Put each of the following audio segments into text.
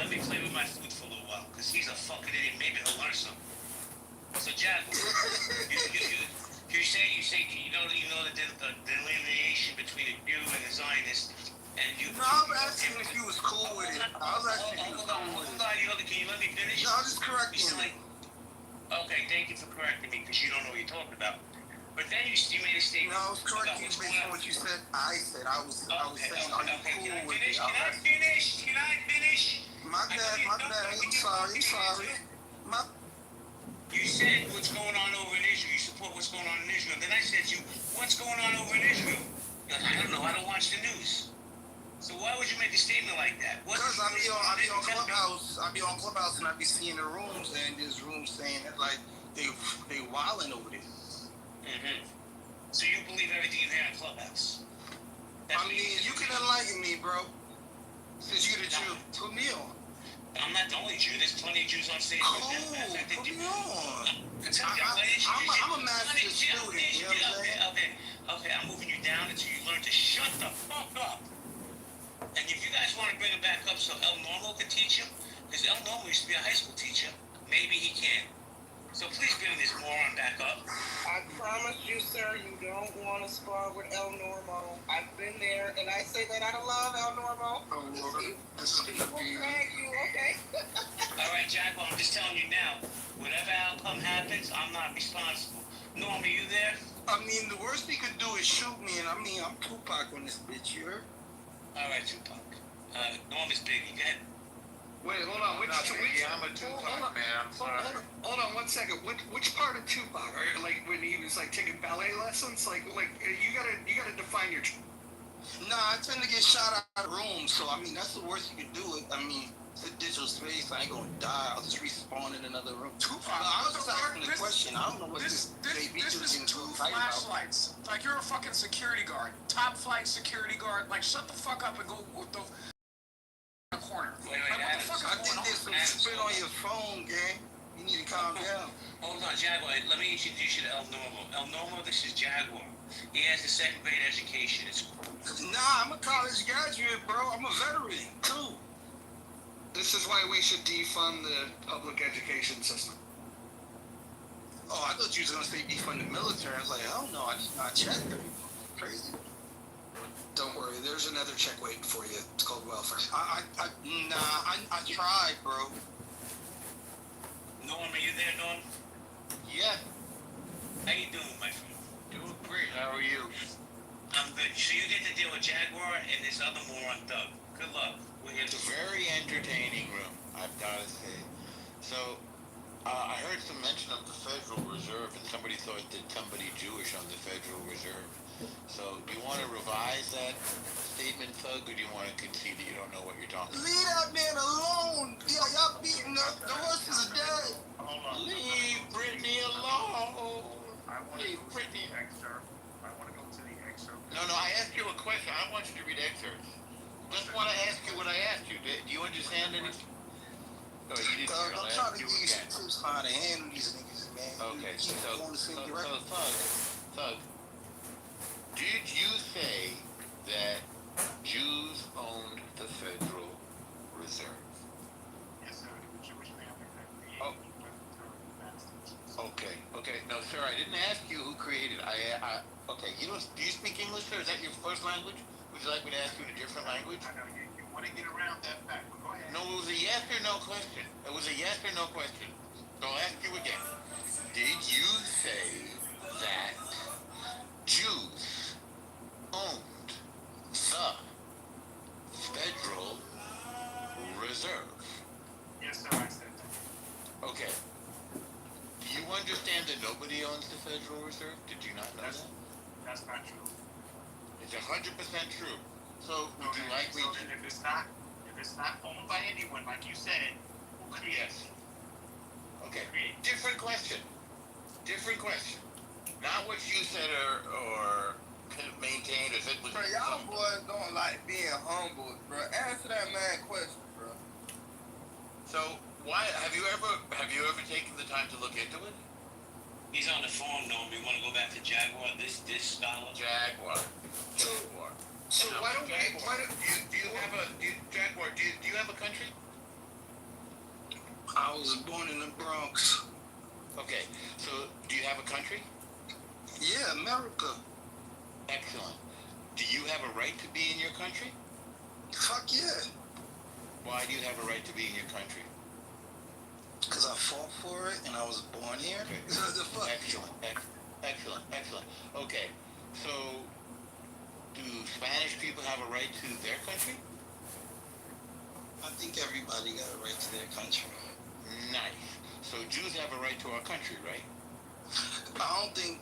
let me play with my food for a little while, because he's a fucking idiot. Maybe he'll learn something. So, Jack, you say, you know the delineation between a Jew and a Zionist, and you. No, I was asking if you was cool with it. I was asking if you was cool with it. Can you let me finish? No, I'm just correcting you. Okay, thank you for correcting me, because you don't know what you're talking about. But then you made a statement. No, I was correcting you based on what you said. I said I was saying, are you cool with it? Can I finish? My bad. I'm sorry. You said what's going on over in Israel. You support what's going on in Israel. Then I said to you, what's going on over in Israel? You're like, I don't know. I don't watch the news. So why would you make a statement like that? Because I be on Clubhouse. I be on Clubhouse and I be seeing the rooms, and there's rooms saying that like they wilding over there. Mm-hmm. So you believe everything you hear on Clubhouse? I mean, you can enlighten me, bro. Since you're the Jew, put me on. I'm not the only Jew. There's plenty of Jews on stage. Cool, put me on. I'm a master student, you know what I'm saying? Okay, I'm moving you down until you learn to shut the fuck up. And if you guys want to bring him back up so El Normo can teach him, because El Normo used to be a high school teacher, maybe he can. So please bring this moron back up. I promise you, sir, you don't want to spar with El Normo. I've been there, and I say that I love El Normo. Oh, Lord. This is He will drag you, okay? All right, Jack, well, I'm just telling you now, whatever outcome happens, I'm not responsible. Norm, are you there? I mean, the worst he could do is shoot me, and I mean, I'm Tupac on this bitch, you heard? All right, Tupac. Norm is Biggie. Go ahead. Wait, hold on. I'm a Tupac man. I'm sorry. Hold on 1 second. Which part of Tupac? Are you, like when he was like taking ballet lessons? Like you gotta define your. Nah, I tend to get shot out of rooms, so I mean that's the worst you can do. I mean, it's a digital space. I ain't gonna die. I'll just respawn in another room. Tupac. I was just asking the question. I don't know what this baby is was getting two too excited about. flashlights. Like you're a fucking security guard, top flight security guard. Like shut the fuck up and go with the corner. Wait, Like, what the fuck I is think going there's some on? spit on your phone, gang. You need to calm down. Hold on, Jaguar. Let me introduce you to El Normo. El Normo, this is Jaguar. He has a second grade education. Nah, I'm a college graduate, bro. I'm a veteran, too. This is why we should defund the public education system. Oh, I thought you was gonna say defund the military. I was like, hell no, I did not check everyone. Crazy. Don't worry, there's another check waiting for you. It's called welfare. I tried, bro. Norm, are you there, Norm? Yeah. How you doing, my friend? Doing great. How are you? I'm good. So you get to deal with Jaguar and this other moron, Doug. Good luck. We're here It's to a very entertaining room, I've got to say. So, I heard some mention of the Federal Reserve, and somebody thought that somebody Jewish on the Federal Reserve. So, do you want to revise that statement, Thug, or do you want to concede that you don't know what you're talking about? Leave that man alone. Y'all beating up. The horses are dead. Hold on. Leave Brittany alone. Leave Brittany. Excerpt. I want to go to the excerpt. No, I asked you a question. I don't want you to read excerpts. Just want to ask you what I asked you. Do you understand anything? Oh, you didn't hear. I'm trying to give you some tips on how to handle these niggas, man. Okay, You keep going the same direction. Thug, did you say that Jews owned the Federal Reserve? Yes, sir. The Jewish family that created Oh. Okay. No, sir, I didn't ask you who created. Okay. Do you speak English, sir? Is that your first language? Would you like me to ask you in a different language? I know you want to get around that fact, but go ahead. No, it was a yes or no question. It was a yes or no question. So I'll ask you again. Did you say that Jews owned the Federal Reserve? Yes, sir, I said that. Okay. Do you understand that nobody owns the Federal Reserve? Did you not know that? That's not true. It's 100% true. So, would you like me So to... then if it's not owned by anyone, like you said, who creates it? Okay, different question. Not what you said or maintained or said... Bro, y'all boys don't like being humble, bro. Answer that man question, bro. So, why... Have you ever taken the time to look into it? He's on the phone, Norm. You want to go back to Jaguar? This scholar? Jaguar. So why don't Jaguar, do you have a country? I was born in the Bronx. Okay, so do you have a country? Yeah, America. Excellent. Do you have a right to be in your country? Fuck yeah. Why do you have a right to be in your country? Because I fought for it and I was born here. Okay. The fuck? Excellent. Okay, so do Spanish people have a right to their country? I think everybody got a right to their country. Nice. So Jews have a right to our country, right? I don't think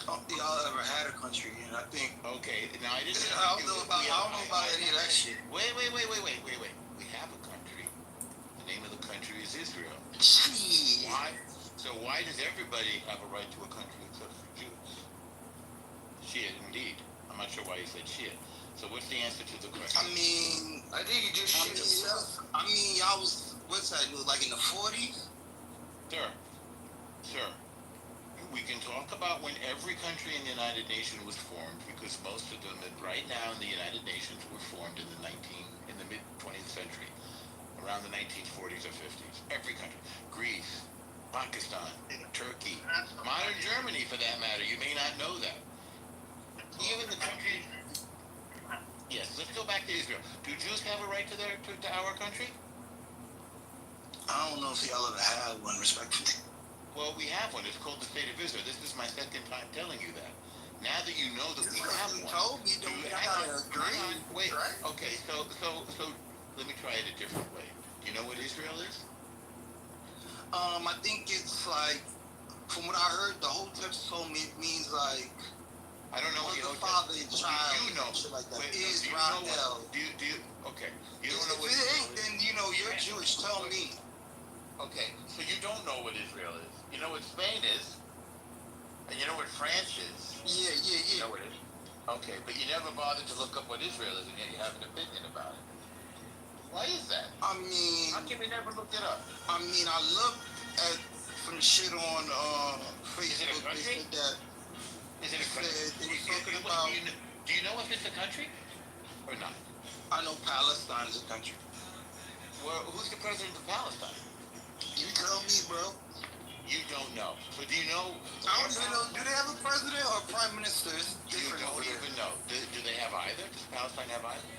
y'all ever had a country, and I think Okay, now I didn't. I don't know about any of that shit. Wait. We have a country. The name of the country is Israel. Shit. Why? So why does everybody have a right to a country except for Jews? Shit, indeed. I'm not sure why you said shit. So what's the answer to the question? I mean, I think you just shit yourself. y'all was, what's that, like in the 40s? Sir, we can talk about when every country in the United Nations was formed, because most of them right now in the United Nations were formed in the mid 20th century, around the 1940s or 50s. Every country, Greece, Pakistan, Turkey, modern Germany, for that matter. You may not know that. Even the country. Yes, let's go back to Israel. Do Jews have a right to our country? I don't know if y'all ever had one, respectfully. Well, we have one. It's called the State of Israel. This is my second time telling you that. Now that you know that we have one. Told me, don't Dude, I gotta agree. wait. Right? Okay, so let me try it a different way. Do you know what Israel is? I think it's like, from what I heard, the whole text told me it means like, I don't know what the the father and child, you know. shit like that. Wait, Israel. do you okay. You don't know If what it Israel ain't, is? then you're Jewish. Tell me. Okay, so you don't know what Israel is. You know what Spain is, and you know what France is. Yeah. You know what it is. Okay, but you never bothered to look up what Israel is, and yet you have an opinion about it. Why is that? I mean, How come you never looked it up? I looked at some shit on Is it a Facebook. They country? said that. Is it a country? They were talking about. Do you know if it's a country or not? I know Palestine is a country. Well, who's the president of Palestine? You tell me, bro. You don't know. So do you know? I don't even know. Do they have a president or a prime minister? It's You different don't over there. even know. Do they have either? Does Palestine have either?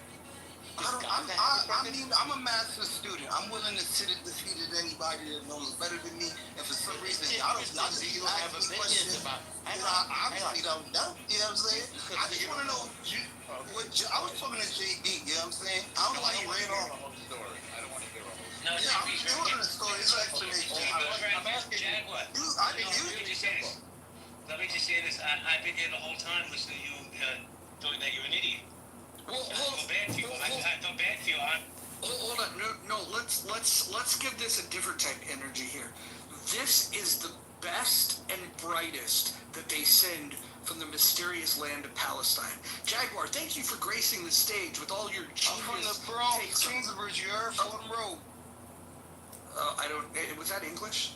I mean, I'm a master student. I'm willing to sit at the feet of anybody that knows better than me. And for some reason, I just You don't have ask me opinions questions. about. I obviously don't know. You know what I'm saying? I just want to know I was talking to JB. You know what I'm saying? I don't know why he ran off. The whole story. I don't want to hear a whole story. No, Yeah, I'm doing the story. It's an explanation. I'm asking you. Jaguar. I didn't Let me just say this. Let me just say this. I've been here the whole time listening to you doing that. You're an idiot. I feel bad for you. I feel bad for you. Hold on, no. Let's give this a different type of energy here. This is the best and brightest that they send from the mysterious land of Palestine. Jaguar, thank you for gracing the stage with all your I'm from genius the Bronx, takes on- Kingsbridge. You heard? Fulham Road. I don't. Was that English?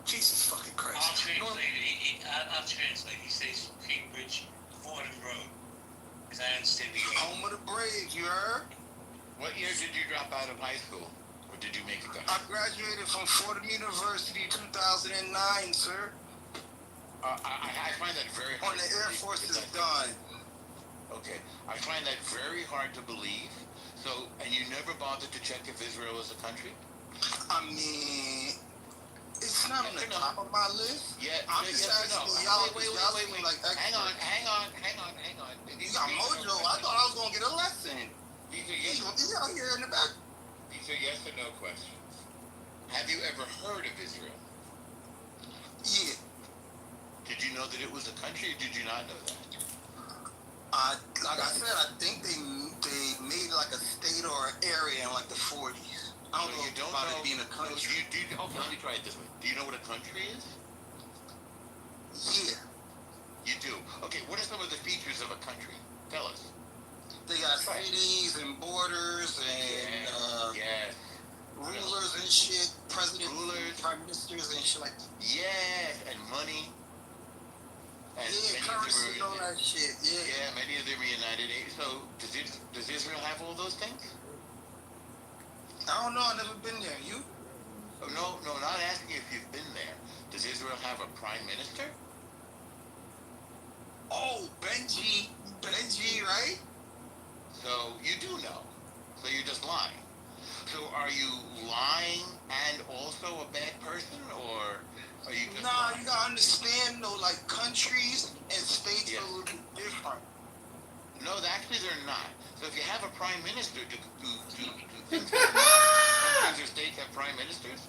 Jesus fucking Christ! I'll translate it. I'll translate. He says Cambridge, Fordham Road. Because I understand the Home of the Braves. You heard? What year did you drop out of high school? Or did you make it I graduated from Fordham University 2009, sir. I find that very hard. On the Air Force is That's- done. Okay, I find that very hard to believe. So, and you never bothered to check if Israel is a country? I mean, it's not on the Yes or no? top of my list. Yeah, I'm yes just or asking no? y'all. Wait. Y'all seem like Hang on. experts. You got mojo. I thought I was gonna get a lesson. These are yes, You out here in the back. these are yes or no questions. Have you ever heard of Israel? Yeah. Did you know that it was a country, or did you not know that? Like I said, I think they made like a state or an area in like the 40s. I don't So know you don't about know, it being a country. Okay, let me try it this way. Do you know what a country is? Yeah. You do. Okay, what are some of the features of a country? Tell us. They got cities and borders and Yes. rulers and shit, presidents, Rulers. prime ministers and shit like that. Yes, and money. And Yeah, many of currency them and all that shit. Yeah. Yeah, many of them are United. So does Israel have all those things? I don't know. I've never been there. You? No, not asking if you've been there. Does Israel have a prime minister? Oh, Benji, right? So you do know. So you're just lying. So are you lying and also a bad person, or are you just Nah, lying? you gotta understand though. Like countries and states Yes. are a little bit different. No, actually they're not. So if you have a prime minister, do things countries or states have prime ministers?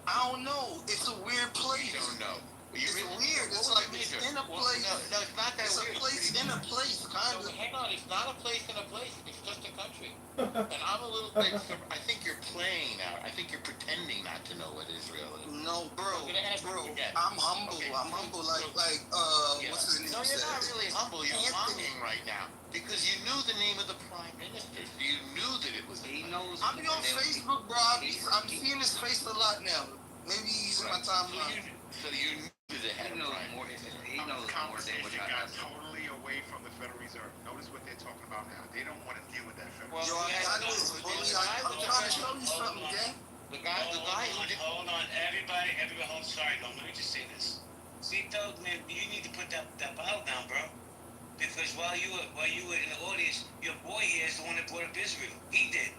I don't know. It's a weird place. You don't know. You It's really- weird. It's what like would it's you in a major? place. No, it's not that It's a weird. place in a place, kind No, of. hang on, it's not a place in a place. It's just a country. And I'm a little bit. I think you're playing now. I think you're pretending not to know what Israel is. No, bro, I'm gonna ask you again. I'm humble. Okay. I'm humble. Like, Yeah. what's his name? No, you're not said? really humble. You're Anthony. lying right now because you knew the name of the prime minister. So you knew that it was. He knows. I be on Facebook, bro. I'm seeing his face a lot now. Maybe he's in my timeline. So you knew that it had a prime more. minister. He knows more than Conversation what I got know. totally away from the Federal Reserve. Notice what they're talking about now. They don't want to deal with that Federal Well, Yo, Reserve. I listen, bully. I'm trying to show you something, gang. The guy who did. Hold on, everybody, hold. Sorry, no, let me just say this. See, Doug, man, you need to put that bottle down, bro. Because while you were in the audience, your boy here is the one that brought up Israel. He did.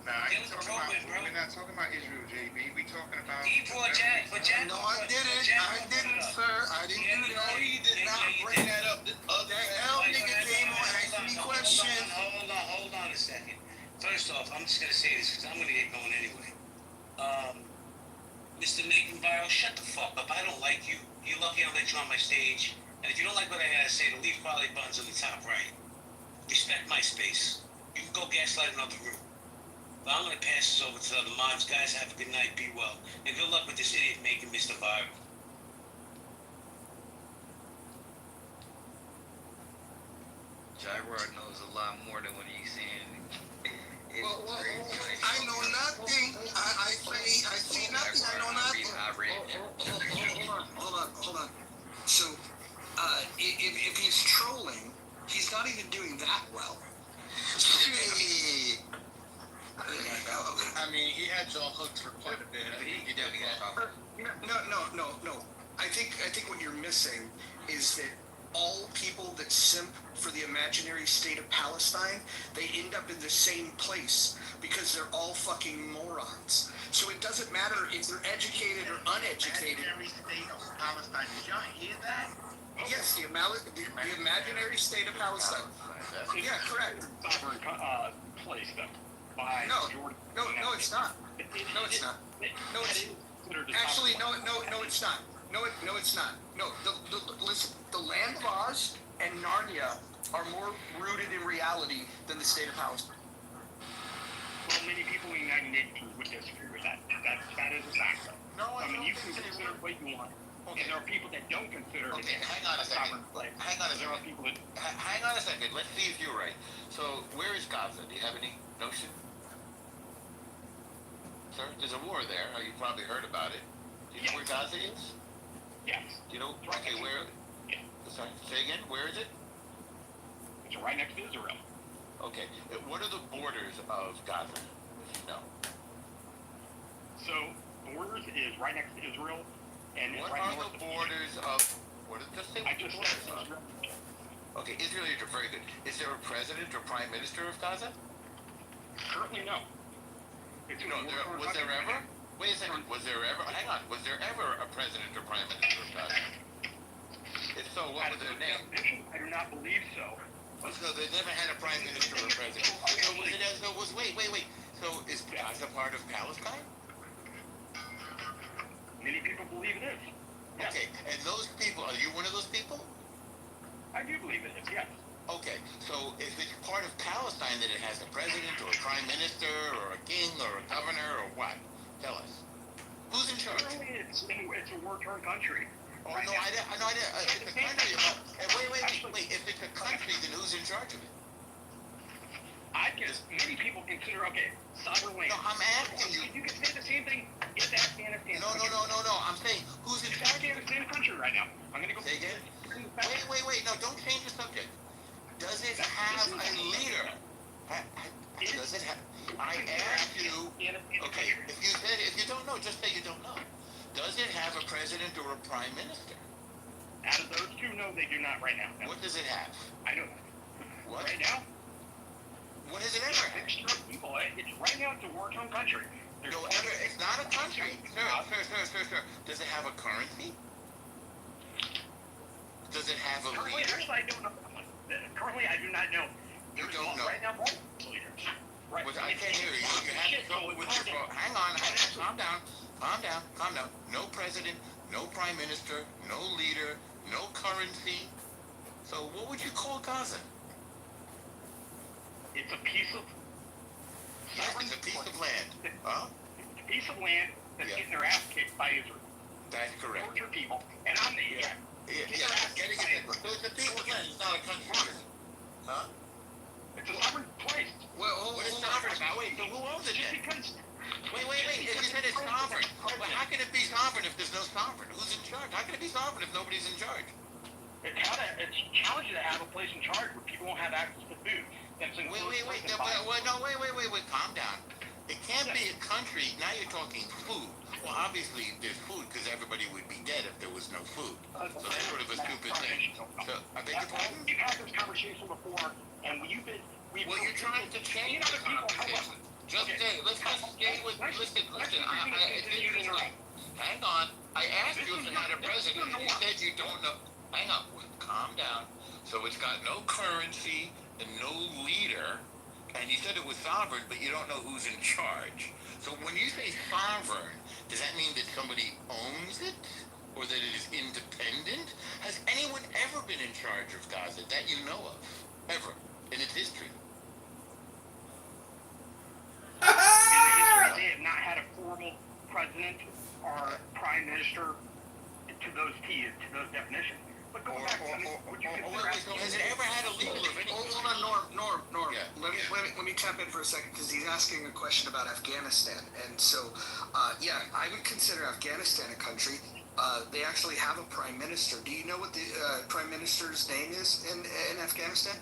Nah, I ain't Get with the talking about, program, bro. we're not talking about Israel, JB. We talking about. He brought Jack, but Jack. No, I didn't. I didn't, sir. I didn't do that. He did not bring that up. That L nigga came on asking me questions. Hold on a second. First off, I'm just gonna say this because I'm gonna get going anyway. Mr. Nathan Barrow, shut the fuck up. I don't like you. You're lucky I let you on my stage. And if you don't like what I had to say, the leave quality buttons on the top right. Respect my space. You can go gaslight another room. But I'm gonna pass this over to the other moms. Guys, have a good night. Be well. And good luck with this idiot making Mr. Barrow. Jaguar knows a lot more than what he's saying. Well, I know nothing. I say nothing. I know nothing. I read Hold on. So, if he's trolling, he's not even doing that well. Shit. I mean, he had Joel hooked for quite a bit. He definitely got talking. No. I think what you're missing is that all people that simp for the imaginary state of Palestine, they end up in the same place because they're all fucking morons. So it doesn't matter if they're educated or uneducated. Imaginary state of Palestine. Did y'all hear that? Yes, the imaginary state of Palestine. Yeah, correct. Sovereign place though. By No, Jordan. no, it's not. No, it's not. No, it's actually no, it's not. No, it's not. No, listen. The land laws and Narnia are more rooted in reality than the state of Palestine. Well, many people in the United Nations would disagree with that. That is a fact though. No, I mean, you can consider what you want. Okay. And there are people that don't consider it Okay, hang on a second. sovereign place. Hang on a There are second. people that Hang on a second. Let's see if you're right. So, where is Gaza? Do you have any notion? Sir, there's a war there. You probably heard about it. Do you know where Gaza is? yes. Do you know? It's right Okay, next where? to- Yeah. Sorry, say again. Where is it? It's right next to Israel. Okay. What are the borders of Gaza? If you know. So borders is right next to Israel, and it's What right are north the of borders of? What did just say? I just borders said of? Israel. Okay, Israel. You're very good. Is there a president or prime minister of Gaza? Currently, no. It's No, was there ever? Wait a second. Was there ever? Hang on. Was there ever a president or prime minister of Gaza? If so, what was their name? I do not believe so. So they never had a prime minister or president. So wait. So is Gaza part of Palestine? Many people believe it is. Yes. Okay, and those people, are you one of those people? I do believe it is, yes. Okay, so if it's part of Palestine, that it has a president or a prime minister or a king or a governor or what? Tell us. Who's in charge? Currently, it's a war-torn country. Oh, right no, now. it's a country. Wait. If it's a country, then who's in charge of it? I guess many people consider, okay, sovereign land. No, I'm asking you. You can say the same thing. It's Afghanistan. No. I'm saying, who's in It's charge of it? Afghanistan country right now. I'm going to go. Say again? Wait. No, don't change the subject. Does it have a leader? Does it have? I asked you. Okay, if you don't know, just say you don't know. Does it have a president or a prime minister? Out of those two, no, they do not right now. No. What does it have? I know that. What? Right now, What has it ever had? it's people. It's right now. It's a war-torn country. There's It's not a country. Sir. Does it have a currency? Does it have a currently, leader? actually, I don't know. Currently, I do not know. You don't know. Right now, both leaders. Right. I can't hear you. You have to go with your phone. Hang on. Calm down. No president, no prime minister, no leader, no currency. So what would you call Gaza? It's a piece of. Yes, it's a piece of land. Huh? It's a piece of land that's getting their ass kicked by Israel. That's correct. Torture people, and I'm the Getting it. So it's a piece of land. It's not a country. Huh? It's a sovereign place. Well, what is sovereign about? Wait, so who owns it Just then? because. Wait. If you said it's sovereign, well, how can it be sovereign if there's no sovereign? Who's in charge? How can it be sovereign if nobody's in charge? It's challenging to have a place in charge where people won't have access to food. That's Wait. Calm down. It can't be a country. Now you're talking food. Well, obviously there's food because everybody would be dead if there was no food. So that's sort of a stupid thing. So I beg your pardon? We've had this conversation before, and you're trying to change the conversation. Just stay. Let's just stay with. Listen. Hang on. I asked you if it had a president, and you said you don't know. Hang on. Calm down. So it's got no currency and no leader, and you said it was sovereign, but you don't know who's in charge. So when you say sovereign, does that mean that somebody owns it, or that it is independent? Has anyone ever been in charge of Gaza that you know of, ever in its history? in the history, they have not had a formal president or prime minister to those definitions. But going back to would you consider has it ever had a leader of any? Hold on, Norm. Yeah. Let me tap in for a second because he's asking a question about Afghanistan, and so I would consider Afghanistan a country. They actually have a prime minister. Do you know what the prime minister's name is in Afghanistan?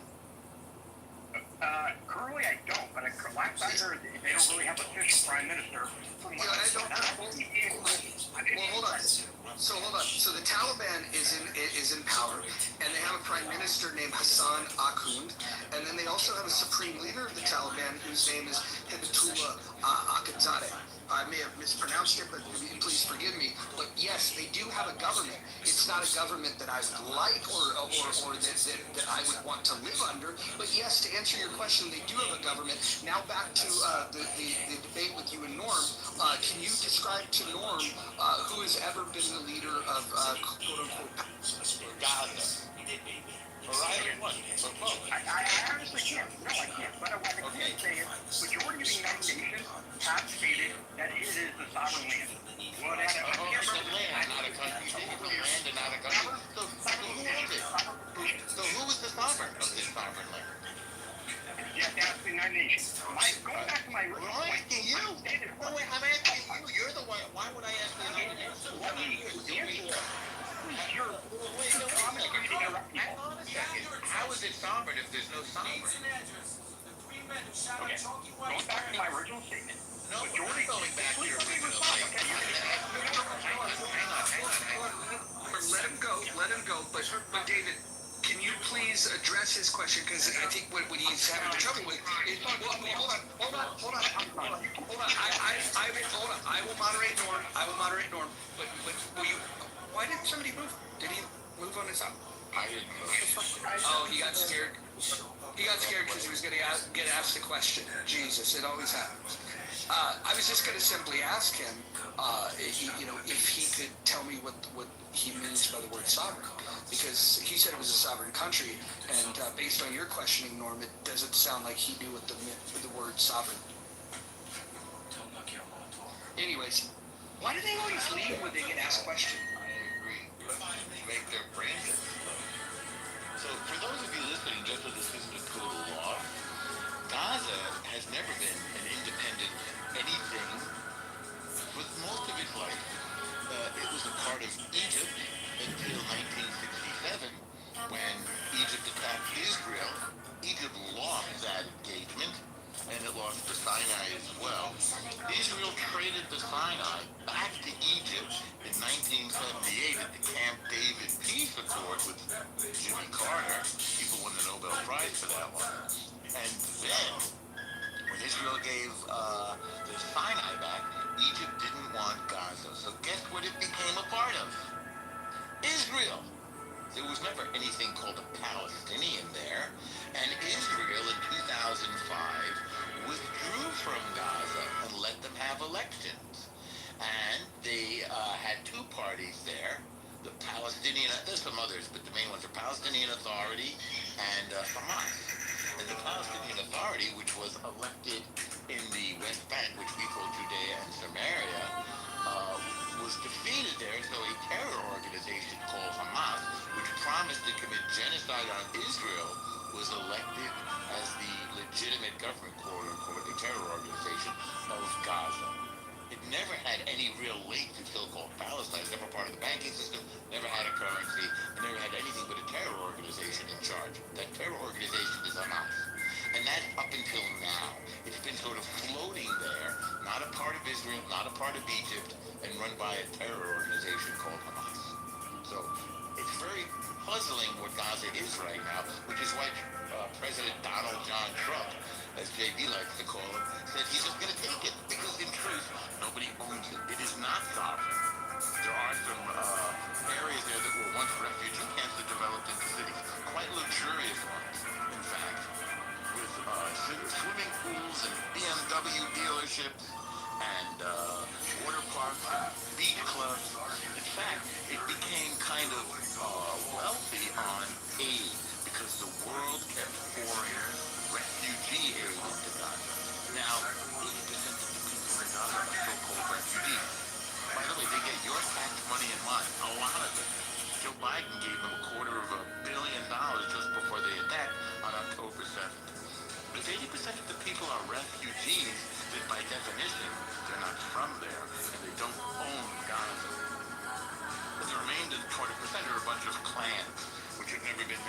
Currently, I don't, but last I heard, they don't really have an official prime minister. Yeah, I don't. Well, hold on. So hold on. So the Taliban is in power, and they have a prime minister named Hassan Akhund, and then they also have a supreme leader of the Taliban whose name is Hibatullah Akhundzadeh. I may have mispronounced it, but please forgive me. But yes, they do have a government. It's not a government that I would like or that I would want to live under. But yes, to answer your question, they do have a government. Now back to the debate with you and Norm. Can you describe to Norm who has ever been the leader of quote-unquote Gaza. For either one, for both. I honestly can't. No, I can't. But what I can say is, majority of the United Nations have stated that it is the sovereign land. Well, It's a land, not a country. It's a land and not a country. So who owns it? So who is the sovereign of this sovereign land? You have to ask the United Nations. Going back to my Well, original I'm point, asking you. No, wait, I'm asking you. You're the one. Why would I ask the United Nations? let me answer your Wait, no, hang on a second. How is it sovereign if there's no sovereign? Okay. Going back to my original statement. No, we're not going back to your original statement. Hang on. Let him go. But David, can you please address his question? Because I think what he's having trouble with is, hold on. I will moderate Norm. But will you? Why did somebody move? Did he move on his own? I didn't know. Oh, he got scared. He got scared because he was going to get asked a question. Jesus, it always happens. I was just going to simply ask him, if he could tell me what he means by the word sovereign, because he said it was a sovereign country, and based on your questioning, Norm, it doesn't sound like he knew what the word sovereign. Anyways, why do they always leave when they get asked questions? I agree. Make their brains explode. So for those of you listening, just so this isn't a total loss, Gaza has never been an independent anything for most of its life. It was a part of Egypt until 1967, when Egypt attacked Israel. Egypt lost that engagement, Israel traded the Sinai back to Egypt in 1978 at the Camp David Peace Accord with Jimmy Carter. People won the Nobel Prize for that one. And then, when Israel gave the Sinai back, Egypt didn't want Gaza. So guess what it became a part of? Israel. There was never anything called a Palestinian there. And Israel in 2005 withdrew from Gaza and let them have elections. And they had two parties there. The Palestinian, there's some others, but the main ones are Palestinian Authority and Hamas. And the Palestinian Authority, which was elected in the West Bank, which we call Judea and Samaria, was defeated there. So a terror organization called Hamas, which promised to commit genocide on Israel, was elected as the legitimate government, quote unquote, a terror organization of Gaza. It never had any real link to so-called Palestine. It's never part of the banking system, never had a currency, and never had anything but a terror organization in charge. That terror organization is Hamas. And that, up until now, it's been sort of floating there, not a part of Israel, not a part of Egypt, and run by a terror organization called Hamas. So it's very puzzling what Gaza is right now, which is why President Donald John Trump, as JB likes to call him, said he's just going to take it, because in truth, nobody owns it. It is not sovereign. There are some areas there that were once refugee camps that developed into cities, quite luxurious ones, in fact, with swimming pools and BMW dealerships and water parks and beach clubs. In fact, it became kind of wealthy on aid because the world kept pouring refugee aid into Gaza. Now, 80% of the people in Gaza are so-called refugees. By the way, they get your tax money and mine, a lot of it. Joe Biden gave them $250 million just before they attacked on October 7th. If 80% of the people are refugees, then by definition, they're not from there, and they don't own Gaza. But the remaining 20% are a bunch of clans, which have never been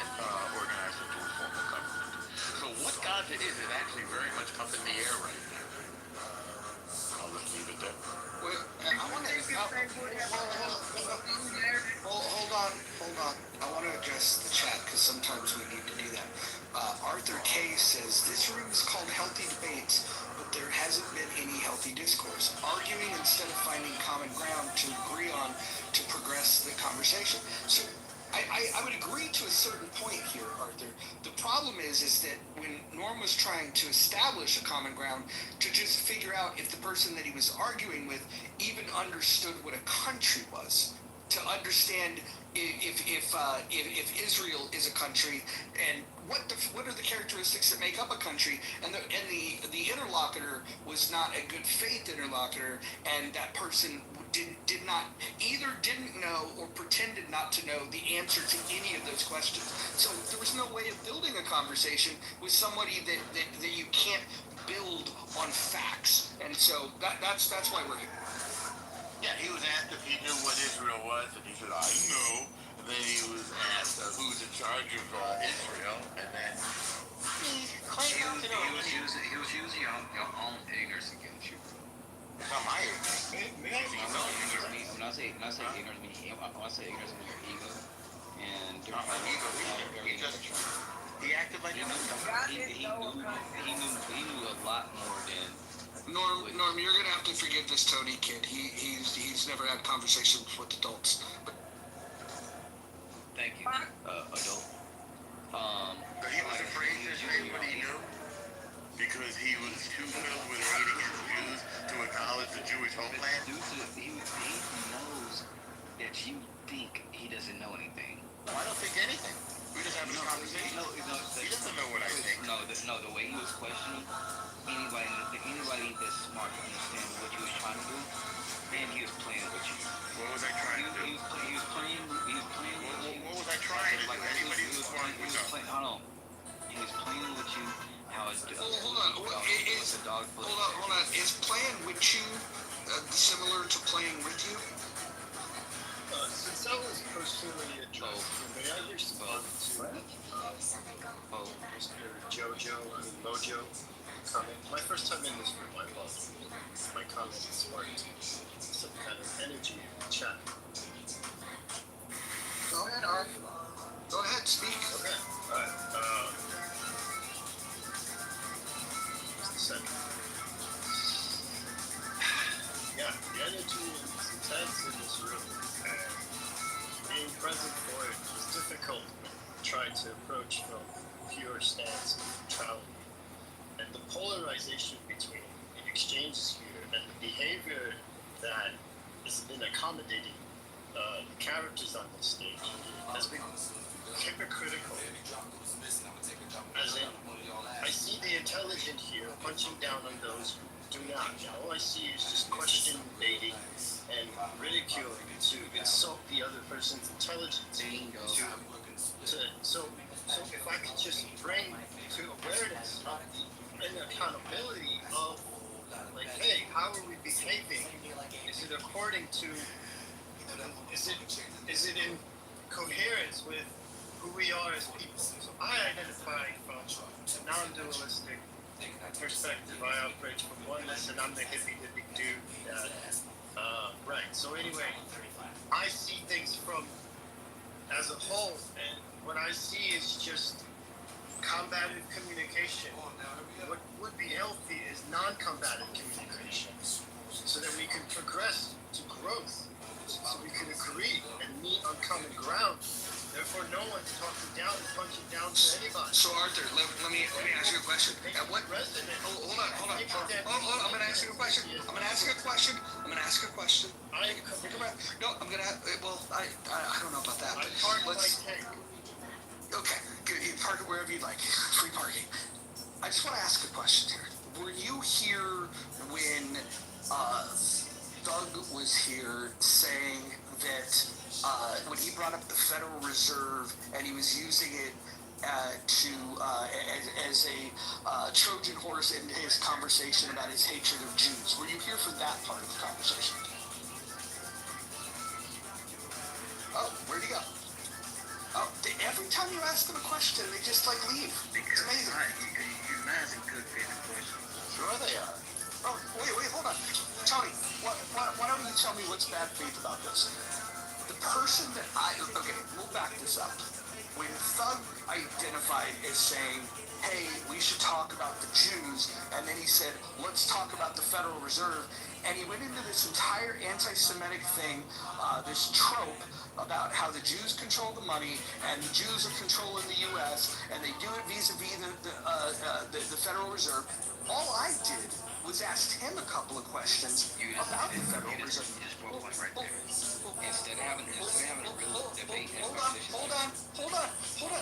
organized into a formal government. So what Gaza is actually very much up in the air right now. I'll just leave it there. Well, I want to. Hold on. I want to address the chat because sometimes we need to do that. Arthur K says this room is called Healthy Debates, but there hasn't been any healthy discourse. Arguing instead of finding common ground to agree on to progress the conversation. So I would agree to a certain point here, Arthur. The problem is that when Norm was trying to establish a common ground to just figure out if the person that he was arguing with even understood what a country was, to understand if Israel is a country and what are the characteristics that make up a country, and the interlocutor was not a good faith interlocutor, and that person didn't know or pretended not to know the answer to any of those questions. So there was no way of building a conversation with somebody that you can't build on facts, and so that's why we're here. Yeah, he was asked if he knew what Israel was, and he said, I know. And then he was asked who's in charge of Israel, and then he claimed to know. He was using your own ignorance against you. It's not my ignorance. When I say ignorance, I want to say ignorance with your ego. And Not my ego either. He acted like God didn't know a country. he knew a lot more than. Norm, you're gonna have to forgive this Tony kid. He's never had conversations with adults. But Thank you, adult. But he was afraid to say what he knew because he was too filled with hate against Jews to acknowledge the Jewish homeland. He knows that you think he doesn't know anything. No, I don't think anything. We just have a conversation. No, He doesn't know what I think. No, the way he was questioning anybody that's smart can understand what you was trying to do, and he was playing with you. What was I trying to do? He was playing with you. What was I trying to do? Anybody who's smart would know. Hold on. He was playing with you. How it's hold on. Is playing with you similar to playing with you? Since I was personally addressed, may I respond to Mr. Mojo? comment. My first time in this room, I was. My comment sparked some kind of energy in the chat. Go ahead, Art. Go ahead, speak. Okay. All right. Just a second. Yeah, the energy is intense in this room, and being present for it is difficult when trying to approach from a pure stance of neutrality. And the polarization between the exchanges here and the behavior that has been accommodating the characters on this stage has been hypocritical. As in, I see the intelligent here punching down on those who do not. All I see is just question baiting and ridiculing to insult the other person's intelligence. So if I could just bring to awareness of the accountability of, like, hey, how are we behaving? Is it according to, is it in coherence with who we are as people? So I identify from a non-dualistic perspective. I operate from oneness, and I'm the hippie dude that, right. So anyway, I see things from as a whole, and what I see is just combative communication. What would be healthy is non-combative communication, so that we can progress to growth, so we can agree and meet on common ground. Therefore, no one's talking down and punching down to anybody. So Arthur, let me ask you a question. At what Resident. hold on. Hold on. I'm gonna ask you a question. I'm gonna ask you a question. No, I'm gonna. Well, I don't know about that. I But park my let's. tank. Okay, good. You park it wherever you like. Free parking. I just want to ask a question here. Were you here when Doug was here saying that when he brought up the Federal Reserve and he was using it as a Trojan horse in his conversation about his hatred of Jews? Were you here for that part of the conversation? Oh, where'd he go? Oh, every time you ask them a question, they just like leave. It's amazing. You're not asking good faith questions. Sure they are. Oh, wait, hold on. Tony, why don't you tell me what's bad faith about this? The person that okay, we'll back this up. When Thug identified as saying, hey, we should talk about the Jews, and then he said, let's talk about the Federal Reserve, and he went into this entire anti-Semitic thing, this trope about how the Jews control the money, and the Jews are controlling the U.S., and they do it vis-a-vis the Federal Reserve. All I did was ask him a couple of questions about the Federal Reserve. You just broke one right there. Instead of having a real debate and Hold on.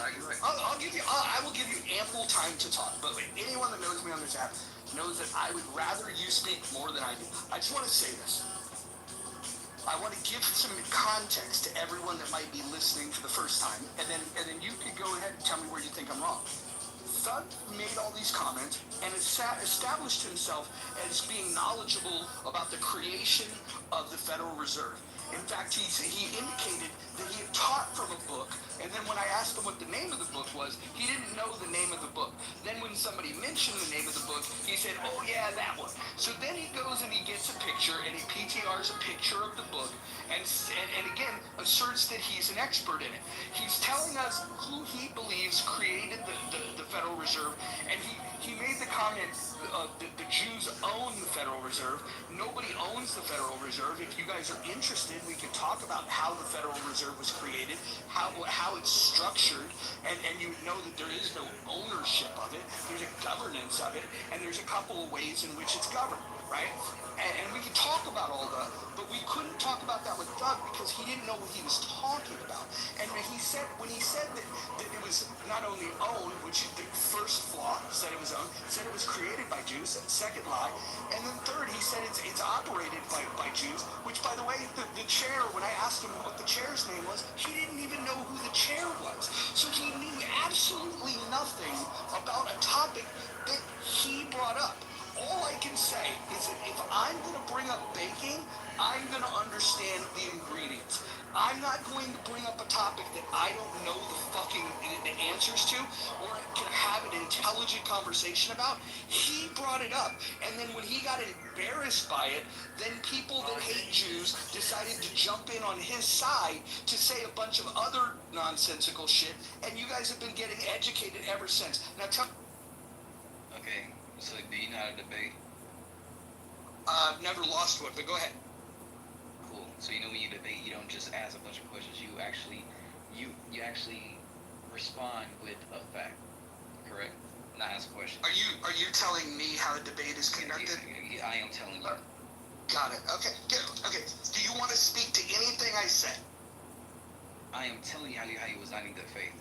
I will give you ample time to talk. But anyone that knows me on this app knows that I would rather you speak more than I do. I just want to say this. I want to give some context to everyone that might be listening for the first time, and then you could go ahead and tell me where you think I'm wrong. Thug made all these comments and established himself as being knowledgeable about the creation of the Federal Reserve. In fact, he indicated that he had taught from a book, and then when I asked him what the name of the book was, he didn't know the name of the book. Then when somebody mentioned the name of the book, he said, oh yeah, that one. So then he goes and he gets a picture, and he PTRs a picture of the book, and again, asserts that he's an expert in it. He's telling us who he believes created the Federal Reserve, and he made the comment that the Jews own the Federal Reserve. Nobody owns the Federal Reserve. If you guys are interested, we can talk about how the Federal Reserve was created, how it's structured, and you know that there is no ownership of it. There's a governance of it, and there's a couple of ways in which it's governed, right? And we can talk about all that, but we couldn't talk about that with Doug because he didn't know what he was talking about. And when he said that it was not only owned, which the first flaw said it was owned, said it was created by Jews, second lie, and then third he said it's operated by Jews, which by the way, the chair, when I asked him what the chair's name was, he didn't even know who the chair was. So he knew absolutely nothing about a topic that he brought up. all I can say is that if I'm going to bring up baking, I'm going to understand the ingredients. I'm not going to bring up a topic that I don't know the answers to or can have an intelligent conversation about. He brought it up, and then when he got embarrassed by it, then people that hate Jews decided to jump in on his side to say a bunch of other nonsensical shit, and you guys have been getting educated ever since. Now tell. Okay, so do you know how to debate? Never lost one, but go ahead. Cool. So you know when you debate, you don't just ask a bunch of questions. You actually respond with a fact, correct? Not ask a question. Are you telling me how a debate is conducted? I am telling you. Got it. Okay. Good. Okay. Do you want to speak to anything I said? I am telling you how you was not in good faith.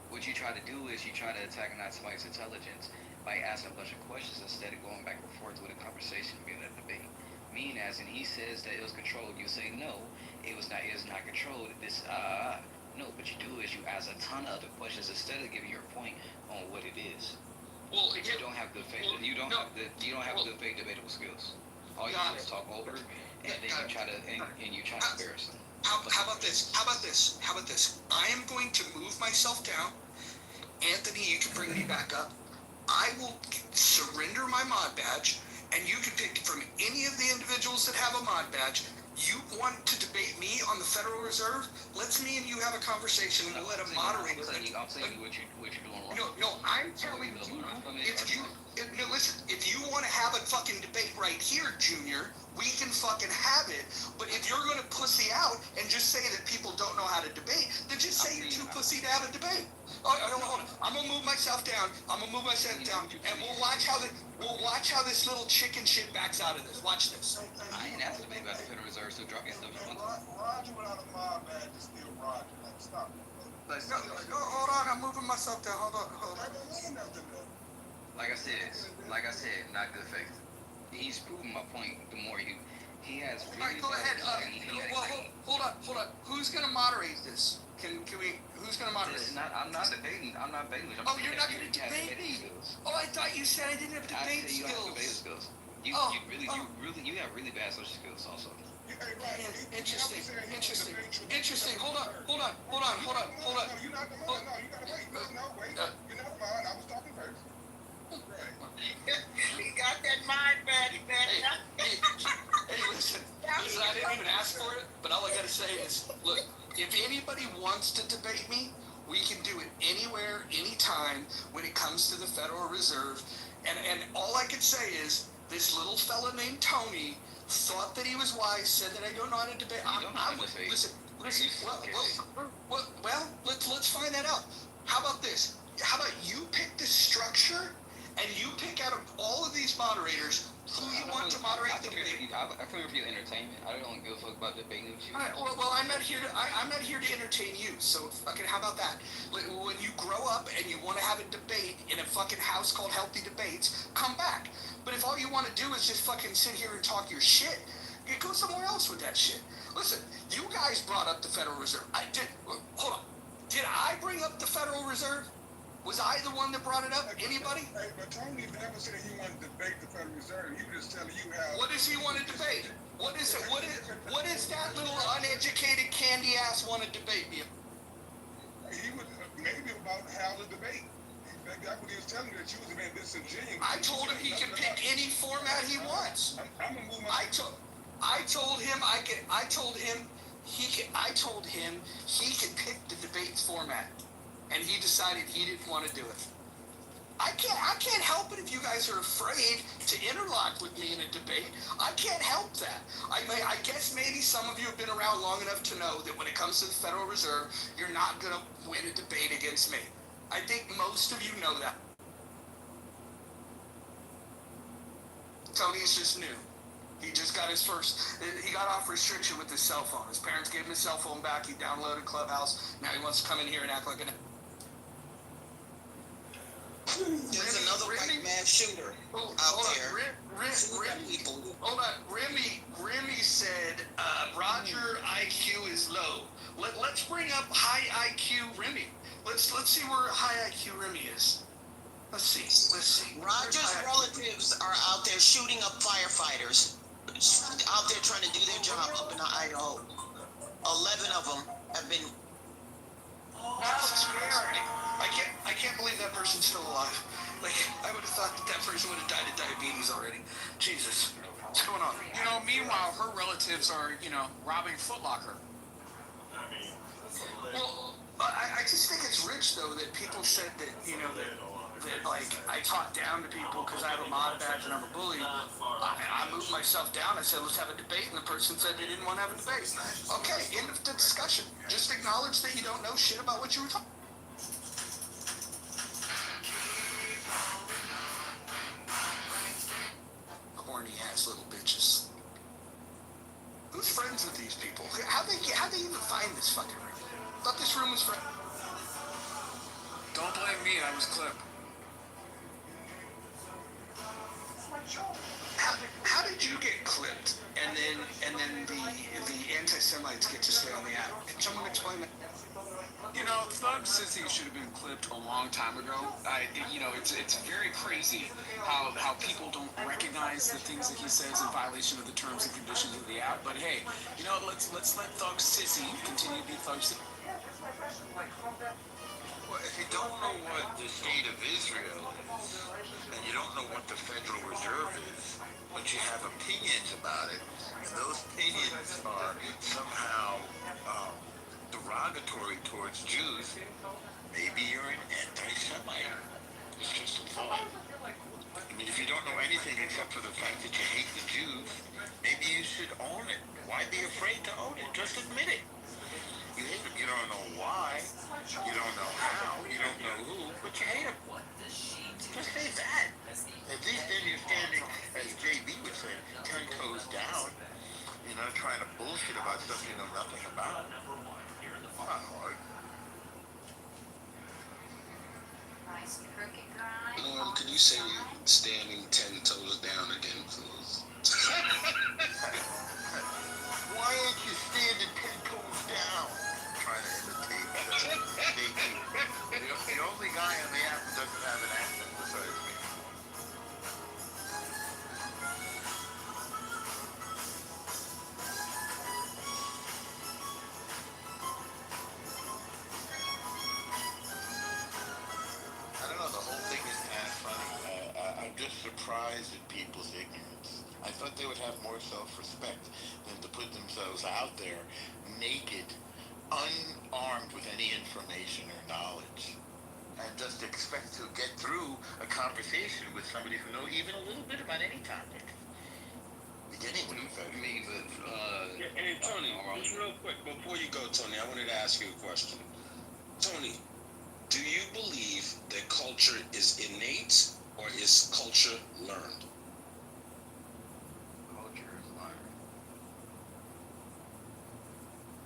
What you try to do is you try to attack somebody's intelligence by asking a bunch of questions instead of going back and forth with a conversation, being a debate. Meaning, as in he says that it was controlled, you say no, it is not controlled. No, what you do is you ask a ton of other questions instead of giving your point on what it is. Well, If you don't have good faith, you don't have good faith debatable skills. All you do is talk over, and then you try to embarrass them. How about this? I am going to move myself down. Anthony, you can bring me back up. I will surrender my mod badge, and you can pick from any of the individuals that have a mod badge. You want to debate me on the Federal Reserve? Let's me and you have a conversation, and we'll let a moderator. I'll tell you what you're doing wrong. No, I'm telling you, listen, if you want to have a fucking debate right here, Junior, we can fucking have it. But if you're going to pussy out and just say that people don't know how to debate, then just say you're too pussy to have a debate. Hold on. I'm gonna move myself down, and we'll watch how this little chicken shit backs out of this. Watch this. I ain't asked debate about the Federal Reserve, so drop your stuff. Roger without a mob badge is still Roger. Like, stop. Hold on, I'm moving myself down. Hold on. I don't mean nothing though. Like I said, not good faith. He's proving my point. The more he has. All right, go ahead. Hold on. Who's gonna moderate this? Can we? Who's gonna moderate? I'm not debating. Oh, you're not gonna debate me? Oh, I thought you said I didn't have debate skills. You have debate skills. You have really bad social skills also. Interesting. Hold on. No, you're not the mod. No, you gotta wait. No, wait. You're not the mod. I was talking first. Right. He got that mind badge, man. Hey, listen, I didn't even ask for it, but all I gotta say is, look, if anybody wants to debate me, we can do it anywhere, anytime when it comes to the Federal Reserve. And all I can say is, this little fella named Tony thought that he was wise, said that I don't know how to debate. Listen. Well, let's find that out. How about this? How about you pick the structure, and you pick out of all of these moderators who you want to moderate the debate. I come here for your entertainment. I don't give a fuck about debating with you. All right, well, I'm not here to entertain you. So fucking, how about that? When you grow up and you want to have a debate in a fucking house called Healthy Debates, come back. But if all you want to do is just fucking sit here and talk your shit, you go somewhere else with that shit. Listen, you guys brought up the Federal Reserve. Hold on. Did I bring up the Federal Reserve? Was I the one that brought it up? Anybody? Hey, but Tony never said he wanted to debate the Federal Reserve. He was just telling you how. What does he want to debate? What is it? What is that little uneducated candy ass want to debate me? He was maybe about how to debate. That's what he was telling me, that you was being disingenuous. I told him he can pick any format he wants. I'm gonna move my. I told him he could pick the debate format, and he decided he didn't want to do it. I can't help it if you guys are afraid to interlock with me in a debate. I can't help that. I guess maybe some of you have been around long enough to know that when it comes to the Federal Reserve, you're not going to win a debate against me. I think most of you know that. Tony's just new. He just got he got off restriction with his cell phone. His parents gave him his cell phone back. He downloaded Clubhouse. Now he wants to come in here and act like an... There's another white man shooter out there. Hold on. Remy said Roger IQ is low. Let's bring up high IQ Remy. Let's see where high IQ Remy is. Let's see. Roger's relatives are out there shooting up firefighters, out there trying to do their job up in Idaho. 11 of them have been. That's scary. I can't believe that person's still alive. Like, I would have thought that person would have died of diabetes already. Jesus. What's going on? Meanwhile, her relatives are, robbing Foot Locker. Well, I just think it's rich, though, that people said that, that like, I talk down to people because I have a mod badge and I'm a bully. I moved myself down. I said, let's have a debate. And the person said they didn't want to have a debate. Okay, end of the discussion. Just acknowledge that you don't know shit about what you were talking. Corny ass little bitches. Who's friends with these people? How'd they even find this fucking room? Thought this room was for. Don't blame me, I was clipped. How did you get clipped, and then the anti-Semites get to stay on the app? Can someone explain that? Thug Sissy should have been clipped a long time ago. It's very crazy how people don't recognize the things that he says in violation of the terms and conditions of the app. But hey, let's let Thug Sissy continue to be Thug Sissy. Well, if you don't know what the state of Israel is, and you don't know what the Federal Reserve is, but you have opinions about it, and those opinions are somehow derogatory towards Jews, maybe you're an anti-Semite. It's just a thought. I mean, if you don't know anything except for the fact that you hate the Jews, maybe you should own it. Why be afraid to own it? Just admit it. You hate them. You don't know why. You don't know how. You don't know who. But you hate them. Just say that. At least then you're standing, as JB would say, 10 toes down. You're not trying to bullshit about stuff you know nothing about. Not hard. Can you say standing 10 toes down again, please? Why aren't you standing 10 toes down? Trying to imitate the only guy on the app who doesn't have an accent besides me. I don't know, the whole thing is kind of funny. I'm just surprised at people's ignorance. I thought they would have more self-respect than to put themselves out there naked, unarmed with any information or knowledge, and just expect to get through a conversation with somebody who knows even a little bit about any topic. Beginning with Me, but Hey, Tony, just real quick, before you go, Tony, I wanted to ask you a question. Tony, do you believe that culture is innate or is culture learned? culture is learned.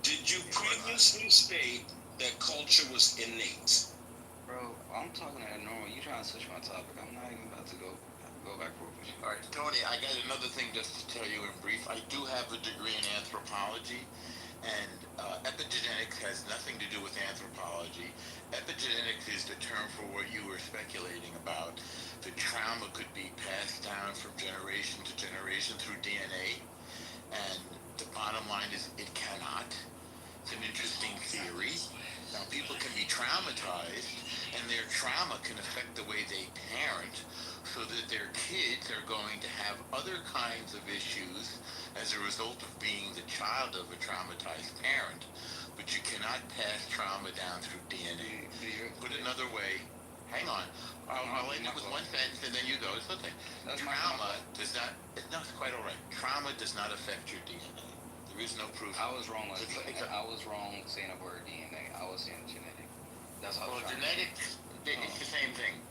Did you previously state that culture was innate? Bro, I'm talking at normal. You trying to switch my topic. I'm not even about to go back forth with you. All right, Tony, I got another thing just to tell you in brief. I do have a degree in anthropology, and epigenetics has nothing to do with anthropology. Epigenetics is the term for what you were speculating about. The trauma could be passed down from generation to generation through DNA, and the bottom line is it cannot. It's an interesting theory. Now, people can be traumatized, and their trauma can affect the way they parent, so that their kids are going to have other kinds of issues as a result of being the child of a traumatized parent. But you cannot pass trauma down through DNA. Put another way, hang on, I'll end it with one sentence and then you go. It's okay. Trauma does not, no, it's quite all right. Trauma does not affect your DNA. There is no proof. I was wrong. I was wrong saying the word DNA. I was saying genetic. That's all. Well, genetics, it's the same thing.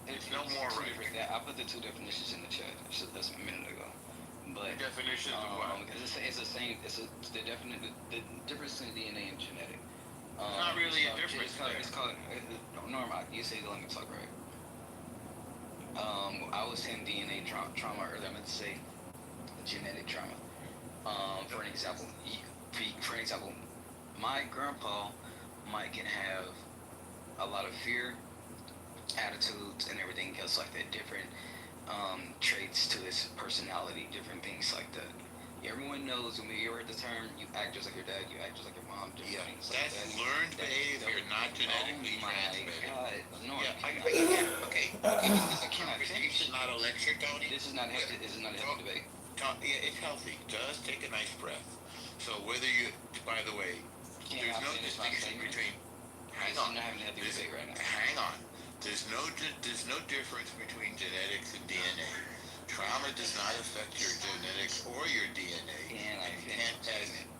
It's no more right. I put the two definitions in the chat just a minute ago. But Definitions of what? it's the same. The difference in DNA and genetic. Not really a difference. It's called normal. You say let me talk right. I was saying DNA trauma earlier. I meant to say genetic trauma. For an example, my grandpa can have a lot of fear, attitudes and everything else like that, different traits to his personality, different things like that. Everyone knows when we hear the term, you act just like your dad, you act just like your mom, different Yeah, things like that's that. learned behavior, not genetically Oh my transmitted. God. No, Yeah, I okay. this is cannot finish. Conversation, not a lecture, Tony. This is not healthy. This is not a healthy debate. Yeah, it's healthy. Just take a nice breath. So whether you, by the way, Can there's I no finish my distinction statement? between. Hang This is on. not having a healthy debate right now. Hang on. There's no difference between genetics and DNA. Trauma does not affect your genetics or your DNA. Can I And you finish can't my pass it. statement?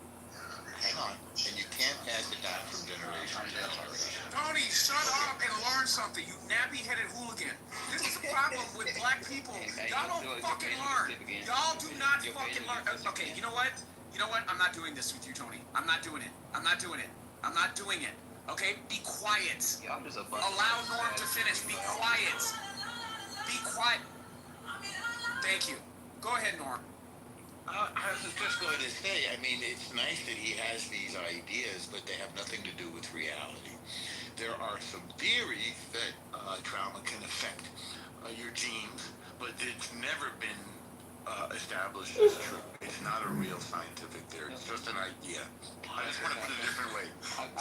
Hang on. And you can't pass it down from generation to generation. Tony, shut up and learn something, you nappy-headed hooligan. This is a problem with black people. Y'all don't fucking learn. Y'all do not fucking learn. Okay, you know what? You know what? I'm not doing this with you, Tony. I'm not doing it. I'm not doing it. I'm not doing it. Okay? Be quiet. Allow Norm to finish. Be quiet. Be quiet. Thank you. Go ahead, Norm. I was just going to say, I mean, it's nice that he has these ideas, but they have nothing to do with reality. There are some theories that trauma can affect your genes, but it's never been established as true. It's not a real scientific theory. It's just an idea. I just want to put it a different way.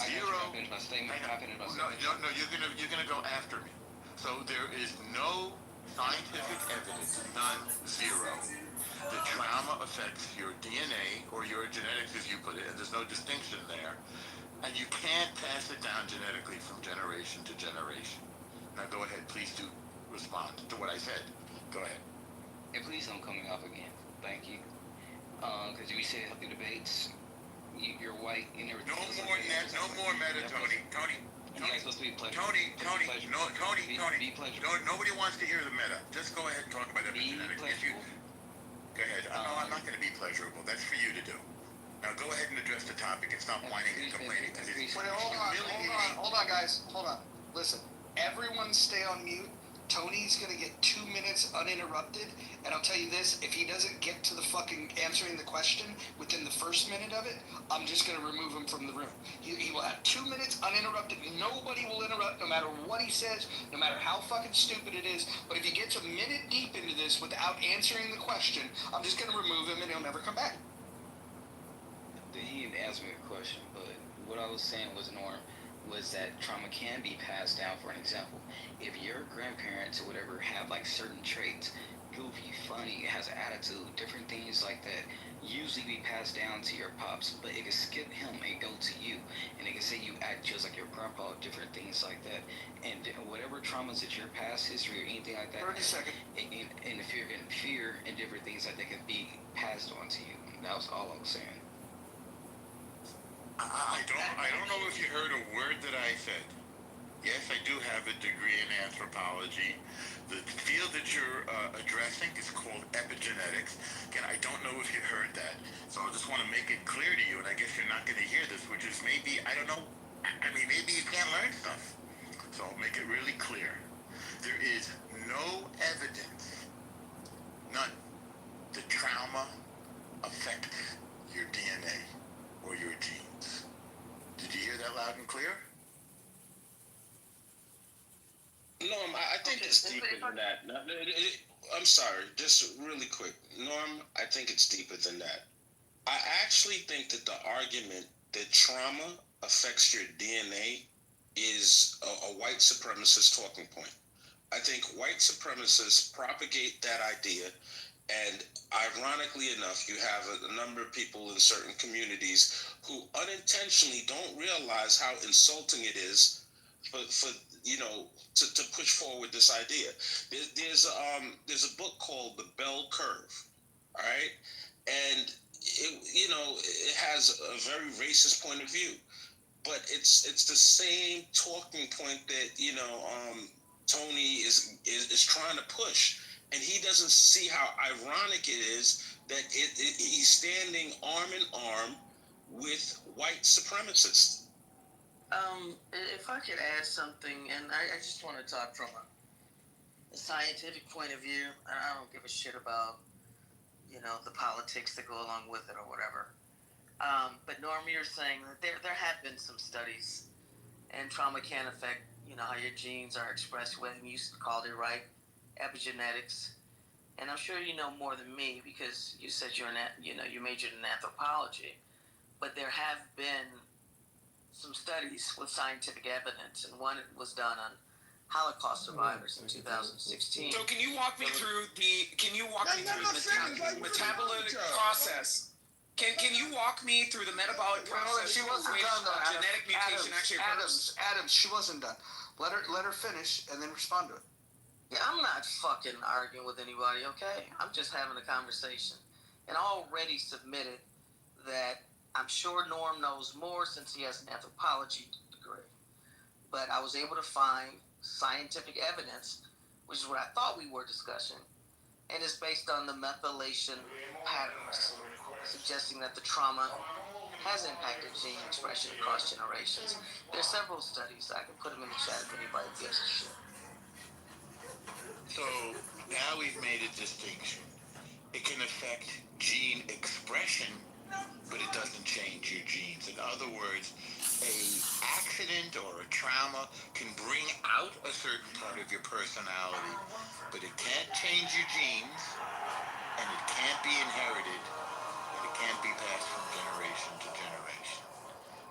Zero. No, you're gonna go after me. So there is no scientific evidence, none, zero, that trauma affects your DNA or your genetics, as you put it, and there's no distinction there. And you can't pass it down genetically from generation to generation. Now go ahead, please do respond to what I said. Go ahead. And please don't cut me off again. Thank you. Because we say healthy debates, you're white and everything. No more meta, Tony. You guys supposed to be pleasure. Tony, Be pleasurable. nobody wants to hear the meta. Just go ahead and talk about epigenetics. Go ahead. No, I'm not going to be pleasurable. That's for you to do. Now go ahead and address the topic and stop whining and complaining. Wait, hold on, guys. Hold on. Listen, everyone stay on mute. Tony's gonna get 2 minutes uninterrupted, and I'll tell you this, if he doesn't get to the fucking answering the question within the first minute of it, I'm just gonna remove him from the room. He will have 2 minutes uninterrupted. Nobody will interrupt, no matter what he says, no matter how fucking stupid it is. But if he gets a minute deep into this without answering the question, I'm just gonna remove him and he'll never come back. He didn't ask me a question, but what I was saying was, Norm, was that trauma can be passed down. For an example, if your grandparents or whatever have like certain traits, goofy, funny, has an attitude, different things like that, usually be passed down to your pops, but it can skip him and go to you, and it can say you act just like your grandpa, different things like that, and whatever traumas that your past history or anything like that, 30 seconds. And fear and different things like that can be passed on to you. That was all I was saying. I don't know if you heard a word that I said. Yes, I do have a degree in anthropology. The field that you're addressing is called epigenetics. Again, I don't know if you heard that. So I just want to make it clear to you, and I guess you're not going to hear this, which is maybe, I don't know, I mean, maybe you can't learn stuff. So I'll make it really clear. There is no evidence, none, that trauma affects your DNA or your genes. Did you hear that loud and clear? Norm, I think it's deeper than that. I'm sorry, just really quick. Norm, I think it's deeper than that. I actually think that the argument that trauma affects your DNA is a white supremacist talking point. I think white supremacists propagate that idea, and ironically enough, you have a number of people in certain communities who unintentionally don't realize how insulting it is for to push forward this idea. There's a book called The Bell Curve, all right, and it has a very racist point of view, but it's the same talking point that Tony is trying to push. And he doesn't see how ironic it is that he's standing arm in arm with white supremacists. If I could add something, and I just want to talk from a scientific point of view, and I don't give a shit about, the politics that go along with it or whatever. But Norm, you're saying that there have been some studies, and trauma can affect you know, how your genes are expressed, when you called it right, epigenetics. And I'm sure you know more than me because you said you majored in anthropology. But there have been some studies with scientific evidence, and one was done on Holocaust survivors in 2016. So can you walk me through the metabolic process? Can you walk me through the metabolic process? She wasn't which done though. genetic mutation actually occurs? Adams, she wasn't done. Let her finish and then respond to it. Yeah, I'm not fucking arguing with anybody, okay? I'm just having a conversation. And I already submitted that I'm sure Norm knows more since he has an anthropology degree. But I was able to find scientific evidence, which is what I thought we were discussing, and it's based on the methylation patterns, suggesting that the trauma has impacted gene expression across generations. There's several studies. I can put them in the chat if anybody gives a shit. So now we've made a distinction. It can affect gene expression, but it doesn't change your genes. In other words, a accident or a trauma can bring out a certain part of your personality, but it can't change your genes, and it can't be inherited, and it can't be passed from generation to generation.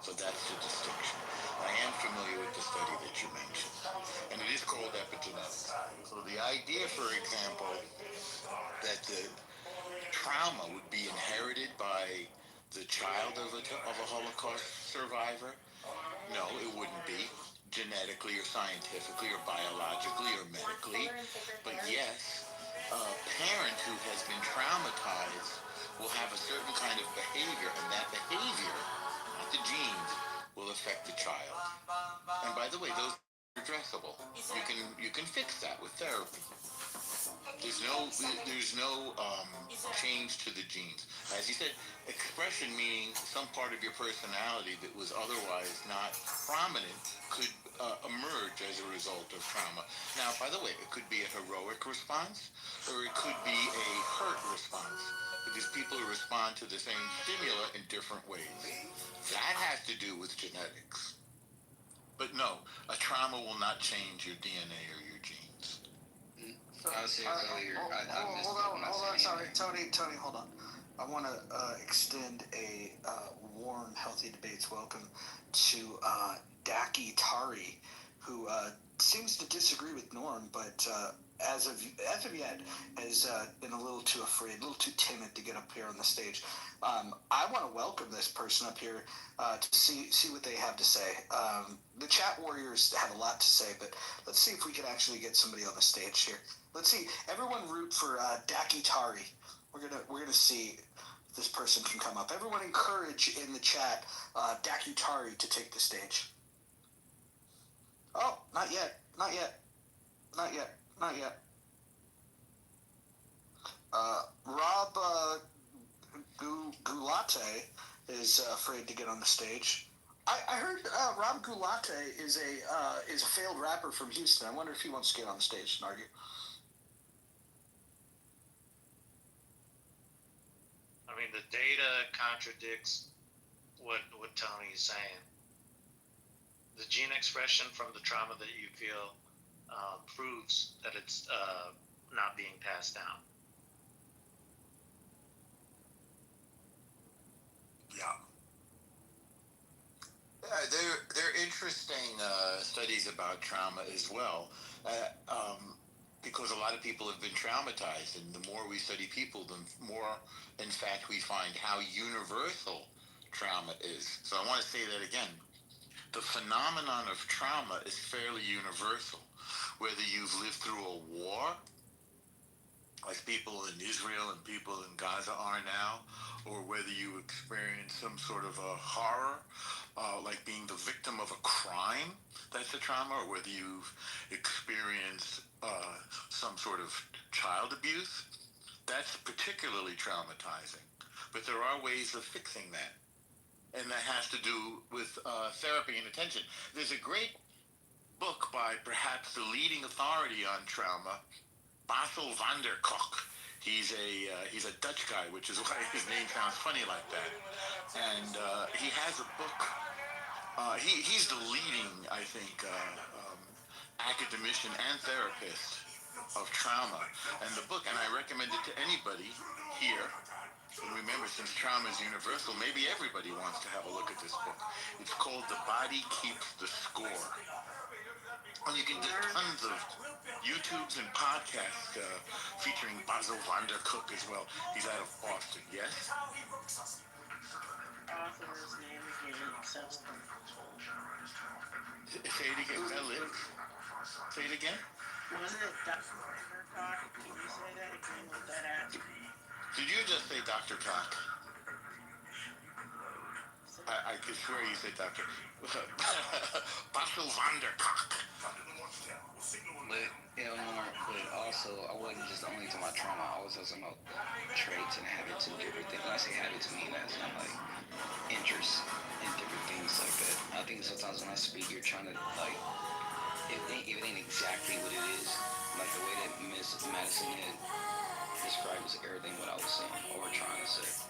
So that's the distinction. I am familiar with the study that you mentioned, and it is called epigenetics. So the idea, for example, that the trauma would be inherited by the child of a Holocaust survivor, no, it wouldn't be, genetically or scientifically or biologically or medically. But yes, a parent who has been traumatized will have a certain kind of behavior, and that behavior, not the genes, will affect the child. And by the way, those are addressable. You can fix that with therapy. There's no change to the genes. As you said, expression, meaning some part of your personality that was otherwise not prominent, could emerge as a result of trauma. Now, by the way, it could be a heroic response, or it could be a hurt response, because people respond to the same stimuli in different ways. That has to do with genetics. But no, a trauma will not change your DNA or your genes. I was here earlier. I missed hold on, it. sorry, Tony, hold on. I want to extend a warm, healthy debates welcome to Daki Tari, who seems to disagree with Norm, but as of yet has been a little too afraid, a little too timid to get up here on the stage. I want to welcome this person up here to see what they have to say. The chat warriors have a lot to say, but let's see if we can actually get somebody on the stage here. Let's see. Everyone root for Daki Tari. We're gonna see if this person can come up. Everyone encourage in the chat Daki Tari to take the stage. Oh, not yet. Rob Gulate is afraid to get on the stage. I heard Rob Gulate is a failed rapper from Houston. I wonder if he wants to get on the stage and argue. I mean, the data contradicts what Tony is saying. The gene expression from the trauma that you feel proves that it's not being passed down. Yeah. They're interesting studies about trauma as well, because a lot of people have been traumatized, and the more we study people, the more, in fact, we find how universal trauma is. So I want to say that again. The phenomenon of trauma is fairly universal, whether you've lived through a war, like people in Israel and people in Gaza are now, or whether you experience some sort of a horror, like being the victim of a crime, that's a trauma, or whether you've experienced some sort of child abuse, that's particularly traumatizing. But there are ways of fixing that. And that has to do with therapy and attention. There's a great book by perhaps the leading authority on trauma, Bessel van der Kolk. He's a Dutch guy, which is why his name sounds funny like that. And he has a book. He's the leading, I think, academician and therapist of trauma, and the book, and I recommend it to anybody here. And remember, since trauma is universal, maybe everybody wants to have a look at this book. It's called The Body Keeps the Score. And you can get tons of YouTubes and podcasts featuring Basil Vandercook as well. He's out of Boston, yes? Author's name again, substance. Say it again, say it again? Wasn't it Dr. Vandercock? Can you say that again with that accent? Did you just say Dr. Cock? I could swear you said Dr. Basil Vandercock. But, but also, I wasn't just only to my trauma, I was also about traits and habits and different things. When I say habits, I mean as in like interests and different things like that. I think sometimes when I speak, you're trying to like, it ain't exactly what it is. Like the way that Miss Madison had described was everything what I was saying or trying to say.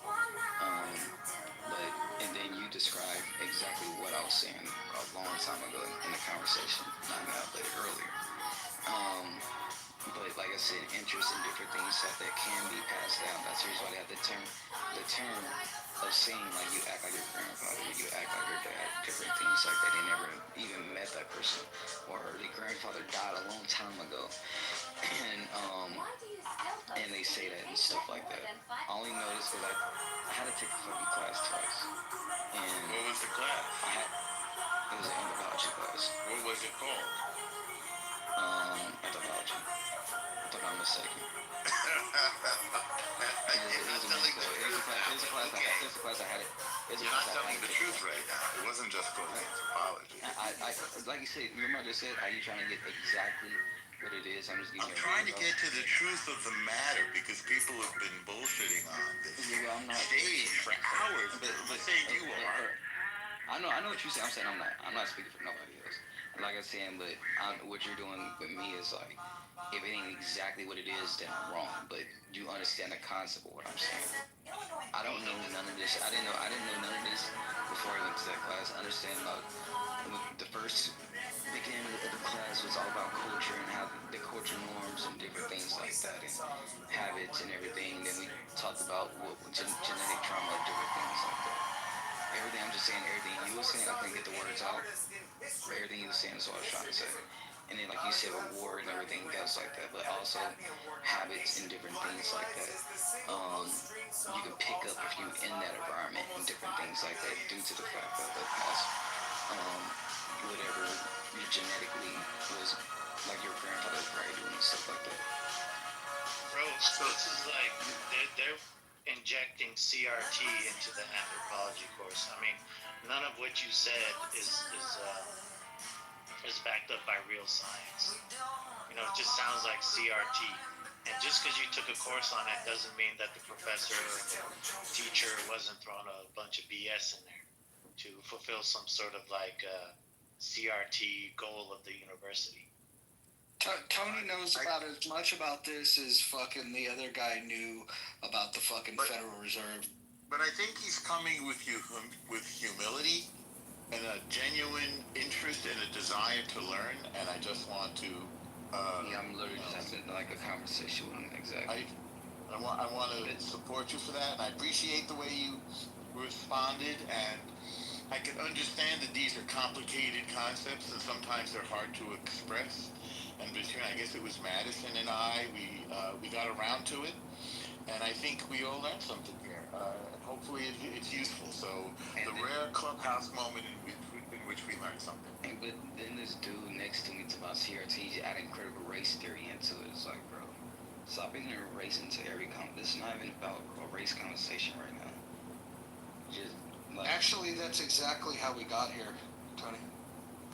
And then you described exactly what I was saying a long time ago in the conversation, not now, but earlier. But like I said, interest in different things that can be passed down. That's the reason why they have the term of saying like you act like your grandfather, you act like your dad, different things like that. They never even met that person, or their grandfather died a long time ago, and they say that and stuff like that. I only noticed that I had to take a fucking class twice. And what was the class? It was an anthropology class. What was it called? Anthropology. If I'm mistaken. It was a class I had it. You're not telling the truth right now. It wasn't just called anthropology. I like you said, remember I just said, are you trying to get exactly what it is? I'm trying to get to the truth of the matter because people have been bullshitting on this stage for hours. But say you are. I know what you're saying. I'm not speaking for nobody else. Like I was saying, but what you're doing with me is like, if it ain't exactly what it is, then I'm wrong. But you understand the concept of what I'm saying. I don't know none of this. I didn't know none of this before I went to that class. I understand about the first beginning of the class was all about culture and how the culture norms and different things like that and habits and everything. Then we talked about genetic trauma and different things like that. Everything I'm just saying, everything you were saying, I couldn't get the words out. Everything you were saying is what I was trying to say. And then like you said with war and everything else like that, but also habits and different things like that. You can pick up if you're in that environment and different things like that due to the fact that the past, whatever you genetically was, like your grandfather was probably doing and stuff like that. Bro, so this is like, they're injecting CRT into the anthropology course. I mean, none of what you said is backed up by real science. You know, it just sounds like CRT. And just because you took a course on it doesn't mean that the professor or teacher wasn't throwing a bunch of BS in there to fulfill some sort of like CRT goal of the university. Tony knows about as much about this as fucking the other guy knew about the fucking Federal Reserve. But I think he's coming with humility and a genuine interest and a desire to learn, and I just want to... I'm literally just having like a conversation with him, exactly. I want to support you for that, and I appreciate the way you responded, and I can understand that these are complicated concepts, and sometimes they're hard to express, and between, I guess it was Madison and I, we got around to it, and I think we all learned something here. Hopefully it's useful. So the rare clubhouse moment in which we learned something. But then this dude next to me to my CRT adding critical race theory into it. It's like, bro, stop bringing race into every this is not even about a race conversation right now. Just like, actually, that's exactly how we got here, Tony.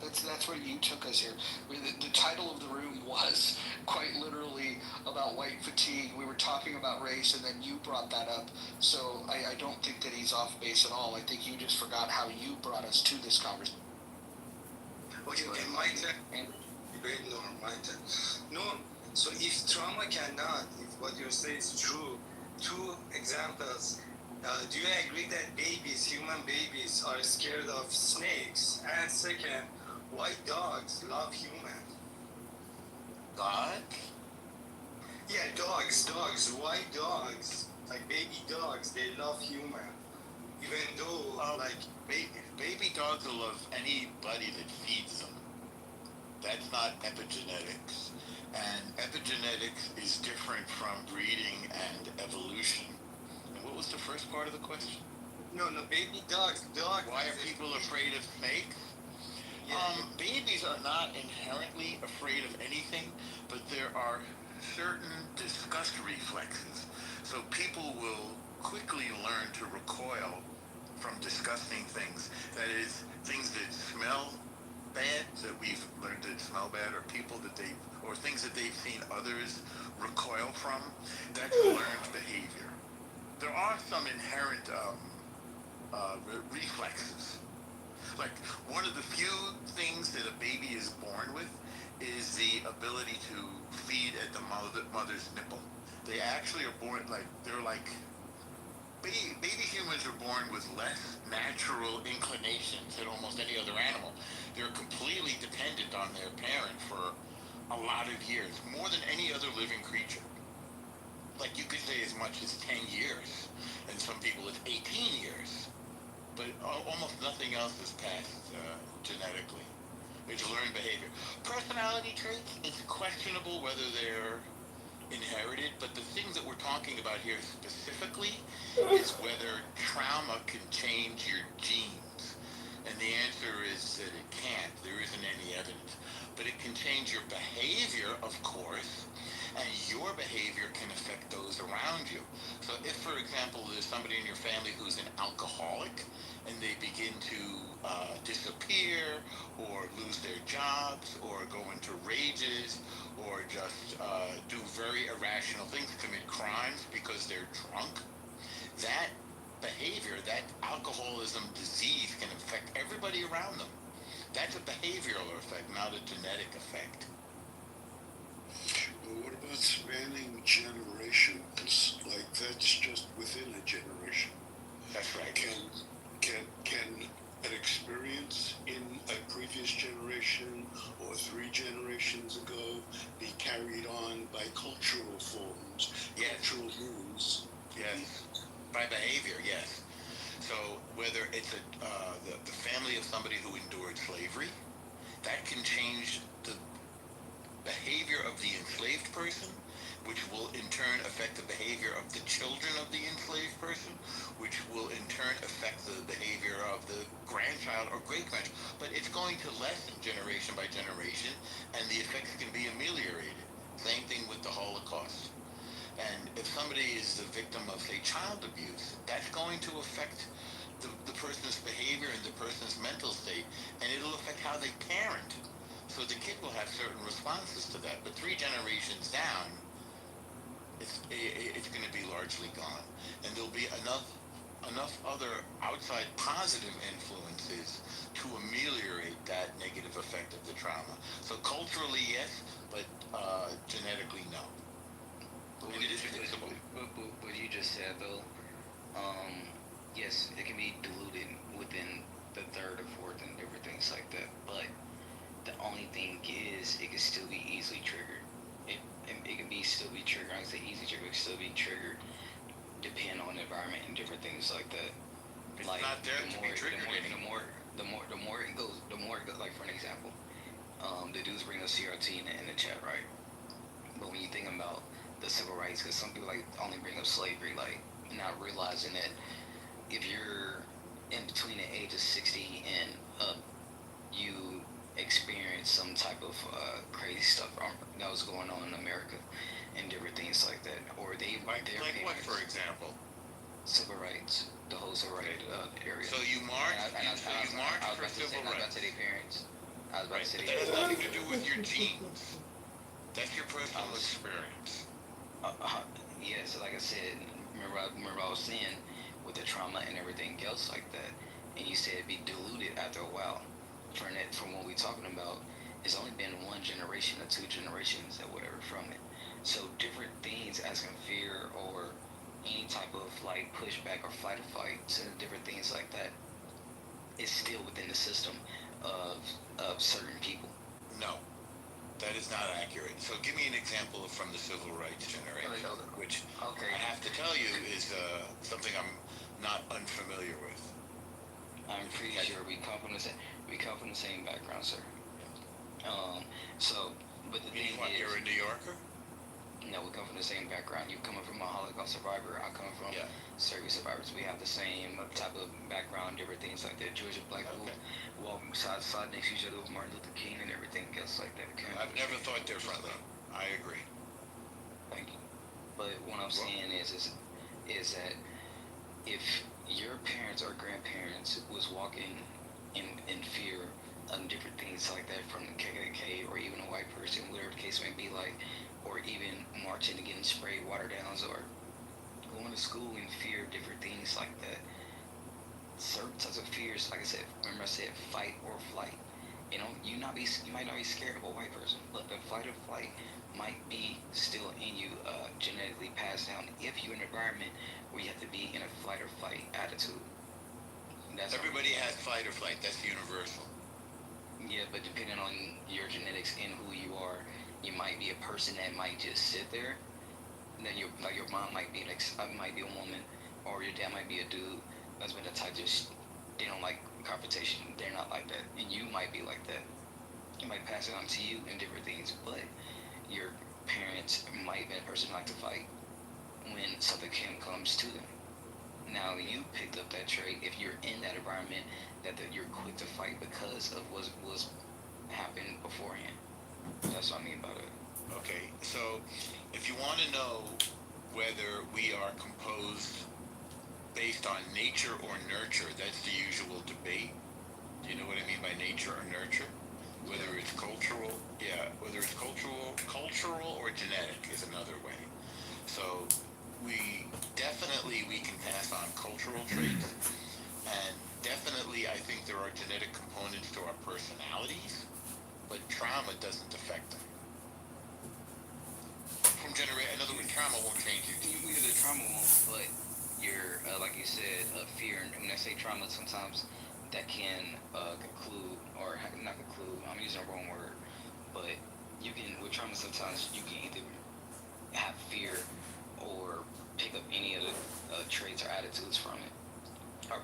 That's where you took us here. The title of the room was quite literally about white fatigue. We were talking about race, and then you brought that up. So I don't think that he's off base at all. I think you just forgot how you brought us to this conversation. Okay, my turn. Great, Norm, my turn. Norm, so if trauma cannot, if what you say is true, two examples. Do you agree that human babies, are scared of snakes? And second, why dogs love humans? Dogs? Yeah, dogs. Why dogs? Like baby dogs, they love human. Even though, Baby dogs will love anybody that feeds them. That's not epigenetics. And epigenetics is different from breeding and evolution. And what was the first part of the question? no, baby dogs. Why are people afraid of snakes? Babies are not inherently afraid of anything, but there are certain disgust reflexes. So people will quickly learn to recoil from disgusting things. That is, things that smell bad, that we've learned that smell bad, or people that or things that they've seen others recoil from. That's learned behavior. There are some inherent reflexes. Like, one of the few things that a baby is born with is the ability to feed at the mother's nipple. They actually are born, baby humans are born with less natural inclinations than almost any other animal. They're completely dependent on their parent for a lot of years, more than any other living creature. Like, you could say as much as 10 years, and some people it's 18 years. But almost nothing else is passed genetically. It's learned behavior. Personality traits, it's questionable whether they're inherited, but the things that we're talking about here specifically is whether trauma can change your genes. And the answer is that it can't. There isn't any evidence. But it can change your behavior, of course, and your behavior can affect those around you. So if, for example, there's somebody in your family who's an alcoholic, and they begin to disappear, or lose their jobs, or go into rages, or just do very irrational things, commit crimes because they're drunk, that behavior, that alcoholism disease can affect everybody around them. That's a behavioral effect, not a genetic effect. Well, what about spanning generations? Like, that's just within a generation. That's right. Can an experience in a previous generation or 3 generations ago be carried on by cultural forms, cultural means? Yes. By behavior, yes. So whether it's the family of somebody who endured slavery, that can change the behavior of the enslaved person, which will in turn affect the behavior of the children of the enslaved person, which will in turn affect the behavior of the grandchild or great-grandchild. But it's going to lessen generation by generation, and the effects can be ameliorated. Same thing with the Holocaust. And if somebody is the victim of, say, child abuse, that's going to affect the person's behavior and the person's mental state, and it'll affect how they parent. So the kid will have certain responses to that. But 3 generations down, it's going to be largely gone. And there'll be enough other outside positive influences to ameliorate that negative effect of the trauma. So culturally, yes, but genetically, no. But what you just said, though, yes, it can be diluted within the third or fourth and different things like that. But the only thing is, it can still be easily triggered. It can still be triggered. I say easy trigger, it can still be triggered, depending on the environment and different things like that. It's like, not there to be triggered. The more it goes. Like, for an example, the dudes bring up CRT in the chat, right? But when you think about the civil rights, because some people only bring up slavery, not realizing that if you're in between the age of 60 and up, you experience some type of crazy stuff that was going on in America and different things like that, or like what, for example? Civil rights, the whole civil rights area. So you march for civil rights. I was about to say their parents. I was about to say that has nothing to do with your genes. That's your personal experience. Yeah, so like I said, remember I was saying with the trauma and everything else like that, and you said it'd be diluted after a while. From what we're talking about, it's only been 1 generation or 2 generations or whatever from it. So different things as in fear or any type of pushback or fight or fight, so different things like that, is still within the system of certain people. No. That is not accurate. So give me an example from the civil rights generation, which Okay. I have to tell you is something I'm not unfamiliar with. I'm pretty sure we come from the same background, sir. So, but the thing Meaning what, is, you're a New Yorker? no, we come from the same background. You coming from a Holocaust survivor. I come from Yeah. Serbian survivors. We have the same type of background, different things like that. Jewish and black people walking side to side next to each other with Martin Luther King and everything else like that. I've never thought differently. I agree. Thank you. But what I'm saying is that if your parents or grandparents was walking in fear of different things like that from the KKK or even a white person, whatever the case may be like, or even marching and getting sprayed water downs or going to school in fear of different things like that, certain types of fears, like I said, remember I said fight or flight. You know, you might not be scared of a white person, but the fight or flight might be still in you, genetically passed down if you're in an environment where you have to be in a flight or fight attitude. Everybody has fight or flight. That's universal. Yeah, but depending on your genetics and who you are, you might be a person that might just sit there. And then your mom might be might be a woman, or your dad might be a dude that's been the type just they don't like confrontation. They're not like that, and you might be like that. It might pass it on to you in different things, but your parents might be a person who like to fight when something comes to them. Now you picked up that trait if you're in that environment that you're quick to fight because of what was happened beforehand. That's what I mean by that. Okay, so if you want to know whether we are composed based on nature or nurture, that's the usual debate. Do you know what I mean by nature or nurture? Whether it's cultural, whether it's cultural or genetic is another way. So we can pass on cultural traits, and definitely I think there are genetic components to our personalities, but trauma doesn't affect them. In other words, trauma won't change you. The trauma won't, but your like you said, fear. And when I say trauma, sometimes that can conclude or not conclude. I'm using the wrong word, but you can with trauma sometimes you can either have fear or pick up any of the traits or attitudes from it. Or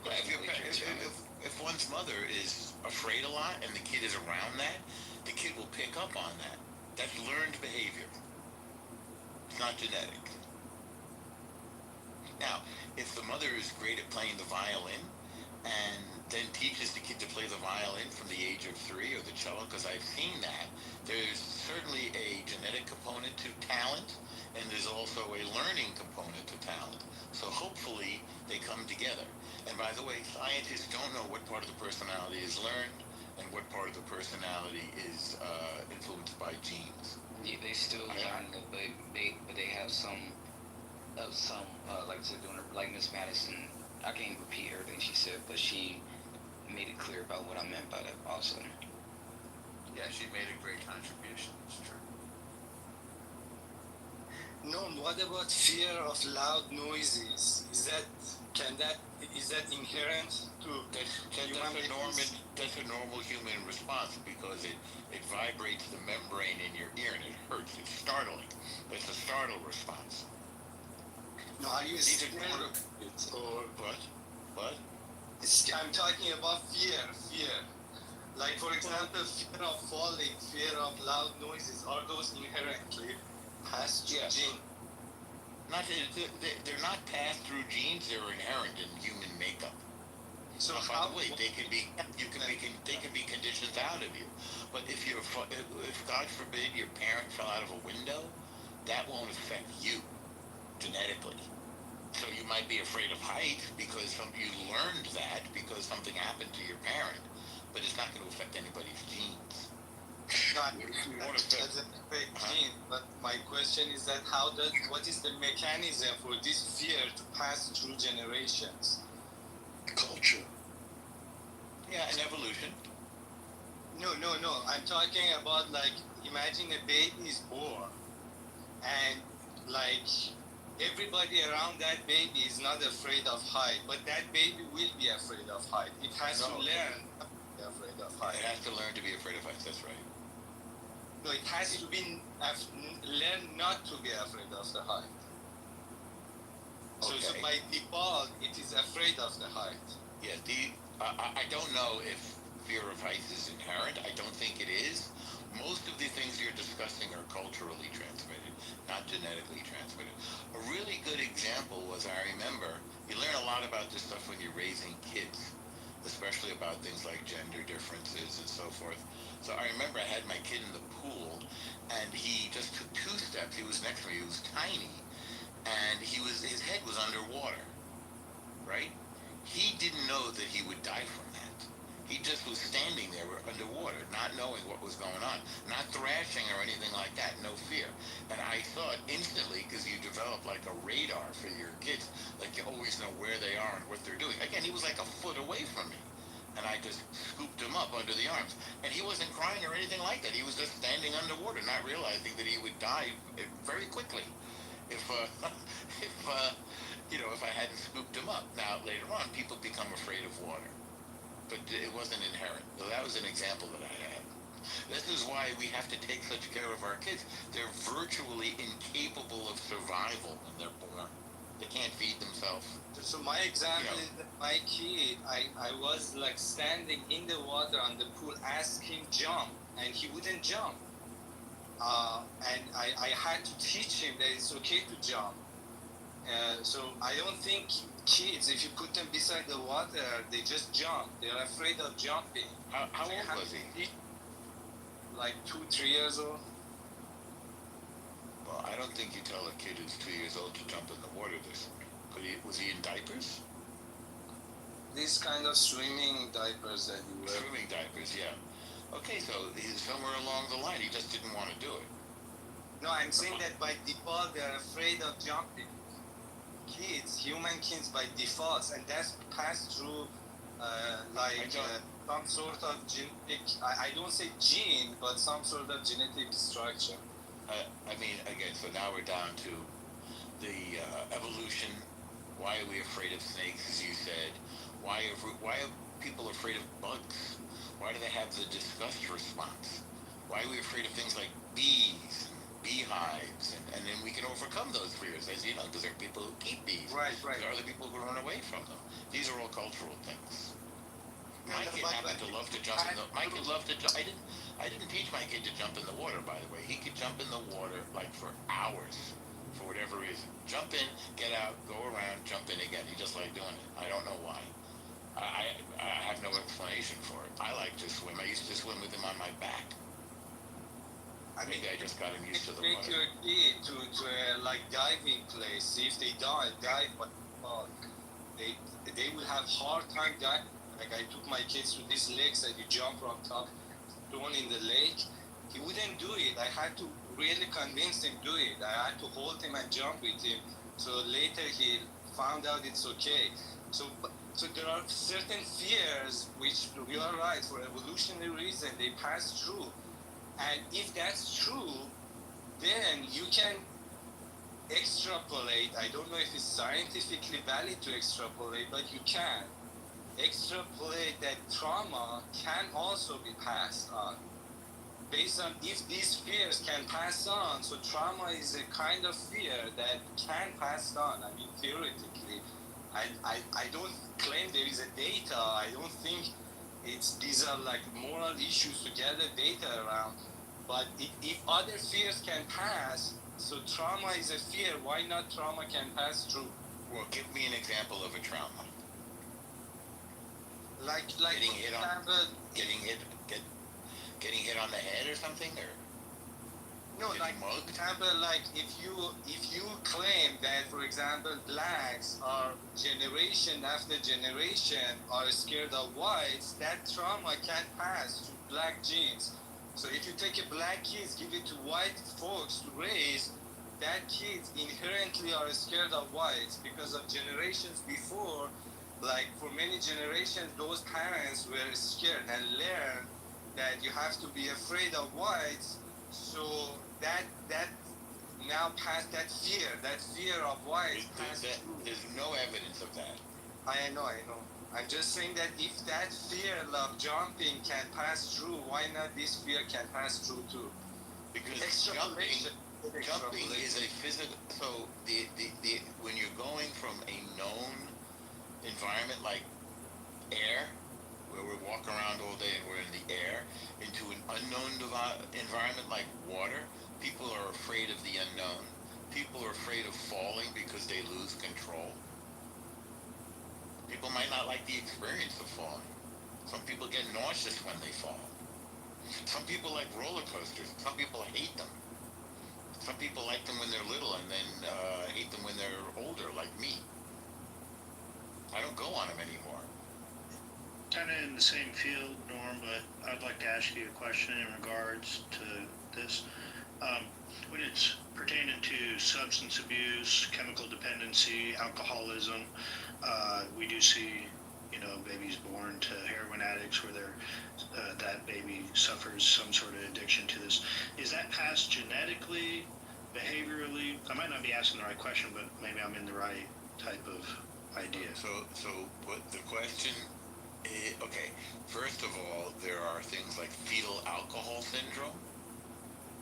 if one's mother is afraid a lot and the kid is around that, the kid will pick up on that. That's learned behavior. It's not genetic. Now, if the mother is great at playing the violin and then teaches the kid to play the violin from the age of 3 or the cello, because I've seen that, there's certainly a genetic component to talent, and there's also a learning component to talent. So hopefully they come together. And by the way, scientists don't know what part of the personality is learned and what part of the personality is influenced by genes. Yeah, they still learn, but they have some like like Miss Madison. I can't repeat everything she said, but she made it clear about what I meant by that also. Yeah, she made a great contribution. It's true. No, what about fear of loud noises? Is that inherent to human beings? That's a normal human response because it vibrates the membrane in your ear and it hurts. It's startling. It's a startle response. No, are you scared of it or what? What? I'm talking about fear. Like for example, fear of falling, fear of loud noises. Are those inherently passed through genes? They're not passed through genes. They're inherent in human makeup. So by the way, they can be conditioned out of you. But if God forbid your parent fell out of a window, that won't affect you genetically. So you might be afraid of heights because you learned that because something happened to your parent, but it's not going to affect anybody's genes. Doesn't affect genes, but my question is that what is the mechanism for this fear to pass through generations? Culture. Yeah, and evolution. No. I'm talking about like imagine a baby is born and like everybody around that baby is not afraid of height, but that baby will be afraid of height. It has to learn to be afraid of height. It has to learn to be afraid of heights, that's right. No, it has to be learn not to be afraid of the height. So Okay. by default, it is afraid of the height. Yeah, I don't know if fear of heights is inherent. I don't think it is. Most of the things you're discussing are culturally transmitted, not genetically transmitted. A really good example was, I remember, you learn a lot about this stuff when you're raising kids, especially about things like gender differences and so forth. So I remember I had my kid in the pool, and he just took 2 steps. He was next to me. He was tiny, and his head was underwater, right? He didn't know that he would die from that. He just was standing there underwater, not knowing what was going on, not thrashing or anything like that, no fear. And I thought instantly, because you develop like a radar for your kids, like you always know where they are and what they're doing. Again, he was like a foot away from me. And I just scooped him up under the arms. And he wasn't crying or anything like that. He was just standing underwater, not realizing that he would die very quickly if if I hadn't scooped him up. Now, later on, people become afraid of water. But it wasn't inherent. So that was an example that I had. This is why we have to take such care of our kids. They're virtually incapable of survival when they're born. They can't feed themselves. So my example is that my kid, I was like standing in the water on the pool, asked him jump, and he wouldn't jump. And I had to teach him that it's okay to jump. So I don't think kids, if you put them beside the water, they just jump. They're afraid of jumping. How old was he? Like 2-3 years old. Well, I don't think you tell a kid who's 2 years old to jump in the water. Was he in diapers? These kind of swimming diapers that you wear. Swimming diapers, yeah. Okay, so he's somewhere along the line. He just didn't want to do it. No, I'm saying that by default they're afraid of jumping. Human kids by default, and that's passed through some sort of genetic, I don't say gene, but some sort of genetic structure. I mean, again, so now we're down to the evolution. Why are we afraid of snakes, as you said? Why are people afraid of bugs? Why do they have the disgust response? Why are we afraid of things like bees, beehives, and then we can overcome those fears, as you know, because there are people who keep bees. Right. There are other people who run away from them. These are all cultural things. My kid happened to love to jump in the. My kid loved to jump. I didn't teach my kid to jump in the water, by the way. He could jump in the water like for hours, for whatever reason. Jump in, get out, go around, jump in again. He just liked doing it. I don't know why. I have no explanation for it. I like to swim. I used to swim with him on my back. Maybe I just got him used to the water. Take your kid to a like diving place. See if they dive but they will have hard time diving. Like I took my kids to these lakes that you jump from top stone in the lake. He wouldn't do it. I had to really convince him to do it. I had to hold him and jump with him. So later he found out it's okay. So there are certain fears which you are right, for evolutionary reason they pass through. And if that's true, then you can extrapolate. I don't know if it's scientifically valid to extrapolate, but you can extrapolate that trauma can also be passed on. Based on if these fears can pass on, so trauma is a kind of fear that can pass on. I mean, theoretically, I don't claim there is a data. I don't think these are like moral issues to gather data around. But if other fears can pass, so trauma is a fear, why not trauma can pass through? Well, give me an example of a trauma. Like getting hit on the head or something, or no, like for example, like if you claim that, for example, blacks are generation after generation are scared of whites, that trauma can pass to black genes. So if you take a black kid, give it to white folks to raise, that kids inherently are scared of whites because of generations before. Like for many generations, those parents were scared and learned that you have to be afraid of whites. So that now past that fear of whites. There's no evidence of that. I know. I'm just saying that if that fear of jumping can pass through, why not this fear can pass through too? Because jumping is a physical. So the when you're going from a known environment like air, where we walk around all day and we're in the air, into an unknown environment like water, people are afraid of the unknown. People are afraid of falling because they lose control. People might not like the experience of falling. Some people get nauseous when they fall. Some people like roller coasters. Some people hate them. Some people like them when they're little and then hate them when they're older, like me. I don't go on them anymore. Kind of in the same field, Norm, but I'd like to ask you a question in regards to this. When it's pertaining to substance abuse, chemical dependency, alcoholism, we do see, babies born to heroin addicts where that baby suffers some sort of addiction to this. Is that passed genetically, behaviorally? I might not be asking the right question, but maybe I'm in the right type of idea. So what the question is, okay, first of all, there are things like fetal alcohol syndrome.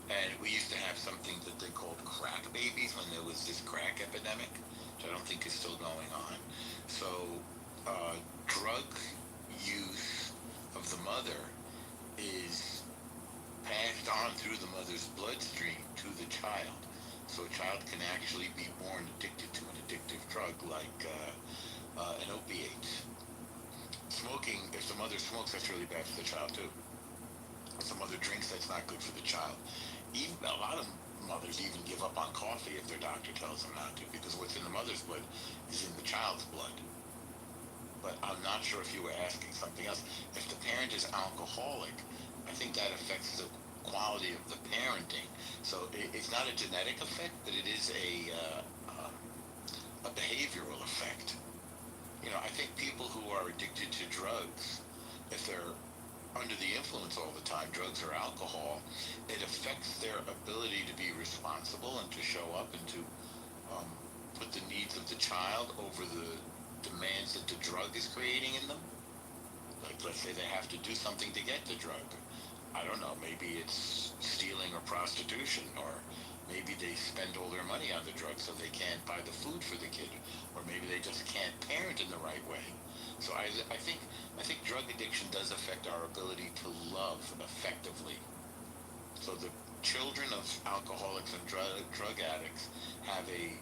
And we used to have something that they called crack babies when there was this crack epidemic, which I don't think is still going on. So drug use of the mother is passed on through the mother's bloodstream to the child. So a child can actually be born addicted to an addictive drug like an opiate. Smoking, if the mother smokes, that's really bad for the child too. If the mother drinks, that's not good for the child. Even a lot of mothers even give up on coffee if their doctor tells them not to, because what's in the mother's blood is in the child's blood. But I'm not sure if you were asking something else. If the parent is alcoholic, I think that affects the quality of the parenting. So it's not a genetic effect, but it is a behavioral effect. I think people who are addicted to drugs, if they're under the influence all the time, drugs or alcohol, it affects their ability to be responsible and to show up and to put the needs of the child over the demands that the drug is creating in them. Like, let's say they have to do something to get the drug. I don't know, maybe it's stealing or prostitution, or maybe they spend all their money on the drug so they can't buy the food for the kid, or maybe they just can't parent in the right way. So I think drug addiction does affect our ability to love effectively. So the children of alcoholics and drug addicts have a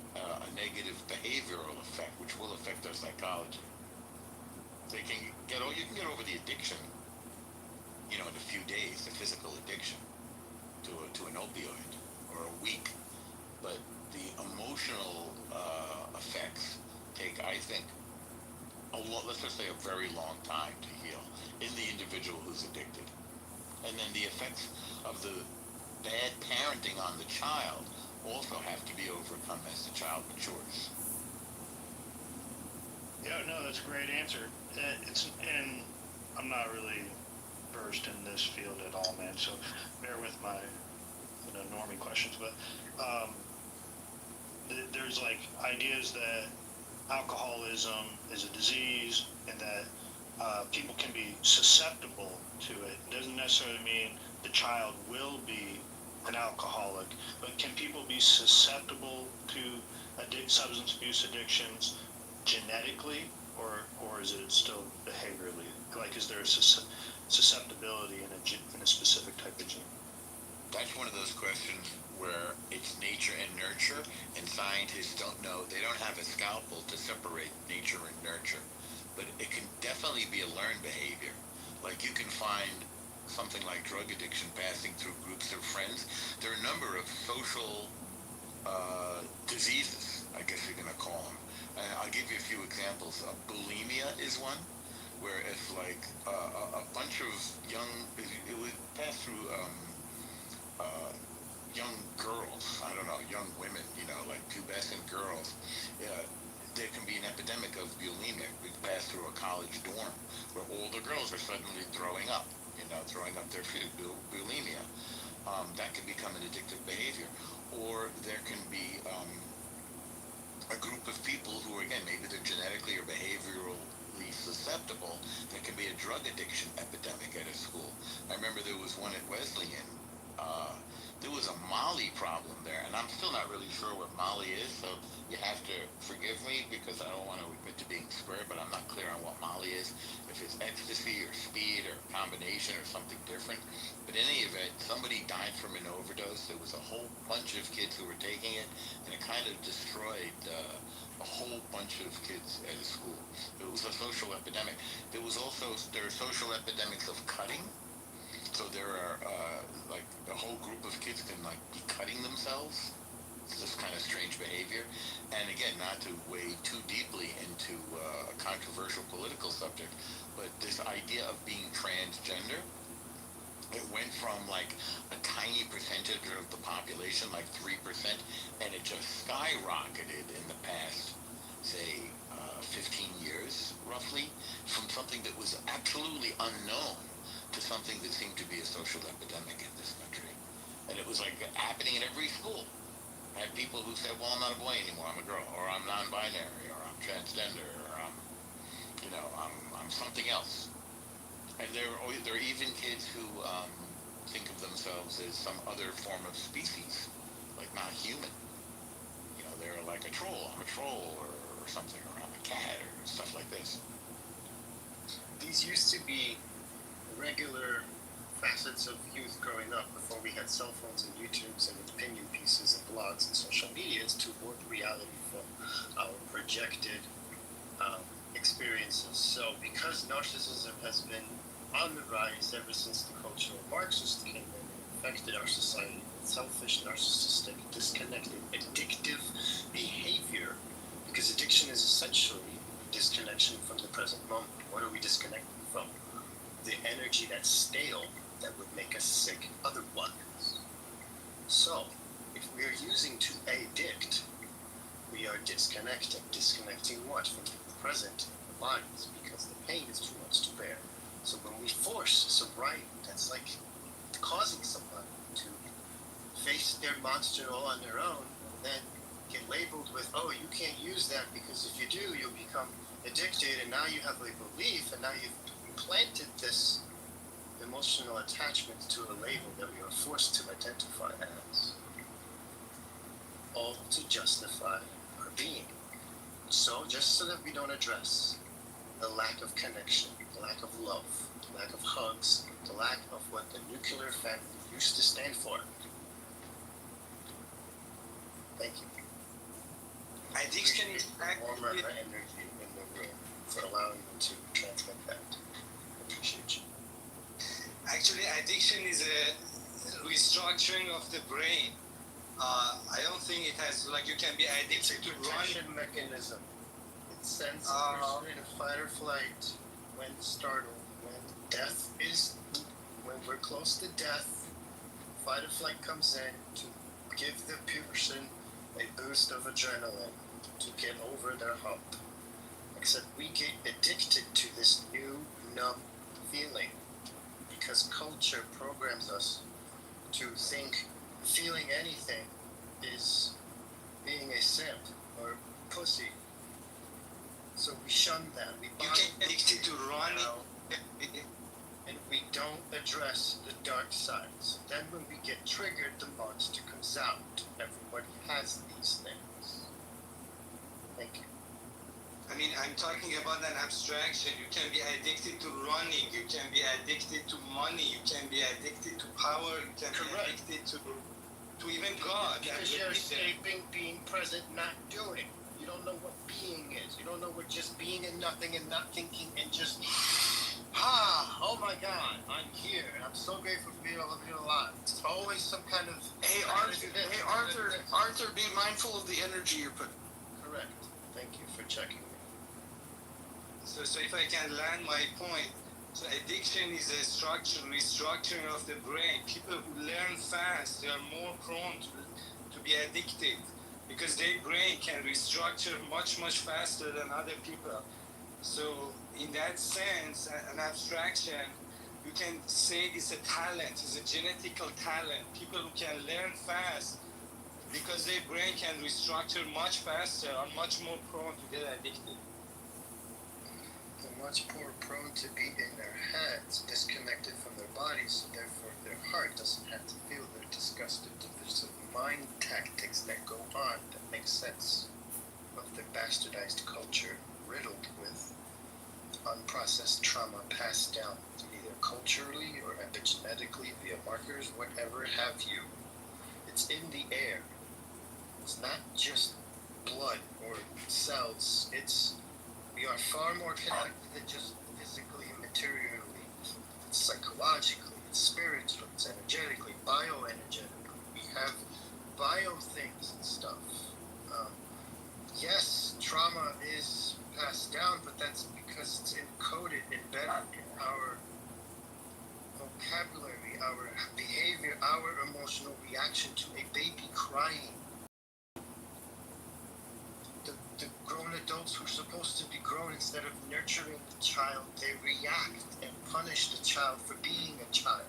negative behavioral effect, which will affect their psychology. You can get over the addiction, in a few days, the physical addiction to an opioid, or a week. But the emotional effects take, I think, let's just say a very long time to heal in the individual who's addicted. And then the effects of the bad parenting on the child also have to be overcome as the child matures. Yeah, no, that's a great answer. And I'm not really versed in this field at all, man, so bear with my normie questions, but there's like ideas that alcoholism is a disease and that people can be susceptible to it. It doesn't necessarily mean the child will be an alcoholic, but can people be susceptible to substance abuse addictions genetically, or is it still behaviorally? Like, is there a susceptibility in a specific type of gene? That's one of those questions where it's nature and nurture, and scientists don't know. They don't have a scalpel to separate nature and nurture. But it can definitely be a learned behavior. Like, you can find something like drug addiction passing through groups of friends. There are a number of social diseases, I guess you're going to call them. I'll give you a few examples. Bulimia is one, where if like a bunch of it would pass through young girls, I don't know, young women, like pubescent girls. There can be an epidemic of bulimia. We pass through a college dorm where all the girls are suddenly throwing up their food, bulimia. That can become an addictive behavior. Or there can be a group of people who, again, maybe they're genetically or behaviorally susceptible. There can be a drug addiction epidemic at a school. I remember there was one at Wesleyan there was a Molly problem there, and I'm still not really sure what Molly is, so you have to forgive me because I don't want to admit to being square, but I'm not clear on what Molly is, if it's ecstasy or speed or combination or something different. But in any event, somebody died from an overdose. There was a whole bunch of kids who were taking it, and it kind of destroyed a whole bunch of kids at a school. It was a social epidemic. There are social epidemics of cutting. So there are, like, a whole group of kids can, like, be cutting themselves. It's this kind of strange behavior. And again, not to wade too deeply into a controversial political subject, but this idea of being transgender, it went from, like, a tiny percentage of the population, like 3%, and it just skyrocketed in the past, say, 15 years, roughly, from something that was absolutely unknown to something that seemed to be a social epidemic in this country. And it was like happening in every school. I had people who said, well, I'm not a boy anymore, I'm a girl, or I'm non-binary, or I'm transgender, or I'm something else. And there are even kids who think of themselves as some other form of species, like not human. They're like a troll, I'm a troll, or something, or I'm a cat, or stuff like this. These used to be regular facets of youth growing up before we had cell phones and YouTubes and opinion pieces and blogs and social media to work reality from our projected experiences. So because narcissism has been on the rise ever since the cultural Marxists came in and infected our society with selfish, narcissistic, disconnected, addictive behavior, because addiction is essentially disconnection from the present moment. What are we disconnected from? The energy that's stale that would make us sick otherwise. So, if we are using to addict, we are disconnecting. Disconnecting what? From the present bodies, because the pain is too much to bear. So when we force sobriety, that's like causing somebody to face their monster all on their own, and then get labeled with, oh, you can't use that because if you do, you'll become addicted, and now you have a belief, and now you've implanted this emotional attachment to a label that we are forced to identify as, all to justify our being. So, just so that we don't address the lack of connection, the lack of love, the lack of hugs, the lack of what the nuclear family used to stand for. Thank you. Addiction is warmer energy in the room for allowing me to transmit that. Appreciate you. Actually, addiction is a restructuring of the brain. I don't think it has, like, you can be addicted to protection mechanism. It sends a person in a fight or flight when startled, when we're close to death, fight or flight comes in to give the person a boost of adrenaline to get over their hump. Except we get addicted to this new numb feeling because culture programs us to think feeling anything is being a simp or pussy. So we shun that. We get addicted to running. And we don't address the dark side. So then when we get triggered, the monster comes out. Everybody has these things. Thank you. I mean, I'm talking about an abstraction. You can be addicted to running. You can be addicted to money. You can be addicted to power. You can be addicted to even God. Because you're escaping being present, not doing. You don't know what being is. You don't know what just being and nothing and not thinking and just, oh my God, I'm here. I'm so grateful to be alive. It's always some kind of... Hey, Arthur, be mindful of the energy you're putting. Correct. Thank you for checking me. So if I can land my point, so addiction is a restructuring of the brain. People who learn fast, they are more prone to be addicted because their brain can restructure much faster than other people. So in that sense, an abstraction, you can say it's a talent, it's a genetical talent. People who can learn fast because their brain can restructure much faster are much more prone to get addicted. they're much more prone to be in their heads, disconnected from their bodies, so therefore their heart doesn't have to feel they're disgusted. There's some mind tactics that go on that make sense of their bastardized culture riddled with unprocessed trauma passed down either culturally or epigenetically via markers, whatever have you. It's in the air. It's not just blood or cells. We are far more connected than just physically and materially. It's psychologically, it's spiritually, it's energetically, bioenergetically. We have bio things and stuff. Yes, trauma is passed down, but that's because it's encoded, embedded in our vocabulary, our behavior, our emotional reaction to a baby crying. The grown adults who are supposed to be grown, instead of nurturing the child, they react and punish the child for being a child.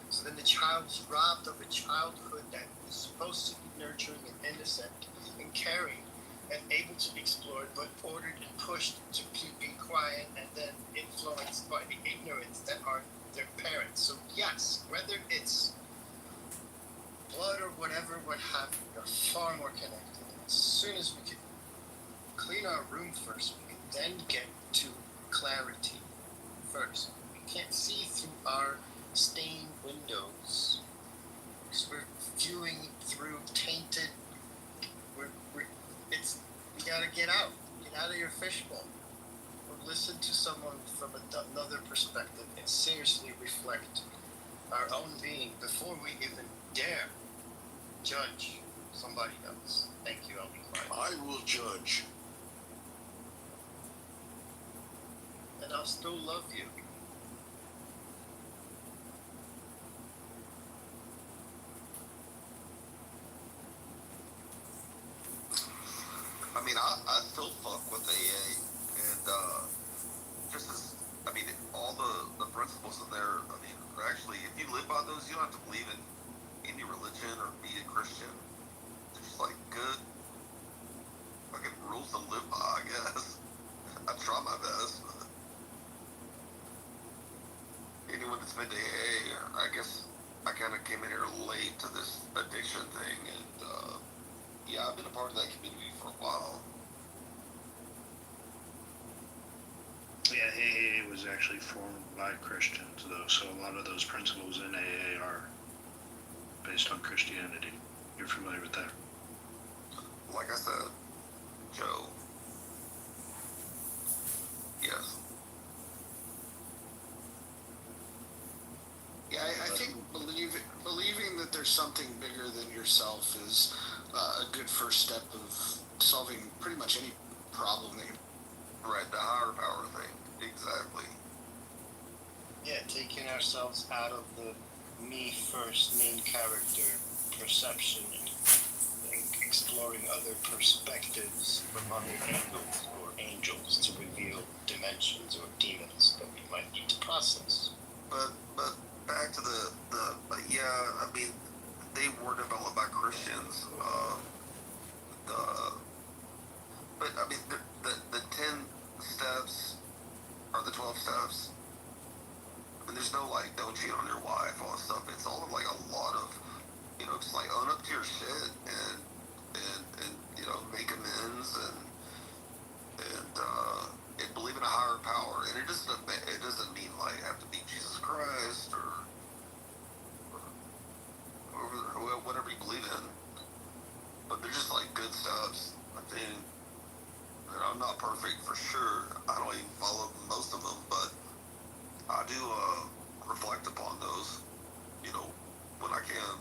So then the child is robbed of a childhood that is supposed to be nurturing and innocent and caring and able to be explored, but ordered and pushed to be quiet and then influenced by the ignorance that are their parents. So yes, whether it's blood or whatever, what have you, we are far more connected. As soon as we can clean our room first, we can then get to clarity first. We can't see through our stained windows because we're viewing through tainted. You gotta get out of your fishbowl, or listen to someone from another perspective and seriously reflect our own being before we even dare judge somebody else. Thank you, I'll be quiet. I will judge. And I'll still love you. I mean, I still fuck with AA, and just as, I mean, all the principles in there, I mean, actually, if you live by those, you don't have to believe in any religion or be a Christian. They're just like good fucking rules to live by, I guess. I try my best, but anyone that's been to AA, I guess I kind of came in here late to this addiction thing, and yeah, I've been a part of that community for a while. Yeah, AA was actually formed by Christians, though, so a lot of those principles in AA are based on Christianity. You're familiar with that? Like I said, Joe, yes. Yeah, I think believing that there's something bigger than yourself is a good first step of solving pretty much any problem. Right, the higher power thing, exactly. Yeah, taking ourselves out of the me first main character perception and exploring other perspectives from other angels to reveal dimensions or demons that we might need to process. But back to yeah, I mean, they were developed by Christians. But I mean, the 10 steps or the 12 steps. I mean, there's no like, don't cheat on your wife, all that stuff. It's all like a lot of, you know, just like own up to your shit and you know, make amends and believe in a higher power. And it doesn't mean like have to be Jesus Christ or whatever you believe in. But they're just like good steps, I think. And I'm not perfect for sure. I don't even follow most of them, but I do reflect upon those, you know, when I can.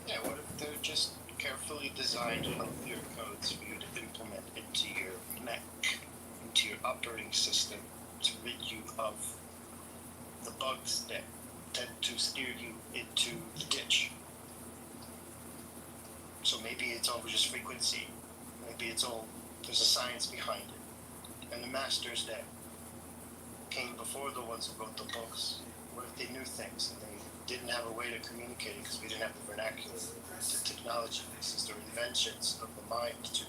Yeah, what if they're just carefully designed healthier codes for you to implement into your mech, into your operating system, to rid you of the bugs that tend to steer you into the ditch? So maybe it's all just frequency. Maybe it's all, there's a science behind it. And the masters that came before the ones who wrote the books, what if they knew things and they didn't have a way to communicate it because we didn't have the vernacular, the technology, this is their inventions of the mind too.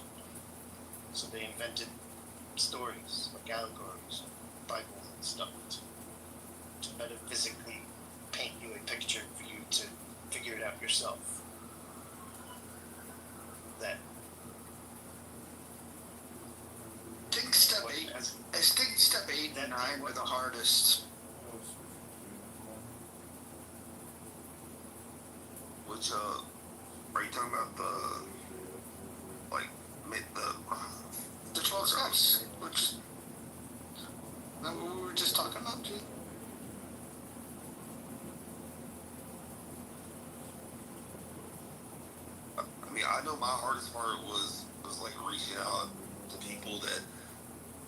So they invented stories, like allegories, Bibles and stuff, to metaphysically paint you a picture for you to figure it out yourself. That I think step 8 and 9 were the hardest. Which, are you talking about The 12 steps, which, that what we were just talking about, too? I mean, I know my hardest part was like reaching out to people that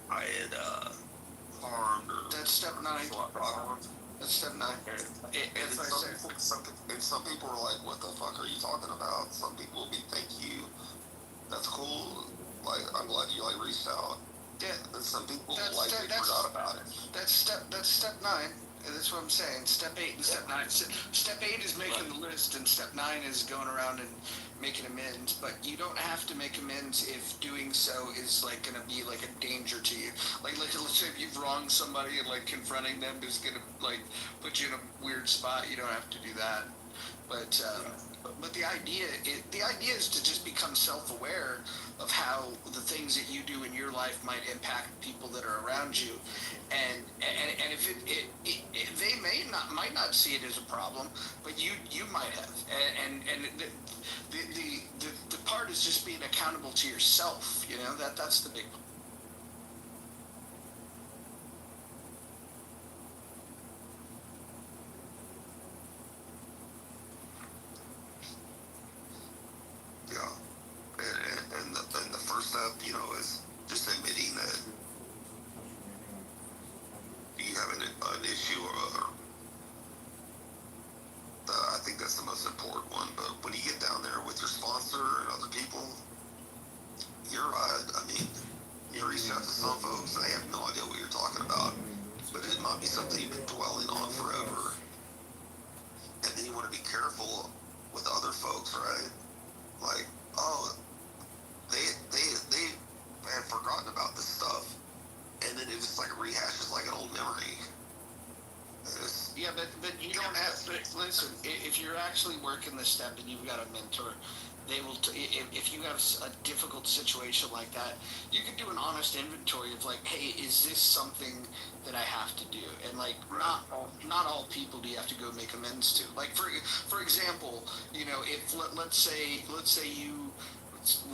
I had, harmed or... That's step 9. That's step 9. And some people are like, what the fuck are you talking about? Some people will be, thank you. That's cool. Like, I'm glad you, like, reached out. Yeah. And some people, forgot about it. That's step 9. That's what I'm saying. Step 8 and step 9. Step 8 is making the list, and step 9 is going around and making amends. But you don't have to make amends if doing so is like going to be like a danger to you. Like let's say if you've wronged somebody and like confronting them is going to like put you in a weird spot. You don't have to do that. But the idea is to just become self-aware of how the things that you do in your life might impact people that are around you, and if they might not see it as a problem, but you might have, and the part is just being accountable to yourself. You know, that's the big one. And the first step, you know, is just admitting that you have an issue, or I think that's the most important one. But when you get down there with your sponsor and other people, you're right. I mean, you reach out to some folks, they have no idea what you're talking about, but it might be something you've been dwelling on forever. And then you want to be careful with other folks, right? Like, oh, they had forgotten about this stuff, and then it just like rehashes like an old memory. Yeah, but you don't have to listen. If you're actually working this step and you've got a mentor, they will. If you have a difficult situation like that, you can do an honest inventory of like, hey, is this something that I have to do? And like, not all people do you have to go make amends to. Like for example, you know, if let's say you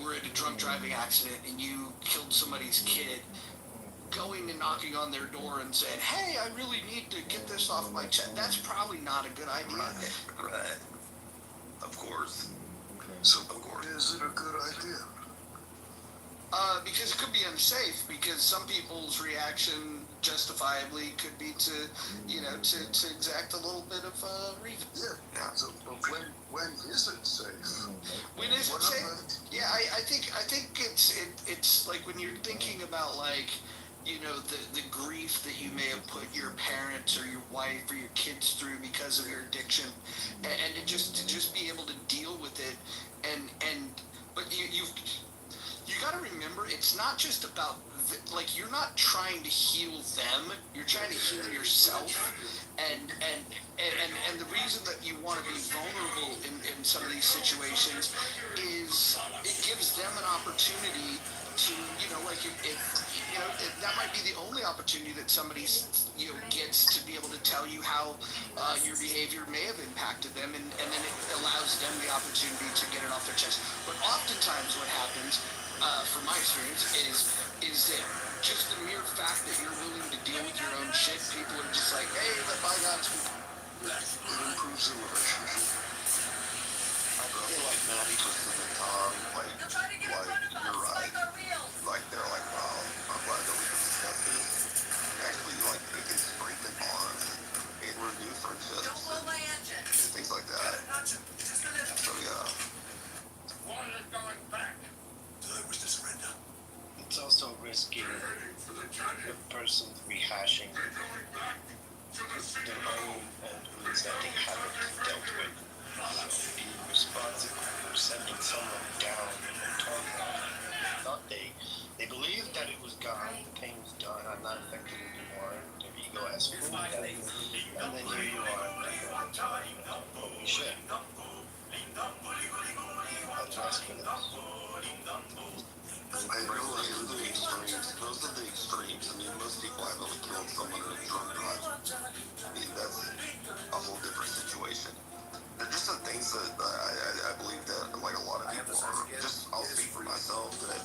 were in a drunk driving accident and you killed somebody's kid. Going and knocking on their door and saying, hey, I really need to get this off my chest, that's probably not a good idea. Right. Of course. So, is it a good idea? Because it could be unsafe, because some people's reaction justifiably could be to, you know, to exact a little bit of revenge. Yeah. So, but when is it safe? When is it safe? Yeah, I think it's like when you're thinking about like, you know, the grief that you may have put your parents or your wife or your kids through because of your addiction, and to just be able to deal with it, but you got to remember, it's not just about like, you're not trying to heal them, you're trying to heal yourself, and the reason that you want to be vulnerable in some of these situations is it gives them an opportunity to, you know, like if you know, that might be the only opportunity that somebody, you know, gets to be able to tell you how your behavior may have impacted them, and then it allows them the opportunity to get it off their chest. But oftentimes what happens, from my experience, is that just the mere fact that you're willing to deal with your own shit, people are just like, hey, let bygones be. It improves the relationship. I feel like 90% of the time, like you're right. Like they're like, wow, I'm glad that we can discuss this. Actually, like it can strengthen bonds and renew friendships and things like that. So yeah. It's also risky the person rehashing their own wounds that they haven't dealt with. So being responsible for sending someone down and talking about it, they believed that it was God, I'm not affected anymore. Their ego has fooled them. And then here you are, holy shit. That's rest for this. I realize those are the extremes. Those are the extremes. I mean, most people have only killed someone in a drunk drive. I mean, that's a whole different situation. They're just the things that I believe that, like a lot of people are, just, I'll speak for myself, that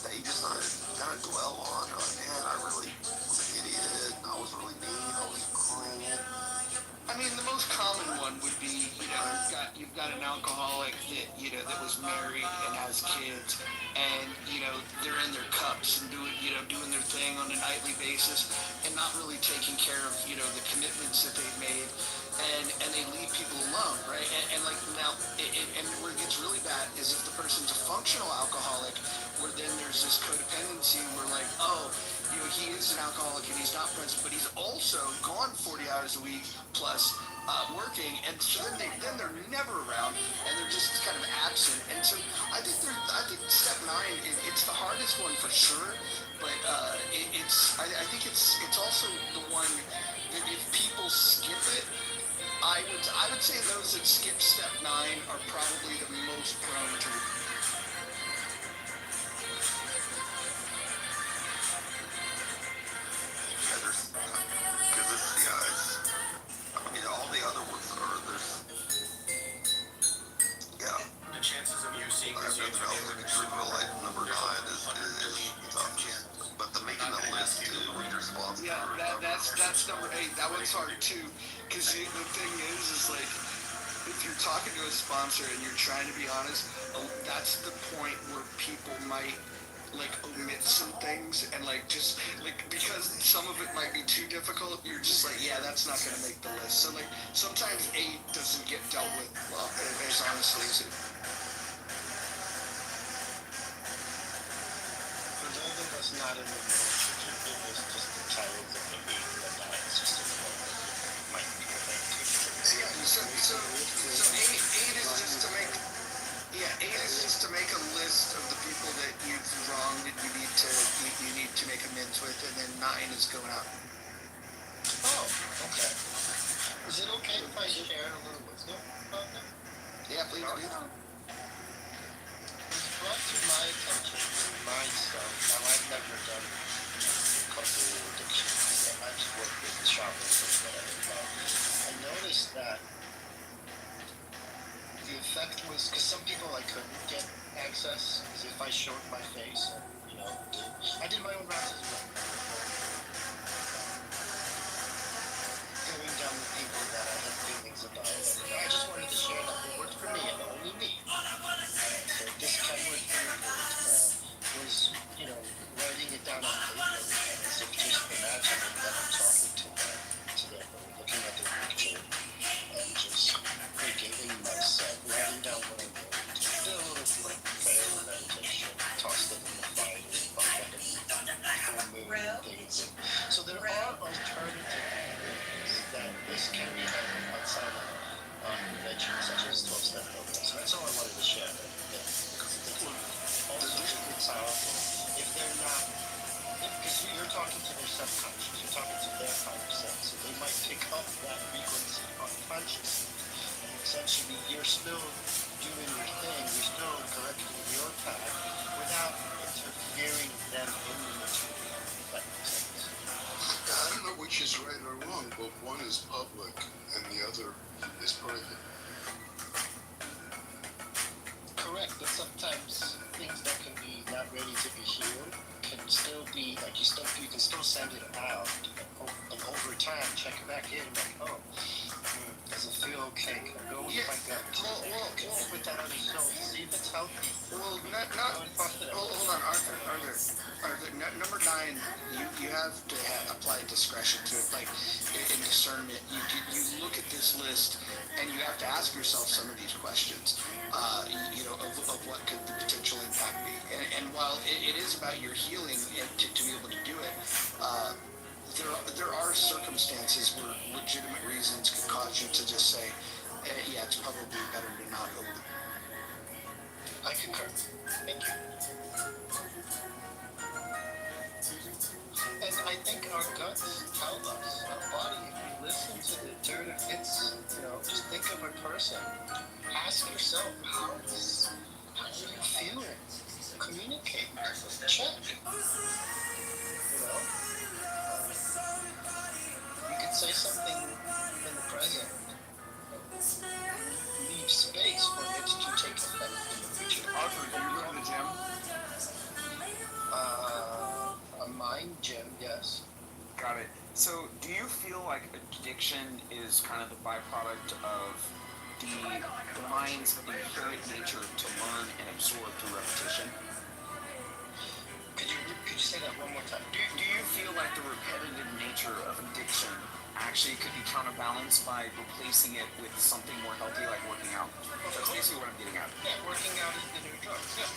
they just kind of dwell on, man, I really was an idiot, I was really mean, I was cruel. I mean, the most common one would be, you've got an alcoholic that was married and has kids, and they're in their cups and doing their thing on a nightly basis, and not really taking care of the commitments that they've made, and they leave people alone, right? And like now, and where it gets really bad is if the person's a functional alcoholic, where then there's this codependency where like, oh, he is an alcoholic and he's not present, but he's also gone 40 hours a week plus working, and so then they're never around, and they're just kind of absent. And so I think step 9, it's the hardest one for sure, but I think it's also the one that if people skip it, I would say those that skip step 9 are probably the most prone to. All the other ones are, the chances of you seeing this in real life, number 9 is tough. But the making the list too, when you're responsible. Yeah, that's number 8. That one's hard too, because the thing is like, if you're talking to a sponsor and you're trying to be honest, that's the point where people might like omit some things, and like just like because some of it might be too difficult, you're just like, yeah, that's not going to make the list. So like sometimes 8 doesn't get dealt with well, as honestly as it. For those of us not in the know, should you give us just the titles of the 8 and the 9? It's just a might be a thing too. So 8 is just to make. Yeah, 8 is just to make a list of the people that you've wronged and you need to make amends with, and then 9 is going out. Oh, okay. Is it okay if I share a little wisdom about them? Yeah, please do. It was brought to my attention myself. Now, I've never done couples addictions. I've just worked with shoppers or whatever. I noticed that the effect was, because some people I couldn't get access, because if I showed my face, and, I did my own routes as well. Going down with people that I had feelings about. I just wanted to share that it worked for me and only me. So this can work for me. Was, writing it down on paper, as if just imagining that I'm talking to them, or looking at their picture, and just forgiving myself, writing down what I wrote, did a little like prayer meditation, tossed it in the fire, like a full moon things. So there are alternative ways that this can be handled outside of religion, such as 12-step programs. So that's all I wanted to share. Also, it's powerful if they're not, because you're talking to their subconscious, you're talking to their higher self, so they might pick up that frequency unconsciously. And essentially, you're still doing your thing, you're still correcting your path without interfering them in the material. If that makes sense. I don't know which is right or wrong, but one is public and the other is private. Correct, but sometimes things that can be not ready to be healed can still be like you can still send it out, and over time check back in like, oh, does it feel okay? Can I go with my gut? Can I put that on the show? See if it's healthy. Well, hold on, Arthur. Number 9, you have to apply discretion to it, like in discernment. You look at this list and you have to ask yourself some of these questions, of what could the potential impact be. And while it is about your healing and to be able to do it, there are circumstances where legitimate reasons could cause you to just say, yeah, it's probably better to not go. I concur. Thank you. And I think our guts tell us, our body, if we listen to the intuitive hits, just think of a person. Ask yourself, how are you feeling? Communicate. Check. You could say something in the present. Leave space for it to take effect in the future. Arthur, do you go to the gym? A mind gym, yes. Got it. So, do you feel like addiction is kind of the byproduct of the mind's inherent nature to learn and absorb through repetition? Could you say that one more time? Do you feel like the repetitive nature of addiction actually could be counterbalanced by replacing it with something more healthy, like working out? That's basically what I'm getting at. Yeah, working out is the new drug. Yeah.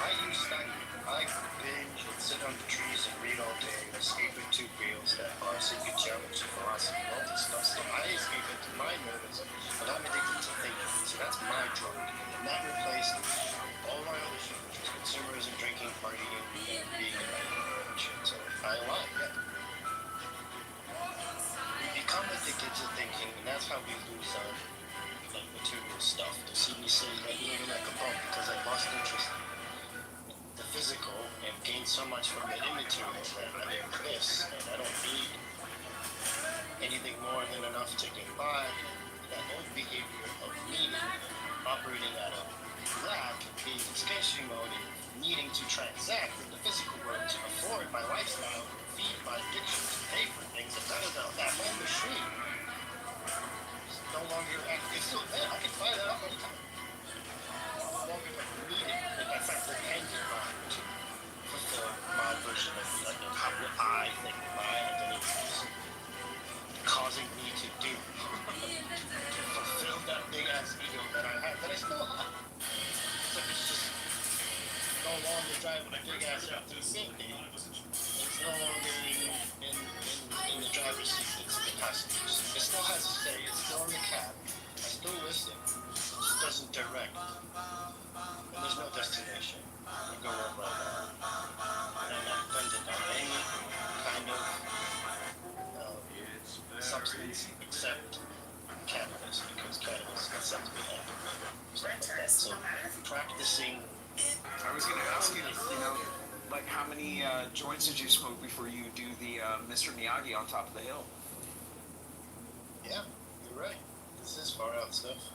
I used that. I binge and sit on the trees and read all day and escape with two wheels, that philosophy, geometry, philosophy, all this stuff. So I escape into my nervous, and I'm addicted to thinking. So that's my drug. And that replaced all my other shit, which is consumerism, drinking, partying, and being in my shit. So I align, yeah. We become addicted to thinking, and that's how we lose like material stuff. To see me say like living like a bum because I lost interest in the physical and gained so much from the immaterial that I am this, and I don't need anything more than enough to get by. That old behavior of needing, operating out of lack, being in scarcity mode, and needing to transact in the physical world to afford my lifestyle, feed my addictions, pay for things, and that whole machine is no longer active. It's still there. I can fire that up anytime. No longer needing, in fact, dependent on to fulfill my version of how I think my identity is causing me to do. To fulfill that big ass ego that I have, that I still have. It's like it's just no longer driving a big ass F-350. It's no longer in the driver's seat. It's the passenger seat. It still has a say. It's still in the cab. I still listen. It just doesn't direct. And there's no destination. I go wherever I want. And I'm not dependent on any kind of substance except cannabis, because cannabis is said to be active. Stuff like that. So practicing. I was going to ask you, like how many joints did you smoke before you do the Mr. Miyagi on top of the hill? Yeah, you're right. This is far out stuff.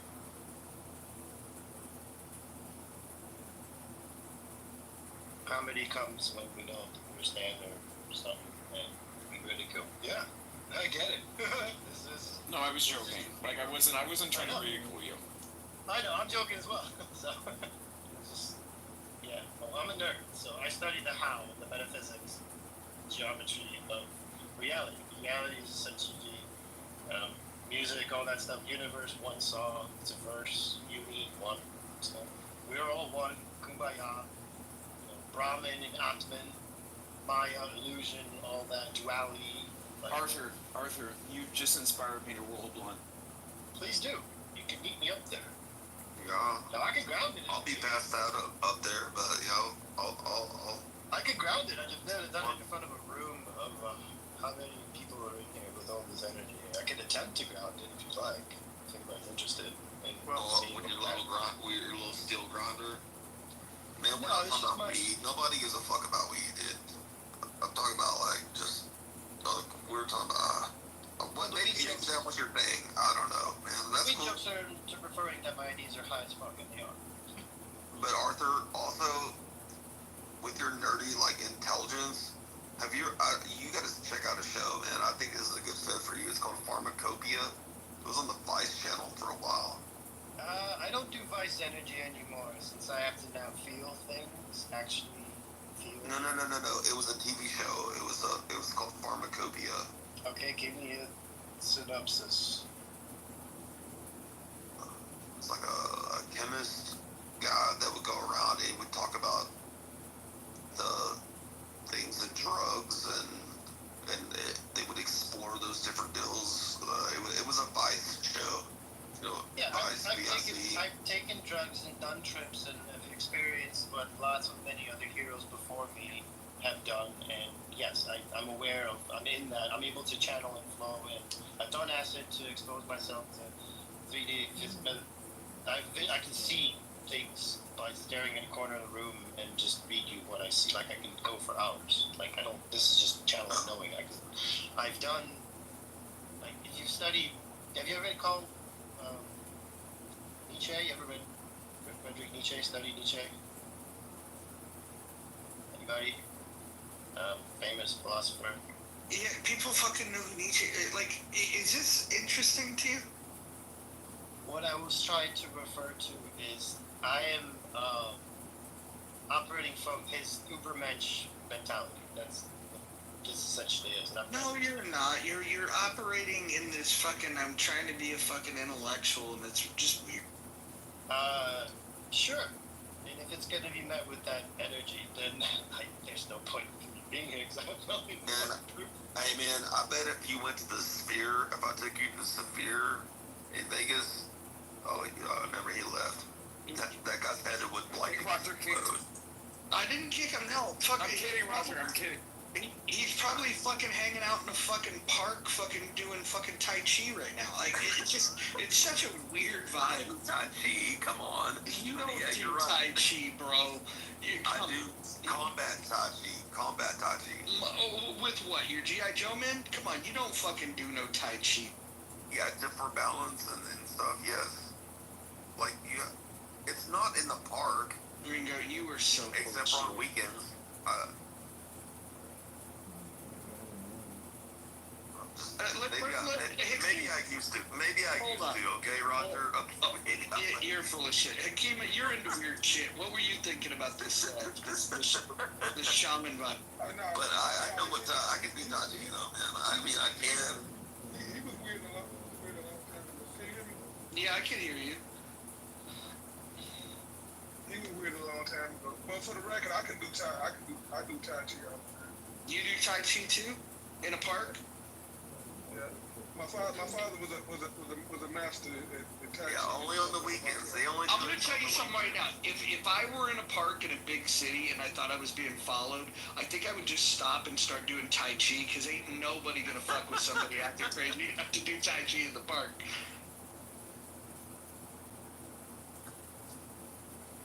Comedy comes when we don't understand or something, and we ridicule. Yeah, I get it. This is. No, I was joking. Like I wasn't trying to ridicule you. I know, I'm joking as well. So, it's just, yeah. Well, I'm a nerd, so I study the how, the metaphysics, geometry of reality. Reality is essentially music, all that stuff. Universe, one song, it's a verse. You need one. So we're all one. Kumbaya. Brahman and Atman, Maya, illusion, all that duality. Like, Arthur, you just inspired me to roll a blunt. Please do. You can meet me up there. Yeah. No, I can ground it. I'll be passed out up there, but I'll. I can ground it. I just never done it in front of a room of how many people are in here with all this energy. I can attempt to ground it if you'd like. If anybody's interested in seeing with your little steel grinder. Man, we're no, not talking about weed. Nobody gives a fuck about weed, dude. I'm talking about, like, just, we were talking about, maybe eating that was your thing. I don't know, man. That's cool. Jokes are to referring that my ideas are high as fuck, and they are. But Arthur, also, with your nerdy, like, intelligence, you gotta check out a show, man. I think this is a good fit for you. It's called Pharmacopoeia. It was on the Vice channel for a while. I don't do Vice Energy anymore, since I have to now feel things, actually feel. No. It was a TV show. It was called Pharmacopoeia. Okay, give me a synopsis. It's like a chemist guy that would go around and he would talk about the things in drugs and they would explore those different deals. It was a Vice show. Yeah, I've taken drugs and done trips and have experienced what lots of many other heroes before me have done, and yes, I'm aware of. I'm in that. I'm able to channel and flow, and I've done acid to expose myself to 3D. I can see things by staring in a corner of the room and just read you what I see. Like I can go for hours. Like I don't. This is just channel and knowing. I've done. Like if you study, have you ever read called Nietzsche? You ever read Friedrich Nietzsche? Studied Nietzsche? Anybody? Famous philosopher. Yeah, people fucking know who Nietzsche. Like, is this interesting to you? What I was trying to refer to is I am operating from his Ubermensch mentality. That's what this essentially is. No, you're not. You're operating in this fucking. I'm trying to be a fucking intellectual, and it's just weird. Sure. And if it's gonna be met with that energy, then there's no point in me being here because I don't know. Hey man, I bet if you went to the Sphere, if I took you to the Sphere in Vegas, remember he left. That guy's headed with like. I didn't kick him. No, fuck. I'm kidding, Roger. I'm kidding. He's probably fucking hanging out in a fucking park, fucking doing fucking Tai Chi right now. Like, it's such a weird vibe. Tai Chi, come on. You don't do Tai Chi, bro. I do. Combat Tai Chi. With what? Your G.I. Joe man? Come on, you don't fucking do no Tai Chi. Yeah, different balance and stuff, yes. Like, it's not in the park. Ringo, you were so except for on weekends. Maybe I used to. Okay, Roger. Okay. You're full of shit. Hakima, you're into weird shit. What were you thinking about this shaman vibe? But I know what I can do. You know, man. I mean, I can. He was weird a long time ago. Can you hear me? Yeah, I can hear you. He was weird a long time ago. But for the record, I can do Tai. I do Tai Chi all the time. You do Tai Chi too? In a park? Yeah. My father was a master at Tai Chi. Yeah, only on the weekends. I'm gonna tell you something right now. If I were in a park in a big city and I thought I was being followed, I think I would just stop and start doing Tai Chi because ain't nobody gonna fuck with somebody acting crazy enough to do Tai Chi in the park.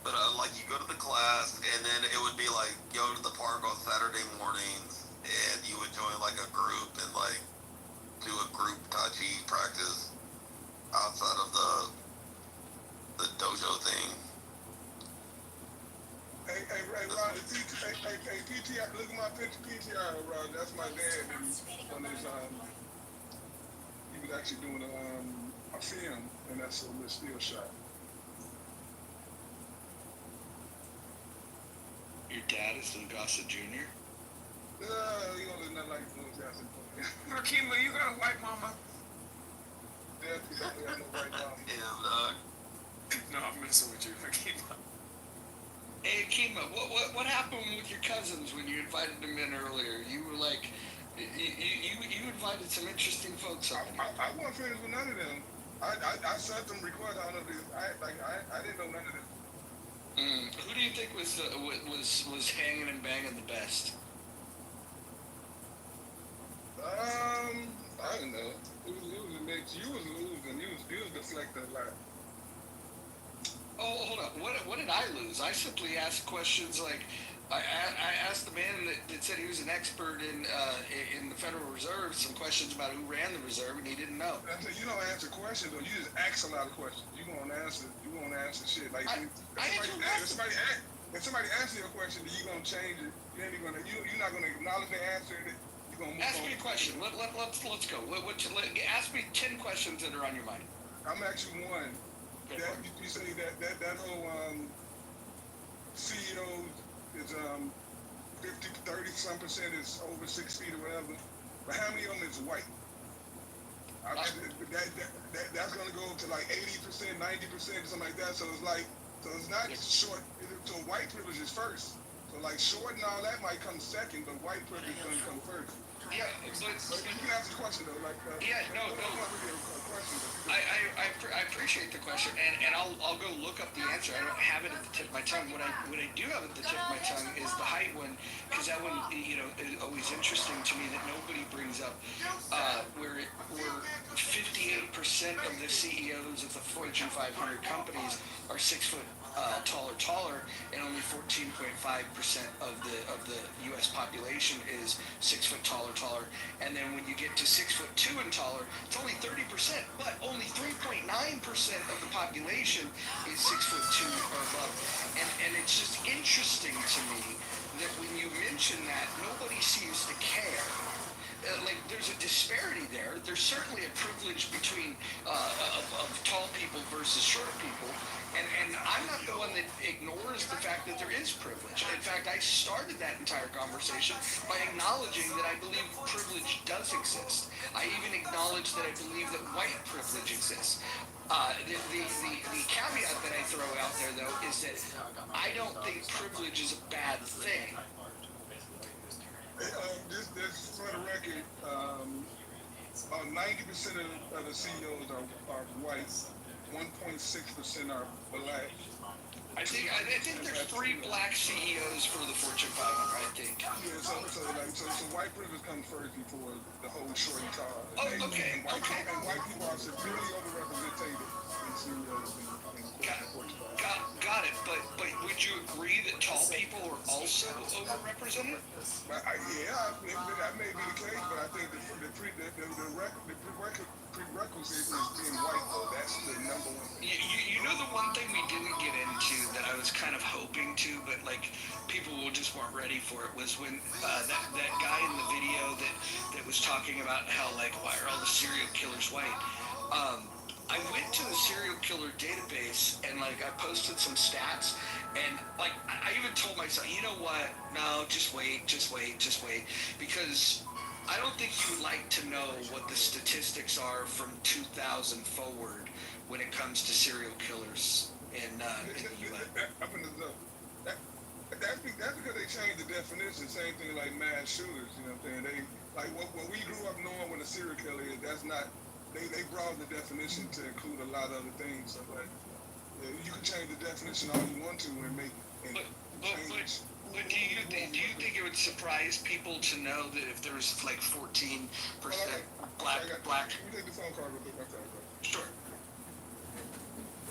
But like you go to the class, and then it would be like go to the park on Saturday mornings, and you would join like a group and like do a group Tai Chi practice outside of the dojo thing. Hey, Rod, hey, PTR, look at my picture, PTR, Rod. That's my dad. And on his, he was actually doing a film, and that's a still shot. Your dad is Lou Gossett Jr.? You don't look nothing like Lou Gossett Jr. Hakima, you got a white mama? Yeah, you don't have no white mama. No, I'm messing with you, Hakima. Hey, Hakima, what happened with your cousins when you invited them in earlier? You were like, you invited some interesting folks up. I wasn't friends with none of them. I saw them record all of this. I didn't know none of them. Who do you think was hanging and banging the best? I don't know. It was a mix. You was losing. You was deflecting a lot. Oh, hold on. What did I lose? I simply asked questions like, I asked the man that said he was an expert in the Federal Reserve some questions about who ran the reserve, and he didn't know. You don't answer questions, though. You just ask a lot of questions. You won't answer shit. Like if somebody asks you a question, you gonna change it. You're not gonna acknowledge the answer. You're gonna move ask on. me a question. Let's go. Ask me 10 questions that are on your mind. I'm actually one. You say that whole CEO is 30% is over 6 feet or whatever. But how many of them is white? That's gonna go to like 80%, 90%, something like that. So it's not short. So white privilege is first. So like short and all that might come second, but white privilege gonna come first. Yeah, but you can answer the question though. Like no. I appreciate the question, and I'll go look up the answer. I don't have it at the tip of my tongue. What I do have at the tip of my tongue is the height one, because that one, you know, is always interesting to me that nobody brings up. Where 58% of the CEOs of the Fortune 500 companies are 6 foot taller, and only 14.5% of the U.S. population is 6 foot taller. And then when you get to 6'2" and taller, it's only 30%, but only 3.9% of the population is 6'2" or above. And it's just interesting to me that when you mention that, nobody seems to care. Like there's a disparity there. There's certainly a privilege between of tall people versus short people, and I'm not the one that ignores the fact that there is privilege. In fact, I started that entire conversation by acknowledging that I believe privilege does exist. I even acknowledge that I believe that white privilege exists. The caveat that I throw out there, though, is that I don't think privilege is a bad thing. Just for the record, 90% of the CEOs are white, 1.6% are black. I think there's 3 black CEOs for the Fortune 500. I think. Yeah, so white privilege comes first before the whole short and tall. Oh, okay. And white people are severely overrepresented in CEOs and Fortune 500. Got it, but would you agree that tall people are also overrepresented? That may be the case, but I think the prerequisite is being white, though. That's the number one thing. You know the one thing we didn't get into that I was kind of hoping to, but like people just weren't ready for it, was when that guy in the video that was talking about how like why are all the serial killers white? I went to the serial killer database and like I posted some stats, and like I even told myself, you know what? No, just wait, because I don't think you would like to know what the statistics are from 2000 forward when it comes to serial killers in the U.S. That's because they changed the definition. Same thing like mass shooters. You know what I'm saying? When we grew up knowing what a serial killer is, that's not. They broadened the definition to include a lot of other things. So like, you can change the definition all you want to and make. But do you think it would surprise people to know that if there was like 14% black? Let me take the phone call real quick. Sure.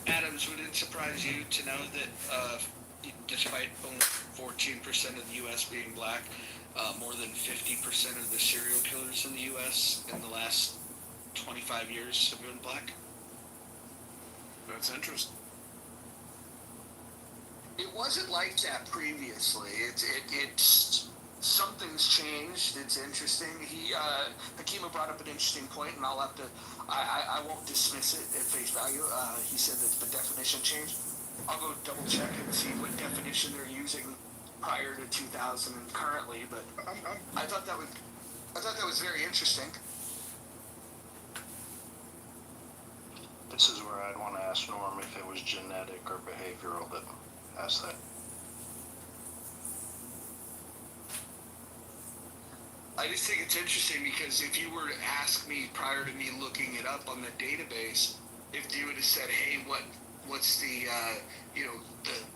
Adams, would it surprise you to know that despite only 14% of the U.S. being black, more than 50% of the serial killers in the U.S. in the last 25 years have been black? That's interesting. It wasn't like that previously. It's something's changed. It's interesting. Hakima brought up an interesting point, and I won't dismiss it at face value. He said that the definition changed. I'll go double check and see what definition they're using prior to 2000 and currently. But I thought that was very interesting. This is where I'd want to ask Norm if it was genetic or behavioral that asked that. I just think it's interesting because if you were to ask me prior to me looking it up on the database, if you would have said, "Hey, what's the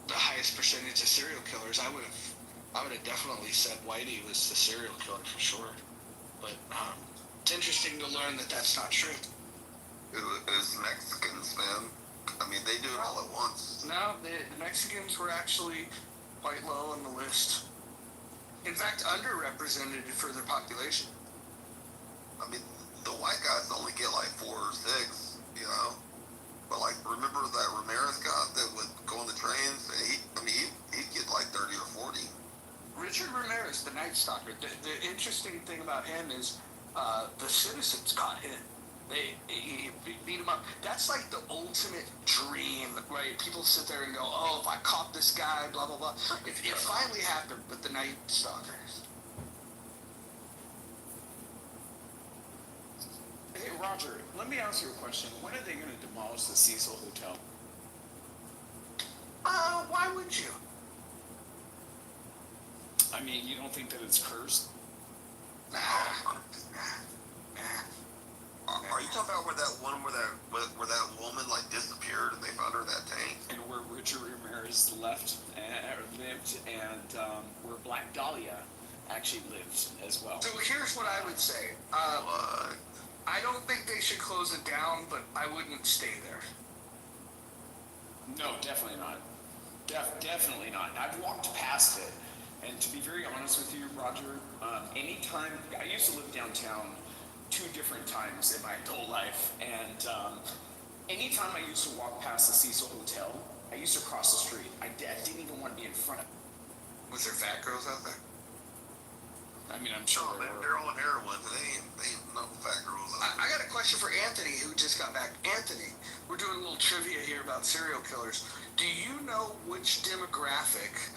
the highest percentage of serial killers?" I would have definitely said Whitey was the serial killer for sure. But it's interesting to learn that that's not true. It's Mexicans, man. I mean, they do it all at once. No, the Mexicans were actually quite low on the list. In fact, underrepresented for their population. I mean, the white guys only get like 4 or 6, you know. But like, remember that Ramirez guy that would go on the trains? He'd get like 30 or 40. Richard Ramirez, the Night Stalker. The interesting thing about him is the citizens caught him. They beat him up. That's like the ultimate dream, right? People sit there and go, "Oh, if I caught this guy, blah blah blah." It finally happened with the Night Stalkers. Hey, Roger, let me ask you a question. When are they going to demolish the Cecil Hotel? Why would you? I mean, you don't think that it's cursed? Nah. Are you talking about where that woman like disappeared and they found her in that tank? And where Richard Ramirez lived, and where Black Dahlia actually lived as well. So here's what I would say. I don't think they should close it down, but I wouldn't stay there. No, definitely not. Definitely not. I've walked past it, and to be very honest with you, Roger, anytime I used to live downtown 2 different times in my whole life, and anytime I used to walk past the Cecil Hotel, I used to cross the street. I didn't even want to be in front of it. Was there fat girls out there? I mean, I'm sure they're all on heroin. They ain't no fat girls out there. I got a question for Anthony, who just got back. Anthony, we're doing a little trivia here about serial killers. Do you know which demographic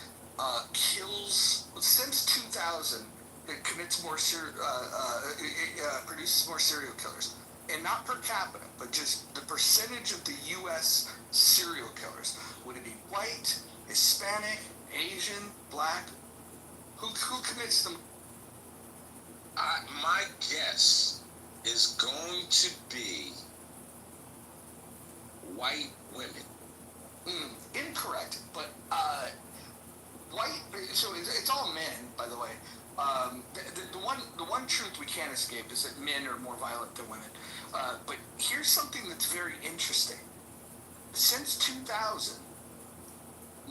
kills since 2000 that commits more produces more serial killers, and not per capita, but just the percentage of the U.S. serial killers? Would it be white, Hispanic, Asian, black? Who commits them? My guess is going to be white women. Incorrect, but white. So it's all men, by the way. The one truth we can't escape is that men are more violent than women. But here's something that's very interesting. Since 2000,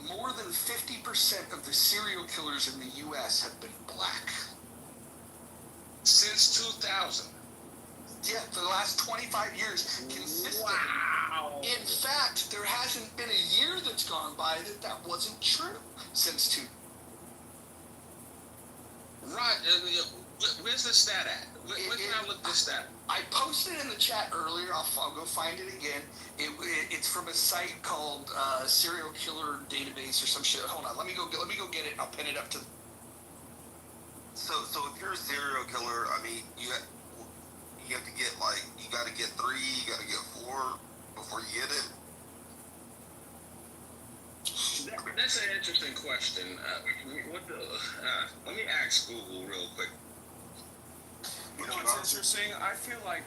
more than 50% of the serial killers in the U.S. have been black. Since 2000? Yeah, for the last 25 years, consistently. Wow. In fact, there hasn't been a year that's gone by that wasn't true since 2000. Right. Where's the stat at? Where can I look this stat? I posted it in the chat earlier. I'll go find it again. It's from a site called Serial Killer Database or some shit. Hold on. Let me go get it. I'll pin it up to. So if you're a serial killer, I mean, you have to get you got to get 3, you got to get 4 before you get it. That's an interesting question. Let me ask Google real quick. You know what's interesting? I feel like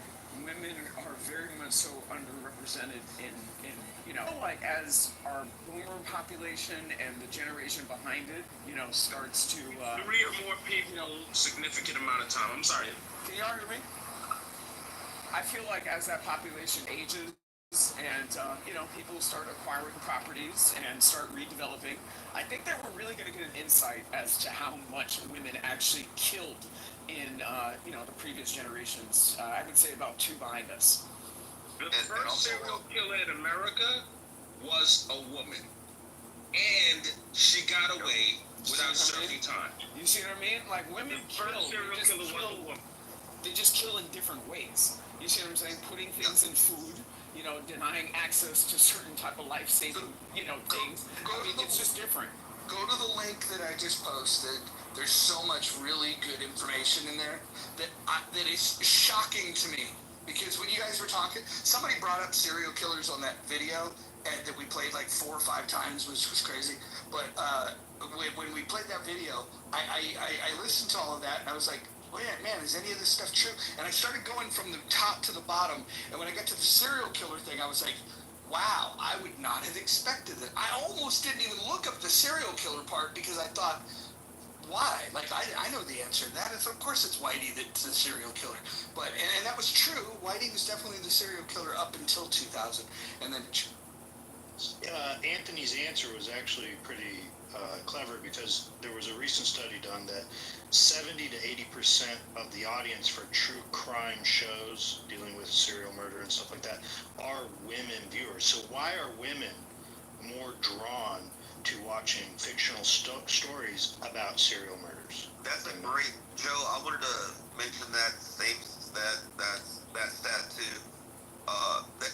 women are very much so underrepresented in like as our boomer population and the generation behind it, starts to 3 or more people, significant amount of time. I'm sorry. Can you all hear me? I feel like as that population ages and people start acquiring properties and start redeveloping, I think that we're really going to get an insight as to how much women actually killed in the previous generations. I would say about 2 behind us. The first serial killer in America was a woman, and she got away without serving time. You see what I mean? Like women kill. They just kill in different ways. You see what I'm saying? Putting things in food. Denying access to certain type of life-saving, things. I mean, it's just different. Go to the link that I just posted. There's so much really good information in there that is shocking to me. Because when you guys were talking, somebody brought up serial killers on that video that we played 4 or 5 times, which was crazy. But when we played that video, I listened to all of that, and I was like, well, yeah, man, is any of this stuff true? And I started going from the top to the bottom, and when I got to the serial killer thing, I was like, wow, I would not have expected it. I almost didn't even look up the serial killer part because I thought, why? I know the answer to that. Of course it's Whitey that's the serial killer. But and that was true. Whitey was definitely the serial killer up until 2000. And then... Anthony's answer was actually pretty clever because there was a recent study done that 70 to 80% of the audience for true crime shows dealing with serial murder and stuff like that are women viewers. So why are women more drawn to watching fictional stories about serial murders? That's a great, Joe. I wanted to mention that stat too.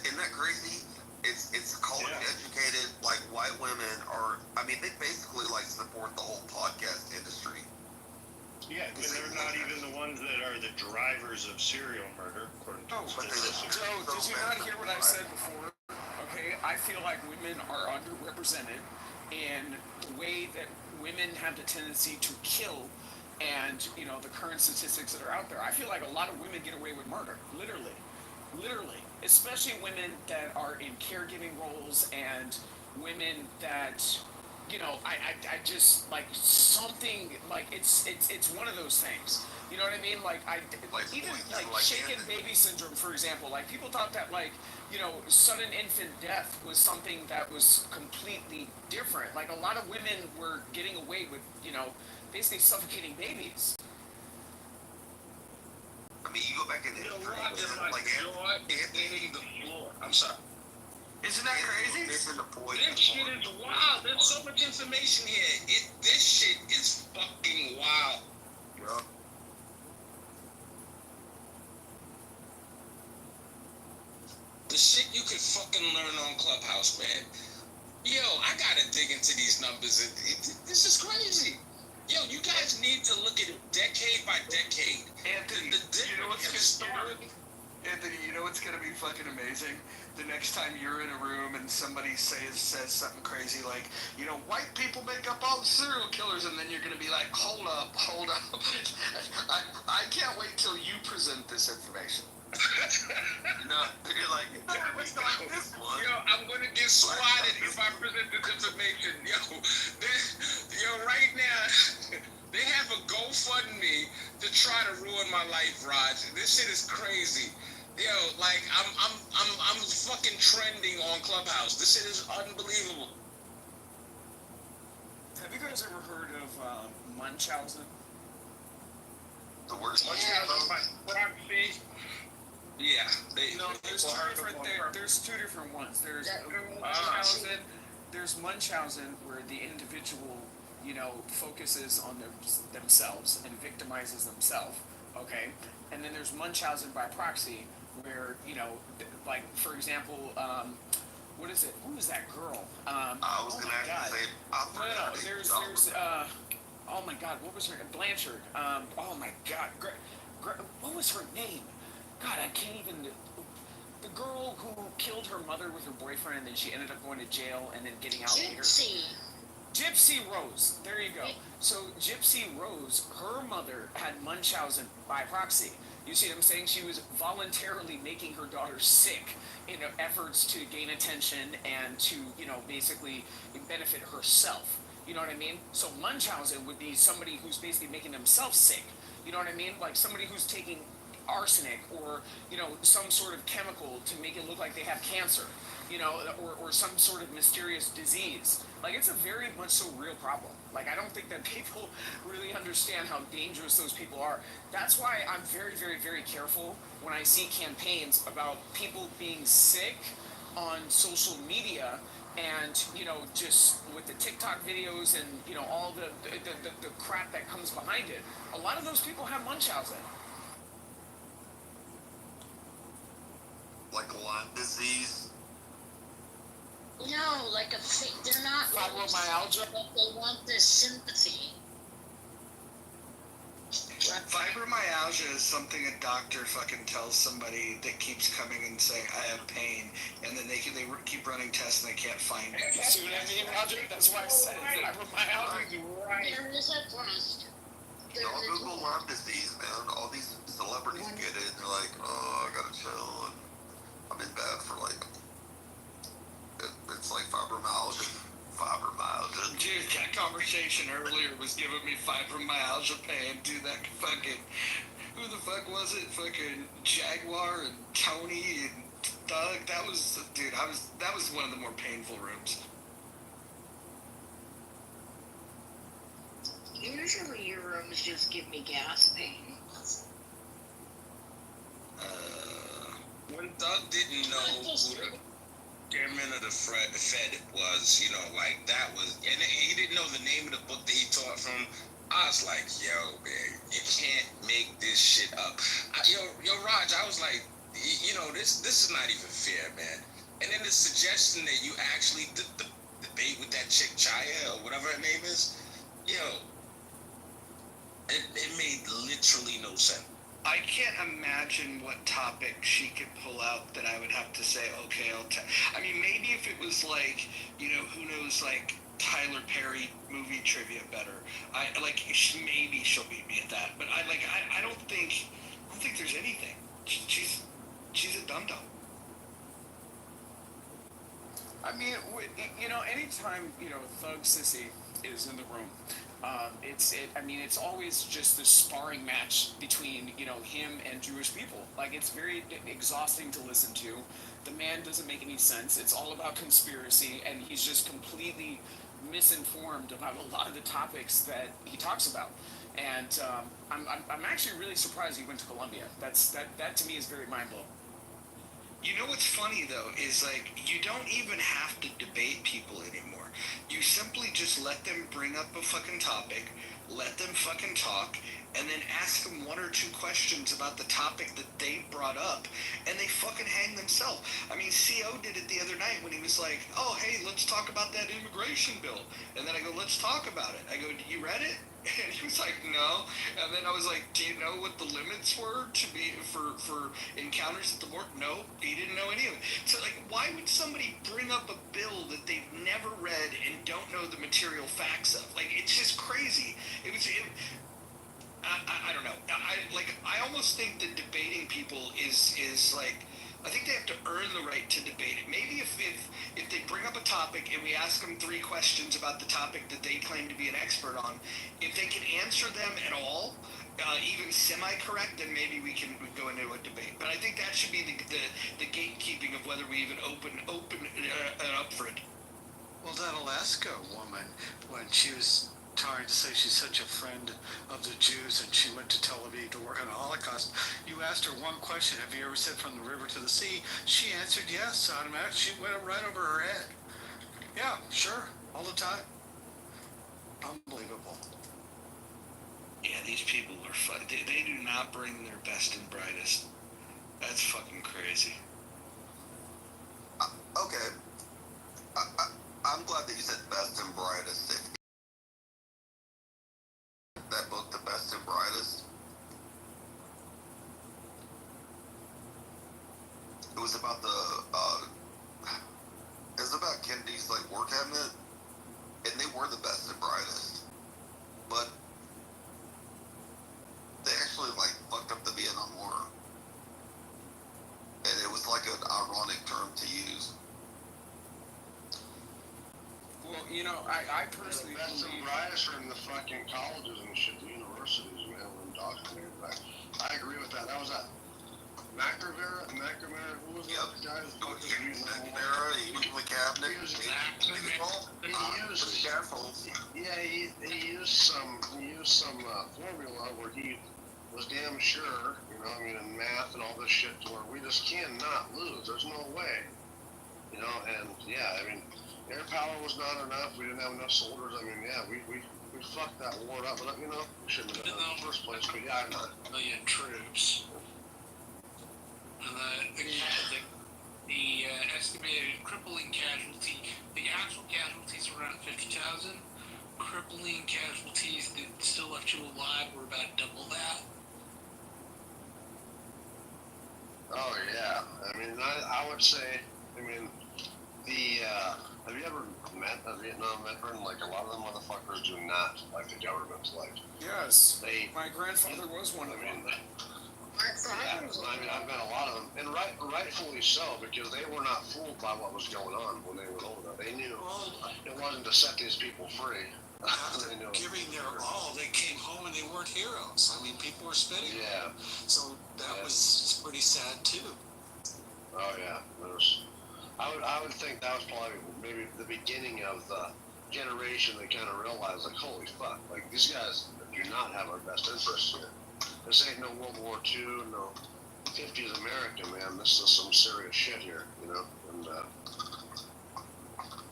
Isn't that crazy? It's college educated white women are. I mean, they basically support the whole podcast industry. Yeah, because they're not even the ones that are the drivers of serial murder, according to Joe, did you not hear what I said before? Okay, I feel like women are underrepresented in the way that women have the tendency to kill, and the current statistics that are out there, I feel like a lot of women get away with murder, literally, especially women that are in caregiving roles and women that I just like something like it's one of those things. You know what I mean? Like even like shaken baby syndrome, for example. Like people thought that sudden infant death was something that was completely different. Like a lot of women were getting away with basically suffocating babies. I mean, you go back in history, like hitting the floor. I'm sorry. Isn't that crazy? This shit is wild. There's so much information here. This shit is fucking wild. Yeah. The shit you could fucking learn on Clubhouse, man. Yo, I gotta dig into these numbers. This is crazy. Yo, you guys need to look at it decade by decade. Anthony, Anthony, you know what's gonna be fucking amazing? The next time you're in a room and somebody says something crazy like, white people make up all the serial killers, and then you're gonna be like, hold up. I can't wait till you present this information. No, you're like, this one. Yo, I'm gonna get swatted if I present this information. Yo, right now, they have a GoFundMe to try to ruin my life, Raj. This shit is crazy. Yo, like I'm fucking trending on Clubhouse. This shit is unbelievable. Have you guys ever heard of Munchausen? The worst Munchausen. Yeah, there's two different ones. There's Munchausen. There's Munchausen, where the individual, focuses on themselves and victimizes themselves. Okay, and then there's Munchausen by proxy, where like for example, what is it? Who is that girl? I was gonna actually say. No. There's oh my God, what was her name? Blanchard. Oh my God, what was her name? God, I can't even. The girl who killed her mother with her boyfriend, and then she ended up going to jail and then getting out later. Gypsy Rose. There you go. So Gypsy Rose, her mother had Munchausen by proxy. You see what I'm saying? She was voluntarily making her daughter sick in efforts to gain attention and to, basically benefit herself. You know what I mean? So Munchausen would be somebody who's basically making themselves sick. You know what I mean? Like somebody who's taking arsenic or some sort of chemical to make it look like they have cancer, or some sort of mysterious disease. Like it's a very much so real problem. Like I don't think that people really understand how dangerous those people are. That's why I'm very, very, very careful when I see campaigns about people being sick on social media and just with the TikTok videos and all the crap that comes behind it. A lot of those people have Munchausen. Like Lyme disease? No, like they're not fibromyalgia, but they want this sympathy. Fibromyalgia is something a doctor fucking tells somebody that keeps coming and saying, I have pain, and then they keep running tests and they can't find it. See what I mean, Roger? That's why I said it. Fibromyalgia. There is a trust. Y'all Google Lyme disease, man. All these celebrities get it, and they're like, oh, I gotta chill, and I'm in bed for it's like fibromyalgia. Dude, that conversation earlier was giving me fibromyalgia pain. Dude, that fucking, who the fuck was it? Fucking Jaguar and Tony and Doug. That was one of the more painful rooms. Usually your rooms just give me gas pain. When Doug didn't know who the chairman of the Fed was, that was, and he didn't know the name of the book that he taught from. I was like, yo, man, you can't make this shit up. Yo, Raj, I was like, this is not even fair, man. And then the suggestion that you actually debate with that chick Chaya or whatever her name is, it made literally no sense. I can't imagine what topic she could pull out that I would have to say, okay, I mean, maybe if it was like, who knows, like, Tyler Perry movie trivia better. Maybe she'll beat me at that, but I don't think there's anything. She's a dum dum. I mean, anytime Thug Sissy is in the room, it's always just this sparring match between him and Jewish people. Like, it's very exhausting to listen to. The man doesn't make any sense. It's all about conspiracy, and he's just completely misinformed about a lot of the topics that he talks about. And I'm actually really surprised he went to Columbia. That to me is very mind blowing. You know what's funny though is you don't even have to debate people anymore. You simply just let them bring up a fucking topic, let them fucking talk, and then ask them one or two questions about the topic that they brought up, and they fucking hang themselves. I mean, CO did it the other night when he was like, "Oh, hey, let's talk about that immigration bill," and then I go, "Let's talk about it." I go, "You read it?" And he was like, "No." And then I was like, "Do you know what the limits were to be for encounters at the border?" No, he didn't know any of it. So why would somebody bring up a bill that they've never read and don't know the material facts of? It's just crazy. I don't know. I almost think that debating people is I think they have to earn the right to debate it. Maybe if they bring up a topic and we ask them 3 questions about the topic that they claim to be an expert on, if they can answer them at all, even semi-correct, then maybe we go into a debate. But I think that should be the gatekeeping of whether we even open up for it. Well, that Alaska woman, when she was trying to say she's such a friend of the Jews and she went to Tel Aviv to work on the Holocaust, you asked her one question: have you ever said from the river to the sea? She answered yes automatically. She went right over her head. Yeah, sure, all the time. Unbelievable. Yeah, these people are they do not bring their best and brightest. That's fucking crazy. Okay. I'm glad that you said best and brightest. That book, The Best and Brightest, it was about Kennedy's war cabinet, and they were the best and brightest, but they actually fucked up the Vietnam War, and it was an ironic term to use. Well, I personally the best and brightest are in the fucking colleges and shit, the universities, man, when indoctrinated. I agree with that. That was that McNamara, who was that guy? McNamara, he was in the cabinet. He used careful. Yeah, he used some formula where he was damn sure, in math and all this shit, to where we just cannot lose. There's no way, and yeah, air power was not enough. We didn't have enough soldiers. We fucked that war up. But we shouldn't have done it in the first place. But yeah, I know. Million troops. And the estimated crippling casualty, the actual casualties were around 50,000. Crippling casualties that still left you alive were about double that. Oh yeah. I would say. Have you ever met a Vietnam veteran? A lot of them motherfuckers do not like the government's Yes. My grandfather was one of them. Yeah, I've met a lot of them, and rightfully so, because they were not fooled by what was going on when they went over there. They knew it wasn't to set these people free. After giving their all, they came home and they weren't heroes. People were spitting. Yeah. So that was pretty sad too. Oh yeah, I would think that was probably maybe the beginning of the generation that kind of realized, holy fuck, these guys do not have our best interests here. This ain't no World War II, no 50s America, man. This is some serious shit here, and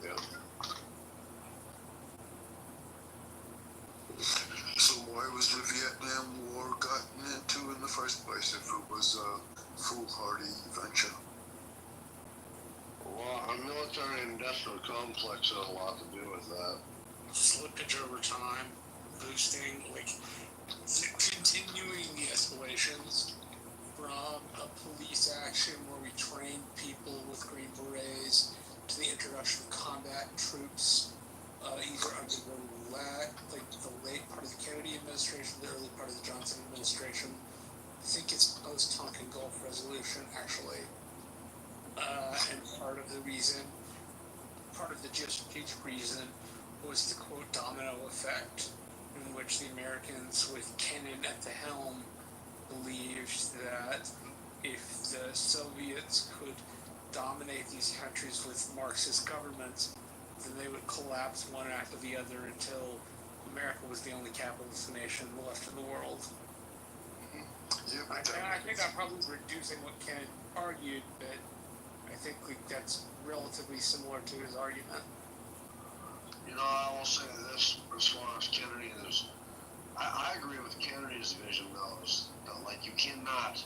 yeah. So why was the Vietnam War gotten into in the first place if it was a foolhardy venture? Well, our military-industrial complex had a lot to do with that. Slippage over time, boosting, continuing the escalations from a police action where we trained people with Green Berets to the introduction of combat troops either under the late part of the Kennedy administration, the early part of the Johnson administration. I think it's post-Tonkin Gulf resolution, actually. And part of the geostrategic reason was the quote domino effect, in which the Americans, with Kennan at the helm, believed that if the Soviets could dominate these countries with Marxist governments, then they would collapse one after the other until America was the only capitalist nation left in the world. I think I'm probably reducing what Kennan argued, but I think that's relatively similar to his argument. You know, I will say this as far as Kennedy is. I agree with Kennedy's vision, though, is that, like, you cannot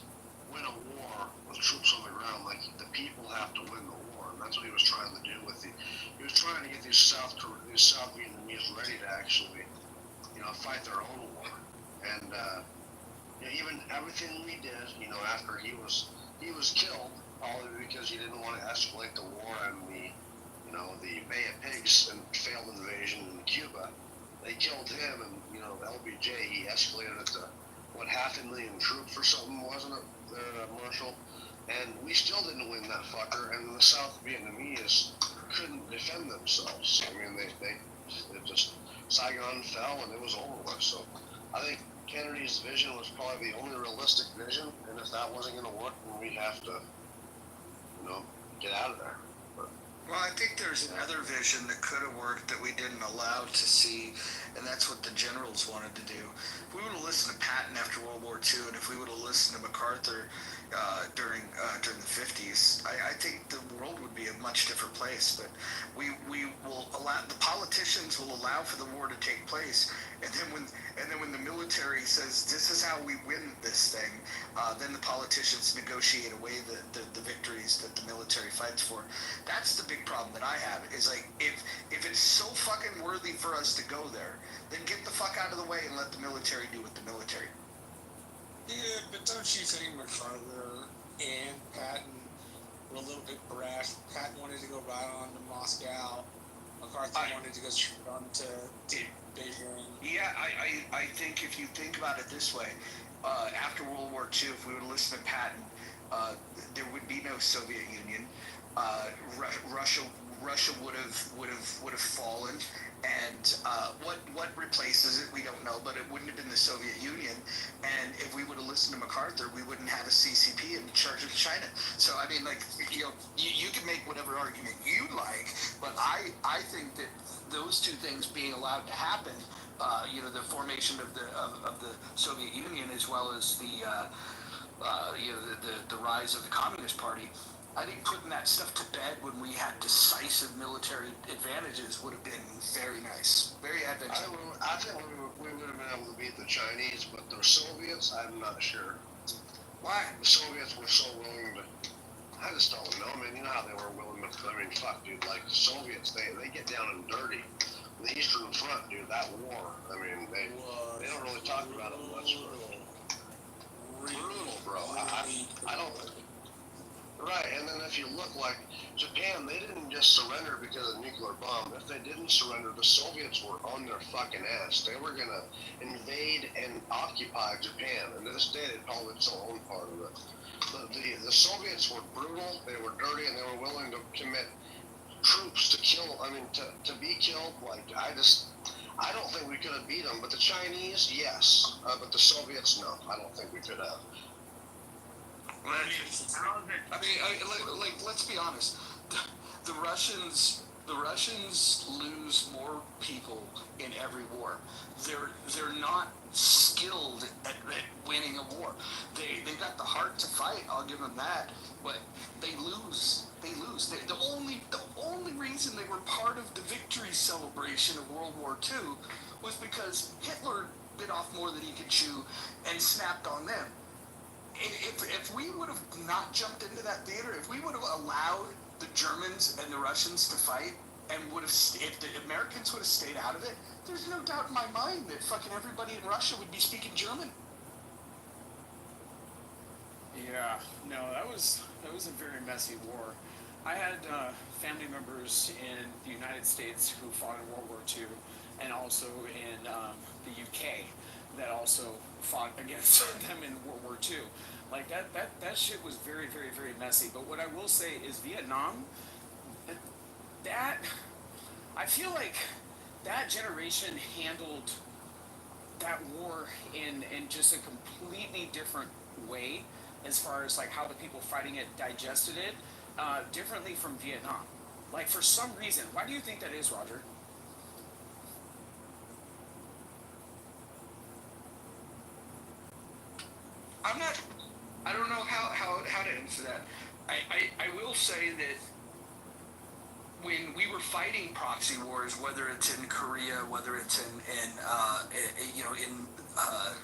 win a war with troops on the ground. Like, the people have to win the war, and that's what he was trying to do with he was trying to get these South Vietnamese ready to actually, you know, fight their own war. And, you know, even everything we did, you know, after he was killed, probably because he didn't want to escalate the war and the Bay of Pigs and failed invasion in Cuba. They killed him, and, you know, LBJ, he escalated it to, 500,000 troops or something, wasn't it, Marshall? And we still didn't win that fucker, and the South Vietnamese couldn't defend themselves. I mean, they just, Saigon fell, and it was over with. So I think Kennedy's vision was probably the only realistic vision, and if that wasn't going to work, then we'd have to, you know, get out of there. Well, I think there's another vision that could have worked that we didn't allow to see, and that's what the generals wanted to do. If we would have listened to Patton after World War II, and if we would have listened to MacArthur during the 50s, I think the world would be a much different place. But we will allow, the politicians will allow for the war to take place, and then when the military says this is how we win this thing, then the politicians negotiate away the victories that the military fights for. That's the big problem that I have, is like, if it's so fucking worthy for us to go there, then get the fuck out of the way and let the military do what the military. Yeah, but don't you think MacArthur and Patton were a little bit brash? Patton wanted to go right on to Moscow. MacArthur wanted to go straight on to Beijing. Yeah, I think if you think about it this way, after World War II, if we would listen to Patton, there would be no Soviet Union. Russia would have fallen, and what replaces it, we don't know, but it wouldn't have been the Soviet Union. And if we would have listened to MacArthur, we wouldn't have a CCP in charge of China. So I mean, like, you know, you can make whatever argument you like, but I think that those two things being allowed to happen, you know, the formation of the Soviet Union, as well as the rise of the Communist Party, I think putting that stuff to bed when we had decisive military advantages would have been very nice, very advantageous. I think we would have been able to beat the Chinese, but the Soviets, I'm not sure. Why? The Soviets were so willing to, I just don't know. I mean, you know how they were willing to, I mean, fuck, dude, like the Soviets, they get down and dirty. The Eastern Front, dude, that war, I mean, they don't really talk about it much. Brutal, bro. I don't. Right, and then if you look, like Japan, they didn't just surrender because of the nuclear bomb. If they didn't surrender, the Soviets were on their fucking ass. They were gonna invade and occupy Japan, and to this day, they probably still own part of it. The Soviets were brutal, they were dirty, and they were willing to commit troops to kill. I mean, to be killed. Like, I don't think we could have beat them. But the Chinese, yes, but the Soviets, no. I don't think we could have. I mean, like, let's be honest. The Russians lose more people in every war. They're not skilled at winning a war. They got the heart to fight. I'll give them that. But they lose. The only reason they were part of the victory celebration of World War II was because Hitler bit off more than he could chew and snapped on them. If we would have not jumped into that theater, if we would have allowed the Germans and the Russians to fight, and if the Americans would have stayed out of it, there's no doubt in my mind that fucking everybody in Russia would be speaking German. Yeah, no, that was a very messy war. I had family members in the United States who fought in World War II, and also in the UK that also fought against them in World War II. Like that shit was very, very, very messy. But what I will say is Vietnam, that I feel like that generation handled that war in just a completely different way, as far as like how the people fighting it digested it, differently from Vietnam. Like for some reason, why do you think that is, Roger? I don't know how to answer that. I will say that when we were fighting proxy wars, whether it's in Korea, whether it's in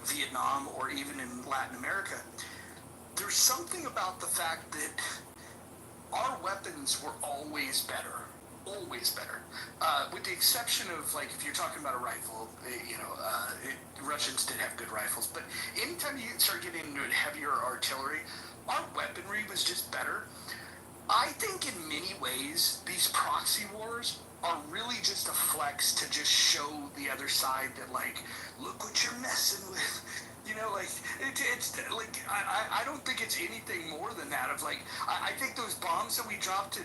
Vietnam, or even in Latin America, there's something about the fact that our weapons were always better. Always better. With the exception of, like, if you're talking about a rifle, Russians did have good rifles, but anytime you start getting into heavier artillery, our weaponry was just better. I think in many ways, these proxy wars are really just a flex to just show the other side that, like, look what you're messing with. You know, like, it's like, I don't think it's anything more than that. Of like, I think those bombs that we dropped in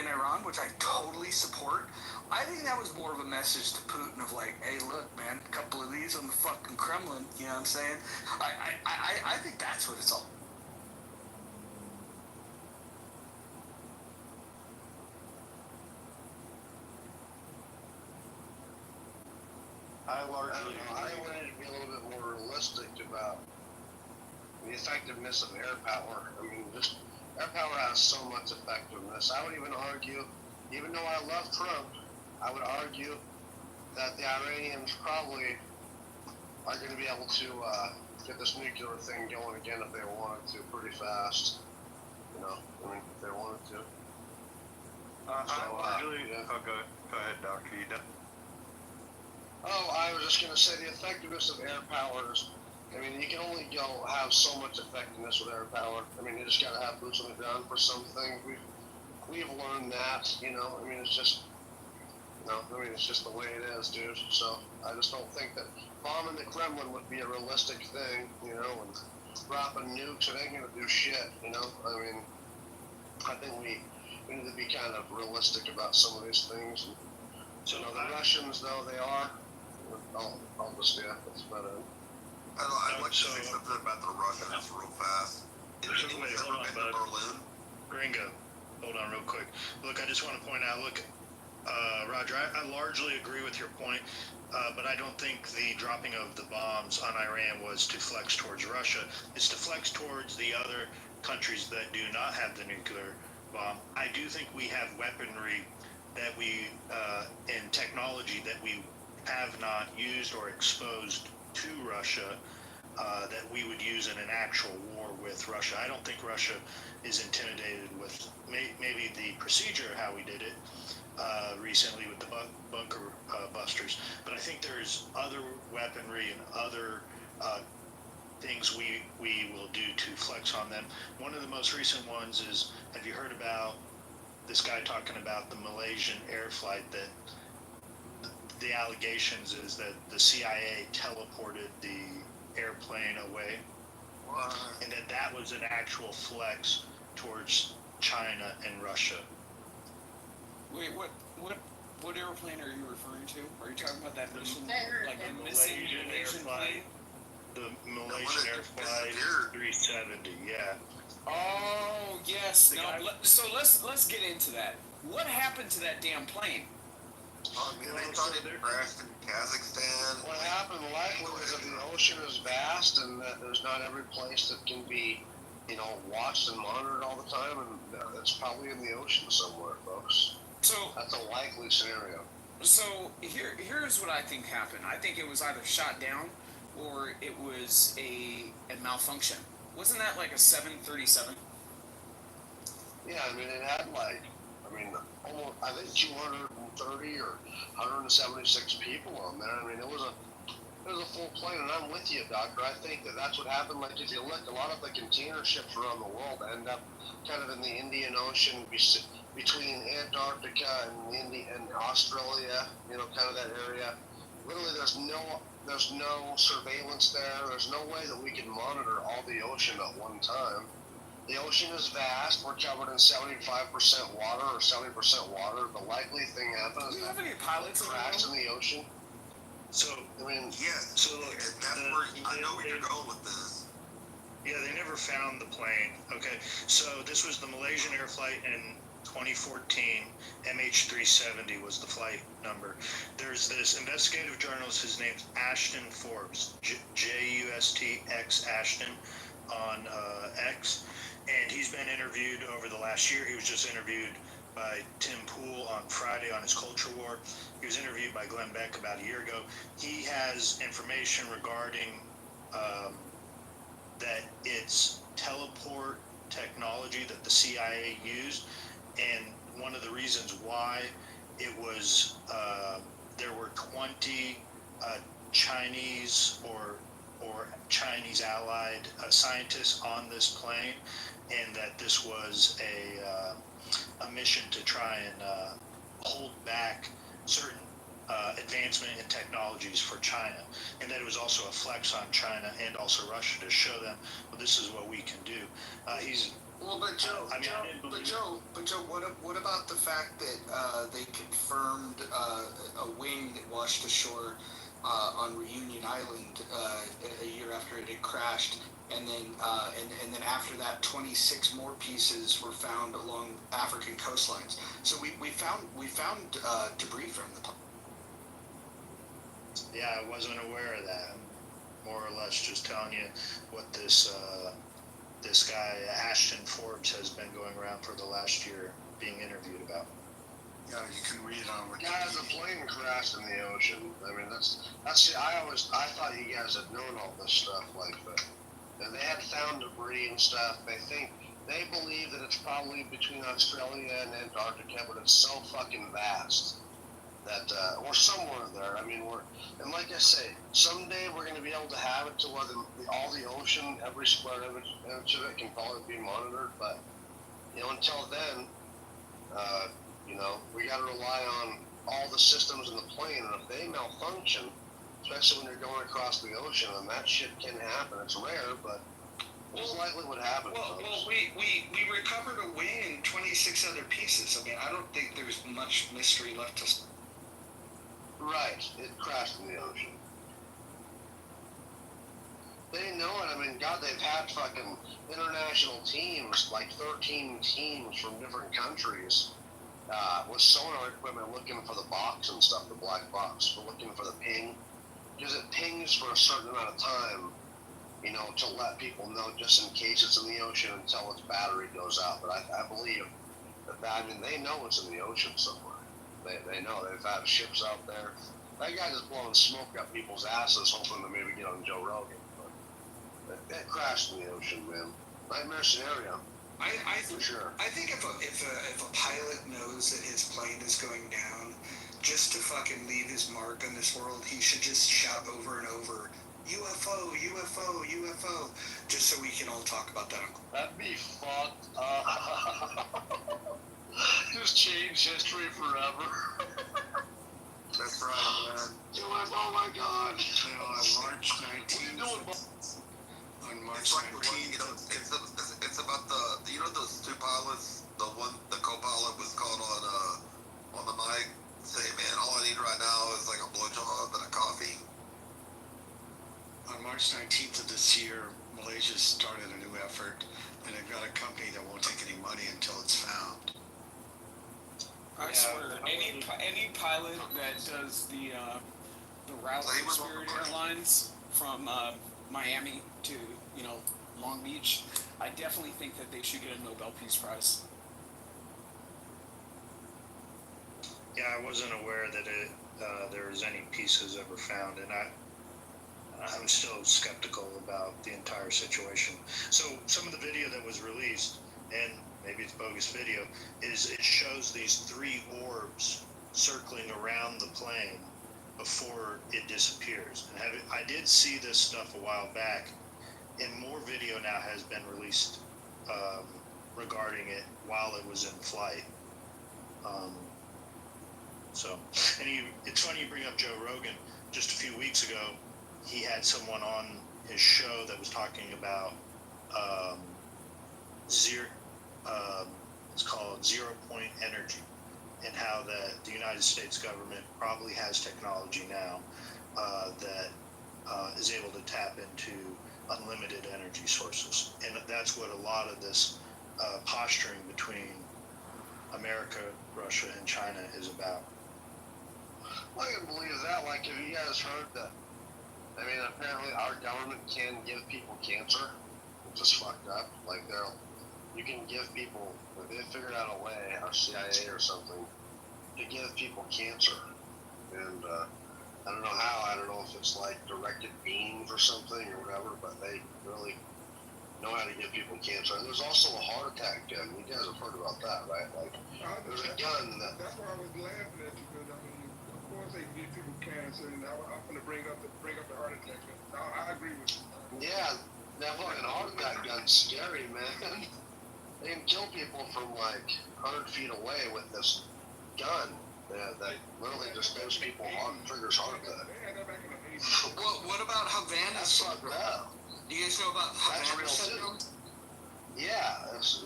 Iran, which I totally support, I think that was more of a message to Putin of like, hey, look, man, a couple of these on the fucking Kremlin, you know what I'm saying? I think that's what it's all. I wanted to be a little bit more realistic about the effectiveness of air power. I mean, just air power has so much effectiveness. I would even argue, even though I love Trump, I would argue that the Iranians probably are going to be able to get this nuclear thing going again if they wanted to pretty fast. You know, I mean, if they wanted to. Go ahead, Doctor. You done? Oh, I was just going to say the effectiveness of air powers. I mean, you can only have so much effectiveness with air power. I mean, you just got to have boots on the ground for some things. We've learned that, you know. I mean, it's just, it's just the way it is, dude. So I just don't think that bombing the Kremlin would be a realistic thing, you know, and dropping nukes, it ain't going to do shit, you know. I mean, I think we need to be kind of realistic about some of these things. And, so, the Russians, though, they are. I'll just, that's about it. I'd like to say something about the Russians real fast. Wait, hold on, bud. Berlin? Gringo, hold on real quick. Look, I just want to point out, Roger, I largely agree with your point, but I don't think the dropping of the bombs on Iran was to flex towards Russia. It's to flex towards the other countries that do not have the nuclear bomb. I do think we have weaponry that we, and technology that we have not used or exposed to Russia, that we would use in an actual war with Russia. I don't think Russia is intimidated with maybe the procedure how we did it recently with the bunker busters, but I think there's other weaponry and other things we will do to flex on them. One of the most recent ones is, have you heard about this guy talking about the Malaysian air flight that the allegations is that the CIA teleported the airplane away, and that was an actual flex towards China and Russia. Wait, what airplane are you referring to? Are you talking about that mission, like The a missing Malaysian air plane? The Malaysian air flight 370, yeah. Oh yes. So let's get into that. What happened to that damn plane? They thought it crashed in Kazakhstan. What happened likely is that the ocean is vast and that there's not every place that can be, watched and monitored all the time, and it's probably in the ocean somewhere, folks. So that's a likely scenario. So here's what I think happened. I think it was either shot down or it was a malfunction. Wasn't that like a 737? Yeah, I mean, it had almost, I think 230 or 176 people on there. I mean, it was a full plane, and I'm with you, Doctor. I think that's what happened. Like, if you look, a lot of the container ships around the world end up kind of in the Indian Ocean, between Antarctica and Australia, you know, kind of that area. Literally, there's no surveillance there. There's no way that we can monitor all the ocean at one time. The ocean is vast. We're covered in 75% water or 70% water. The likely thing happens Do is you have that any pilots cracks in the ocean. So, I mean, Yes. so look, And that's where I know where you're going with this. yeah, they never found the plane. Okay, so this was the Malaysian air flight in 2014. MH370 was the flight number. There's this investigative journalist. His name's Ashton Forbes, Justx Ashton on X, and he's been interviewed over the last year. He was just interviewed by Tim Pool on Friday on his culture war. He was interviewed by Glenn Beck about a year ago. He has information regarding that it's teleport technology that the CIA used, and one of the reasons why it was there were 20 Chinese or Chinese allied scientists on this plane, and that this was a mission to try and hold back certain advancement in technologies for China, and that it was also a flex on China and also Russia to show them, well, this is what we can do. But Joe, what about the fact that they confirmed a wing that washed ashore on Reunion Island a year after it had crashed, and then after that, 26 more pieces were found along African coastlines. So we found debris from the plane. Yeah, I wasn't aware of that. I'm more or less just telling you what this guy Ashton Forbes has been going around for the last year being interviewed about. Yeah, you can read it on Wikipedia. Guys, the plane crashed in the ocean. I mean, that's I thought you guys had known all this stuff, like that. And they had found debris and stuff. They believe that it's probably between Australia and Antarctica, but it's so fucking vast that we're somewhere there. I mean, and like I say, someday we're going to be able to have it to where all the ocean, every square inch of it can probably be monitored. But you know, until then, you know, we got to rely on all the systems in the plane, and if they malfunction, especially when you're going across the ocean, and that shit can happen. It's rare, but it's likely what happened. Well, we recovered a wing and 26 other pieces. I mean, I don't think there's much mystery left to. Right, it crashed in the ocean. They know it. I mean, God, they've had fucking international teams, like 13 teams from different countries, with sonar equipment looking for the box and stuff, the black box. We're looking for the ping, because it pings for a certain amount of time, you know, to let people know just in case it's in the ocean until its battery goes out. But I believe that, I mean, they know it's in the ocean somewhere. They know. They've had ships out there. That guy just blowing smoke up people's asses, hoping to maybe get on Joe Rogan. But that crashed in the ocean, man. Nightmare scenario. For sure. I think if a pilot knows that his plane is going down, just to fucking leave his mark on this world, he should just shout over and over, UFO, UFO, UFO, just so we can all talk about that. That'd be fucked up. Just change history forever. That's right, man. Oh my God. You know, on March 19th. On March 19th. You know, it's about the you know those two pilots. The co-pilot was called on the mic, saying, "Man, all I need right now is like a blowjob and a coffee." On March 19th of this year, Malaysia started a new effort, and they've got a company that won't take any money until it's found. I swear, any pilot that does the route for Spirit Airlines from Miami to, you know, Long Beach, I definitely think that they should get a Nobel Peace Prize. Yeah, I wasn't aware that there was any pieces ever found, and I'm still skeptical about the entire situation. So some of the video that was released, and maybe it's bogus video, is it shows these three orbs circling around the plane before it disappears. And I did see this stuff a while back, and more video now has been released regarding it while it was in flight. So, and it's funny you bring up Joe Rogan. Just a few weeks ago, he had someone on his show that was talking about it's called 0 point energy, and how the United States government probably has technology now that is able to tap into unlimited energy sources, and that's what a lot of this posturing between America, Russia, and China is about. I can believe that. Like, have you guys heard that? I mean, apparently our government can give people cancer, which is fucked up. Like, you can give people, like, they figured out a way, our CIA or something, to give people cancer. And I don't know how. I don't know if it's like directed beams or something or whatever, but they really know how to give people cancer. And there's also a heart attack gun. You guys have heard about that, right? Like, there's a gun that. That's why I was laughing at you, because I mean, of course they give people cancer, and I'm going to bring up the heart attack gun. I agree with you. Yeah, that fucking heart attack gun's scary, man. They can kill people from like 100 feet away with this gun that literally just gives people triggers heart attack. Well, what about Havana syndrome? Do you guys know about Havana syndrome? Yeah, it's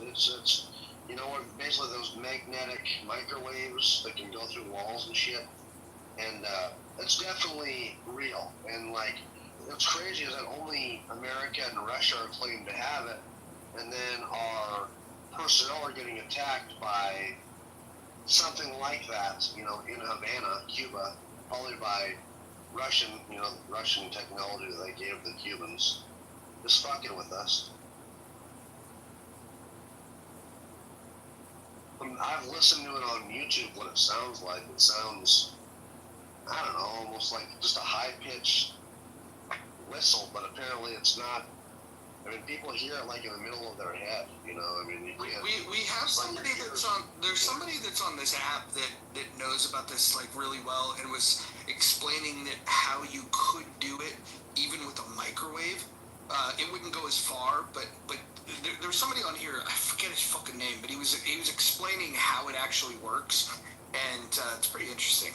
you know what? Basically, those magnetic microwaves that can go through walls and shit, and it's definitely real. And like, what's crazy is that only America and Russia are claiming to have it, and then our personnel are getting attacked by something like that, you know, in Havana, Cuba, probably by Russian technology that they gave the Cubans, just fucking with us. I've listened to it on YouTube, what it sounds like. It sounds, I don't know, almost like just a high-pitched whistle, but apparently it's not. I mean, people hear it like in the middle of their head, you know. I mean, we have somebody that's on. There's somebody that's on this app that knows about this like really well, and was explaining that how you could do it even with a microwave. It wouldn't go as far, but there's somebody on here. I forget his fucking name, but he was explaining how it actually works, and it's pretty interesting.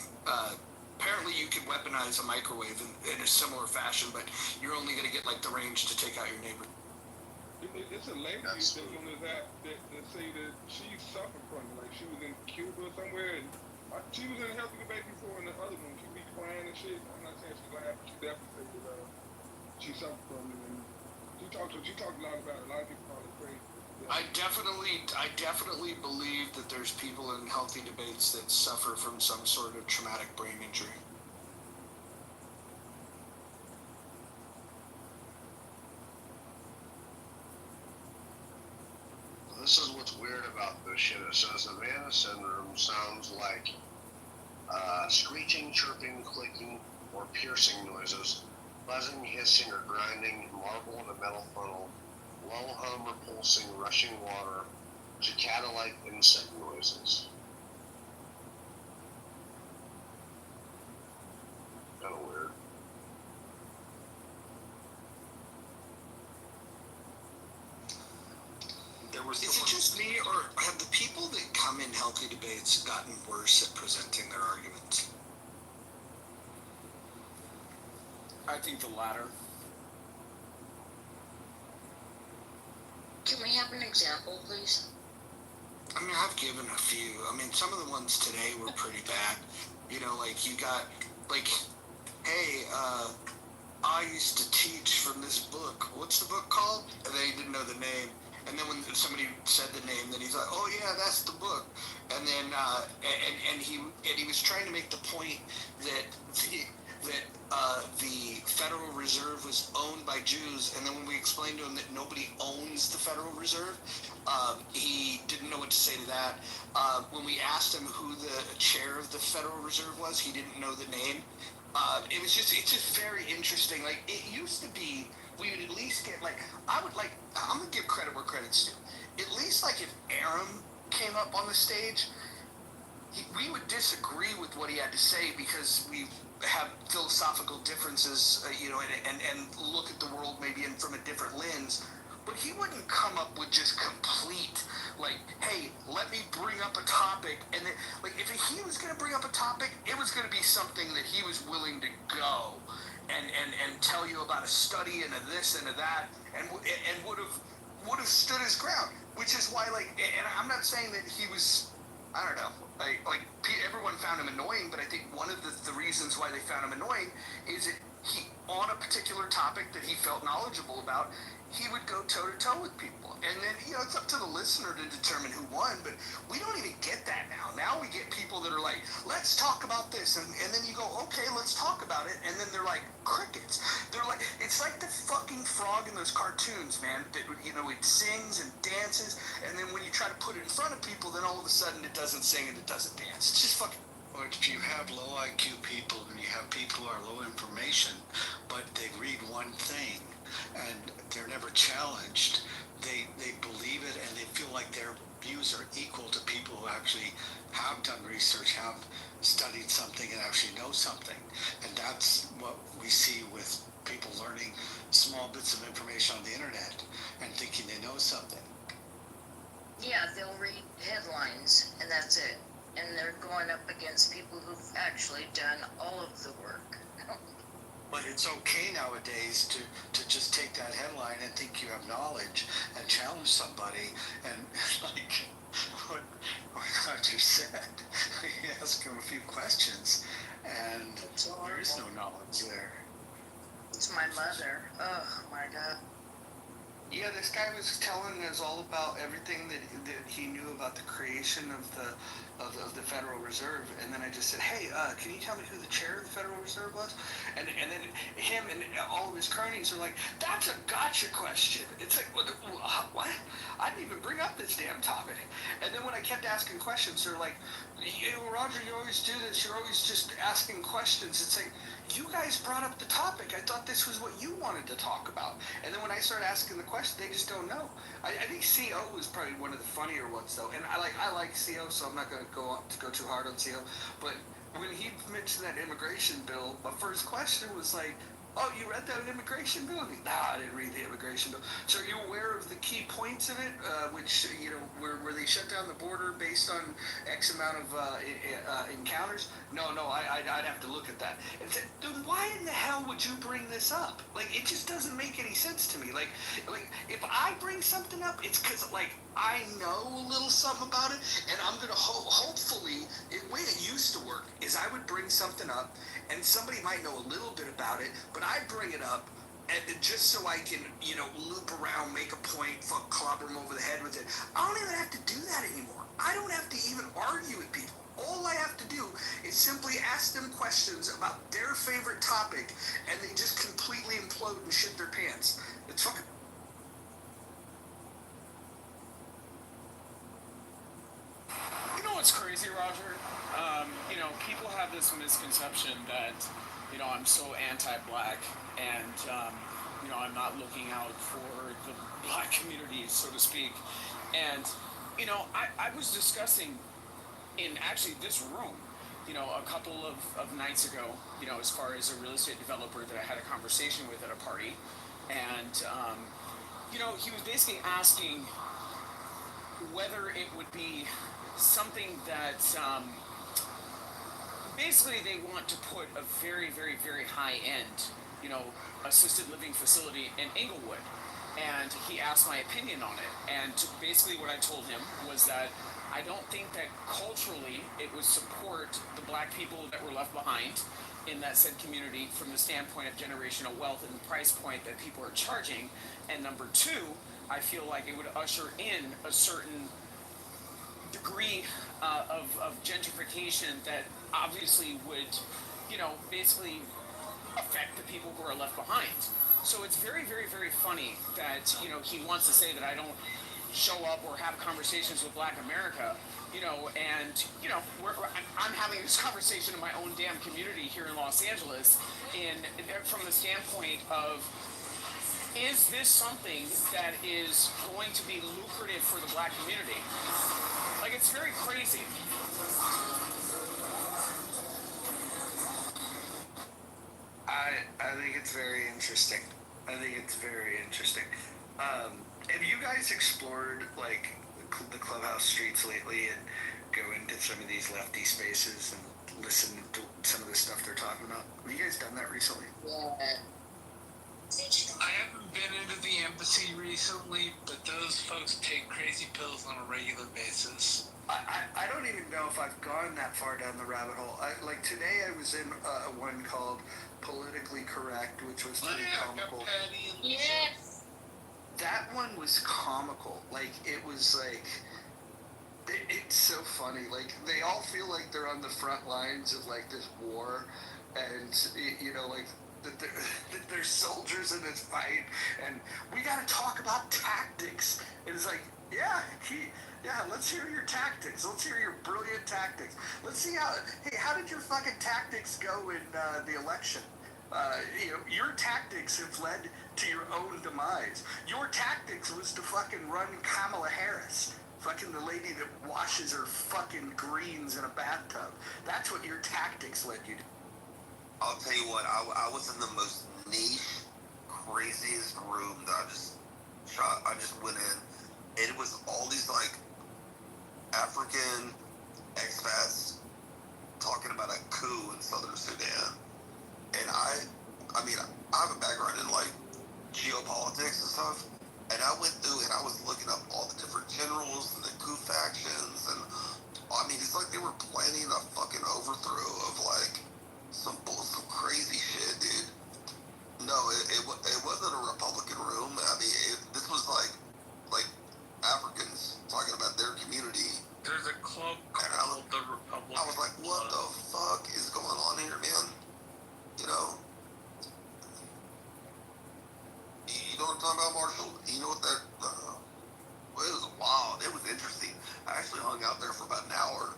Apparently you can weaponize a microwave in a similar fashion, but you're only going to get like the range to take out your neighbor. It's a lady that's on this app that say that she suffered from it. Like, she was in Cuba somewhere, and she was in a healthy debate before in the other one. She be crying and shit. I'm not saying she's lying, but she definitely said that she suffered from it. And she talked a lot about it. A lot of people call it crazy. I definitely believe that there's people in healthy debates that suffer from some sort of traumatic brain injury. This is what's weird about this shit. It says Havana syndrome sounds like screeching, chirping, clicking, or piercing noises, buzzing, hissing, or grinding, marble in a metal funnel, low hum or pulsing, rushing water, cicada-like insect noises. Kind of weird. Is it just me, or have the people that come in healthy debates gotten worse at presenting their arguments? I think the latter. Can we have an example, please? I mean, I've given a few. I mean, some of the ones today were pretty bad. You know, like you got, like, hey, I used to teach from this book. What's the book called? And they didn't know the name. And then when somebody said the name, then he's like, "Oh yeah, that's the book." And then and he was trying to make the point that the Federal Reserve was owned by Jews. And then when we explained to him that nobody owns the Federal Reserve, he didn't know what to say to that. When we asked him who the chair of the Federal Reserve was, he didn't know the name. It's just very interesting. Like, it used to be, we would at least get, like, I'm going to give credit where credit's due. At least, like, if Aram came up on the stage, we would disagree with what he had to say because we have philosophical differences, and look at the world maybe from a different lens. But he wouldn't come up with just complete, like, hey, let me bring up a topic, and then, like, if he was going to bring up a topic, it was going to be something that he was willing to go and tell you about a study and a this and a that, and would have stood his ground, which is why, like, and I'm not saying that he was, I don't know, like everyone found him annoying, but I think one of the reasons why they found him annoying is that he, on a particular topic that he felt knowledgeable about, he would go toe-to-toe with people. And then, it's up to the listener to determine who won, but we don't even get that now. Now we get people that are like, let's talk about this, and then you go, okay, let's talk about it, and then they're like, crickets. They're like, it's like the fucking frog in those cartoons, man, that, it sings and dances, and then when you try to put it in front of people, then all of a sudden it doesn't sing and it doesn't dance. It's just fucking... Or if you have low IQ people and you have people who are low information, but they read one thing and they're never challenged, they believe it and they feel like their views are equal to people who actually have done research, have studied something, and actually know something. And that's what we see with people learning small bits of information on the internet and thinking they know something. Yeah, they'll read headlines and that's it. And they're going up against people who've actually done all of the work. But it's okay nowadays to just take that headline and think you have knowledge and challenge somebody and like what Roger said. You ask him a few questions and there is no knowledge there. It's my mother. Oh my God. Yeah, this guy was telling us all about everything that he knew about the creation of the Federal Reserve, and then I just said, hey, can you tell me who the chair of the Federal Reserve was? And then him and all of his cronies are like, that's a gotcha question. It's like, what? I didn't even bring up this damn topic. And then when I kept asking questions, they're like, Roger, you always do this. You're always just asking questions. It's like, you guys brought up the topic. I thought this was what you wanted to talk about. And then when I started asking the question, they just don't know. I think CO was probably one of the funnier ones, though. And I like CO, so I'm not going to go too hard on CO. But when he mentioned that immigration bill, my first question was like, oh, you read that immigration bill? Nah, I didn't read the immigration bill. So are you aware of the key points of it, which, where they shut down the border based on X amount of encounters? No, I'd have to look at that. And said, dude, why in the hell would you bring this up? Like, it just doesn't make any sense to me. Like if I bring something up, it's because, like, I know a little something about it, and I'm going to hopefully, the way it used to work is I would bring something up, and somebody might know a little bit about it, but I bring it up and just so I can, loop around, make a point, clobber them over the head with it. I don't even have to do that anymore. I don't have to even argue with people. All I have to do is simply ask them questions about their favorite topic, and they just completely implode and shit their pants. It's fucking... You know what's crazy, Roger? People have this misconception that, I'm so anti-black and, I'm not looking out for the black community, so to speak. And, I was discussing in actually this room, a couple of nights ago, as far as a real estate developer that I had a conversation with at a party. And, he was basically asking whether it would be something that basically they want to put a very, very, very high end, assisted living facility in Inglewood. And he asked my opinion on it. And basically what I told him was that I don't think that culturally it would support the black people that were left behind in that said community from the standpoint of generational wealth and the price point that people are charging. And number two, I feel like it would usher in a certain degree of gentrification that obviously would, basically affect the people who are left behind. So it's very, very, very funny that, he wants to say that I don't show up or have conversations with Black America, and, I'm having this conversation in my own damn community here in Los Angeles, from the standpoint of, is this something that is going to be lucrative for the black community? Like, it's very crazy. I think it's very interesting. Have you guys explored like the clubhouse streets lately and go into some of these lefty spaces and listen to some of the stuff they're talking about? Have you guys done that recently? Yeah. I haven't been into the embassy recently, but those folks take crazy pills on a regular basis. I don't even know if I've gone that far down the rabbit hole. Like today I was in one called Politically Correct, which was pretty comical. Yes. That one was comical. Like, it was like, it's so funny. Like, they all feel like they're on the front lines of like this war, and you know, like that they're soldiers in this fight, and we got to talk about tactics. And it's like, yeah, let's hear your tactics. Let's hear your brilliant tactics. Let's see how did your fucking tactics go in the election? You know, your tactics have led to your own demise. Your tactics was to fucking run Kamala Harris. Fucking the lady that washes her fucking greens in a bathtub. That's what your tactics led you to. I'll tell you what, I was in the most niche, craziest room that I just went in. And it was all these like African expats talking about a coup in southern Sudan. And I mean, I have a background in like geopolitics and stuff. And I went through and I was looking up all the different generals and the coup factions. And I mean, it's like they were planning a fucking overthrow of like some crazy shit, dude. No, it wasn't a Republican room. I mean, this was like Africans talking about their community. There's a club called the Republicans. I was like, what the fuck is going on here, man? You know? You know what I'm talking about, Marshall? You know what that... well, it was wild. It was interesting. I actually hung out there for about an hour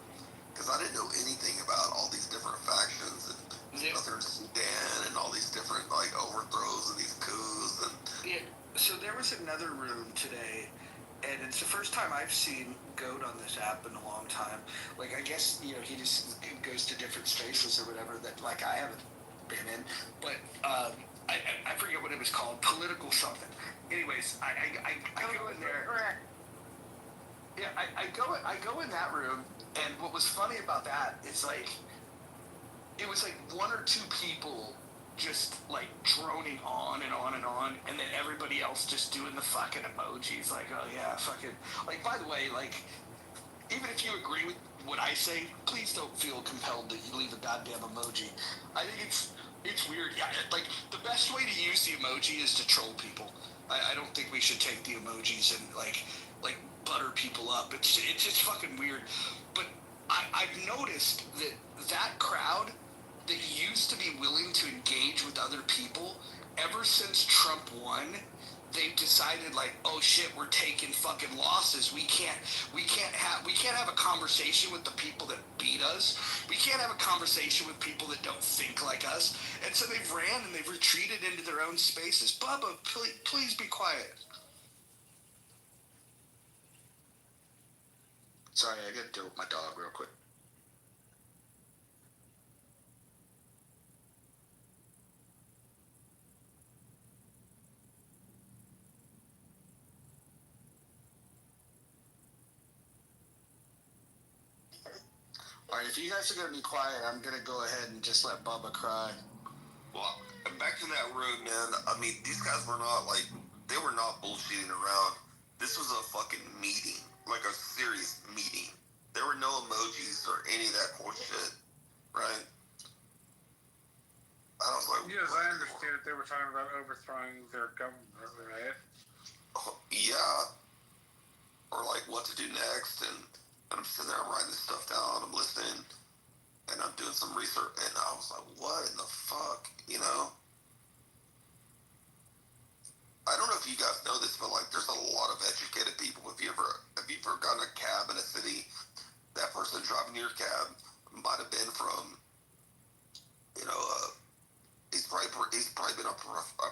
because I didn't know anything about all these different factions and Southern Sudan and all these different, like, overthrows and these coups and... Yeah, so there was another room today, and it's the first time I've seen Goat on this app in a long time. Like, I guess, you know, he just goes to different spaces or whatever that, like, I haven't been in, but I forget what it was called, political something. Anyways, I go in there. Yeah, I go in that room, and what was funny about that is like, it was like one or two people just like droning on and on and on, and then everybody else just doing the fucking emojis, like, oh yeah, fucking, like, by the way, like, even if you agree with what I say, please don't feel compelled to leave a goddamn emoji. I think it's weird. Yeah, like, the best way to use the emoji is to troll people. I don't think we should take the emojis and like butter people up. It's just fucking weird. But I've noticed that crowd that used to be willing to engage with other people, ever since Trump won, they've decided like, oh shit, we're taking fucking losses. We can't have a conversation with the people that beat us. We can't have a conversation with people that don't think like us. And so they've ran and they've retreated into their own spaces. Bubba, please be quiet. Sorry, I gotta deal with my dog real quick. All right, if you guys are going to be quiet, I'm going to go ahead and just let Bubba cry. Well, back to that room, man. I mean, these guys were not, like, they were not bullshitting around. This was a fucking meeting, like a serious meeting. There were no emojis or any of that bullshit, right? I was like, yes, I understand they were talking about overthrowing their government, right? Yeah. Or, like, what to do next, and I'm sitting there, I'm writing this stuff down, I'm listening, and I'm doing some research, and I was like, what in the fuck, you know? I don't know if you guys know this, but, like, there's a lot of educated people. Have you ever gotten a cab in a city? That person driving your cab might have been from, you know, he's probably been a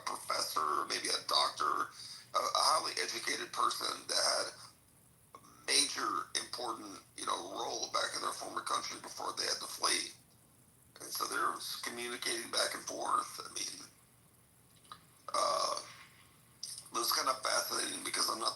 professor, or maybe a doctor, a highly educated person that had major important, you know, role back in their former country before they had to flee. And so they're communicating back and forth. I mean, it was kind of fascinating because I'm not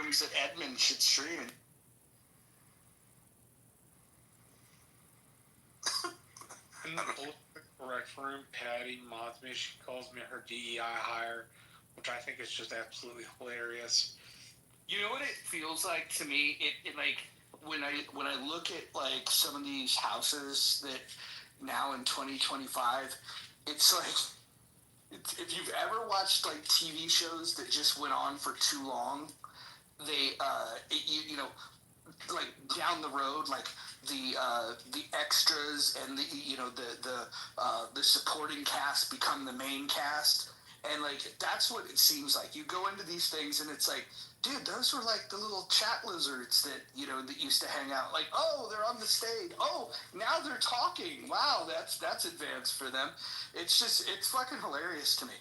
rooms that Edmund should stream. In the politically correct room, Patty mods me. She calls me her DEI hire, which I think is just absolutely hilarious. You know what it feels like to me? It like when I look at like some of these houses that now in 2025, it's like if you've ever watched like TV shows that just went on for too long, they you know, like down the road, like the extras and the supporting cast become the main cast, and like that's what it seems like. You go into these things and it's like, dude, those were like the little chat lizards that that used to hang out. Like, oh, they're on the stage. Oh, now they're talking. Wow, that's advanced for them. It's fucking hilarious to me.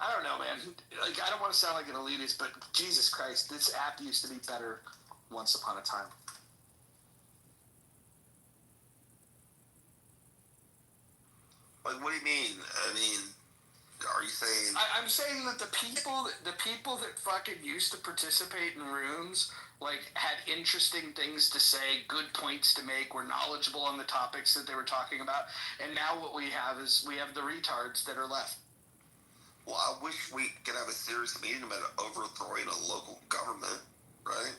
I don't know, man. Like, I don't want to sound like an elitist, but Jesus Christ, this app used to be better once upon a time. Like, what do you mean? I mean, are you saying? I'm saying that the people that fucking used to participate in rooms, like, had interesting things to say, good points to make, were knowledgeable on the topics that they were talking about, and now what we have is we have the retards that are left. Well, I wish we could have a serious meeting about overthrowing a local government, right?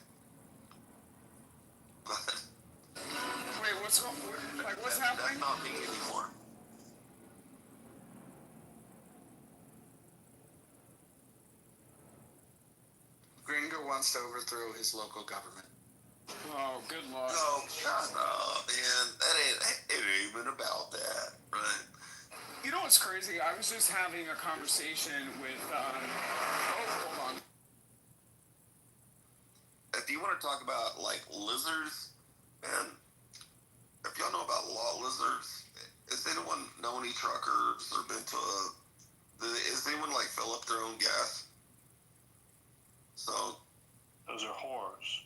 But Wait, what's happening? That's not me anymore. Gringo wants to overthrow his local government. Oh, good luck. No, shut up, man. It ain't even about that, right? You know what's crazy? I was just having a conversation with, hold on. If you want to talk about, like, lizards, man, if y'all know about law lizards, has anyone know any truckers or been to has anyone, like, fill up their own gas? So. Those are whores.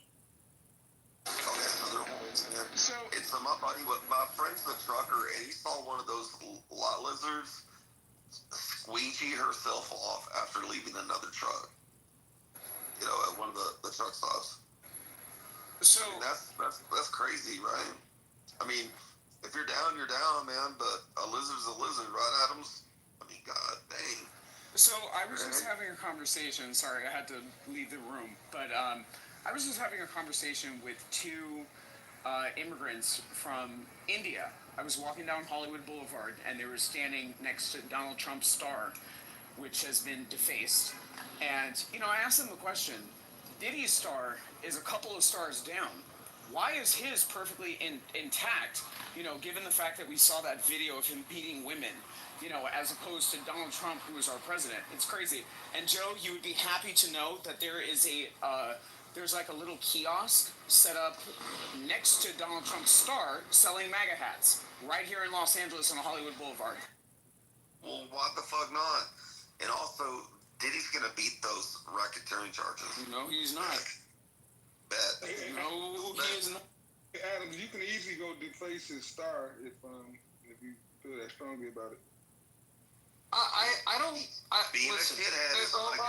Okay, so they're whores, man. So, it's my buddy, my friend's the trucker, and he saw one of those lot lizards squeegee herself off after leaving another truck. You know, at one of the truck stops. So I mean, that's crazy, right? I mean, if you're down, man. But a lizard's a lizard, right, Adams? I mean, god dang. So I was just having a conversation. Sorry, I had to leave the room, but I was just having a conversation with two immigrants from India. I was walking down Hollywood Boulevard, and they were standing next to Donald Trump's star, which has been defaced. And, I asked them the question, Diddy's star is a couple of stars down. Why is his perfectly intact, given the fact that we saw that video of him beating women, as opposed to Donald Trump, who is our president? It's crazy. And Joe, you would be happy to know that there is there's like a little kiosk set up next to Donald Trump's star selling MAGA hats right here in Los Angeles on Hollywood Boulevard. Well, what the fuck not? And also, Diddy's gonna beat those racketeering charges. No, he's not. Bet. No, he is not. Adams, you can easily go deface his star if you feel that strongly about it. I don't. Being listen. a shithead is like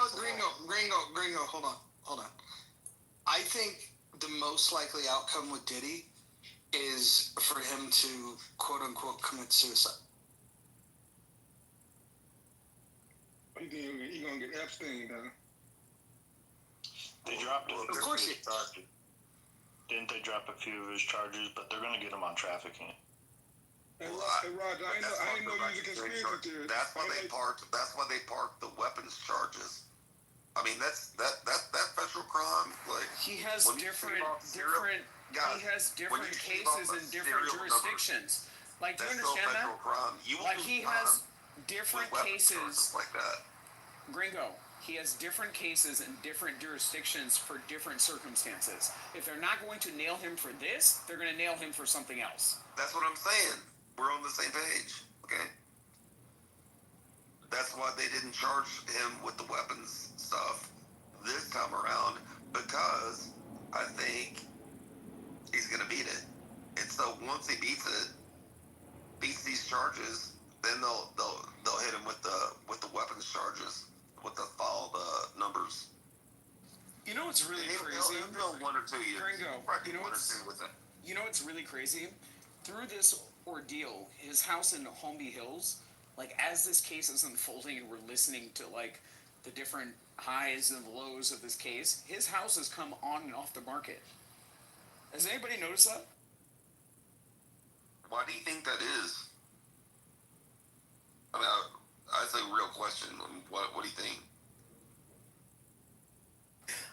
Gringo, hold on. I think the most likely outcome with Diddy is for him to quote unquote commit suicide. He gonna get Epstein, huh? They dropped Of course he charges. Didn't they drop a few of his charges? But they're gonna get him on trafficking. Hey, Roger, I didn't know you was a conspiracy theorist. That's why they parked the weapons charges. I mean, that federal crime, like he has different cases in different jurisdictions. Like, do you understand that? Like, he has different cases like that. Gringo. He has different cases in different jurisdictions for different circumstances. If they're not going to nail him for this, they're going to nail him for something else. That's what I'm saying. We're on the same page, okay? That's why they didn't charge him with the weapons stuff this time around, because I think he's going to beat it. And so once he beats these charges, then they'll hit him with the weapons charges, with the numbers. go. Probably You know one or what's two with it. you know what's really crazy? Through this ordeal, his house in Holmby Hills, like as this case is unfolding and we're listening to like the different highs and lows of this case, his house has come on and off the market. Has anybody noticed that? Why do you think that is? I mean, that's a real question. What do you think?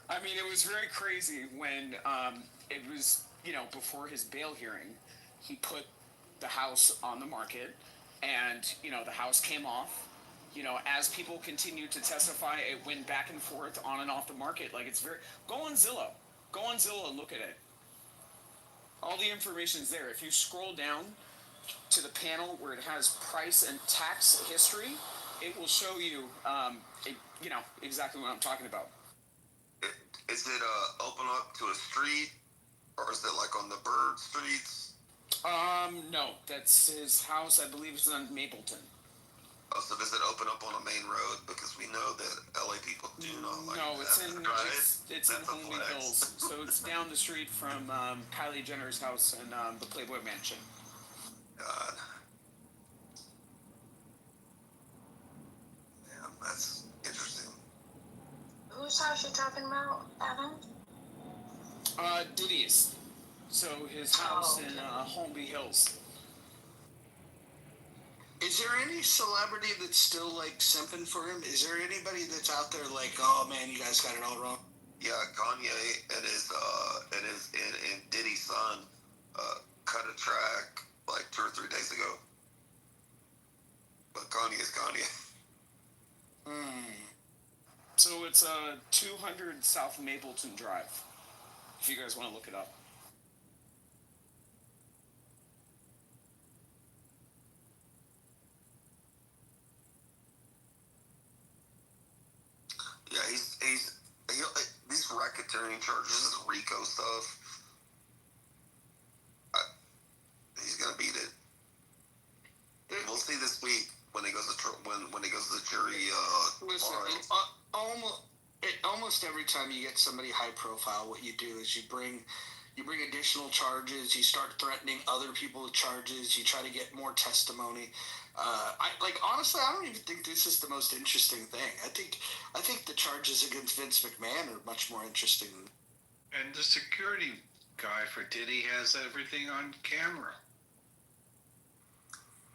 I mean, it was very crazy when it was, before his bail hearing, he put the house on the market, and, the house came off. As people continued to testify, it went back and forth on and off the market. Like, it's very. Go on Zillow. Go on Zillow and look at it. All the information's there. If you scroll down to the panel where it has price and tax history, it will show you, exactly what I'm talking about. Is it open up to a street, or is it like on the bird streets? No, that's his house. I believe it's on Mapleton. Oh, so does it open up on a main road? Because we know that LA people do not like No, it's that, in right? it's in Holmby Hills, so it's down the street from Kylie Jenner's house and the Playboy Mansion. God. Yeah, that's interesting. Whose house you talking about, Adam? Diddy's. So his house in Holmby Hills. Is there any celebrity that's still like simping for him? Is there anybody that's out there like, oh man, you guys got it all wrong? Yeah, Kanye and Diddy's son cut a track like 2 or 3 days ago. But Kanye is Kanye. So it's 200 South Mapleton Drive. If you guys want to look it up. Yeah, these racketeering charges, this RICO stuff. He's gonna beat it. We'll see this week when he goes to when he goes to the jury. Listen, almost every time you get somebody high profile, what you do is you bring additional charges. You start threatening other people with charges. You try to get more testimony. Honestly, I don't even think this is the most interesting thing. I think the charges against Vince McMahon are much more interesting. And the security guy for Diddy has everything on camera.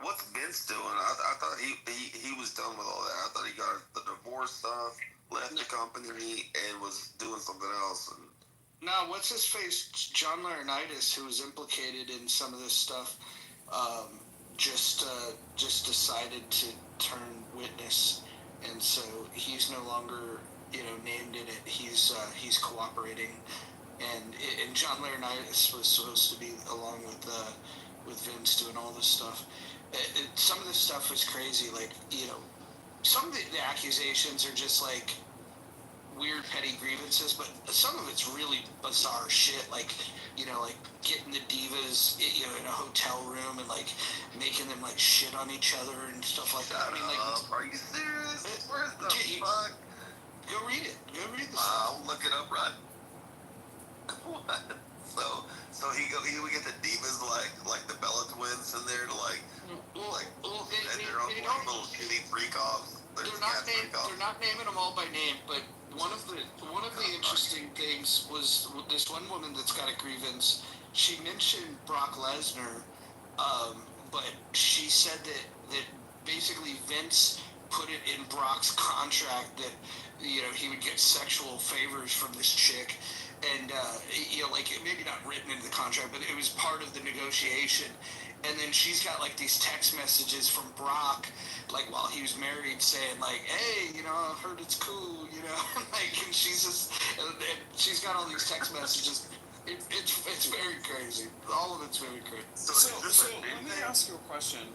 What's Vince doing? I thought he was done with all that. I thought he got the divorce stuff, left the company, and was doing something else. Now, what's his face? John Laurinaitis, who was implicated in some of this stuff, just decided to turn witness, and so he's no longer named in it. He's cooperating, and John Laurinaitis was supposed to be along with Vince doing all this stuff. Some of this stuff was crazy. Like, some of the accusations are just like weird petty grievances, but some of it's really bizarre shit. Like, like getting the divas, in a hotel room and like making them like shit on each other and stuff like that. I mean, like, are you serious? Where's the fuck? Go read it. Go read this. I'll look it up right. What? So he would get the divas like the Bella Twins in there to and their own little shitty freak-offs. They're not naming them all by name, but one of the interesting things was this one woman that's got a grievance. She mentioned Brock Lesnar, but she said that basically Vince put it in Brock's contract that he would get sexual favors from this chick. And, maybe not written into the contract, but it was part of the negotiation. And then she's got, like, these text messages from Brock, like, while he was married, saying, like, hey, I heard it's cool, and she's just, and she's got all these text messages. It's very crazy. All of it's very crazy. So let me ask you a question,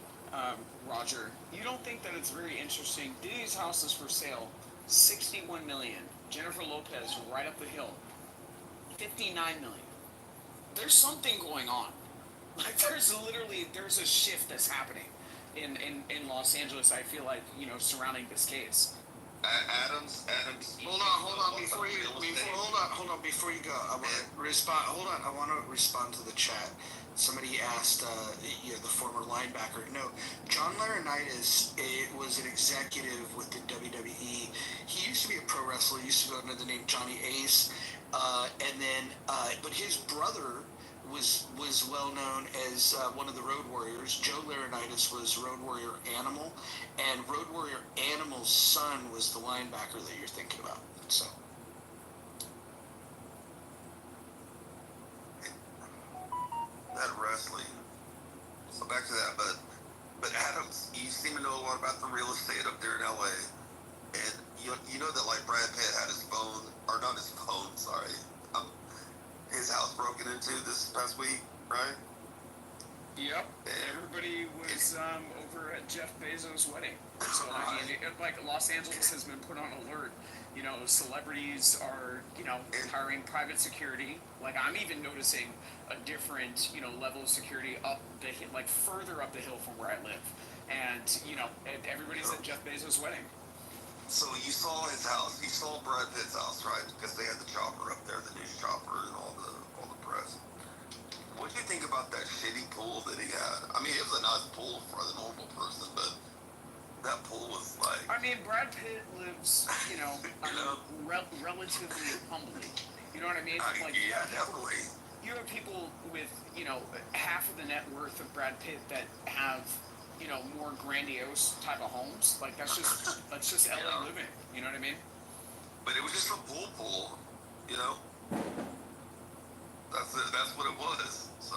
Roger. You don't think that it's very interesting? Diddy's house is for sale, $61 million. Jennifer Lopez, right up the hill, $59 million. There's something going on. Like, there's a shift that's happening in Los Angeles, I feel like, surrounding this case. Adams. Hold on, before you go, I want to respond. Hold on, I want to respond to the chat. Somebody asked, the former linebacker. No, John Laurinaitis was an executive with the WWE. He used to be a pro wrestler. He used to go under the name Johnny Ace, but his brother was well known as one of the Road Warriors. Joe Laurinaitis was Road Warrior Animal, and Road Warrior Animal's son was the linebacker that you're thinking about. So. That wrestling. So back to that, but Adams, you seem to know a lot about the real estate up there in LA, and you know that like Brad Pitt had his phone, or not his phone, sorry, his house broken into this past week, right? Yep. Everybody was over at Jeff Bezos' wedding. So I mean, like Los Angeles has been put on alert. You know, celebrities are, hiring private security. Like I'm even noticing a different, level of security up the like further up the hill from where I live. And everybody's at Jeff Bezos' wedding. So you saw his house. You saw Brad Pitt's house, right? Because they had the chopper up there, the news chopper, and all the press. What do you think about that shitty pool that he had? I mean, it was a nice pool for the normal person, but that pool was like. I mean, Brad Pitt lives, relatively humbly. You know what I mean? Yeah, definitely. You have people with, half of the net worth of Brad Pitt that have, more grandiose type of homes. Like that's just LA living. You know what I mean? But it was just a pool, That's what it was. So.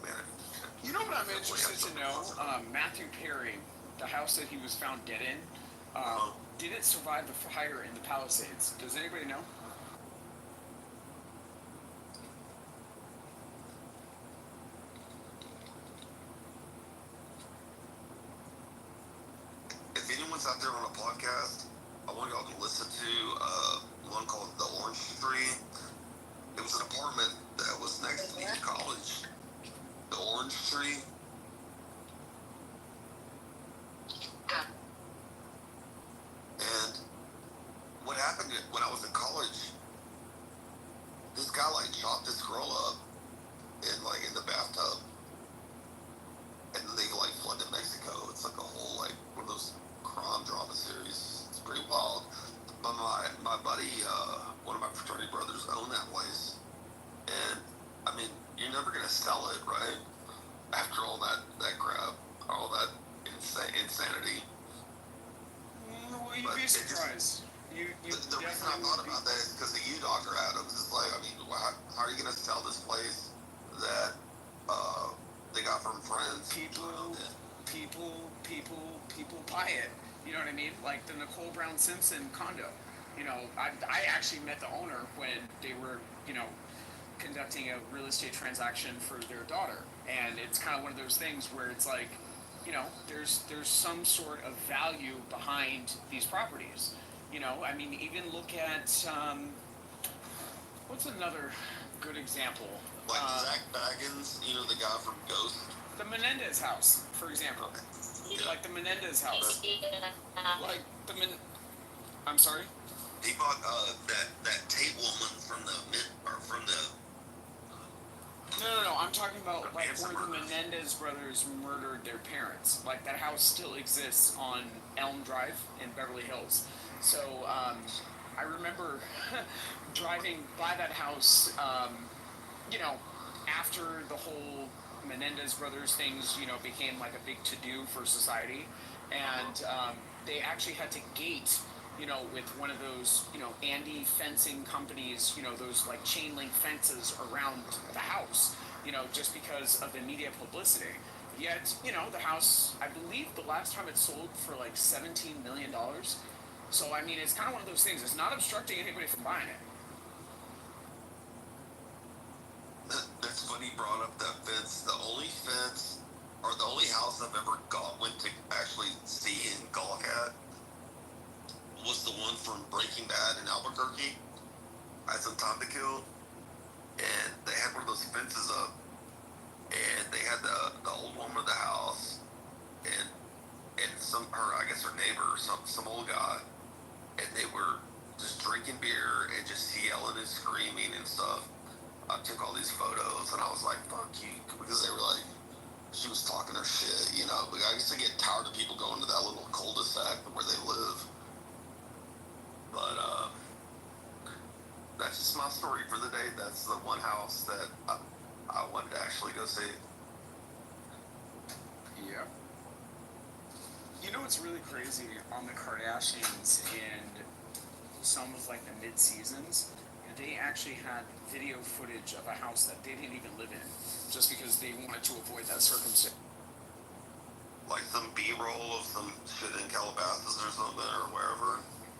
Man, you know what I'm interested to know? Matthew Perry, the house that he was found dead in, did it survive the fire in the Palisades? Does anybody know? If anyone's out there on a podcast, I want y'all to listen to one called The Orange Tree. It was an apartment that was next to East College. The Orange Tree. And what happened when I was in college, this guy chopped this girl up in the bathtub. And then they fled to Mexico. It's like a whole one of those crime drama series. It's pretty wild. But my buddy, one of my fraternity brothers, owned that place, and I mean, you're never gonna sell it, right? After all that crap, all that insanity. Well, you'd be surprised. The reason I thought about that is because of you, Dr. Adams. It's like, I mean, how are you gonna sell this place that they got from friends? People buy it. You know what I mean? Like the Nicole Brown Simpson condo. I actually met the owner when they were, conducting a real estate transaction for their daughter. And it's kind of one of those things where it's like, there's some sort of value behind these properties. I mean, even look at, what's another good example? Zach Baggins, the guy from Ghost. The Menendez house, for example. Like the Menendez house. I'm sorry? He bought that Tate woman from the. No. I'm talking about where the Menendez brothers murdered their parents. Like that house still exists on Elm Drive in Beverly Hills. So I remember driving by that house. After the whole Menendez brothers things, became like a big to-do for society, and they actually had to gate, with one of those, Andy fencing companies, those like chain link fences around the house, just because of the media publicity. Yet, the house, I believe the last time it sold for like $17 million. So, I mean, it's kind of one of those things. It's not obstructing anybody from buying it. That's funny you brought up that fence. The only fence, or the only house I've ever went to actually see and gawk at was the one from Breaking Bad in Albuquerque. I had some time to kill, and they had one of those fences up, and they had the old woman of the house, and I guess her neighbor, some old guy, and they were just drinking beer and just yelling and screaming and stuff. I took all these photos and I was like, fuck you, because they were like, she was talking her shit, you know. But I used to get tired of people going to that little cul-de-sac where they live. But that's just my story for the day. That's the one house that I wanted to actually go see. Yeah. You know what's really crazy on the Kardashians and some of like the mid-seasons? They actually had video footage of a house that they didn't even live in, just because they wanted to avoid that circumstance. Like some B-roll of some shit in Calabasas or something, or wherever.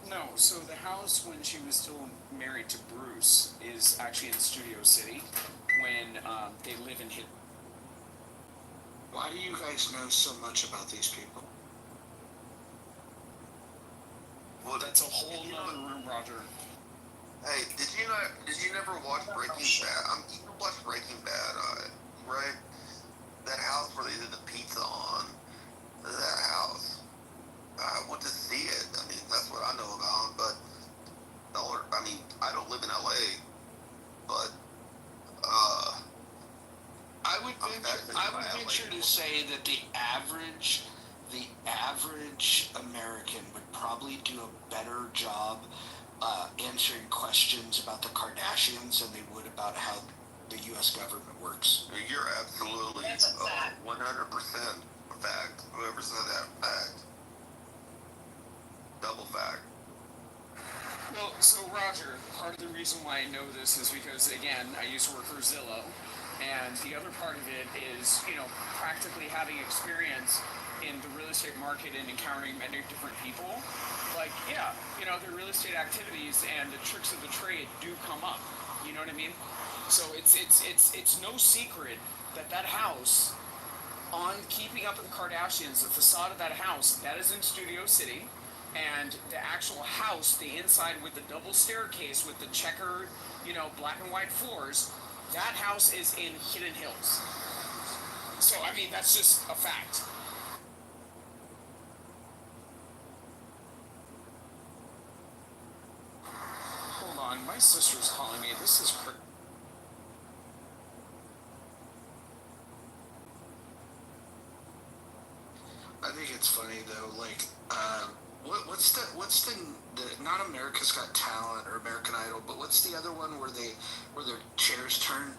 No, so the house when she was still married to Bruce is actually in Studio City when they live in his. Why do you guys know so much about these people? Well, that's a whole nother room, Roger. Hey, did you never watch Breaking Bad? You watched Breaking Bad, right? That house where they did the pizza on, that house. I went to see it. I mean, that's what I know about. But I don't live in LA, but I would venture to say that the average American would probably do a better job answering questions about the Kardashians than they would about how the U.S. government works. You're absolutely 100% a fact. Whoever said that, fact. Double fact. Well, so Roger, part of the reason why I know this is because, again, I used to work for Zillow, and the other part of it is, practically having experience in the real estate market and encountering many different people. Like, yeah, their real estate activities and the tricks of the trade do come up. You know what I mean? So it's no secret that house on Keeping Up with the Kardashians, the facade of that house, that is in Studio City. And the actual house, the inside with the double staircase with the checkered, black and white floors, that house is in Hidden Hills. So, I mean, that's just a fact. Hold on, my sister's calling me. This is crazy. I think it's funny though, like, what's the not America's Got Talent or American Idol, but what's the other one where their chairs turn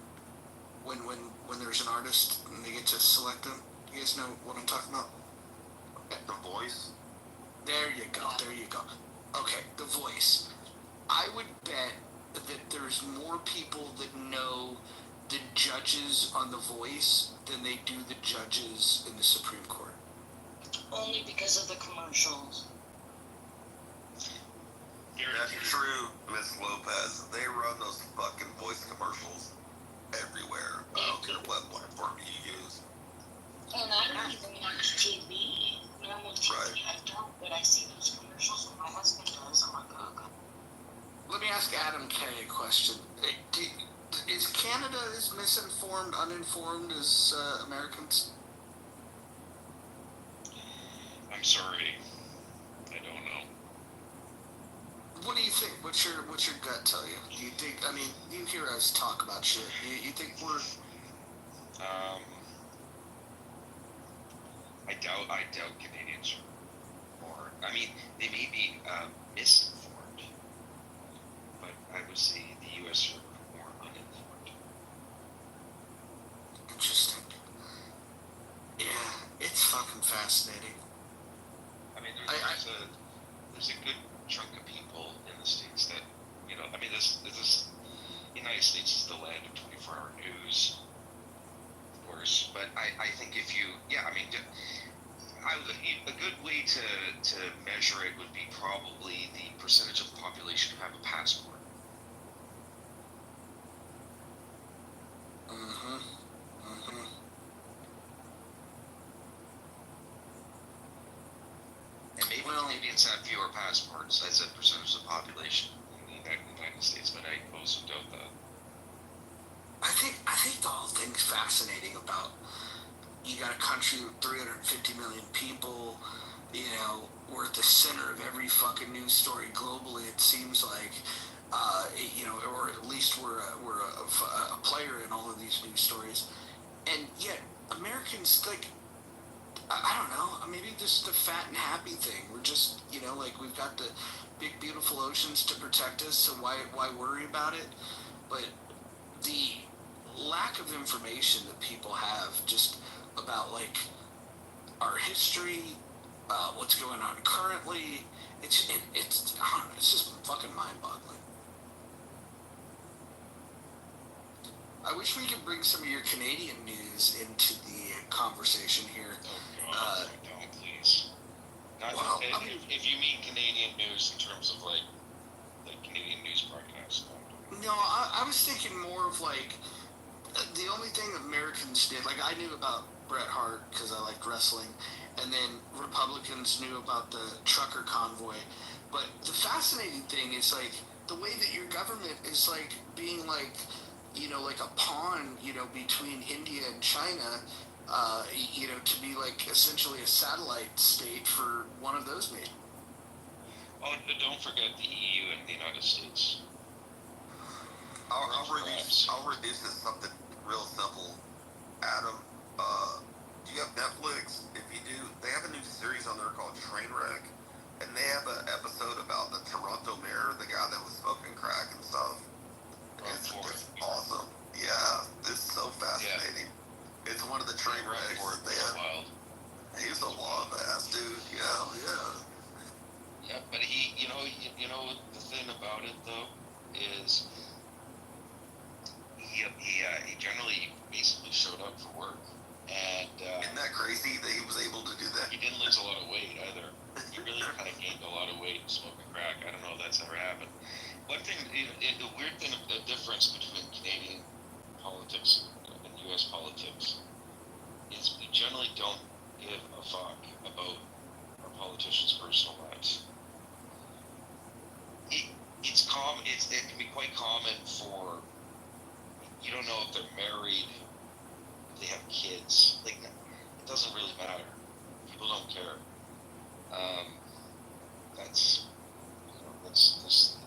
when there's an artist and they get to select them? You guys know what I'm talking about? The Voice? There you go. Okay, The Voice. I would bet that there's more people that know the judges on The Voice than they do the judges in the Supreme Court. Only because of the commercials. That's true, Miss Lopez. They run those fucking voice commercials everywhere. I don't care what platform you use. And I don't even watch TV. Normal TV, right. I don't, but I see those commercials when my husband does. I'm like, oh, God. Let me ask Adam K a question. Is Canada as misinformed, uninformed as Americans? I'm sorry. I don't know. What do you think? What's your gut tell you? Do you think? I mean, you hear us talk about shit. You think we're? I doubt Canadians are more. I mean, they may be misinformed, but I would say the U.S. are more uninformed. Interesting. Yeah, it's fucking fascinating. I mean, there's a good chunk of people in the States that, I mean, this United States is the land of 24-hour news, of course, but I think if you, a good way to measure it would be probably the percentage of the population who have a passport. And maybe Canadians have fewer passports as a percentage of the population in the United States, but I also doubt that. I think the whole thing's fascinating about, you got a country with 350 million people, you know, we're at the center of every fucking news story globally. It seems like, you know, or at least we're a player in all of these news stories, and yet Americans like. I don't know. Maybe just the fat and happy thing. We're just, you know, like we've got the big beautiful oceans to protect us, so why worry about it? But the lack of information that people have just about like our history, what's going on currently, it's I don't know, it's just fucking mind-boggling. I wish we could bring some of your Canadian news into the conversation here. Oh God, don't please. Not well, if you mean Canadian news in terms of like Canadian news broadcasts. No, I was thinking more of like the only thing Americans did. Like I knew about Bret Hart because I liked wrestling, and then Republicans knew about the trucker convoy. But the fascinating thing is like the way that your government is like being like, you know, like a pawn, you know, between India and China, you know, to be like essentially a satellite state for one of those nations. Oh, don't forget the EU and the United States. I'll reduce this to something real simple. Adam, do you have Netflix? If you do, they have a new series on there called Trainwreck, and they have an episode about the Toronto mayor, the guy that was smoking crack and stuff. It's awesome. Yeah, it's so fascinating. Yeah. It's one of the train wrecks. Wild. He's a wild ass dude. Yeah. Yeah, but he, you know, the thing about it though is he generally basically showed up for work, and isn't that crazy that he was able to do that? He didn't lose a lot of weight either. He really kind of gained a lot of weight smoking crack. I don't know if that's ever happened. One thing, the weird thing, the difference between Canadian politics and U.S. politics is we generally don't give a fuck about our politicians' personal lives. It's common. It can be quite common for you don't know if they're married, if they have kids. Like it doesn't really matter. People don't care. That's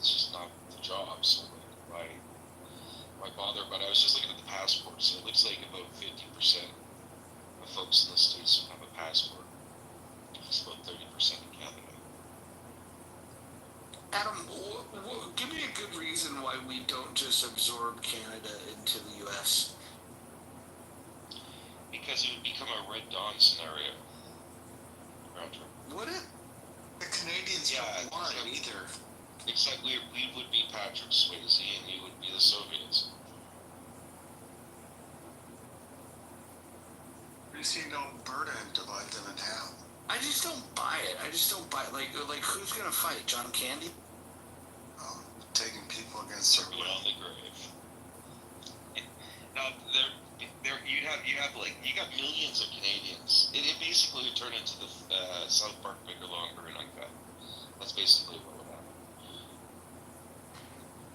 just not the job. So why bother? But I was just looking at the passport. So it looks like about 50% of folks in the States have a passport. It's about 30% in Canada. Adam, give me a good reason why we don't just absorb Canada into the U.S. Because it would become a Red Dawn scenario. Would it? The Canadians don't want it either. It's like we would be Patrick Swayze and we would be the Soviets. We just need Alberta and divide them in half. I just don't buy it. Like who's gonna fight? John Candy? Taking people against their will. On the grave. Now you got millions of Canadians. It basically would turn into the South Park bigger, longer, and uncut. That's basically what would happen.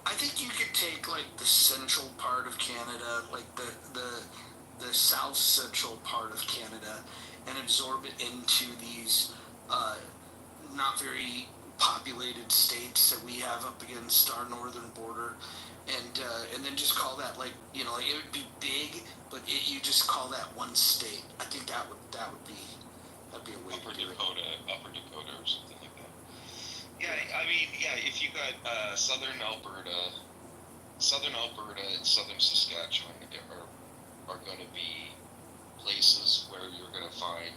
I think you could take like the central part of Canada, like the south central part of Canada, and absorb it into these not very populated states that we have up against our northern border, and then just call that like, you know, like it would be big, but you just call that one state. I think that'd be a way Upper to do Dakota, Upper Dakota, or something like that. Yeah, I mean, if you got southern Alberta and southern Saskatchewan are going to be places where you're going to find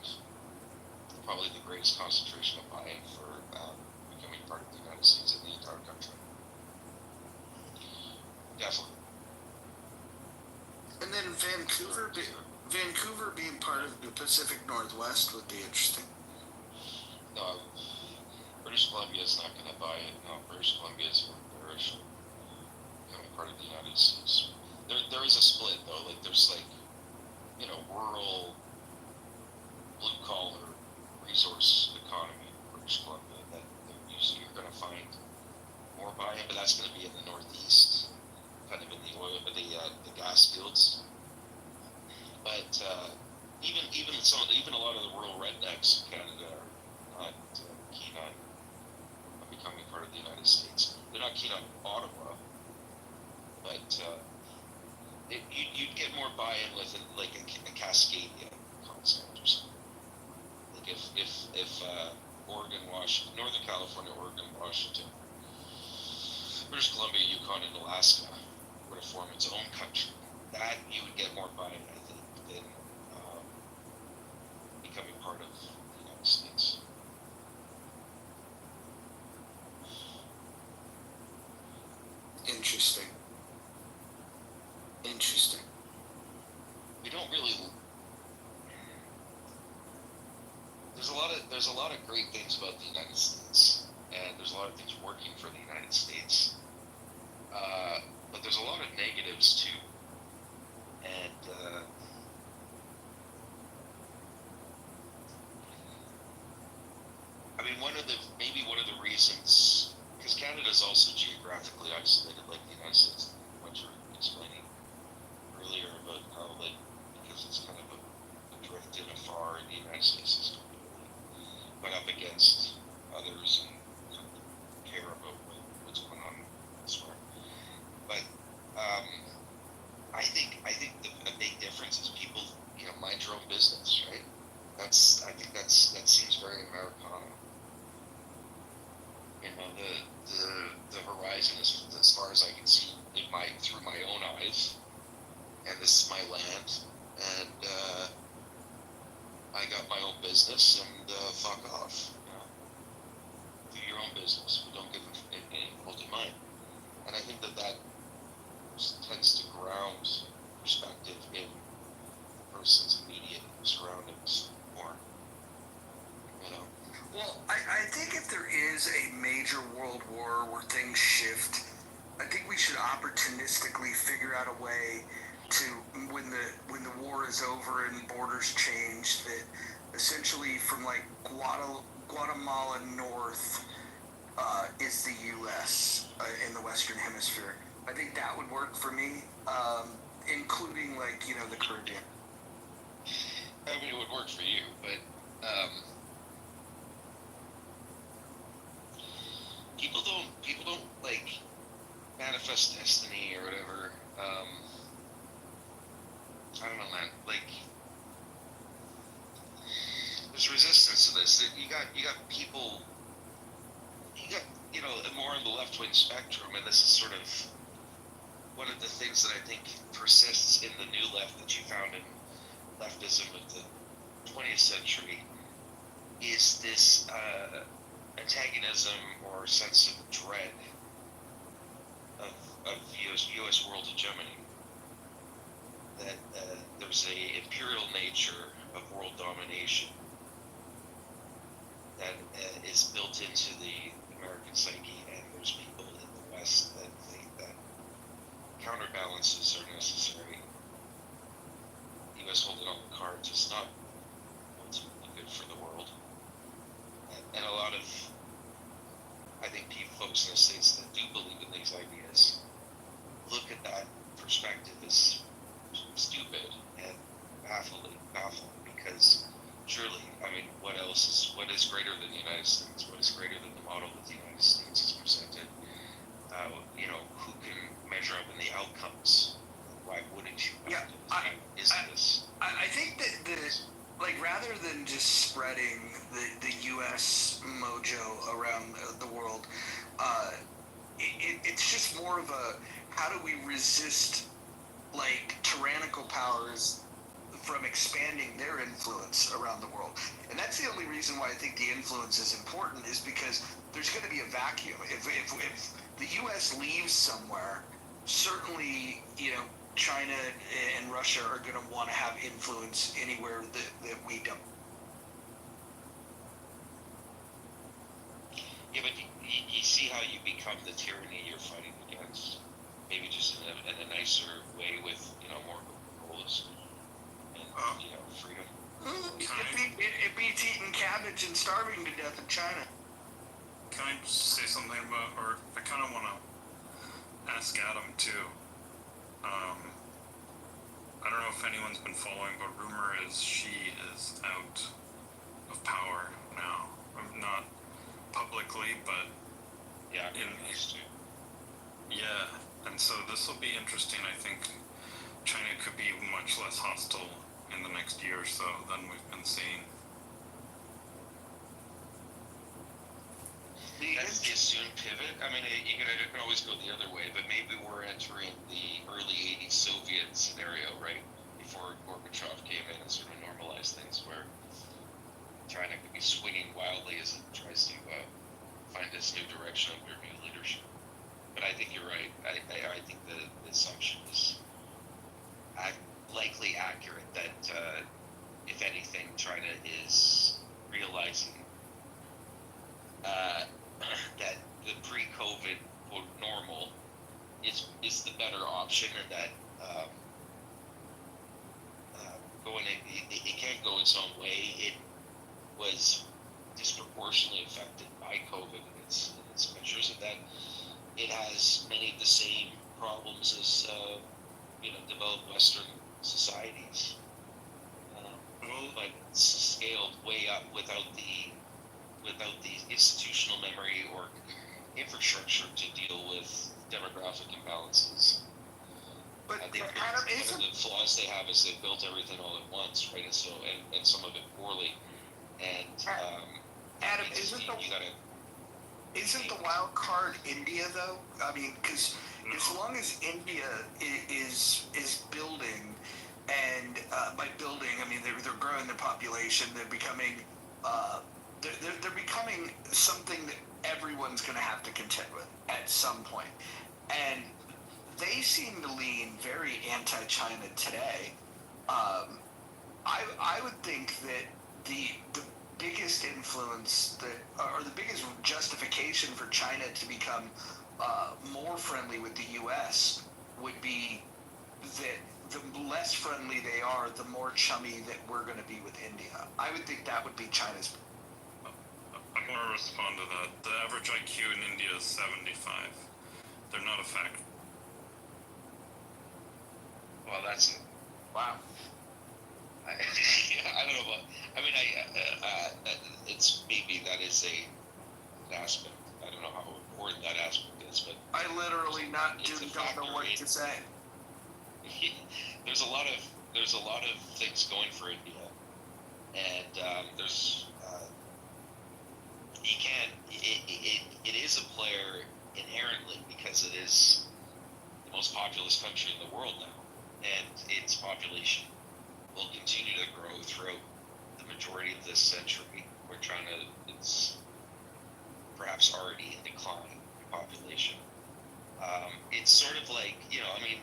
probably the greatest concentration of buying for becoming part of the United States in the entire country. Definitely. And then Vancouver being part of the Pacific Northwest would be interesting. No, British Columbia is not going to buy it. No, British Columbia is British becoming part of the United States. There is a split though. Like there's like, you know, rural, blue collar, resource economy in British Columbia that usually you're going to find more buy-in, but that's going to be in the northeast, kind of in the oil, the gas fields. But even a lot of the rural rednecks in Canada are if Northern California, Oregon, Washington, British Columbia, Yukon, and Alaska were to form its own country, that you would get more buy-in, I think, than becoming part of the United States. Interesting. We don't really. There's a lot of great things about the United States, and there's a lot of things working for the United States. But there's a lot of negatives too, and I mean, one of the reasons, because Canada is also geographically isolated, like the United States, what you were explaining earlier about how, like, because it's kind of adrift and afar, the United States is completely put up against others and care about what's going on elsewhere. But I think a big difference is people, mind your own business, right? I think that seems very Americana. The horizon is as far as I can see through my own eyes, and this is my land, and I got my own business, and fuck off. Do your own business. Don't give any hold in mind. And I think that tends to ground perspective in the person's immediate surroundings more. Well, I think if there is a major world war where things shift, I think we should opportunistically figure out a way to, when the war is over and borders change, that essentially from like Guatemala north is the U.S. In the Western Hemisphere. I think that would work for me, including like the Caribbean. I mean, it would work for you, but people don't like manifest destiny or whatever. I don't know, man. Like, there's resistance to this. You got people. You got more on the left wing spectrum, and this is sort of one of the things that I think persists in the new left that you found in leftism of the 20th century, is this antagonism or sense of dread of U.S. world hegemony. That there's a imperial nature of world domination that is built into the American psyche, and there's people in the West that think that counterbalances are necessary. The U.S. holding all the cards is not ultimately good for the world. And a lot of, I think, folks in the States that do believe in these ideas look at that perspective as stupid and baffling, because surely, I mean, what is greater than the United States? What is greater than the model that the United States has presented? Who can measure up in the outcomes? Why wouldn't you? Yeah, I think that rather than just spreading the U.S. mojo around the world, it's just more of a, how do we resist tyrannical powers from expanding their influence around the world? And that's the only reason why I think the influence is important, is because there's going to be a vacuum. If the U.S. leaves somewhere, certainly, China and Russia are going to want to have influence anywhere that we don't. Yeah, but you see how you become the tyranny you're fighting against. Maybe just in a nicer way with, more goals and, freedom. It beats eating cabbage and starving to death in China. Can I just say something about, or I kind of want to ask Adam too. I don't know if anyone's been following, but rumor is she is out of power now. Not publicly, but yeah, used to. Yeah, and so this will be interesting. I think China could be much less hostile in the next year or so than we've been seeing. soon pivot? I mean, you can always go the other way, but maybe we're entering the early 80s Soviet scenario, right? Before Gorbachev came in and sort of normalized things, where China could be swinging wildly as it tries to find this new direction under new leadership. But I think you're right. I think the assumption is likely accurate that, if anything, China is realizing that the pre-COVID quote normal is the better option, and that going it can't go its own way. It was disproportionately affected by COVID and its measures, and that it has many of the same problems as developed Western societies, but scaled way up without the institutional memory or infrastructure to deal with demographic imbalances. But I think one of the flaws they have is they built everything all at once, right? And so and some of it poorly. And Adam, isn't the wild card India though? I mean, because as long as India is building, and by building I mean they're growing their population, they're becoming they're becoming something that everyone's going to have to contend with at some point, and they seem to lean very anti-China today. I would think that the biggest influence or the biggest justification for China to become more friendly with the U.S. would be that the less friendly they are, the more chummy that we're going to be with India. I would think that would be China's. I'm going to respond to that. The average IQ in India is 75. They're not a factor. Well, that's wow. I don't know about. I mean, it's maybe that is an aspect. I don't know how important that aspect is, but I literally don't know what to say. There's a lot of things going for India, and there's you can't. It is a player inherently because it is the most populous country in the world now, and its population will continue to grow throughout the majority of this century, where China is perhaps already in decline in population. It's sort of like, I mean,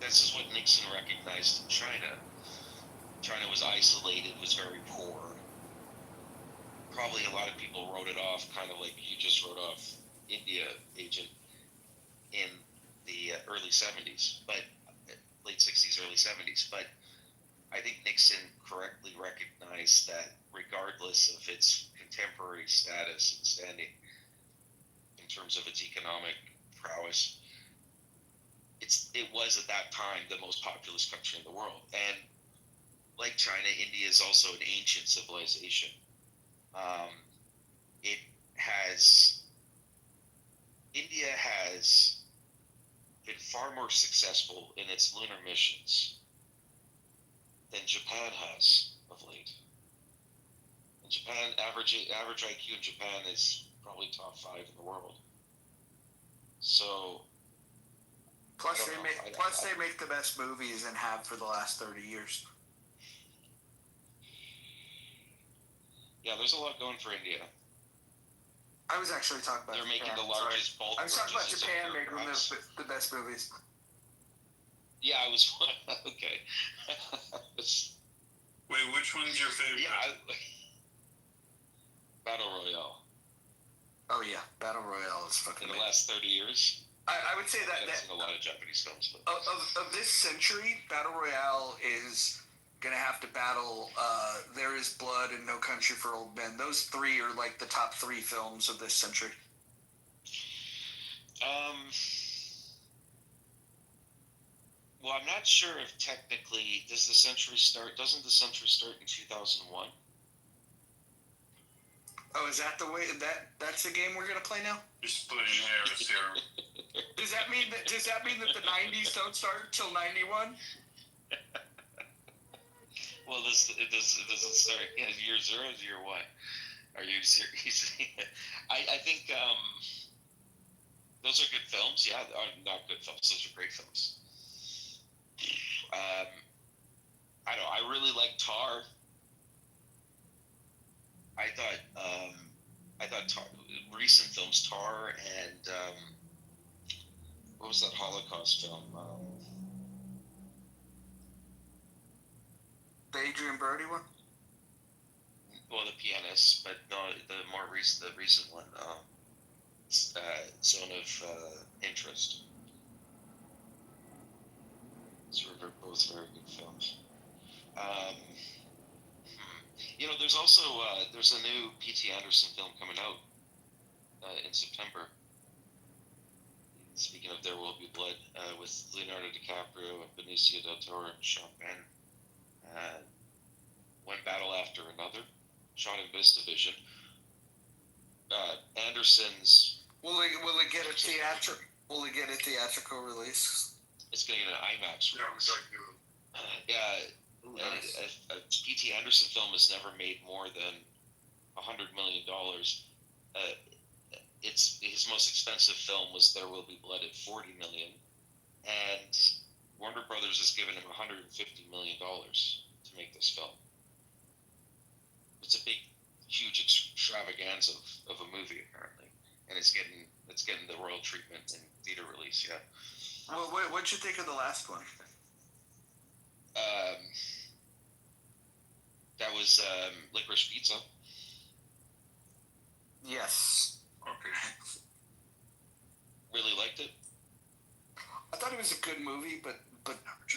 this is what Nixon recognized in China. China was isolated, was very poor. Probably a lot of people wrote it off, kind of like you just wrote off India, Agent, in the early 70s, but late 60s, early 70s. But I think Nixon correctly recognized that regardless of its contemporary status and standing in terms of its economic prowess, it was at that time the most populous country in the world. And like China, India is also an ancient civilization. India has been far more successful in its lunar missions than Japan has of late. In Japan, average IQ in Japan is probably top 5 in the world. So, plus they make the best movies and have for the last 30 years. Yeah, there's a lot going for India. I was actually talking about. They're making the largest bulk. I was talking about Japan making the best movies. Yeah, I was okay. Wait, which one's your favorite? Yeah, Battle Royale. Oh yeah, Battle Royale is fucking. In the last 30 years. I would say that I've seen a lot of Japanese films. But. Of this century, Battle Royale is gonna have to battle There Is Blood and No Country for Old Men. Those three are like the top 3 films of this century. Well, I'm not sure if technically doesn't the century start in 2001? Oh, is that the way that's the game we're gonna play now? You're splitting hairs here. Does that mean that the 90s don't start until 91? Well, it doesn't start year 0 is year 1. Are you serious? I think Those are good films. Yeah, not good films. Those are great films. I don't know. I really like Tar. I thought Tar, recent films, Tar and what was that Holocaust film? The Adrian Brody one. Well, The Pianist, but no, the recent one, Zone of Interest. These were both very good films. You know, there's also there's a new P.T. Anderson film coming out in September. Speaking of There Will Be Blood, with Leonardo DiCaprio and Benicio del Toro and Sean Penn. One Battle After Another, shot in VistaVision. Anderson's. Will it get a theatrical? Will it get a theatrical release? It's going to get an IMAX release. A P.T. Anderson film has never made more than $100 million. It's his most expensive film was There Will Be Blood at $40 million, and Warner Brothers has given him $150 million to make this film. It's a big, huge extravaganza of a movie apparently, and it's getting the royal treatment in theater release. Yeah. Well, what'd you think of the last one? That was Licorice Pizza. Yes. Okay. Really liked it. I thought it was a good movie, but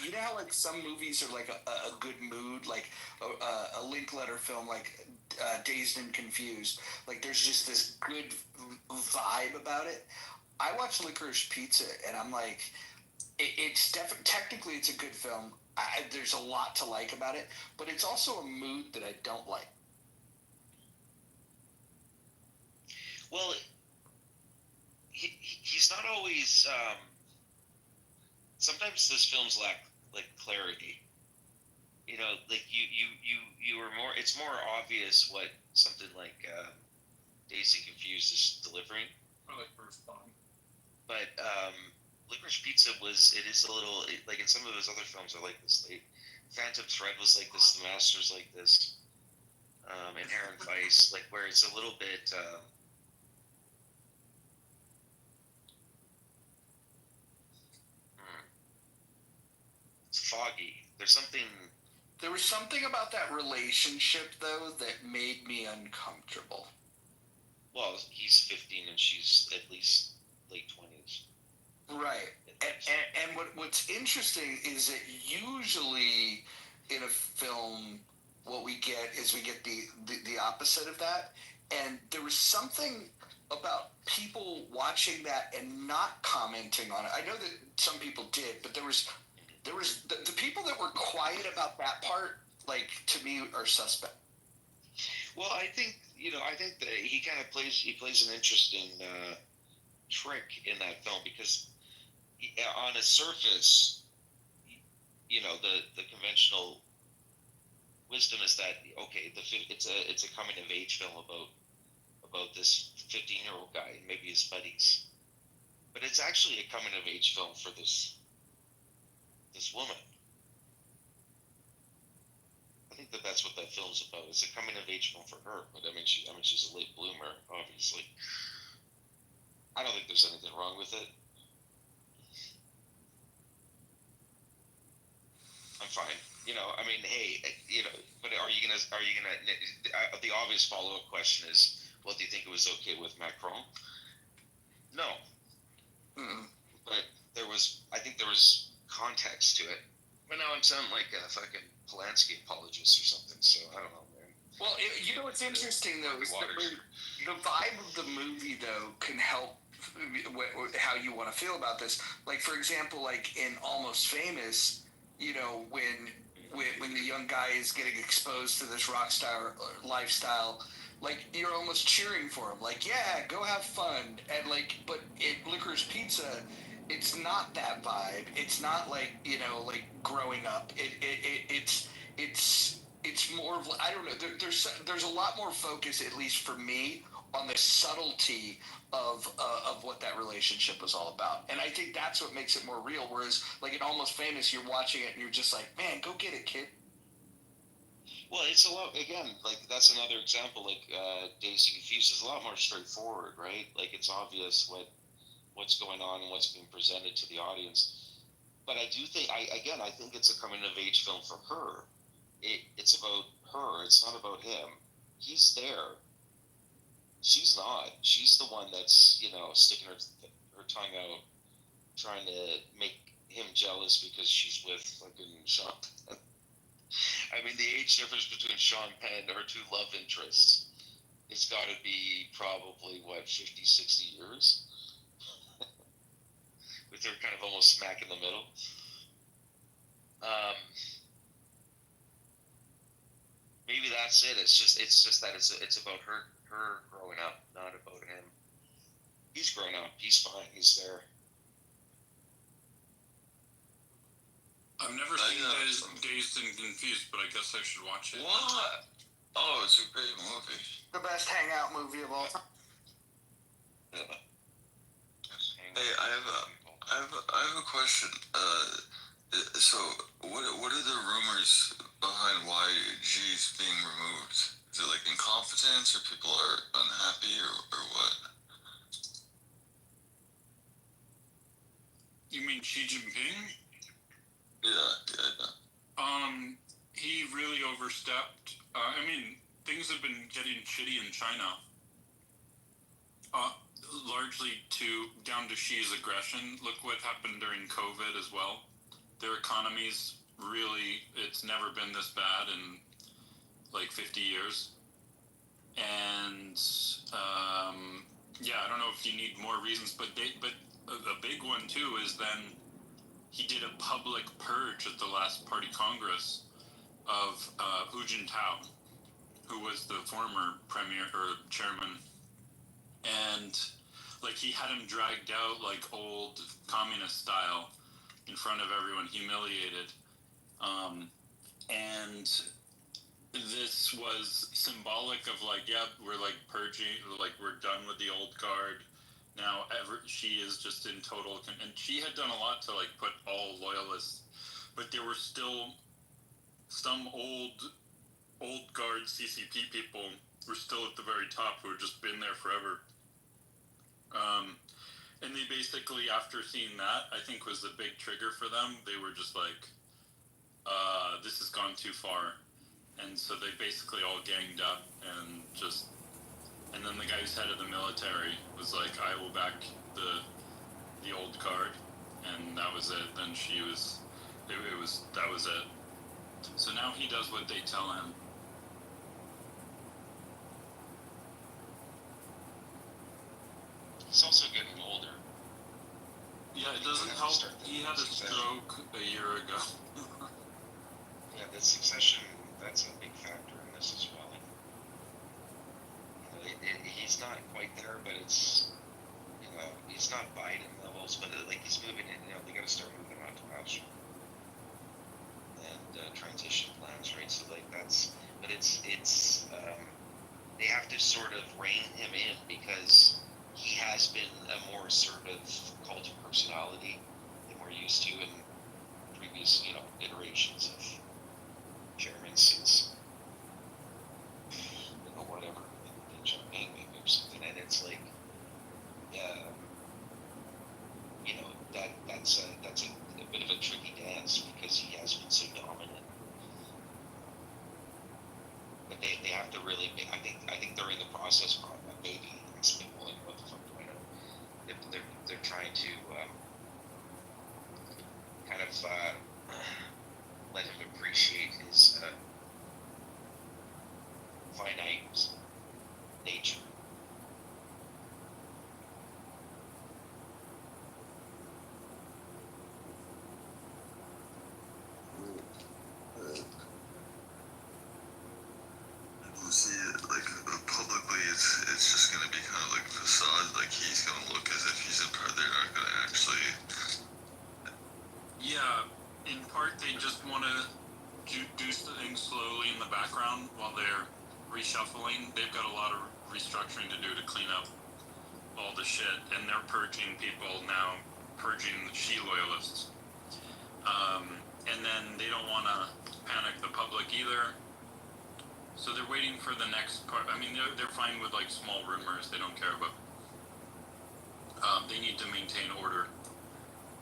you know how like some movies are like a good mood, like a Linklater film, like Dazed and Confused. Like there's just this good vibe about it. I watched Licorice Pizza, and I'm like, it's definitely technically it's a good film. There's a lot to like about it, but it's also a mood that I don't like. Well, he's not always. Sometimes those films lack like clarity. You know, like you are more. It's more obvious what something like Dazed and Confused is delivering. Or like First Bomb. But Licorice Pizza it is a little like in some of his other films are like this. Phantom Thread was like this. The Master's like this. Inherent Vice, like where it's a little bit. It's foggy. There was something about that relationship though that made me uncomfortable. Well, he's 15 and she's at least late 20s. Right. And what's interesting is that usually in a film what we get is the opposite of that. And there was something about people watching that and not commenting on it. I know that some people did, but there was the people that were quiet about that part, like, to me, are suspect. Well, I think that he kind of plays an interesting trick in that film because on a surface, you know, the conventional wisdom is that okay, it's a coming of age film about this 15-year-old guy and maybe his buddies, but it's actually a coming of age film for this woman. I think that's what that film's about. It's a coming of age film for her, but I mean she's a late bloomer, obviously. I don't think there's anything wrong with it. I'm fine. You know, I mean, hey, you know, but are you gonna? The obvious follow-up question is, well, do you think it was okay with Macron? No. Mm-hmm. But I think there was context to it. But now I'm sounding like a fucking Polanski apologist or something. So I don't know, man. Well, you know what's interesting though is the vibe of the movie though can help how you want to feel about this. Like for example, like in Almost Famous, you know, when the young guy is getting exposed to this rock star lifestyle, like you're almost cheering for him. Like, yeah, go have fun. And like, but Licorice Pizza, it's not that vibe. It's not like, you know, like growing up. It's it's more of, I don't know. There's a lot more focus, at least for me, on the subtlety of what that relationship was all about, and I think that's what makes it more real. Whereas, like in Almost Famous, you're watching it and you're just like, man, go get it, kid. Well, it's a lot, again, like that's another example, like Dazed and Confused is a lot more straightforward, right? Like it's obvious what's going on and what's being presented to the audience. But I do think, I think it's a coming of age film for her. It's about her. It's not about him. He's there. She's not. She's the one that's, sticking her tongue out, trying to make him jealous because she's with fucking Sean Penn. I mean, the age difference between Sean Penn and her two love interests, it's got to be probably, 50, 60 years? With her kind of almost smack in the middle. Maybe that's it. It's just that it's about her growing up, not about him. He's grown up. He's fine. He's there. I've never seen Dazed and Confused, but I guess I should watch it. What? Oh, it's a great movie. The best hangout movie of all time. Yeah. Hey, I have a question. So what are the rumors behind why G's being removed? Is it like incompetence, or people are unhappy, or what? You mean Xi Jinping? Yeah. He really overstepped. Things have been getting shitty in China. Largely down to Xi's aggression. Look what happened during COVID as well. Their economy's really, it's never been this bad in like 50 years. And I don't know if you need more reasons, but a big one too is then he did a public purge at the last party congress of Hu Jintao, who was the former premier or chairman, and like he had him dragged out like old communist style in front of everyone, humiliated, and this was symbolic of like, we're like purging, like we're done with the old guard. Now she is just in total, and she had done a lot to like put all loyalists, but there were still some old guard CCP people were still at the very top who had just been there forever. And they basically, after seeing that, I think was the big trigger for them. They were just like, this has gone too far. And so they basically all ganged up and then the guy who's head of the military was like, I will back the old guard. And that was it. Then that was it. So now he does what they tell him. He's also getting older. Yeah, it doesn't help. He had a stroke a year ago. Yeah, the succession, that's a big factor in this as well. He's not quite there, but it's, he's not Biden levels, but like he's moving in, they got to start moving on to House and transition plans, right? So like but they have to sort of rein him in because he has been a more assertive cult of personality than we're used to in previous, iterations of chairman since, whatever, maybe or something. And it's like, that's a bit of a tricky dance because he has been so dominant. But they have to really, I think they're in the process of maybe spitballing what the fuck do I know. They're trying to kind of let him appreciate his reshuffling. They've got a lot of restructuring to do to clean up all the shit, and they're purging people now, purging the Xi loyalists. And then they don't want to panic the public either. So they're waiting for the next part. I mean, they're fine with like small rumors. They don't care about. They need to maintain order.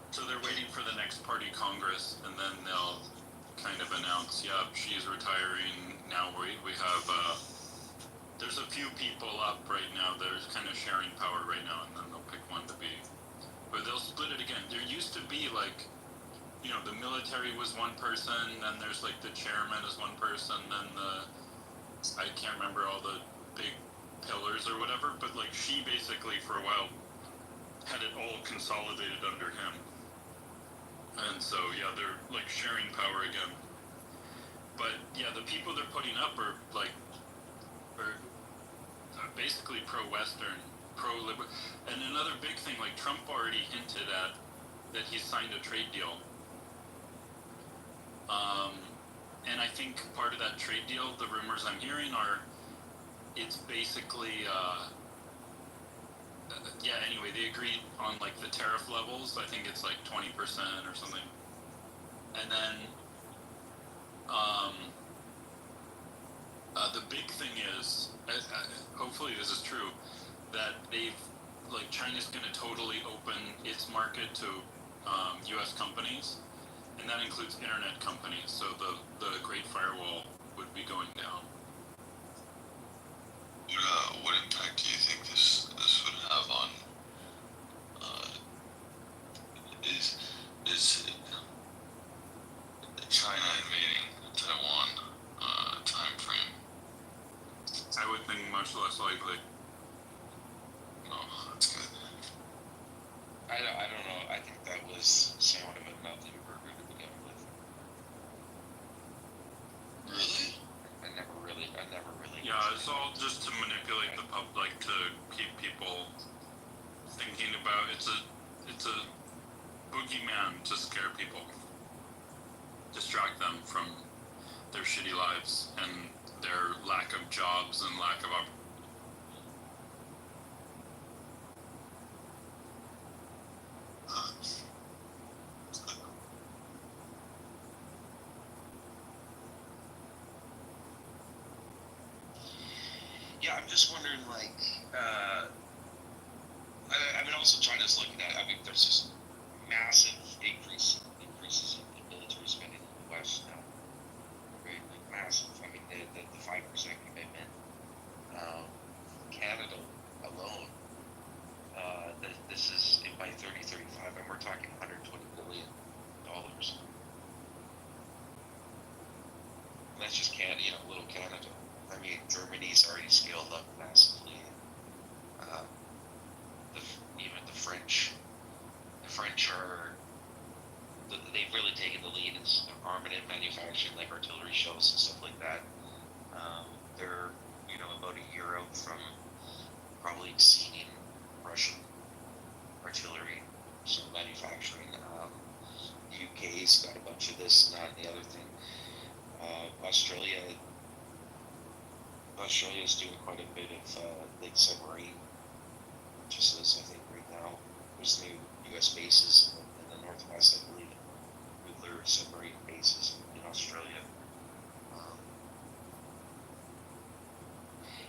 So they're waiting for the next party congress, and then they'll kind of announce, yeah, she's retiring. Now we have, there's a few people up right now. There's kind of sharing power right now, and then they'll pick one to be. But they'll split it again. There used to be like, you know, the military was one person, then there's like the chairman is one person, then I can't remember all the big pillars or whatever, but like she basically for a while had it all consolidated under him. And so, yeah, they're like sharing power again. But yeah, the people they're putting up are like, basically pro-Western, pro-liberal. And another big thing, like Trump already hinted at that he signed a trade deal. And I think part of that trade deal, the rumors I'm hearing are, it's basically, yeah, anyway, they agreed on like the tariff levels. I think it's like 20% or something. And then, the big thing is, hopefully this is true, that like China's going to totally open its market to U.S. companies. And that includes internet companies, so the Great Firewall would be going down. What impact do you think this would have on is China invading Taiwan time frame? I would think much less likely. Oh, that's good. I don't know. I think that was somewhat of a nothing burger to begin with. Really? I never really. Yeah, it's all just to manipulate the public, to keep people thinking about it's a boogeyman to scare people, distract them from their shitty lives and their lack of jobs and lack of opportunities. Yeah, I'm just wondering, like, I mean, also China's looking at. I mean, there's just massive increases in military spending in the West now, right? Like massive. I mean, the 5% commitment. Canada alone. This is by 2035, and we're talking $120 billion. That's just Canada, little Canada. I mean, Germany's already scaled up massively. Even the French are, they've really taken the lead in armament manufacturing, like artillery shells and stuff like that. They're, about a year out from probably exceeding Russian artillery, so manufacturing. UK's got a bunch of this and that and the other thing. Australia's doing quite a bit of like submarine purchases, I think, right now. There's new U.S. bases in the Northwest, I believe, nuclear submarine bases in Australia.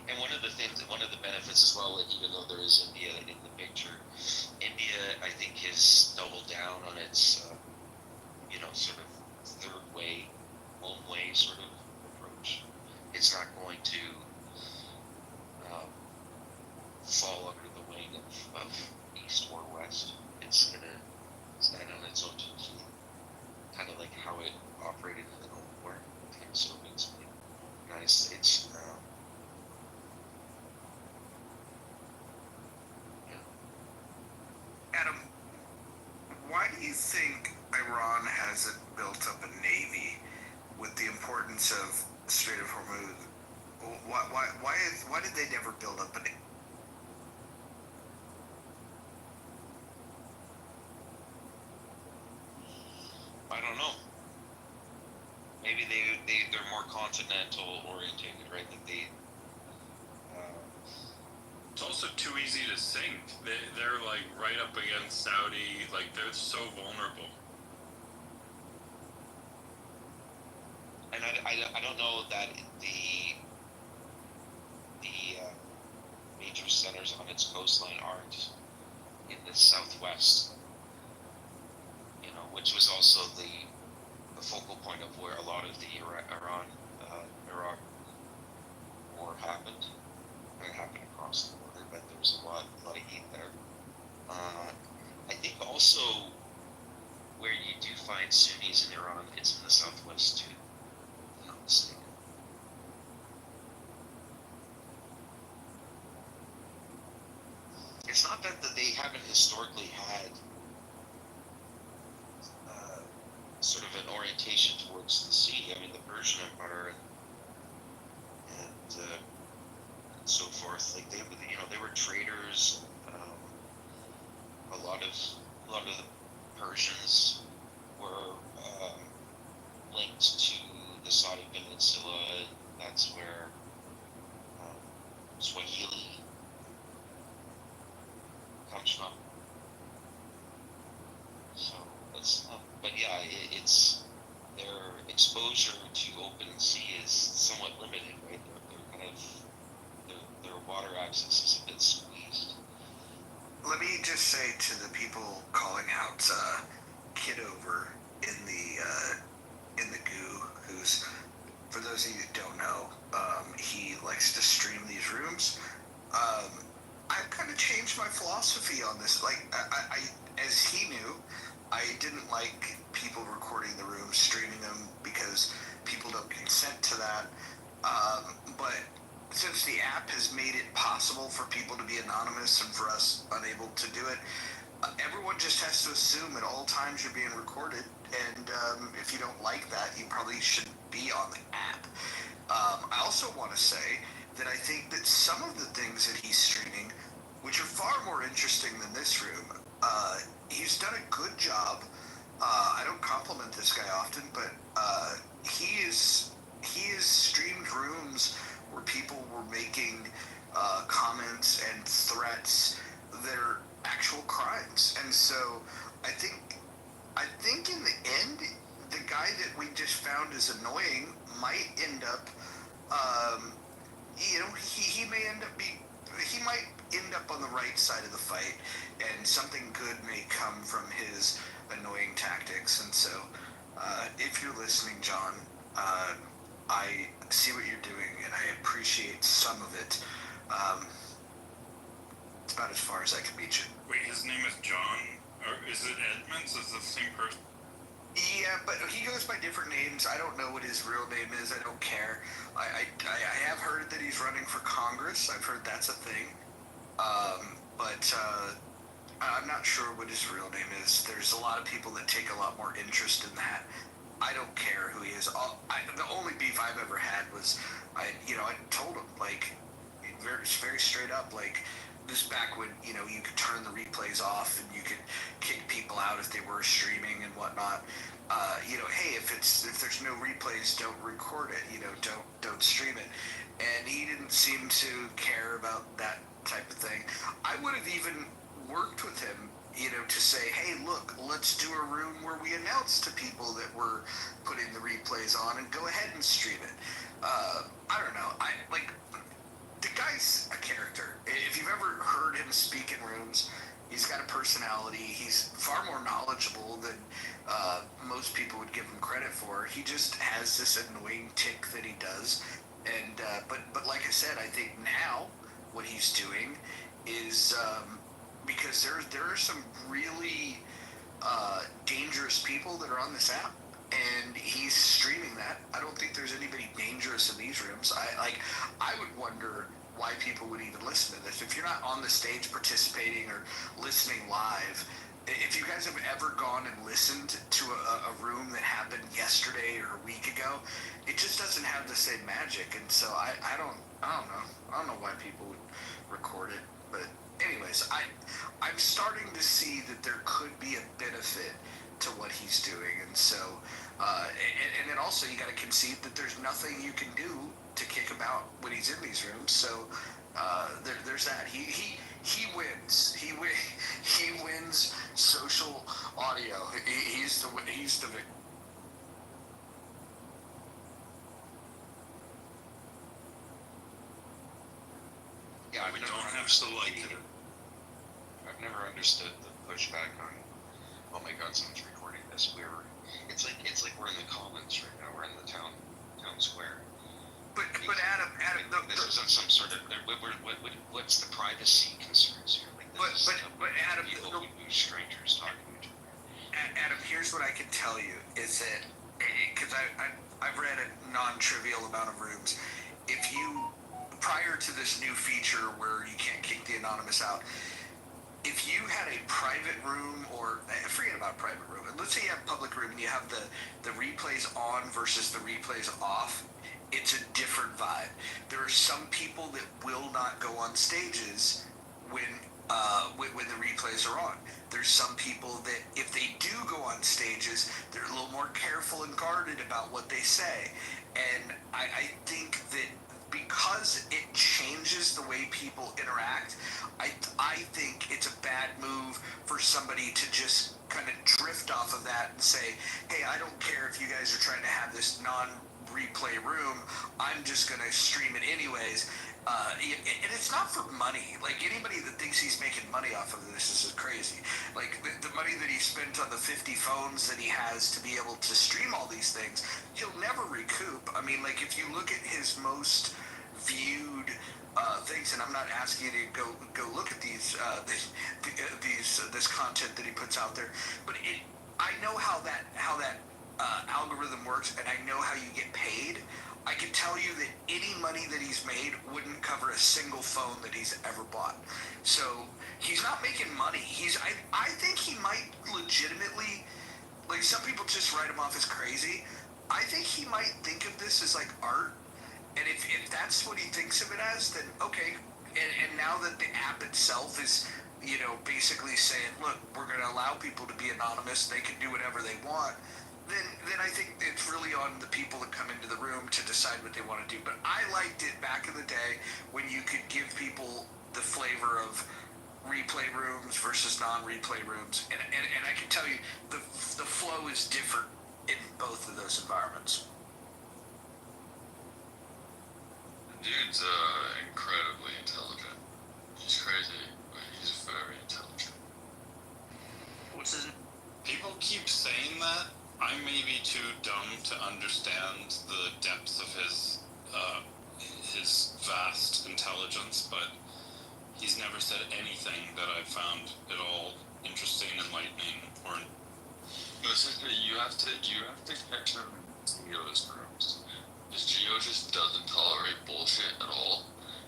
And one of the benefits as well, even though there is India in the picture, India, I think, has doubled down on its, sort of third way, home way sort of approach. It's not going to fall under the wing of East or West. It's going to stand on its own two feet, kind of like how it operated in the Cold War, kind of Soviets in the United States. Adam, why do you think Iran hasn't built up a navy with the importance of Strait of Hormuz? Why did they never build up a navy? I don't know. Maybe they're more continental orientated, right? Like too easy to sink. They're like right up against Saudi. Like they're so vulnerable. And I don't know that the major centers on its coastline aren't in the southwest. You know, which was also the focal point of where a lot of the Iraq war happened. It happened across the border, but there was a lot of heat there. I think also where you do find Sunnis in Iran, it's in the southwest too. If I'm not mistaken. It's not that they haven't historically had sort of an orientation towards the sea. I mean, the Persian Empire and so forth. Like they were traders. A lot of the Persians were linked to the Saudi Peninsula. That's where Swahili comes from. So it's but yeah, it's their exposure to open sea is somewhat limited, right? They're kind of their water access is a bit squeezed. Let me just say to the people calling out Kitover in the goo, who's, for those of you that don't know, he likes to stream these rooms. I've kind of changed my philosophy on this. Like, I as he knew, I didn't like people recording the rooms, streaming them, because people don't consent to that. But since the app has made it possible for people to be anonymous and for us unable to do it, everyone just has to assume at all times you're being recorded. And if you don't like that, you probably shouldn't be on the app. I also want to say that I think that some of the things that he's streaming, which are far more interesting than this room, he's done a good job. I don't compliment this guy often, but he is streamed rooms where people were making comments and threats that are actual crimes. And so I think in the end, the guy that we just found is annoying might end up, he might end up on the right side of the fight, and something good may come from his annoying tactics. And so, if you're listening, John, I see what you're doing, and I appreciate some of it. It's about as far as I can reach it. Wait, his name is John? Or is it Edmonds? Is it the same person? Yeah, but he goes by different names. I don't know what his real name is. I don't care. I have heard that he's running for Congress. I've heard that's a thing. But I'm not sure what his real name is. There's a lot of people that take a lot more interest in that. I don't care who he is. The only beef I've ever had was, I told him, like, very, very straight up, like, this back when, you could turn the replays off and you could kick people out if they were streaming and whatnot. Hey, if there's no replays, don't record it, don't stream it. And he didn't seem to care about that type of thing. I would have even worked with him, to say, hey, look, let's do a room where we announce to people that we're putting the replays on and go ahead and stream it. I don't know. The guy's a character. If you've ever heard him speak in rooms, he's got a personality. He's far more knowledgeable than most people would give him credit for. He just has this annoying tick that he does. And but like I said, I think now what he's doing is because there are some really dangerous people that are on this app, and he's streaming that. I don't think there's anybody dangerous in these rooms. I would wonder why people would even listen to this. If you're not on the stage participating or listening live, if you guys have ever gone and listened to a room that happened yesterday or a week ago, it just doesn't have the same magic. And so I don't know. I don't know why people would record it. But anyways, I'm starting to see that there could be a benefit to what he's doing. And so, and then also you got to concede that there's nothing you can do to kick him out when he's in these rooms. So there's that. He he wins. He wins social audio. He's the victim. Yeah, I've never understood the pushback on, oh my God, someone's recording this. It's like we're in the Commons right now. We're in the town square. But Adam, this is some sort of what's the privacy concerns here? Like but Adam, strangers talking to each other. Adam, here's what I can tell you is that because I've read a non-trivial amount of rooms. If you prior to this new feature where you can't kick the anonymous out, if you had a private room or forget about private room, let's say you have a public room and you have the replays on versus the replays off, it's a different vibe. There are some people that will not go on stages when the replays are on. There's some people that if they do go on stages, they're a little more careful and guarded about what they say. And I think that because it changes the way people interact, I think it's a bad move for somebody to just kind of drift off of that and say, hey, I don't care if you guys are trying to have this non-replay room, I'm just going to stream it anyways. And it's not for money. Like, anybody that thinks he's making money off of this is crazy. Like, the money that he spent on the 50 phones that he has to be able to stream all these things, he'll never recoup. I mean, like, if you look at his most viewed things, and I'm not asking you to go look at these this content that he puts out there, but I know how that algorithm works, and I know how you get paid. I can tell you that any money that he's made wouldn't cover a single phone that he's ever bought. So he's not making money. I think he might legitimately, like, some people just write him off as crazy. I think he might think of this as like art. And if that's what he thinks of it as, then okay. And now that the app itself is, basically saying, look, we're going to allow people to be anonymous, they can do whatever they want, then I think it's really on the people that come into the room to decide what they want to do. But I liked it back in the day when you could give people the flavor of replay rooms versus non-replay rooms. And I can tell you, the flow is different in both of those environments. Dude's incredibly intelligent. He's crazy, but he's very intelligent. What's his name? People keep saying that. I may be too dumb to understand the depths of his vast intelligence, but he's never said anything that I've found at all interesting, enlightening, or. Listen, you have to catch him in Gio's rooms. Because Gio just doesn't tolerate bullshit at all.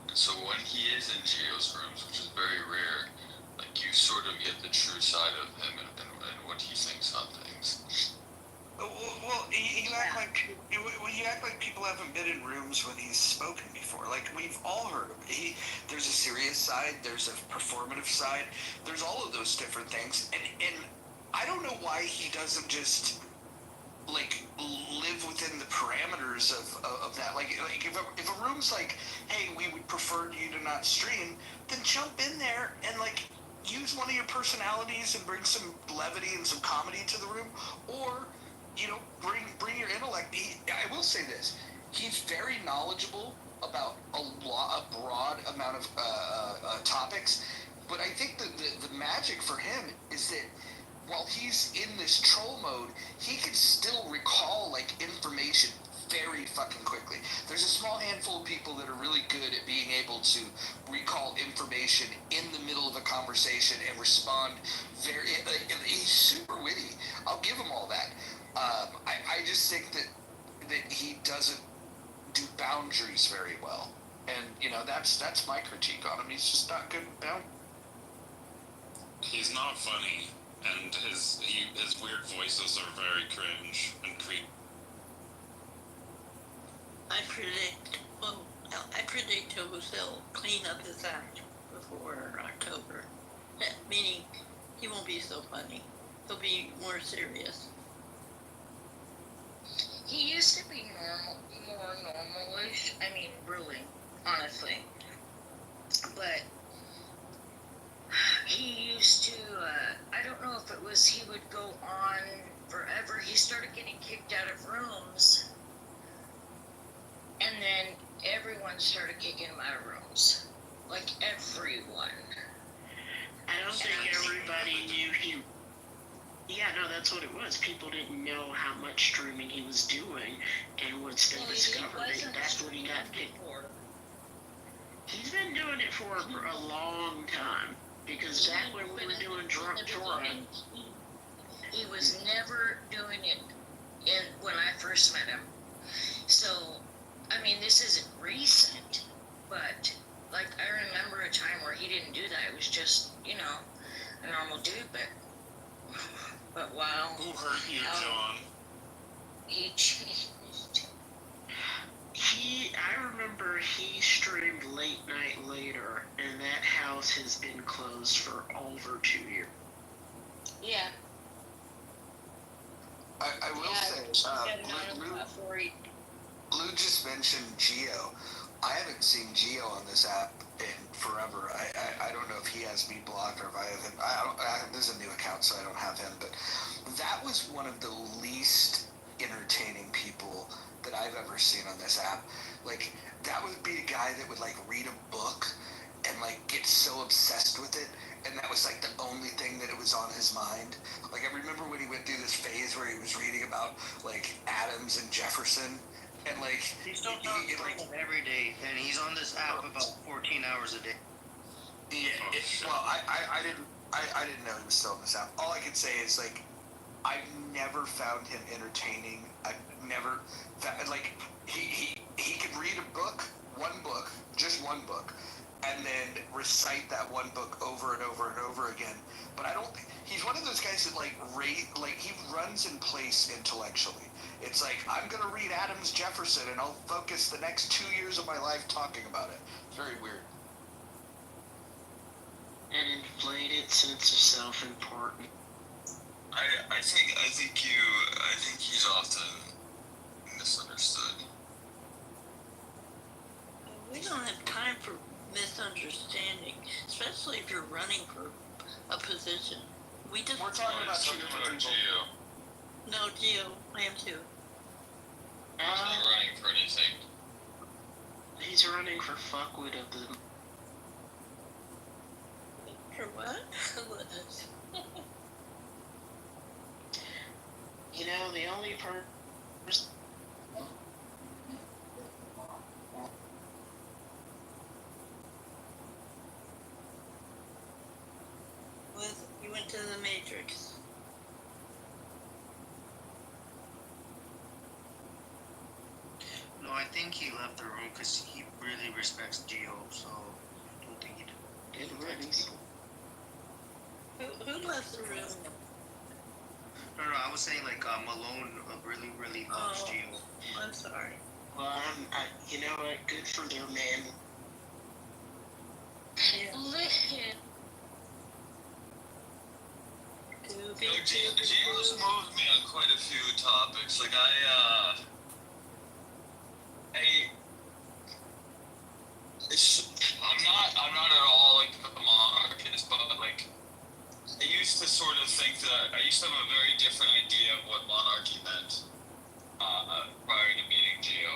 And so when he is in Gio's rooms, which is very rare, like, you sort of get the true side of him and what he thinks on things. Well, you act like people haven't been in rooms when he's spoken before. Like, we've all heard of it. There's a serious side, there's a performative side, there's all of those different things, and I don't know why he doesn't just like live within the parameters of that. Like if a room's like, hey, we would prefer you to not stream, then jump in there and like use one of your personalities and bring some levity and some comedy to the room, or bring your intellect. I will say this: he's very knowledgeable about a broad amount of topics, but I think the magic for him is that while he's in this troll mode, he can still recall like information very fucking quickly. There's a small handful of people that are really good at being able to recall information in the middle of a conversation and respond very. He's super witty. I'll give him all that. I just think that he doesn't do boundaries very well, and that's my critique on him. He's just not good with boundaries. He's not funny, and his weird voices are very cringe and creepy. I predict he'll clean up his act before October. Meaning, he won't be so funny. He'll be more serious. He used to be more normalish. I mean, really, honestly. But started getting kicked out of rooms, and then everyone started kicking him out of rooms. Like everyone. I don't think everybody knew he. Yeah, no, that's what it was. People didn't know how much streaming he was doing, and once they discovered it, that's when he got kicked. He's been doing it for a long time, because back when we were doing Jordan, he was never doing it when I first met him. So, I mean, this isn't recent, but like I remember a time where he didn't do that. It was just, you know, a normal dude, but wow. Who hurt you, John? He changed. I remember he streamed Late Night Later, and that house has been closed for over 2 years. Yeah. I will say, Lou just mentioned Geo. I haven't seen Geo on this app in forever. I don't know if he has me blocked or if I have him. There's a new account, so I don't have him. But that was one of the least entertaining people that I've ever seen on this app. Like, that would be a guy that would like read a book and like get so obsessed with it, and that was like the only thing that it was on his mind. Like, I remember when he went through this phase where he was reading about like Adams and Jefferson, and like he's still talking like every day, and he's on this app about 14 hours a day. Yeah. Well, I didn't know he was still on this app. All I could say is like, I've never found him entertaining. I've never like he could read a book, just one book, and then recite that one book over and over and over again. But I don't. He's one of those guys that like he runs in place intellectually. It's like, I'm gonna read Adams Jefferson and I'll focus the next 2 years of my life talking about it. It's very weird. An inflated sense of self-importance. I think he's often misunderstood. We don't have time for misunderstanding, especially if you're running for a position. We're talking about two different people. No, Gio, I am too. He's not running for anything. He's running for fuckwit of the. For what? You know, the only person. You went to the Matrix. No, I think he left the room because he really respects Geo, so I don't think he did. Who left the room? No, I was saying like Malone really loves Geo. I'm sorry. Well, you know what? Good for their man. Listen. Gio's moved me on quite a few topics. Like I'm not at all like a monarchist, but like I used to sort of think that I used to have a very different idea of what monarchy meant prior to meeting Gio.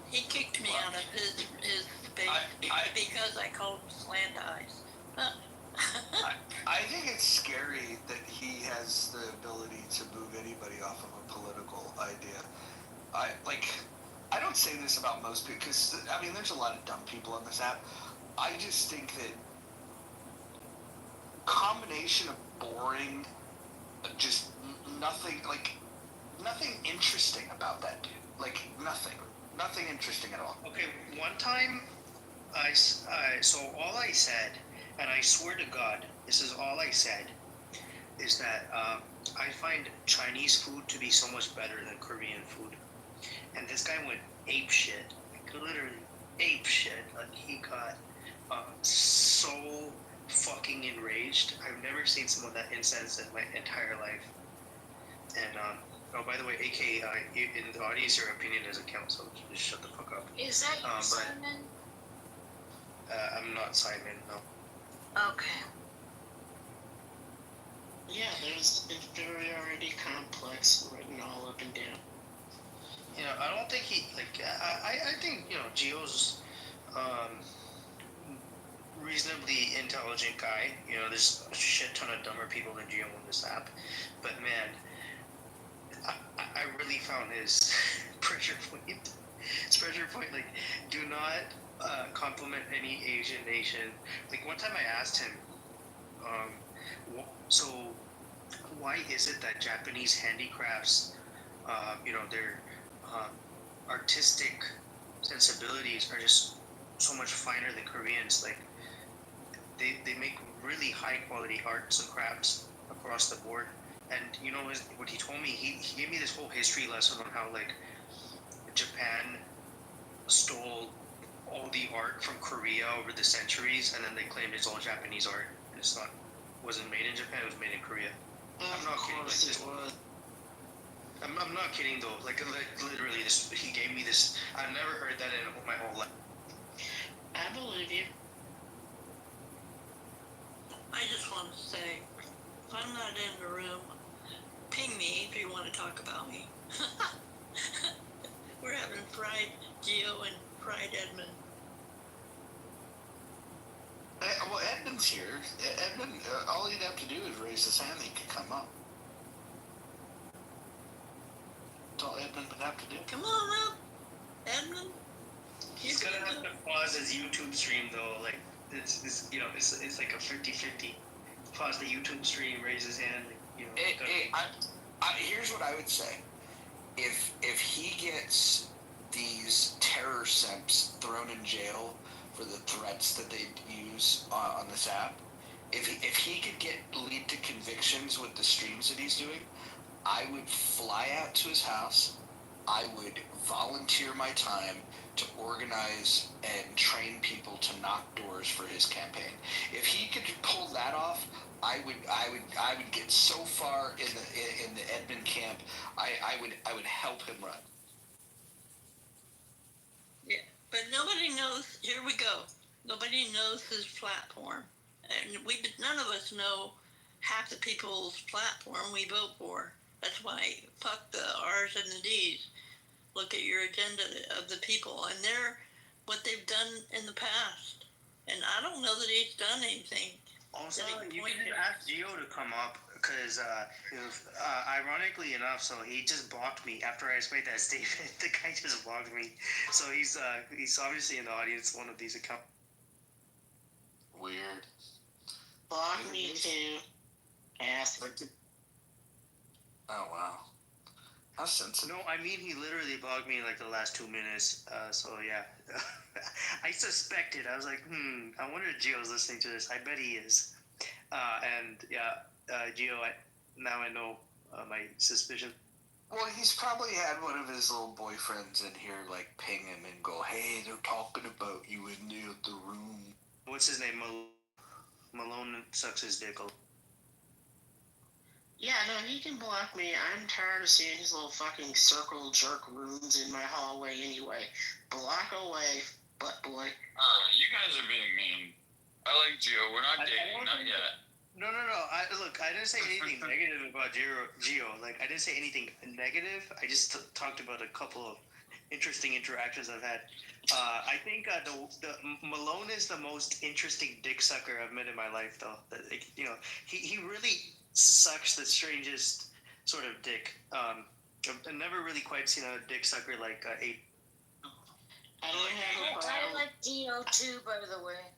He kicked me out of his space because I called him slant eyes. I think it's scary that he has the ability to move anybody off of a political idea. I don't say this about most people because I mean there's a lot of dumb people on this app. I just think that combination of boring, just nothing interesting about that dude. Like nothing interesting at all. Okay, one time, so all I said, and I swear to God, this is all I said, is that I find Chinese food to be so much better than Korean food. And this guy went ape shit, like literally ape shit. Like he got so fucking enraged. I've never seen someone that incensed in my entire life. And oh, by the way, AK, in the audience, your opinion doesn't count, so just shut the fuck up. Is that you, Simon? I'm not Simon, no. Okay. Yeah, there's inferiority complex written all up and down. You know, I don't think he like. I think Gio's reasonably intelligent guy. You know, there's a shit ton of dumber people than Gio on this app, but man, I really found his pressure point. His pressure point, like, do not compliment any Asian nation. Like one time I asked him, so why is it that Japanese handicrafts, their artistic sensibilities are just so much finer than Koreans? Like they make really high quality arts and crafts across the board. And what he told me, he gave me this whole history lesson on how like Japan stole all the art from Korea over the centuries, and then they claimed it's all Japanese art. It's not, wasn't made in Japan. It was made in Korea. I'm not kidding. Like this. I'm not kidding though. Like literally, this he gave me this. I've never heard that in my whole life. I believe you. I just want to say, if I'm not in the room, ping me if you want to talk about me. We're having Fried Geo and Fried Edmund. Well, Edmund's here. Edmund, all he'd have to do is raise his hand. He could come up. That's all Edmund would have to do. Come on up, Edmund. He's gonna have to pause his YouTube stream though. Like it's like a 50-50. Pause the YouTube stream, raise his hand. Here's what I would say. If he gets these terror simps thrown in jail for the threats that they use on this app, if he could lead to convictions with the streams that he's doing, I would fly out to his house. I would volunteer my time to organize and train people to knock doors for his campaign. If he could pull that off, I would get so far in the Edmund camp. I would help him run. Yeah, but nobody knows. Here we go. Nobody knows his platform, and none of us know half the people's platform we vote for. That's why fuck the R's and the D's. Look at your agenda of the people and what they've done in the past. And I don't know that he's done anything. Also, you can ask Gio to come up because, ironically enough, so he just blocked me after I made that statement. The guy just blocked me. So he's obviously in the audience, one of these accounts. Weird. Block me too. Ask. Oh wow. How sensitive. No, I mean he literally blocked me in like the last 2 minutes. So yeah, I suspected. I was like, I wonder if Gio's listening to this. I bet he is. And yeah, Gio, now I know my suspicion. Well, he's probably had one of his little boyfriends in here like ping him and go, "Hey, they're talking about you in the room." What's his name? Malone sucks his dick. Yeah, no, he can block me. I'm tired of seeing his little fucking circle jerk rooms in my hallway anyway. Block away, butt boy. You guys are being mean. I like Gio. We're not dating, not yet. No. I didn't say anything negative about Gio. Like, I didn't say anything negative. I just talked about a couple of interesting interactions I've had. I think the Malone is the most interesting dick sucker I've met in my life, though. He really sucks the strangest sort of dick. I've never really quite seen a dick sucker like a. I like Gio too, by the way.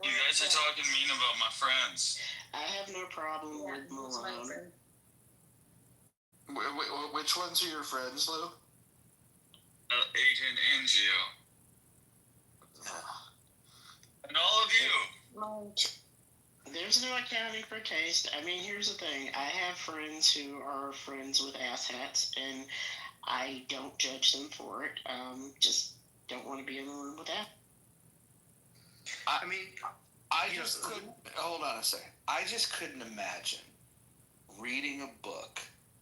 You guys are talking mean about my friends. I have no problem with Malone. Which ones are your friends, Lou? Agent and Gio. And all of you. There's no accounting for taste. I mean, here's the thing. I have friends who are friends with asshats, and I don't judge them for it. Just don't want to be in the room with that. I mean, I just couldn't. Hold on a second. I just couldn't imagine reading a book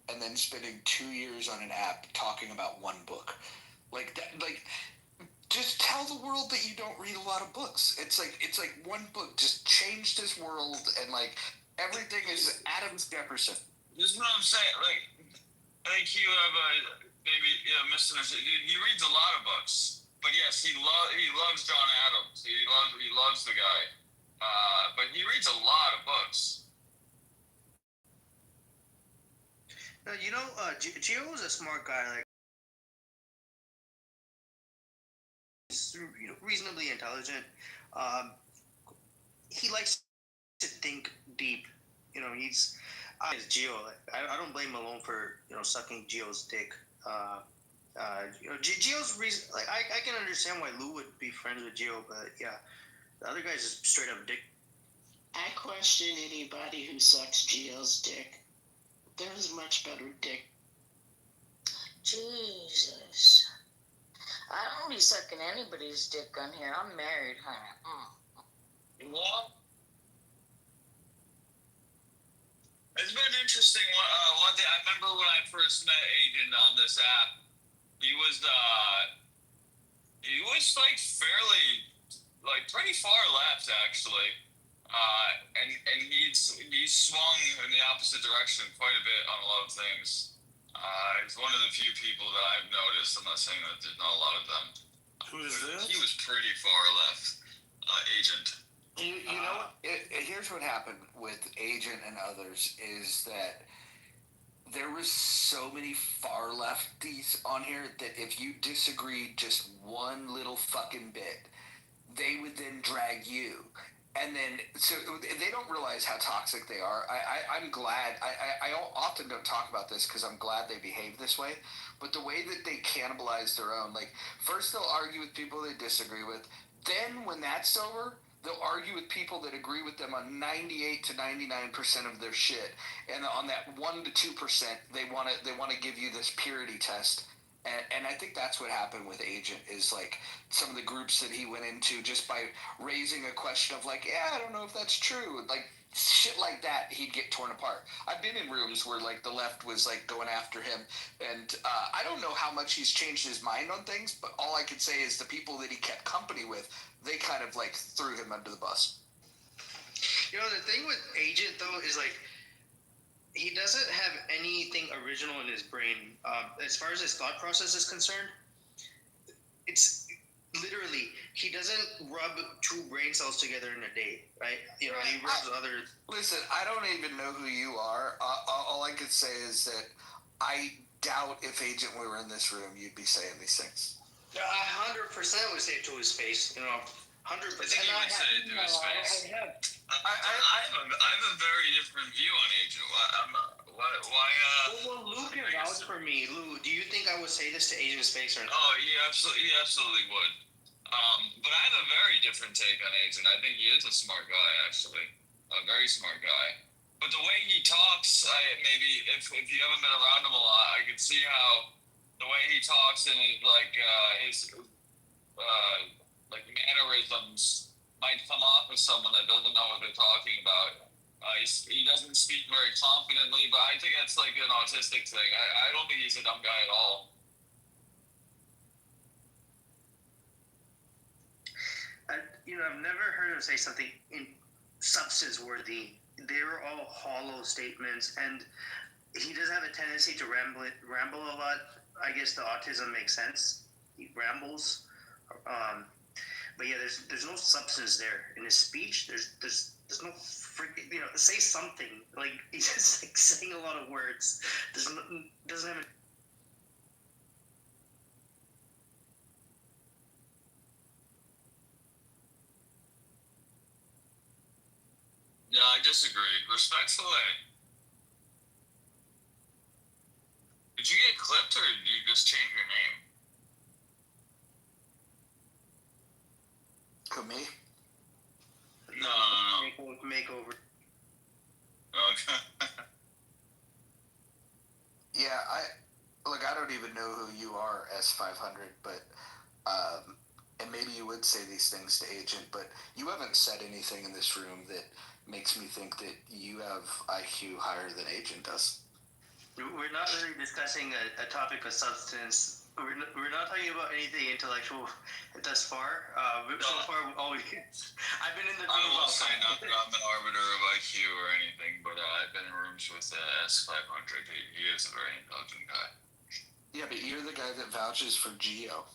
and then spending 2 years on an app talking about one book like that. Like, just tell the world that you don't read a lot of books. It's like one book just changed this world, and like everything is Adams Jefferson. This is what I'm saying. Like, I think you have maybe misunderstood. He reads a lot of books, but yes, he loves John Adams. He loves the guy, but he reads a lot of books. No, Gio was a smart guy. Like, he's reasonably intelligent. He likes to think deep. He's Gio. I don't blame Malone for sucking Gio's dick. Gio's reason. Like, I can understand why Lou would be friends with Gio, but yeah, the other guy's just straight up dick. I question anybody who sucks Gio's dick. There's much better dick. Jesus. I don't be sucking anybody's dick on here. I'm married, honey. Well, it's been interesting. One thing I remember when I first met Agent on this app, he was like fairly, like pretty far left actually, and he's swung in the opposite direction quite a bit on a lot of things. He's one of the few people that I've noticed. I'm not saying that there's not a lot of them. Who is this? He was pretty far left, Agent. You know, here's what happened with Agent and others is that there was so many far lefties on here that if you disagreed just one little fucking bit, they would then drag you. And then, so they don't realize how toxic they are. I'm glad, I often don't talk about this because I'm glad they behave this way, but the way that they cannibalize their own, like, first they'll argue with people they disagree with, then when that's over, they'll argue with people that agree with them on 98 to 99% of their shit, and on that 1 to 2%, they want to give you this purity test. And I think that's what happened with Agent is like some of the groups that he went into just by raising a question of like, yeah, I don't know if that's true. Like shit like that, he'd get torn apart. I've been in rooms where like the left was like going after him. And I don't know how much he's changed his mind on things, but all I could say is the people that he kept company with, they kind of like threw him under the bus. The thing with Agent though is like, he doesn't have anything original in his brain. As far as his thought process is concerned, it's literally, he doesn't rub two brain cells together in a day, right? He rubs other... Listen, I don't even know who you are. All I could say is that I doubt if Agent were in this room, you'd be saying these things. I 100% would say it to his face, 100%. I think you would say it to his face. I have a very different view on Agent. Well, Lou can vouch for me. Lou, do you think I would say this to Agent's face or not? Oh, he absolutely would. But I have a very different take on Agent. I think he is a smart guy, actually. A very smart guy. But the way he talks, maybe if you haven't been around him a lot, I can see how the way he talks and his mannerisms might come off as someone that doesn't know what they're talking about. He doesn't speak very confidently, but I think that's like an autistic thing. I don't think he's a dumb guy at all. I've never heard him say something substance worthy. They were all hollow statements, and he does have a tendency to ramble a lot. I guess the autism makes sense. He rambles. But yeah, there's no substance there in his speech. There's no freaking, say something. Like, he's just like saying a lot of words. Doesn't have a... Yeah, I disagree. Respectfully. Did you get clipped or did you just change your name? Who, me? No. Makeover. Okay. Yeah, I don't even know who you are, S500, but, and maybe you would say these things to Agent, but you haven't said anything in this room that makes me think that you have IQ higher than Agent does. We're not really discussing a topic of substance. We're not talking about anything intellectual thus far. So far, I've been in the I room. will say not that I'm an arbiter of IQ or anything, but I've been in rooms with S500. He is a very intelligent guy. Yeah, but you're the guy that vouches for Geo.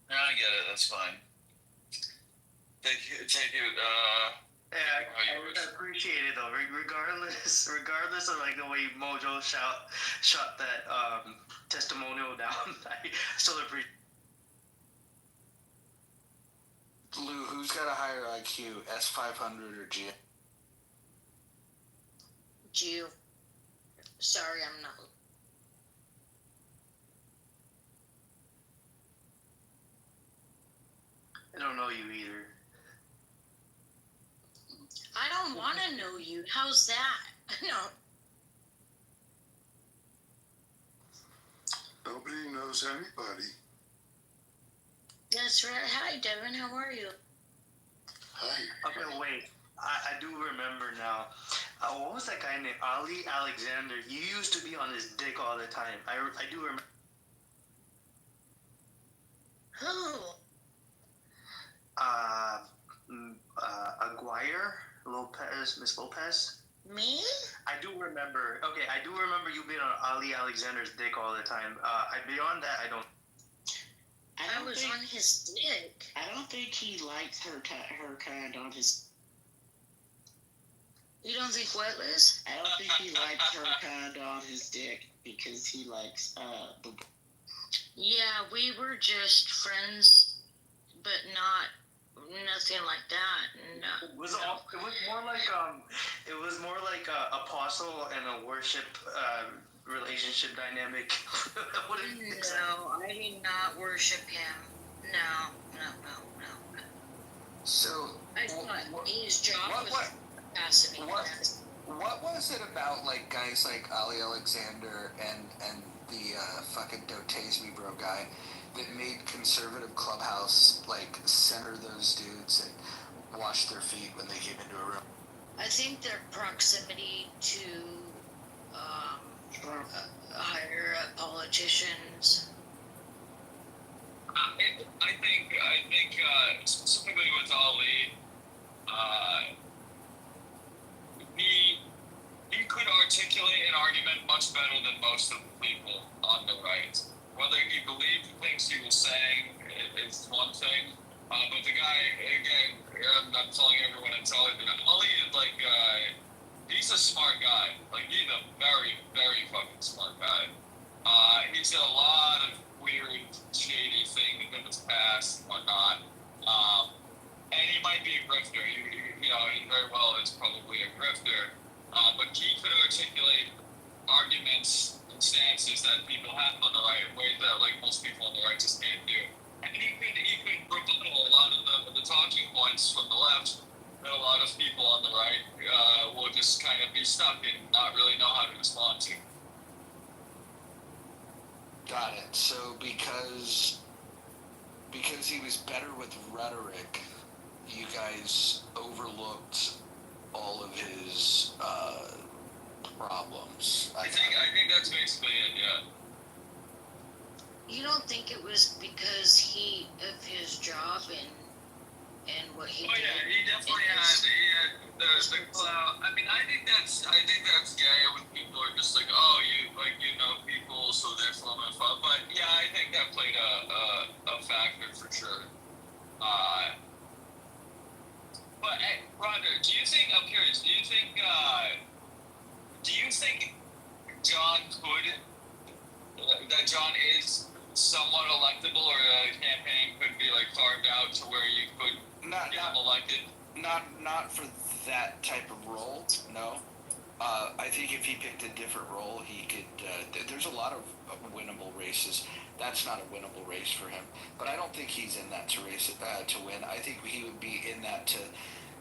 Yeah, I get it. That's fine. Take it. Yeah, I appreciate it though. Regardless of like the way Mojo shot that testimonial down, I still appreciate. Lou, who's got a higher IQ, S500 or Geo? Geo. Sorry, I'm not. I don't know you either. I don't want to know you. How's that? No. Nobody knows anybody. That's right. Hi, Devin. How are you? Hi. Okay, wait. I do remember now. What was that guy named Ali Alexander? You used to be on his dick all the time. I do remember. Who? Aguirre? Lopez? Miss Lopez? Me? I do remember. Okay, I do remember you being on Ali Alexander's dick all the time. Beyond that, I don't. I was on his dick. I don't think he likes her kind on his. You don't think what, Liz? I don't think he likes her kind on his dick because he likes the. Yeah, we were just friends, but nothing like that. No. It was more like a apostle and a worship relationship dynamic. No, I did not worship him. No. So I thought his job was fascinating. What was it about like guys like Ali Alexander and the fucking Dotaze Me Bro guy that made conservative Clubhouse like center those dudes and wash their feet when they came into a room? I think their proximity to higher politicians. I think specifically with Ali, he could articulate an argument much better than most of the people on the right. Whether he believed the things he was saying is one thing, but the guy, again, I'm telling everyone and telling them, Ali is like, he's a smart guy. Like, he's a very, very fucking smart guy. He's got a lot of weird, shady things in his past and whatnot. And he might be a grifter. He very well is probably a grifter. But he could articulate arguments and stances that people have on the right in ways that like most people on the right just can't do. And he could rebuttal a lot of the talking points from the left that a lot of people on the right will just kind of be stuck and not really know how to respond to. Got it. So because he was better with rhetoric, you guys overlooked all of his problems. I think that's basically it. Yeah. You don't think it was because of his job and what he did? Oh yeah, he definitely had the clout. I mean, I think that's gay when people are just like, oh, you know people, so therefore I'm gonna follow. But yeah, I think that played a factor for sure. But hey, Rhonda, I'm curious, do you think John that John is somewhat electable, or a campaign could be like carved out to where you could get him elected? Not for that type of role, no. I think if he picked a different role, he could. There's a lot of winnable races. That's not a winnable race for him. But I don't think he's in that to win. I think he would be in that to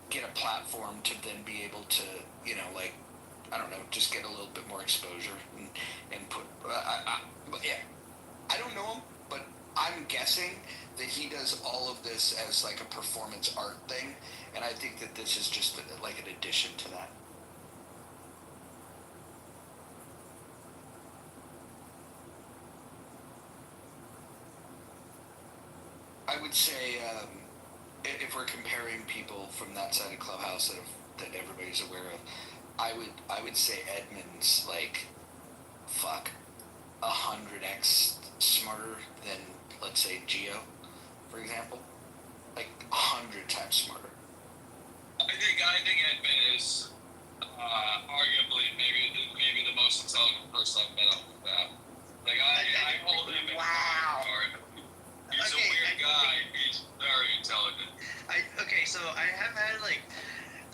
get a platform to then be able to, I don't know, just get a little bit more exposure and put. But yeah, I don't know him, but I'm guessing that he does all of this as like a performance art thing, and I think that this is just like an addition to that. I would say if we're comparing people from that side of Clubhouse that everybody's aware of, I would say Edmund's like 100x smarter than, let's say, Geo, for example, like 100 times smarter. I think Edmund is arguably maybe the most intelligent person I've met on the app. Like I hold him in regard. He's a weird guy. He's very intelligent. So I have had like,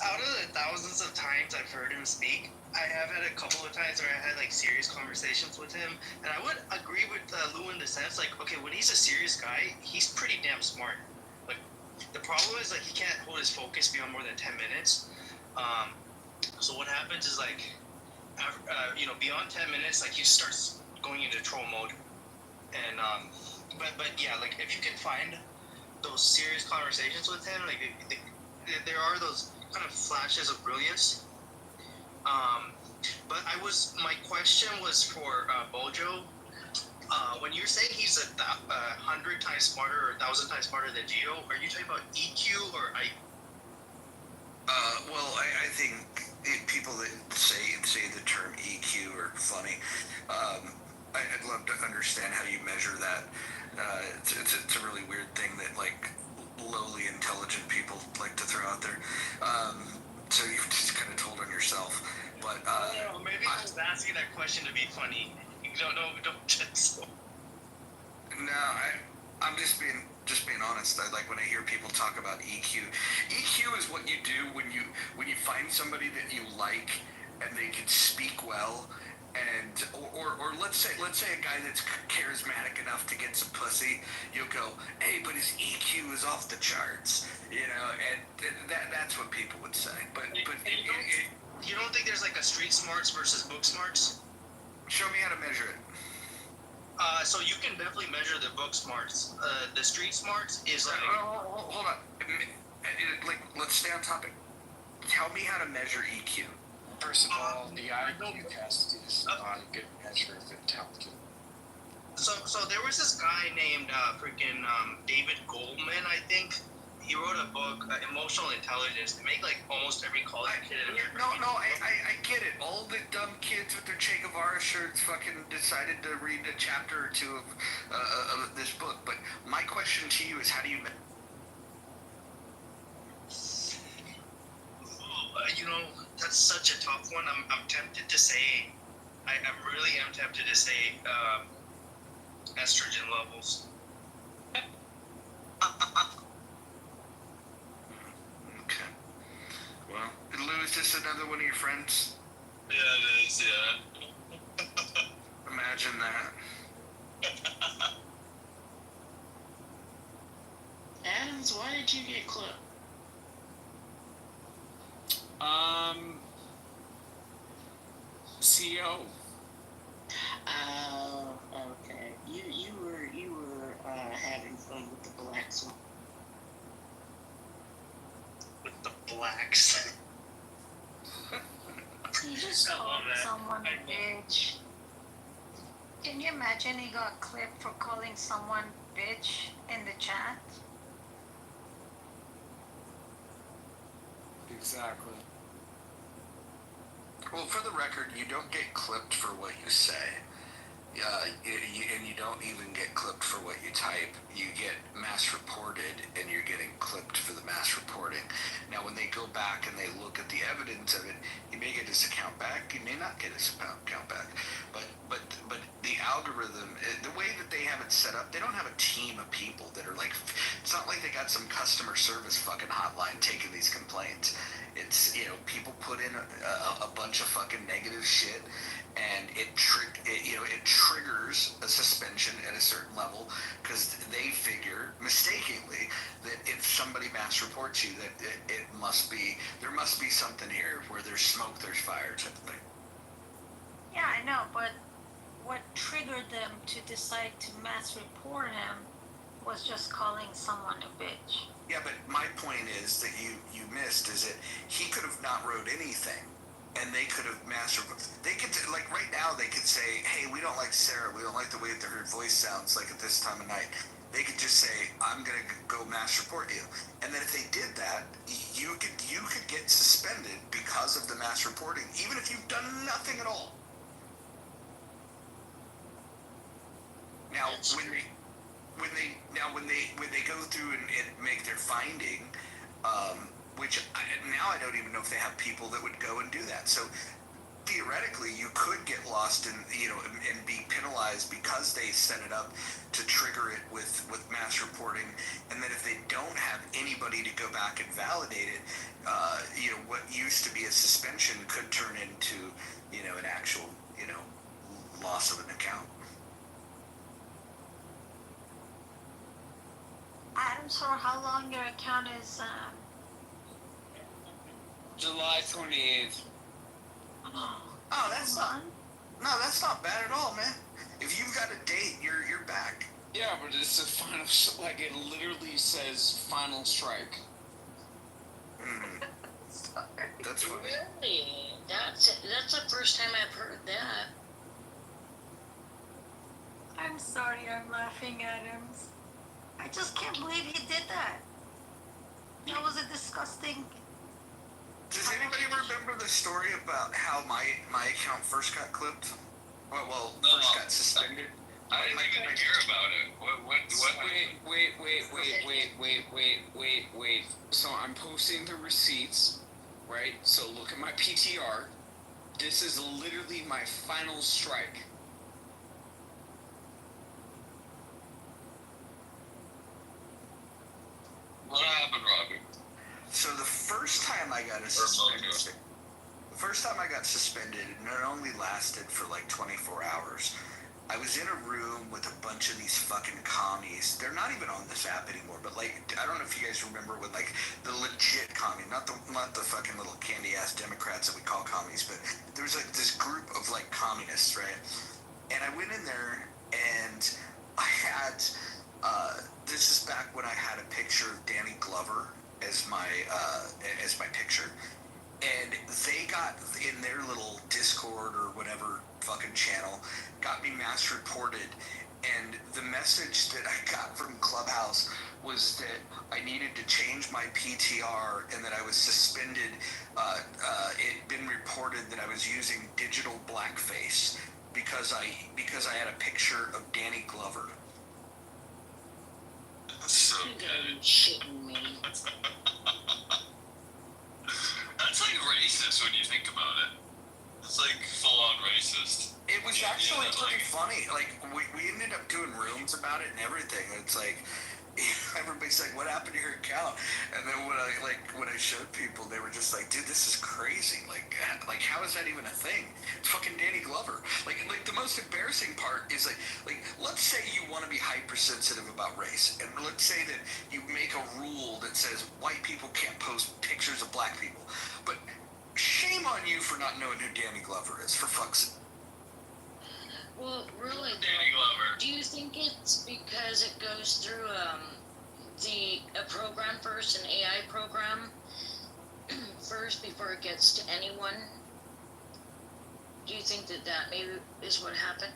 out of the thousands of times I've heard him speak, I have had a couple of times where I had like serious conversations with him, and I would agree with Lou in the sense like, okay, when he's a serious guy, he's pretty damn smart. Like the problem is like he can't hold his focus beyond more than 10 minutes. So what happens is like, beyond 10 minutes, like he starts going into troll mode, and but yeah, like if you can find those serious conversations with him, like there are those kind of flashes of brilliance. But my question was for Bojo. When you're saying he's 100 times smarter or 1,000 times smarter than Geo, are you talking about EQ or I? Well, I think people that say the term EQ are funny. I'd love to understand how you measure that. It's a really weird thing that like lowly intelligent people like to throw out there. So you've just kind of told on yourself. But maybe I was asking that question to be funny. You don't just so. No, I'm just being honest. I like when I hear people talk about EQ. EQ is what you do when you find somebody that you like and they can speak well, and or let's say a guy that's charismatic enough to get some pussy. You'll go, hey, but his EQ is off the charts, and that's what people would say. But you don't think there's like a street smarts versus book smarts? Show me how to measure it. So you can definitely measure the book smarts. The street smarts is like. Hold on. Like, let's stay on topic. Tell me how to measure EQ. First of all, the IQ test is not a good measure of intelligence. So there was this guy named David Goldman, I think. He wrote a book, Emotional Intelligence, to make like almost every college kid in America. No, I get it. All the dumb kids with their Che Guevara shirts fucking decided to read a chapter or two of this book. But my question to you is, how do you? That's such a tough one. I'm tempted to say, I really am tempted to say estrogen levels. Okay. Well, Lou, is this another one of your friends? Yeah, it is, yeah. Imagine that. Adams, why did you get clipped? CEO. Oh, okay. You were having fun with the blacks one. With the blacks. He just called someone a bitch. Can you imagine he got clipped for calling someone bitch in the chat? Exactly. Well, for the record, you don't get clipped for what you say. And you don't even get clipped for what you type. You get mass reported, and you're getting clipped for the mass reporting. Now, when they go back and they look at the evidence of it, you may get his account back. You may not get his account back. But the algorithm, the way that they have it set up, they don't have a team of people that are like. It's not like they got some customer service fucking hotline taking these complaints. It's people put in a bunch of fucking negative shit, and it triggers a suspension at a certain level because they figure mistakenly that if somebody mass reports you, that there must be something here where there's smoke, there's fire type of thing. Yeah, I know, but what triggered them to decide to mass report him was just calling someone a bitch. Yeah, but my point is that you missed is that he could have not wrote anything. And they could have they could, like right now, they could say, hey, we don't like Sarah. We don't like the way that her voice sounds like at this time of night. they could just say, I'm going to go mass report you. And then if they did that, you could get suspended because of the mass reporting, even if you've done nothing at all. Now, when they go through and make their finding, now I don't even know if they have people that would go and do that. So theoretically, you could get lost and be penalized because they set it up to trigger it with mass reporting. And then if they don't have anybody to go back and validate it, what used to be a suspension could turn into an actual loss of an account. I'm sorry, how long your account is? July 28th. Oh, that's not bad at all, man. If you've got a date, you're back. Yeah, but it's a final. Like it literally says final strike. That's funny. Really? That's the first time I've heard that. I'm sorry, I'm laughing at him. I just can't believe he did that. That was a disgusting. Does anybody remember the story about how my account first got clipped? First got suspended? I didn't even hear about it. What? Wait. So I'm posting the receipts, right? So look at my PTR. This is literally my final strike. What happened, Robbie? So the first time I got suspended, and it only lasted for like 24 hours. I was in a room with a bunch of these fucking commies. They're not even on this app anymore, but like, I don't know if you guys remember when like the legit commie, not the fucking little candy ass Democrats that we call commies, but there was like this group of like communists, right? And I went in there and I had, this is back when I had a picture of Danny Glover as my picture. And they got in their little Discord or whatever fucking channel, got me mass reported, and the message that I got from Clubhouse was that I needed to change my PTR and that I was suspended. It'd been reported that I was using digital blackface because I had a picture of Danny Glover. So You're shitting me. That's like racist when you think about it. It's like full on racist. It was actually pretty funny. Like we ended up doing rooms about it and everything. It's like everybody's like, "What happened to your account?" And then when I showed people, they were just like, "Dude, this is crazy. Like how is that even a thing? It's fucking Danny Glover." Like the most embarrassing part is like let's say you want to be hypersensitive about race, and let's say that you make a rule that says white people can't post pictures of black people, but shame on you for not knowing who Danny Glover is, for fuck's sake. Well, really, Danny Glover. do you think it's because it goes through a program first, an AI program first before it gets to anyone? Do you think that maybe is what happened?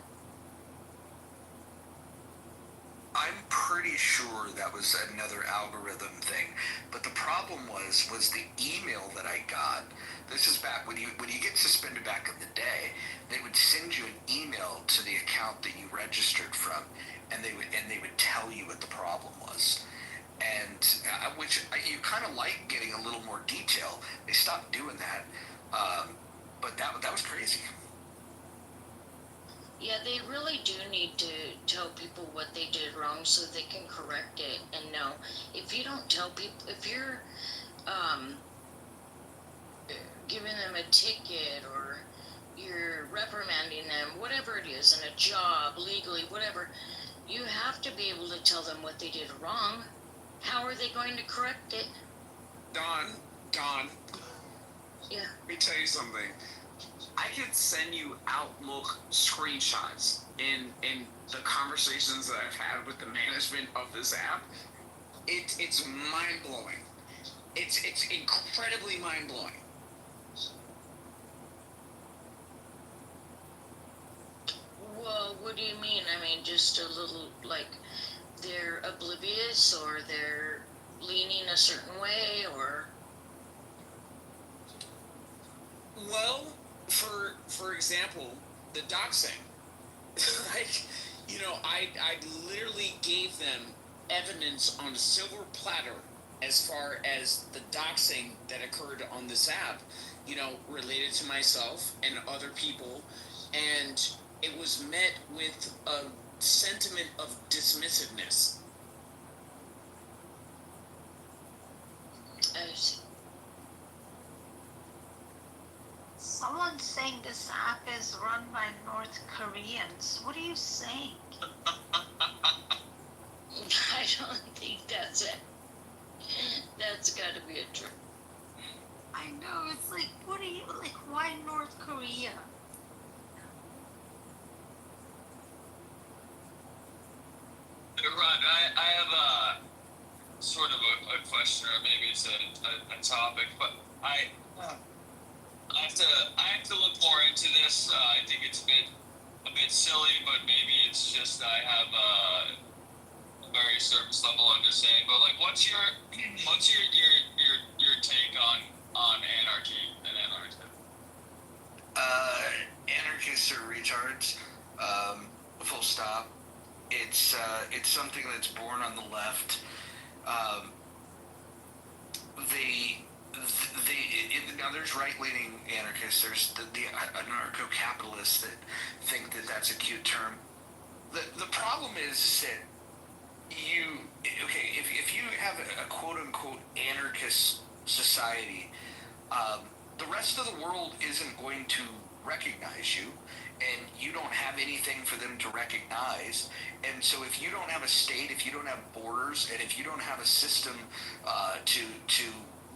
I'm pretty sure that was another algorithm thing, but the problem was the email that I got. This is back when you get suspended back in the day, they would send you an email to the account that you registered from, and they would tell you what the problem was, and you kind of like getting a little more detail. They stopped doing that, but that was crazy. Yeah, they really do need to tell people what they did wrong so they can correct it and know. If you don't tell people, if you're giving them a ticket or you're reprimanding them, whatever it is, in a job, legally, whatever, you have to be able to tell them what they did wrong. How are they going to correct it? Don. Yeah. Let me tell you something. I could send you Outlook screenshots in the conversations that I've had with the management of this app. It's mind blowing. It's incredibly mind blowing. Well, what do you mean? I mean, just a little, like, they're oblivious or they're leaning a certain way, or Well, for example, the doxing. Like, I literally gave them evidence on a silver platter as far as the doxing that occurred on this app, related to myself and other people, and it was met with a sentiment of dismissiveness. Someone's saying this app is run by North Koreans. What are you saying? I don't think that's it. That's got to be a trick. I know, it's like, what are you, like, why North Korea? Ron, I have a sort of a question, or maybe it's a topic, but I have to look more into this. I think it's a bit silly, but maybe it's just I have a very surface level understanding. But like, what's your take on anarchy and anarchism? Anarchists are retards. Full stop. It's something that's born on the left. Now there's right-leaning anarchists. There's the anarcho-capitalists that think that that's a cute term. The problem is that if you have a quote-unquote anarchist society, the rest of the world isn't going to recognize you, and you don't have anything for them to recognize. And so if you don't have a state, if you don't have borders, and if you don't have a system to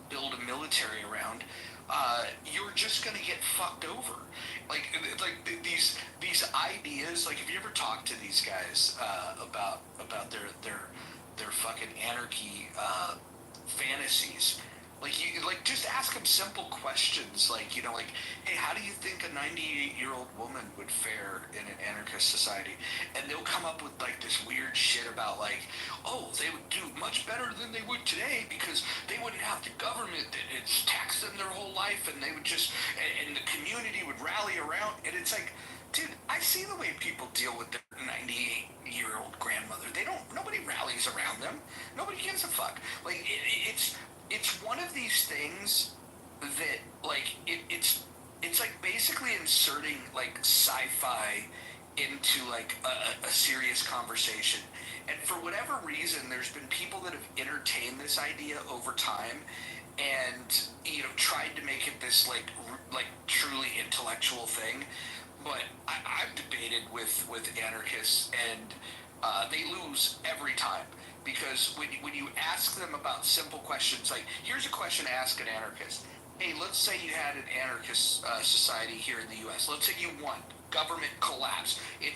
build a military around, you're just going to get fucked over. Like these ideas. Like, have you ever talked to these guys about their fucking anarchy fantasies? Like just ask them simple questions, like, hey, how do you think a 98-year-old woman would fare in an anarchist society? And they'll come up with like this weird shit about like, oh, they would do much better than they would today because they wouldn't have the government that it's taxed them their whole life, and they would just, and the community would rally around. And it's like, dude, I see the way people deal with their 98-year-old grandmother. Nobody rallies around them. Nobody gives a fuck. Like, it's one of these things that, like, it's like basically inserting like sci-fi into like a serious conversation. And for whatever reason, there's been people that have entertained this idea over time and tried to make it this like truly intellectual thing. But I've debated with anarchists, and they lose every time. Because when you ask them about simple questions, like, here's a question to ask an anarchist. Hey, let's say you had an anarchist society here in the U.S. Let's say you won. Government collapse. And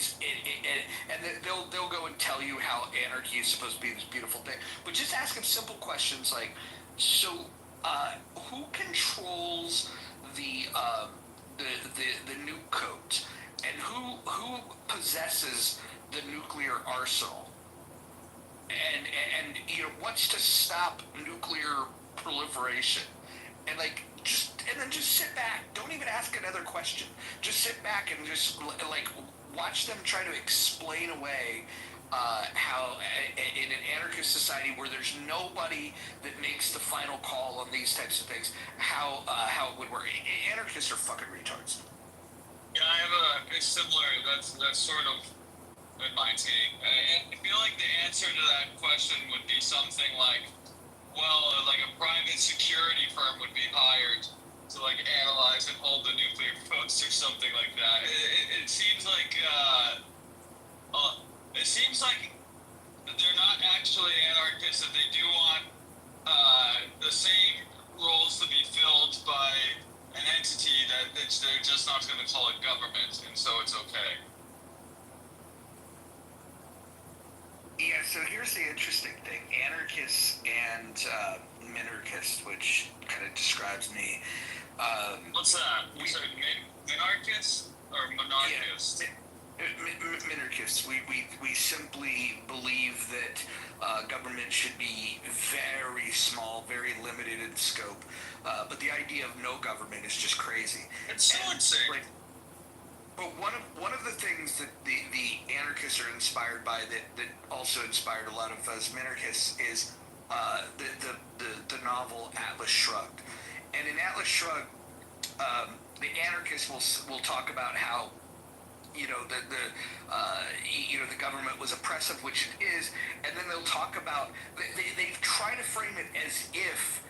they'll go and tell you how anarchy is supposed to be this beautiful thing. But just ask them simple questions like, so who controls the nuke codes, and who possesses the nuclear arsenal? And what's to stop nuclear proliferation? And then just sit back. Don't even ask another question. Just sit back and just like watch them try to explain away how in an anarchist society where there's nobody that makes the final call on these types of things, how it would work. Anarchists are fucking retards. Yeah, I have a similar. That's sort of in my take. I feel like the answer to that question would be something like, well, like a private security firm would be hired to like analyze and hold the nuclear codes or something like that. It seems like they're not actually anarchists. That they do want the same roles to be filled by an entity that they're just not going to call it government, and so it's okay. Yeah, so here's the interesting thing. Anarchists and minarchists, which kind of describes me. What's that? You said minarchists or monarchists? Yeah, minarchists. We simply believe that government should be very small, very limited in scope. But the idea of no government is just crazy. It's so insane. But one of the things that the anarchists are inspired by that also inspired a lot of us minarchists is the novel Atlas Shrugged. And in Atlas Shrugged, the anarchists will talk about how the government was oppressive, which it is, and then they'll talk about they try to frame it as if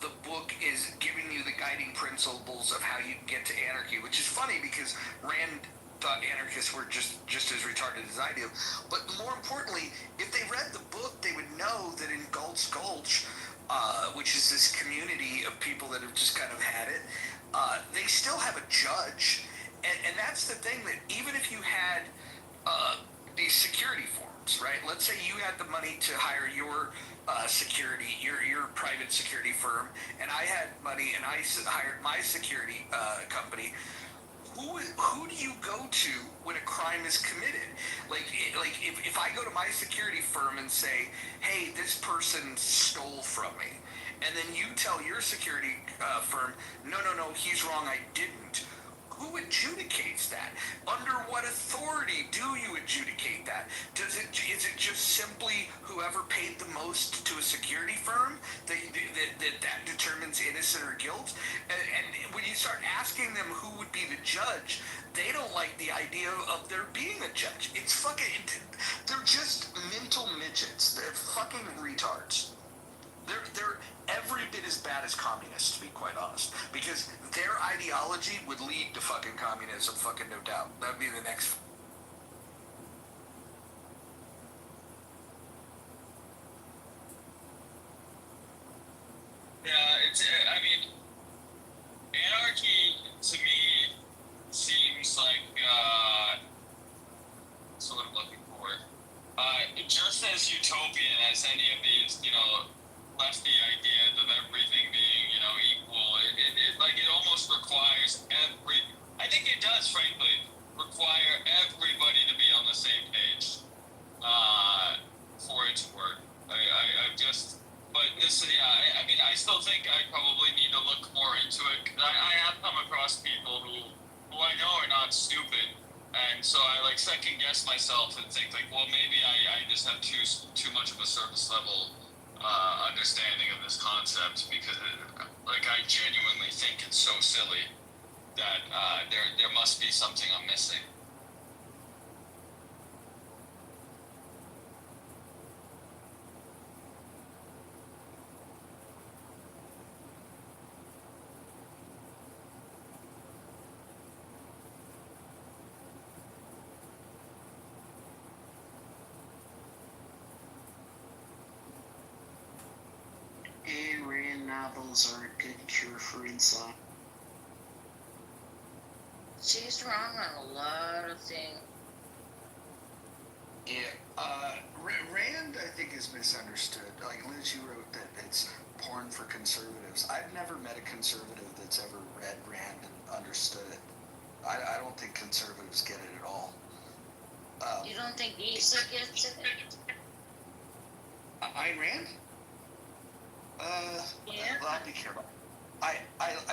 the book is giving you the guiding principles of how you get to anarchy, which is funny because Rand thought anarchists were just as retarded as I do. But more importantly, if they read the book, they would know that in Galt's Gulch, which is this community of people that have just kind of had it, they still have a judge. And that's the thing, that even if you had these security forms, right? Let's say you had the money to hire your security, your private security firm, and I had money and I hired my security company. Who do you go to when a crime is committed? Like if I go to my security firm and say, hey, this person stole from me, and then you tell your security firm, no, he's wrong, I didn't. Who adjudicates that? Under what authority do you adjudicate that? Is it just simply whoever paid the most to a security firm that determines innocent or guilt? And when you start asking them who would be the judge, they don't like the idea of there being a judge. It's fucking, they're just mental midgets. They're fucking retards. They're every bit as bad as communists, to be quite honest, because their ideology would lead to fucking communism, fucking no doubt. That'd be the next. Yeah, I mean, anarchy to me seems like, that's what I'm looking for. Just as utopian as any of these, lefty ideas of everything being, equal. It almost requires I think it does, frankly, require everybody to be on the same page for it to work. But this, I mean, I still think I probably need to look more into it, because I have come across people who I know are not stupid, and so I second guess myself and think well, maybe I just have too much of a surface level understanding of this concept, because I genuinely think it's so silly that there must be something I'm missing. Ayn Rand novels are a good cure for insomnia. She's wrong on a lot of things. Yeah, Rand, I think, is misunderstood. Like Liz, you wrote that it's porn for conservatives. I've never met a conservative that's ever read Rand and understood it. I don't think conservatives get it at all. You don't think Issa gets it? Ayn Rand? Yeah. Well, I'll be careful. I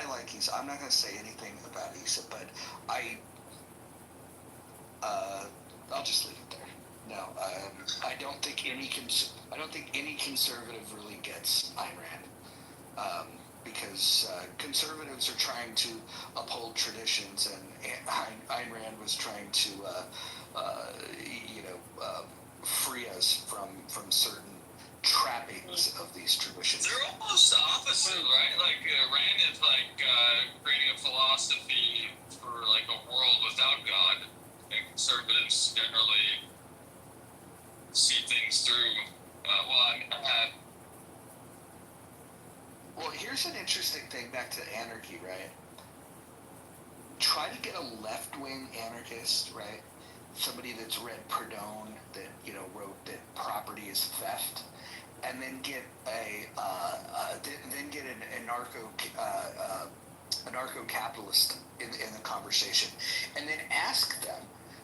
like Issa. I'm not going to say anything about Issa, but I'll just leave it there. No, I don't think any conservative really gets Ayn Rand, because conservatives are trying to uphold traditions, and Ayn Rand was trying to free us from certain trappings of these traditions. They're almost opposite, right? Rand is creating a philosophy for a world without God, and conservatives generally see things through. Well, here's an interesting thing back to anarchy, right? Try to get a left-wing anarchist, right? Somebody that's read Proudhon, that wrote that property is theft, and then get an anarcho-capitalist in the conversation, and then ask them,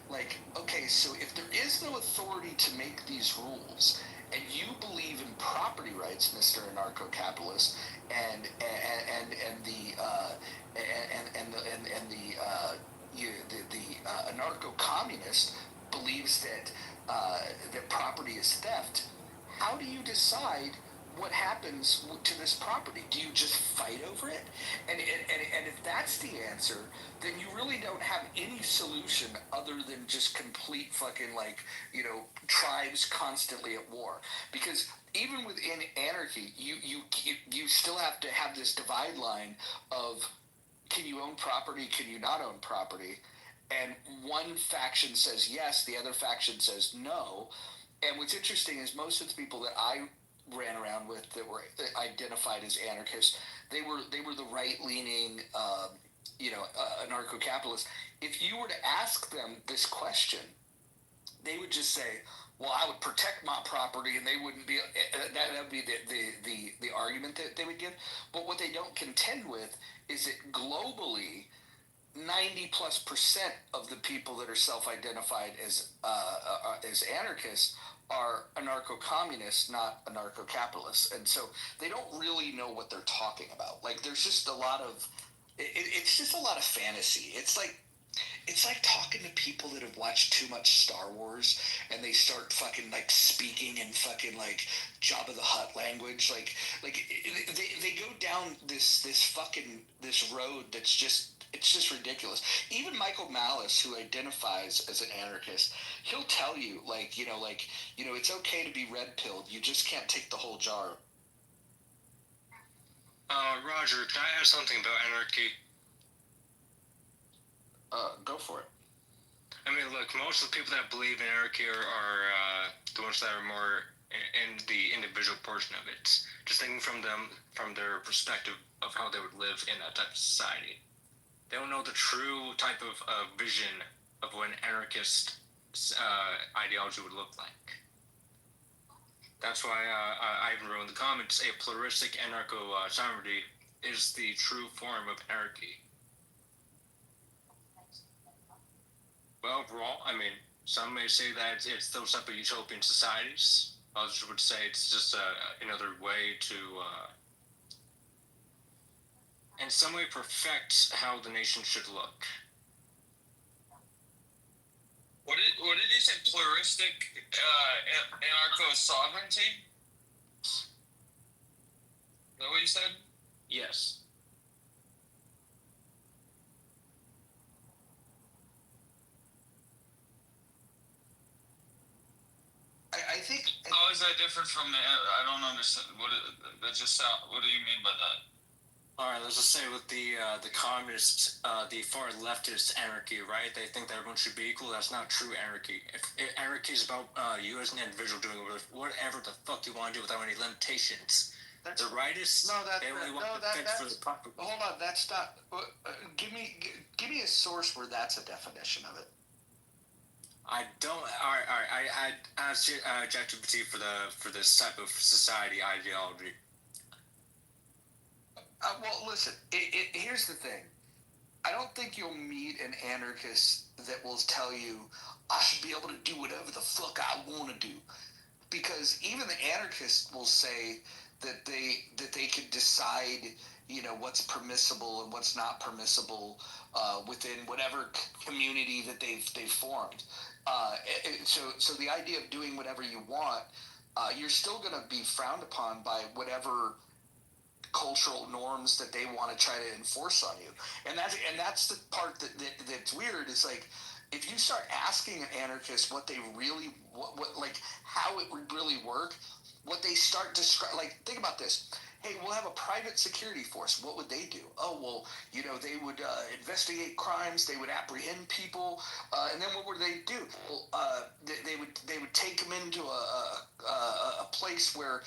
like, okay, so if there is no authority to make these rules, and you believe in property rights, Mr. Anarcho-capitalist, and the anarcho-communist believes that property is theft, how do you decide what happens to this property? Do you just fight over it? And if that's the answer, then you really don't have any solution other than just complete fucking, like, tribes constantly at war. Because even within anarchy, you still have to have this divide line of, can you own property, can you not own property? And one faction says yes, the other faction says no. And what's interesting is most of the people that I ran around with that were identified as anarchists, they were the right-leaning, anarcho-capitalists. If you were to ask them this question, they would just say, well, I would protect my property, and they wouldn't be, that would be the argument that they would give. But what they don't contend with is that globally, 90+% of the people that are self-identified as anarchists are anarcho-communists, not anarcho-capitalists, and so they don't really know what they're talking about. Like, there's just a lot of it's just a lot of fantasy. It's like talking to people that have watched too much Star Wars and they start fucking like speaking in fucking like Jabba the Hutt language. Like they go down this road that's just, it's just ridiculous. Even Michael Malice, who identifies as an anarchist, he'll tell you it's okay to be red pilled. You just can't take the whole jar. Roger, can I add something about anarchy? Go for it. I mean, look, most of the people that believe in anarchy are the ones that are more in the individual portion of it. Just thinking from their perspective of how they would live in that type of society. They don't know the true type of vision of what an anarchist ideology would look like. That's why I even wrote in the comments, a pluralistic anarcho-sovereignty is the true form of anarchy. Well, overall, I mean, some may say that it's those type of utopian societies. Others would say it's just another way to, in some way, perfect how the nation should look. What did you say? Pluralistic anarcho-sovereignty? Is that what you said? Yes. I think. How is that different from the? I don't understand. What do you mean by that? All right, let's just say with the communist, the far leftist anarchy, right? They think that everyone should be equal. That's not true anarchy. If anarchy is about you as an individual doing whatever the fuck you want to do without any limitations. The rightists, they only want to fix for the proper. Hold on, that's not. Give me a source where that's a definition of it. I don't. All right. I asked ChatGPT for this type of society ideology. Well, listen. Here's the thing. I don't think you'll meet an anarchist that will tell you, I should be able to do whatever the fuck I want to do, because even the anarchists will say that they could decide, what's permissible and what's not permissible within whatever community that they've formed. So the idea of doing whatever you want, you're still going to be frowned upon by whatever cultural norms that they want to try to enforce on you. And that's the part that's weird. Is like, if you start asking an anarchist what they really what like how it would really work, what they start describe, like, think about this. Hey, we'll have a private security force. What would they do? Oh, well, they would investigate crimes. They would apprehend people, and then what would they do? Well, they would take them into a place where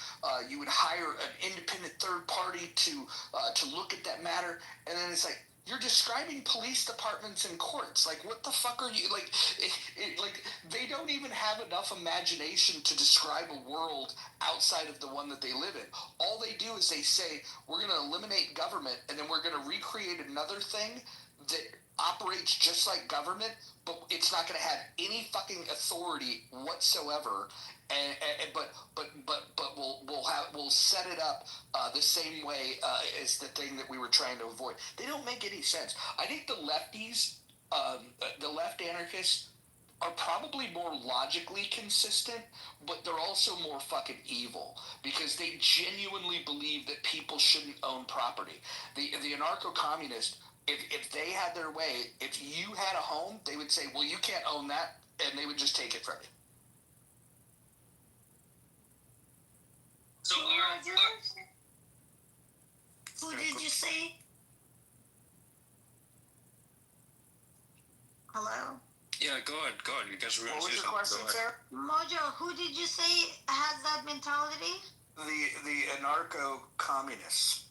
you would hire an independent third party to look at that matter, and then it's like, you're describing police departments and courts. Like, what the fuck are you, like, they don't even have enough imagination to describe a world outside of the one that they live in. All they do is they say, we're going to eliminate government, and then we're going to recreate another thing that operates just like government, but it's not going to have any fucking authority whatsoever. But we'll set it up the same way as the thing that we were trying to avoid. They don't make any sense. I think the lefties, the left anarchists, are probably more logically consistent, but they're also more fucking evil because they genuinely believe that people shouldn't own property. The anarcho-communist, if they had their way, if you had a home, they would say, well, you can't own that, and they would just take it from you. So who did you say? Hello? Yeah, go ahead. You guys were going What to was say your something. question, sir? Mojo, who did you say has that mentality? The anarcho-communists.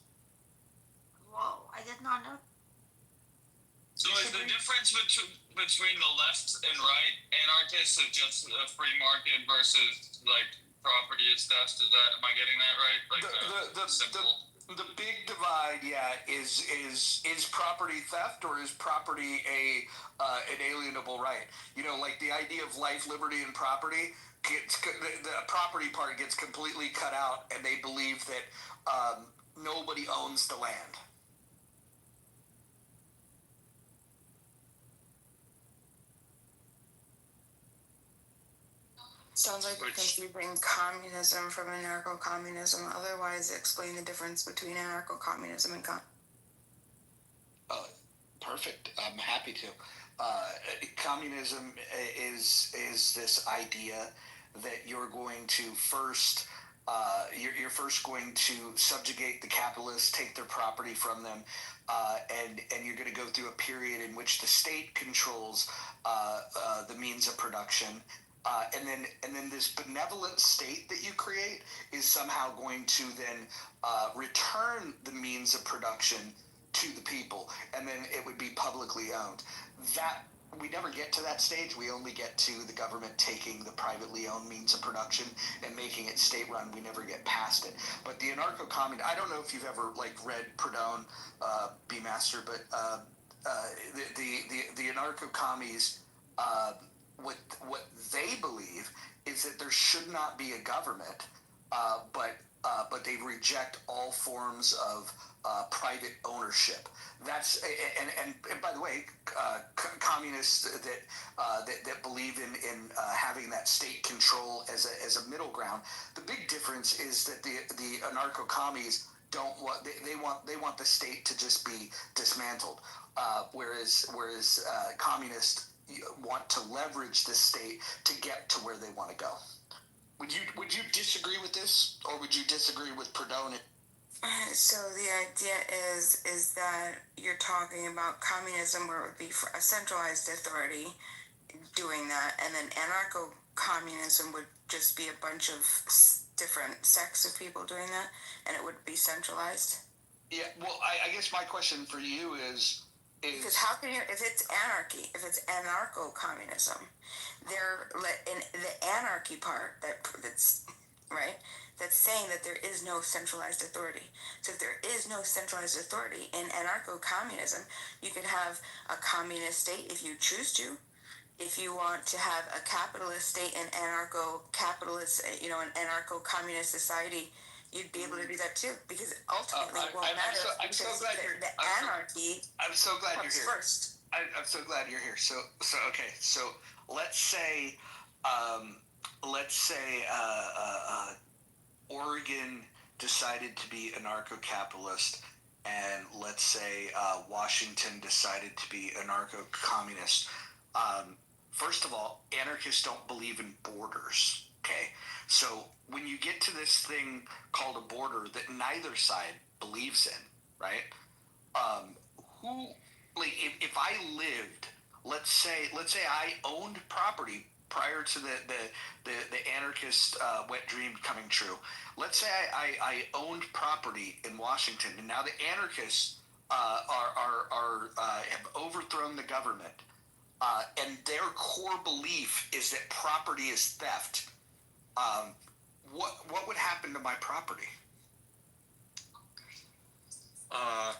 Whoa, I did not know. So is the difference between the left and right anarchists of just a free market versus like property is theft? Am I getting that right? Like the simple. The big divide, is property theft or is property an alienable right? You know, like the idea of life, liberty, and property. The property part gets completely cut out, and they believe that nobody owns the land. Sounds like you're confusing communism from anarcho-communism. Otherwise, explain the difference between anarcho-communism and Perfect. I'm happy to. Communism is this idea that you're going to first you're first going to subjugate the capitalists, take their property from them, and you're going to go through a period in which the state controls the means of production. And then this benevolent state that you create is somehow going to then return the means of production to the people, and then it would be publicly owned. That we never get to that stage. We only get to the government taking the privately owned means of production and making it state-run. We never get past it. But the anarcho-communist, I don't know if you've ever read Proudhon, B-Master, but the anarcho-commies. What they believe is that there should not be a government, but they reject all forms of private ownership. That's and by the way, communists that believe in having that state control as a middle ground. The big difference is that the anarcho-commies don't want they want the state to just be dismantled, whereas communists want to leverage the state to get to where they want to go. Would you disagree with this, or would you disagree with Proudhon? So the idea is that you're talking about communism, where it would be for a centralized authority doing that, and then anarcho-communism would just be a bunch of different sects of people doing that, and it would be centralized. Yeah. Well, I guess my question for you is because how can you, if it's anarchy, if it's anarcho-communism, they're in the anarchy part that's right, that's saying that there is no centralized authority. So if there is no centralized authority in anarcho-communism, you could have a communist state if you choose to. If you want to have a capitalist state and anarcho-capitalist, an anarcho-communist society, you'd be able to do that too, because ultimately it won't matter. I'm so glad you're the anarchy. I'm so glad you're here. First. I'm so glad you're here. So okay. So let's say Oregon decided to be anarcho-capitalist, and let's say Washington decided to be anarcho-communist. First of all, anarchists don't believe in borders. Okay, so when you get to this thing called a border that neither side believes in, right? If I lived, let's say I owned property prior to the anarchist wet dream coming true. Let's say I owned property in Washington, and now the anarchists have overthrown the government, and their core belief is that property is theft. What would happen to my property?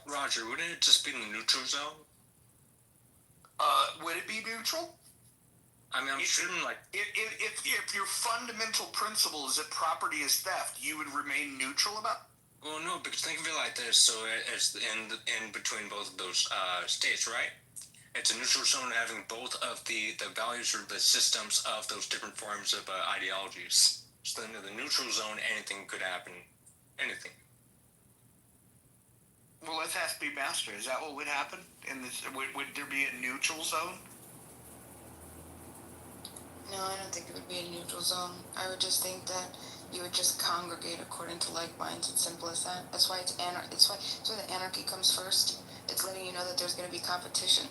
Roger, wouldn't it just be in the neutral zone? Would it be neutral? I mean, I'm shooting like If your fundamental principle is that property is theft, you would remain neutral about. Well, no, because think of it like this. So it's in between both of those states, right? It's a neutral zone having both of the values or the systems of those different forms of ideologies. So then in the neutral zone, anything could happen. Anything. Well, let's ask B-Master. Is that what would happen? In this, would there be a neutral zone? No, I don't think it would be a neutral zone. I would just think that you would just congregate according to like minds. It's simple as that. That's why it's It's why the anarchy comes first. It's letting you know that there's going to be competition.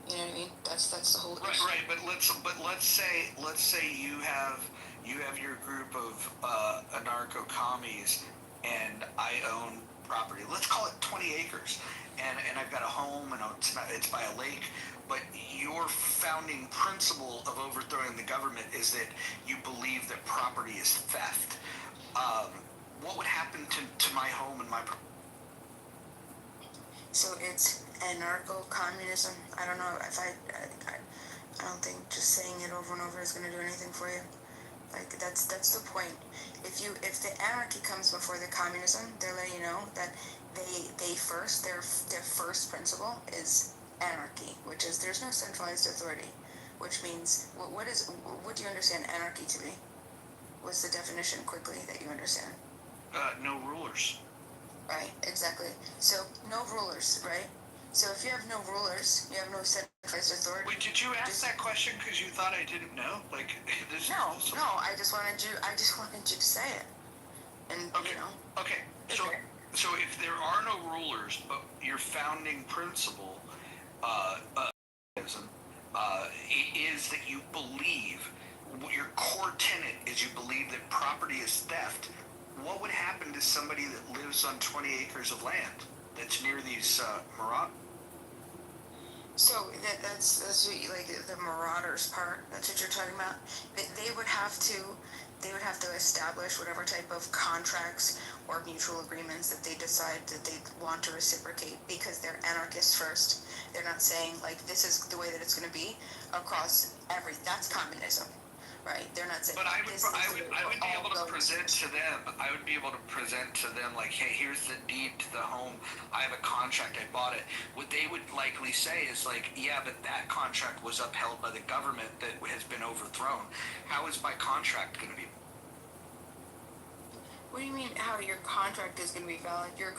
You know what I mean? That's the whole issue. Right. But let's say you have your group of anarcho commies, and I own property. Let's call it 20 acres, and I've got a home, and it's by a lake. But your founding principle of overthrowing the government is that you believe that property is theft. What would happen to my home and my property? So it's anarcho-communism. I don't know if I don't think just saying it over and over is going to do anything for you. Like that's the point. If the anarchy comes before the communism, they're letting you know that their first principle is anarchy, which is there's no centralized authority, which means what do you understand anarchy to be? What's the definition quickly that you understand? No rulers. Right, exactly. So no rulers, right? So if you have no rulers, you have no centralized authority. Wait, did you ask that question because you thought I didn't know? Like this? No. I just wanted you to say it. And okay. Okay. So if there are no rulers, but your founding principle is that you believe, your core tenet is you believe that property is theft. What would happen to somebody that lives on 20 acres of land that's near these marauders? So that's what you, like the marauders part. That's what you're talking about. They would have to establish whatever type of contracts or mutual agreements that they decide that they want to reciprocate, because they're anarchists first. They're not saying like this is the way that it's going to be across That's communism. Right, they're not saying. But I would be able to present to them. I would be able to present to them like, hey, here's the deed to the home. I have a contract. I bought it. What they would likely say is like, yeah, but that contract was upheld by the government that has been overthrown. How is my contract going to be? What do you mean how your contract is going to be valid? Your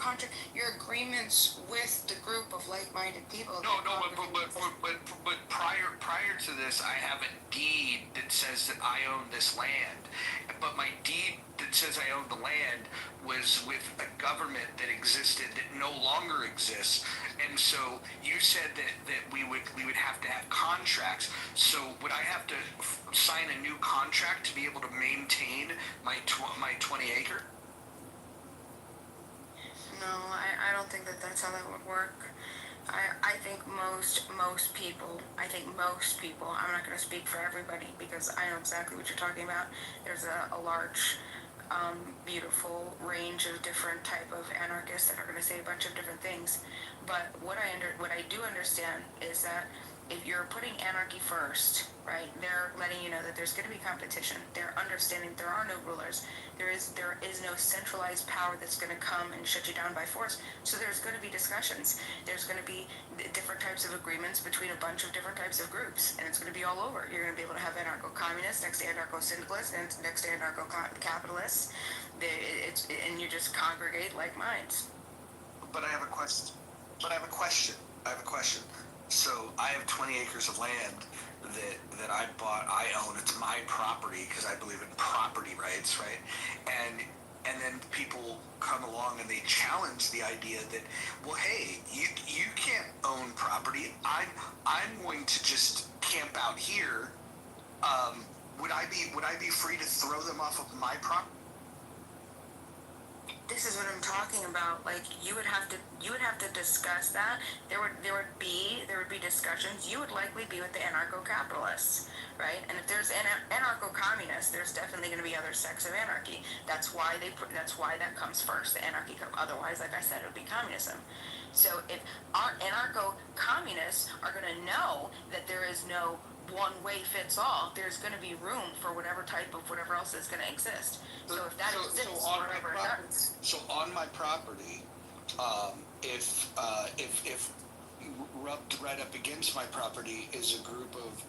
agreements with the group of like-minded people. But prior to this, I have a deed that says that I own this land. But my deed that says I own the land was with a government that existed that no longer exists. And so you said that we would have to have contracts. So would I have to sign a new contract to be able to maintain my 20 acre? No, I don't think that's how that would work. I think most people, I'm not going to speak for everybody because I know exactly what you're talking about. There's a large, beautiful range of different type of anarchists that are going to say a bunch of different things. But what I do understand is that if you're putting anarchy first, right, they're letting you know that there's going to be competition. They're understanding there are no rulers. There is no centralized power that's going to come and shut you down by force. So there's going to be discussions. There's going to be different types of agreements between a bunch of different types of groups, and it's going to be all over. You're going to be able to have anarcho-communists next to anarcho-syndicalists, and next to anarcho-capitalists. And you just congregate like minds. But I have a question. So I have 20 acres of land that I bought, I own. It's my property because I believe in property rights, right? And then people come along and they challenge the idea that, well, hey, you can't own property. I'm going to just camp out here. Would I be free to throw them off of my property? This is what I'm talking about. Like you would have to discuss that. There would be discussions. You would likely be with the anarcho-capitalists, right? And if there's anarcho-communists, there's definitely going to be other sects of anarchy. That's why that comes first. The anarchy. Otherwise, like I said, it would be communism. So if our anarcho-communists are going to know that there is no one way fits all, there's going to be room for whatever type of whatever else is going to exist. So if that exists, wherever it does. So on my property, if rubbed right up against my property is a group of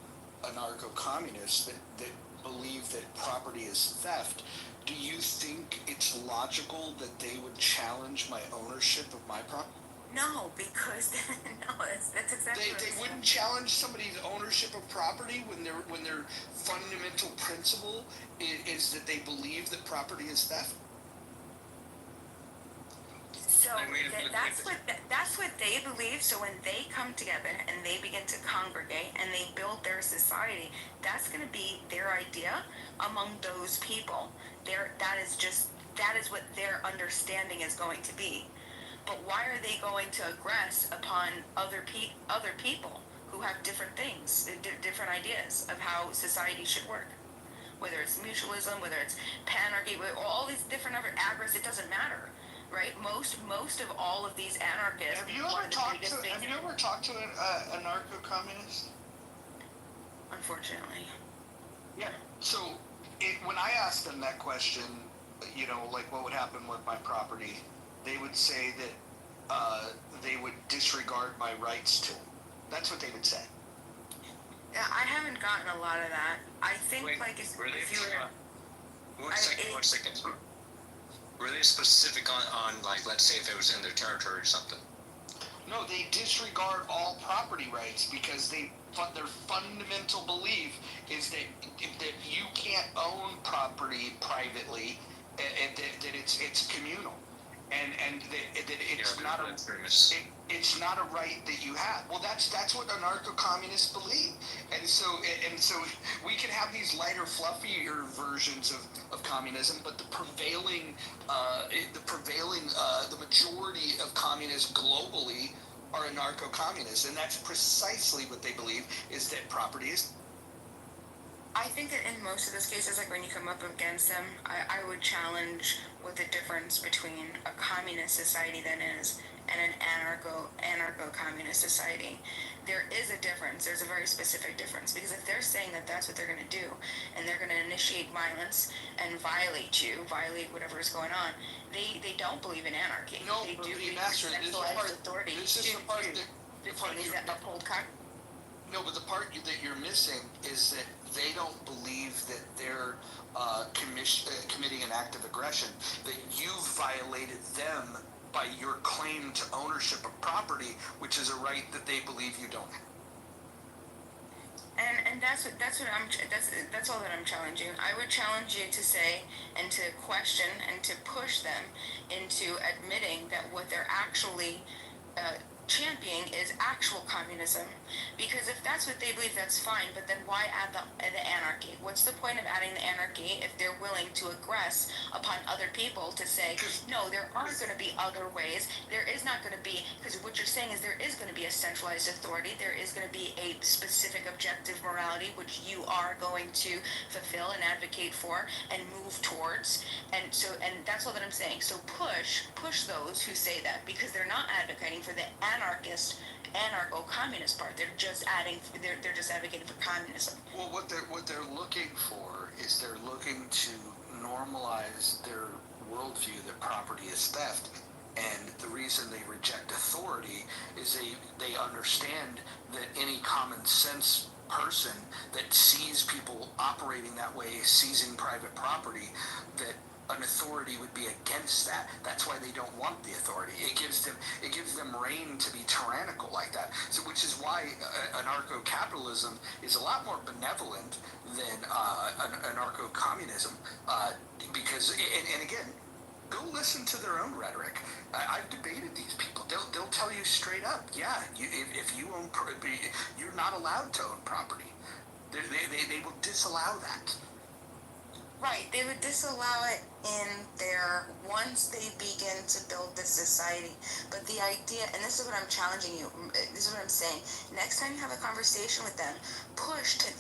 anarcho-communists that believe that property is theft, do you think it's logical that they would challenge my ownership of my property? No, because that's exactly. They wouldn't challenge somebody's ownership of property when their fundamental principle is that they believe that property is theft. So that's what they believe. So when they come together and they begin to congregate and they build their society, that's going to be their idea among those people. That is what their understanding is going to be. But why are they going to aggress upon other people who have different things, different ideas of how society should work? Whether it's mutualism, whether it's panarchy, all these different other aggress, it doesn't matter, right? Most of all of these anarchists. Have you ever talked to an anarcho-communist? Unfortunately. Yeah. So when I asked them that question, like what would happen with my property, they would say that they would disregard my rights to it. That's what they would say. Yeah, I haven't gotten a lot of that. I think Wait, if you were... One second. Were they specific on like, let's say if it was in their territory or something? No, they disregard all property rights because their fundamental belief is that you can't own property privately, and that it's communal. And that it's not a right that you have. Well, that's what anarcho-communists believe, and so we can have these lighter, fluffier versions of communism, but the majority of communists globally are anarcho-communists, and that's precisely what they believe, is that property is. I think that in most of those cases, like when you come up against them, I would challenge what the difference between a communist society then is and an anarcho-communist society. There is a difference. There's a very specific difference, because if they're saying that that's what they're going to do, and they're going to initiate violence and violate whatever is going on, they don't believe in anarchy. No, they do believe in Master, centralized authority. No, but the part that you're missing is that they don't believe that they're committing an act of aggression, that you violated them by your claim to ownership of property, which is a right that they believe you don't have. And that's all that I'm challenging. I would challenge you to say and to question and to push them into admitting that what they're actually championing is actual communism. Because if that's what they believe, that's fine, but then why add the anarchy? What's the point of adding the anarchy if they're willing to aggress upon other people to say, no, there are going to be other ways, there is not going to be, because what you're saying is there is going to be a centralized authority, there is going to be a specific objective morality which you are going to fulfill and advocate for and move towards, and that's all that I'm saying. So push those who say that, because they're not advocating for the anarcho-communist part. They're just advocating for communism. Well, what they're looking for is they're looking to normalize their worldview that property is theft, and the reason they reject authority is they understand that any common sense person that sees people operating that way, seizing private property, that an authority would be against that. That's why they don't want the authority. It gives them reign to be tyrannical like that. So, which is why anarcho-capitalism is a lot more benevolent than anarcho-communism, because and again, go listen to their own rhetoric. I've debated these people. They'll tell you straight up, yeah, if you own property, you're not allowed to own property. They will disallow that. Right, they would disallow it in their once they begin to build this society. But the idea, and this is what I'm challenging you, this is what I'm saying. Next time you have a conversation with them, push to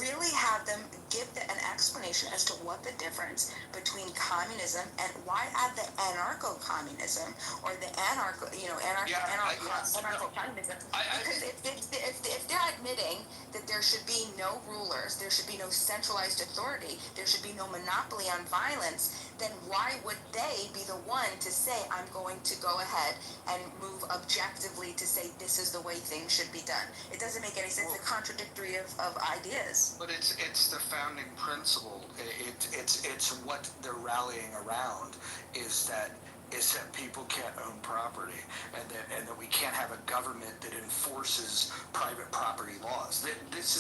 really have them give an explanation as to what the difference between communism and why add the anarcho-communism or the anarcho-communism. Because if they're admitting that there should be no rulers, there should be no centralized authority, there should be no monopoly on violence, then why would they be the one to say, I'm going to go ahead and move objectively to say this is the way things should be done? It doesn't make any sense. It's contradictory of ideas. But it's the founding principle. It's what they're rallying around is that people can't own property, and that we can't have a government that enforces private property laws. This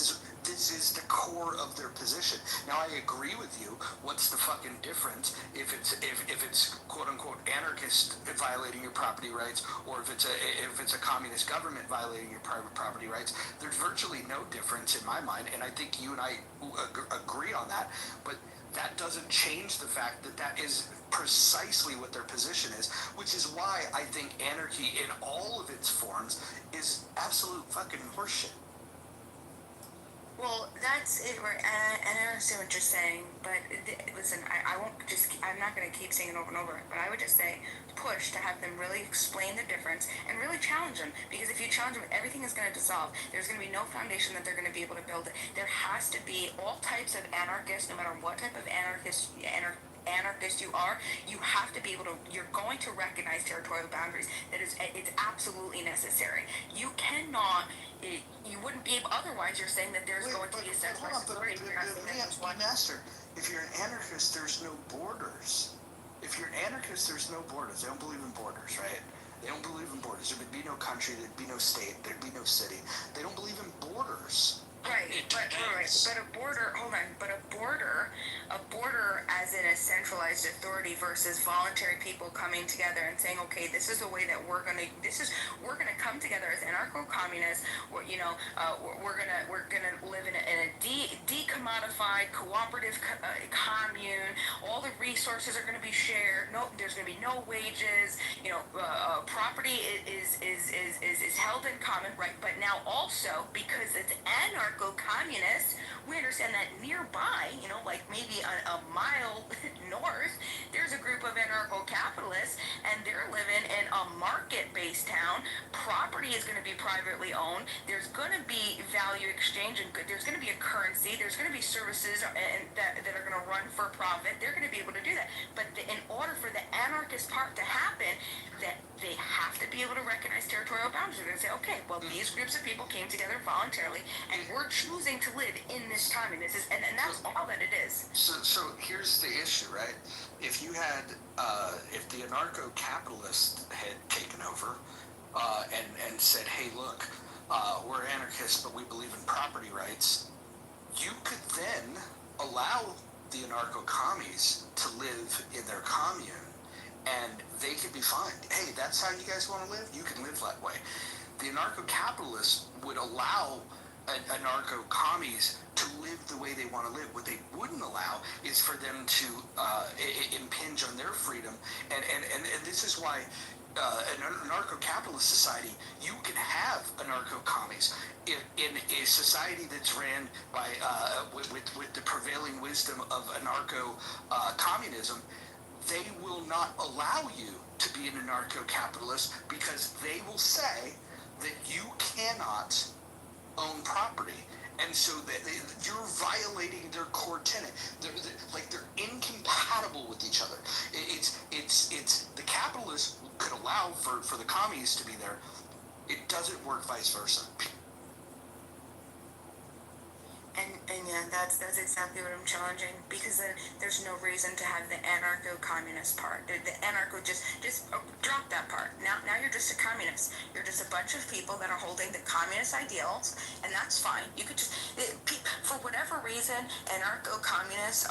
is the core of their position. Now, I agree with you. What's the fucking difference if it's quote unquote anarchist violating your property rights, or if it's a communist government violating your private property rights? There's virtually no difference in my mind, and I think you and I agree on that. But that doesn't change the fact that that is precisely what their position is, which is why I think anarchy in all of its forms is absolute fucking horseshit. Well, that's it, and I understand what you're saying, but listen, I'm not going to keep saying it over and over, but I would just say push to have them really explain the difference and really challenge them, because if you challenge them, everything is going to dissolve. There's going to be no foundation that they're going to be able to build. There has to be all types of anarchists, no matter what type of anarchist you are, you have to be able to, you're going to recognize territorial boundaries. It's absolutely necessary. You cannot, you wouldn't be able, otherwise you're saying that there's going to be a centralized authority. Master, if you're an anarchist, there's no borders. If you're an anarchist, there's no borders. They don't believe in borders, right? They don't believe in borders. There would be no country, there'd be no state, there'd be no city. They don't believe in borders. Right, but a border as in a centralized authority versus voluntary people coming together and saying, okay, this is the way that we're gonna come together as anarcho-communists. We're gonna live in a decommodified cooperative commune. All the resources are gonna be shared. No, there's gonna be no wages. Property is held in common, right? But now also because it's anarcho-communist, we understand that nearby, like maybe a mile north, there's a group of anarcho-capitalists, and they're living in a market-based town. Property is going to be privately owned. There's going to be value exchange, and there's going to be a currency. There's going to be services that are going to run for profit. They're going to be able to do that. But in order for the anarchist part to happen, that they have to be able to recognize territorial boundaries. They're going to say, okay, well, these groups of people came together voluntarily, and we're choosing to live in this time, and that's all that it is. So here's the issue, right? If you had, if the anarcho-capitalists had taken over and said, hey, look, we're anarchists, but we believe in property rights, you could then allow the anarcho-commies to live in their commune, and they could be fine. Hey, that's how you guys want to live? You can live that way. The anarcho-capitalists would allow anarcho-commies to live the way they want to live. What they wouldn't allow is for them to impinge on their freedom. And this is why an anarcho-capitalist society, you can have anarcho-commies. In a society that's ran by with the prevailing wisdom of anarcho-communism, they will not allow you to be an anarcho-capitalist because they will say that you cannot own property. And so you're violating their core tenet. They're incompatible with each other. It's the capitalists could allow for the commies to be there. It doesn't work vice versa. And yeah, that's exactly what I'm challenging, because there's no reason to have the anarcho-communist part. The anarcho just drop that part. Now you're just a communist. You're just a bunch of people that are holding the communist ideals, and that's fine. You could just for whatever reason, anarcho-communists,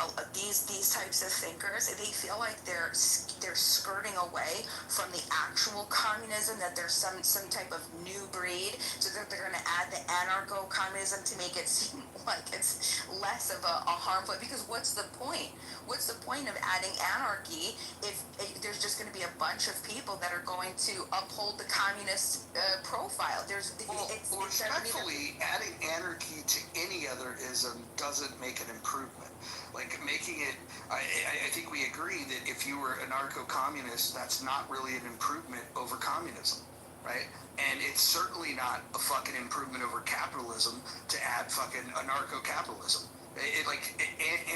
these types of thinkers, they feel like they're skirting away from the actual communism, that there's some type of new breed, so that they're going to add the anarcho-communism to make it seem like like it's less of a harmful, because what's the point? What's the point of adding anarchy if there's just going to be a bunch of people that are going to uphold the communist profile? Respectfully, adding anarchy to any other ism doesn't make an improvement. Like making it, I think we agree that if you were anarcho-communist, that's not really an improvement over communism, right? And it's certainly not a fucking improvement over capitalism to add fucking anarcho-capitalism.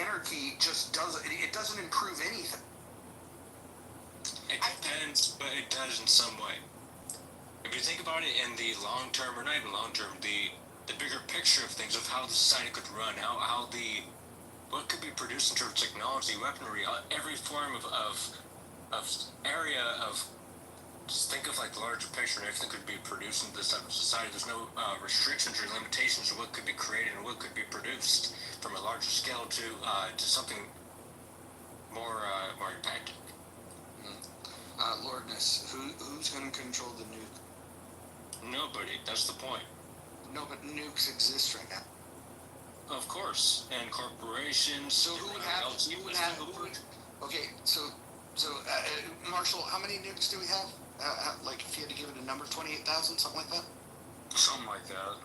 Anarchy just doesn't improve anything. It depends, but it does in some way. If you think about it in the long term, or not even long term, the bigger picture of things, of how the society could run, what could be produced in terms of technology, weaponry, every form of area of, just think of like the larger picture, and everything could be produced in this type of society. There's no restrictions or limitations of what could be created and what could be produced from a larger scale to something more impactful. Lordness, who's going to control the nuke? Nobody. That's the point. No, but nukes exist right now. Of course, and corporations. So okay, so Marshall, how many nukes do we have? Like, if you had to give it a number, 28,000, something like that? Something like that.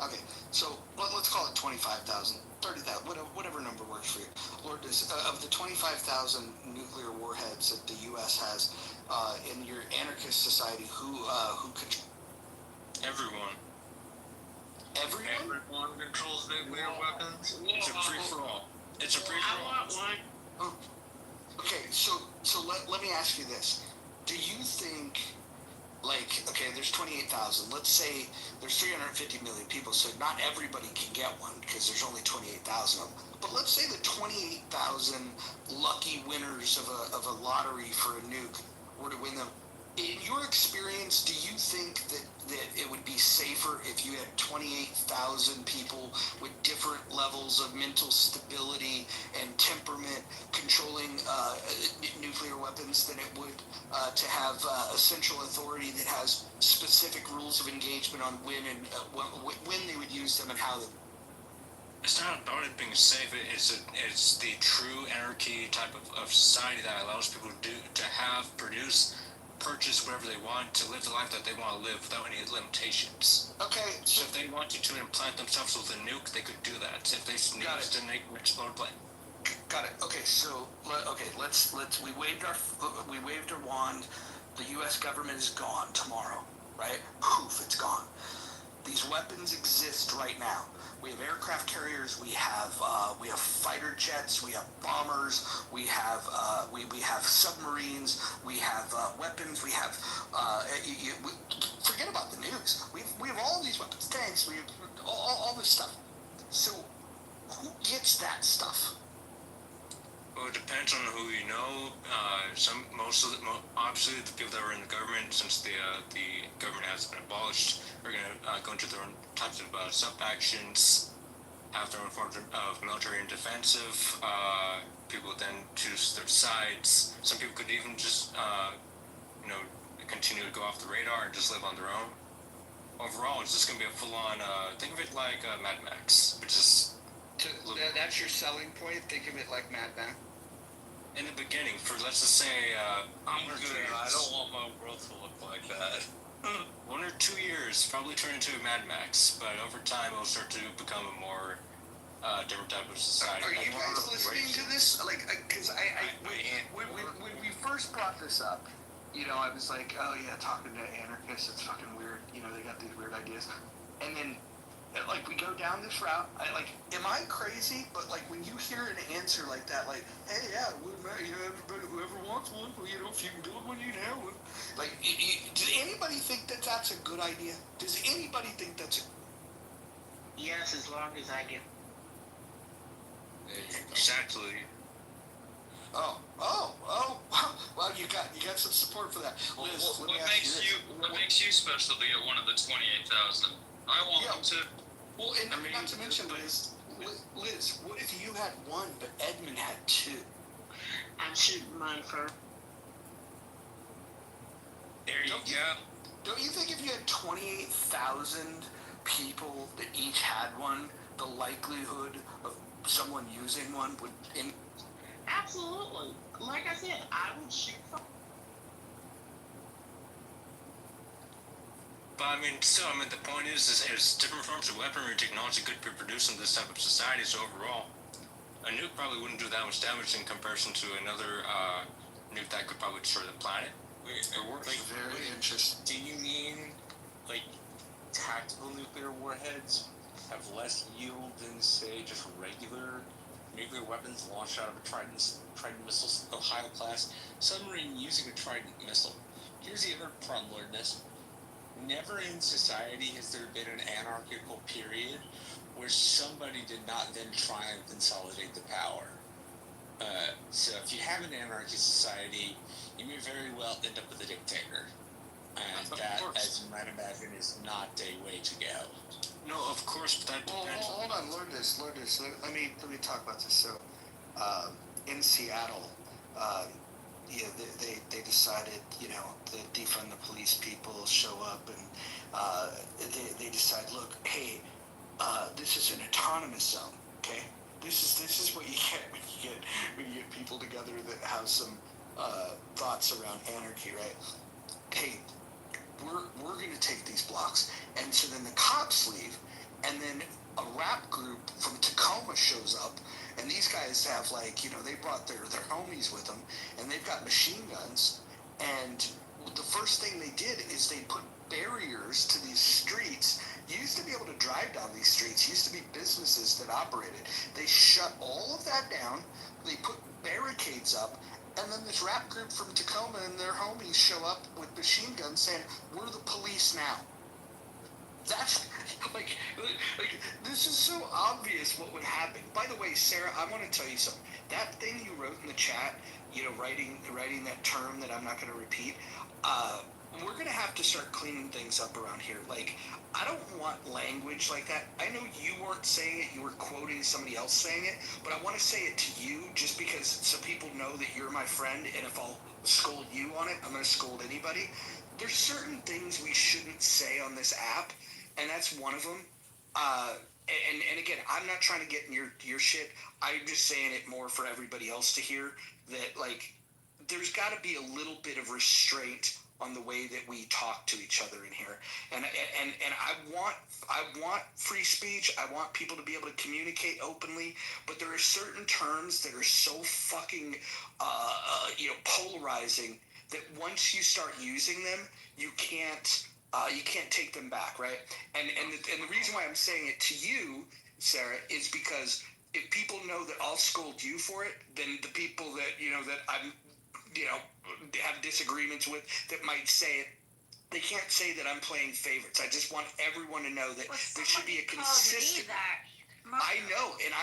Okay, so let's call it 25,000, 30,000, whatever number works for you. Lord, of the 25,000 nuclear warheads that the U.S. has, in your anarchist society, who could? Everyone. Everyone? Everyone controls nuclear weapons. It's a free-for-all. It's a free-for-all. I want one. Oh. Okay, so let me ask you this. Do you think, there's 28,000. Let's say there's 350 million people, so not everybody can get one because there's only 28,000 of them. But let's say the 28,000 lucky winners of a lottery for a nuke were to win them. In your experience, do you think that it would be safer if you had 28,000 people with different levels of mental stability and temperament controlling nuclear weapons than it would to have a central authority that has specific rules of engagement on when they would use them and how they? It's not about it being safe. It's the true anarchy type of society that allows people to purchase whatever they want, to live the life that they want to live without any limitations. Okay. So if they wanted to implant themselves with a nuke, they could do that. If they sneezed, then they could explode plane. Got it. Okay, so let's we waved our wand. The U.S. government is gone tomorrow, right? Poof, it's gone. These weapons exist right now. We have aircraft carriers. We have fighter jets. We have bombers. We have submarines. We have weapons. We have forget about the nukes. We have all these weapons, tanks. We have all this stuff. So who gets that stuff? Well, it depends on who you know. Obviously, the people that were in the government, since the government has been abolished, are going to go into their own types of sub-factions, have their own forms of military and defensive. People then choose their sides. Some people could even just, continue to go off the radar and just live on their own. Overall, it's just going to be a full-on, think of it like Mad Max, which is... That's your selling point? Think of it like Mad Max? In the beginning, for let's just say, I'm good. I don't want my world to look like that. 1 or 2 years, probably turn into a Mad Max, but over time it'll start to become a more different type of society. Are you guys listening to this? Because when we first brought this up, I was like, oh yeah, talking to anarchists, it's fucking weird. They got these weird ideas. And then, we go down this route. Am I crazy? But when you hear an answer like that, hey, yeah, everybody, whoever wants one, if you can build one, you can have one. Does anybody think that that's a good idea? Does anybody think that's a... Yes, as long as I get... Exactly. Oh. Well, you got some support for that. Liz, what makes you special to get one of the 28,000? I want them to. Well, and not to mention, Liz, what if you had one, but Edmund had two? I'm shooting mine first. There you go. Don't you think if you had 28,000 people that each had one, the likelihood of someone using one would Absolutely. Like I said, I would shoot for. But I mean, still, I mean, the point is different forms of weaponry technology could be produced in this type of society. So overall, a nuke probably wouldn't do that much damage in comparison to another nuke that could probably destroy the planet. Wait, like, very interesting. Do you mean like tactical nuclear warheads have less yield than, say, just regular nuclear weapons launched out of a Trident missile, Ohio class submarine using a Trident missile? Here's the other problem, Lord Ness. Never in society has there been an anarchical period where somebody did not then try and consolidate the power. So if you have an anarchist society, you may very well end up with a dictator. And that, as you might imagine, is not a way to go. No, of course, but that depends. Hold on, Lord this. Let me talk about this. So, in Seattle, they decided, the defund the police people show up, and they decide, look, hey, this is an autonomous zone, okay? This is what you get when you get people together that have some thoughts around anarchy, right? Hey, we're going to take these blocks, and so then the cops leave, and then a rap group from Tacoma shows up, and these guys have they brought their homies with them, and they've got machine guns, and the first thing they did is they put barriers to these streets. You used to be able to drive down these streets. Used to be businesses that operated. They shut all of that down. They put barricades up, and then this rap group from Tacoma and their homies show up with machine guns saying, "We're the police now." That's like this is so obvious what would happen. By the way, Sarah, I want to tell you something. That thing you wrote in the chat, writing that term that I'm not going to repeat. We're going to have to start cleaning things up around here. Like, I don't want language like that. I know you weren't saying it, you were quoting somebody else saying it, but I want to say it to you just because so people know that you're my friend, and if I'll scold you on it, I'm going to scold anybody. There's certain things we shouldn't say on this app, and that's one of them. And again, I'm not trying to get in your shit. I'm just saying it more for everybody else to hear that, like, there's got to be a little bit of restraint on the way that we talk to each other in here, and I want free speech. I want people to be able to communicate openly, but there are certain terms that are so fucking polarizing that once you start using them, you can't take them back, right? And the reason why I'm saying it to you, Sarah, is because if people know that I'll scold you for it, then the people that that I'm have disagreements with that might say it, they can't say that I'm playing favorites. I just want everyone to know that there should be a consistent. I know, and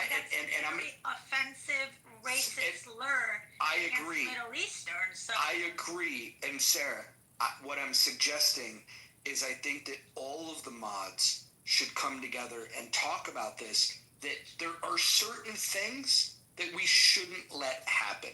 I'm offensive, racist slur. I agree. Middle Eastern. So I agree, and Sarah, what I'm suggesting is I think that all of the mods should come together and talk about this. That there are certain things that we shouldn't let happen.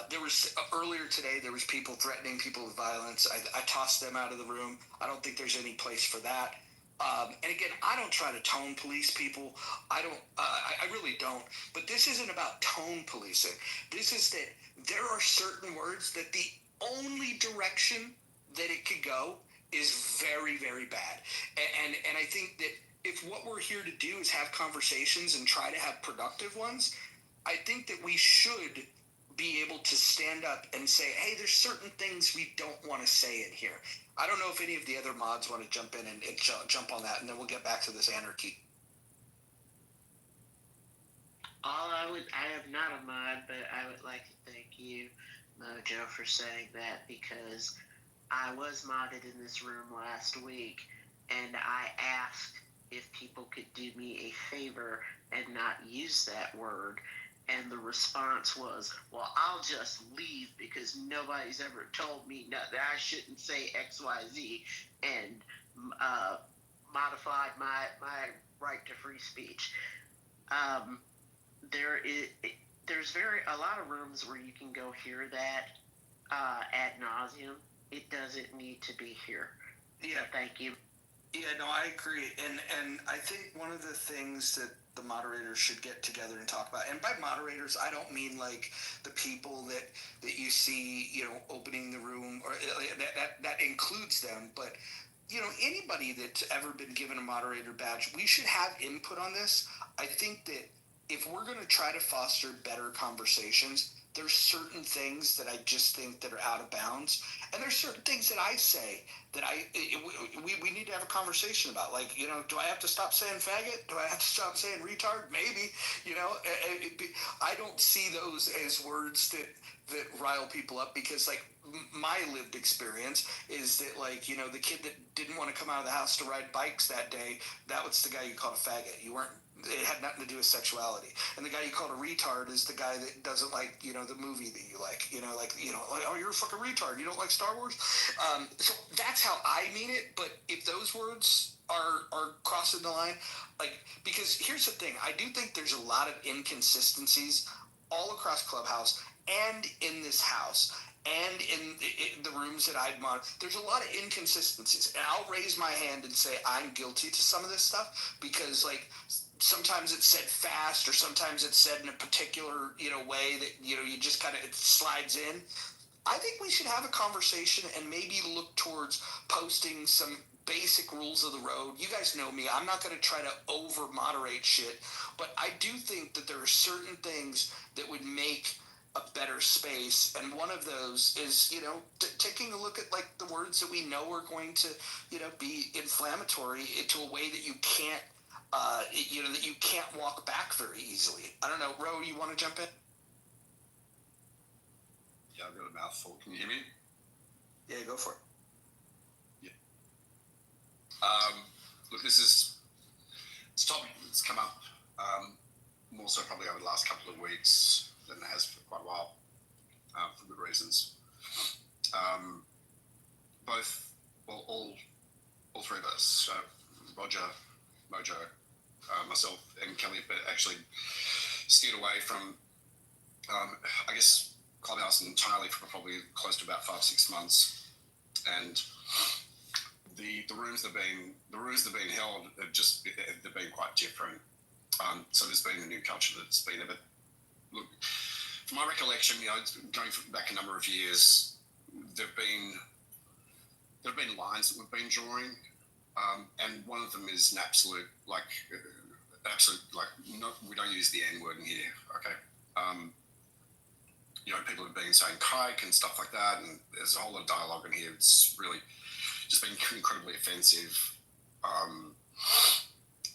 There was earlier today. There was people threatening people with violence. I tossed them out of the room. I don't think there's any place for that. And again, I don't try to tone police people. I don't. I really don't. But this isn't about tone policing. This is that there are certain words that the only direction that it could go is very, very bad. And I think that if what we're here to do is have conversations and try to have productive ones, I think that we should be able to stand up and say, hey, there's certain things we don't want to say in here. I don't know if any of the other mods want to jump in and jump on that, and then we'll get back to this anarchy. I am not a mod, but I would like to thank you, Mojo, for saying that, because I was modded in this room last week, and I asked if people could do me a favor and not use that word. And the response was, well, I'll just leave because nobody's ever told me that I shouldn't say XYZ, and modified my right to free speech. There's a lot of rooms where you can go hear that ad nauseum. It doesn't need to be here. Yeah. So thank you. Yeah, no, I agree, and I think one of the things that the moderators should get together and talk about, and by moderators, I don't mean like the people that you see, opening the room, or that includes them, but anybody that's ever been given a moderator badge, we should have input on this. I think that if we're going to try to foster better conversations, there's certain things that I just think that are out of bounds, and there's certain things that I say that we need to have a conversation about. Like, do I have to stop saying faggot? Do I have to stop saying retard? Maybe. I don't see those as words that rile people up, because like my lived experience is that, like, the kid that didn't want to come out of the house to ride bikes that day, that was the guy you called a faggot. It had nothing to do with sexuality. And the guy you called a retard is the guy that doesn't like, the movie that you like, oh, you're a fucking retard. You don't like Star Wars? So that's how I mean it. But if those words are crossing the line, because here's the thing, I do think there's a lot of inconsistencies all across Clubhouse and in this house and in the rooms that I've monitored. There's a lot of inconsistencies, and I'll raise my hand and say I'm guilty to some of this stuff, because sometimes it's said fast, or sometimes it's said in a particular way that you just kind of, it slides in. I think we should have a conversation and maybe look towards posting some basic rules of the road. You guys know me, I'm not going to try to over moderate shit, but I do think that there are certain things that would make a better space, and one of those is taking a look at like the words that we know are going to be inflammatory into a way that you can't that you can't walk back very easily. I don't know, Ro, you want to jump in? Yeah, I've got a mouthful. Can you hear me? Yeah, go for it. Look, it's a topic that's come up more so probably over the last couple of weeks than it has for quite a while, for good reasons. All three of us, Roger, Mojo, myself, and Kelly, but actually steered away from, I guess, Clubhouse entirely for probably close to about 5-6 months, and the rooms that have been held they've been quite different. So there's been a new culture that's been a bit. Look, from my recollection, going back a number of years, there've been lines that we've been drawing, and one of them is an absolute no, we don't use the N word in here, okay? People have been saying kike and stuff like that, and there's a whole lot of dialogue in here. It's really just been incredibly offensive.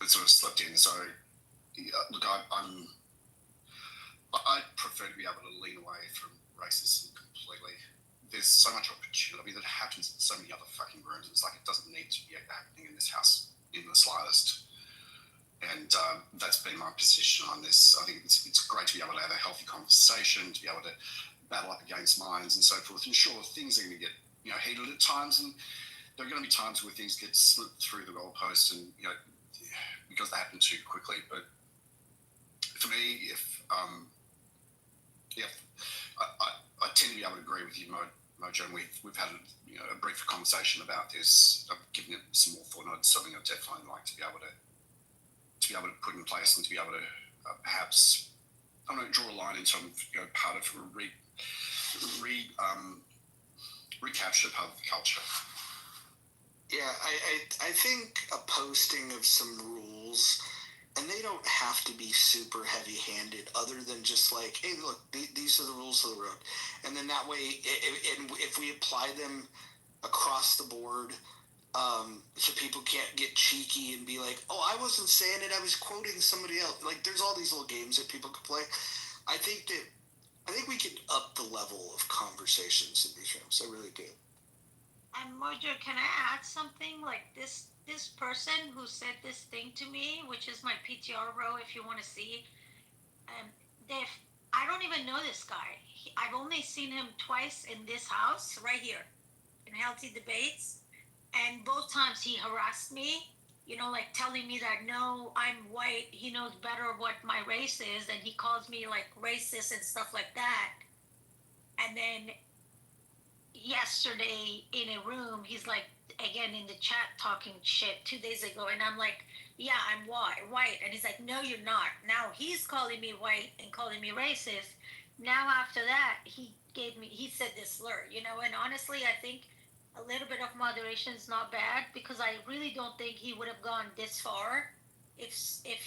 It sort of slipped in. So, look, I prefer to be able to lean away from racism completely. There's so much opportunity that happens in so many other fucking rooms. It's like it doesn't need to be happening in this house in the slightest. And that's been my position on this. I think it's great to be able to have a healthy conversation, to be able to battle up against minds and so forth. And sure, things are going to get heated at times, and there are going to be times where things get slipped through the goalpost, and because they happen too quickly. But for me, I tend to be able to agree with you, Mojo, and we've had a brief conversation about this. I've given it some more thought, and it's something I'd definitely like to be able to put in place, and to be able to perhaps, I don't know, draw a line into part of recapture part of the culture. Yeah, I think a posting of some rules, and they don't have to be super heavy-handed, other than just like, hey, look, these are the rules of the road. And then that way, if we apply them across the board, so people can't get cheeky and be like, oh, I wasn't saying it, I was quoting somebody else. Like, there's all these little games that people could play. I think we could up the level of conversations in these rooms. I really do. And Mojo, can I add something? Like this person who said this thing to me, which is my PTR row, if you want to see. I don't even know this guy. I've only seen him twice in this house, right here, in Healthy Debates. And both times he harassed me, like telling me that, no, I'm white. He knows better what my race is. And he calls me like racist and stuff like that. And then yesterday in a room, he's like, again in the chat talking shit 2 days ago, and I'm like, yeah, I'm white, and he's like, no, you're not. Now he's calling me white and calling me racist. Now after that, he said this slur, and honestly, I think a little bit of moderation is not bad, because I really don't think he would have gone this far if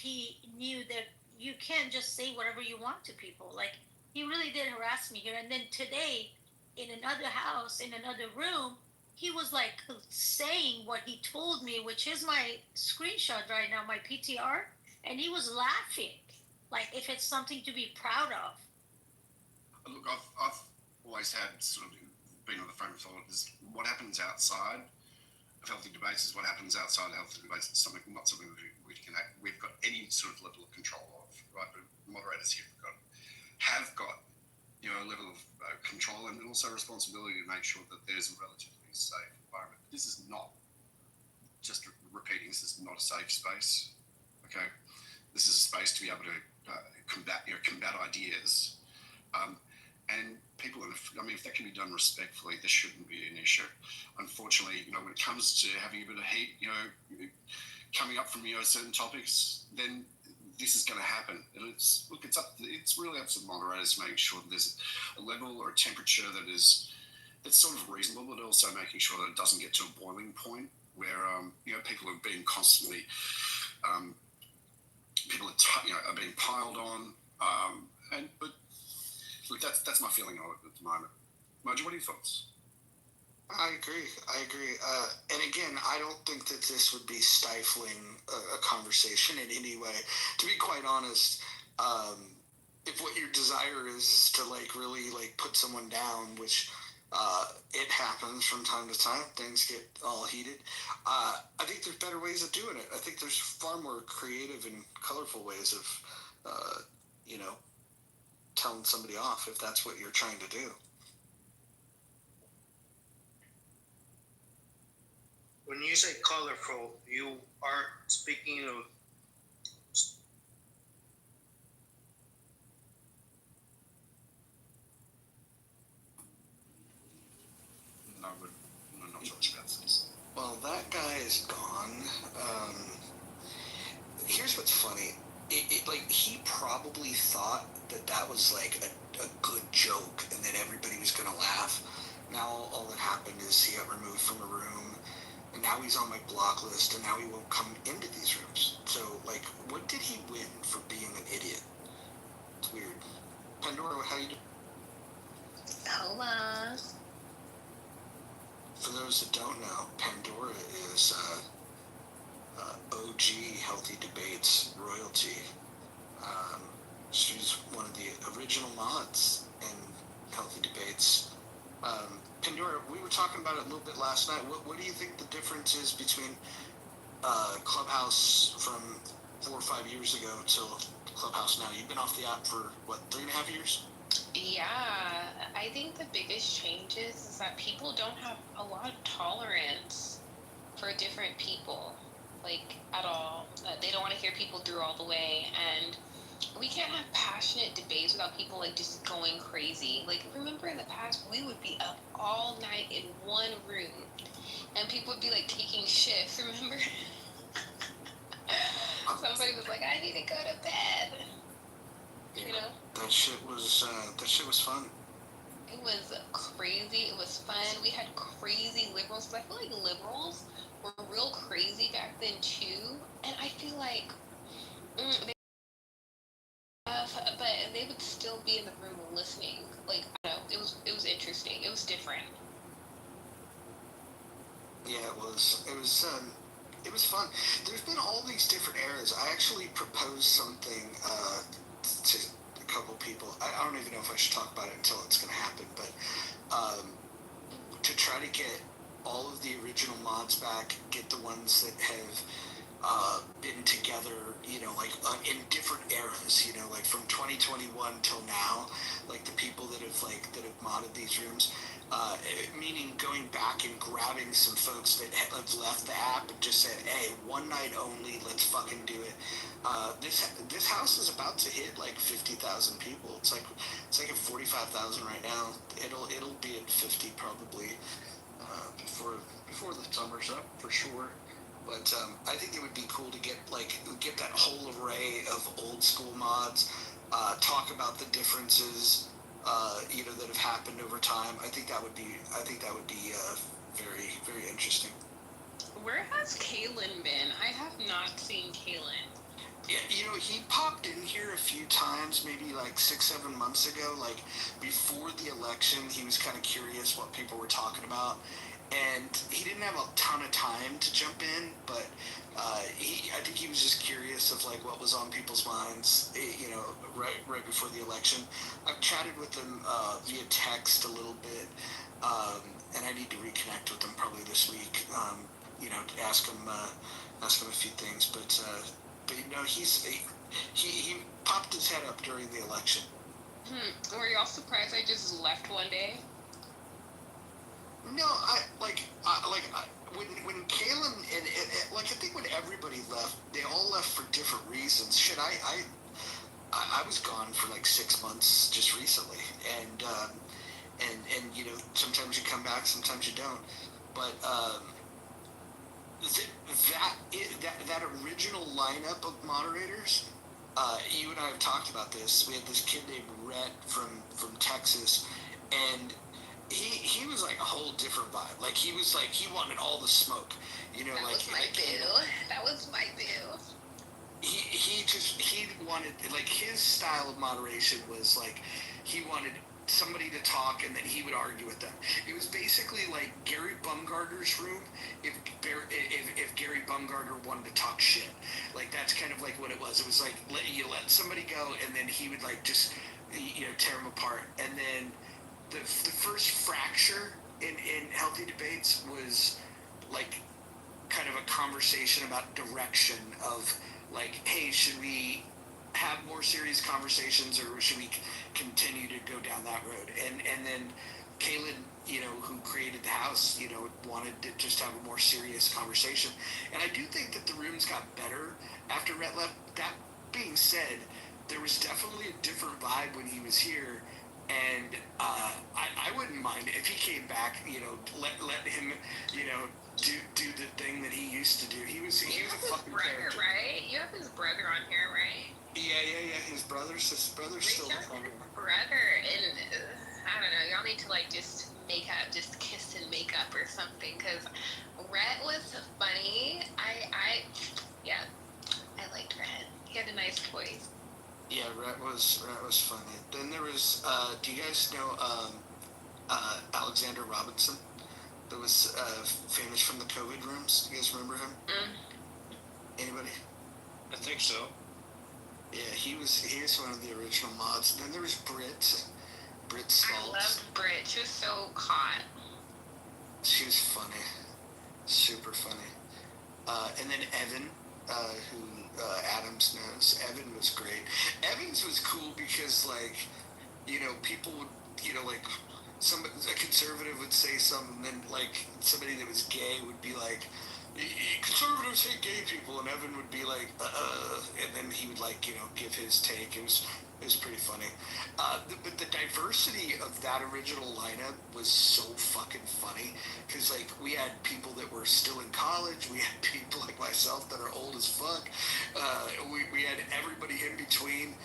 he knew that you can't just say whatever you want to people. Like, he really did harass me here, and then today in another house, in another room, he was like saying what he told me, which is my screenshot right now, my PTR, and he was laughing, like if it's something to be proud of. Look, I've always had sort of been on the frame of thought is what happens outside of healthy debates is what happens outside of healthy debates. It's not something that we've got any sort of level of control of, right? But moderators here have got a level of control and also responsibility to make sure that there's a relatively safe environment. This is not, just repeating, this is not a safe space. Okay, this is a space to be able to combat ideas, and people. If that can be done respectfully, this shouldn't be an issue. Unfortunately, when it comes to having a bit of heat, coming up from certain topics, then this is going to happen. And it's really up to the moderators to make sure that there's a level or a temperature that's sort of reasonable, but also making sure that it doesn't get to a boiling point where people are being constantly are being piled on. But look, that's my feeling of it at the moment. Mojo, what are your thoughts? I agree. And again, I don't think that this would be stifling a conversation in any way. To be quite honest, if what your desire is to really put someone down, which it happens from time to time, things get all heated. I think there's better ways of doing it. I think there's far more creative and colorful ways of, telling somebody off if that's what you're trying to do. When you say colorful, you are speaking of No, we're not talking about this. Well, that guy is gone. Here's what's funny. He probably thought that was a good joke and that everybody was going to laugh. Now all that happened is he got removed from a room, and now he's on my block list, and now he won't come into these rooms. So, what did he win for being an idiot? It's weird. Pandora, how you doing? Hola. For those that don't know, Pandora is OG Healthy Debates royalty. She's one of the original mods in Healthy Debates. Pandora, we were talking about it a little bit last night. What do you think the difference is between Clubhouse from 4 or 5 years ago till Clubhouse now? You've been off the app for, 3.5 years? Yeah, I think the biggest changes is that people don't have a lot of tolerance for different people, at all. They don't want to hear people through all the way, and we can't have passionate debates without people just going crazy. Remember in the past, we would be up all night in one room, and people would be taking shifts. Remember? Somebody was like, "I need to go to bed." That shit was fun. It was crazy. It was fun. We had crazy liberals, but I feel like liberals were real crazy back then too. And I feel like but they would still be in the room listening. I don't know. It was interesting. It was different. Yeah, it was fun. There's been all these different eras. I actually proposed something to a couple people. I don't even know if I should talk about it until it's going to happen, but to try to get all of the original mods back, get the ones that have been together, in different eras, from 2021 till now, the people that have modded these rooms, meaning going back and grabbing some folks that have left the app and just said, hey, one night only, let's fucking do it. This house is about to hit 50,000 people. It's at 45,000 right now. It'll be at 50 probably before the summer's up for sure. But I think it would be cool to get that whole array of old school mods, talk about the differences, that have happened over time. I think that would be very, very interesting. Where has Kalen been? I have not seen Kalen. Yeah, he popped in here a few times, maybe like 6-7 months ago, like before the election. He was kind of curious what people were talking about, and he didn't have a ton of time to jump in, but I think he was just curious of like what was on people's minds, right before the election. I've chatted with him via text a little bit, and I need to reconnect with him probably this week. To ask him a few things, but he popped his head up during the election. Were y'all surprised I just left one day? No, when Kalen and I think when everybody left, they all left for different reasons. Shit, I was gone for like 6 months just recently, and sometimes you come back, sometimes you don't, but that original lineup of moderators, you and I have talked about this. We had this kid named Rhett from Texas, and he was like a whole different vibe. Like he was like he wanted all the smoke, That was my boo. That was my boo. He wanted, like, his style of moderation was like he wanted somebody to talk and then he would argue with them. It was basically like Gary Bumgarner's room if Gary Bumgarner wanted to talk shit. Like that's kind of like what it was. It was like you let somebody go and then he would like just tear them apart. And then the first fracture in Healthy Debates was like kind of a conversation about direction of like, hey, should we have more serious conversations or should we continue to go down that road? And then Kalen, who created the house, wanted to just have a more serious conversation. And I do think that the rooms got better after Rhett left. That being said, there was definitely a different vibe when he was here. And I wouldn't mind if he came back, let him, do the thing that he used to do. He was a fucking brother, character. right? You have his brother on here, right? Yeah. His brother's still on here. Brother, and I don't know. Y'all need to like just make up, just kiss and make up or something. Cause Rhett was funny. I liked Rhett. He had a nice voice. Yeah, Rhett was funny. Then there was, do you guys know Alexander Robinson? That was famous from the COVID rooms. You guys remember him? Anybody? I think so. Yeah, he was one of the original mods. Then there was Britt Stoltz. I loved Britt. She was so hot. She was funny, super funny. And then Evan, who Adams knows. Evan was great. Evans was cool because, like, people would, like, a conservative would say something, and then, like, somebody that was gay would be like, conservatives hate gay people, and Evan would be like, and then he would, like, give his take. It was pretty funny. But the diversity of that original lineup was so fucking funny, because, like, we had people that were still in college, we had people like myself that are old as fuck, we had everybody in between,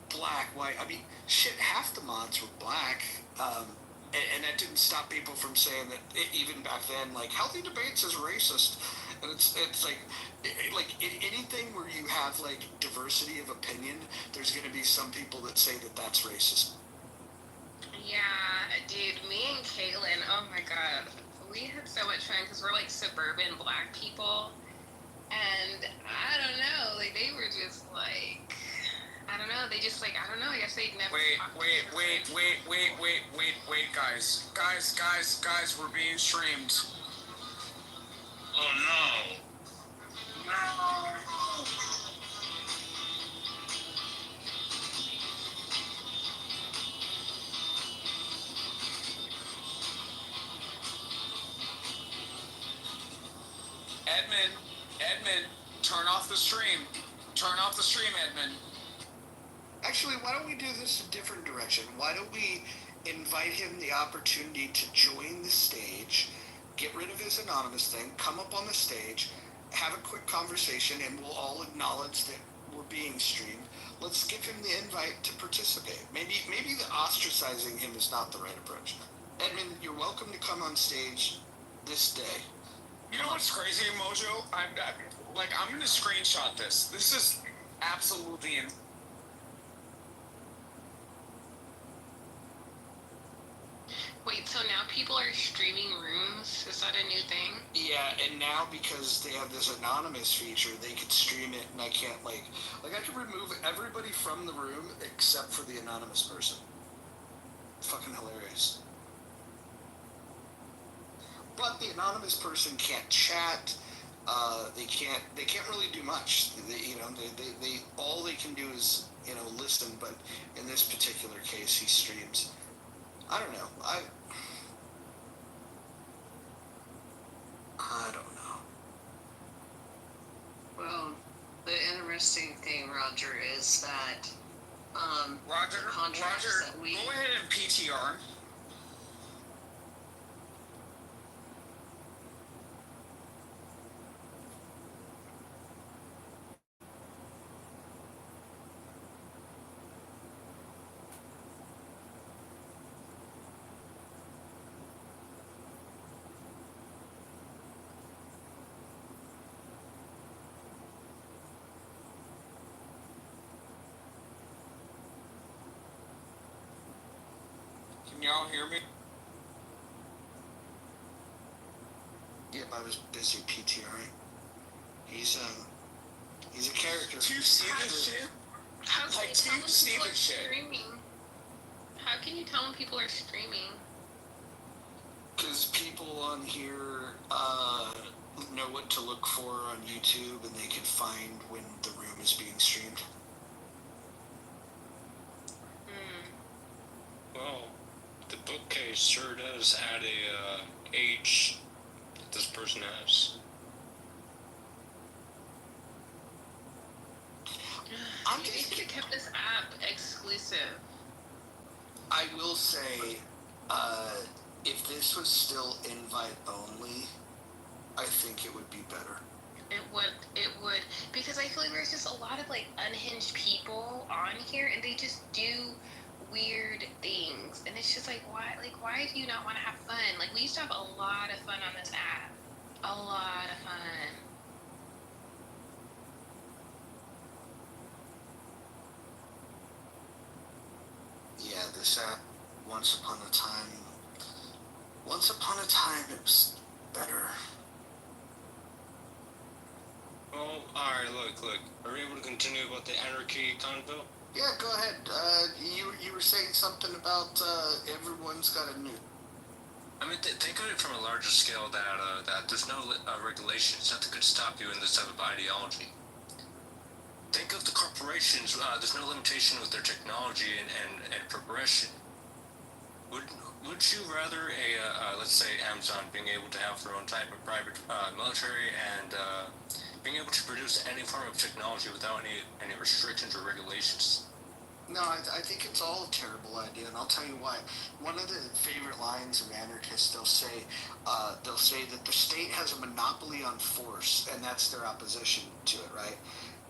black, white, I mean, shit, half the mods were black, and that didn't stop people from saying that even back then, like, Healthy Debates is racist. And it's like anything where you have, like, diversity of opinion, there's going to be some people that say that that's racist. Yeah, dude, me and Kaylin, oh my god, we had so much fun because we're, like, suburban black people. And I don't know, like, they were just, like, I don't know, they just, like, I don't know, I guess they'd never... Wait, guys, we're being streamed. Oh no. Edmund, turn off the stream. Turn off the stream, Edmund. Actually, why don't we do this a different direction? Why don't we invite him the opportunity to join the stage, get rid of his anonymous thing, come up on the stage, have a quick conversation, and we'll all acknowledge that we're being streamed. Let's give him the invite to participate. Maybe the ostracizing him is not the right approach. Edmund, you're welcome to come on stage this day. You know what's crazy, Mojo? I'm going to screenshot this. This is absolutely Wait, so now people are streaming rooms? Is that a new thing? Yeah, and now because they have this anonymous feature, they could stream it, and I can't I could remove everybody from the room except for the anonymous person. Fucking hilarious. But the anonymous person can't chat. They can't really do much. They all they can do is listen. But in this particular case, he streams. I don't know. I don't know. Well, the interesting thing, Roger, is that Roger, contracts that we go ahead and PTR. Can y'all hear me? Yep, I was busy PTRing. He's a character. Do you see this shit? How can you tell when see people are this shit? streaming? How can you tell when people are streaming? Because people on here know what to look for on YouTube, and they can find when the room is being streamed. Well, the bookcase sure does add a age that this person has. You guys could have kept this app exclusive. I will say, if this was still invite only, I think it would be better. It would, because I feel like there's just a lot of unhinged people on here, and they just do weird things, and it's just why do you not want to have fun? We used to have a lot of fun on this app, a lot of fun. Yeah, this app, once upon a time, it was better. Well, alright, look. Are we able to continue about the anarchy convo? Yeah, go ahead. You were saying something about everyone's got a new. I mean, think of it from a larger scale that there's no regulations, nothing could stop you in this type of ideology. Think of the corporations, there's no limitation with their technology and progression. Would you rather let's say Amazon being able to have their own type of private military and being able to produce any form of technology without any restrictions or regulations? No, I think it's all a terrible idea, and I'll tell you why. One of the favorite lines of anarchists, they'll say that the state has a monopoly on force, and that's their opposition to it, right?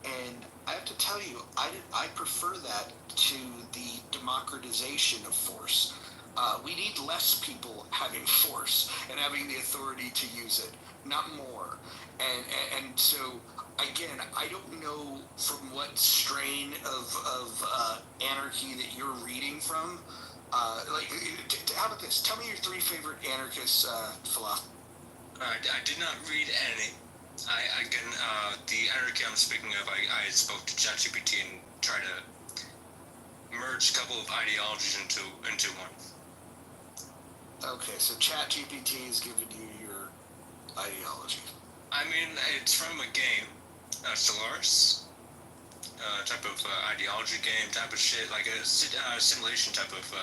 And I have to tell you, I prefer that to the democratization of force. We need less people having force and having the authority to use it, not more. And so, again, I don't know from what strain of anarchy that you're reading from. How about this? Tell me your three favorite anarchists, Falaf. I did not read any. The anarchy I'm speaking of, I spoke to ChatGPT and tried to merge a couple of ideologies into one. Okay, so ChatGPT is giving you your ideology. I mean, it's from a game, Stellaris, type of ideology game, type of shit, like a simulation type of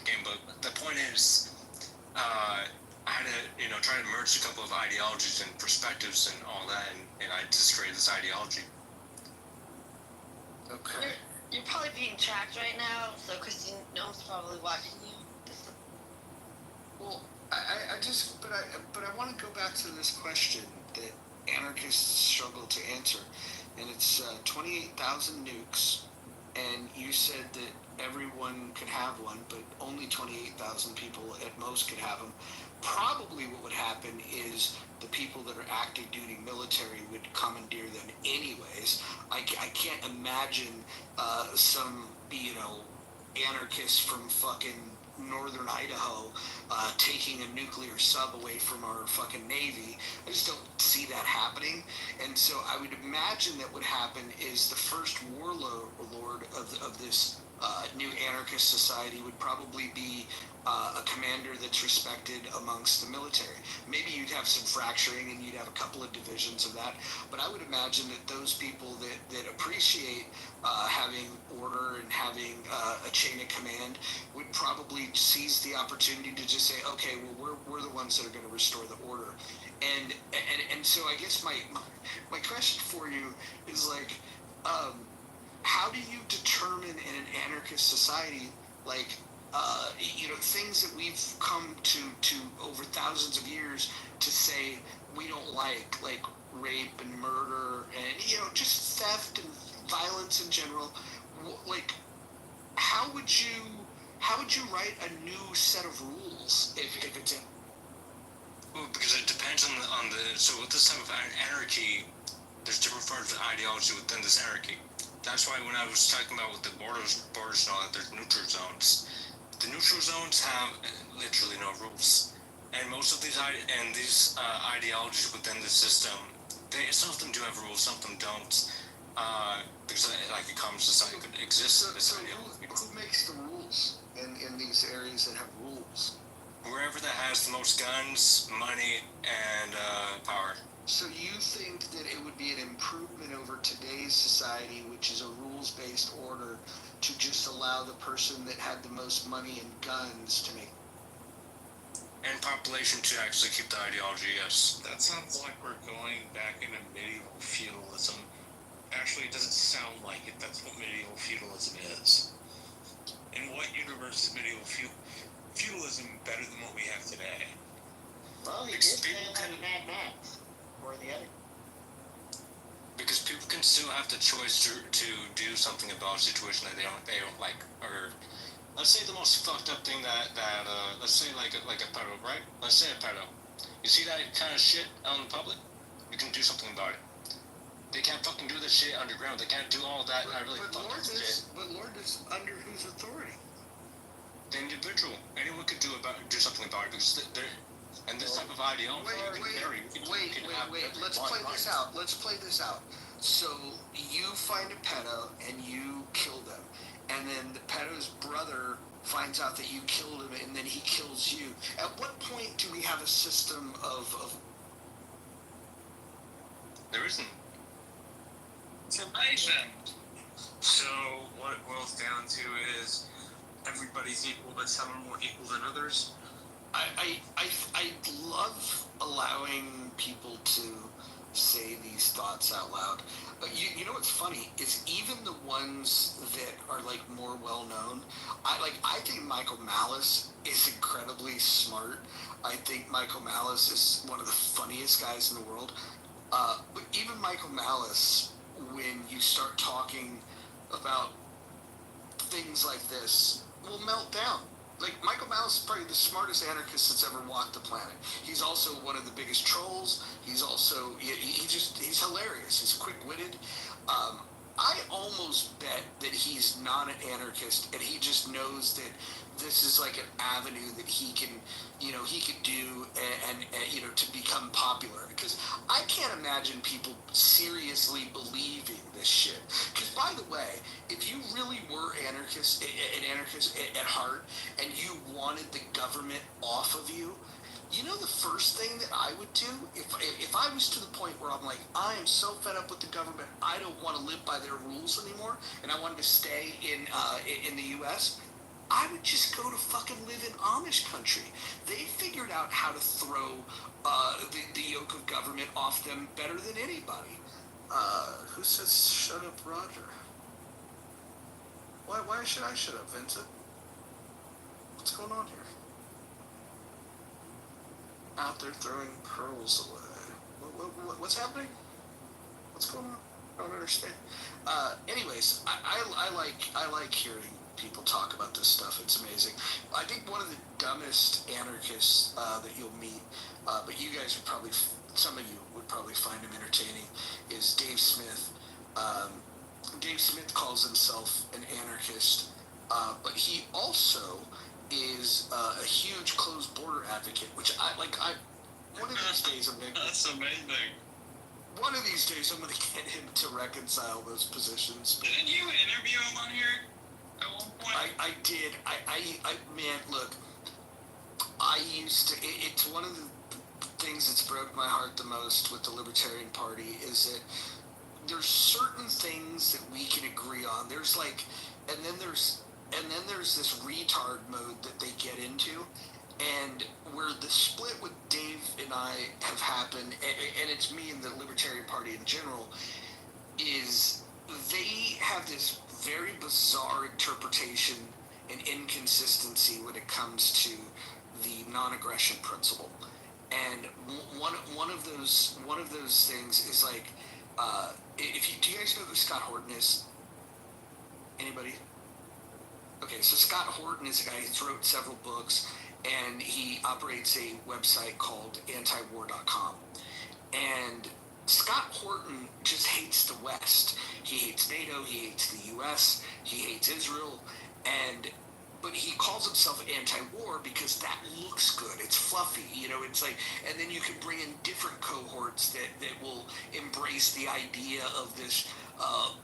game. But the point is, I had to, try to merge a couple of ideologies and perspectives and all that, and I just created this ideology. Okay. You're probably being tracked right now, so Christine knows probably watching you. Well, But I want to go back to this question that anarchists struggle to answer, and it's 28,000 nukes, and you said that everyone could have one, but only 28,000 people at most could have them. Probably what would happen is the people that are active duty military would commandeer them anyways. I can't imagine some, anarchists from fucking northern Idaho taking a nuclear sub away from our fucking Navy. I just don't see that happening. And so I would imagine that what happened is the first warlord of this new anarchist society would probably be a commander that's respected amongst the military. Maybe you'd have some fracturing and you'd have a couple of divisions of that, but I would imagine that those people that appreciate having order and having a chain of command would probably seize the opportunity to just say, okay, well, we're the ones that are going to restore the order. And so I guess my question for you is like, how do you determine in an anarchist society, like, things that we've come to over thousands of years to say we don't like rape and murder and, just theft and violence in general, like, how would you write a new set of rules if it's in? Well, because it depends on the so with this type of anarchy, there's different forms of ideology within this anarchy. That's why when I was talking about with the borders and all that, there's neutral zones. The neutral zones have literally no rules, and most of these ideologies within the system, some of them do have rules, some of them don't, because like a common society could exist. So who makes the rules in these areas that have rules? Wherever that has the most guns, money, and power. So you think that it would be an improvement over today's society, which is a rules-based order, to just allow the person that had the most money and guns to make... And population to actually keep the ideology, yes. That sounds like we're going back into medieval feudalism. Actually, it doesn't sound like it. That's what medieval feudalism is. In what universe is medieval feudalism better than what we have today? Well, he did say like Mad Max. Or the other. Because people can still have the choice to do something about a situation that they don't like, or let's say the most fucked up thing that let's say like a pedo, right? Let's say a pedo. You see that kind of shit out in public? You can do something about it. They can't fucking do this shit underground. They can't do all that. But Lord is under whose authority? The individual. Anyone could do something about it because they're. And this type of ideology. Wait. Let's play this out. So you find a pedo and you kill them, and then the pedo's brother finds out that you killed him, and then he kills you. At what point do we have a system of... There isn't. Summation. So what it boils down to is everybody's equal, but some are more equal than others. I love allowing people to say these thoughts out loud. You know what's funny is even the ones that are like more well known. I think Michael Malice is incredibly smart. I think Michael Malice is one of the funniest guys in the world. But even Michael Malice, when you start talking about things like this, will melt down. Like, Michael Malice is probably the smartest anarchist that's ever walked the planet. He's also one of the biggest trolls. He's also, he's hilarious. He's quick-witted. I almost bet that he's not an anarchist and he just knows that this is like an avenue that he can do and to become popular. Because I can't imagine people seriously believing this shit. Because, by the way, if you really were an anarchist at heart and you wanted the government off of you, you know the first thing that I would do if I was to the point where I'm like, I am so fed up with the government, I don't want to live by their rules anymore, and I wanted to stay in the U.S., I would just go to fucking live in Amish country. They figured out how to throw the yoke of government off them better than anybody. Who says shut up, Roger? Why should I shut up, Vincent? What's going on here? out there throwing pearls away. What's happening? What's going on? I don't understand. Anyways, I like hearing people talk about this stuff. It's amazing. I think one of the dumbest anarchists that you'll meet, but you guys would probably, some of you would probably find him entertaining, is Dave Smith. Dave Smith calls himself an anarchist, but he also is a huge closed border advocate, which one of these days I'm gonna. That's amazing. One of these days I'm gonna get him to reconcile those positions. Didn't you interview him on here at one point? I did. Man, look, I used to. It's one of the things that's broke my heart the most with the Libertarian Party is that there's certain things that we can agree on. There's like, and then there's this retard mode that they get into, and where the split with Dave and I have happened, and it's me and the Libertarian Party in general, is they have this very bizarre interpretation and inconsistency when it comes to the non-aggression principle. And one of those things is like, do you guys know who Scott Horton is? Anybody? Okay, so Scott Horton is a guy who's wrote several books, and he operates a website called antiwar.com. And Scott Horton just hates the West. He hates NATO, he hates the US, he hates Israel, but he calls himself anti-war because that looks good. It's fluffy, it's like, and then you can bring in different cohorts that will embrace the idea of this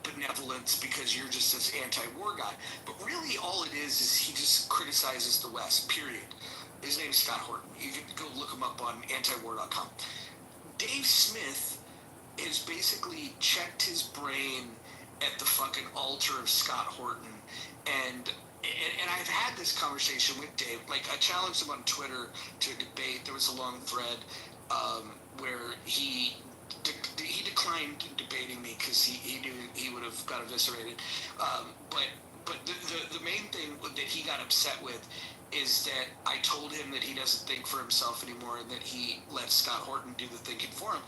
benevolence because you're just this anti-war guy. But really all it is he just criticizes the West, period. His name's Scott Horton. You can go look him up on antiwar.com. Dave Smith has basically checked his brain at the fucking altar of Scott Horton, and I've had this conversation with Dave. Like, I challenged him on Twitter to a debate. There was a long thread where he declined debating me because he knew he would have got eviscerated. But the main thing that he got upset with is that I told him that he doesn't think for himself anymore and that he lets Scott Horton do the thinking for him.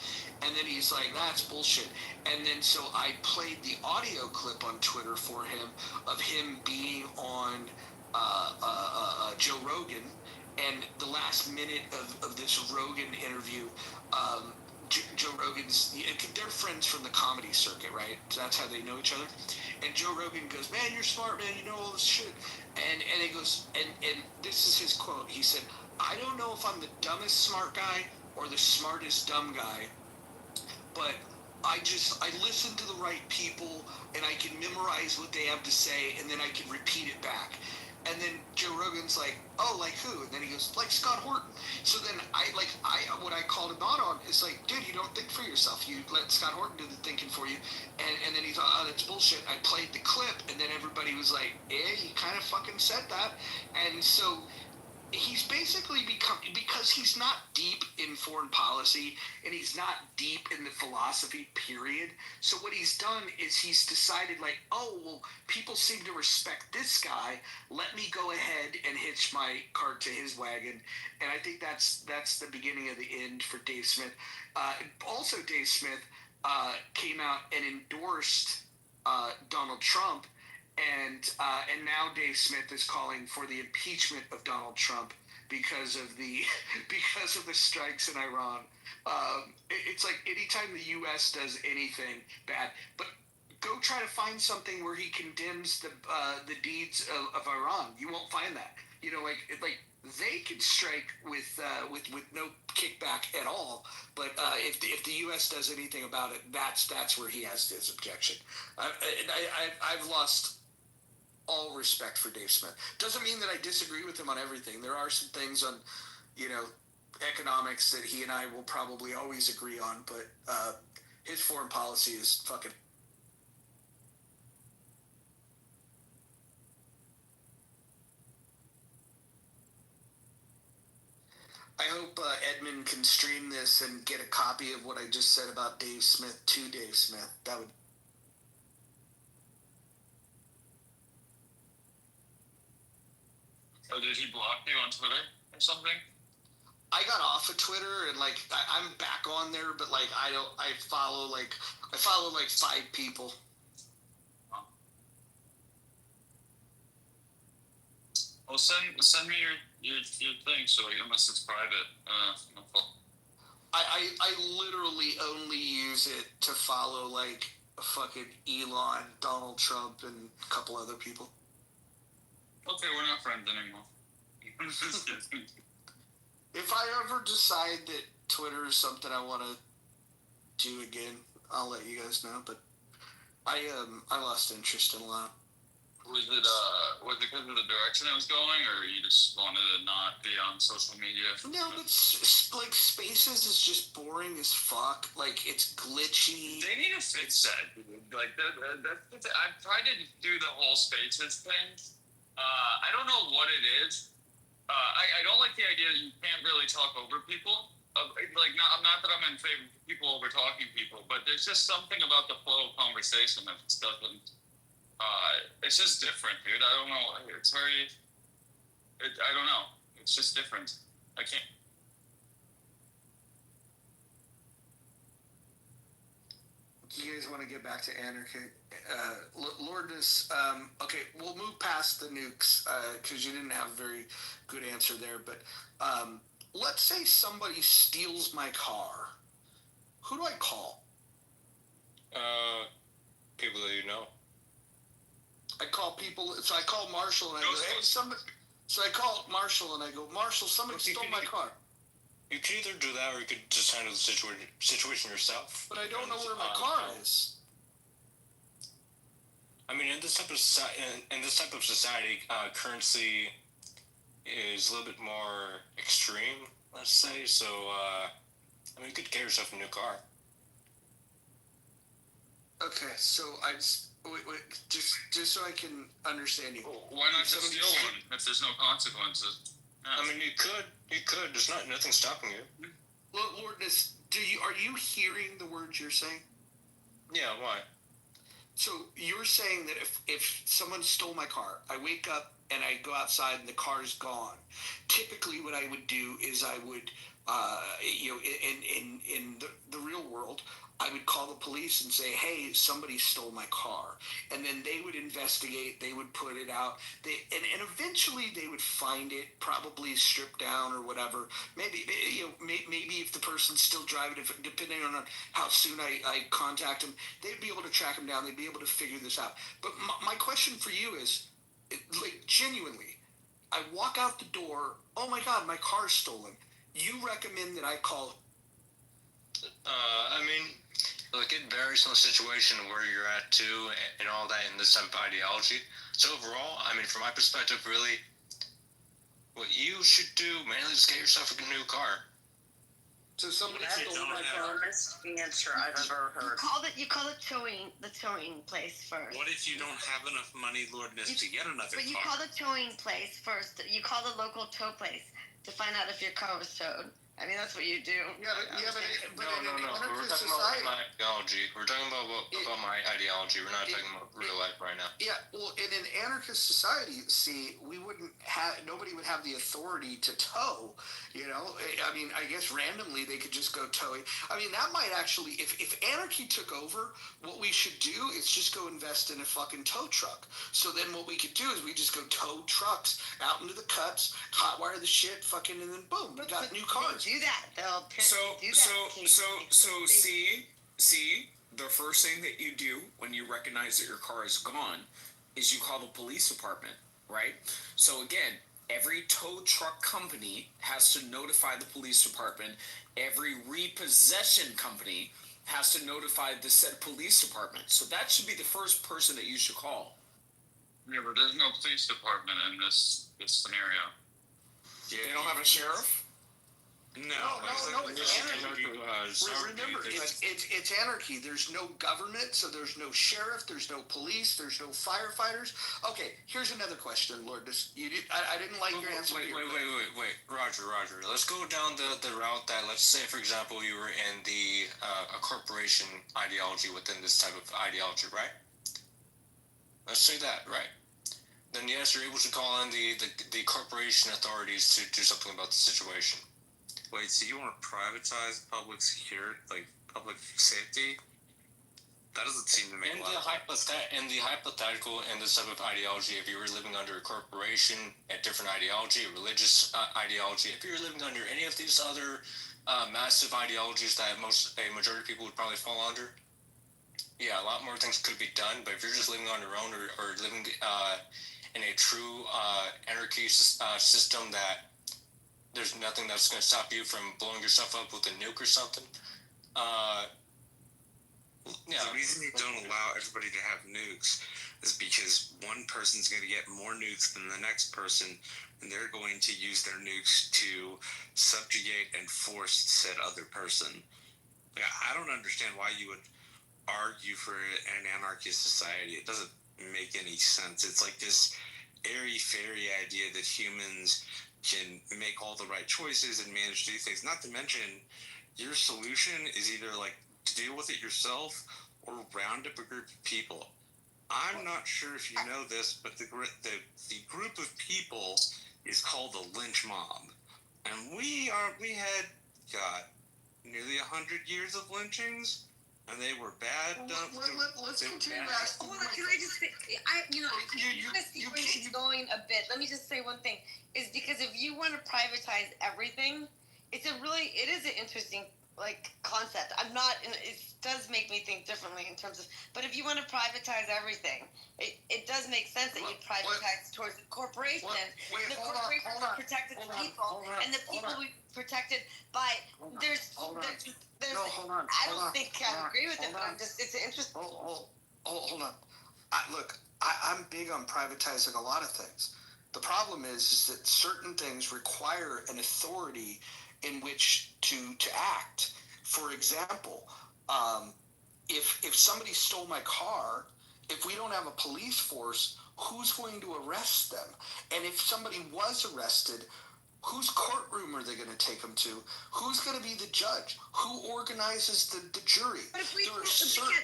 And then he's like, that's bullshit. And then so I played the audio clip on Twitter for him of him being on Joe Rogan. And the last minute of this Rogan interview, Joe Rogan's, they're friends from the comedy circuit, right? So that's how they know each other. And Joe Rogan goes, man, you're smart, man, you know all this shit. And he goes, and this is his quote. He said, I don't know if I'm the dumbest smart guy or the smartest dumb guy, but I listen to the right people and I can memorize what they have to say and then I can repeat it back. And then Joe Rogan's like, oh, like who? And then he goes, like Scott Horton. So then what I called him out on is like, dude, you don't think for yourself. You let Scott Horton do the thinking for you. And then he thought, oh, that's bullshit. I played the clip, and then everybody was like, yeah, you kind of fucking said that. And so he's basically become, because he's not deep in foreign policy and he's not deep in the philosophy, period. So what he's done is he's decided like, oh, well, people seem to respect this guy. Let me go ahead and hitch my cart to his wagon. And I think that's the beginning of the end for Dave Smith. Also, Dave Smith came out and endorsed Donald Trump. And now Dave Smith is calling for the impeachment of Donald Trump because of the strikes in Iran. It's like anytime the U.S. does anything bad, but go try to find something where he condemns the deeds of Iran. You won't find that. Like they can strike with no kickback at all. But if the U.S. does anything about it, that's where he has his objection. I've lost all respect for Dave Smith. Doesn't mean that I disagree with him on everything. There are some things on, economics that he and I will probably always agree on, but his foreign policy is fucking. I hope Edmund can stream this and get a copy of what I just said about Dave Smith to Dave Smith. That would. So did he block you on Twitter or something? I got off of Twitter and like I'm back on there, but like I follow like 5 people. Well, send me your thing, so unless it's private, I literally only use it to follow like fucking Elon, Donald Trump, and a couple other people. Okay, we're not friends anymore. If I ever decide that Twitter is something I want to do again, I'll let you guys know. But I lost interest in a lot. Was it because of the direction it was going, or you just wanted to not be on social media? No, but like Spaces is just boring as fuck. Like it's glitchy. They need to fix that, dude. Like I've tried to do the whole Spaces thing. I don't know what it is. I don't like the idea that you can't really talk over people. Not that I'm in favor of people over talking people, but there's just something about the flow of conversation that just doesn't. It's just different, dude. I don't know. I don't know. It's just different. I can't. You guys want to get back to anarchy? Lordness, okay, we'll move past the nukes because you didn't have a very good answer there. But let's say somebody steals my car. Who do I call? People that you know. I call people. So I call Marshall and I go, "Hey, somebody." So I call Marshall and I go, "Marshall, somebody stole my car." You could either do that, or you could just handle the situation yourself. But I don't know where my car is. I mean, in this type of society, currency is a little bit more extreme. Let's say so. I mean, you could get yourself a new car. Okay, so I just. Wait, just so I can understand you. Why not just steal one if there's no consequences? I mean, you could. There's nothing stopping you. Lordness, are you hearing the words you're saying? Yeah, why? So you're saying that if someone stole my car, I wake up and I go outside and the car's gone. Typically, what I would do is I would, in the real world, I would call the police and say, "Hey, somebody stole my car," and then they would investigate. They would put it out. And eventually they would find it, probably stripped down or whatever. Maybe if the person's still driving, depending on how soon I contact them, they'd be able to track them down. They'd be able to figure this out. But my question for you is, like, genuinely, I walk out the door. Oh my God, my car's stolen. You recommend that I call? I mean, look, it varies on the situation where you're at too, and all that in this type of ideology. So overall, I mean, from my perspective, really, what you should do mainly is get yourself a new car. So somebody stole my car. That's the best answer I've ever heard. You call the towing place first. What if you don't have enough money, Lordness, to get another car? But you call the towing place first. You call the local tow place to find out if your car was towed. I mean, that's what you do. No. We're talking about my ideology. We're talking about my ideology. We're not talking about real life right now. Yeah, well, in an anarchist society, see, nobody would have the authority to tow. You know, I mean, I guess randomly they could just go towing. I mean, that might actually, if anarchy took over, what we should do is just go invest in a fucking tow truck. So then what we could do is we just go tow trucks out into the cuts, hotwire the shit, fucking, and then boom, we got new cars. Do that. They'll See, the first thing that you do when you recognize that your car is gone is you call the police department, right? So again, every tow truck company has to notify the police department. Every repossession company has to notify the said police department. So that should be the first person that you should call. Yeah, but there's no police department in this scenario. Yeah. They don't have a sheriff? No, it's anarchy. Remember, it's anarchy. There's no government, so there's no sheriff, there's no police, there's no firefighters. Okay, here's another question, Lord. I didn't like your answer. Wait, Roger. Let's go down the route that, let's say, for example, you were in the a corporation ideology within this type of ideology, right? Let's say that, right? Then yes, you're able to call in the corporation authorities to do something about the situation. Wait, so you want to privatize public security, like public safety? That doesn't seem to make a lot of sense. In the hypothetical and this type of ideology, if you were living under a corporation, a different ideology, a religious ideology, if you were living under any of these other massive ideologies that a majority of people would probably fall under, yeah, a lot more things could be done. But if you're just living on your own or living in a true anarchy system that there's nothing that's going to stop you from blowing yourself up with a nuke or something, yeah. The reason they don't allow everybody to have nukes is because one person's going to get more nukes than the next person, and they're going to use their nukes to subjugate and force said other person. Like, I don't understand why you would argue for an anarchist society. It doesn't make any sense. It's like this airy-fairy idea that humans can make all the right choices and manage to do things. Not to mention, your solution is either like to deal with it yourself or round up a group of people. I'm not sure if you know this, but the group of people is called the lynch mob, and we had nearly 100 years of lynchings, and they were bad. Let's continue that. Hold on, can I just say, this sequence is going a bit. Let me just say one thing, is because if you want to privatize everything, it is an interesting concept. It does make me think differently in terms of, but if you want to privatize everything, it does make sense that you privatize towards the corporation. The corporation is protected the people, and the people will be protected by, Hold on. I don't think I agree with it, but it's interesting. Hold on. I'm big on privatizing a lot of things. The problem is that certain things require an authority in which to act. For example, if somebody stole my car, if we don't have a police force, who's going to arrest them? And if somebody was arrested, whose courtroom are they going to take them to? Who's going to be the judge? Who organizes the jury? But if we can't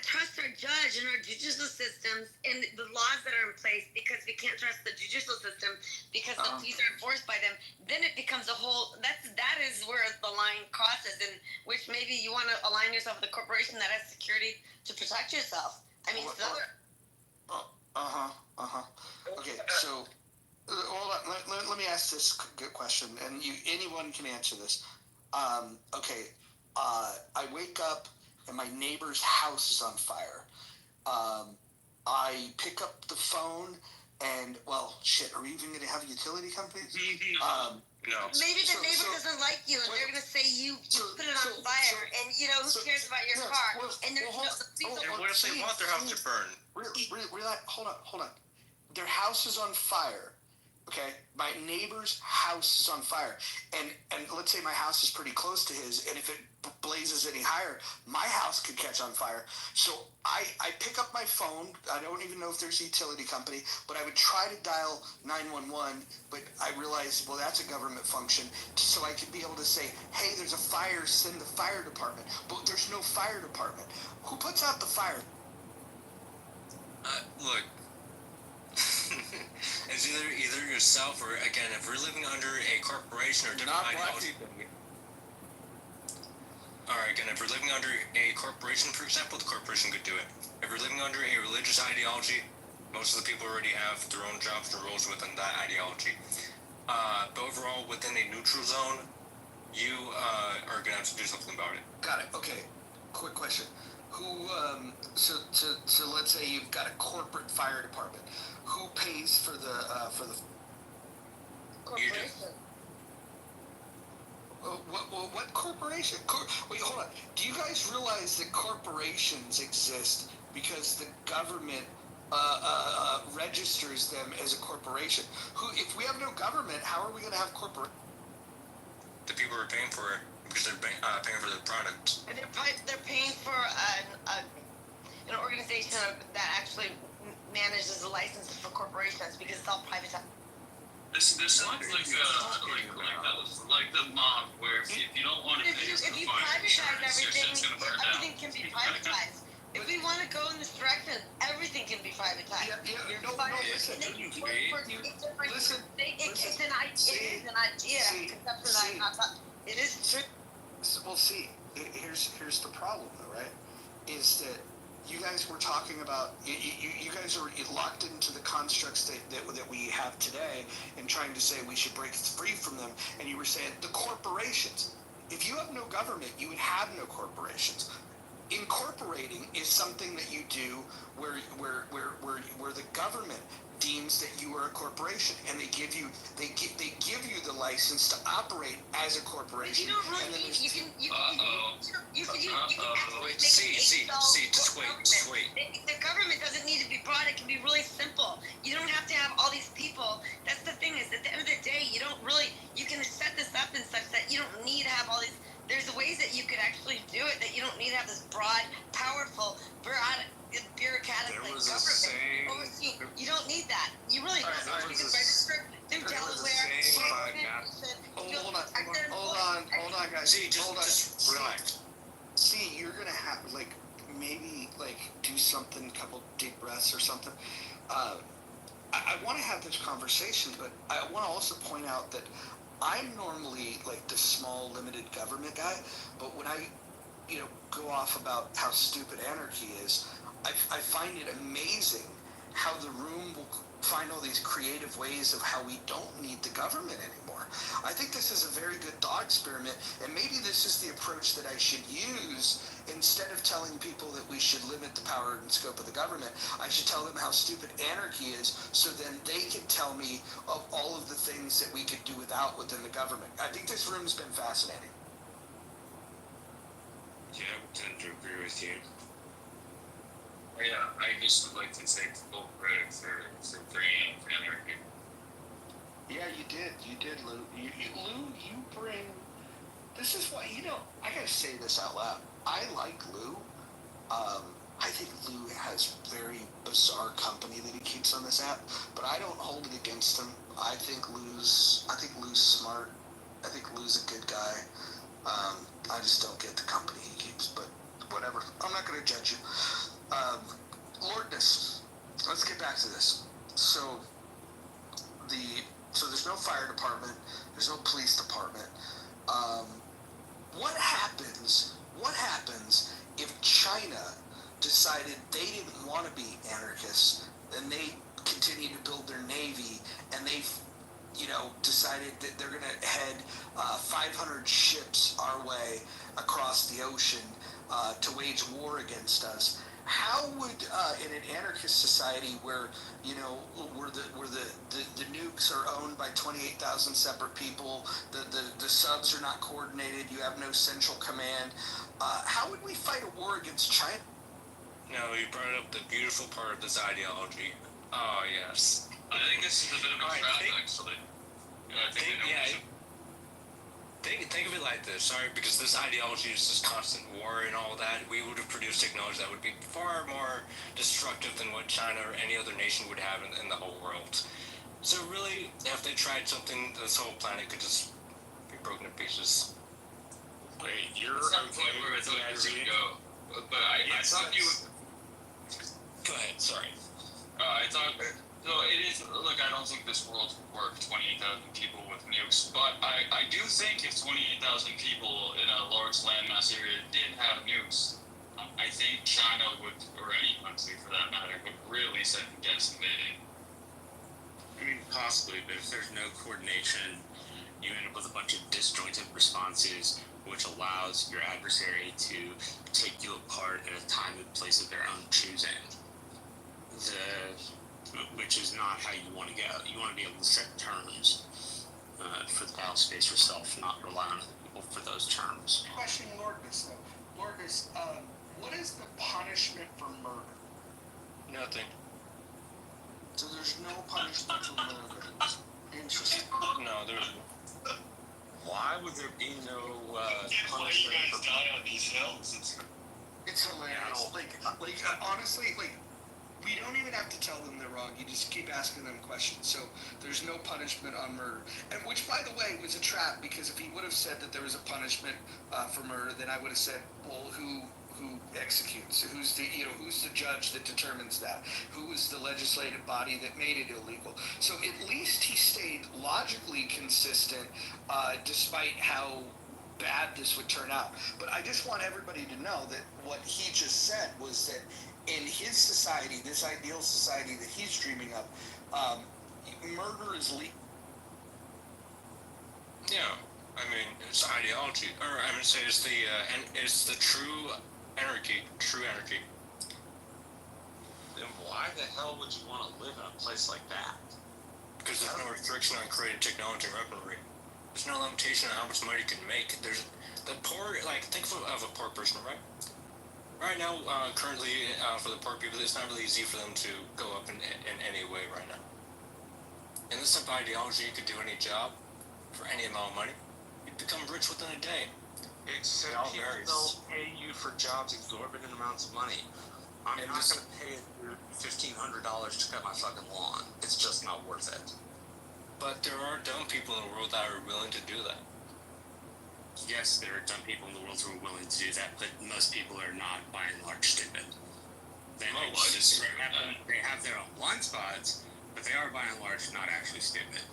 trust our judge and our judicial systems and the laws that are in place because we can't trust the judicial system because the police are enforced by them, then it becomes a whole, that is where the line crosses, in which maybe you want to align yourself with a corporation that has security to protect yourself. I mean, it's another... Okay, so... hold on. Let me ask this good question, and anyone can answer this. I wake up and my neighbor's house is on fire. I pick up the phone and, well, shit, are we even going to have utility companies? No. Maybe the neighbor doesn't like you, and they're going to say you put it on fire, and who cares about your car? And there's what if they want their house to burn? Hold on. Their house is on fire. Okay, my neighbor's house is on fire, and let's say my house is pretty close to his, and if it blazes any higher, my house could catch on fire. So I pick up my phone. I don't even know if there's a utility company, but I would try to dial 911, but I realized, well, that's a government function, so I could be able to say, hey, there's a fire, send the fire department. But there's no fire department. Who puts out the fire? Look. It's either yourself or, again, if we're living under a corporation or different ideology. Alright, again, if we're living under a corporation, for example, the corporation could do it. If we're living under a religious ideology, most of the people already have their own jobs and roles within that ideology. But overall, within a neutral zone, you are going to have to do something about it. Got it. Okay. Quick question. So let's say you've got a corporate fire department. Who pays for the corporation? What corporation? Wait, hold on. Do you guys realize that corporations exist because the government registers them as a corporation? If we have no government, how are we going to have corporations? The people are paying for it because they're paying for their product. And they're paying for an organization that actually manages the licenses for corporations because it's all privatized. This sounds like the mob, where if you don't want to pay, if you privatize everything can be privatized. If we want to go in this direction, everything can be privatized. It's an idea. It is true. Well, see, here's the problem, though, right? Is that you guys were talking about you guys are locked into the constructs that we have today and trying to say we should break free from them, and you were saying the corporations. If you have no government, you would have no corporations. Incorporating is something that you do where the government deems that you are a corporation, and they give you the license to operate as a corporation. You don't really need. You can just wait. The government doesn't need to be broad. It can be really simple. You don't have to have all these people. That's the thing, is at the end of the day, you don't really. You can set this up in such that you don't need to have all these. There's ways that you could actually do it that you don't need to have this broad, powerful, bureaucratic government. You don't need that. You really don't. You can register through Delaware. Hold on, guys. Just relax. See, you're gonna have maybe do something, couple deep breaths or something. I want to have this conversation, but I want to also point out that I'm normally the small, limited government guy, but when I, go off about how stupid anarchy is, I find it amazing how the room will find all these creative ways of how we don't need the government anymore. I think this is a very good thought experiment, and maybe this is the approach that I should use. Instead of telling people that we should limit the power and scope of the government, I should tell them how stupid anarchy is, so then they can tell me of all of the things that we could do without within the government. I think this room's been fascinating. Yeah, I would tend to agree with you. Yeah, I just would like to take full credit for bringing anarchy. Yeah, you did, Lou. Lou, you bring. This is why I gotta say this out loud. I like Lou. I think Lou has very bizarre company that he keeps on this app, but I don't hold it against him. I think Lou's smart. I think Lou's a good guy. I just don't get the company he keeps, but whatever. I'm not gonna judge you. Lordness. Let's get back to this. So there's no fire department. There's no police department. What happens if China decided they didn't want to be anarchists, and they continue to build their navy, and they've decided that they're going to head 500 ships our way across the ocean to wage war against us? How would in an anarchist society where the nukes are owned by 28,000 separate people, the subs are not coordinated, you have no central command, how would we fight a war against China? No, you brought up the beautiful part of this ideology. Oh yes. I think this is a bit of a trap, actually. Think of it like this, sorry, because this ideology is this constant war and all that. We would have produced technology that would be far more destructive than what China or any other nation would have in the whole world. So really, if they tried something, this whole planet could just be broken to pieces. Wait, you're okay where I thought you were going to go. But I thought you would... Go ahead, sorry. I thought... So it is... Look, I don't think this world would work, 28,000 people with nukes, but I do think if 28,000 people in a large landmass area did have nukes, I think China would, or any country for that matter, would really second guess invading. I mean, possibly, but if there's no coordination, you end up with a bunch of disjointed responses, which allows your adversary to take you apart at a time and place of their own choosing. Which is not how you want to go. You want to be able to set terms for the battle space yourself, not rely on other people for those terms. Question Lordness, though. Lordness, what is the punishment for murder? Nothing. So there's no punishment for murder. Interesting. No, there's... Why would there be no punishment for die on these hills? It's hilarious. Honestly, we don't even have to tell them they're wrong. You just keep asking them questions. So there's no punishment on murder. And which, by the way, was a trap, because if he would have said that there was a punishment for murder, then I would have said, well, who executes? Who's the judge that determines that? Who was the legislative body that made it illegal? So at least he stayed logically consistent, despite how bad this would turn out. But I just want everybody to know that what he just said was that in his society, this ideal society that he's dreaming of, murder is legal. Yeah, I mean, it's ideology, or I would say it's the true anarchy. Then why the hell would you want to live in a place like that? Because there's no restriction on creating technology and weaponry. There's no limitation on how much money you can make. There's the poor, like, think of a poor person, right? Right now, currently, for the poor people, it's not really easy for them to go up in any way right now. In this type of ideology, you could do any job for any amount of money. You'd become rich within a day. Except people don't pay you for jobs exorbitant amounts of money. I'm not going to pay you $1,500 to cut my fucking lawn. It's just not worth it. But there are dumb people in the world that are willing to do that. Yes, there are dumb people in the world who are willing to do that, but most people are not, by and large, stupid. They have their own blind spots, but they are, by and large, not actually stupid.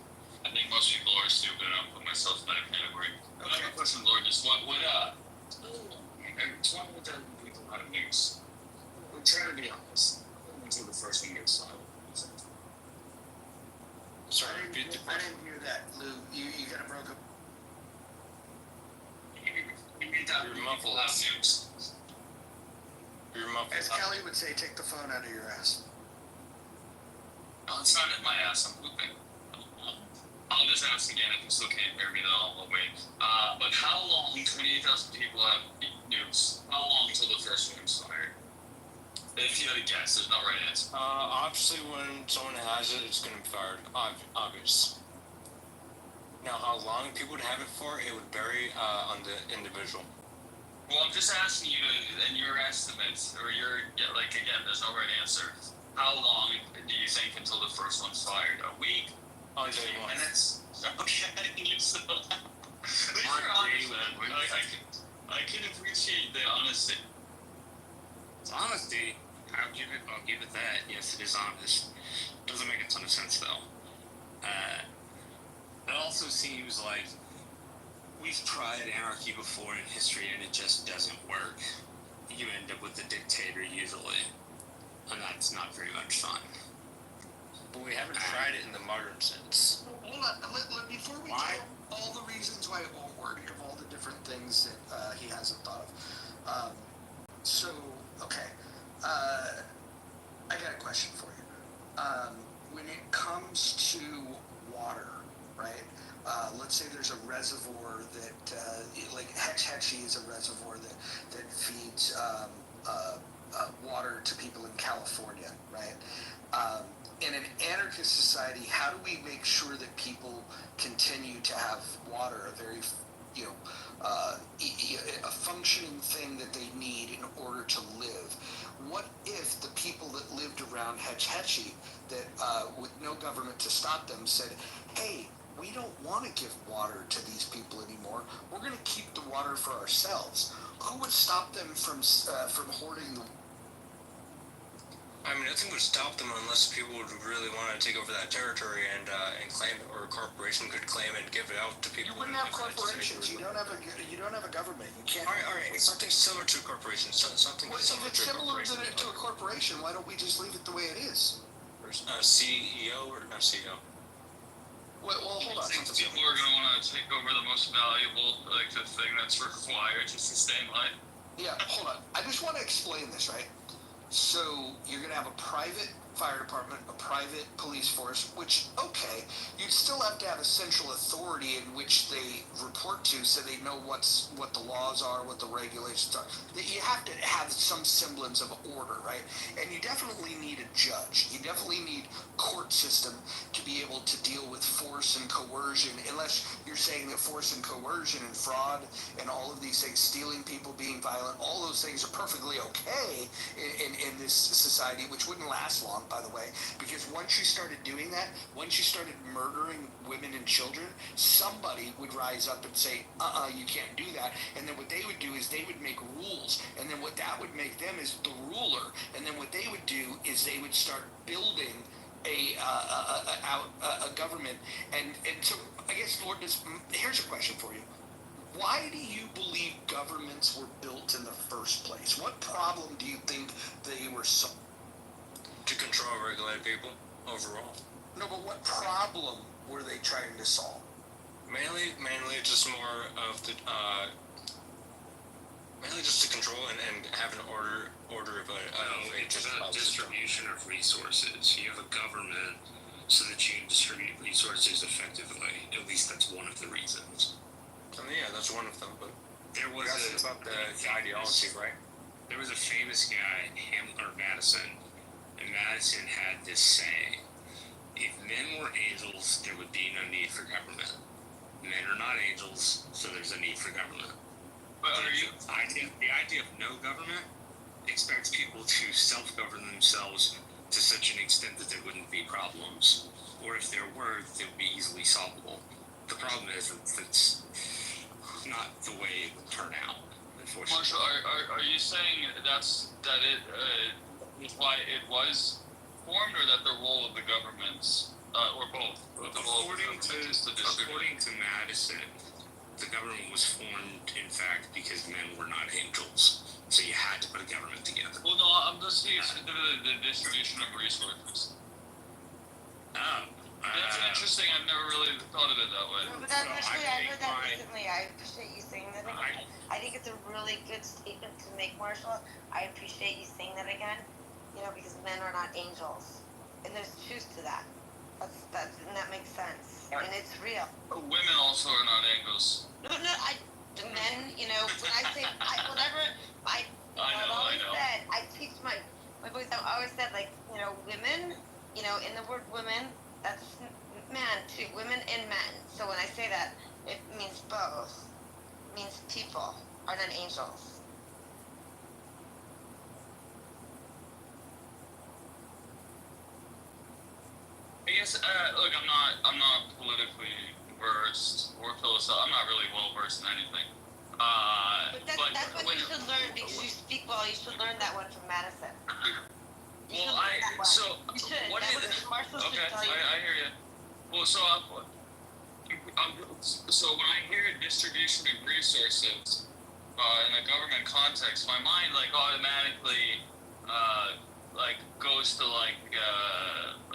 I think most people are stupid. I'll put myself in that category. I have a question, Lord. Just why would there be a lot of news? I'm trying to be honest. Until the first one gets started. Sorry, I didn't hear that, Lou. You kind of broke up. You're muffled. You're muffled. As Kelly would say, take the phone out of your ass. No, it's not in my ass. I'm looping. I'll just ask again. If you still can't hear me, then I'll wait. But how long? 28,000 people have nukes. How long until the first one is fired? If you had a guess, there's no right answer. Obviously, when someone has it, it's going to be fired. Obvious. Now, how long people would have it for, it would vary on the individual. Well, I'm just asking you, in your estimates, or again, there's no right answer. How long do you think until the first one's fired? A week? On day one. Minutes? Okay, so I can appreciate the honesty. It's honesty. I'll give it that. Yes, it is honest. Doesn't make a ton of sense though. It also seems like we've tried anarchy before in history and it just doesn't work. You end up with a dictator usually, and that's not very much fun. But we haven't tried it in the modern sense. Hold on, before we tell all the reasons why it won't work, of all the different things that he hasn't thought of. I got a question for you. When it comes to water, right? Let's say there's a reservoir that, like Hetch Hetchy is a reservoir that feeds water to people in California, right? In an anarchist society, how do we make sure that people continue to have water, a very, a functioning thing that they need in order to live? What if the people that lived around Hetch Hetchy, that with no government to stop them, said, hey, we don't want to give water to these people anymore. We're going to keep the water for ourselves. Who would stop them from hoarding the? I mean, nothing would stop them unless people would really want to take over that territory and claim it, or a corporation could claim it and give it out to people. You wouldn't have corporations. You don't have a government. You can't. All right. Something similar to a corporation. Something similar to a corporation. Why don't we just leave it the way it is? CEO or not CEO? Well, hold on. I think people are going to want to take over the most valuable, like the thing that's required just to stay in line. Yeah, hold on. I just want to explain this, right? So you're going to have a private fire department, a private police force, which, okay, you'd still have to have a central authority in which they report to so they know what the laws are, what the regulations are. You have to have some semblance of order, right? And you definitely need a judge. You definitely need court system to be able to deal with force and coercion, unless you're saying that force and coercion and fraud and all of these things, stealing people, being violent, all those things are perfectly okay in this society, which wouldn't last long, by the way, because once you started doing that, once you started murdering women and children, somebody would rise up and say, you can't do that. And then what they would do is they would make rules, and then what that would make them is the ruler. And then what they would do is they would start building a government. And so I guess, Lord, here's a question for you. Why do you believe governments were built in the first place? What problem do you think they were solving? To control and regulate people overall. No, but what problem were they trying to solve? Mainly just more of the, mainly just to control and have an order of it's about distribution of resources. You have a government so that you can distribute resources effectively. At least that's one of the reasons. Yeah, that's one of them, but there was about the ideology, right? There was a famous guy, Madison, and Madison had this saying: if men were angels, there would be no need for government. Men are not angels, so there's a need for government. But the idea of no government expects people to self-govern themselves to such an extent that there wouldn't be problems, or if there were, they would be easily solvable. The problem is that it's not the way it would turn out, unfortunately. Marshall, are you saying that it is why it was formed, or that the role of the governments, or both? According to Madison, the government was formed, in fact, because men were not angels. So you had to put a government together. Well, no, I'm just saying the distribution of resources. That's interesting. I've never really thought of it that way. No, but that's actually, I heard that recently. I appreciate you saying that again. I think it's a really good statement to make, Marshall. I appreciate you saying that again. Because men are not angels, and there's truth to that. And that makes sense, and it's real. Women also are not angels. No, the men. When I say I've always said, I teach my boys. I always said, women. In the word women, that's man too. Women and men. So when I say that, it means both. It means people are not angels. I guess, look, I'm not politically versed or philosophical. I'm not really well versed in anything. But that's what you should learn, because you speak well. You should learn that one from Madison. Okay, what is it? Okay, I hear you. Well, so when I hear distribution of resources in a government context, my mind automatically goes to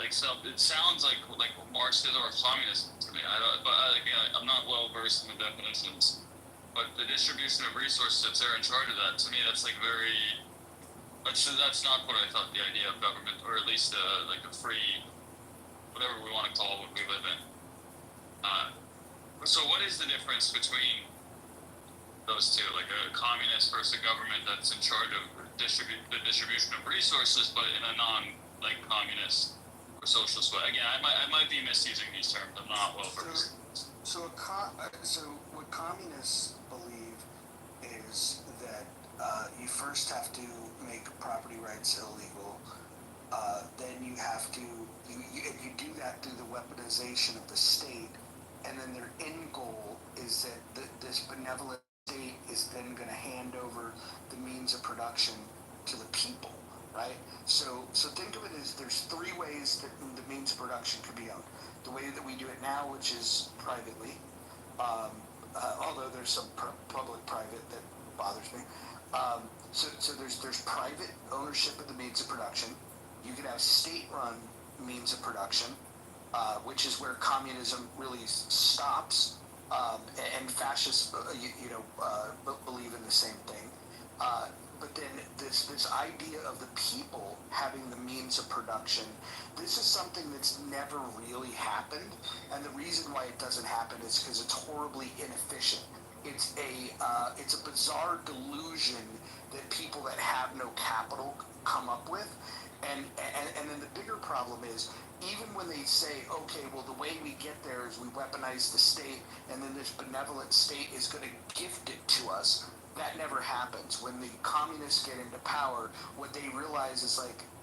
it sounds like Marxism or communism to me. I'm not well versed in the definitions, but the distribution of resources, if they're in charge of that, to me that's that's not what I thought the idea of government, or at least a free, whatever we want to call what we live in. So what is the difference between those two, like a communist versus a government that's in charge of the distribution of resources, but in a non-communist or socialist way? Again, I might be misusing these terms. I'm not well versed. So what communists believe is that you first have to make property rights illegal. Then you have to, if you do that through the weaponization of the state, and then their end goal is that this benevolent state is then going to hand over the means of production to the people, right? So think of it as there's three ways that the means of production could be owned. The way that we do it now, which is privately, although there's some public-private that bothers me. So there's private ownership of the means of production. You can have state-run means of production, which is where communism really stops, and fascists, believe in the same thing. But then this idea of the people having the means of production, this is something that's never really happened, and the reason why it doesn't happen is because it's horribly inefficient. It's a bizarre delusion that people that have no capital come up with, and then the bigger problem is, even when they say, okay, well, the way we get there is we weaponize the state, and then this benevolent state is going to gift it to us, that never happens. When the communists get into power, what they realize is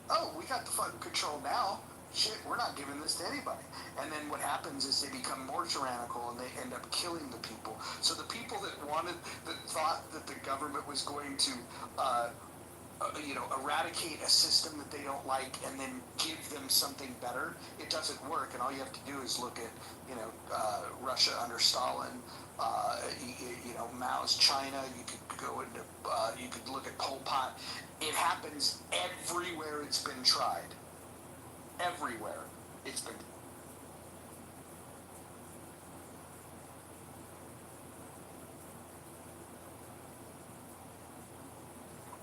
oh, we got the fucking control now. Shit, we're not giving this to anybody. And then what happens is they become more tyrannical, and they end up killing the people. So the people that thought that the government was going to eradicate a system that they don't like and then give them something better. It doesn't work, and all you have to do is look at Russia under Stalin, Mao's China. You could go into you could look at Pol Pot. It happens everywhere it's been tried. Everywhere it's been.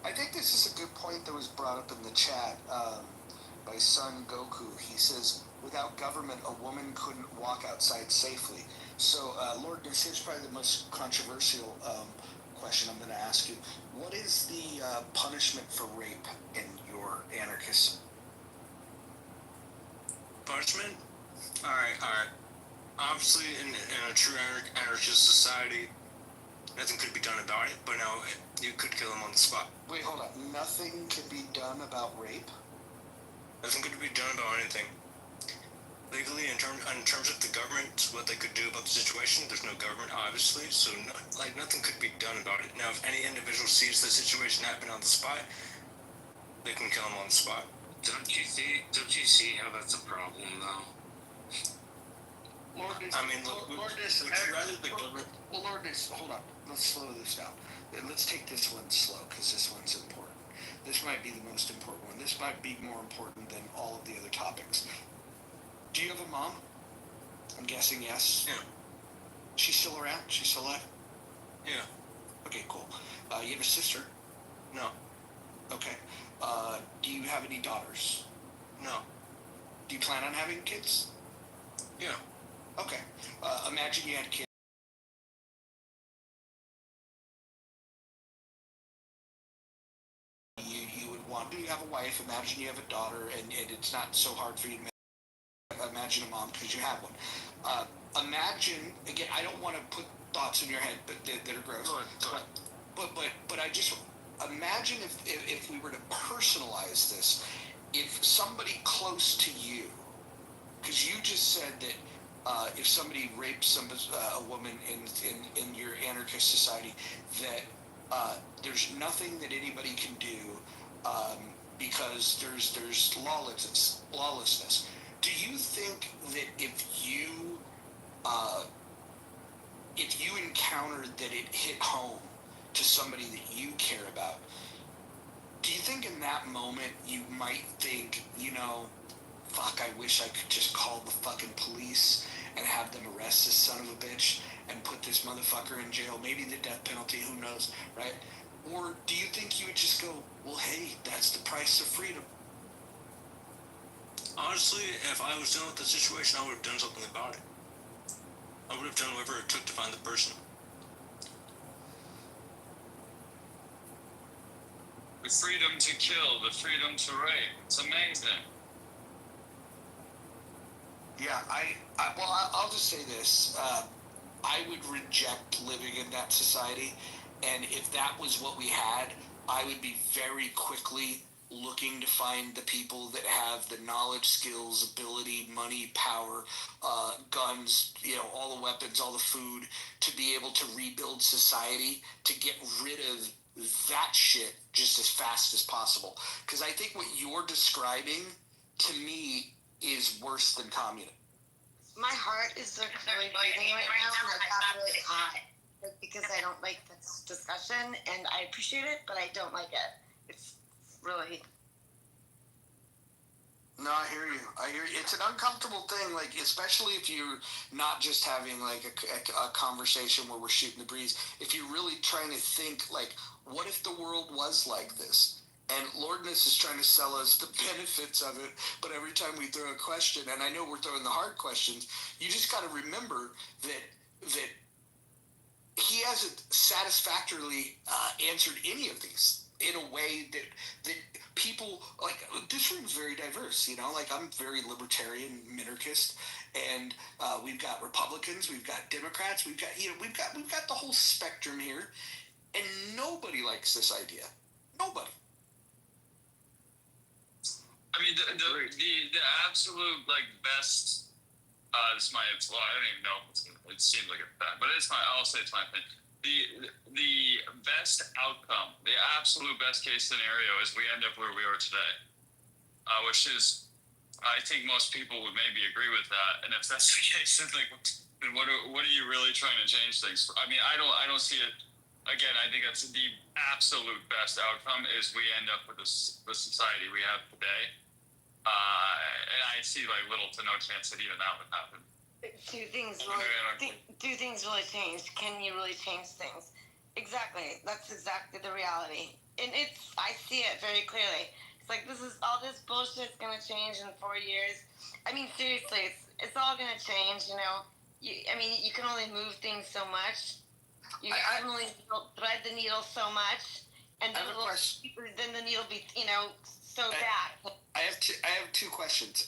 I think this is a good point that was brought up in the chat by Son Goku. He says, without government, a woman couldn't walk outside safely. So, Lord, this is probably the most controversial question I'm going to ask you. What is the punishment for rape in your anarchist? Punishment? All right. Obviously, in a true anarchist society, nothing could be done about it, but no, you could kill him on the spot. Wait, hold on. Nothing can be done about rape? Nothing could be done about anything. Legally, in terms of the government, what they could do about the situation, there's no government, obviously, so nothing could be done about it. Now, if any individual sees the situation happen on the spot, they can kill him on the spot. Don't you see how that's a problem, though? Lordness, hold on. Let's slow this down. Let's take this one slow, because this one's important. This might be the most important one. This might be more important than all of the other topics. Do you have a mom? I'm guessing yes. Yeah. She's still around? She's still alive? Yeah. Okay, cool. You have a sister? No. Okay. Do you have any daughters? No. Do you plan on having kids? Yeah. Okay. Imagine you had kids. You would want to have a wife. Imagine you have a daughter, and it's not so hard for you to imagine a mom because you have one. Imagine, again, I don't want to put thoughts in your head that are gross. But I just imagine if we were to personalize this, if somebody close to you, because you just said that if somebody rapes a woman in your anarchist society, that there's nothing that anybody can do because there's lawlessness. Do you think that if you encountered that it hit home to somebody that you care about, do you think in that moment you might think, fuck, I wish I could just call the fucking police and have them arrest this son of a bitch and put this motherfucker in jail, maybe the death penalty, who knows, right? Or do you think you would just go, well, hey, that's the price of freedom? Honestly, if I was done with the situation, I would have done something about it. I would have done whatever it took to find the person. The freedom to kill, the freedom to rape. It's amazing. Yeah, I'll just say this. I would reject living in that society, and if that was what we had, I would be very quickly looking to find the people that have the knowledge, skills, ability, money, power, guns, all the weapons, all the food, to be able to rebuild society, to get rid of that shit just as fast as possible. Because I think what you're describing, to me, is worse than communism. My heart is really bleeding right now, and I got really hot because I don't like this discussion, and I appreciate it, but I don't like it. It's really... No, I hear you. It's an uncomfortable thing, especially if you're not just having a conversation where we're shooting the breeze. If you're really trying to think what if the world was like this? And Lordness is trying to sell us the benefits of it, but every time we throw a question, and I know we're throwing the hard questions, you just got to remember that he hasn't satisfactorily answered any of these in a way that people, this room is very diverse, I'm very libertarian, minarchist, and we've got Republicans, we've got Democrats, we've got the whole spectrum here, and nobody likes this idea. Nobody. I mean, the absolute best. This might. Well, I don't even know. It seems like it's bad, but I'll say it's my opinion. the best outcome, the absolute best case scenario, is we end up where we are today, which is, I think most people would maybe agree with that. And if that's the case, then what are you really trying to change things for? I mean, I don't see it. Again, I think that's the absolute best outcome is we end up with the society we have today. And I see like little to no chance that even that would happen. Do things really change? Can you really change things? Exactly. That's exactly the reality. And I see it very clearly. It's like all this bullshit's gonna change in 4 years. I mean, seriously, it's all gonna change, you know. You can only move things so much. You can only thread the needle so much, and then the needle be, so bad. I have two questions.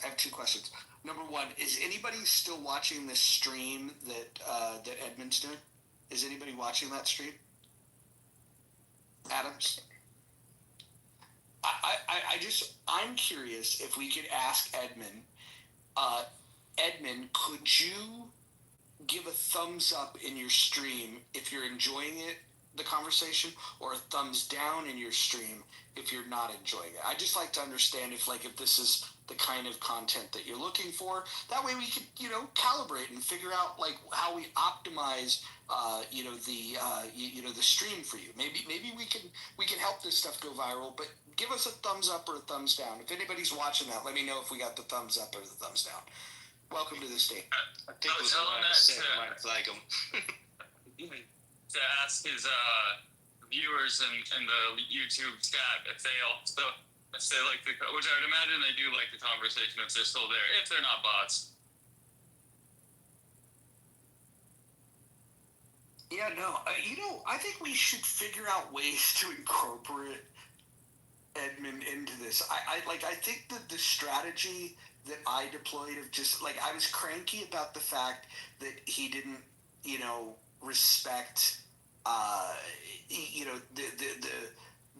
Number one, is anybody still watching this stream that Edmund's doing? Is anybody watching that stream? Adams? I'm curious if we could ask Edmund. Edmund, could you give a thumbs up in your stream if you're enjoying it, the conversation, or a thumbs down in your stream if you're not enjoying it? I just like to understand if this is the kind of content that you're looking for. That way we could, calibrate and figure out how we optimize, the stream for you. Maybe we can help this stuff go viral. But give us a thumbs up or a thumbs down. If anybody's watching that, let me know if we got the thumbs up or the thumbs down. Welcome to the state. I think it was might flag him. To ask his viewers in the YouTube chat if they like which I would imagine they do like the conversation if they're still there, if they're not bots. Yeah, no, I think we should figure out ways to incorporate Edmund into this. I think that the strategy that I deployed of just I was cranky about the fact that he didn't, respect,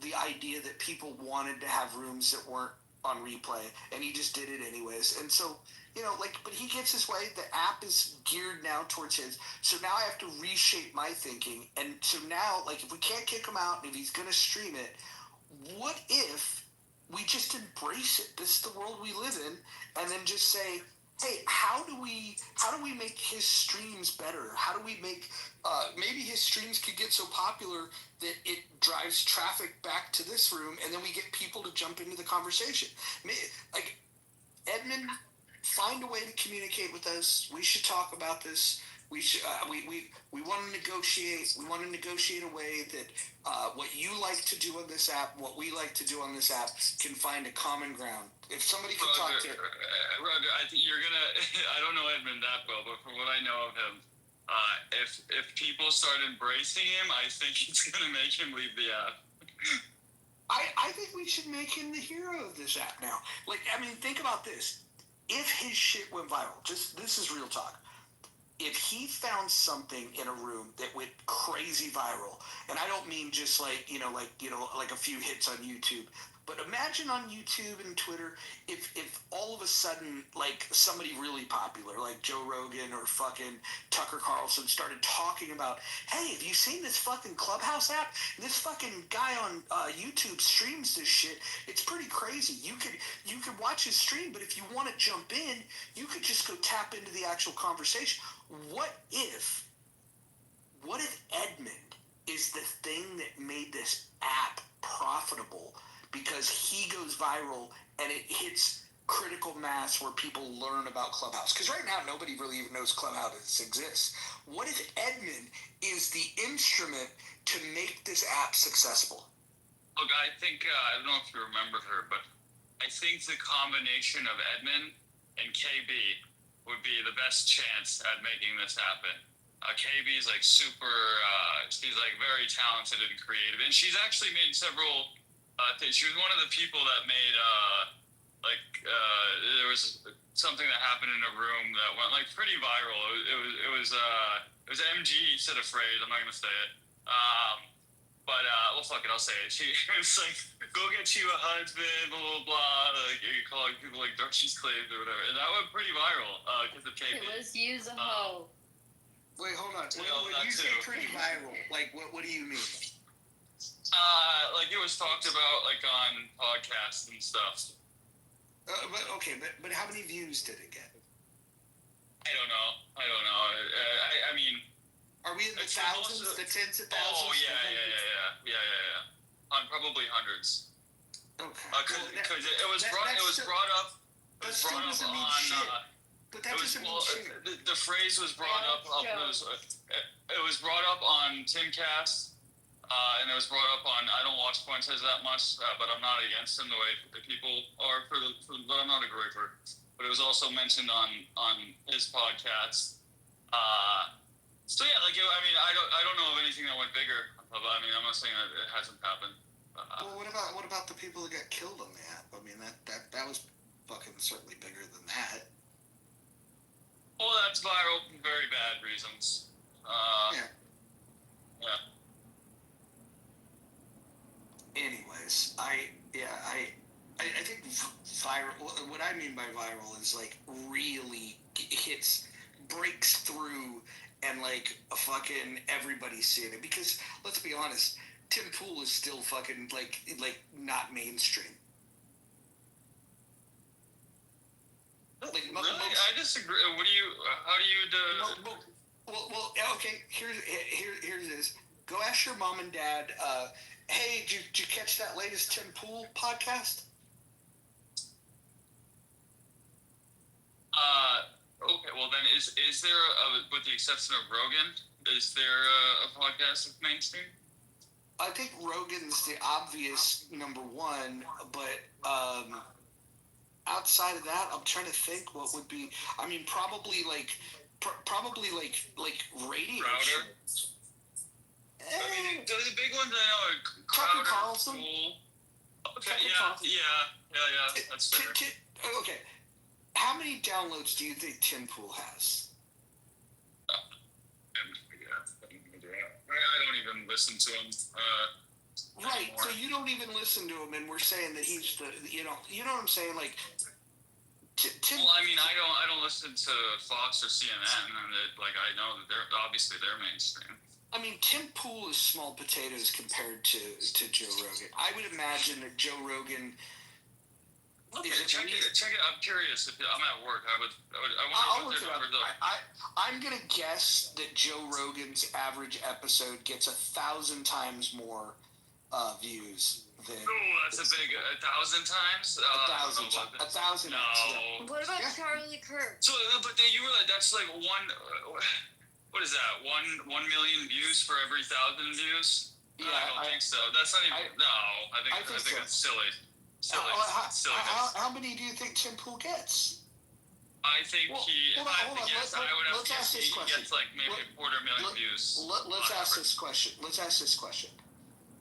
the idea that people wanted to have rooms that weren't on replay, and he just did it anyways. And so, but he gets his way. The app is geared now towards his. So now I have to reshape my thinking. And so now, if we can't kick him out, and if he's going to stream it, what if we just embrace it? This is the world we live in, and then just say, hey, how do we make his streams better? How do we make maybe his streams could get so popular that it drives traffic back to this room, and then we get people to jump into the conversation. Edmund, find a way to communicate with us. We should talk about this. We should. We want to negotiate. We want to negotiate a way that what you like to do on this app, what we like to do on this app, can find a common ground. If somebody can talk to Roger, I think you're gonna. I don't know Edmund that well, but from what I know of him, if people start embracing him, I think it's gonna make him leave the app. I think we should make him the hero of this app now. Think about this. If his shit went viral, this is real talk. If he found something in a room that went crazy viral, and I don't mean just like a few hits on YouTube, but imagine on YouTube and Twitter, if all of a sudden, somebody really popular, like Joe Rogan or fucking Tucker Carlson, started talking about, hey, have you seen this fucking Clubhouse app? This fucking guy on YouTube streams this shit. It's pretty crazy. You could watch his stream, but if you want to jump in, you could just go tap into the actual conversation. What if Edmund is the thing that made this app profitable? Because he goes viral and it hits critical mass where people learn about Clubhouse. Because right now, nobody really even knows Clubhouse exists. What if Edmund is the instrument to make this app successful? Look, I think, I don't know if you remember her, but I think the combination of Edmund and KB would be the best chance at making this happen. KB is super, she's very talented and creative. And she's actually made several things. She was one of the people that made, there was something that happened in a room that went pretty viral. It was MG said a phrase, I'm not going to say it. Well, fuck it, I'll say it. She was go get you a husband, blah, blah, blah. You calling people Darcy's claims or whatever. And that went pretty viral because of KB. Let's use a hoe. Wait, hold on. To When know that you say too. pretty viral, like what do you mean? Like it was talked about like on podcasts and stuff. But how many views did it get? I don't know. I mean, are we in the thousands, the tens of thousands? Oh yeah. Probably hundreds. Okay. Because it was brought up. It was brought up on. But that doesn't mean shit. The phrase was brought up. It was brought up on Timcast, and it was brought up on. I don't watch Fuentes that much, but I'm not against him the way the people are. But I'm not a groper. But it was also mentioned on his podcast. So yeah, like I don't know of anything that went bigger. But I mean, I'm not saying that it hasn't happened. Well, what about the people that got killed on the app? I mean, that was fucking certainly bigger than that. Well, that's viral for very bad reasons. Yeah. Anyways, I think viral. What I mean by viral is like really breaks through, and like a fucking everybody's seeing it. Because let's be honest, Tim Pool is still fucking like not mainstream. Really? I disagree. How do you Well, okay. Here's this. Go ask your mom and dad. Hey, did you catch that latest Tim Pool podcast? Okay. Well, then is there with the exception of Rogan, is there a podcast with mainstream? I think Rogan's the obvious number one, but outside of that, I'm trying to think what would be. I mean, probably like radio. Crowder. I mean, the big ones I know are Tucker Carlson. Cool. Okay, yeah, that's fair. Okay, how many downloads do you think Tim Pool has? I don't even listen to him. Right, anymore. so you don't even listen to him, and we're saying that he's the, you know what I'm saying? Like, Tim. Well, I mean, I don't listen to Fox or CNN, and I know that they're mainstream. I mean, Tim Pool is small potatoes compared to Joe Rogan. I would imagine that Joe Rogan. Okay, check it. I'm curious. If I'm at work, I'll look it up. I'm gonna guess that Joe Rogan's average episode gets 1,000 times more views than. Oh, that's a big 1,000 times. 1,000. No. What about Charlie Kirk? So, but then you realize that's like one. What is that? 1 million views for every 1,000 views? Yeah, I don't think so. That's not even. I think so. it's silly. How many do you think Tim Pool gets? I think if I had to guess, I would have to guess he gets like maybe 250,000 views. Let's ask this question. Let's ask this question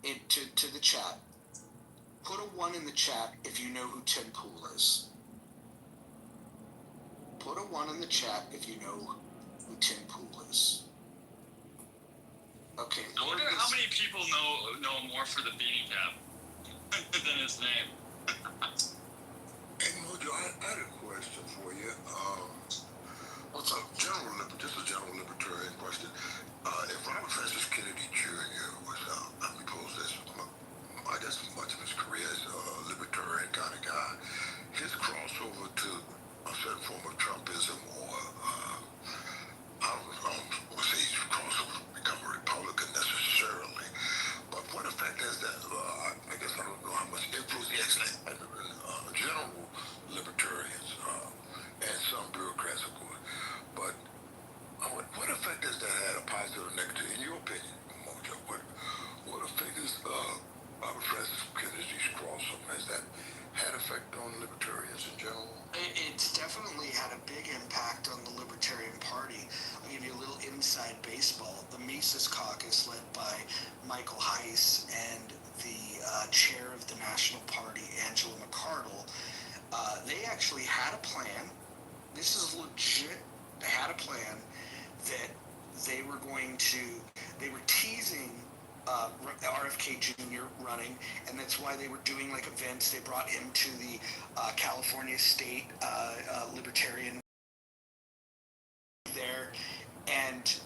to the chat. Put a 1 in the chat if you know who Tim Pool is. Put a 1 in the chat if you know who Tim Pool is. Okay. I wonder how many people know him more for the beanie cap than his name. Hey Mojo, I had a question for you. What's up? Just a general libertarian question. If Robert Francis Kennedy Jr. was, let me pose this, I guess much of his career as a libertarian kind of guy, his crossover to a certain form of Trumpism or, I don't want to say he's crossover to become a Republican necessarily, but what effect has that, I guess I don't know how much influence he actually had in general libertarians and some bureaucrats, of course, but what effect has that had, a positive or negative, in your opinion, Mojo? What effect is Robert Francis Kennedy's crossover? Has that had effect on libertarians in general? It's definitely had a big impact on the Libertarian Party. I'll give you a little inside baseball. The Mises Caucus, led by Michael Heiss and the chair of the National Party, Angela McArdle, they actually had a plan. This is legit. They had a plan that they were teasing RFK Jr. running, and that's why they were doing like events. They brought him to the California State Libertarian there, and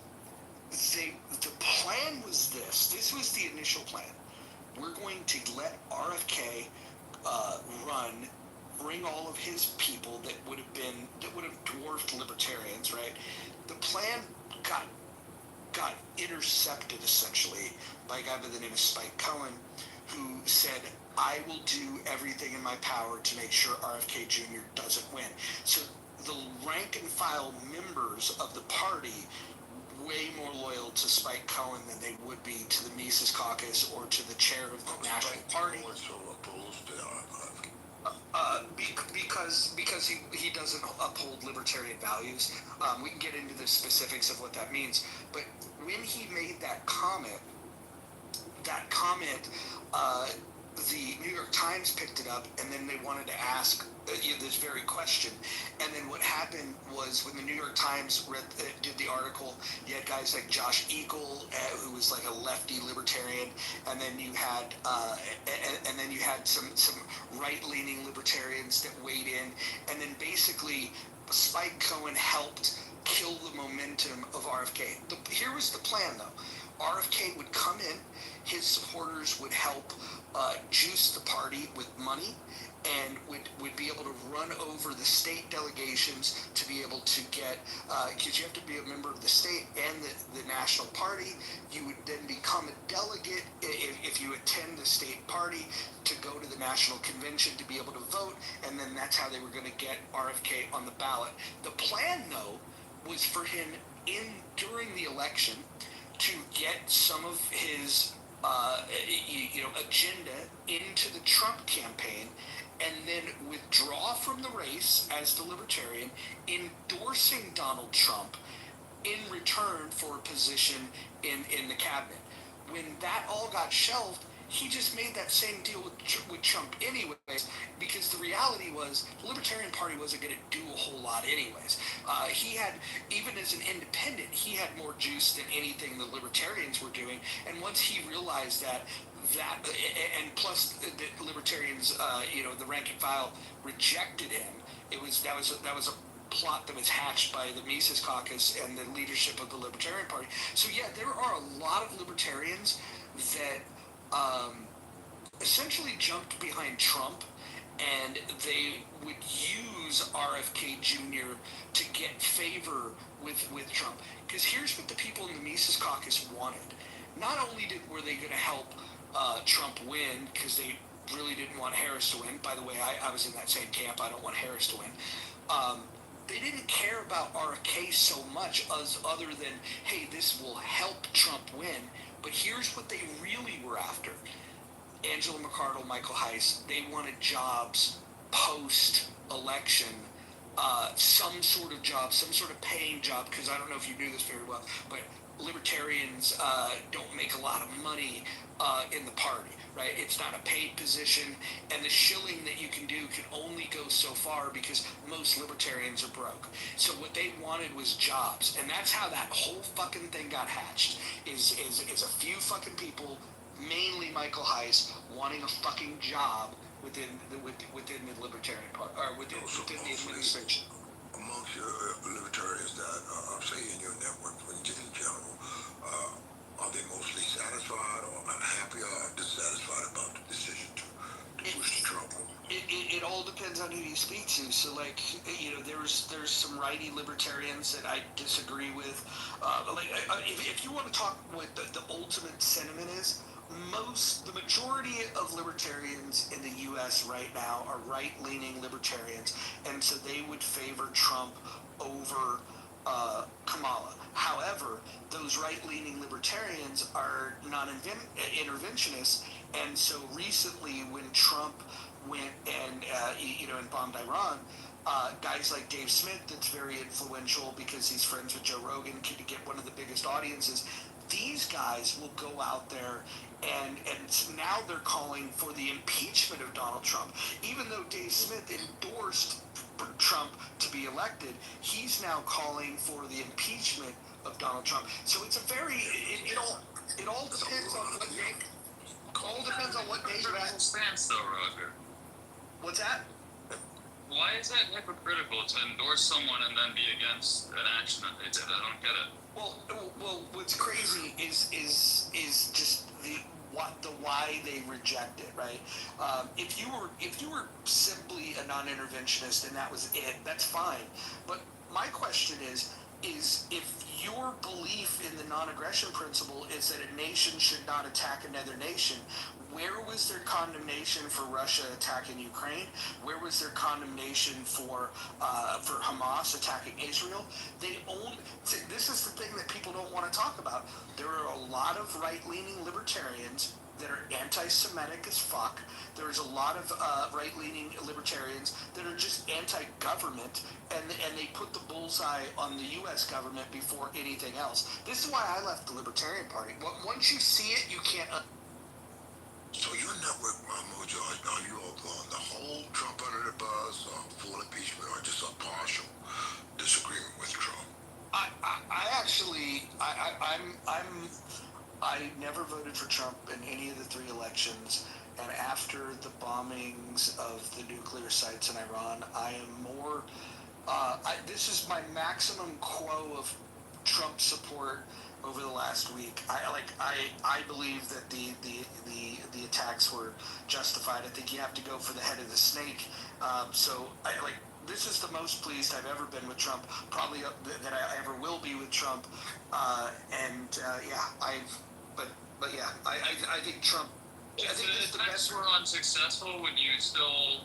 this. This was the initial plan. We're going to let RFK run, bring all of his people that would have dwarfed libertarians, right? The plan got intercepted essentially by a guy by the name of Spike Cohen, who said, I will do everything in my power to make sure RFK Jr. doesn't win. So the rank and file members of the party way more loyal to Spike Cohen than they would be to the Mises Caucus or to the chair of the National Party. Because he doesn't uphold libertarian values. We can get into the specifics of what that means. But when he made that comment, the New York Times picked it up, and then they wanted to ask this very question. And then what happened was, when the New York Times did the article, you had guys like Josh Eagle, who was like a lefty libertarian, and then you had some right-leaning libertarians that weighed in, and then basically Spike Cohen helped kill the momentum of RFK. Here was the plan, though. RFK would come in, his supporters would help juice the party with money, and would be able to run over the state delegations to be able to get, because you have to be a member of the state and the national party. You would then become a delegate if you attend the state party to go to the national convention to be able to vote, and then that's how they were going to get RFK on the ballot. The plan, though, was for him during the election to get some of his agenda into the Trump campaign, and then withdraw from the race as the libertarian, endorsing Donald Trump in return for a position in the cabinet. When that all got shelved, he just made that same deal with Trump anyways, because the reality was the Libertarian Party wasn't going to do a whole lot anyways. He had, even as an independent, he had more juice than anything the Libertarians were doing, and once he realized that, and plus the Libertarians, the rank and file rejected him, that was a plot that was hatched by the Mises Caucus and the leadership of the Libertarian Party. So yeah, there are a lot of libertarians that essentially jumped behind Trump, and they would use RFK Jr. to get favor with Trump. Because here's what the people in the Mises Caucus wanted. Not only were they going to help Trump win, because they really didn't want Harris to win. By the way, I was in that same camp. I don't want Harris to win. They didn't care about RFK so much other than, hey, this will help Trump win. But here's what they really were after. Angela McArdle, Michael Heiss, they wanted jobs post-election, some sort of job, some sort of paying job, because I don't know if you knew this very well, but libertarians don't make a lot of money in the party, right? It's not a paid position, and the shilling that you can do can only go so far because most libertarians are broke. So what they wanted was jobs, and that's how that whole fucking thing got hatched, is a few fucking people, mainly Michael Heiss, wanting a fucking job within the Libertarian Party, or within the administration. Amongst your libertarians that are, say, in your network, in general, are they mostly satisfied or unhappy or dissatisfied about the decision to push the Trump? It all depends on who you speak to. So, there's some righty libertarians that I disagree with. If you want to talk what the ultimate sentiment is, the majority of libertarians in the U.S. right now are right-leaning libertarians, and so they would favor Trump over Kamala. However, those right-leaning libertarians are non-interventionists, and so recently when Trump went and bombed Iran, guys like Dave Smith, that's very influential because he's friends with Joe Rogan, could get one of the biggest audiences. These guys will go out there and now they're calling for the impeachment of Donald Trump. Even though Dave Smith endorsed Trump to be elected, he's now calling for the impeachment of Donald Trump. So it's a very, it all depends on what day. All depends on what day you're at. Stance, though, Roger. What's that? Why why is that hypocritical to endorse someone and then be against an action that they did? I don't get it. Well, what's crazy is just why they reject it, right? If you were simply a non-interventionist and that was it, that's fine. But my question is if your belief in the non-aggression principle is that a nation should not attack another nation, where was their condemnation for Russia attacking Ukraine? Where was their condemnation for Hamas attacking Israel? This is the thing that people don't want to talk about. There are a lot of right-leaning libertarians that are anti-Semitic as fuck. There's a lot of right-leaning libertarians that are just anti-government, and they put the bullseye on the U.S. government before anything else. This is why I left the Libertarian Party. Once you see it, you can't... So your network, Mojo, are you all going the whole Trump under the bus, or full impeachment, or just a partial disagreement with Trump? I never voted for Trump in any of the 3 elections, and after the bombings of the nuclear sites in Iran, I am more. This is my maximum quo of Trump support over the last week. I believe that the attacks were justified. I think you have to go for the head of the snake. This is the most pleased I've ever been with Trump, probably that I ever will be with Trump. I think Trump. If the attacks were unsuccessful, would you still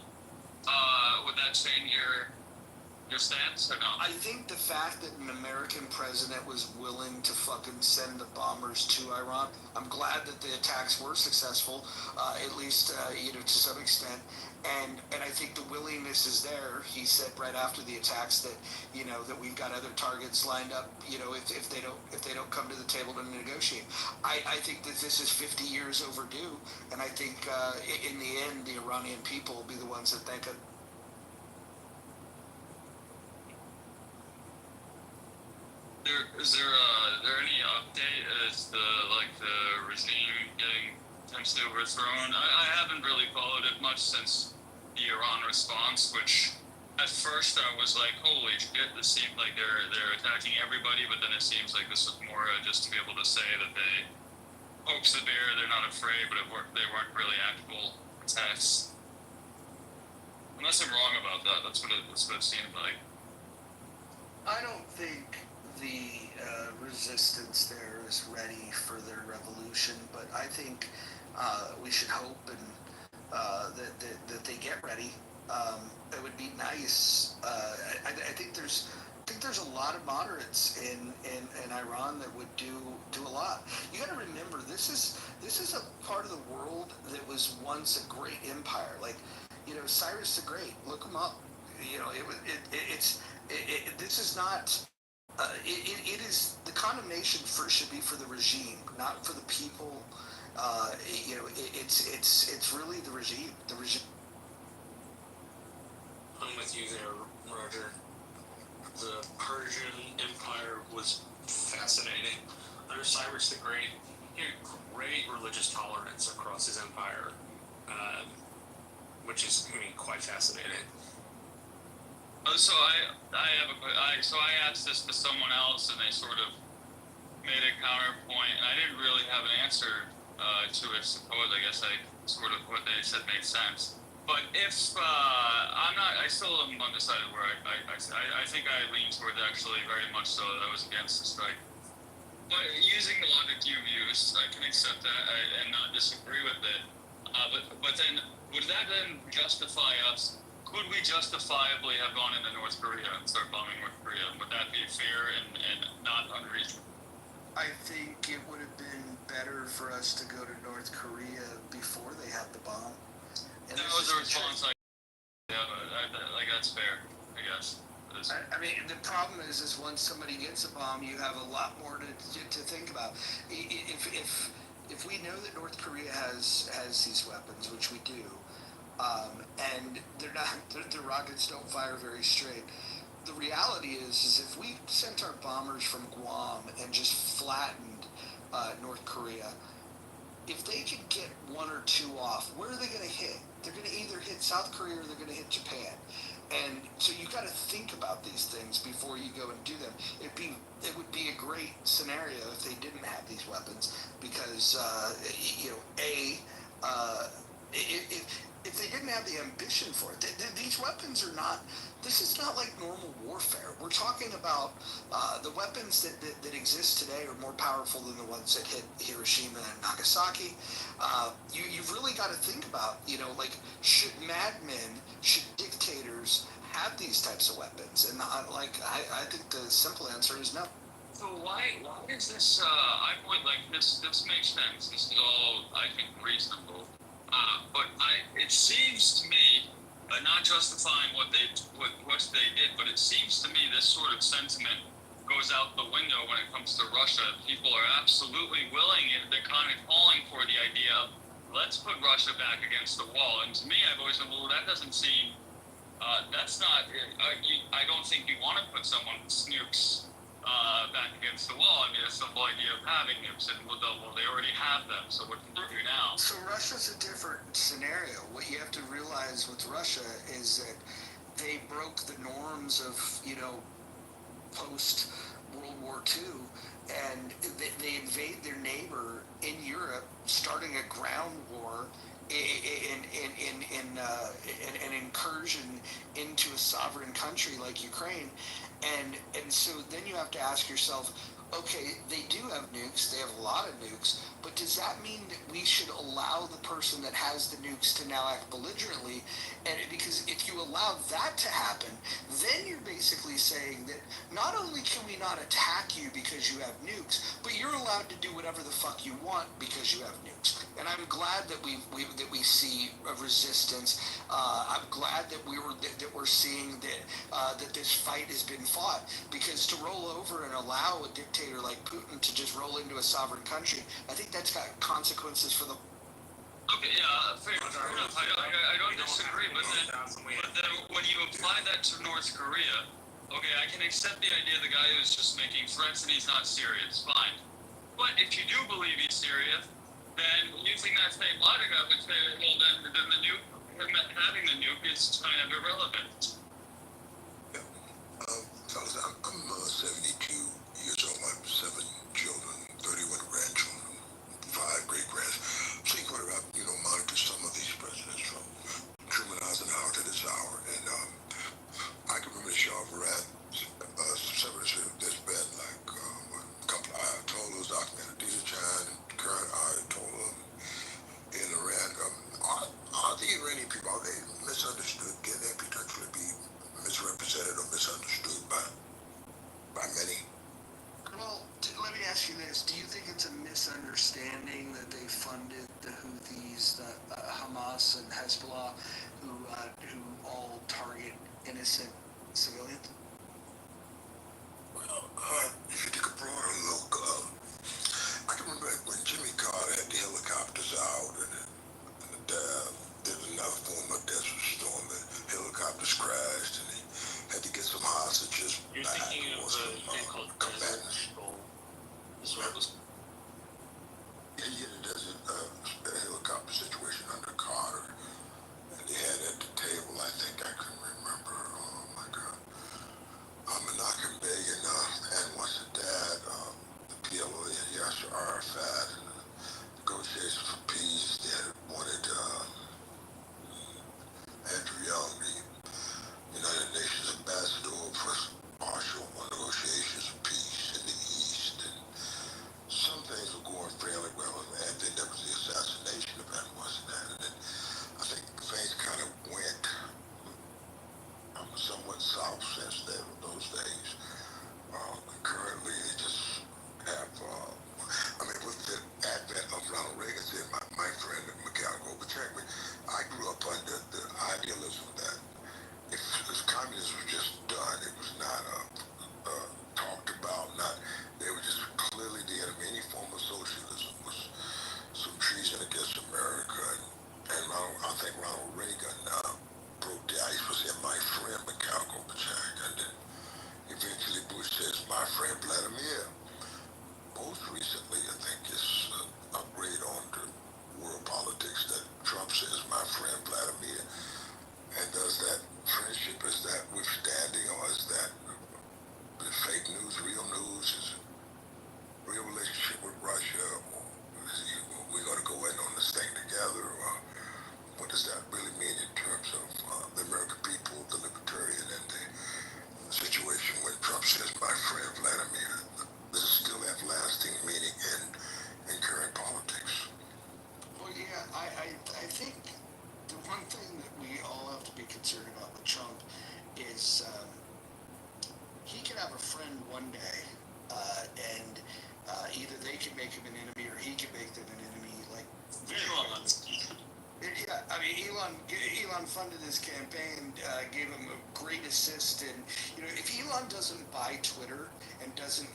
would that change your stance or not? I think the fact that an American president was willing to fucking send the bombers to Iran, I'm glad that the attacks were successful, at least to some extent, and I think the willingness is there. He said right after the attacks that that we've got other targets lined up. If they don't come to the table to negotiate, I think that this is 50 years overdue, and I think in the end the Iranian people will be the ones that thank it. Is there any update as to the regime getting potentially overthrown? I haven't really followed it much since the Iran response, which at first I was like, holy shit, this seemed like they're attacking everybody, but then it seems like this was more just to be able to say that they pokes the bear, they're not afraid, but they weren't really actual attacks. Unless I'm wrong about that, that's what it seemed like. I don't think the resistance there is ready for their revolution, but I think we should hope that they get ready. It would be nice. I think there's a lot of moderates in Iran that would do a lot. You got to remember, this is a part of the world that was once a great empire. Cyrus the Great. Look him up. This is not. It is the condemnation should be for the regime, not for the people. It's really the regime. The regime. I'm with you there, Roger. The Persian Empire was fascinating. Under Cyrus the Great, he had great religious tolerance across his empire, which is, quite fascinating. So I asked this to someone else, and they sort of made a counterpoint, and I didn't really have an answer to it. I guess what they said made sense. But if I still am undecided where I think I lean toward actually very much so that I was against the strike. But using the logic you've used, I can accept that and not disagree with it. But then would that then justify us? Could we justifiably have gone into North Korea and start bombing North Korea? Would that be fair and not unreasonable? I think it would have been better for us to go to North Korea before they had the bomb. And that was a response. That's fair, I guess. The problem is once somebody gets a bomb, you have a lot more to think about. If we know that North Korea has these weapons, which we do. And the rockets don't fire very straight. The reality is if we sent our bombers from Guam and just flattened North Korea, if they could get 1 or 2 off, where are they going to hit? They're going to either hit South Korea or they're going to hit Japan. And so you got to think about these things before you go and do them. It would be a great scenario if they didn't have these weapons, because if they didn't have the ambition for it, these weapons are not. This is not like normal warfare. We're talking about the weapons that exist today are more powerful than the ones that hit Hiroshima and Nagasaki. You've really got to think about, should madmen, should dictators have these types of weapons? And I think the simple answer is no. So why is this? I point like this. This makes sense. This is all I think reasonable. But it seems to me, not justifying what they did, but it seems to me this sort of sentiment goes out the window when it comes to Russia. People are absolutely willing, and they're kind of calling for the idea of let's put Russia back against the wall. And to me, I've always said, well, that doesn't seem. That's not. I don't think you want to put someone's nukes back against the wall. I mean, it's the whole idea of having nukes, and well, they already have them. So what can you do now? So Russia's a different scenario. What you have to realize with Russia is that they broke the norms of post World War II, and they invade their neighbor in Europe, starting a ground war. An incursion into a sovereign country like Ukraine, and so then you have to ask yourself, okay, they do have nukes, they have a lot of nukes, but does that mean that we should allow the person that has the nukes to now act belligerently? And because if you allow that to happen, then you're basically saying that not only can we not attack you because you have nukes, but you're allowed to do whatever the fuck you want because you have nukes. And I'm glad that we see a resistance. I'm glad that we're seeing that this fight has been fought, because to roll over and allow a dictator like Putin to just roll into a sovereign country, I think that's got consequences for the. Okay, yeah, fair enough. I don't disagree, but then when you apply that to North Korea, okay, I can accept the idea the guy who's just making threats and he's not serious, fine. But if you do believe he's serious, then using that same logic, I would say, well, then the nuke, having the nuke is kind of irrelevant. Fellas, I'm 72 years old. I have 7 children, 31 grandchildren, 5 great-grands. So you could have, monitor some of these presidents from Truman Eisenhower to this hour. And I can remember the Shah of Iran, there's been like a couple of Ayatollahs documented, Chan and current Ayatollah in Iran. Are the Iranian people, are they misunderstood? Can they potentially be misrepresented or misunderstood by many? Well, let me ask you this. Do you think it's a misunderstanding that they funded the Houthis, Hamas and Hezbollah, who all target innocent civilians? Well, if you take a broader look, I can remember when Jimmy Carter had the helicopters out, and there was another form of desert storm. The helicopters crashed, and they had to get some hostages. You're thinking of a thing called combatants. This one was. Yeah, you had a helicopter situation under Carter, and they had at the table, I think I can remember, oh my God, Menachem Begin, and what's the dad, the PLO, Yasser Arafat, and the negotiations for peace. They had wanted Andrew Young, the United Nations ambassador for partial negotiations of peace in the East, and some things were going fairly well, and then there was the assassination event, wasn't that? And then I think things kind of went somewhat south since then, those days. Currently, they just have, with the advent of Ronald Reagan, said my friend Mikhail Gorbachev, I grew up under the idealism that if communism was just done, it was not talked about, they were just clearly the enemy. Any form of socialism was some treason against America, and I think Ronald Reagan broke the ice, was saying, my friend Mikhail Gorbachev, and then eventually Bush says, my friend Vladimir. Most recently, I think it's an upgrade on the world politics that Trump says, my friend Vladimir, and does that friendship, is that withstanding, or is that the fake news, real news? Is it real relationship with Russia? Or we're going to go in on this thing together? Or what does that really mean in terms of the American people, the libertarian, and the situation when Trump says, my friend Vladimir? Does it still have lasting meaning in current politics? Well, yeah, I think the one thing that we all have to be concerned about with Trump is he could have a friend one day, and either they can make him an enemy or he can make them an enemy. Like Elon. Yeah, I mean, Elon funded his campaign, gave him a great assist, and if Elon doesn't buy Twitter and doesn't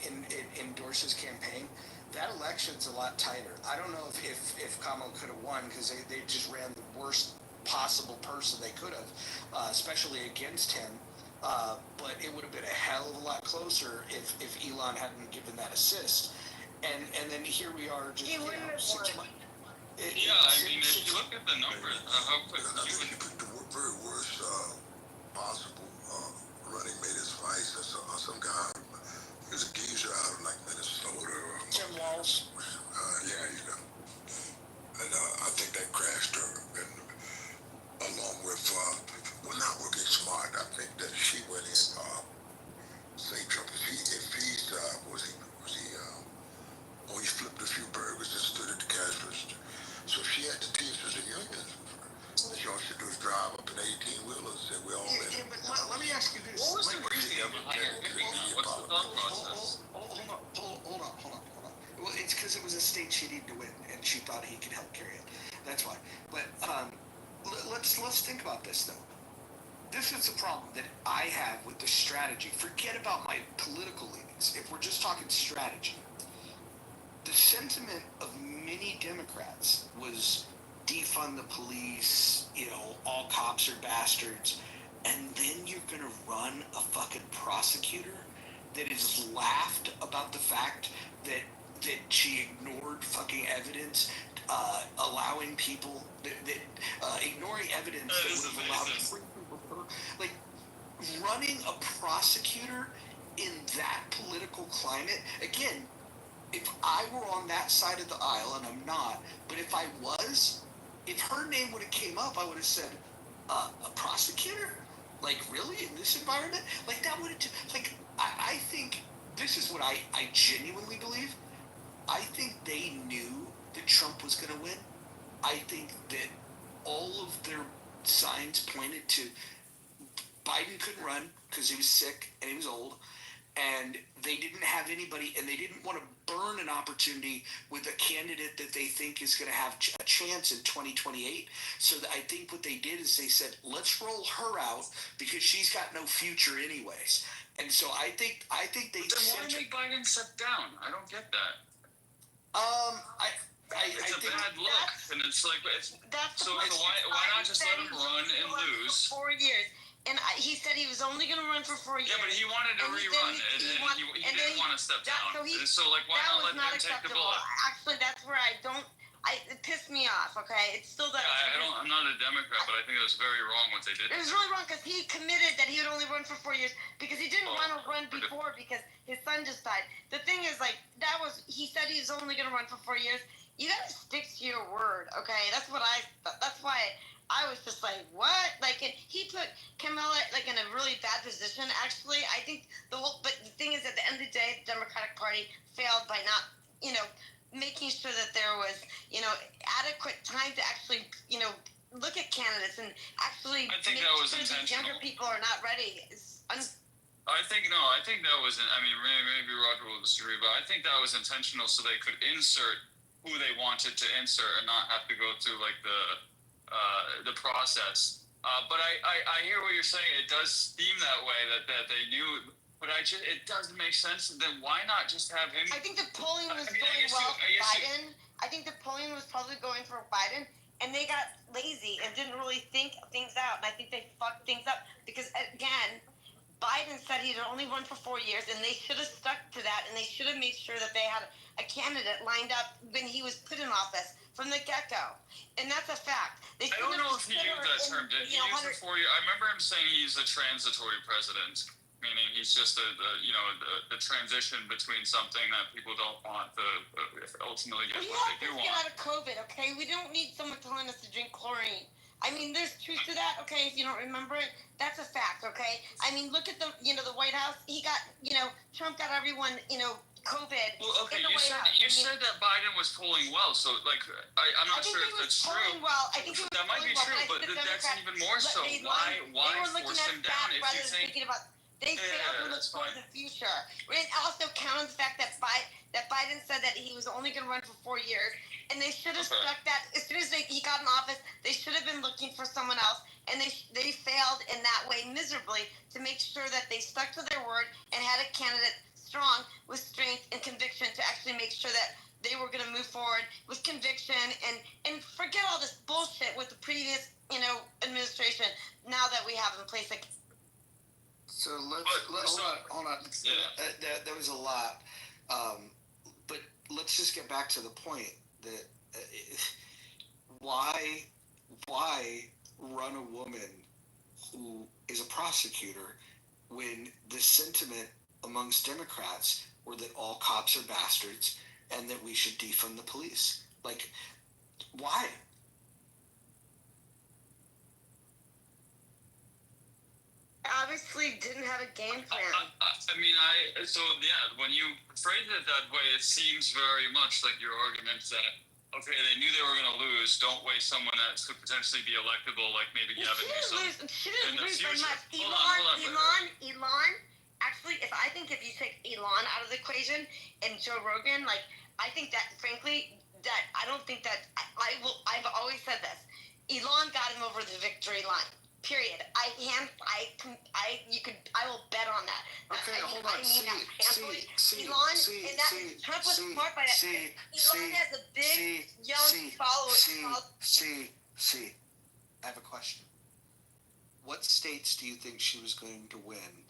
endorse his campaign, that election's a lot tighter. I don't know if Kamala could have won because they just ran the worst possible person they could have, especially against him. But it would have been a hell of a lot closer if Elon hadn't given that assist. And then here we are, just 6 months. Yeah, I mean, if you look at the numbers, how quick I think he picked the very worst possible running mate as vice, or some guy. He was a geezer out of like Minnesota. Tim Walz. Yeah. And I think that crashed her. And along with, not working smart, I think that she went in, say Trump, if he's, he flipped a few burgers and stood at the cash register. So if she had the Teamsters and unions, she all should do is drive up an 18-wheeler and say, we're all in. Yeah, but let me ask you this. What was the reason behind it? What's the thought process? Hold on. Well, it's because it was a state she needed to win, and she thought he could help carry it. That's why. But let's think about this, though. This is the problem that I have with the strategy. Forget about my political leanings. If we're just talking strategy, the sentiment of many Democrats was defund the police, all cops are bastards, and then you're going to run a fucking prosecutor that is laughed about the fact that she ignored fucking evidence, allowing people ignoring evidence that would have allowed people, like running a prosecutor in that political climate. Again, if I were on that side of the aisle, and I'm not, but if I was, if her name would have came up, I would have said, a prosecutor? Like, really? In this environment? Like, that would have, like, I think this is what I genuinely believe. I think they knew that Trump was going to win. I think that all of their signs pointed to Biden couldn't run because he was sick and he was old. And they didn't have anybody, and they didn't want to burn an opportunity with a candidate that they think is going to have a chance in 2028. So I think what they did is they said, let's roll her out because she's got no future anyways. And so I think they. But then why make Biden step down? I don't get that. It's a bad look, and it's like so why not just let him run and lose? For 4 years. And he said he was only going to run for 4 years. Yeah, but he wanted to rerun, and he didn't want to step down. So why not let him take the bullet? Actually, that's where it pissed me off, okay? It still does. I'm not a Democrat, but I think it was very wrong what they did. It was really wrong because he committed that he would only run for 4 years because he didn't want to run before because his son just died. The thing is, he said he was only going to run for 4 years. You got to stick to your word, okay? That's why I was just like, what? Like, he put Kamala, in a really bad position, actually. I think but the thing is, at the end of the day, the Democratic Party failed by not, making sure that there was, adequate time to actually, look at candidates and actually I think make that was sure that younger people are not ready. I think that was, maybe Roger will disagree, but I think that was intentional so they could insert who they wanted to insert and not have to go through, the process. But I hear what you're saying. It does seem that way that they knew, but it doesn't make sense. Then why not just have him? I think the polling was going well for Biden. I think the polling was probably going for Biden, and they got lazy and didn't really think things out. And I think they fucked things up because, again, Biden said he'd only run for 4 years, and they should have stuck to that, and they should have made sure that they had a candidate lined up when he was put in office for from the get-go, and that's a fact. I don't know if he used that term. Did he use it for you? I remember him saying he's a transitory president, meaning he's just a transition between something that people don't want to ultimately get what they do want. We have to get out of COVID, okay? We don't need someone telling us to drink chlorine. I mean, there's truth to that, okay? If you don't remember it, that's a fact, okay? I mean, look at the White House. He got, Trump got everyone, COVID. Well, okay, in the you White said House. you said that Biden was polling well, so I'm not sure if that's true. Well. I think he was that might be polling true, well, but that's even more so. Why force him down if you think? They failed to look for the future. And also count on the fact that Biden said that he was only going to run for 4 years, and they should have stuck that as soon as he got in office. They should have been looking for someone else, and they failed in that way miserably to make sure that they stuck to their word and had a candidate strong with strength and conviction to actually make sure that they were going to move forward with conviction and forget all this bullshit with the previous administration now that we have in place. So let's hold on. Yeah. That was a lot, but let's just get back to the point that why run a woman who is a prosecutor when the sentiment amongst Democrats were that all cops are bastards and that we should defund the police? Like, why? Obviously didn't have a game plan. When you phrase it that way, it seems very much like your argument that, okay, they knew they were going to lose, don't waste someone that could potentially be electable, like maybe Gavin Newsom. She didn't lose by much. Elon, actually, I think if you take Elon out of the equation and Joe Rogan, I think that, frankly, that I don't think that, I've always said this, Elon got him over the victory line. Period. I will bet on that. Okay, hold on. Trump was smart by that. Elon has a big, young following. I have a question. What states do you think she was going to win?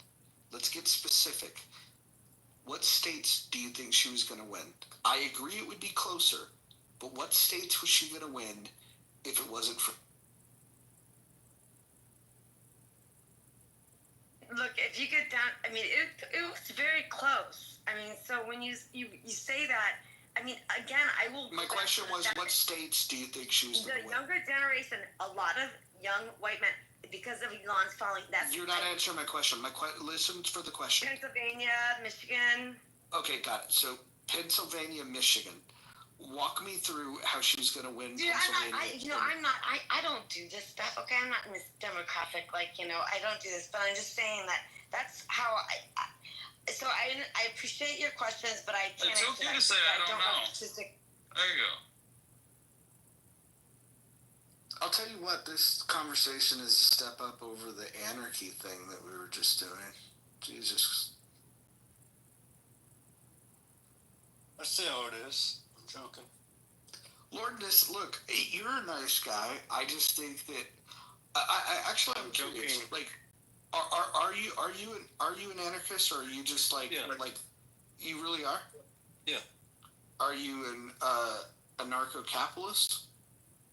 Let's get specific. What states do you think she was going to win? I agree it would be closer, but what states was she going to win if it wasn't for... Look, if you get down, it was very close. So when you say that, again, I will... My question was, what states do you think she was going to win? The younger generation, a lot of young white men, because of Elon's following, You're not answering my question. Listen for the question. Pennsylvania, Michigan. Okay, got it. So, Pennsylvania, Michigan. Walk me through how she's going to win Pennsylvania. I don't do this stuff, okay? I'm not in this demographic, I don't do this, but I'm just saying that's how I appreciate your questions, but I can't answer that. It's okay to say I don't know. There you go. I'll tell you what, this conversation is a step up over the anarchy thing that we were just doing. Jesus. I see how it is. Joking. Lordness, look, you're a nice guy. I just think that I'm curious. Are you an anarchist, or are you just you really are? Yeah. Are you a anarcho-capitalist?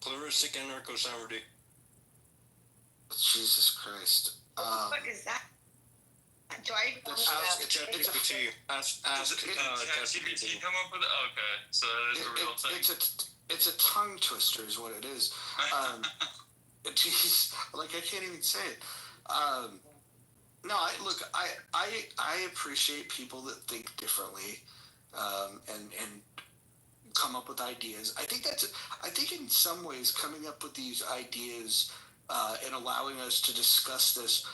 Pluralistic anarcho-sovereignty. Jesus Christ. What is that? Do I ask ChatGPT? Ask ChatGPT come up with it? Okay, so that is a real thing. It's a tongue twister, is what it is. Jeez, I can't even say it. No, I appreciate people that think differently, and come up with ideas. I think in some ways coming up with these ideas and allowing us to discuss this,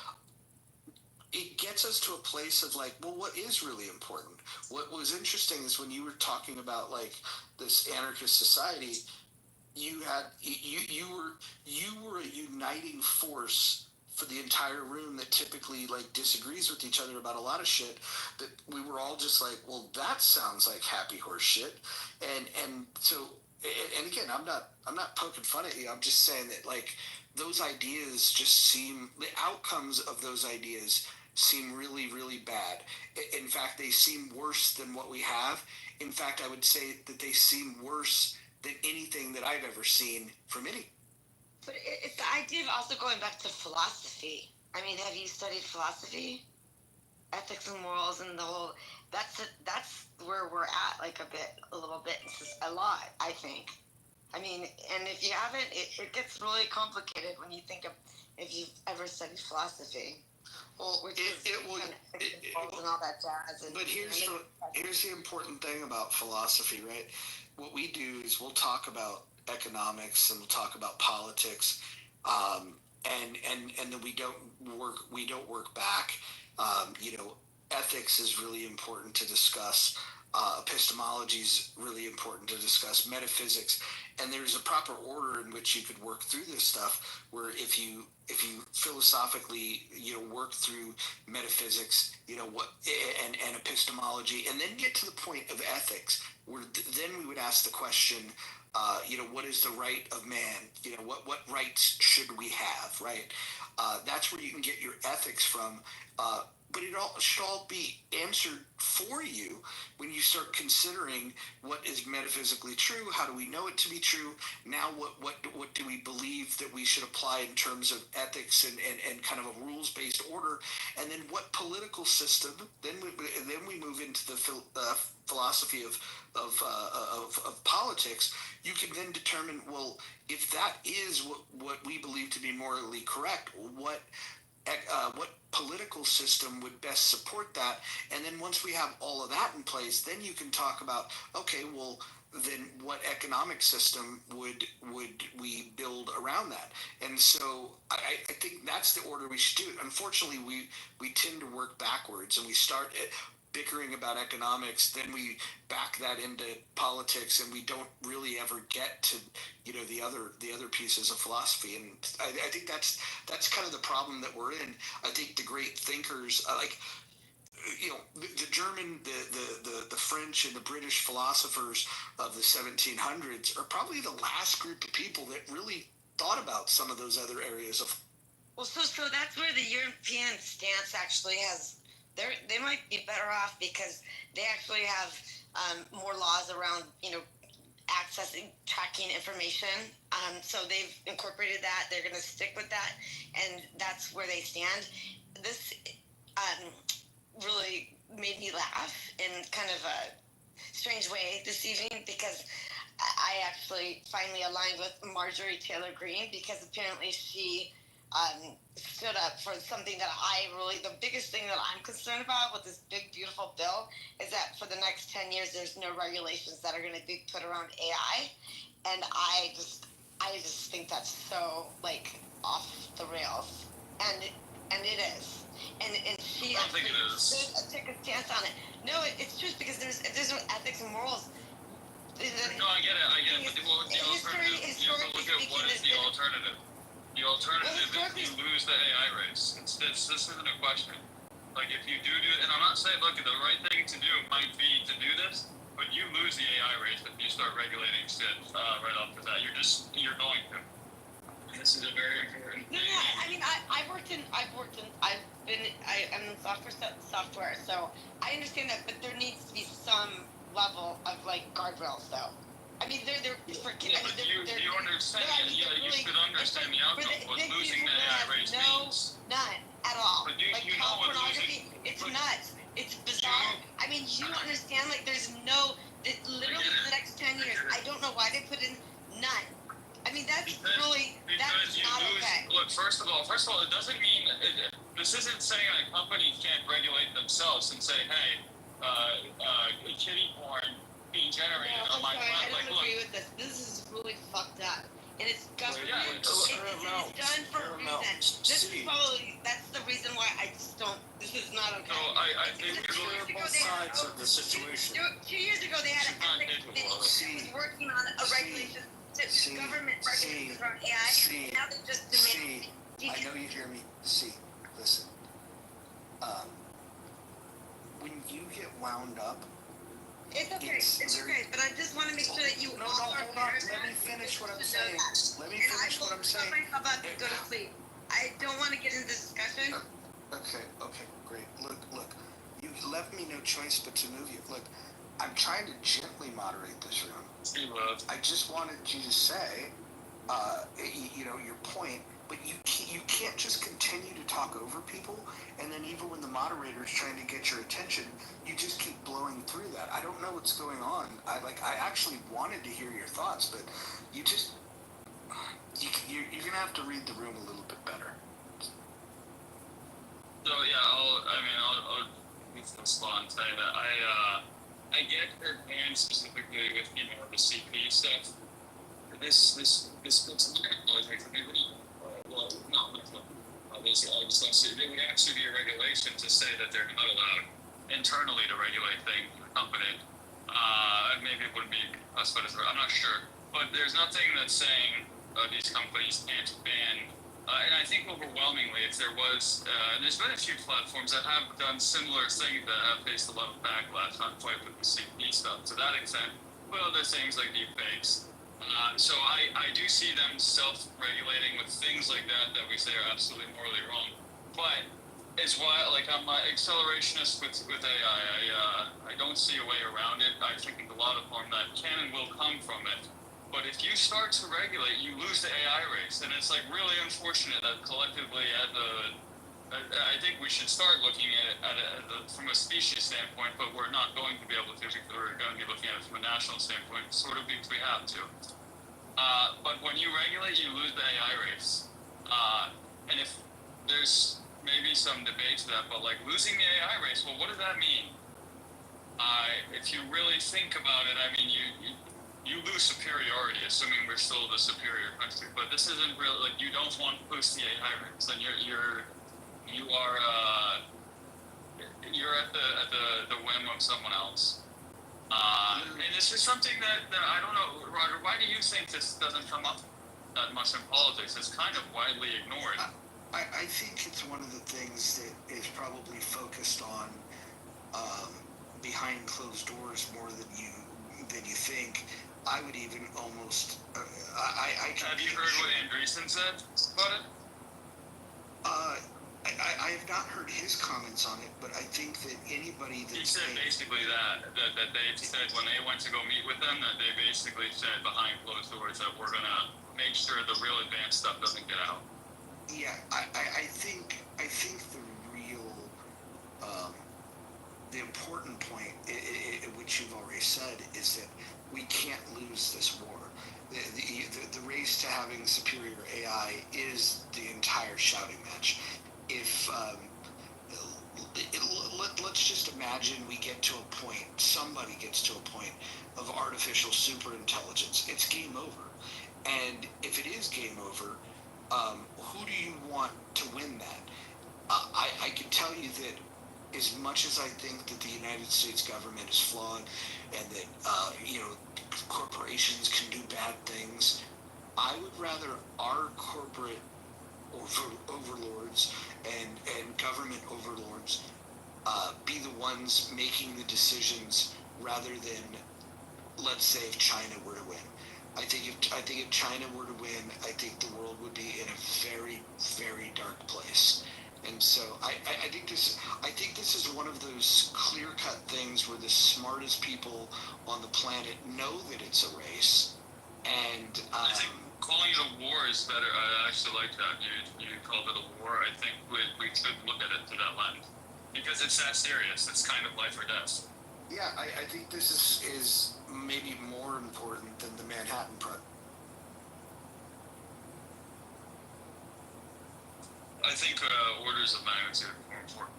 it gets us to a place of what is really important? What was interesting is when you were talking about this anarchist society, you were a uniting force for the entire room that typically disagrees with each other about a lot of shit, that we were all just well, that sounds like happy horse shit. And so, and again, I'm not poking fun at you. I'm just saying that those ideas just seem, the outcomes of those ideas seem really, really bad. In fact, they seem worse than what we have. In fact, I would say that they seem worse than anything that I've ever seen from any. But it's the idea of also going back to philosophy. I mean, have you studied philosophy? Ethics and morals and the whole, that's where we're at, like a little bit, a lot, I think. I mean, and if you haven't, it gets really complicated when you think of, if you've ever studied philosophy. Well, it will, and all that jazz. And, but here's the important thing about philosophy, right? What we do is we'll talk about economics and we'll talk about politics, and then we don't work back. Ethics is really important to discuss. Epistemology is really important to discuss. Metaphysics, and there's a proper order in which you could work through this stuff. Where if you philosophically work through metaphysics, and epistemology, and then get to the point of ethics, where then we would ask the question, what is the right of man? What rights should we have, right? That's where you can get your ethics from. But it should all be answered for you when you start considering what is metaphysically true. How do we know it to be true? Now, what do we believe that we should apply in terms of ethics and kind of a rules-based order? And then what political system? Then we move into the philosophy of politics. You can then determine, well, if that is what we believe to be morally correct, what political system would best support that? And then once we have all of that in place, then you can talk about, okay, well, then what economic system would we build around that? And so I think that's the order we should do it. Unfortunately, we tend to work backwards, and we start bickering about economics, then we back that into politics, and we don't really ever get to the other pieces of philosophy. And I think that's kind of the problem that we're in. I think the great thinkers, the German, the French, and the British philosophers of the 1700s are probably the last group of people that really thought about some of those other areas of. Well, so that's where the European stance actually has. They might be better off because they actually have more laws around, accessing, tracking information. So they've incorporated that. They're going to stick with that, and that's where they stand. This really made me laugh in kind of a strange way this evening because I actually finally aligned with Marjorie Taylor Greene because apparently she stood up for something that the biggest thing that I'm concerned about with this big, beautiful bill is that for the next 10 years, there's no regulations that are going to be put around AI. And I just think that's so, off the rails. And it is. And she I don't think it is. Took a stance on it. No, it's true because there's no ethics and morals. No, I get it. But what the alternative? You have to look at what is the alternative. The alternative is you lose the AI race. This isn't a question. If you do it, and I'm not saying, look, the right thing to do might be to do this, but you lose the AI race if you start regulating shit right off the bat. You're going to. This is a very important thing. Yeah, I mean, I'm in software, so I understand that, but there needs to be some level of guardrails, though. I mean, they're freaking. Yeah, but you understand? Yeah, you should understand the outcome. What losing the AI race means. None at all. But you know what losing. It's nuts. It's bizarre. I mean, you don't understand. There's no. Literally, for the next 10 years, I don't know why they put in none. I mean, that's not okay. Look, first of all, it doesn't mean this isn't saying a company can't regulate themselves and say, hey, kitty porn being generated on my platform. I don't agree with this. This is really fucked up. And it's government. It's done for a reason. That's the reason why I just don't. This is not okay. So I think there's both sides of the situation. 2 years ago, they had an ethics committee that was working on a regulation, government regulations around AI. Now they just demand. I know you hear me. Listen. When you get wound up. It's okay, but I just want to make sure that you hold on. Let me finish what I'm saying. I'm about to go to sleep. I don't want to get into this discussion. Okay, great. Look. You left me no choice but to move you. Look, I'm trying to gently moderate this room. I just wanted you to say, your point, but you can't just continue to talk over people, and then even when the moderator's trying to get your attention, you just keep blowing through that. I don't know what's going on. I actually wanted to hear your thoughts, but you're gonna have to read the room a little bit better. So yeah, I'll respond to that. I get her ban specifically with the CP stuff. This well, not with obviously I just don't see there would actually be a regulation to say that they're not allowed internally to regulate things in the company. Maybe it wouldn't be us, but I'm not sure. But there's nothing that's saying these companies can't ban. And I think overwhelmingly, if there was, there's been a few platforms that have done similar things that have faced a lot of backlash, not quite with the CP stuff to that extent, but other things like deepfakes. So I do see them self-regulating with things like that we say are absolutely morally wrong. But it's why, like, I'm an accelerationist with AI. I don't see a way around it. I think a lot of harm that can and will come from it. But if you start to regulate, you lose the AI race, and it's like really unfortunate that collectively, I think we should start looking at it from a species standpoint, but we're not going to be able to. We're going to be looking at it from a national standpoint, sort of because we have to. But when you regulate, you lose the AI race, and if there's maybe some debate to that, but like losing the AI race, well, what does that mean? If you really think about it, I mean, you lose superiority, assuming we're still the superior country. But this isn't really like you don't want to boost the AI race, then you're at the whim of someone else. And this is something that I don't know, Roger. Why do you think this doesn't come up that much in politics? It's kind of widely ignored. I think it's one of the things that is probably focused on behind closed doors more than you think. I would even almost. Have you heard what Andreessen said about it? I have not heard his comments on it, but I think that anybody that he said basically that they said when they went to go meet with them that they basically said behind closed doors that we're gonna make sure the real advanced stuff doesn't get out. Yeah, I think the real the important point, which you've already said, is that we can't lose this war. The race to having superior AI is the entire shouting match. If let's just imagine we get to a point, somebody gets to a point of artificial superintelligence, it's game over. And if it is game over, who do you want to win that? I can tell you that as much as I think that the United States government is flawed and that corporations can do bad things, I would rather our corporate overlords and government overlords be the ones making the decisions rather than, let's say, if China were to win. I think if China were to win, I think the world would be in a very, very dark place. And so I think this is one of those clear-cut things where the smartest people on the planet know that it's a race. And I think calling it a war is better. I actually like that. You called it a war. I think we should look at it through that lens because it's that serious. It's kind of life or death. Yeah, I think this is maybe more important than the Manhattan Project. I think orders of magnitude are more important.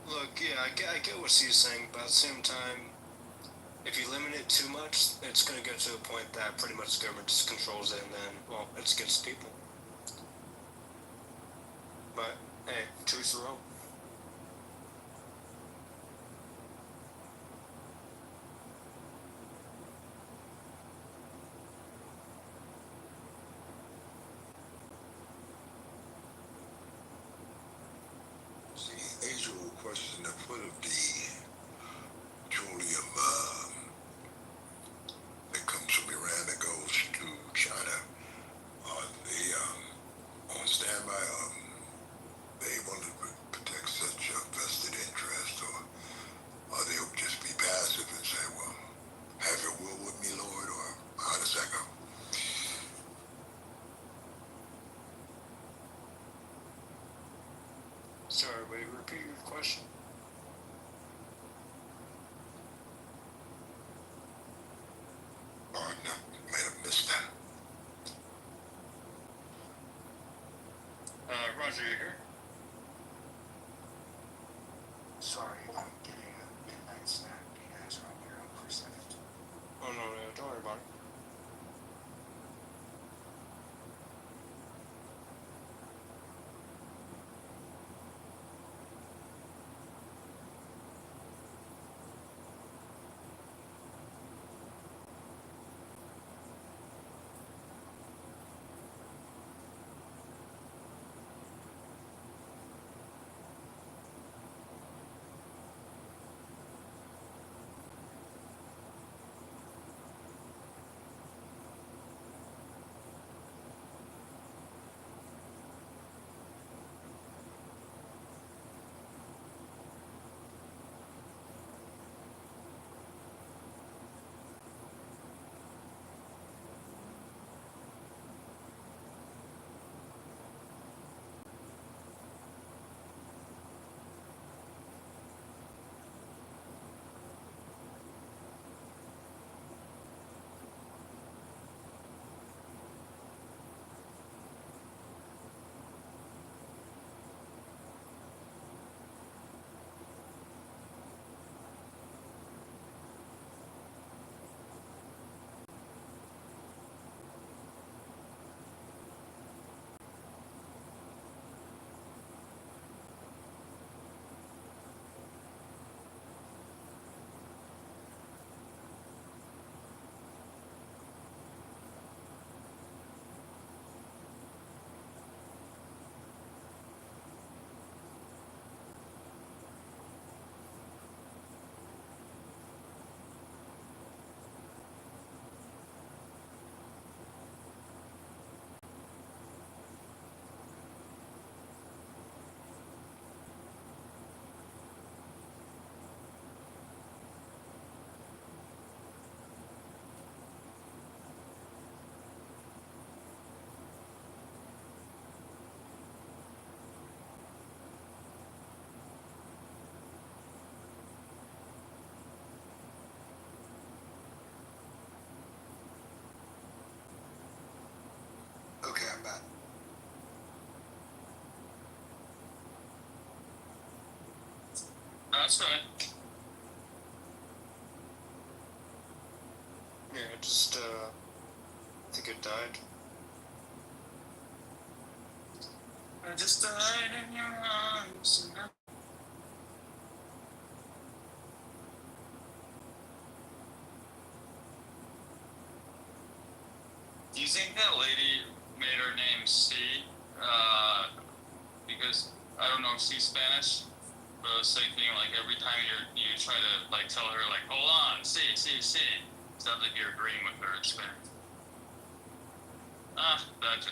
Look, yeah, I get what Steve's saying, but at the same time, if you limit it too much, it's going to get to a point that pretty much the government just controls it, and then, well, it's against people. But, hey, to each their own. The age-old question of what of the petroleum that comes from Iran that goes to China, are they on standby? They want to protect such vested interests. Sorry, wait, repeat your question. Oh, no, you may have missed that. Roger, you here? Sorry, I'm getting a midnight snack. You guys are on your own for a second. Oh, no, don't worry about it. Okay, I'm back. That's fine. Yeah, I think it died. I just died in your arms. Do you think that lady made her name C? Because I don't know if she's Spanish, but I was thinking like every time you try to like tell her like hold on, C, sounds like you're agreeing with her in Spanish. Gotcha.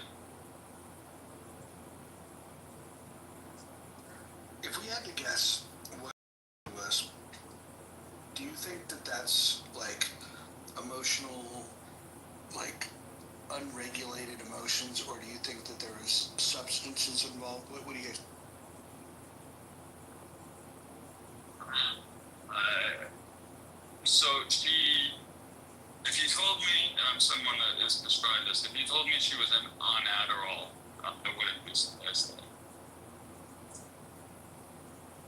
If we had to guess what it was, do you think that that's like emotional, like unregulated emotions, or do you think that there is substances involved? What do you guys? So if you told me, and I'm someone that is prescribed this, if you told me she was on Adderall, I wouldn't be surprised.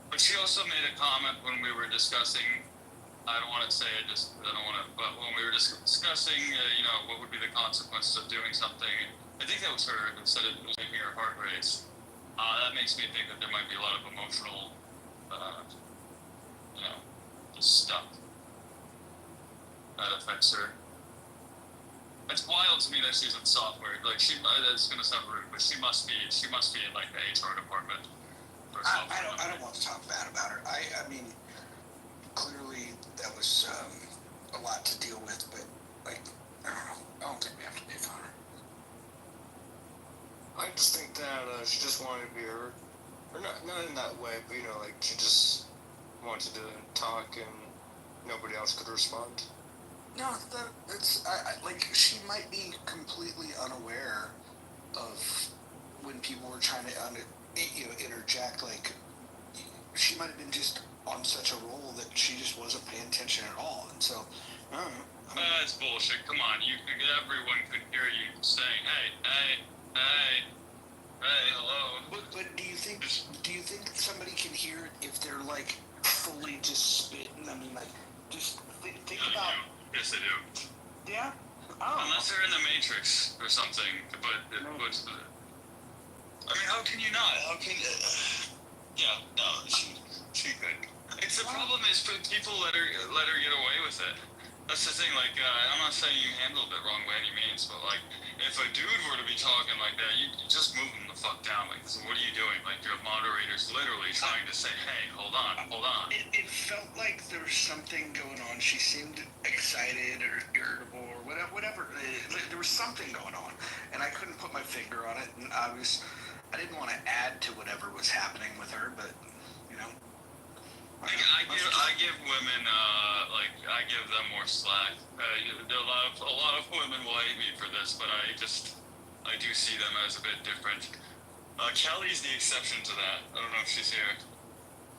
But she also made a comment when we were discussing, I don't want to say it just, I don't want to, but when we were discussing, what would be the consequences of doing something, I think that was her who said it was making her heart race. That makes me think that there might be a lot of emotional, just stuff that affects her. It's wild to me that she's in software. Like that's gonna sound rude, but she must be in like the HR department. I don't want to talk bad about her. I mean, clearly that was a lot to deal with, but like, I don't know. I don't think we have to pick on her. I just think that she just wanted to be heard, or not in that way, but like she just wanted to talk and nobody else could respond. No, that's like she might be completely unaware of when people were trying to interject, like, she might have been just on such a roll that she just wasn't paying attention at all. And so, I don't know. That's bullshit. Come on, everyone could hear you saying, hey, hello. But do you think somebody can hear it if they're like fully just spitting? I mean, like, just think about. Yes, they do. Yeah. Unless they're in the Matrix or something, but I mean, how can you not? How can? Yeah, no, she could. It's the problem is for people let her get away with it. That's the thing. Like, I'm not saying you handled it wrong by any means, but like, if a dude were to be talking like that, you just move him the fuck down. Like, so what are you doing? Like, your moderator's literally trying to say, hey, hold on. It felt like there was something going on. She seemed excited or irritable or whatever. There was something going on, and I couldn't put my finger on it. And I didn't want to add to whatever was happening with her, but you know. I give women I give them more slack. A lot of women will hate me for this, but I do see them as a bit different. Kelly's the exception to that. I don't know if she's here.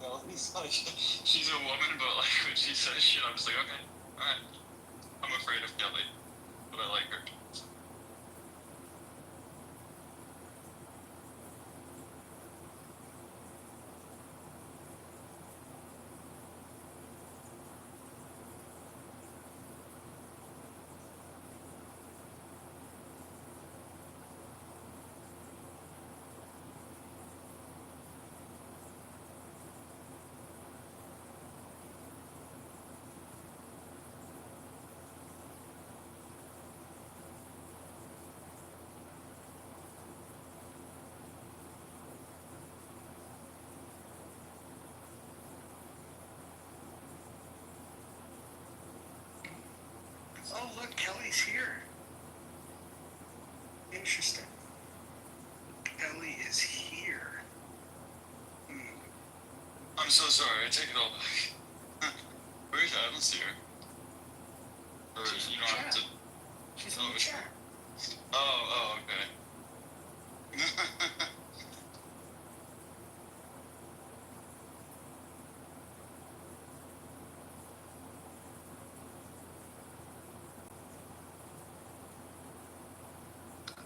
Kelly's like, she's a woman, but like when she says shit, I'm just like, okay, all right. I'm afraid of Kelly, but I like her. Oh, look, Kelly's here. Interesting. Kelly is here. I'm so sorry. I take it all back. Wait, I don't see her. Or you don't have to. She's in the chair. Oh, okay.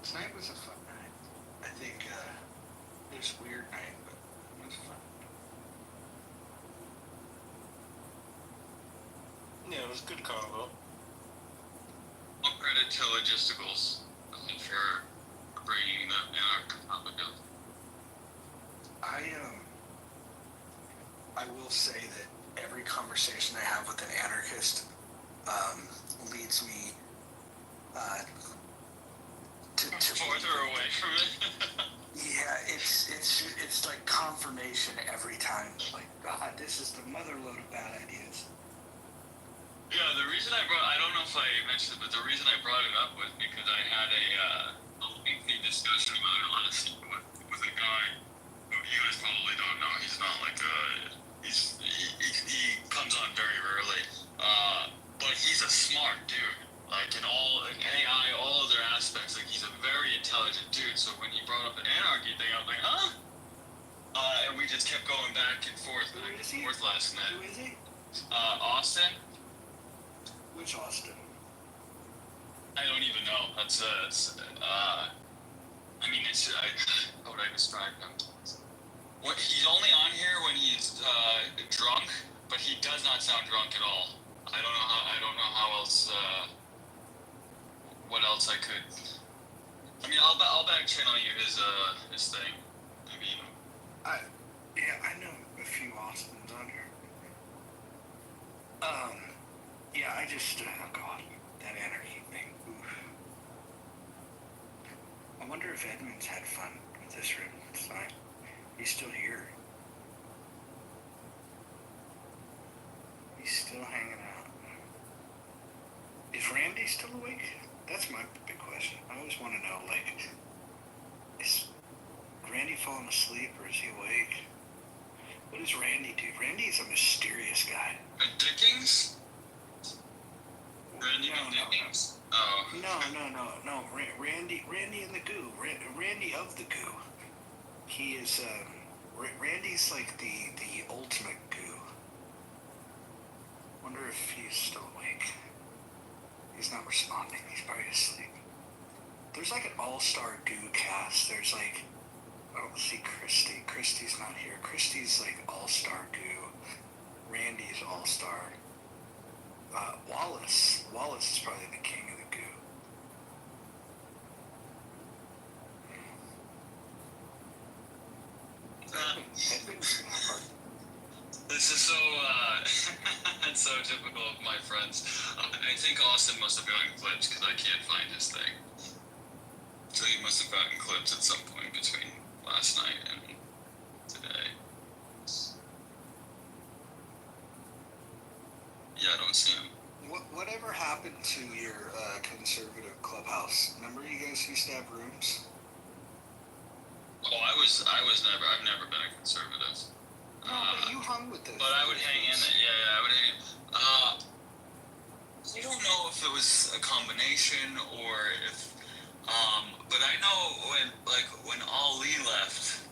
Tonight was a fun night. I think it was a weird night, but it was fun. Yeah, it was a good combo. All credit to Logisticals for bringing the anarch topic up. I will say that every conversation I have with an anarchist leads me to further away from it. Yeah, it's like confirmation every time. Like, God, this is the mother load of bad ideas. Yeah, the reason I don't know if I mentioned it, but the reason I brought it up was because I had a lengthy discussion about it last week with a guy who you guys probably don't know. He's not like he comes on very rarely, but he's a smart dude. Like in AI, all other aspects, like he's a very intelligent dude. So when he brought up an anarchy thing, I was like, huh? And we just kept going back and forth last night. Who is he? Austin. Which Austin? I don't even know. I mean, how would I describe him? He's only on here when he's drunk, but he does not sound drunk at all. I don't know how else. What else I could? I mean, I'll back channel you his thing. I mean, I know a few Austins on here. Yeah, I just oh God, that anarchy thing. Oof. I wonder if Edmund's had fun with this room tonight. He's still here. He's still hanging out. Is Randy still awake? That's my big question. I always want to know, like, is Randy falling asleep or is he awake? What does Randy do? Randy is a mysterious guy. Dickings? Randy Dickings? Oh. No. Randy in the goo. Randy of the goo. He is. Randy's like the ultimate goo. Wonder if he's still awake. He's not responding. He's probably asleep. There's like an all-star goo cast. There's like, I don't see Christy. Christy's not here. Christy's like all-star goo. Randy's all-star. Wallace is probably the king of the goo. This is so it's so typical of my friends. I think Austin must have gotten clips because I can't find his thing. So he must have gotten clips at some point between last night and today. Yeah, I don't see him. Whatever happened to your conservative clubhouse? Remember you guys used to have rooms? Oh, I've never been a conservative. No, but you hung with those. But I would hang in it. Yeah, I would hang in. I don't know if it was a combination or if, but I know when Ali left,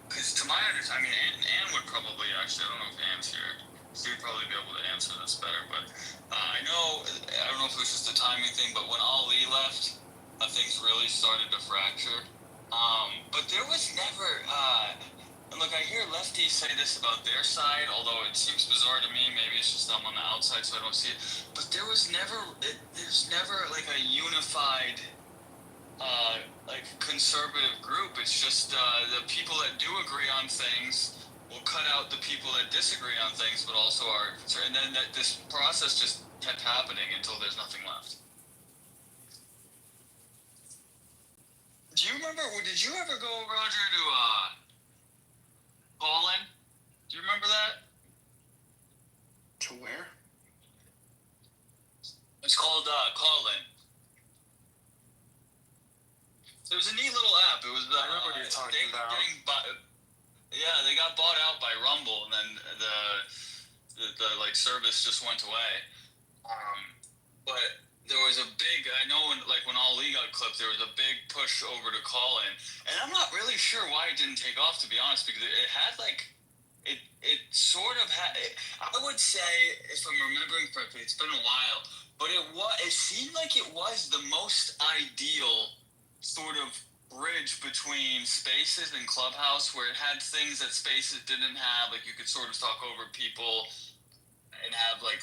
because to my understanding, Ann would probably actually, I don't know if Ann's here. She would probably be able to answer this better, but I don't know if it was just a timing thing, but when Ali left, things really started to fracture. But there was never, and look, I hear lefties say this about their side, although it seems bizarre to me. Maybe it's just I'm on the outside, so I don't see it. But there's never like a unified, like conservative group. It's just the people that do agree on things will cut out the people that disagree on things, but also are, and then this process just kept happening until there's nothing left. Do you remember? Did you ever go, Roger, to Call-In? Do you remember that? To where? It's called Call-In. It was a neat little app. It was. I remember what you're talking about. They got bought out by Rumble, and then the like service just went away. But there was a big, I know when Ali got clipped, there was a big push over to Call-In, and I'm not really sure why it didn't take off, to be honest, because it had like, it sort of had, I would say, if I'm remembering correctly, it's been a while, but it seemed like it was the most ideal sort of bridge between Spaces and Clubhouse, where it had things that Spaces didn't have, like you could sort of talk over people and have like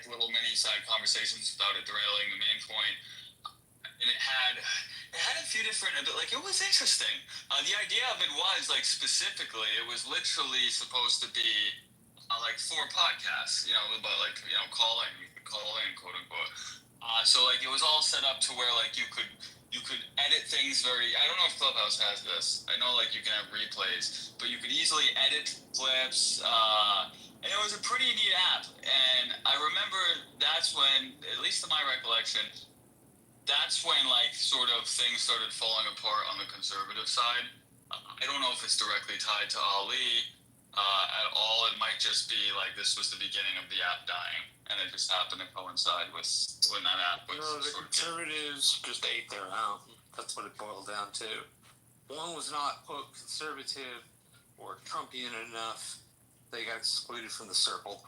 little mini side conversations without it derailing the main point. And it had a few different, but like it was interesting. The idea of it was like specifically, it was literally supposed to be like 4 podcasts, about Call-In, you could call in, quote unquote. So like it was all set up to where like you could edit things very. I don't know if Clubhouse has this. I know like you can have replays, but you could easily edit clips. And it was a pretty neat app, and I remember that's when, at least in my recollection, that's when like sort of things started falling apart on the conservative side. I don't know if it's directly tied to Ali at all. It might just be like this was the beginning of the app dying, and it just happened to coincide with when that app was. The conservatives just ate their own. That's what it boiled down to. One was not, quote, conservative or Trumpian enough. They got excluded from the circle.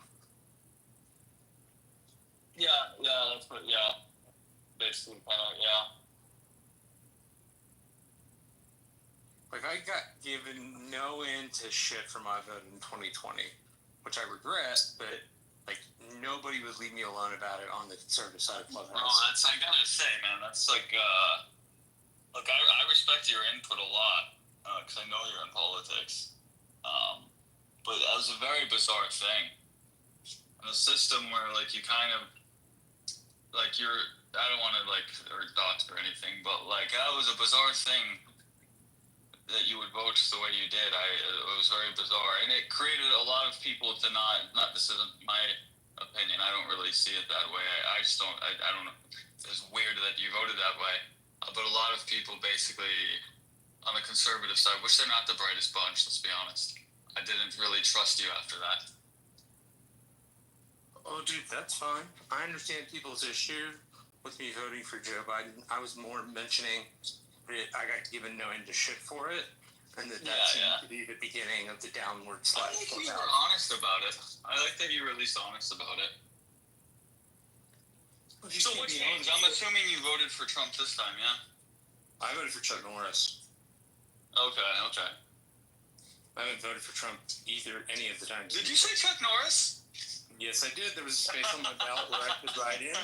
Yeah, that's what, basically, yeah. Like, I got given no end to shit for my vote in 2020, which I regret, but, like, nobody would leave me alone about it on the conservative side of Clubhouse. No, I gotta say, man, that's like, look, I respect your input a lot, because I know you're in politics. But that was a very bizarre thing. In a system where, like, you kind of, like, I don't want to, like, or dox or anything, but, like, that was a bizarre thing that you would vote the way you did. It was very bizarre. And it created a lot of people to this isn't my opinion. I don't really see it that way. I just don't, I don't know. It's weird that you voted that way. But a lot of people basically, on the conservative side, which they're not the brightest bunch, let's be honest. I didn't really trust you after that. Oh, dude, that's fine. I understand people's issue with me voting for Joe Biden. I was more mentioning that I got given no end to shit for it. and that Yeah, seemed yeah. to be the beginning of the downward I slide. like that you were honest about it. I like that you were at least honest about it. So what changed? I'm assuming you voted for Trump this time, yeah? I voted for Chuck Norris. Okay. I haven't voted for Trump any of the times. Did you say Chuck Norris? Yes, I did. There was a space on my ballot where I could write in,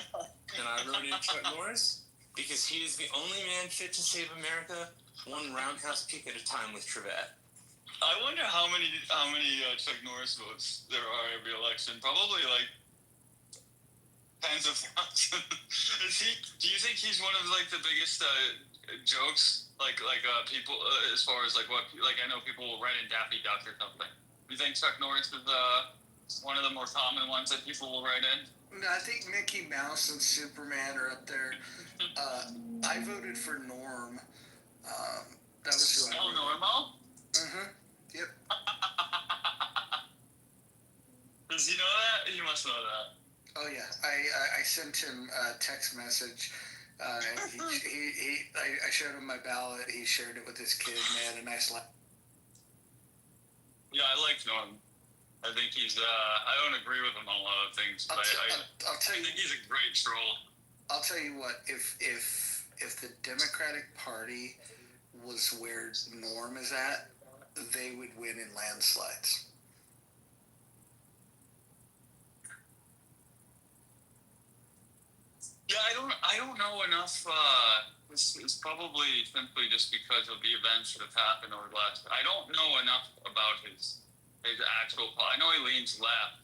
and I wrote in Chuck Norris because he is the only man fit to save America, one roundhouse kick at a time with Trevette. I wonder how many Chuck Norris votes there are every election. Probably like tens of thousands. Do you think he's one of like the biggest jokes? Like people as far as like what I know people will write in Daffy Duck or something. Do you think Chuck Norris is one of the more common ones that people will write in? No, I think Mickey Mouse and Superman are up there. I voted for Norm. That was who I voted. Normal? Mm-hmm. Yep. Does he know that? He must know that. Oh yeah, I sent him a text message. And I showed him my ballot. He shared it with his kid. Man, a nice laugh. Yeah, I like Norm. I think he's. I don't agree with him on a lot of things, but I think he's a great troll. I'll tell you what. If the Democratic Party was where Norm is at, they would win in landslides. Yeah, I don't know enough. This is probably simply just because of the events that have happened over the last. I don't know enough about his actual. I know he leans left,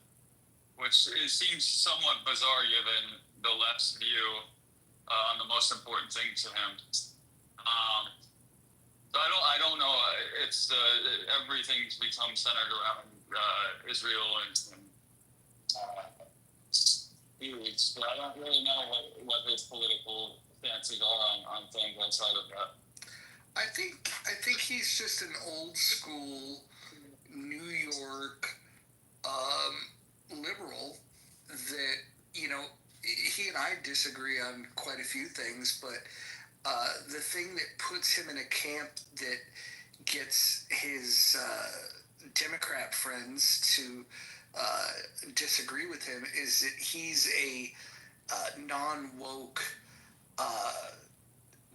which seems somewhat bizarre given the left's view on the most important thing to him. So I don't know. It's everything's become centered around Israel and so I don't really know what his political stances are on things outside of that. I think he's just an old school New York liberal that, you know, he and I disagree on quite a few things, but the thing that puts him in a camp that gets his Democrat friends to disagree with him is that he's a non-woke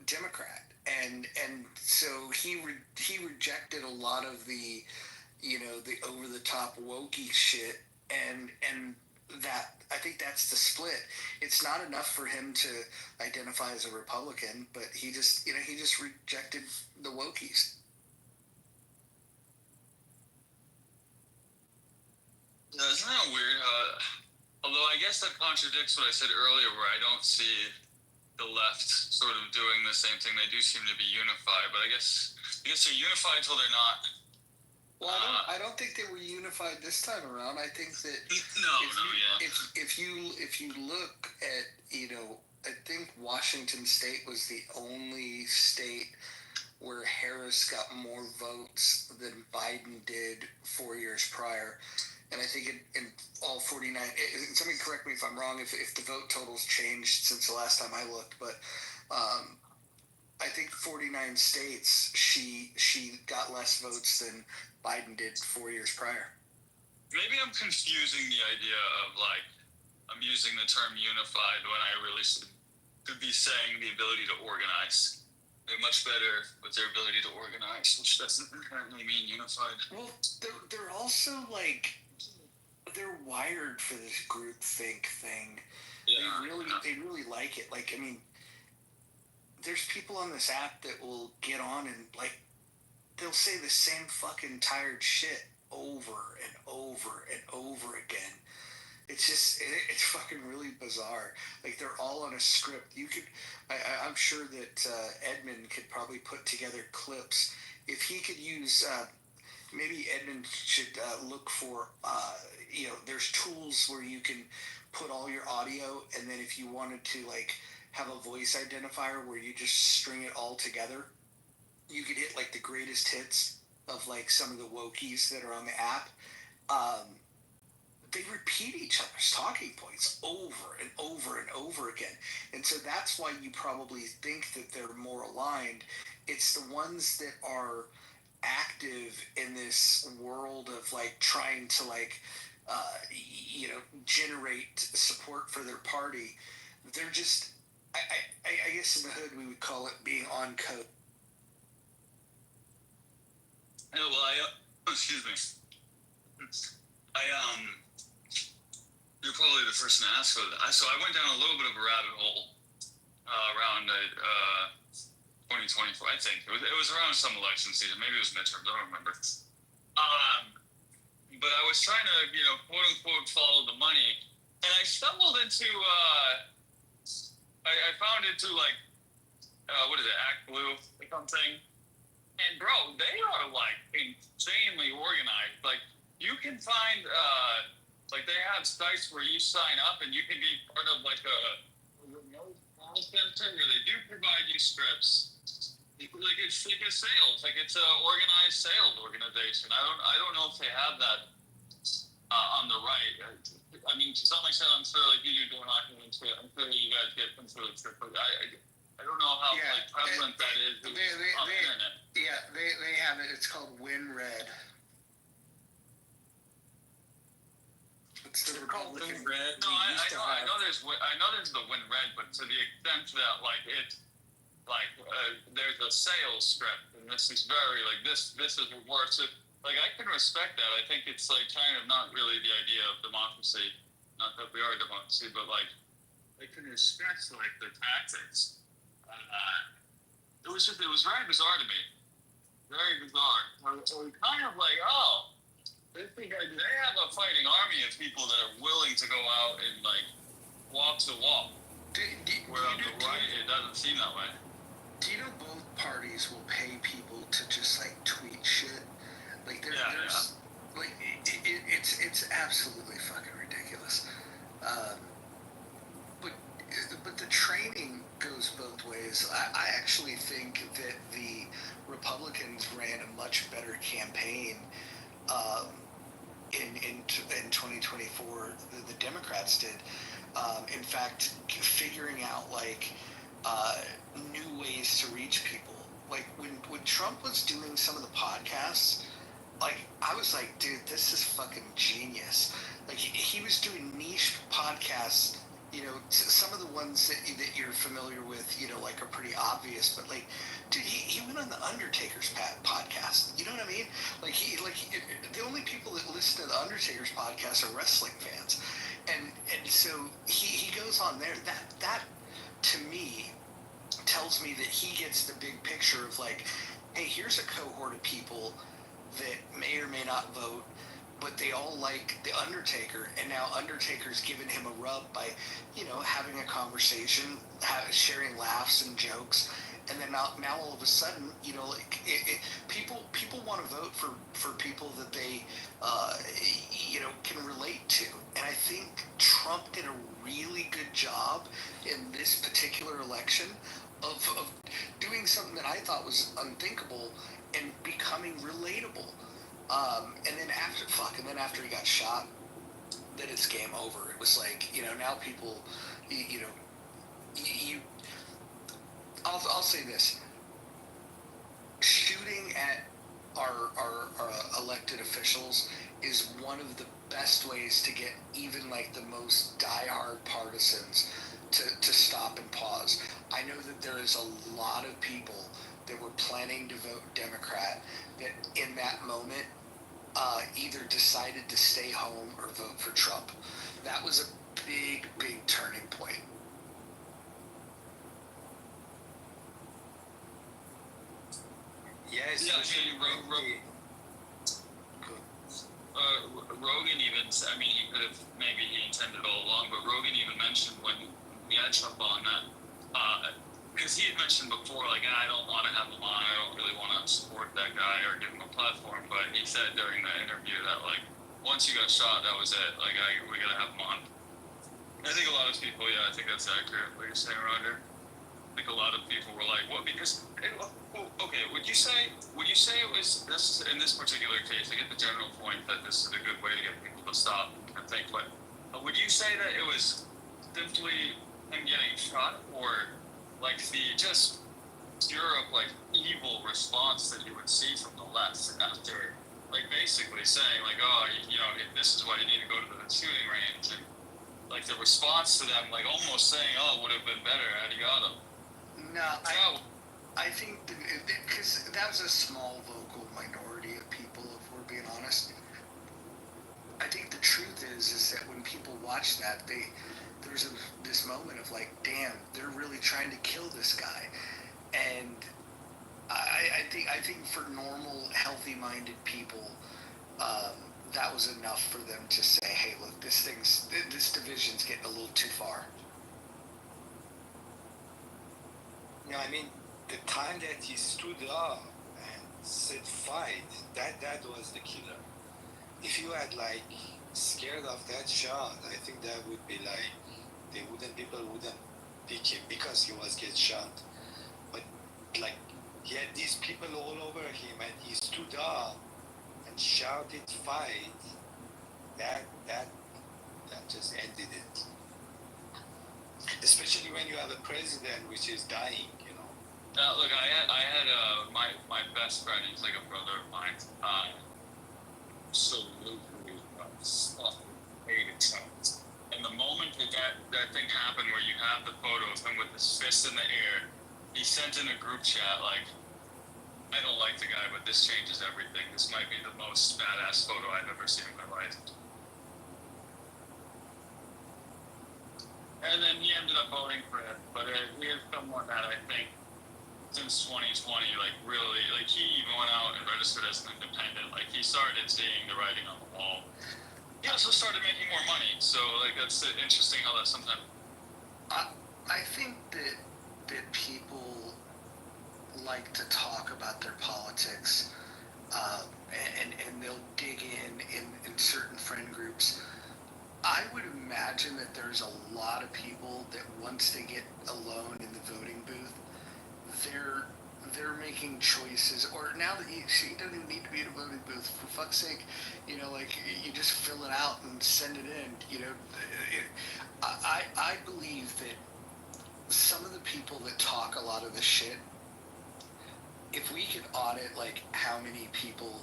Democrat, and so he rejected a lot of the, you know, the over-the-top wokey shit, and that I think that's the split. It's not enough for him to identify as a Republican, but he just rejected the wokies. No, isn't that weird? Although I guess that contradicts what I said earlier, where I don't see the left sort of doing the same thing. They do seem to be unified, but I guess they're unified till they're not. Well, I don't think they were unified this time around. I think that if you look at, you know, I think Washington State was the only state where Harris got more votes than Biden did 4 years prior. And I think in all 49, somebody correct me if I'm wrong, if the vote totals changed since the last time I looked, but I think 49 states she got less votes than Biden did 4 years prior. Maybe I'm confusing the idea of, like, I'm using the term unified when I really should be saying the ability to organize. They're much better with their ability to organize, which doesn't currently mean unified. Well, they're also, like, they're wired for this groupthink thing. Yeah, they really like it. Like, I mean, there's people on this app that will get on and, like, they'll say the same fucking tired shit over and over and over again. It's just, it's fucking really bizarre. Like, they're all on a script. I'm sure that Edmund could probably put together clips. If he could use, maybe Edmund should look for, you know, there's tools where you can put all your audio, and then if you wanted to, like, have a voice identifier where you just string it all together, you could hit, like, the greatest hits of, like, some of the wokies that are on the app. They repeat each other's talking points over and over and over again. And so that's why you probably think that they're more aligned. It's the ones that are active in this world of like trying to like generate support for their party. They're just, I guess in the hood we would call it being on code. Yeah, well, excuse me. You're probably the first to ask for that. So I went down a little bit of a rabbit hole around 2024. I think it was around some election season. Maybe it was midterms. I don't remember. But I was trying to, quote unquote, follow the money, and I stumbled into. I found into like, what is it, Act Blue or something. And bro, they are like insanely organized. Like you can find, like they have sites where you sign up and you can be part of like a remote call center where they do provide you scripts. Like it's like a sales, like it's a organized sales organization. I don't know if they have that on the right. I mean, to some extent, I'm sure like you do door knocking into it. I'm sure you guys get some sort of script. I don't know how like prevalent that is on the internet. Yeah, they have it. It's called WinRed. It's the Republican. WinRed. No, I know there's the WinRed, but to the extent that like it's like there's a sales script, and this is very like this is what works. Like I can respect that. I think it's like kind of not really the idea of democracy. Not that we are a democracy, but like I can respect like the tactics. It was very bizarre to me. Very bizarre. I was kind of like, oh, they have a fighting army of people that are willing to go out and like walk the walk. Where on the right, it doesn't seem that way. Do you know both parties will pay people to just like tweet shit? Like there's like it's absolutely fucking ridiculous. But the training goes both ways. I actually think that the Republicans ran a much better campaign in 2024 than the Democrats did. In fact, figuring out like new ways to reach people. Like when Trump was doing some of the podcasts, like I was like, dude, this is fucking genius. Like he was doing niche podcasts. Some of the ones that you're familiar with, like are pretty obvious, but like, dude, he went on the Undertaker's podcast. You know what I mean? Like the only people that listen to the Undertaker's podcast are wrestling fans, and so he goes on there. That to me tells me that he gets the big picture of like, hey, here's a cohort of people that may or may not vote, but they all like the Undertaker, and now Undertaker's giving him a rub by, having a conversation, sharing laughs and jokes, and then now all of a sudden, people want to vote for people that they, can relate to, and I think Trump did a really good job in this particular election of doing something that I thought was unthinkable and becoming relatable. And then after he got shot, then it's game over. It was like, now people, I'll say this. Shooting at our elected officials is one of the best ways to get even like the most diehard partisans to stop and pause. I know that there is a lot of people that were planning to vote Democrat that in that moment either decided to stay home or vote for Trump. That was a big turning point. Yes. Yeah, Rogan even, he could have, maybe he intended all along, but Rogan even mentioned when we had Trump on that, because he had mentioned before, like, I don't want to have him on, I don't really want to support that guy or give him a platform, but he said during that interview that, like, once he got shot, that was it, like, we gotta have him on. I think a lot of people, I think that's accurate, what you're saying, Roger. I think a lot of people were like, well, because, okay, would you say it was this, in this particular case, I get the general point that this is a good way to get people to stop and think, but would you say that it was simply him getting shot, or like the just Europe, like, evil response that you would see from the left after, like, basically saying, like, oh, you know, this is why you need to go to the shooting range. And, like, the response to them, like, almost saying, oh, it would have been better had you got them. No, I think because that was a small vocal minority of people, if we're being honest. I think the truth is that when people watch that, there's this moment of like, damn, they're really trying to kill this guy, and I think for normal, healthy-minded people, that was enough for them to say, hey, look, this division's getting a little too far. Yeah, I mean, the time that he stood up and said fight, that was the killer. If you had like scared of that shot, I think that would be like people wouldn't pick him because he was get shot. But like he had these people all over him and he stood up and shouted fight. That just ended it. Especially when you have a president which is dying, you know. Look, I had my best friend. He's like a brother of mine. Absolutely hated Trump. And the moment that thing happened, where you have the photo of him with his fist in the air, he sent in a group chat like, "I don't like the guy, but this changes everything. This might be the most badass photo I've ever seen in my life." And then he ended up voting for it. But he is someone that I think since 2020, like really, like he even went out and registered as an independent. Like he started seeing the writing on the wall. He also started making more money. So like that's interesting how that sometimes. I think that people like to talk about their politics, and they'll dig in certain friend groups. I would imagine that there's a lot of people that once they get alone in the voting booth, they're making choices. Or now that you don't even need to be in a voting booth, for fuck's sake, you know, like you just fill it out and send it in. You know, I believe that some of the people that talk a lot of this shit, if we could audit like how many people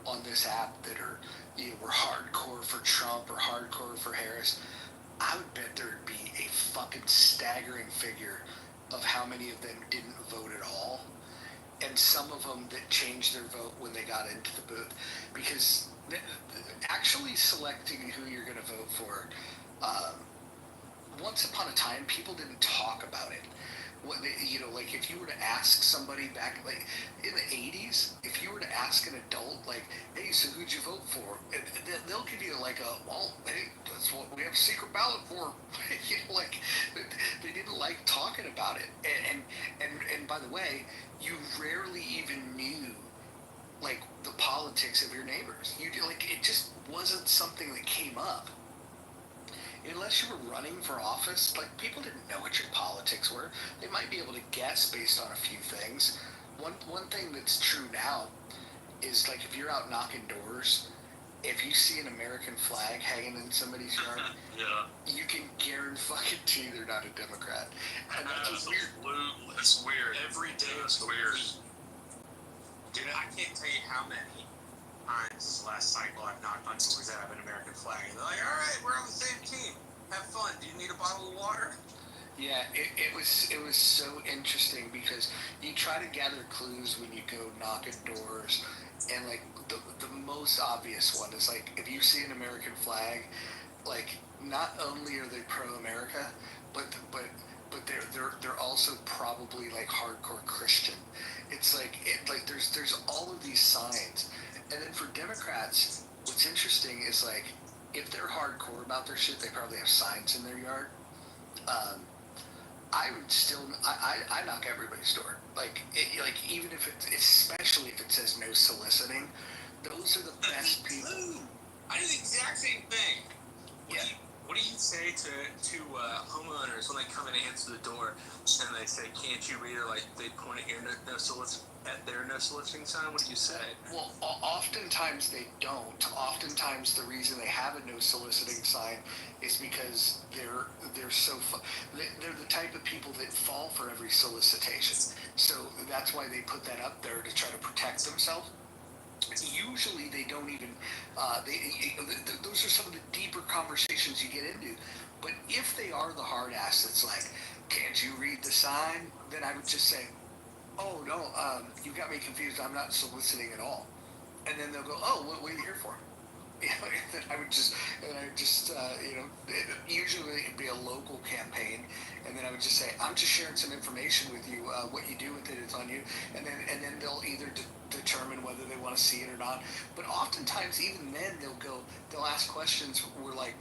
on this app that are, you know, were hardcore for Trump or hardcore for Harris, I would bet there would be a fucking staggering figure of how many of them didn't vote at all, and some of them that changed their vote when they got into the booth. Because actually selecting who you're going to vote for, once upon a time, people didn't talk about it. You know, like if you were to ask somebody back, like in the 80s, if you were to ask an adult, like, hey, so who'd you vote for? And they'll give you like well, hey, that's what we have a secret ballot for. You know, like they didn't like talking about it. And by the way, you rarely even knew like the politics of your neighbors. You like it just wasn't something that came up. Unless you were running for office, like people didn't know what your politics were. They might be able to guess based on a few things. One thing that's true now is like if you're out knocking doors, if you see an American flag hanging in somebody's yard, yeah, you can guarantee they're not a Democrat. And that's weird. It's weird. Every day it's weird. Dude, I can't tell you how many times this last cycle I've knocked on doors that have an American flag, and they're like, "All right, we're on the same team. Have fun. Do you need a bottle of water?" Yeah, it was so interesting because you try to gather clues when you go knocking doors, and like the most obvious one is like if you see an American flag, like not only are they pro-America, but they're also probably like hardcore Christian. It's like there's all of these signs. And then for Democrats, what's interesting is like if they're hardcore about their shit, they probably have signs in their yard. I would still I knock everybody's door. Like even if especially if it says no soliciting, those are the best people. I do the exact same thing. Yeah. What do you say to homeowners when they come and answer the door and they say, "Can't you read?" Or like they point at your no at their no soliciting sign? What do you say? Well, oftentimes they don't. Oftentimes the reason they have a no soliciting sign is because they're they're the type of people that fall for every solicitation. So that's why they put that up there to try to protect themselves. Usually they don't even. Those are some of the deeper conversations you get into. But if they are the hard ass that's like, can't you read the sign? Then I would just say, oh no, you got me confused. I'm not soliciting at all. And then they'll go, oh, what are you here for? You know, and then I would just, usually it'd be a local campaign, and then I would just say, I'm just sharing some information with you. What you do with it is on you. And then they'll either determine whether they want to see it or not. But oftentimes, even then, they'll ask questions. We're like,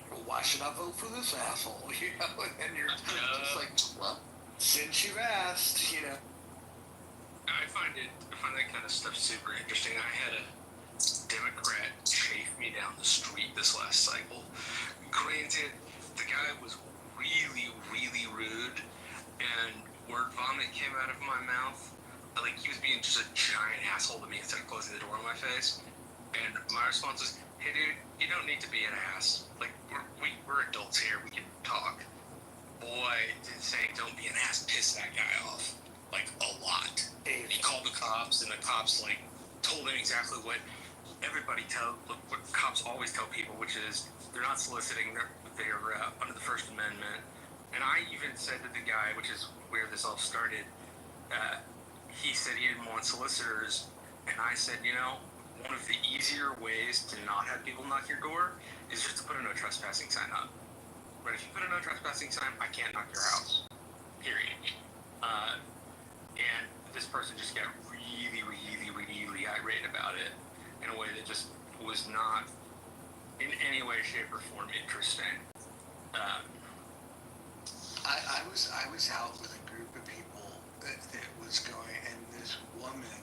well, why should I vote for this asshole? You know, and you're just like, well, since you've asked, you know. I find that kind of stuff super interesting. I had a Democrat chase me down the street this last cycle. Granted, the guy was really, really rude, and word vomit came out of my mouth. Like, he was being just a giant asshole to me instead of closing the door in my face. And my response was, hey dude, you don't need to be an ass. Like, we're adults here, we can talk. Boy, saying don't be an ass pissed that guy off. Like, a lot. He called the cops, and the cops, like, told him exactly what what cops always tell people, which is they're not soliciting, they're under the First Amendment. And I even said to the guy, which is where this all started, he said he didn't want solicitors, and I said, you know, one of the easier ways to not have people knock your door is just to put a no trespassing sign up. But if you put a no trespassing sign, I can't knock your house. Period. And this person just got really, really, really irate about it in a way that just was not in any way, shape, or form interesting. I was out with a group of people that was going, and this woman,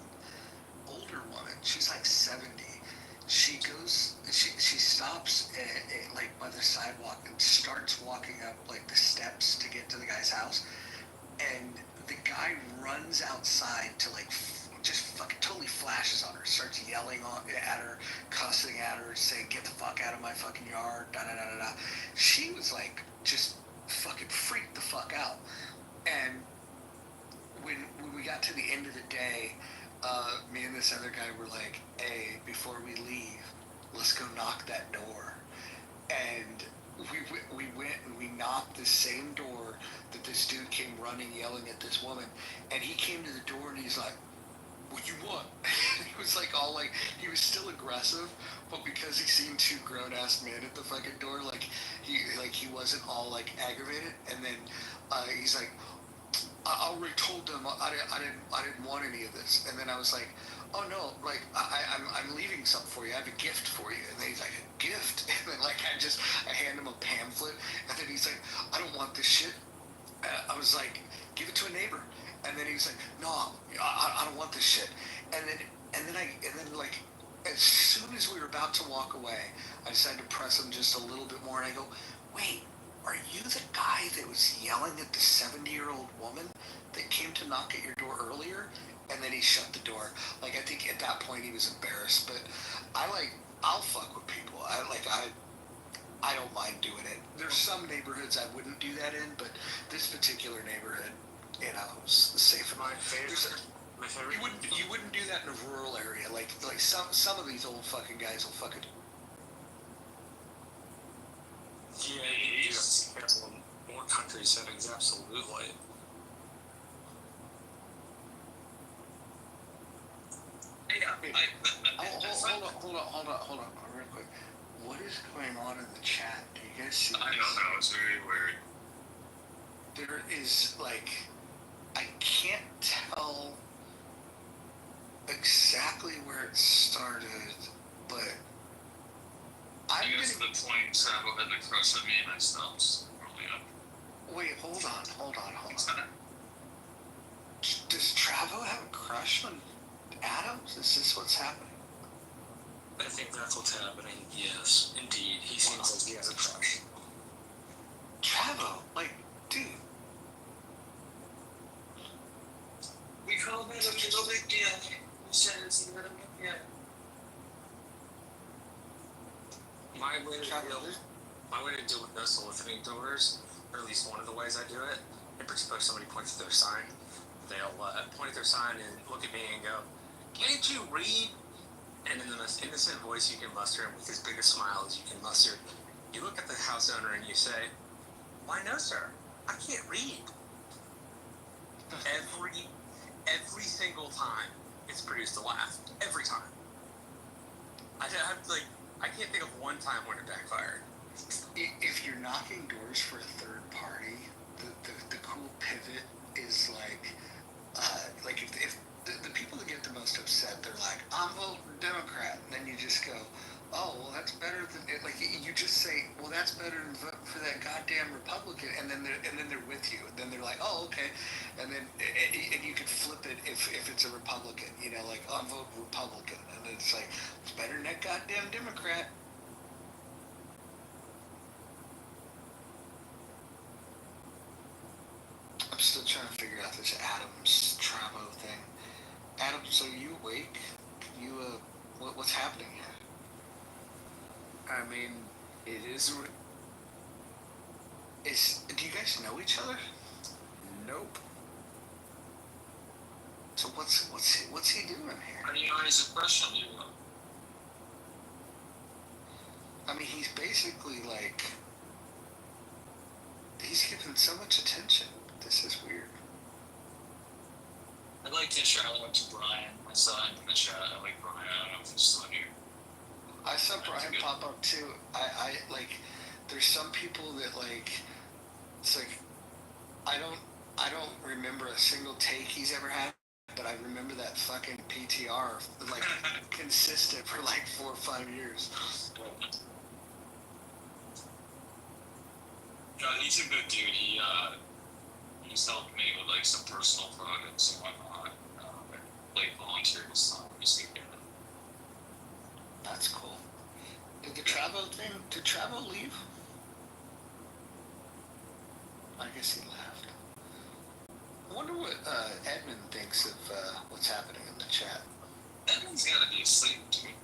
older woman, she's like 70. She stops like by the sidewalk and starts walking up like the steps to get to the guy's house, and the guy runs outside to like just fucking totally flashes on her, starts yelling at her, cussing at her, saying get the fuck out of my fucking yard, da da da da da. She was like just fucking freaked the fuck out. And when we got to the end of the day, me and this other guy were like, hey, before we leave, let's go knock that door. And we went and we knocked the same door that this dude came running yelling at this woman, and he came to the door and he's like, what you want? He was like all like, he was still aggressive, but because he seen two grown-ass men at the fucking door, he wasn't all like aggravated. And then he's like, I already told them I didn't want any of this. And then I was like, oh no, like I'm leaving something for you. I have a gift for you. And then he's like, a gift? And then like I hand him a pamphlet, and then he's like, I don't want this shit. I was like, give it to a neighbor. And then he was like, no, I don't want this shit. And then like as soon as we were about to walk away, I decided to press him just a little bit more, and I go, wait, are you the guy that was yelling at the 70-year-old woman that came to knock at your door earlier? And then he shut the door. Like, I think at that point he was embarrassed, but I'll fuck with people. I don't mind doing it. There's some neighborhoods I wouldn't do that in, but this particular neighborhood, you know, is safe in my favor. You wouldn't do that in a rural area. Like some of these old fucking guys will fucking. Yeah, you just careful in more country settings, absolutely. Yeah, Hold on, real quick. What is going on in the chat? Do you guys see? I don't know. It's very weird. There is like, I can't tell exactly where it started, but I guess the plane travel had the crush on me and I stopped rolling up. Wait, hold on. Does Travo have a crush on Adams? Is this what's happening? I think that's what's happening, yes. Indeed. He seems like he has a crush. Travo? Like, dude. We call that a middle big My way to deal with no soliciting doors, or at least one of the ways I do it, in particular, if somebody points at their sign, they'll point at their sign and look at me and go, "Can't you read?" And in the most innocent voice you can muster, and with as big a smile as you can muster, you look at the house owner and you say, "Why no, sir? I can't read." Every single time, it's produced a laugh. Every time. I can't think of one time when it backfired. If you're knocking doors for a third party, the cool pivot is like if the people that get the most upset, they're like, "I'm voting Democrat," and then you just go, "Oh, well, that's better than it." Like you just say, "Well, that's better than voting for that goddamn Republican," and then they're with you, and then they're like, "Oh, okay," and then and you could flip it if it's a Republican, like, "Oh, I'm voting Republican," and it's like, "It's better than that goddamn Democrat." I'm still trying to figure out this Adams Travo thing. Adam, so you awake? You what's happening here? I mean, it is. Do you guys know each other? Nope. So what's he doing here? How do you know his impression you know? I mean, he's basically like, he's given so much attention. This is weird. I'd like to shout out to Brian, my son, in the chat. I like Brian. I don't know if he's still here. I saw Brian pop up too. I like, there's some people that like, it's like, I don't remember a single take he's ever had, but I remember that fucking PTR, like, consistent for like 4 or 5 years. Yeah, he's a good dude. He's helped me with like some personal projects and whatnot. Like volunteers. That's cool. Did Travo leave? I guess he left. I wonder what Edmund thinks of what's happening in the chat. Edmund's gotta be asleep, dude.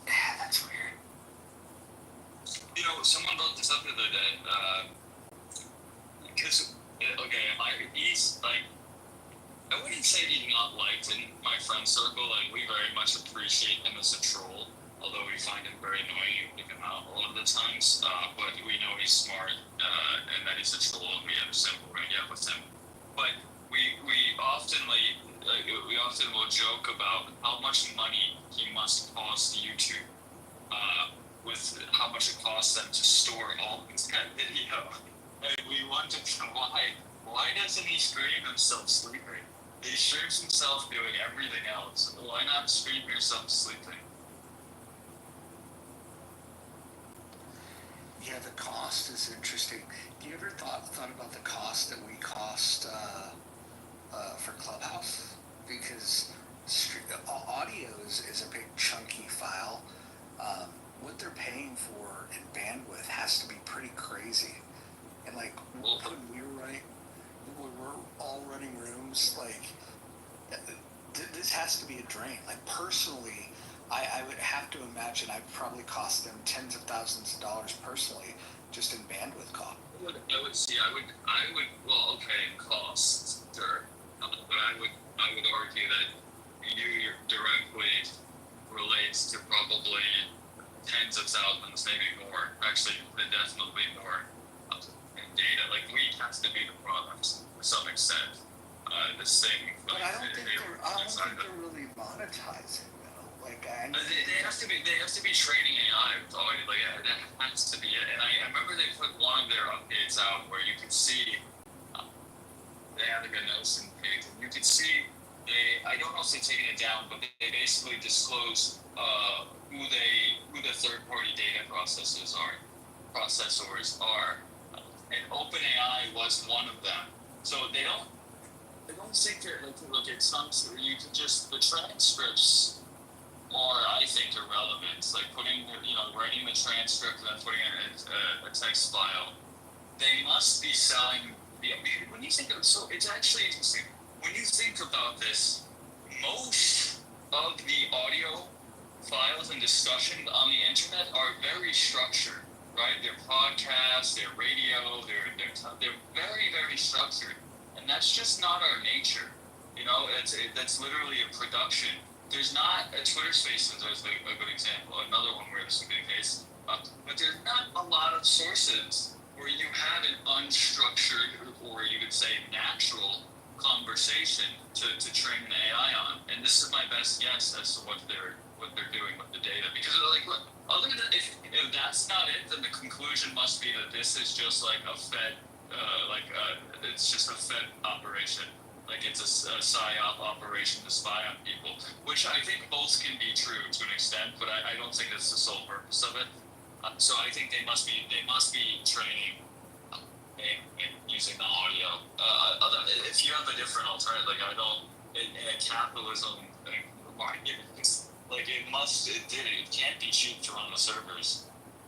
Yeah, that's weird. Someone brought this up the other day. Because, he's like, I wouldn't say he's not liked in my friend circle. Like, we very much appreciate him as a troll, although we find him very annoying and pick him out a lot of the times. But we know he's smart and that he's a troll, and we understand what we're gonna get with him. But we often will joke about how much money he must cost YouTube, with how much it costs them to store all that video. And we wonder why doesn't he stream himself sleeping? He streams himself doing everything else. Why not stream yourself sleeping? Yeah, the cost is interesting. Do you ever thought about the cost that we cost for Clubhouse? Because audio is a big chunky file. What they're paying for in bandwidth has to be pretty crazy. And like when we're all running rooms, like this has to be a drain. Like personally, I would have to imagine I'd probably cost them tens of thousands of dollars personally just in bandwidth cost. I would well, okay, costs, sure. But I would argue that you directly relates to probably tens of thousands, maybe more. Actually, definitely more in data. Like, we have to be the product to some extent. This thing. But I don't think they're really monetizing though. Like they have to be training AI. Like that has to be it. And I remember they put one of their updates out where you could see they had like a notion page, and you could see I don't know if they've taken it down, but they basically disclose who the third party data processors are, and OpenAI was one of them. So they don't think that, like, look at some, you can just, the transcripts are, I think, irrelevant. Like writing the transcript and then putting it in a text file. They must be selling when you think of, so it's actually interesting. When you think about this, most of the audio files and discussion on the internet are very structured, right? Their podcasts, their radio, they're very, very structured, and that's just not our nature. You know, that's literally a production. There's not a Twitter Spaces is a good example, another one where this would be the case. But there's not a lot of sources where you have an unstructured, or you could say natural, conversation to train an AI on. And this is my best guess as to what they're doing with the data. Because like, look, other than if that's not it, then the conclusion must be that this is just like a Fed, it's just a Fed operation. Like it's a psyop operation to spy on people, which I think both can be true to an extent, but I don't think that's the sole purpose of it. So I think they must be training and using the audio. If you have a different alternative, like I don't, in a capitalism market, it can't be cheap to run the servers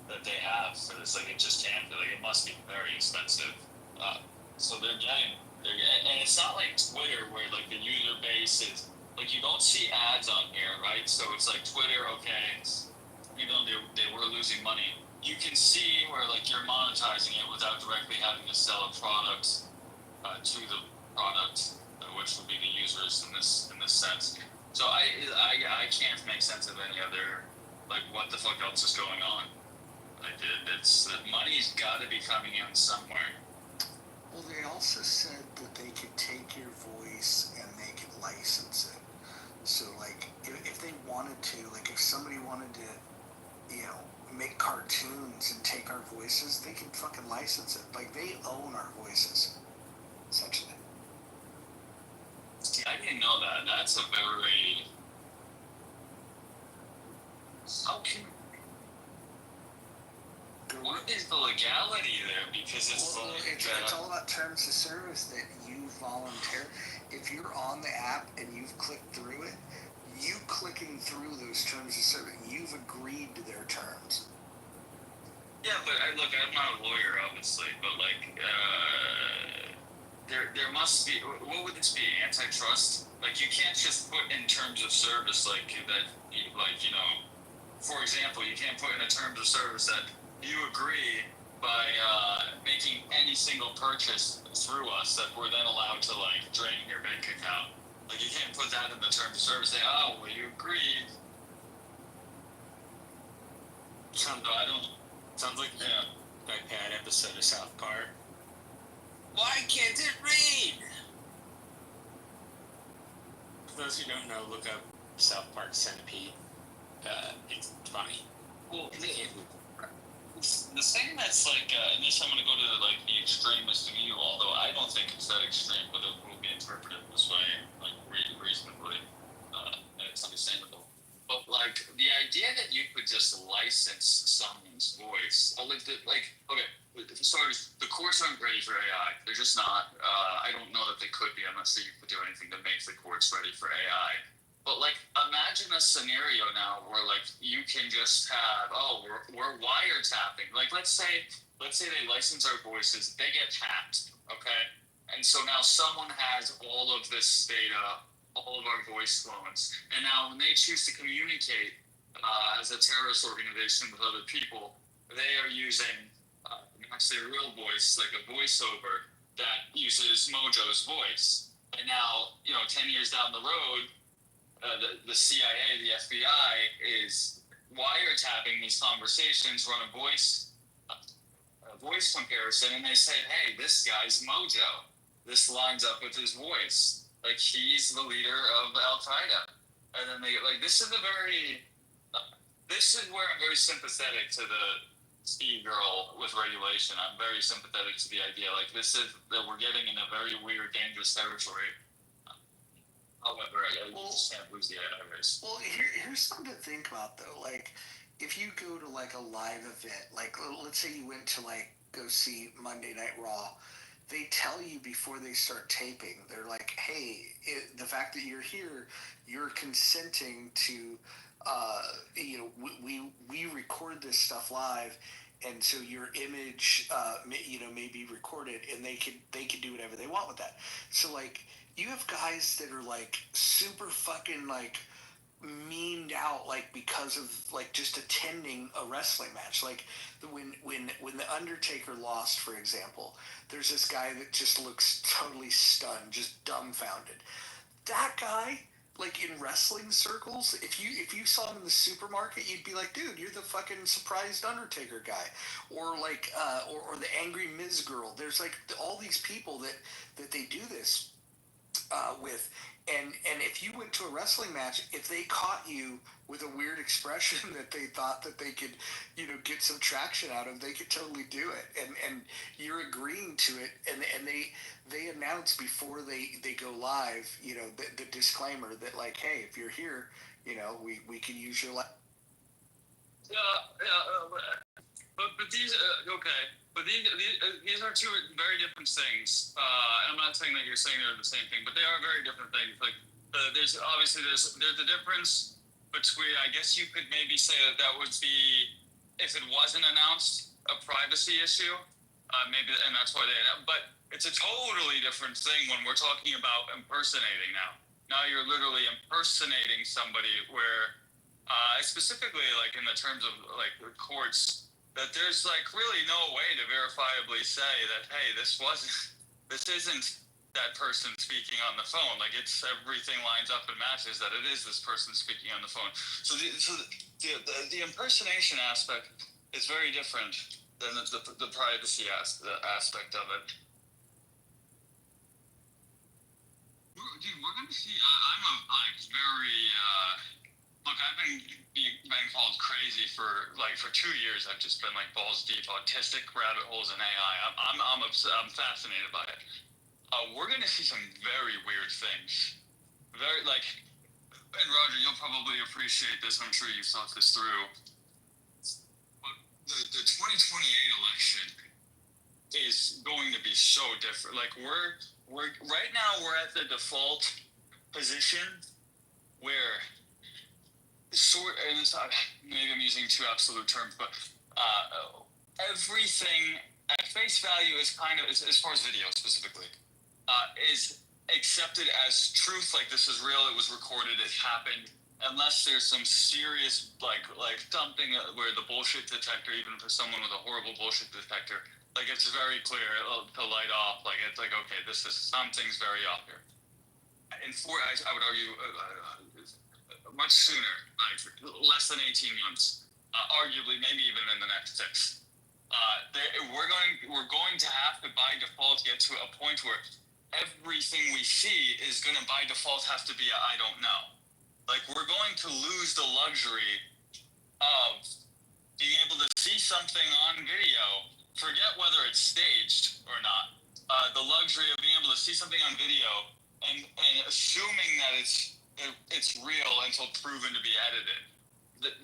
that they have for this. Like it just can't be. Like it must be very expensive. So they're getting, and it's not like Twitter where like the user base is like you don't see ads on here, right? So it's like Twitter, okay, you know they were losing money. You can see where like you're monetizing it without directly having to sell a product to the product, which would be the users in this sense. So I can't make sense of any other, like what the fuck else is going on. Like it's the money's got to be coming in somewhere. Well, they also said that they could take your voice and they could license it. So, like, if they wanted to, like, if somebody wanted to, you know, make cartoons and take our voices, they could fucking license it. Like, they own our voices, essentially. See, I didn't know that. That's a very... How can... What is the legality there? Because it's it's all about terms of service that you volunteer. If you're on the app and you've clicked through it, you clicking through those terms of service, you've agreed to their terms. Yeah, but look, I'm not a lawyer, obviously, but like, there must be. What would this be? Antitrust? Like, you can't just put in terms of service like that. Like, you know, for example, you can't put in a terms of service that you agree by making any single purchase through us that we're then allowed to like drain your bank account. Like you can't put that in the terms of service. Say, oh, well, you agreed. Sounds like a bad episode of South Park. Why can't it read? For those who don't know, look up South Park Centipede. It's funny. Well, the thing that's like, and this I'm going to go to like the extremist view, although I don't think it's that extreme, but it will be interpreted this way, like reasonably, and it's understandable. But like the idea that you could just license someone's voice, okay, for starters, the courts aren't ready for AI. They're just not. I don't know that they could be unless they could do anything to make the courts ready for AI. But like, imagine a scenario now where like you can just have, we're wiretapping. Like, let's say they license our voices, they get tapped, okay? And so now someone has all of this data, all of our voice phones, and now when they choose to communicate as a terrorist organization with other people, they are using not their real voice, like a voiceover that uses Mojo's voice. And now, 10 years down the road, the CIA, the FBI is wiretapping these conversations, run a voice comparison, and they say, hey, this guy's Mojo. This lines up with his voice. Like, he's the leader of Al-Qaeda. And then this is where I'm very sympathetic to the ski girl with regulation. I'm very sympathetic to the idea. Like, this is that we're getting in a very weird, dangerous territory. However, I just can't lose the AI race. Well, here's something to think about, though. Like, if you go to, like, a live event, like, let's say you went to, like, go see Monday Night Raw, they tell you before they start taping, they're like, hey, the fact that you're here, you're consenting to, we record this stuff live, and so your image, may be recorded, and they could do whatever they want with that. So, like, you have guys that are, like, super fucking, like, meaned out, like, because of, like, just attending a wrestling match. Like, when the Undertaker lost, for example, there's this guy that just looks totally stunned, just dumbfounded. That guy, like, in wrestling circles, if you saw him in the supermarket, you'd be like, dude, you're the fucking surprised Undertaker guy. Or like or the angry Miz girl. There's like all these people that they do this with. And if you went to a wrestling match, if they caught you with a weird expression that they thought that they could, get some traction out of, they could totally do it. And you're agreeing to it, and they announce before they go live, the disclaimer that, like, hey, if you're here, we can use your But these okay. But these are two very different things. I'm not saying that you're saying they're the same thing, but they are very different things. Like there's the difference between. I guess you could maybe say that would be if it wasn't announced a privacy issue. Maybe, and that's why they. But it's a totally different thing when we're talking about impersonating now. Now you're literally impersonating somebody where, specifically like in the terms of like the courts, that there's like really no way to verifiably say that, hey, this isn't that person speaking on the phone. Like it's everything lines up and matches that it is this person speaking on the phone. So the impersonation aspect is very different than the privacy aspect of it. Dude, we're gonna see. I'm very. Look, I've been called crazy for 2 years. I've just been like balls deep, autistic rabbit holes in AI. I'm fascinated by it. We're gonna see some very weird things. Very like, and Roger, you'll probably appreciate this. I'm sure you've thought this through. But the 2028 election is going to be so different. Like we're right now we're at the default position where. Maybe I'm using two absolute terms, but everything at face value is kind of, as far as video specifically, is accepted as truth. Like this is real. It was recorded. It happened. Unless there's some serious like something where the bullshit detector, even for someone with a horrible bullshit detector, like it's very clear to light off. Like it's like, okay, this is something's very off here. I would argue. Much sooner, like less than 18 months, arguably maybe even in the next 6. We're going to have to by default get to a point where everything we see is going to by default have to be a I don't know. Like we're going to lose the luxury of being able to see something on video, forget whether it's staged or not. The luxury of being able to see something on video and assuming that it's real until proven to be edited.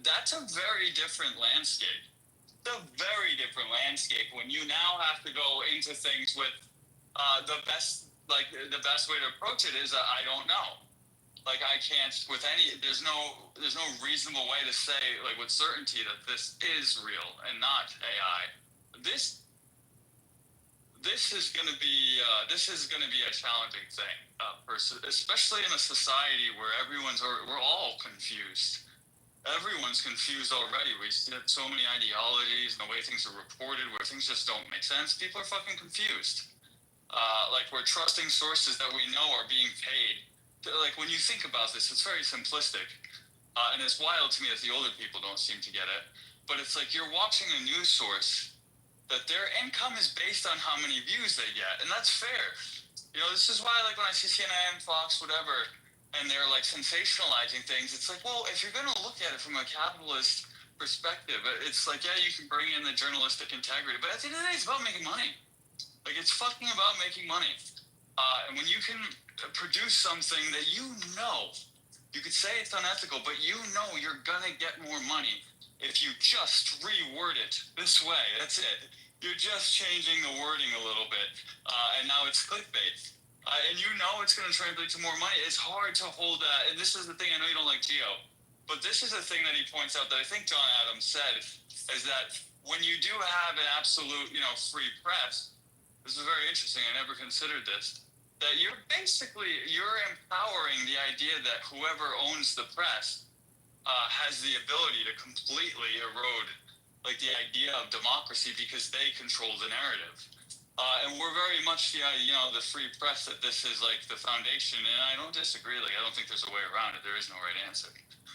That's a very different landscape. It's a very different landscape when you now have to go into things with the best way to approach it is I don't know. Like I can't with any. There's no reasonable way to say like with certainty that this is real and not AI. This is going to be a challenging thing, especially in a society where we're all confused. Everyone's confused already. We see so many ideologies and the way things are reported, where things just don't make sense. People are fucking confused. Like we're trusting sources that we know are being paid. Like when you think about this, it's very simplistic, and it's wild to me that the older people don't seem to get it. But it's like you're watching a news source that their income is based on how many views they get, and that's fair. This is why, like, when I see CNN, Fox, whatever, and they're, like, sensationalizing things, it's like, well, if you're going to look at it from a capitalist perspective, it's like, yeah, you can bring in the journalistic integrity, but at the end of the day, it's about making money. Like, it's fucking about making money. And when you can produce something that you could say it's unethical, but you're going to get more money if you just reword it this way. That's it. You're just changing the wording a little bit, and now it's clickbait. And it's going to translate to more money. It's hard to hold that. And this is the thing. I know you don't like Geo, but this is the thing that he points out that I think John Adams said, is that when you do have an absolute, free press, this is very interesting. I never considered this. That you're empowering the idea that whoever owns the press has the ability to completely erode like the idea of democracy because they control the narrative. And we're very much the free press that this is like the foundation, and I don't disagree. Like I don't think there's a way around it. There is no right answer.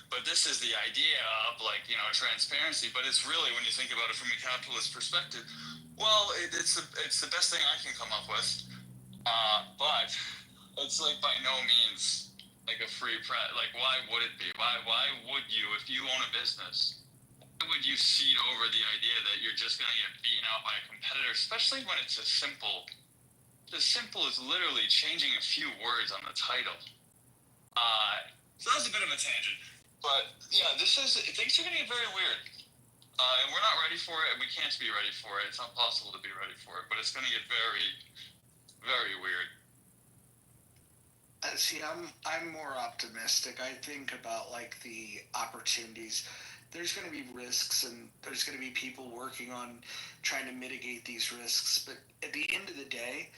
But this is the idea of like transparency. But it's really, when you think about it from a capitalist perspective, well, it's the best thing I can come up with. But it's like by no means like a free press. Like why would it be? Why would you, if you own a business? Would you cede over the idea that you're just going to get beaten out by a competitor, especially when it's as simple as literally changing a few words on the title? So that was a bit of a tangent. But yeah, things are going to get very weird. And we're not ready for it, and we can't be ready for it. It's not possible to be ready for it, but it's going to get very, very weird. See, I'm more optimistic. I think about like the opportunities. There's going to be risks, and there's going to be people working on trying to mitigate these risks. But at the end of the day,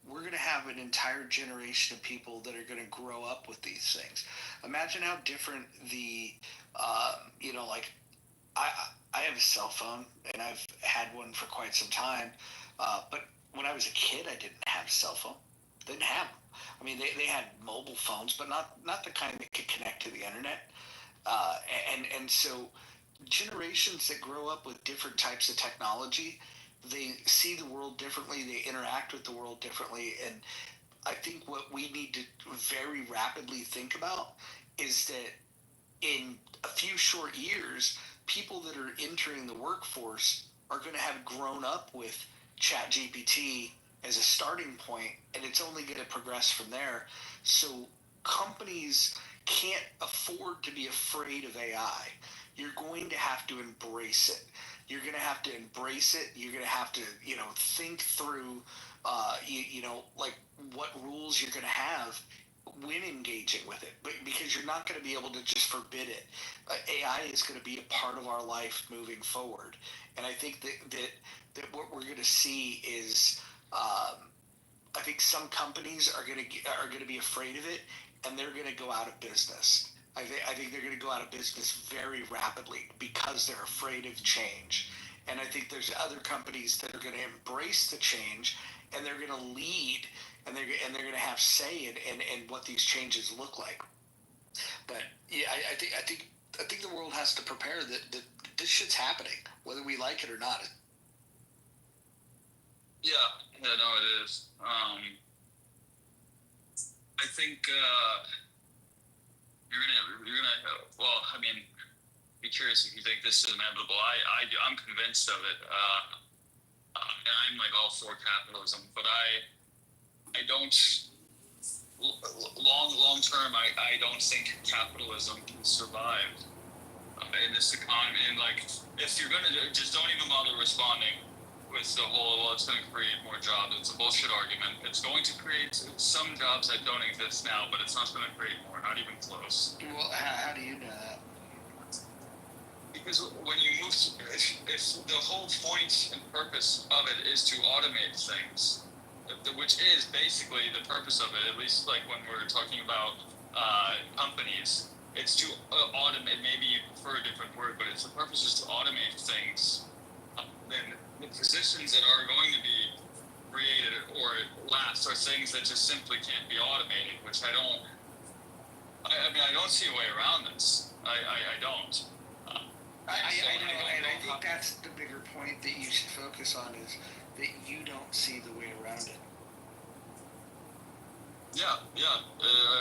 we're going to have an entire generation of people that are going to grow up with these things. Imagine how different the, like I have a cell phone, and I've had one for quite some time. But when I was a kid, I didn't have a cell phone. Didn't have them. I mean, they had mobile phones, but not the kind that could connect to the internet. And so generations that grow up with different types of technology, they see the world differently, they interact with the world differently. And I think what we need to very rapidly think about is that in a few short years, people that are entering the workforce are going to have grown up with ChatGPT as a starting point, and it's only going to progress from there. So companies can't afford to be afraid of AI. You're going to have to embrace it. You're going to have to embrace it. You're going to have to, think through, like what rules you're going to have when engaging with it. But because you're not going to be able to just forbid it. AI is going to be a part of our life moving forward. And I think that what we're going to see is, I think some companies are going to be afraid of it, and they're going to go out of business. I think they're going to go out of business very rapidly because they're afraid of change. And I think there's other companies that are going to embrace the change, and they're going to lead, and they're going to have say in what these changes look like. But yeah, I think the world has to prepare that this shit's happening, whether we like it or not. Yeah, no, it is. I think you're gonna. Well, I mean, be curious if you think this is inevitable. I'm convinced of it. I'm like all for capitalism, but I don't. Long term, I don't think capitalism can survive in this economy. And like, if you're gonna just don't even bother responding with the whole, well, it's going to create more jobs. It's a bullshit argument. It's going to create some jobs that don't exist now, but it's not going to create more, not even close. Well, how do you know that? Because when you move, if the whole point and purpose of it is to automate things, which is basically the purpose of it, at least like when we're talking about companies, it's to automate, maybe you prefer a different word, but the purpose is to automate things. Then the positions that are going to be created or last are things that just simply can't be automated, which I don't see a way around this. I don't. I know, and I think that's the bigger point that you should focus on is that you don't see the way around it. Yeah.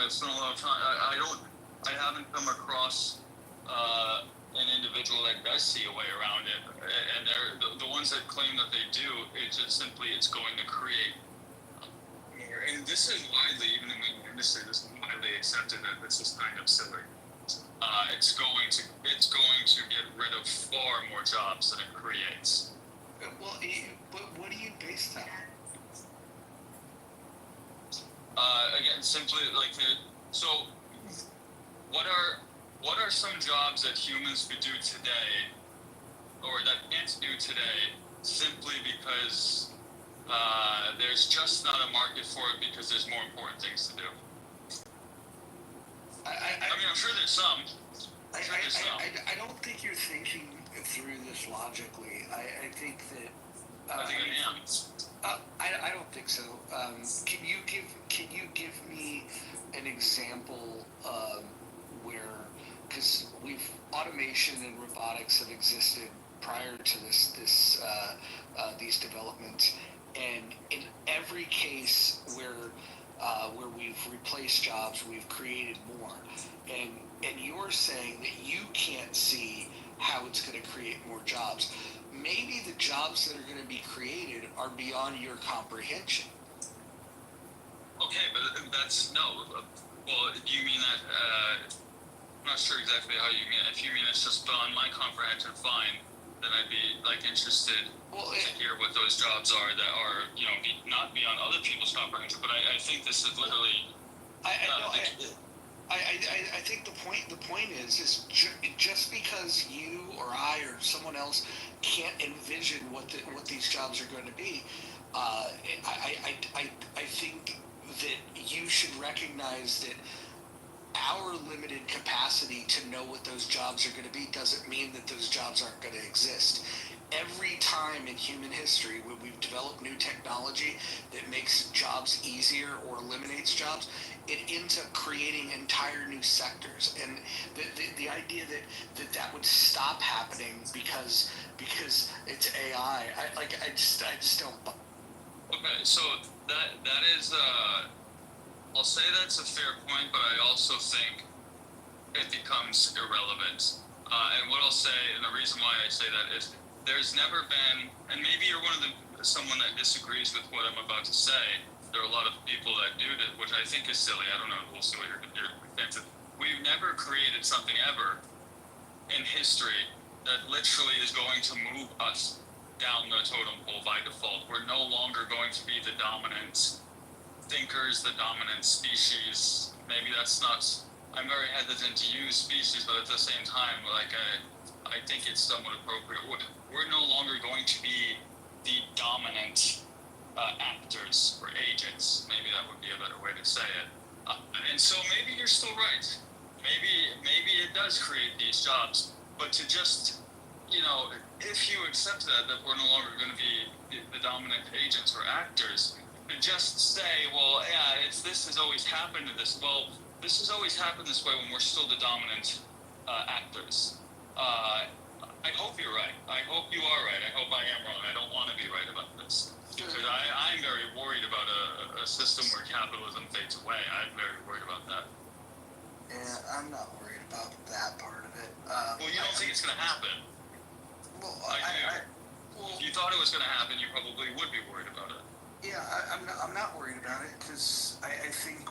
I've spent a lot of time. I haven't come across an individual that does see a way around it, and they're the ones that claim that they do. It's just simply it's going to create, and this is widely, even in the industry, this is widely accepted that this is kind of silly. It's going to get rid of far more jobs than it creates. Well, but what do you base that on? Again, simply like so. What are some jobs that humans could do today, or that ants do today, simply because there's just not a market for it because there's more important things to do? I mean, I'm sure there's some. I don't think you're thinking through this logically. I think that. I think I am. I don't think so. Can you give me an example where, because automation and robotics have existed prior to these developments, and in every case where we've replaced jobs, we've created more, and you're saying that you can't see how it's going to create more jobs. Maybe the jobs that are going to be created are beyond your comprehension. Okay, but that's no. Well, do you mean that? I'm not sure exactly how you mean it. If you mean it's just beyond my comprehension, fine. Then I'd be interested to hear what those jobs are that are not beyond other people's comprehension. But I think this is literally. I think the point is just because you or I or someone else can't envision what these jobs are going to be, I think that you should recognize that our limited capacity to know what those jobs are going to be doesn't mean that those jobs aren't going to exist. Every time in human history when we've developed new technology that makes jobs easier or eliminates jobs, it ends up creating entire new sectors. And the idea that would stop happening because it's AI, I just don't. Okay, so that is I'll say that's a fair point, but I also think it becomes irrelevant. And what I'll say, and the reason why I say that is, there's never been, and maybe you're someone that disagrees with what I'm about to say. There are a lot of people that do that, which I think is silly. I don't know. We'll see what your stance is. We've never created something ever in history that literally is going to move us down the totem pole by default. We're no longer going to be the dominant thinkers, the dominant species. Maybe that's not. I'm very hesitant to use species, but at the same time, I think it's somewhat appropriate. We're no longer going to be the dominant actors or agents. Maybe that would be a better way to say it. And so maybe you're still right. Maybe it does create these jobs. But to just, if you accept that we're no longer going to be the dominant agents or actors, to just say, well, yeah, this has always happened to this. Well, this has always happened this way when we're still the dominant actors. I hope you're right. I hope you are right. I hope I am wrong. I don't want to be right about this. Because I'm very worried about a system where capitalism fades away. I'm very worried about that. Yeah, I'm not worried about that part of it. Well, you don't think it's going to happen? Well, if you thought it was going to happen, you probably would be worried about it. Yeah, I'm not worried about it because I think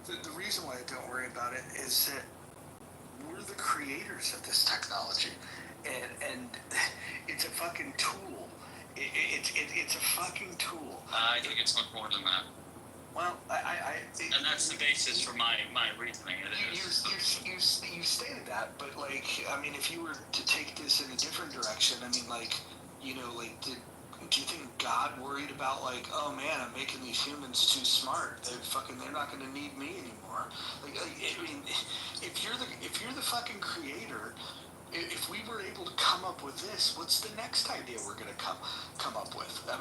the reason why I don't worry about it is that we're the creators of this technology, and it's a fucking tool. It's a fucking tool. I think it's much more than that. Well, and that's the basis for my reasoning. You stated that, but if you were to take this in a different direction, do you think God worried about oh man, I'm making these humans too smart? They're not going to need me anymore. If you're the fucking creator, if we were able to come up with this, what's the next idea we're going to come up with? I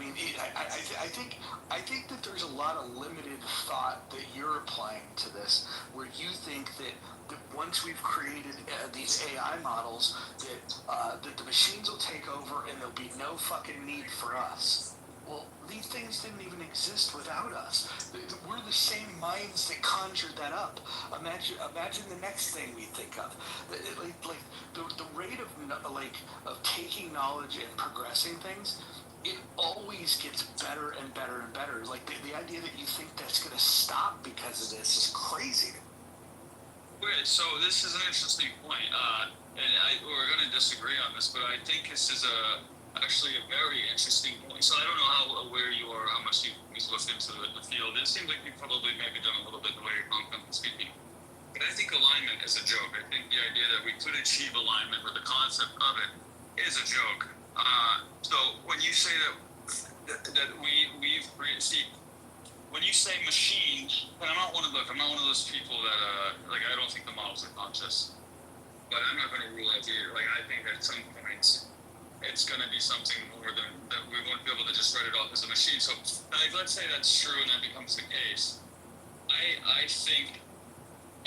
think that there's a lot of limited thought that you're applying to this, where you think that once we've created these AI models, that the machines will take over and there'll be no fucking need for us. Well, these things didn't even exist without us. We're the same minds that conjured that up. Imagine the next thing we think of. The rate of taking knowledge and progressing things, it always gets better and better and better. The idea that you think that's going to stop because of this is crazy. Wait, so this is an interesting point, and we're going to disagree on this, but I think this is actually a very interesting point. So I don't know how aware you are, how much you've looked into the field. It seems like you've probably maybe done a little bit the way you're speaking. But I think alignment is a joke. I think the idea that we could achieve alignment, or the concept of it, is a joke. So when you say that we've created, when you say machine, and I'm not one of those people that I don't think the models are conscious. but I'm not going to rule out either. Like, I think at some point it's going to be something more than that. We won't be able to just write it off as a machine. So, like, let's say that's true and that becomes the case. I think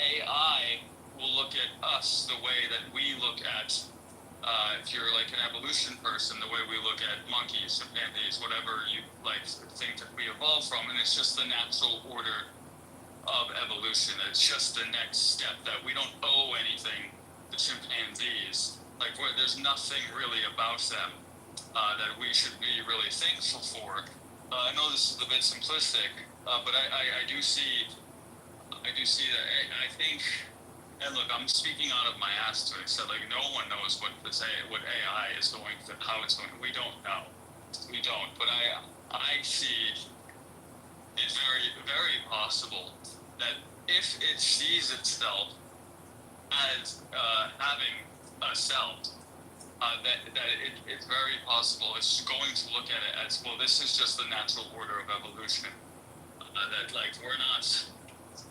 AI will look at us the way that we look at, if you're like an evolution person, the way we look at monkeys, chimpanzees, whatever you like think that we evolved from, and it's just the natural order of evolution. It's just the next step that we don't owe anything to chimpanzees. Like, there's nothing really about them that we should be really thankful for. I know this is a bit simplistic, but I do see that. I think, and look, I'm speaking out of my ass to accept, like, no one knows what AI is going to, how it's going. We don't know. We don't. But I see it's very, very possible that if it sees itself as having a self, it's very possible it's going to look at it as, well, this is just the natural order of evolution. That, like, we're not.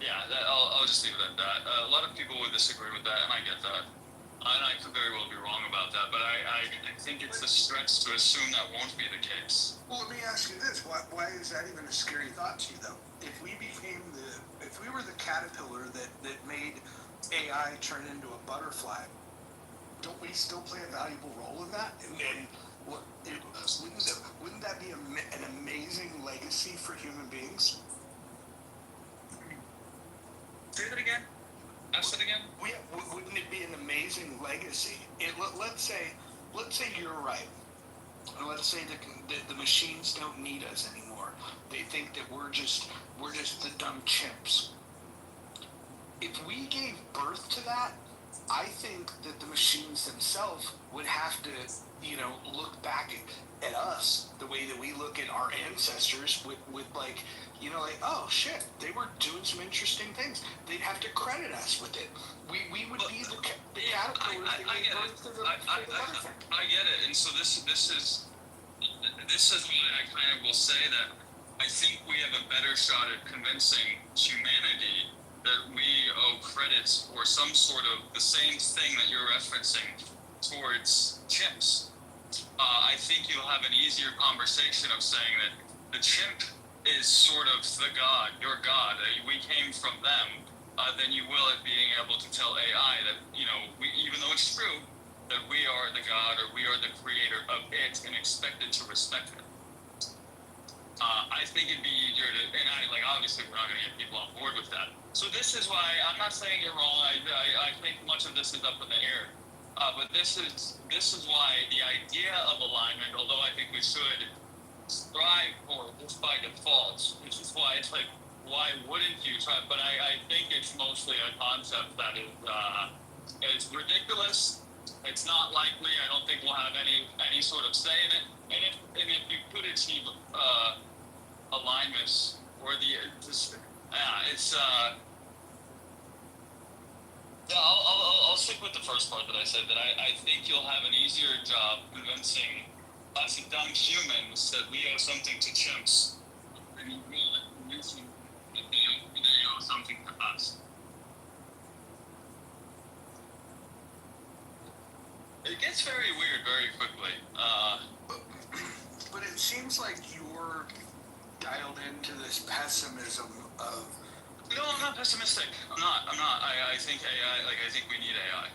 Yeah, I'll just leave it at that. A lot of people would disagree with that, and I get that. And I could very well be wrong about that, but I think it's a stretch to assume that won't be the case. Well, let me ask you this: why is that even a scary thought to you, though? If we were the caterpillar that made AI turn into a butterfly, don't we still play a valuable role in that? And wouldn't that be an amazing legacy for human beings? Say that again? Ask that again? Wouldn't it be an amazing legacy? Let's say you're right. Let's say the machines don't need us anymore. They think that we're just the dumb chimps. If we gave birth to that, I think that the machines themselves would have to, look back at us the way that we look at our ancestors with like, oh shit, they were doing some interesting things. They'd have to credit us with it. We would be the caterpillar. I get it. I get it. And so this is why I kind of will say that I think we have a better shot at convincing humanity that we owe credits or some sort of the same thing that you're referencing towards chimps. I think you'll have an easier conversation of saying that the chimp is sort of the god, your god, we came from them, than you will at being able to tell AI that, even though it's true, that we are the god or we are the creator of it and expected to respect it. I think it'd be easier to, and obviously we're not going to get people on board with that. So this is why, I'm not saying you're wrong, I think much of this is up in the air. But this is why the idea of alignment, although I think we should strive for it just by default, which is why it's like, why wouldn't you try? But I think it's mostly a concept that is ridiculous. It's not likely. I don't think we'll have any sort of say in it. And if you could achieve alignment or I'll stick with the first part that I said, that I think you'll have an easier job convincing us dumb humans that we owe something to chimps than you will at convincing that they owe something to us. It gets very weird very quickly. But it seems like you're dialed into this pessimism of. No, I'm not pessimistic. I'm not. I think AI. I think we need AI.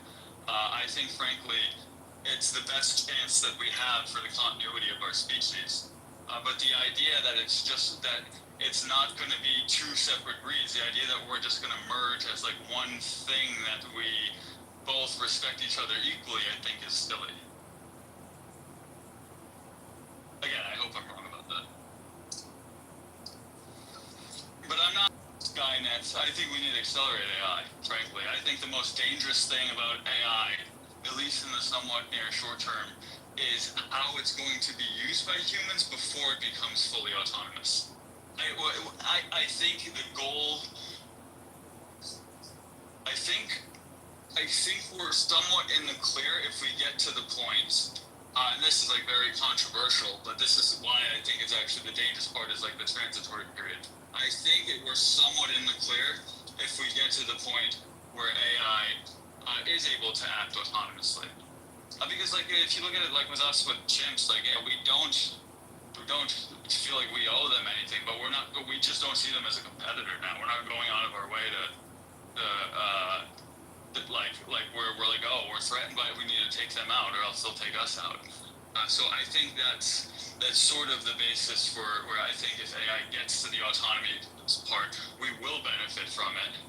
I think, frankly, it's the best chance that we have for the continuity of our species. But the idea that it's not going to be two separate breeds, the idea that we're just going to merge as like one thing that we both respect each other equally, I think is silly. Again, I hope I'm wrong about that. But I'm not Skynet. I think we need to accelerate AI, frankly. I think the most dangerous thing about AI, at least in the somewhat near short term, is how it's going to be used by humans before it becomes fully autonomous. I think the goal. I think we're somewhat in the clear if we get to the point, and this is like very controversial, but this is why I think it's actually the dangerous part is like the transitory period. I think we're somewhat in the clear if we get to the point where AI is able to act autonomously. Because like if you look at it like with us with chimps, like we don't feel like we owe them anything, but we just don't see them as a competitor now. We're not going out of our way to like we're like, oh, we're threatened by it, we need to take them out or else they'll take us out. So I think that's sort of the basis for where I think if AI gets to the autonomy part, we will benefit from it.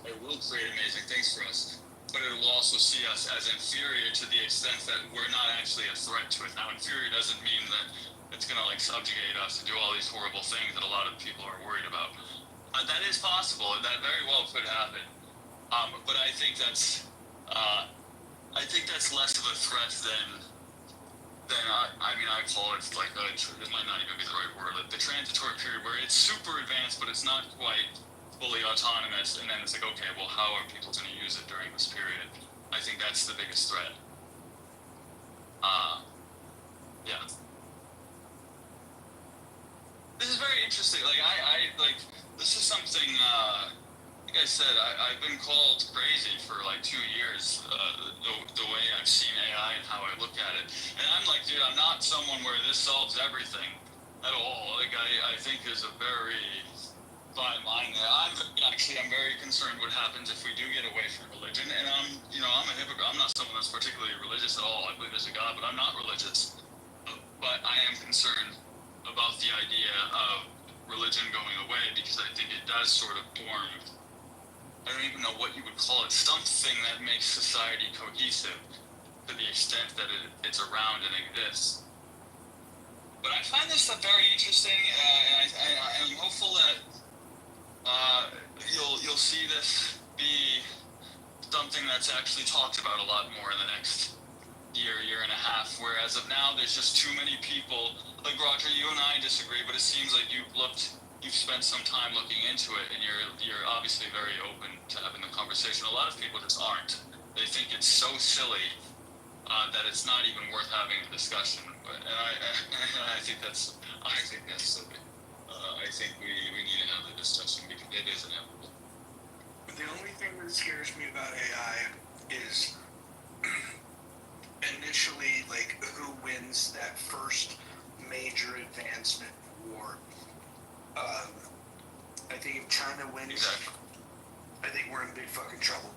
It will create amazing things for us, but it will also see us as inferior to the extent that we're not actually a threat to it. Now, inferior doesn't mean that it's going to like subjugate us and do all these horrible things that a lot of people are worried about. That is possible. That very well could happen. But I think that's less of a threat than I call it like it might not even be the right word. Like the transitory period where it's super advanced, but it's not quite fully autonomous, and then it's like, okay, well, how are people going to use it during this period? I think that's the biggest threat. Yeah. This is very interesting. Like this is something. Like I said, I've been called crazy for like 2 years. The way I've seen AI and how I look at it, and I'm like, dude, I'm not someone where this solves everything at all. Like I think there's a very fine line there. I'm very concerned what happens if we do get away from religion. And I'm a hypocrite. I'm not someone that's particularly religious at all. I believe there's a God, but I'm not religious. But I am concerned about the idea of religion going away because I think it does sort of form, I don't even know what you would call it, something that makes society cohesive to the extent that it's around and exists. But I find this stuff very interesting, and I'm hopeful that you'll see this be something that's actually talked about a lot more in the next year and a half, where as of now there's just too many people. Like Roger, you and I disagree, but it seems like you've spent some time looking into it, and you're obviously very open to having the conversation. A lot of people just aren't. They think it's so silly that it's not even worth having a discussion. And I think that's silly. I think we need to have the discussion because it is inevitable. The only thing that scares me about AI is initially, like, who wins that first major advancement war. I think if China wins, exactly. I think we're in big fucking trouble.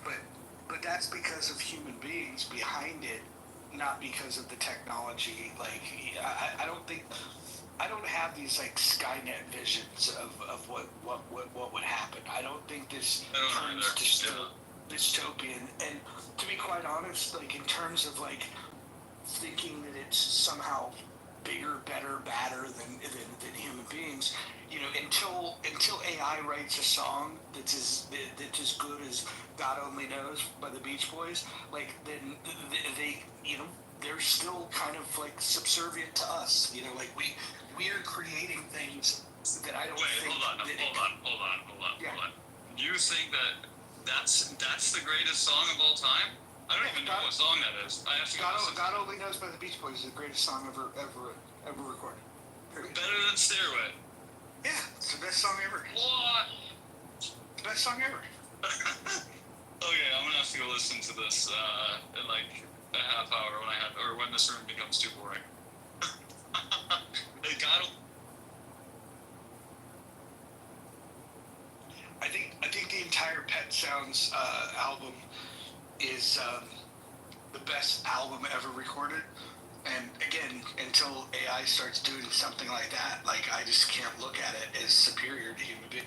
But that's because of human beings behind it, not because of the technology. Like, I don't have these like Skynet visions of what would happen. I don't think this turns dystopian. And to be quite honest, like in terms of like thinking that it's somehow bigger, better, badder than human beings, until AI writes a song that's as good as God Only Knows by the Beach Boys, like then they they're still kind of like subservient to us. Like we are creating things that I don't think. Hold on. You think that's the greatest song of all time? I don't even know what song that is. I have to God Only Knows by the Beach Boys is the greatest song ever recorded. Period. Better than Stairway. Yeah, it's the best song ever. What? The best song ever. Okay, I'm gonna have to go listen to this in like a half hour when this room becomes too boring. I think the entire Pet Sounds album is the best album ever recorded. And again, until AI starts doing something like that, like I just can't look at it as superior to human beings.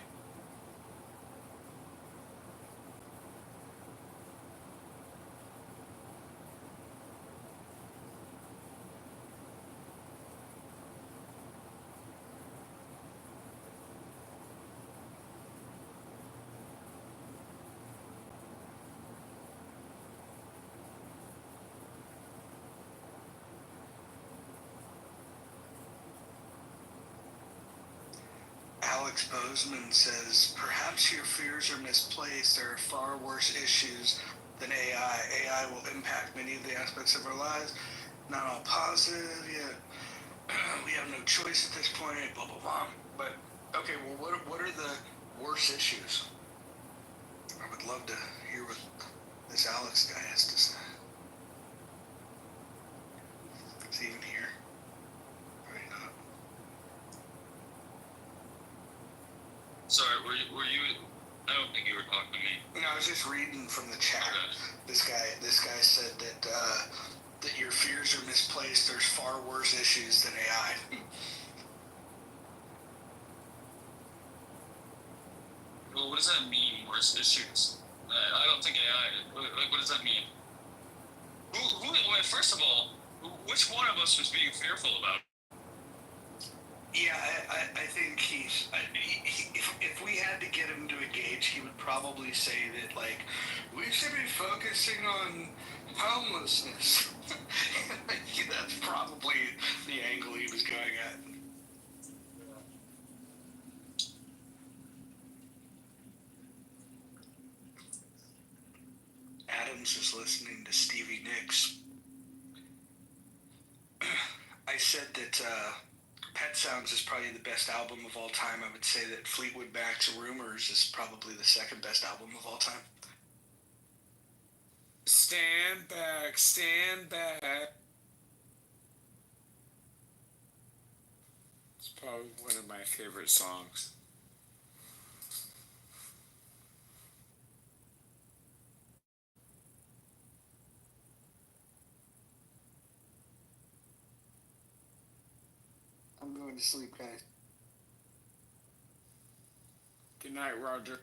Alex Bozeman says, perhaps your fears are misplaced. There are far worse issues than AI. AI will impact many of the aspects of our lives. Not all positive yet. We have no choice at this point, blah, blah, blah. But, okay, well, what are the worst issues? I would love to hear what this Alex guy has to say. Is he even here? Probably not. Sorry, were you? I don't think you were talking to me. No, I was just reading from the chat. Okay. This guy said that that your fears are misplaced. There's far worse issues than AI. Well, what does that mean? Worse issues? I don't think AI. What does that mean? Well, first of all, which one of us was being fearful about it? Yeah, I think if we had to get him to engage, he would probably say that, like, we should be focusing on homelessness. That's probably the angle he was going at. Adams is listening to Stevie Nicks. I said that Pet Sounds is probably the best album of all time. I would say that Fleetwood Mac's Rumors is probably the second best album of all time. Stand back, stand back. It's probably one of my favorite songs. I'm going to sleep, guys. Good night, Roger.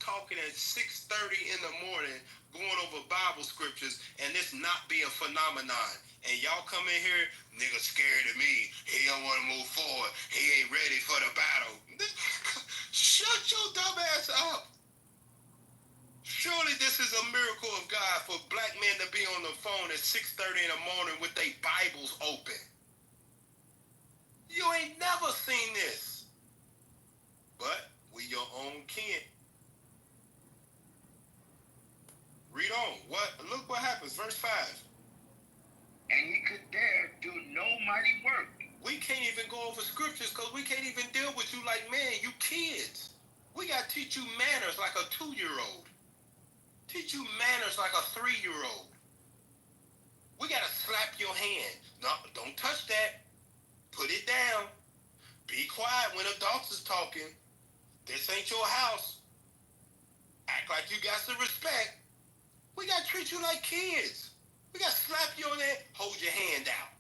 Talking at 6:30 in the morning, going over Bible scriptures, and this not be a phenomenon. And y'all come in here, nigga scared of me. He don't want to move forward. He ain't ready for the battle. Shut your dumb ass up. Surely this is a miracle of God for black men to be on the phone at 6:30 in the morning with their Bibles open. You ain't never seen this. But we your own kin. Read on. Look what happens. Verse 5. And he could there do no mighty work. We can't even go over scriptures because we can't even deal with you like, man, you kids. We got to teach you manners like a 2-year-old. Teach you manners like a 3-year-old. We got to slap your hand. No, don't touch that. Put it down. Be quiet when adults is talking. This ain't your house. Act like you got some respect. We got to treat you like kids. We got to slap you on that, hold your hand out.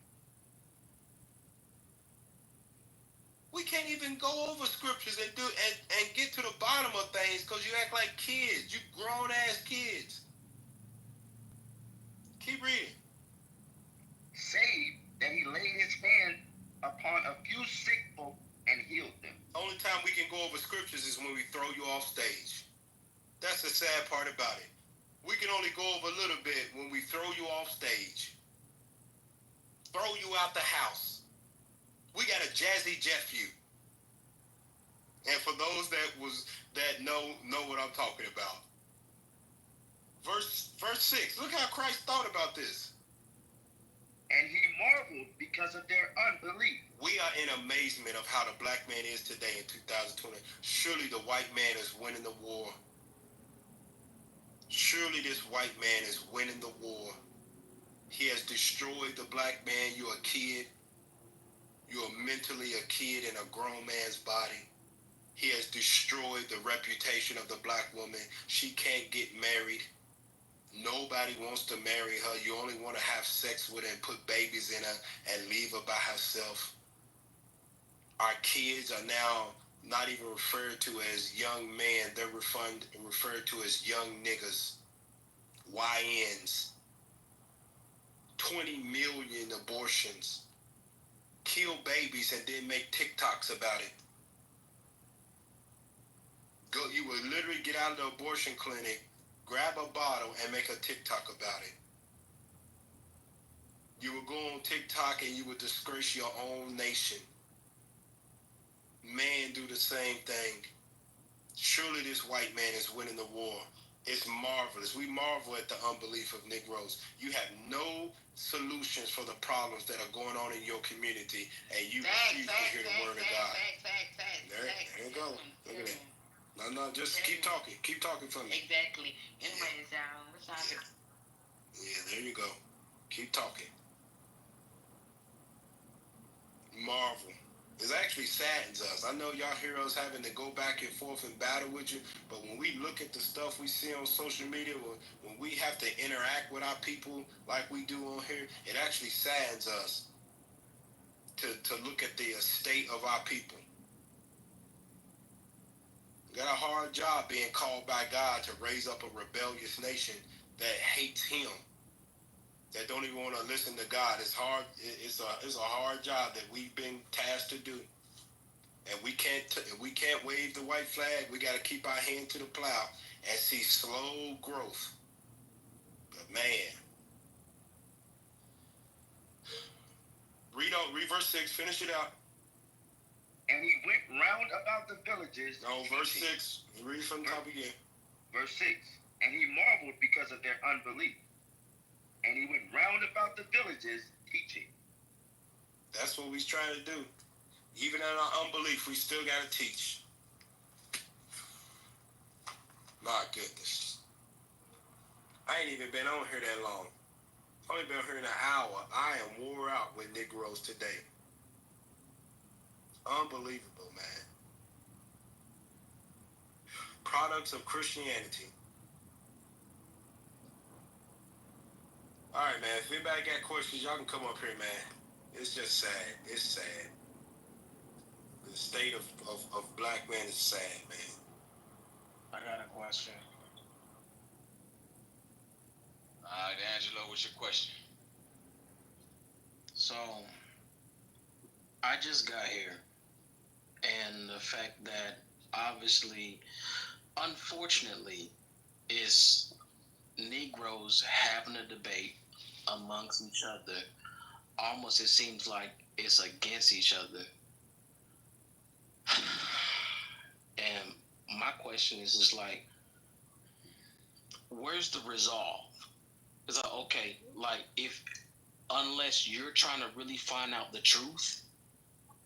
We can't even go over scriptures and get to the bottom of things because you act like kids. You grown ass kids. Keep reading. Save that he laid his hand upon a few sick folk and healed them. Only time we can go over scriptures is when we throw you off stage. That's the sad part about it. We can only go over a little bit when we throw you off stage. Throw you out the house. We got a Jazzy Jeff you. And for those that know what I'm talking about. Verse 6. Look how Christ thought about this. And he marveled because of their unbelief. We are in amazement of how the black man is today in 2020. Surely the white man is winning the war. Surely this white man is winning the war. He has destroyed the black man. You're a kid. You're mentally a kid in a grown man's body. He has destroyed the reputation of the black woman. She can't get married. Nobody wants to marry her. You only want to have sex with her and put babies in her and leave her by herself. Our kids are now not even referred to as young men. They're referred to as young niggas, YNs. 20 million abortions. Kill babies and then make TikToks about it. You would literally get out of the abortion clinic, grab a bottle, and make a TikTok about it. You would go on TikTok and you would disgrace your own nation. Men do the same thing. Surely this white man is winning the war. It's marvelous. We marvel at the unbelief of Negroes. You have no solutions for the problems that are going on in your community, and you refuse to hear the word of God. There you go. Look at that. No, just keep talking. Keep talking for me. Exactly. Anyways, what's happening? Yeah, there you go. Keep talking. Marvel. It actually saddens us. I know y'all hear us having to go back and forth and battle with you, but when we look at the stuff we see on social media, when we have to interact with our people like we do on here, it actually saddens us to look at the state of our people. We got a hard job being called by God to raise up a rebellious nation that hates him, that don't even want to listen to God. It's hard. It's a hard job that we've been tasked to do, and we can't wave the white flag. We got to keep our hand to the plow and see slow growth. But man, read verse 6. Finish it out. And he went round about the villages. No, verse 6. Read from the top again. Verse 6. And he marveled because of their unbelief. And he went round about the villages teaching. That's what we're trying to do. Even in our unbelief, we still got to teach. My goodness. I ain't even been on here that long. Only been here an hour. I am wore out with Negroes today. Unbelievable, man. Products of Christianity. All right, man. If anybody got questions, y'all can come up here, man. It's just sad. It's sad. The state of black men is sad, man. I got a question. All right, Angelo, what's your question? So, I just got here, and the fact that obviously, unfortunately, is Negroes having a debate amongst each other. Almost it seems like it's against each other. And my question is just like, where's the resolve? It's like, okay, like unless you're trying to really find out the truth,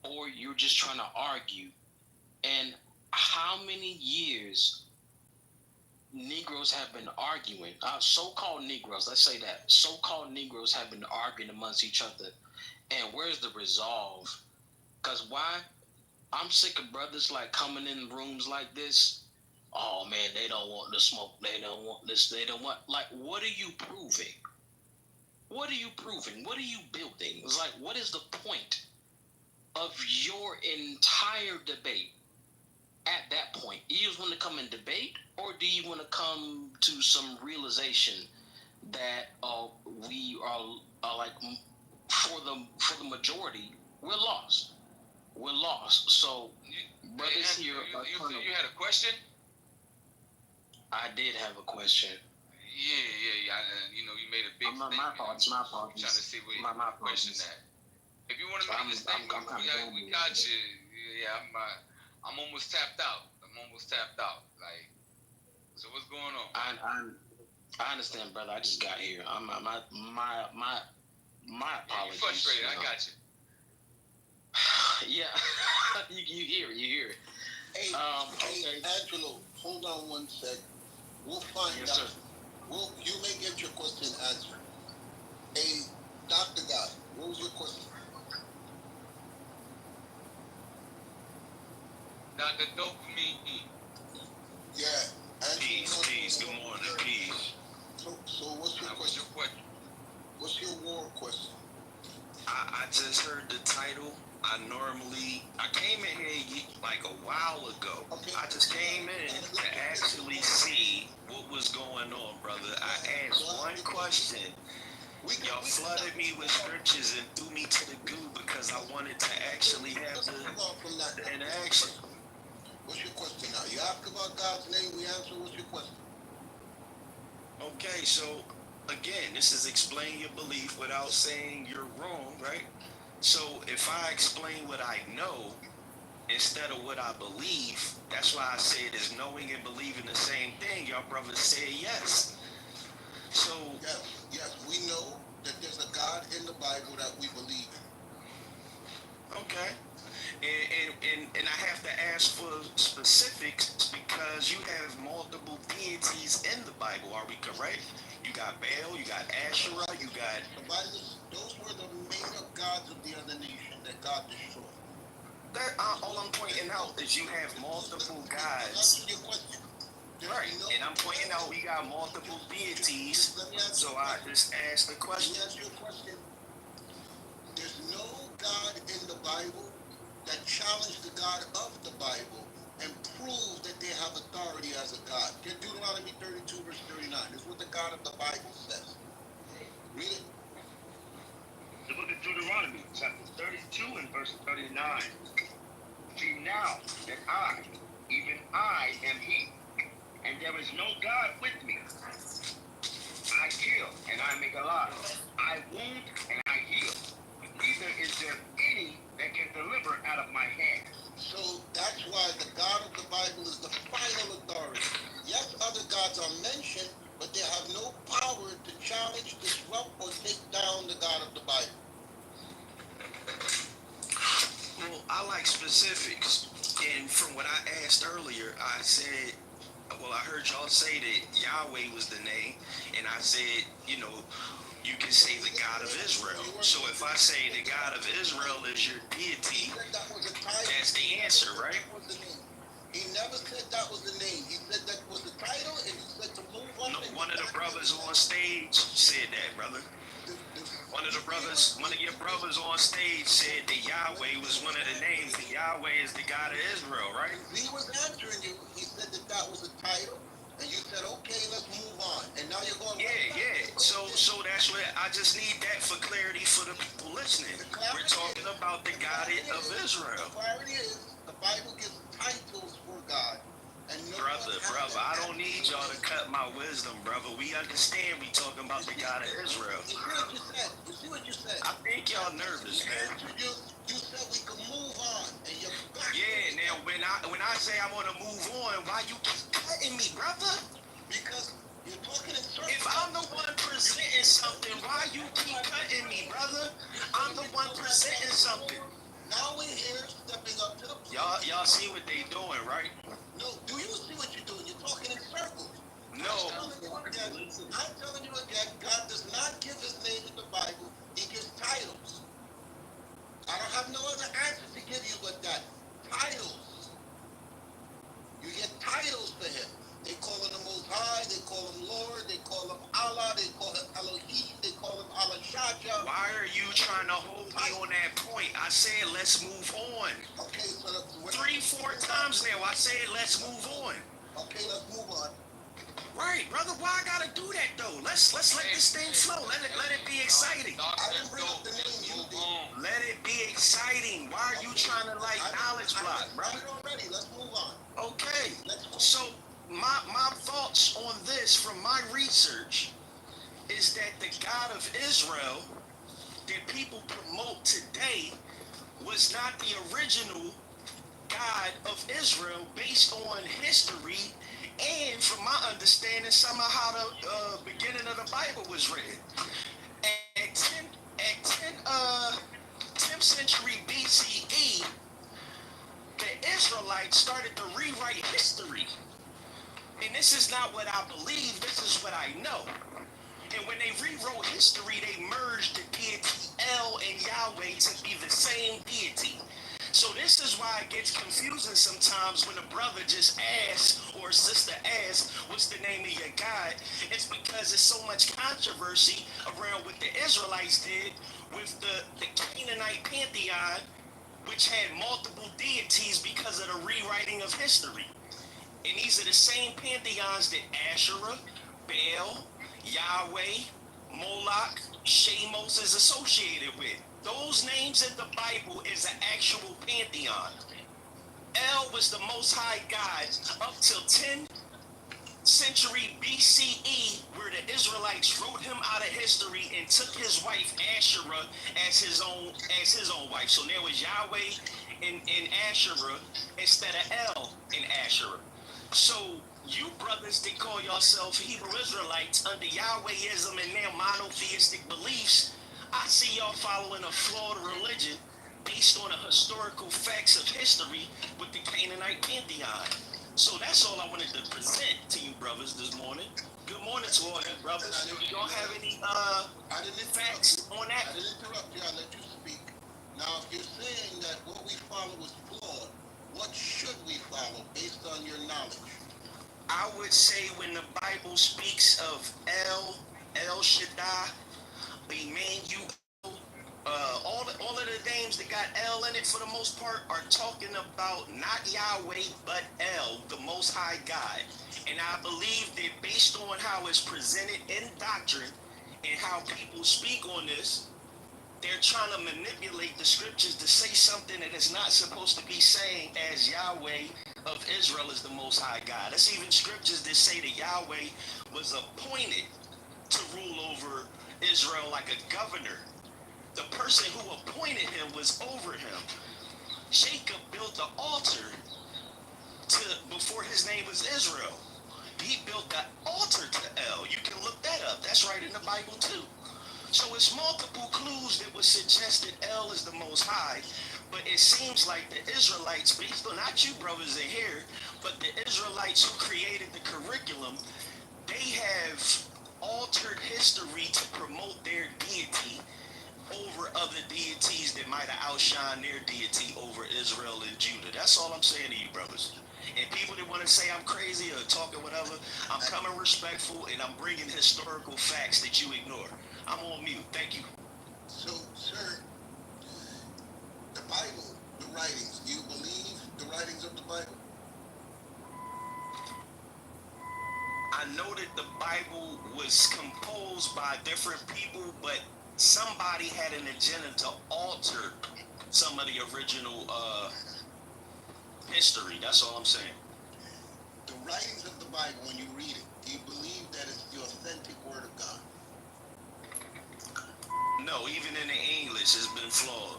or you're just trying to argue. And how many years Negroes have been arguing, so-called Negroes, let's say that, so-called Negroes have been arguing amongst each other, and where's the resolve? Because why? I'm sick of brothers like coming in rooms like this. Oh man, they don't want the smoke, they don't want this, they don't want, like, what are you proving? What are you proving? What are you building? It's like, what is the point? of your entire debate at that point? Do you just want to come and debate, or do you want to come to some realization that we are like for the majority, we're lost. We're lost. So, brothers here, you had a question? I did have a question. Yeah. You made a big statement. My apologies. Trying to see where you question that. If you want to make a statement, we got you. Yeah, I'm almost tapped out. Like, so what's going on? I understand, brother. I just got here. My apologies. You're frustrated. I got you. Yeah, you hear it. Hey, okay. Angelo, hold on one sec. We'll find Yes, out. sir. You may get your question answered. Hey, Dr. Guy, what was your question? Dr. Dopamine. Yeah. Peace. Good morning. Peace. So what's your question? What's your war question? I just heard the title. I came in here like a while ago. Okay. I just came in to actually see what was going on, brother. I asked one question. Y'all flooded me with scriptures and threw me to the goo because I wanted to actually have the interaction. What's your question now? You ask about God's name, we answer. What's your question? Okay, so again, this is explain your belief without saying you're wrong, right? So if I explain what I know instead of what I believe, that's why I said is knowing and believing the same thing. Y'all brothers said yes. So yes, we know that there's a God in the Bible that we believe in. Okay. And I have to ask for specifics because you have multiple deities in the Bible. Are we correct? You got Baal, you got Asherah, you got... The Bible, those were the made-up gods of the other nation that God destroyed. All I'm pointing out is you have multiple gods. Right, and I'm pointing out we got multiple deities, so I just asked the question. Let me ask you a question. There's no God in the Bible that challenged the God of the Bible and proved that they have authority as a God. Get Deuteronomy 32, verse 39. This is what the God of the Bible says. Read it. The book of Deuteronomy, chapter 32 and verse 39. See now that I, even I, am He, and there is no God with me. I kill and I make alive. I wound and I heal. Neither is there any that can deliver out of my hand. So that's why the God of the Bible is the final authority. Yes, other gods are mentioned, but they have no power to challenge, disrupt, or take down the God of the Bible. Well, I like specifics. And from what I asked earlier, I said, well, I heard y'all say that Yahweh was the name, and I said, you can say the God of Israel. So if I say the God of Israel is your deity, that's the answer, right? He never said that was the name. He said that was the title, and he said to move on. No, one of the brothers on stage said that, brother. One of your brothers on stage said that Yahweh was one of the names, and Yahweh is the God of Israel, right? He was answering you. He said that was the title. And you said, okay, let's move on. And now you're going... Yeah. So that's what I just need that for clarity for the people listening. We're talking about the God of Israel. The clarity is the Bible gives titles for God. And no brother, I don't need y'all to cut my wisdom, brother. We understand we talking about the God of Israel. You see what you said? I think y'all nervous, man. You said we could move on. And you're back. Yeah, now when I say I want to move on, why you keep cutting me, brother? Because you're talking in circles. If I'm the one presenting something, why you keep cutting me, brother? I'm the one presenting something. Now we're here stepping up to the plate. Y'all see what they doing, right? No, do you see what you're doing? You're talking in circles. No. I'm telling you again, God does not give his name in the Bible. He gives titles. I don't have no other answer to give you but that. Titles. You get titles for him. They call him the Most High, they call him Lord, they call him Allah, they call him Elohim, they call him Why are you trying to hold me on that point? I said let's move on. Okay, so 3-4 times now I said let's move on. Okay, let's move on. Right, brother. Why I gotta do that though? Let's let this thing flow. Let it be exciting. I didn't bring up the name you did. Let it be exciting. Why are you trying to like knowledge block, bro? Already, let's move on. Okay. So my thoughts on this from my research is that the God of Israel that people promote today was not the original God of Israel based on history and from my understanding somehow how the beginning of the Bible was written. At 10th century BCE, the Israelites started to rewrite history. And this is not what I believe, this is what I know. And when they rewrote history, they merged the deity El and Yahweh to be the same deity. So this is why it gets confusing sometimes when a brother just asks or a sister asks, what's the name of your God? It's because there's so much controversy around what the Israelites did with the Canaanite pantheon, which had multiple deities because of the rewriting of history. And these are the same pantheons that Asherah, Baal, Yahweh, Moloch, Shamos is associated with. Those names in the Bible is an actual pantheon. El was the Most High God up till 10th century BCE, where the Israelites wrote him out of history and took his wife Asherah as his own wife. So there was Yahweh in Asherah instead of El in Asherah. So you brothers that call yourself Hebrew Israelites under Yahwehism and their monotheistic beliefs, I see y'all following a flawed religion based on the historical facts of history with the Canaanite pantheon. So that's all I wanted to present to you brothers this morning. Good morning to all you brothers. Do y'all have any facts on that? I didn't interrupt you, I let you speak. Now if you're saying that what we follow is flawed, what should we follow based on your knowledge? I would say when the Bible speaks of El Shaddai, Emmanuel, all of the names that got El in it for the most part are talking about not Yahweh but El, the Most High God. And I believe that based on how it's presented in doctrine and how people speak on this, they're trying to manipulate the scriptures to say something that it's not supposed to be saying, as Yahweh of Israel is the Most High God. There's even scriptures that say that Yahweh was appointed to rule over Israel like a governor. The person who appointed him was over him. Jacob built the altar before his name was Israel. He built the altar to El. You can look that up. That's right in the Bible too. So it's multiple clues that would suggest that El is the Most High, but it seems like the Israelites, based on not you brothers in here, but the Israelites who created the curriculum, they have altered history to promote their deity over other deities that might have outshined their deity over Israel and Judah. That's all I'm saying to you brothers. And people that want to say I'm crazy or talking whatever, I'm coming respectful and I'm bringing historical facts that you ignore. I'm on mute. Thank you. So, sir, the Bible, the writings, do you believe the writings of the Bible? I know that the Bible was composed by different people, but somebody had an agenda to alter some of the original history. That's all I'm saying. The writings of the Bible, when you read it, do you believe that it's the authentic word of God? No, even in the English, it's been flawed.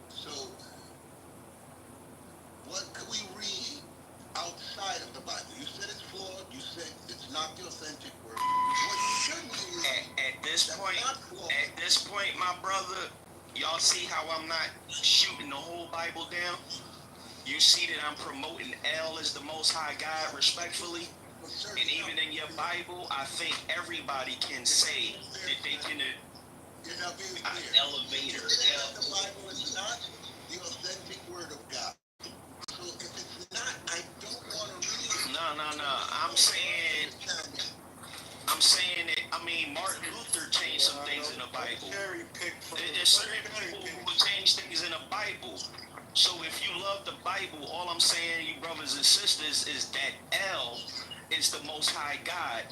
So, what could we read outside of the Bible? You said it's flawed. You said it's not the authentic word. What should we read? At this point, my brother, y'all see how I'm not shooting the whole Bible down? You see that I'm promoting El as the Most High God respectfully? And even in your Bible, I think everybody can say that they can elevate her. The Bible is not the authentic word of God. So if it's not, I don't want to read it. No. I'm saying that, Martin Luther changed some things in the Bible. There's certain people who will change things in the Bible. So if you love the Bible, all I'm saying, you brothers and sisters, is that L is the Most High God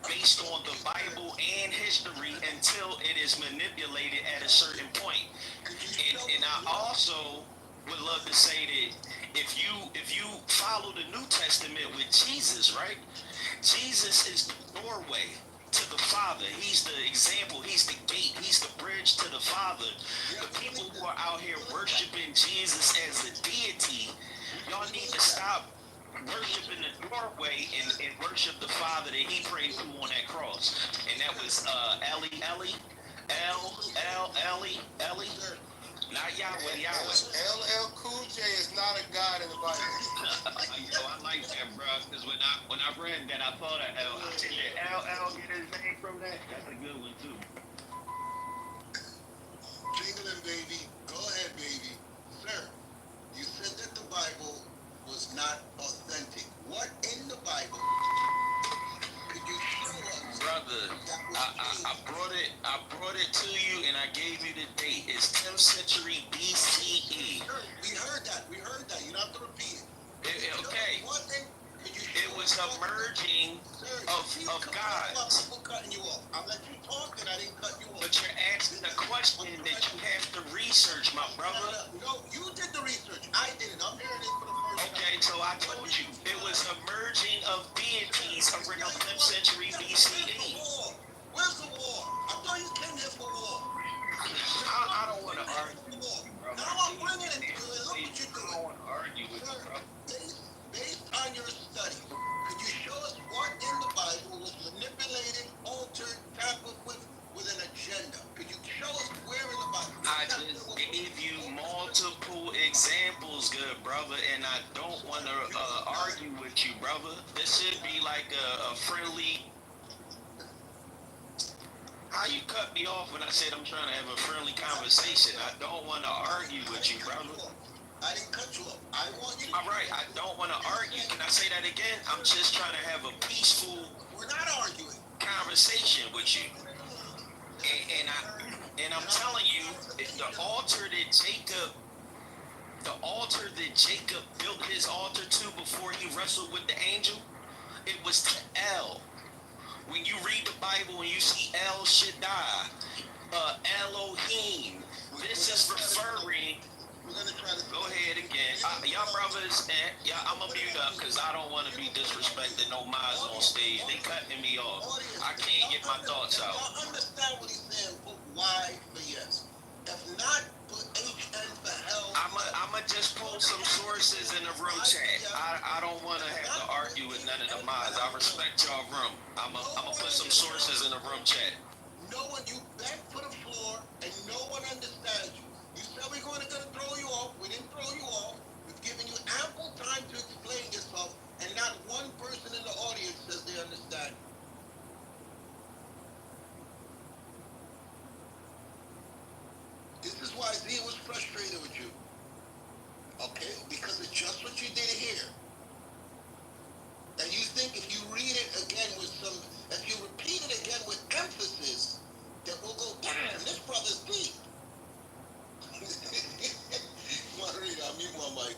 based on the Bible and history until it is manipulated at a certain point. And I also would love to say that if you follow the New Testament with Jesus, right? Jesus is the doorway to the Father. He's the example. He's the gate. He's the bridge to the Father. The people who are out here worshiping Jesus as a deity, y'all need to stop worshiping the doorway and worship the Father that He prayed to on that cross. And that was Eli, not Yahweh, Yahweh. LL Cool J is not a god in the Bible. I like that, bro, because when I read that, I thought of L. Did LL get his name from that? That's a good one, too. Jingling, baby. Go ahead, baby. Sir, you said that the Bible was not authentic. What in the Bible could you show us? Brother, I brought it to you, and I gave you the date. It's 10th century BCE. We heard that. You don't have to repeat it. Okay. It was a merging of gods. I'm cutting you off. I'm letting you talk, and I didn't cut you off. But you're asking a question that you have to research, my brother. No, you did the research. I didn't. I'm hearing it for the first time. Okay, so I told you. It was a merging of deities around 10th century BCE. Where's the war? I thought you came here for war. I don't want to argue with you, bro. Now I'm bringing it to you. Look what you're doing. I don't want to argue with you, bro. Based on your study, could you show us what in the Bible was manipulated, altered, tampered with an agenda? Could you show us where in the Bible? I just gave you multiple examples, good brother, and I don't want to argue with you, brother. This should be like a friendly... How you cut me off when I said I'm trying to have a friendly conversation? I don't want to argue with you, brother. I didn't cut you off. I want you to... All right, I don't want to argue. Can I say that again? I'm just trying to have a peaceful... We're not arguing. ...conversation with you. And I'm telling you, the altar that Jacob built his altar to before he wrestled with the angel, it was to El. When you read the Bible and you see El Shaddai, Elohim, this is referring... Go ahead again. Y'all brothers, I'm going to mute up because I don't want to be disrespecting no minds on stage. They cutting me off. I can't get my thoughts out. I understand what he's saying. Put Y for yes. If not, put HN for hell. I'm going to just pull some sources in the room chat. I don't want to have to argue with none of the minds. I respect y'all room. I'm going to put some sources in the room chat. No one, you beg for the floor, and no one understands you. You said we're going to throw you off. We didn't throw you off. We've given you ample time to explain yourself, and not one person in the audience says they understand. This is why Z was frustrated with you. Okay? Because it's just what you did here. And you think if you read it again with if you repeat it again with emphasis, that we'll go down. And this brother's deep. Marita, I mean one mic.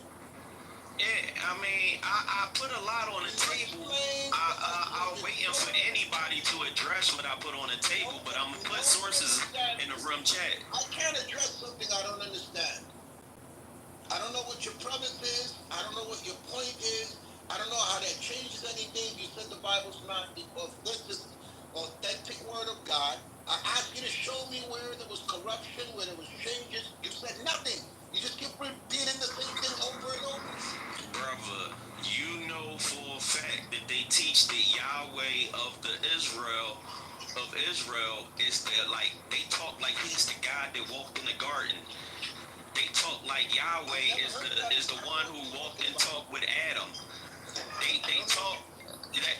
Yeah, I mean, I put a lot on the table. I'm waiting for anybody to address what I put on the table, but I'm going to put sources in the room chat. I can't address something I don't understand. I don't know what your premise is. I don't know what your point is. I don't know how that changes anything. You said the Bible's not the authentic word of God. I asked you to show me where there was corruption, where there was changes. You said nothing. You just keep repeating the same thing over and over. Brother, you know for a fact that they teach that Yahweh of Israel is that, like, they talk like he's the God that walked in the garden. They talk like Yahweh is the one who walked and talked with Adam. They talk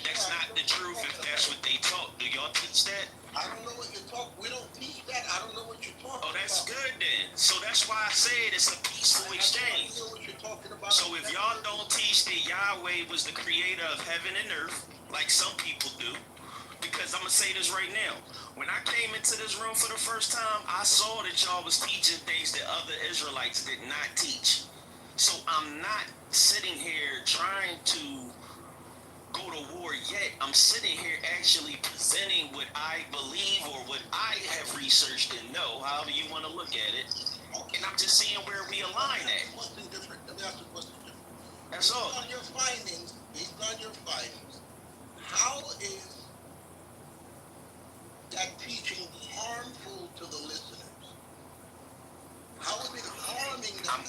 that's not the truth if that's what they talk. Do y'all teach that? I don't know what you're talking. We don't teach that. I don't know what you're talking about. Oh, that's good then. So that's why I said it's a peaceful exchange. I don't know what you're talking about. So if y'all don't teach that Yahweh was the creator of heaven and earth, like some people do, because I'm gonna say this right now. When I came into this room for the first time, I saw that y'all was teaching things that other Israelites did not teach. So I'm not sitting here trying to go to war yet. I'm sitting here actually presenting what I believe or what I have researched and know, however you want to look at it. And I'm just seeing where we align at. Question different. Let me ask you a question different. That's all. Based on your findings, how is that teaching harmful to the listeners? How is it harming them? I'm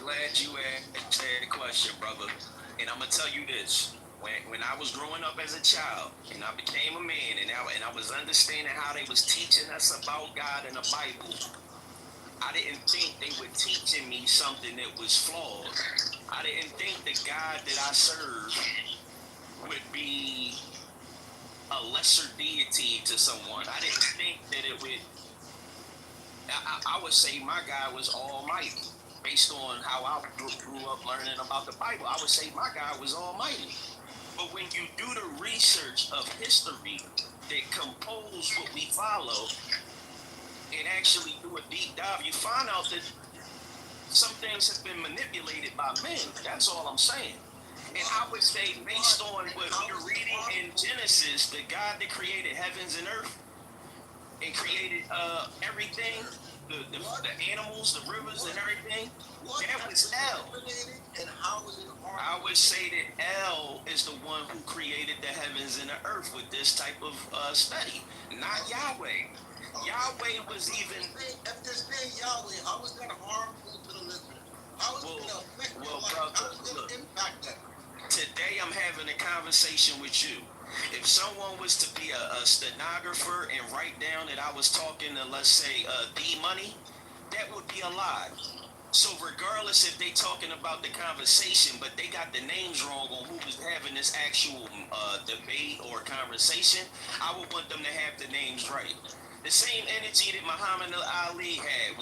glad you asked that question, brother. And I'm gonna tell you this. When I was growing up as a child and I became a man and I was understanding how they was teaching us about God in the Bible, I didn't think they were teaching me something that was flawed. I didn't think the God that I serve would be a lesser deity to someone. I didn't think that it would. I would say my God was almighty. Based on how I grew up learning about the Bible, I would say my God was almighty. But when you do the research of history that compose what we follow and actually do a deep dive, you find out that some things have been manipulated by men. That's all I'm saying. And I would say, based on what we're reading in Genesis, the God that created heavens and earth and created everything, the animals, the rivers, and everything, that was El. And how is it harmful? I would say that El is the one who created the heavens and the earth with this type of study, not Yahweh. Yahweh was even. If they're saying Yahweh, how is that harmful to the listeners? How is it going to affect their life? How is it going to impact them? Today I'm having a conversation with you. If someone was to be a stenographer and write down that I was talking to, let's say, D-Money, that would be a lie. So regardless if they talking about the conversation, but they got the names wrong on who was having this actual debate or conversation, I would want them to have the names right. The same energy that Muhammad Ali had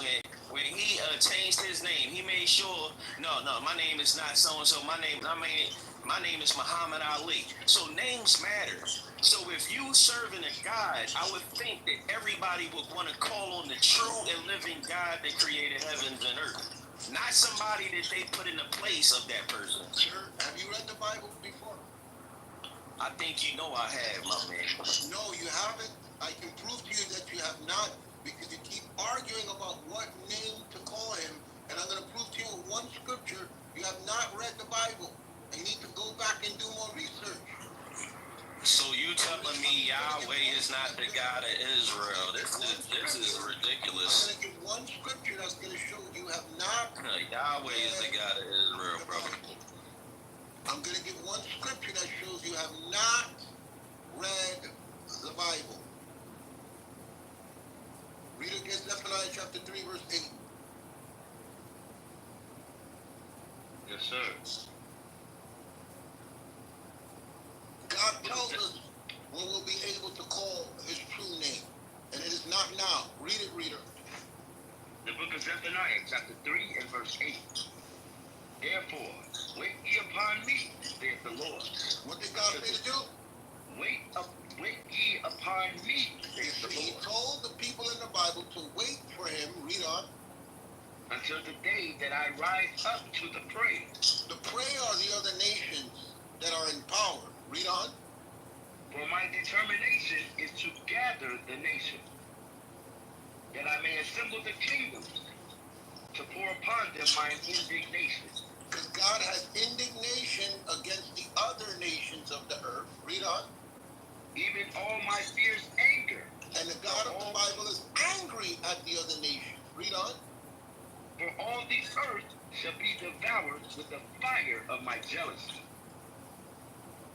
when he changed his name. He made sure, no, my name is not so-and-so. My name is Muhammad Ali. So names matter. So if you serving a God, I would think that everybody would want to call on the true and living God that created heavens and earth. Not somebody that they put in the place of that person. Sir, have you read the Bible before? I think you know I have, my man. No, you haven't. I can prove to you that you have not, because you keep arguing about what name to call him, and I'm going to prove to you with one scripture, you have not read the Bible. And you need to go back and do more research. So you telling me Yahweh is not the God of Israel? This is ridiculous. I'm going to give one scripture that's going to show you have not. Yahweh is the God of Israel, brother. I'm going to give one scripture that shows you have not read the Bible. Read against Zephaniah chapter 3, verse 8. Yes, sir. God tells us when we'll be able to call his true name. And it is not now. Read it, reader. The book of Zephaniah, chapter 3 and verse 8. Therefore, wait ye upon me, saith the Lord. What did God say to do? Wait ye upon me, saith the Lord. He told the people in the Bible to wait for him, read on, until the day that I rise up to the prey. The prey are the other nations that are in power. Read on. For my determination is to gather the nation, that I may assemble the kingdoms, to pour upon them mine indignation. Because God has indignation against the other nations of the earth. Read on. Even all my fierce anger. And the God of the Bible is angry at the other nations. Read on. For all the earth shall be devoured with the fire of my jealousy.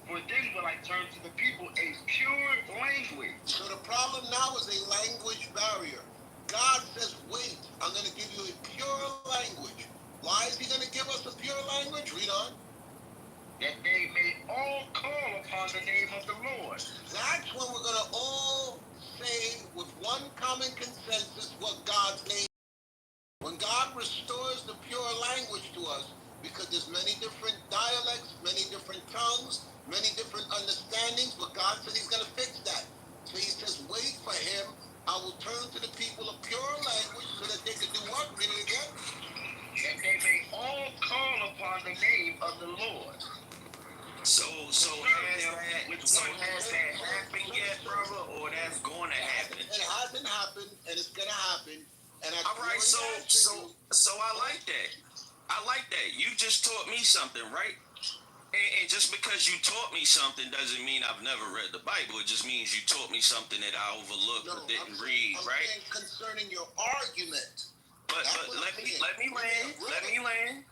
For then will I turn to the people a pure language. So the problem now is a language barrier. God says, wait, I'm going to give you a pure language. Why is he going to give us a pure language? Read on. That they may all call upon the name of the Lord. That's when we're going to all say with one common consensus what God's name is. When God restores the pure language to us, because there's many different dialects, many different tongues, many different understandings, but God said he's going to fix that. So of the Lord. So has that happened yet, brother, or that's going to happen? It hasn't happened, and it's gonna happen. And all right, so I like that. I like that. You just taught me something, right? And just because you taught me something doesn't mean I've never read the Bible. It just means you taught me something that I overlooked or didn't read, right? Concerning your argument. But let me land.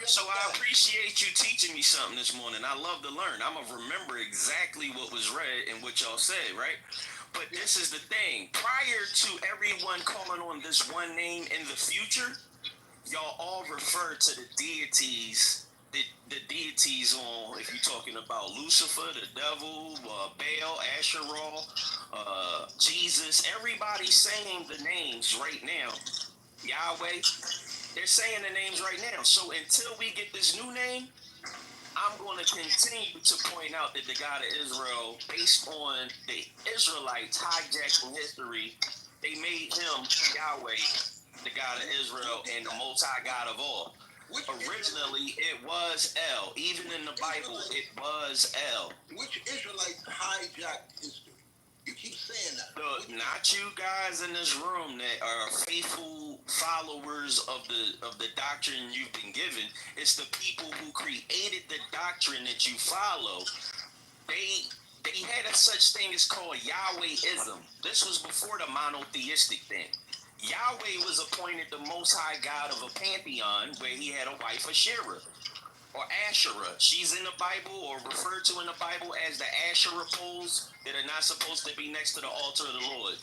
So I appreciate you teaching me something this morning. I love to learn. I'm gonna remember exactly what was read and what y'all said, right? But this is the thing. Prior to everyone calling on this one name in the future, y'all all refer to the deities. The deities on, if you're talking about Lucifer, the devil, Baal, Asherah, Jesus, everybody's saying the names right now. Yahweh, they're saying the names right now. So until we get this new name, I'm going to continue to point out that the God of Israel, based on the Israelites hijacking history, they made him Yahweh, the God of Israel, and the Most High God of all. Originally, it was El. Even in the Bible, it was El. Which Israelites hijacked history? You keep saying that. Not you guys in this room that are faithful followers of the doctrine you've been given. It's the people who created the doctrine that you follow. They had a such thing as called Yahwehism. This was before the monotheistic thing. Yahweh was appointed the Most High God of a pantheon where he had a wife, Asherah, or Asherah. She's in the Bible or referred to in the Bible as the Asherah poles that are not supposed to be next to the altar of the Lord.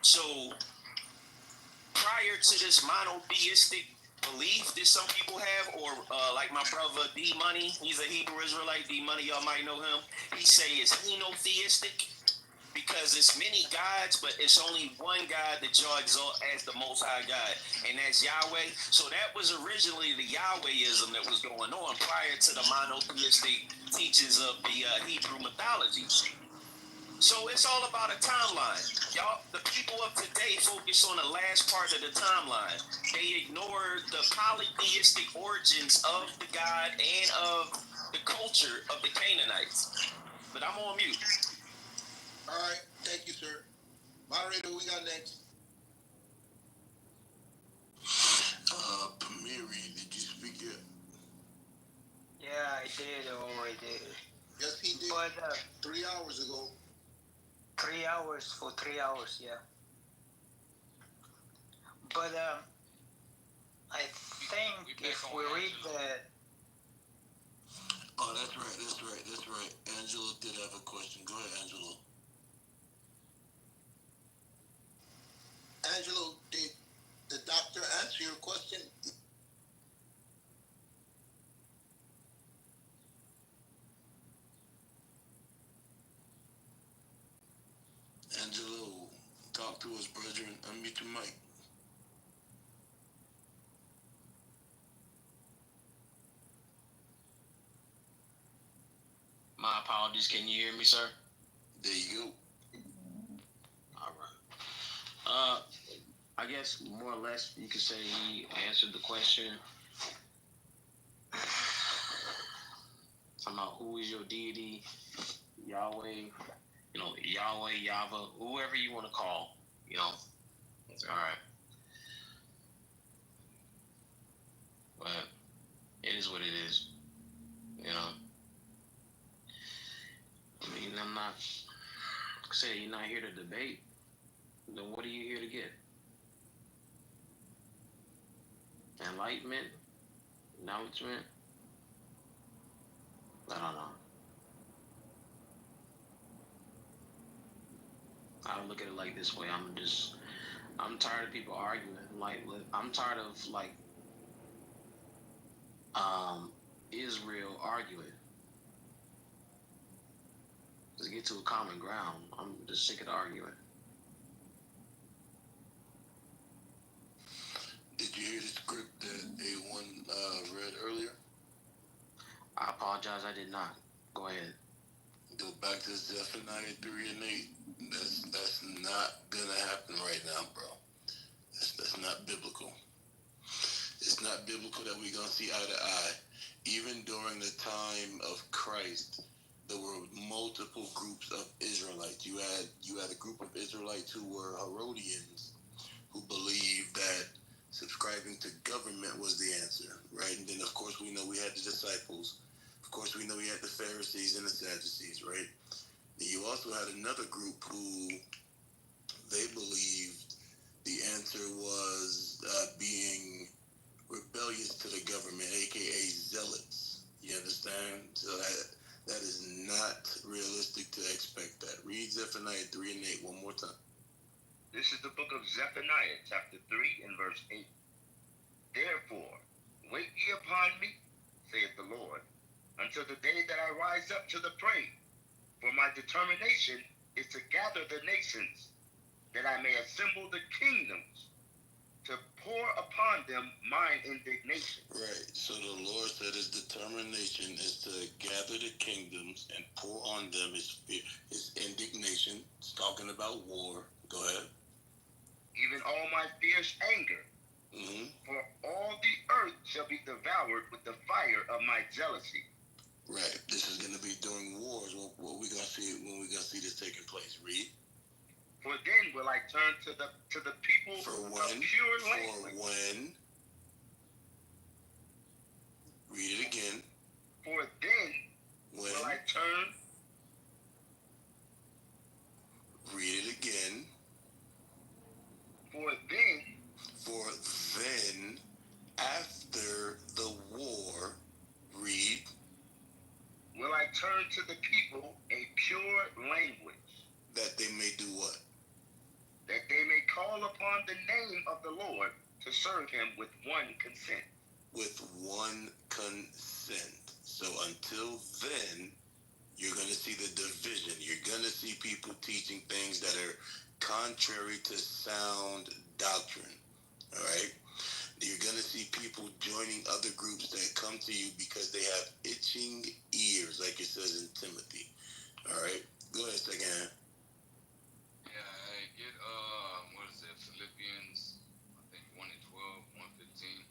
So prior to this monotheistic belief that some people have, or like my brother D Money, he's a Hebrew Israelite. D Money, y'all might know him. He say is henotheistic, because it's many gods, but it's only one God that y'all exalt as the Most High God, and that's Yahweh. So that was originally the Yahwehism that was going on prior to the monotheistic teachings of the Hebrew mythology. So it's all about a timeline. Y'all, the people of today focus on the last part of the timeline. They ignore the polytheistic origins of the God and of the culture of the Canaanites. But I'm on mute. All right, thank you, sir. Moderator, who we got next? Pamiri, did you speak yet? Yeah, I did already. Yes, he did. But 3 hours ago. 3 hours for 3 hours, yeah. But I think if we read the... Oh, that's right. Angela did have a question. Go ahead, Angela. Angelo, did the doctor answer your question? Angelo, talk to us, brethren. Unmute your mic. My apologies. Can you hear me, sir? There you go. All right. I guess more or less you could say he answered the question. Talking about who is your deity, Yahweh, Yahweh, Yahweh, whoever you want to call, all right. But it is what it is, I mean, I'm not saying you're not here to debate. Then what are you here to get? Enlightenment? Acknowledgement? I don't know. I look at it like this way. I'm tired of people arguing. I'm tired of Israel arguing. To get to a common ground. I'm just sick of arguing. Did you hear the script that A1 read earlier? I apologize, I did not. Go ahead. Go back to Zephaniah 3 and 8. That's not gonna happen right now, bro. That's not biblical. It's not biblical that we're gonna see eye to eye. even during the time of Christ, there were multiple groups of Israelites. You had a group of Israelites who were Herodians, who believed that subscribing to government was the answer, right? And then, of course, we know we had the disciples. Of course, we know we had the Pharisees and the Sadducees, right? And you also had another group who they believed the answer was being rebellious to the government, aka zealots. You understand? So that is not realistic to expect that. Read Zephaniah 3 and 8 one more time. This is the book of Zephaniah, chapter 3 and verse 8. Therefore, wait ye upon me, saith the Lord, until the day that I rise up to the prey. For my determination is to gather the nations, that I may assemble the kingdoms, to pour upon them mine indignation. Right. So the Lord said his determination is to gather the kingdoms and pour on them his indignation. It's talking about war. Go ahead. Even all my fierce anger. For all the earth shall be devoured with the fire of my jealousy. Right. This is going to be during wars. What we gonna see when we gonna see this taking place? Read. For then will I turn to the people of pure language. For when? Read it again. For then will I turn. Read it again. For then, after the war, read. Will I turn to the people a pure language. That they may do what? That they may call upon the name of the Lord to serve him with one consent. With one consent. So until then, you're going to see the division. You're going to see people teaching things that are contrary to sound doctrine. All right? You're going to see people joining other groups that come to you because they have itching ears, like it says in Timothy. All right? Go ahead, second hand. Get what is it? Philippians, I think 1 and 12, 1:15.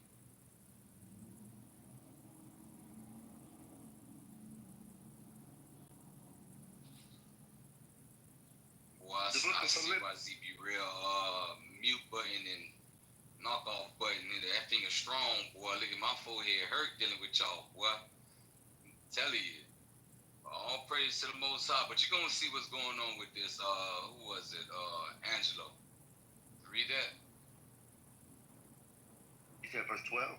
Well, I see why Z be real mute button and knockoff button. That thing is strong, boy. Look at my forehead hurt dealing with y'all, boy. I'm telling you. All praise to the Most High. But you're going to see what's going on with this. Who was it? Angelo. Read that. You said verse 12?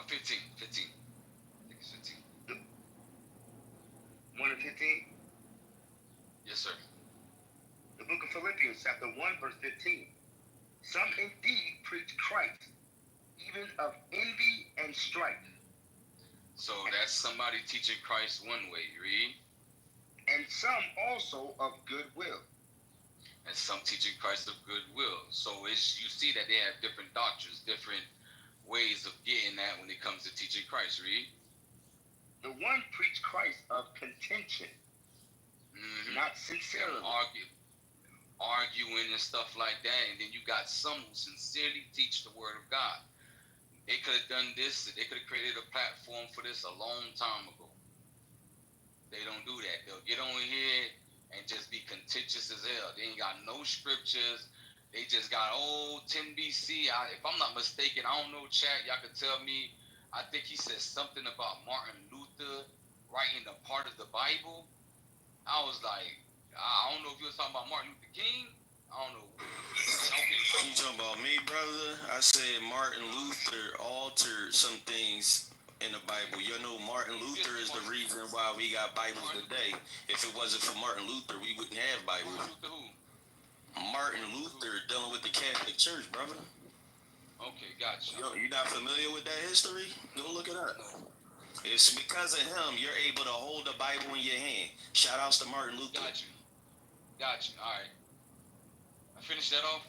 15. I think it's 15. 1 and 15? Yes, sir. The book of Philippians, chapter 1, verse 15. Some indeed preach Christ, even of envy and strife. So that's somebody teaching Christ one way, read. And some also of goodwill. And some teaching Christ of goodwill. So you see that they have different doctrines, different ways of getting that when it comes to teaching Christ, read. The one preach Christ of contention, not sincerely. Arguing and stuff like that. And then you got some who sincerely teach the word of God. They could have done this. They could have created a platform for this a long time ago. They don't do that. They'll get on here and just be contentious as hell. They ain't got no scriptures. They just got old 10 BC. If I'm not mistaken, I don't know, chat. Y'all can tell me. I think he said something about Martin Luther writing a part of the Bible. I was like, I don't know if you was talking about Martin Luther King. I don't know. You talking about me, brother? I said Martin Luther altered some things in the Bible. You know, Martin Luther is the reason why we got Bibles today. If it wasn't for Martin Luther, we wouldn't have Bibles. Martin Luther dealing with the Catholic Church, brother. Okay, gotcha. Yo, you not familiar with that history? Go look it up. It's because of him you're able to hold the Bible in your hand. Shout outs to Martin Luther. Gotcha. All right. I finished that off.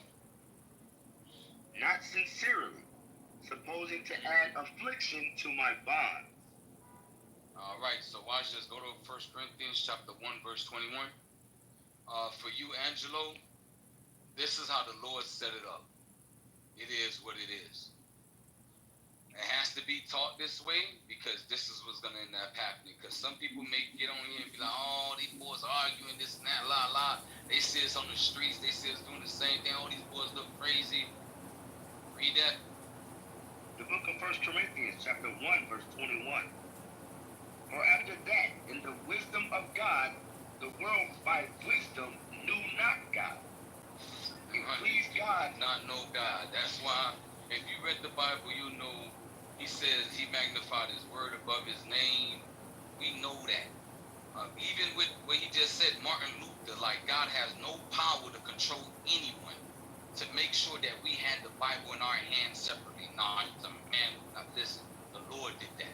Not sincerely, supposing to add affliction to my bond. All right, so watch this. Go to 1 Corinthians chapter 1, verse 21. For you, Angelo, this is how the Lord set it up. It is what it is. It has to be taught this way because this is what's gonna end up happening. Because some people may get on here and be like, "Oh, these boys are arguing this and that, la la." They see us on the streets. They see us doing the same thing. Oh, these boys look crazy. Read that. The book of 1 Corinthians, chapter 1, verse 21. For after that, in the wisdom of God, the world by wisdom knew not God. It pleased God. Not know God. That's why, if you read the Bible, you know he says he magnified his word above his name. We know that. Even with what he just said, Martin Luther, like God has no power to control anyone. To make sure that we had the Bible in our hands separately. Nah, it's a man. Now listen, the Lord did that.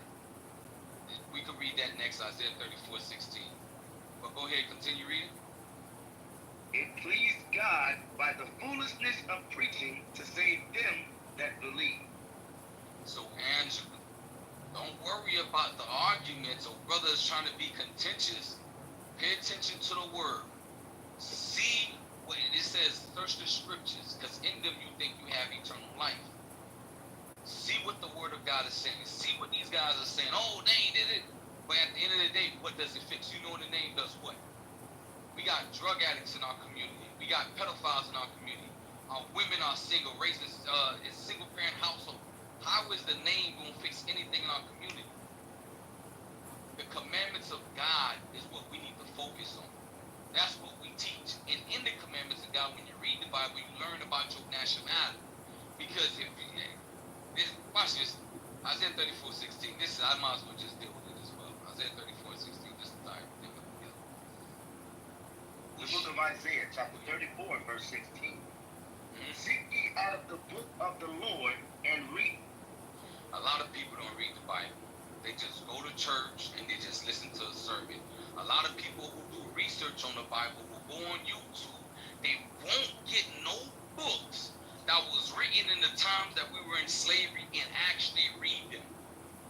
We could read that next, Isaiah 34:16. But go ahead, continue reading. It pleased God by the foolishness of preaching to save them that believe. So, Angela, don't worry about the arguments or brothers trying to be contentious. Pay attention to the word. See what it says, search the scriptures, because in them you think you have eternal life. See what the word of God is saying. See what these guys are saying. Oh, they did it. But at the end of the day, what does it fix? You know the name does what? We got drug addicts in our community. We got pedophiles in our community. Our women are single. Raising it's single parent household. How is the name going to fix anything in our community? The commandments of God is what we need to focus on. That's what we teach. And in the commandments of God, when you read the Bible, you learn about your nationality. Because if you watch this, Isaiah 34:16. This I might as well just deal with it as well. Isaiah 34:16. Just entire thing. The book of Isaiah, chapter 34, verse 16. Seek ye out of the book of the Lord and read. A lot of people don't read the Bible. They just go to church and they just listen to a sermon. A lot of people who do research on the Bible, who go on YouTube, they won't get no books that was written in the times that we were in slavery and actually read them.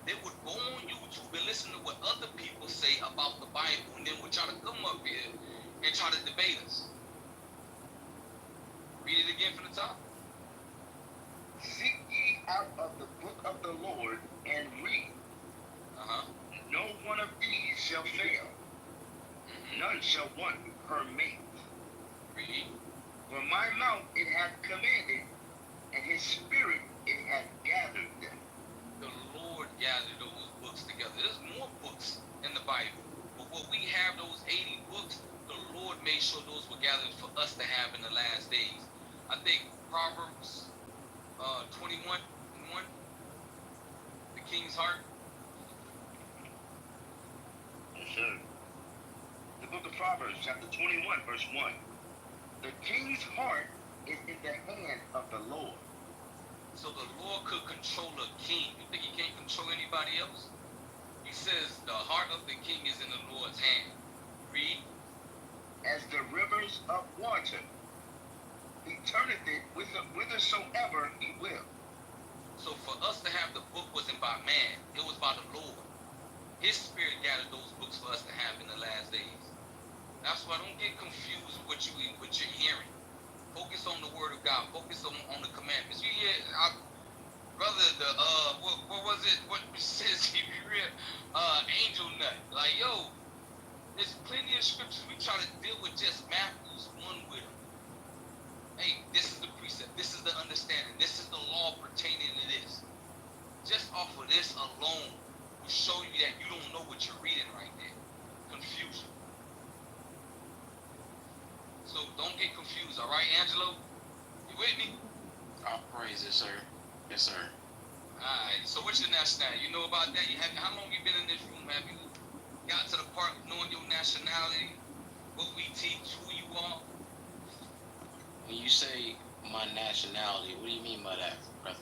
They would go on YouTube and listen to what other people say about the Bible, and then would try to come up here and try to debate us. Read it again from the top. Seek ye out of the book of the Lord and read. No one of these shall fail. None shall want her mate. Read. For my mouth it hath commanded, and his spirit it hath gathered them. The Lord gathered those books together. There's more books in the Bible. But what we have, those 80 books, the Lord made sure those were gathered for us to have in the last days. I think Proverbs 21:1, the king's heart. Yes, sir. The book of Proverbs, chapter 21, verse 1. The king's heart is in the hand of the Lord. So the Lord could control a king. You think he can't control anybody else? He says the heart of the king is in the Lord's hand. Read. As the rivers of water, he turneth it whithersoever he will. So for us to have the book wasn't by man, it was by the Lord. His spirit gathered those books for us to have in the last days. That's why don't get confused with what you're hearing. Focus on the word of God. Focus on the commandments. You hear, brother, what was it? What says he read? Angel nut. Like, yo, there's plenty of scriptures. We try to deal with just Matthew's 1 with them. Hey, this is the precept. This is the understanding. This is the law pertaining to this. Just off of this alone will show you that you don't know what you're reading right there. Confusion. So don't get confused, all right, Angelo? You with me? I'll praise it, sir. Yes, sir. All right. So what's your nationality? You know about that? How long you been in this room? Have you got to the part of knowing your nationality, what we teach, who you are? When you say my nationality, what do you mean by that, brother?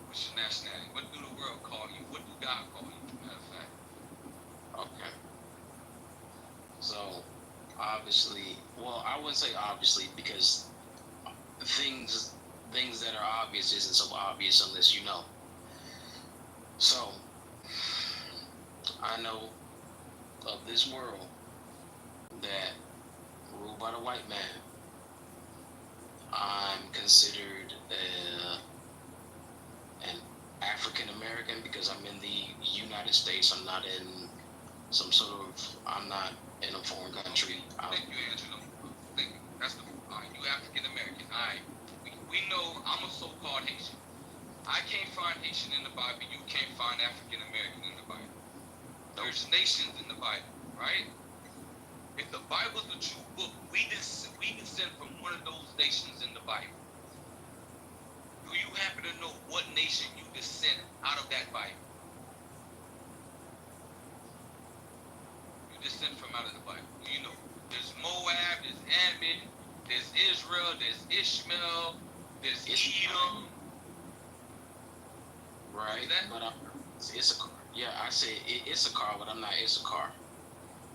What's your nationality? What do the world call you? What do God call you, matter of fact? Okay. So, obviously, well, I wouldn't say obviously because things that are obvious isn't so obvious unless you know. So, I know of this world that ruled by the white man. I'm considered an African American because I'm in the United States. I'm not in I'm not in a foreign country. Thank you, Angelo. Thank you. That's the you African American. We know I'm a so-called Haitian. I can't find Haitian in the Bible. You can't find African American in the Bible. There's nations in the Bible, right? If the Bible's the true book, we descend from one of those nations in the Bible. Do you happen to know what nation you descend out of that Bible? You descend from out of the Bible. Do you know? There's Moab, there's Ammon, there's Israel, there's Ishmael, there's Edom. Right, but Issachar. Yeah, I said Issachar, but I'm not Issachar.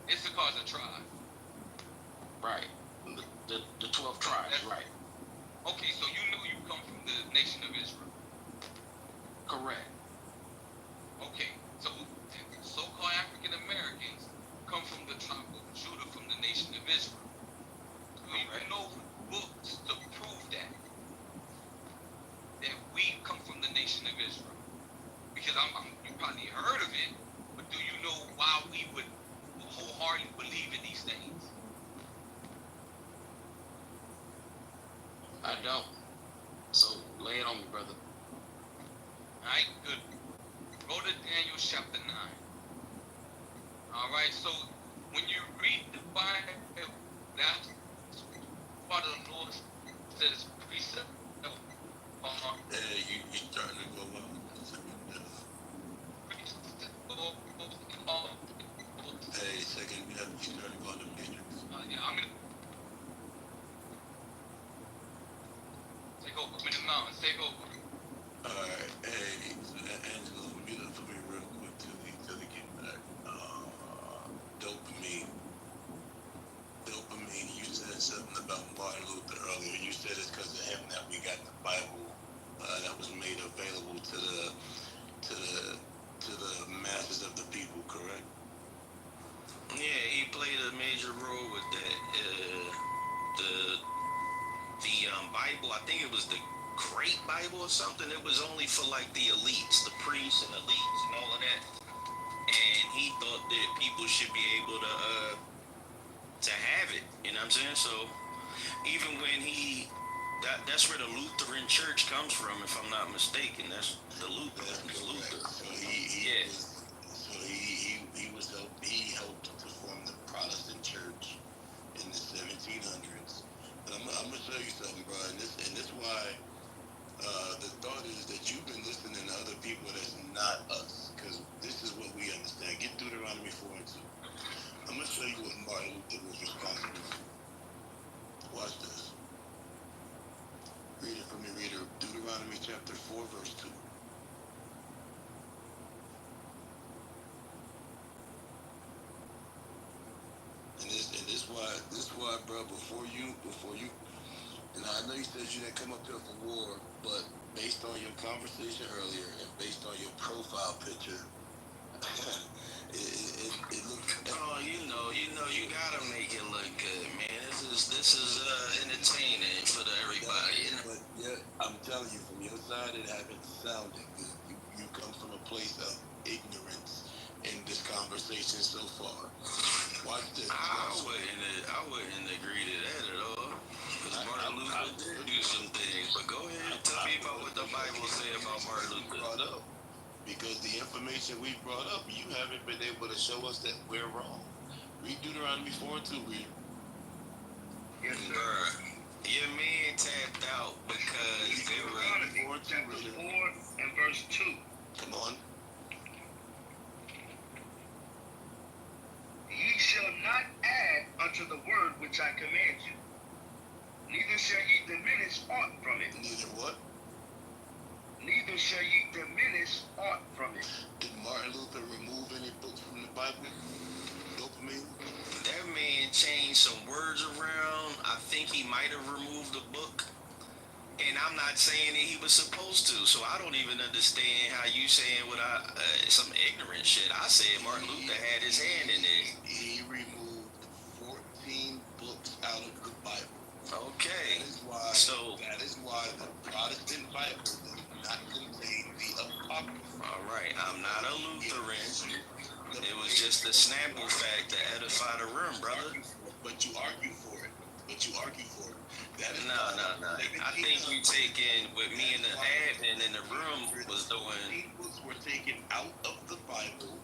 Issachar's a tribe. Right. The 12 tribes, right. Okay, so you know you come from the nation of Israel. Correct. Okay, so so-called African Americans come from the tribe of Judah, from the nation of Israel. Do you know books to prove that we come from the nation of Israel? Because you probably heard of it, but do you know why we would wholeheartedly believe in these things? I don't. So lay it on me, brother. Alright, good. Go to Daniel chapter 9. Alright, so when you read the Bible, that's what the Lord says precept. Hey, you starting to go on. Hey, second, you starting to go on the matrix. Yeah, I'm gonna take over. I'm in the mountains. Take over. Alright, hey, Angelo, mute up for me real quick till they get back. Dopamine. You said something about Martin Luther earlier. You said it's because of him that we got the Bible that was made available to the masses of the people, correct? Yeah, he played a major role with that. The Bible, I think it was the Great Bible or something. It was only for like the elites, the priests and elites and all of that. And he thought that people should be able to have it. You know what I'm saying? So even when that's where the Lutheran Church comes from, if I'm not mistaken. That's the Luther. So he helped to form the Protestant Church in the 1700s. But I'm gonna show you something, bro. And this why the thought is that you've been listening to other people that's not us, because this is what we understand. Get Deuteronomy 4 and 2. I'm gonna show you what Martin Luther was responsible for. Watch this. Read it for me, reader. Deuteronomy chapter 4, verse 2. And this why, bro, before you, and I know you said you didn't come up here for war, but based on your conversation earlier and based on your profile picture, it looks. Oh, you know, you gotta make it look good, man. This is entertaining for everybody. You know? But yeah, I'm telling you, from your side, it haven't sounded good. You come from a place of ignorance in this conversation so far. Watch this. I wouldn't agree to that at all. Because Martin Luther did do some things. But go ahead and tell me about what the Bible say about Martin Luther. Because the information we brought up, you haven't been able to show us that we're wrong. Read Deuteronomy 4 and 2, read. Yes, sir. Bruh, your man tapped out because they were Chapter 4 and verse 2. Come on. Ye shall not add unto the word which I command you, neither shall ye diminish aught from it. Neither what? Neither shall ye diminish aught from it. Did Martin Luther remove any books from the Bible? Dopamine? That man changed some words around. I think he might have removed a book. And I'm not saying that he was supposed to. So I don't even understand how you saying some ignorant shit. I said Martin Luther had his hand in it. He removed 14 books out of the Bible. Okay. That is why the Protestant Bible does not contain the Apocrypha. All right, I'm not a Lutheran. It was just a snapple fact to edify the room, brother. But you argue for it. That is No. I think you taking what me and the admin in the room was doing. books were taken out of the Bible.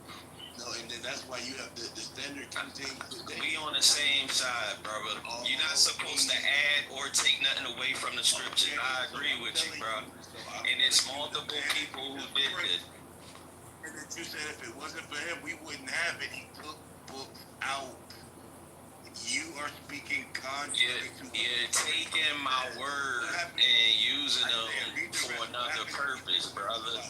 No, and then that's why you have the standard King James. We on the same side, brother. You're not supposed to add or take nothing away from the scriptures. I agree with you, bro. And it's multiple people who did it. And then you said if it wasn't for him, we wouldn't have it. He took books out. You are speaking contrary to. You're taking my word and using them for another purpose, brother.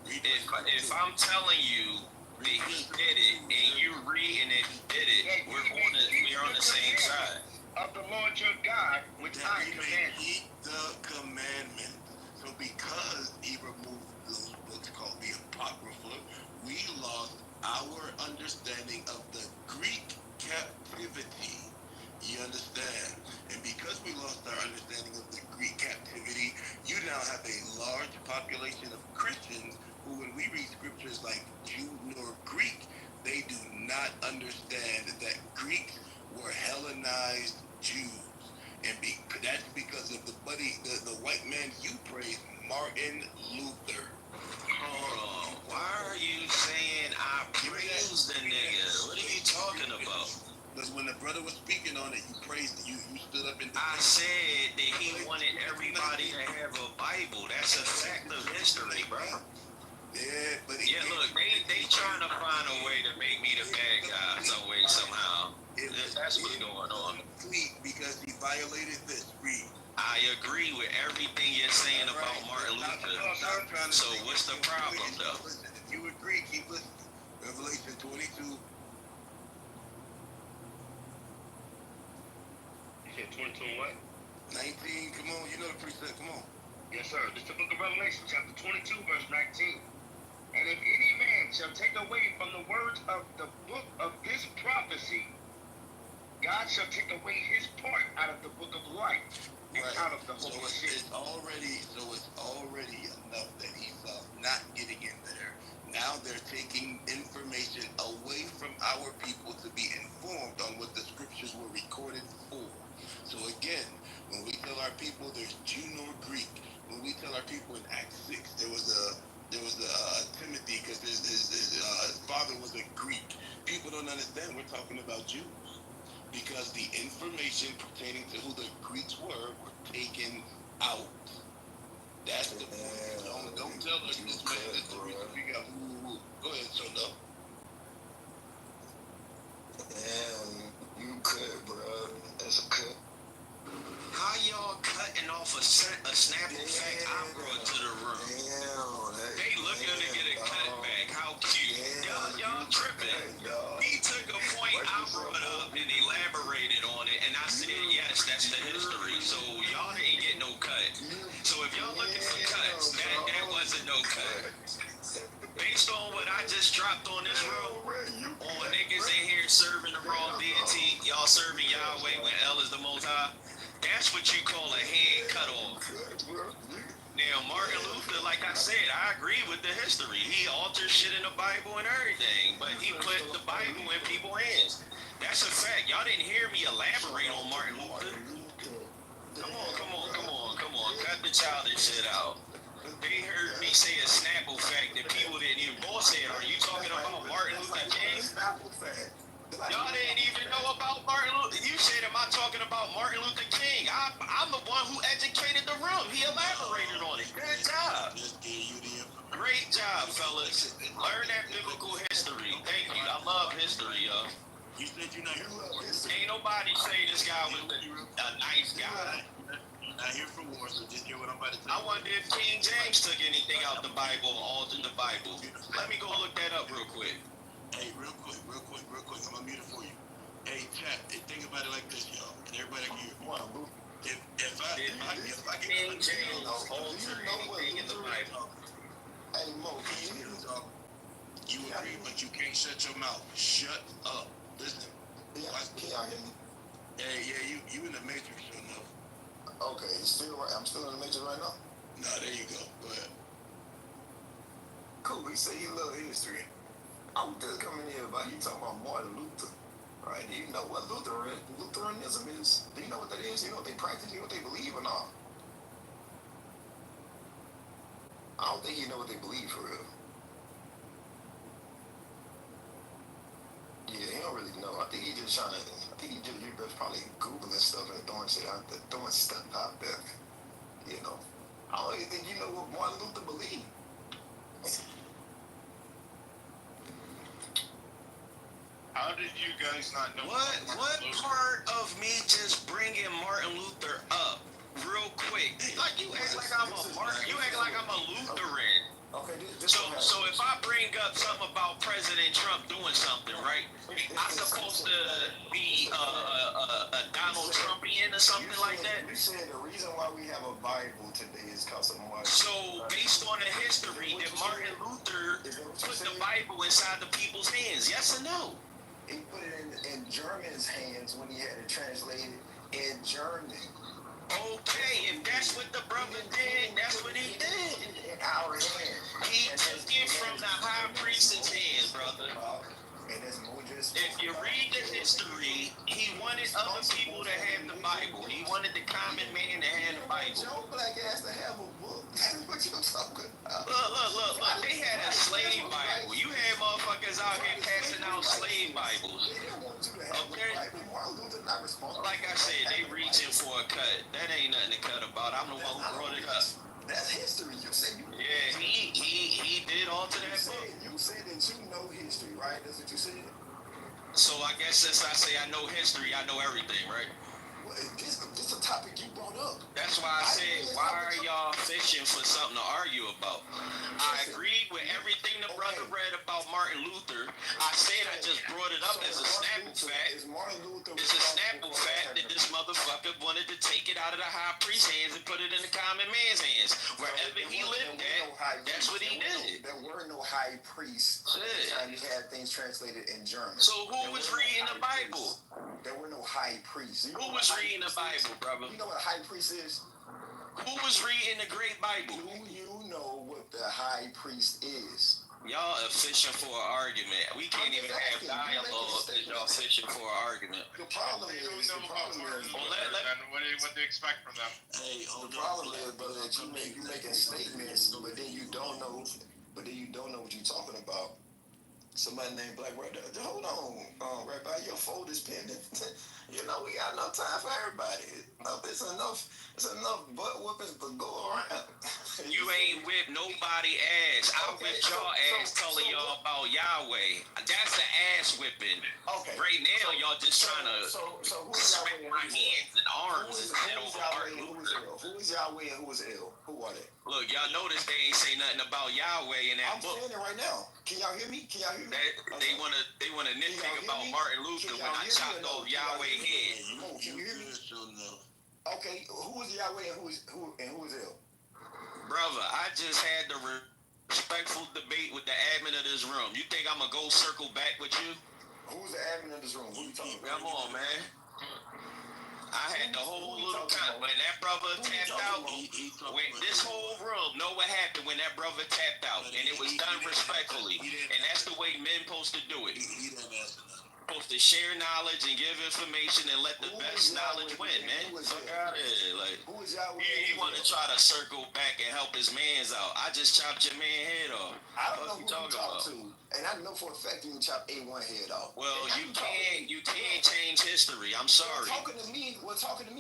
If I'm telling you that he did it and you reading it, he did it, we're on the same side. Of the Lord your God, which I command you. Keep the commandment. So because he removed those books called the Apocrypha, we lost our understanding of the Greek captivity. You understand? And because we lost our understanding of the Greek captivity, you now have a large population of Christians who, when we read scriptures like Jew nor Greek, they do not understand that Greeks were Hellenized Jews. And that's because of the white man you praise, Martin Luther. Hold on. Why are you saying I praise the nigga? What are you talking about? Because when the brother was speaking on it, you praised it. You stood up and I said that he wanted everybody to have a Bible. That's a fact of history, bro. Yeah, but look, they trying to find a way to make me the bad guy some way, somehow. That's what's going on. Because he violated this. Read. I agree with everything you're saying about Martin Luther. So what's the problem, though? Listen, if you agree, keep listening. Revelation 22. You said 22 and what? 19. Come on, you know the precept. Come on. Yes, sir. This is the book of Revelation, chapter 22, verse 19. And if any man shall take away from the words of the book of this prophecy, God shall take away his part out of the book of life and out of the holy city. It's already enough that he's not getting in there. Now they're taking information away from our people to be informed on what the scriptures were recorded for. So again, when we tell our people there's Jew nor Greek, when we tell our people in Acts 6 there was a Timothy, because his father was a Greek. People don't understand we're talking about Jews, because the information pertaining to who the Greeks were taken out. That's the point. Don't tell us this man is the reason we got woo. Go ahead, so no. Damn, you could, bro. That's a cut. How y'all cutting off a snapple fact I brought to the room? They looking to get a cut back. How cute. Y'all tripping. He took a point I brought up and elaborated on it, and I said, yes, that's the history. So y'all didn't get no cut. So if y'all looking for cuts, that wasn't no cut. Based on what I just dropped on this room, on niggas in here serving the wrong deity, y'all serving Yahweh when El is the Most High, that's what you call a head cut off. Now, Martin Luther, like I said, I agree with the history. He altered shit in the Bible and everything, but he put the Bible in people's hands. That's a fact. Y'all didn't hear me elaborate on Martin Luther. Come on. Cut the childish shit out. They heard me say a snapple fact that people didn't even. Boss said, are you talking about Martin Luther King? Y'all didn't even know about Martin Luther. You said, am I talking about Martin Luther King? I'm the one who educated the room. He elaborated on it. Good job. Great job, fellas. Learn that biblical history. Thank you. I love history, y'all. You said you're not here for war. Ain't nobody say this guy was a nice guy. Not here for war, so just hear what I'm about to tell you. I wonder if King James took anything out the Bible or altered the Bible. Let me go look that up real quick. Hey, real quick. I'm gonna mute it for you. Hey, chat. Think about it like this, y'all. And everybody can hear. If I get King James altered anything in the Bible. Hey, Mo, can you talk? You agree, but you can't shut your mouth. Shut up. Listen. Can y'all hear me? Yeah, you in the matrix, sure enough. Okay, I'm still in the matrix right now. Nah, there you go. Go ahead. Cool. He said he loved history. I was just coming here about he talking about Martin Luther. Right? Do you know what Lutheranism is? Do you know what that is? You know what they practice? You know what they believe or not? I don't think you know what they believe for real. Yeah, he don't really know. I think he just trying to. I think he just probably googling stuff and throwing shit out there, throwing stuff out there. You know, I don't even think you know what Martin Luther believed. How did you guys not know? What part of me just bringing Martin Luther up real quick? Like you act like I'm a Lutheran. Okay, so if I bring up something about President Trump doing something, right? I'm supposed to be a Donald Trumpian or something like that? You said the reason why we have a Bible today is because of Martin. So based on the history, did Martin Luther put the Bible inside the people's hands? Yes or no? He put it in German's hands when he had it translated in German. Okay, if that's what the brother did, that's what he did. In our hands. He took it from the high priest's hands, brother. If you read the history, he wanted other people to have the Bible. He wanted the common man to have the Bible. Joe Black ass to have a book. That's what you talking about. Look. They had a slave Bible. You had motherfuckers out here passing out slave Bibles. Okay? Like I said, they reaching for a cut. That ain't nothing to cut about. I'm the one who brought it up. That's history. You said you. Yeah, he did alter that book. You said that you know history, right? That's what you said. So I guess since I say I know history, I know everything, right? Well, this a topic you brought up. That's why I said, why are y'all fishing for something to argue about? I agreed with everything the brother read about Martin Luther. I said I just brought it up as a snapple fact. It's a snapple fact that this motherfucker wanted to take it out of the high priest's hands and put it in the common man's hands. Wherever he lived at, that's what he did. There were no high priests at the time you had things translated in German. So who was reading the Bible? There were no high priests. Who was reading the Bible, brother? You know what a high priest is? Who was reading the great Bible? Do you know what the high priest is? Y'all are fishing for an argument. We can't even have dialogue if y'all fishing for an argument. The problem is, what do you expect from them? Hey, the problem is, brother, that you making statements, but then you don't know what you're talking about. Somebody named Black Brother. Hold on, Rabbi, your fold is pending. You know, we got enough time for everybody. It's enough butt whoopings to go around. You ain't whipped nobody ass. I whipped y'all ass telling y'all about Yahweh. That's the ass whipping. Okay. Right now, y'all just trying to smack my hands and arms instead of Martin Luther. Who is Yahweh and who is El? Who are they? Look, y'all notice they ain't say nothing about Yahweh in that book. I'm saying it right now. Can y'all hear me? They wanna nitpick about Martin Luther when I chopped off Yahweh head. Can you hear me? Okay, who is Yahweh and who is El? Brother, I just had the respectful debate with the admin of this room. You think I'm gonna go circle back with you? Who's the admin of this room? Who you talking about? Come on, man. I had the whole little when that brother tapped out. When this whole room know what happened when that brother tapped out, and it was done respectfully, and that's the way men supposed to do it. Supposed to share knowledge and give information and let the best knowledge win, man. Fuck out of here, like. He want to try to circle back and help his man's out. I just chopped your man head off. I don't know who you talking to, and I know for a fact you can chop A1 head off. Well, you can't change history. I'm sorry. Talking to me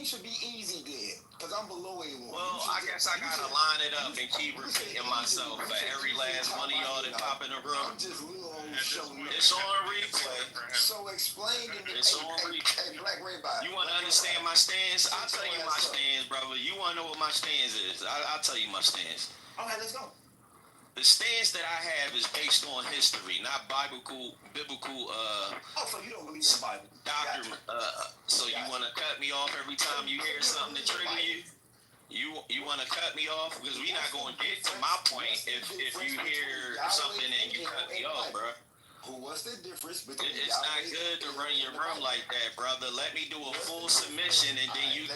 should be easy then, cause I'm below A1. Well, I guess I gotta line it up and keep repeating myself for every last one of y'all that pop in the room. I'm just little old showing up. It's on replay. So explain to me. It's on replay. Hey, Black Rabbi. You want to understand my stance? I'll tell you my stance, brother. You want to know what my stance is? I'll tell you my stance. All right, let's go. The stance that I have is based on history, not biblical. So you don't believe in the Bible? Doctrine. So you want to cut me off every time you hear something that trigger you? You want to cut me off because we're not going to get to my point if you hear something and you cut me off, bro. What's the difference between It's not good to run your room like that, brother. Let me do a full submission and then you.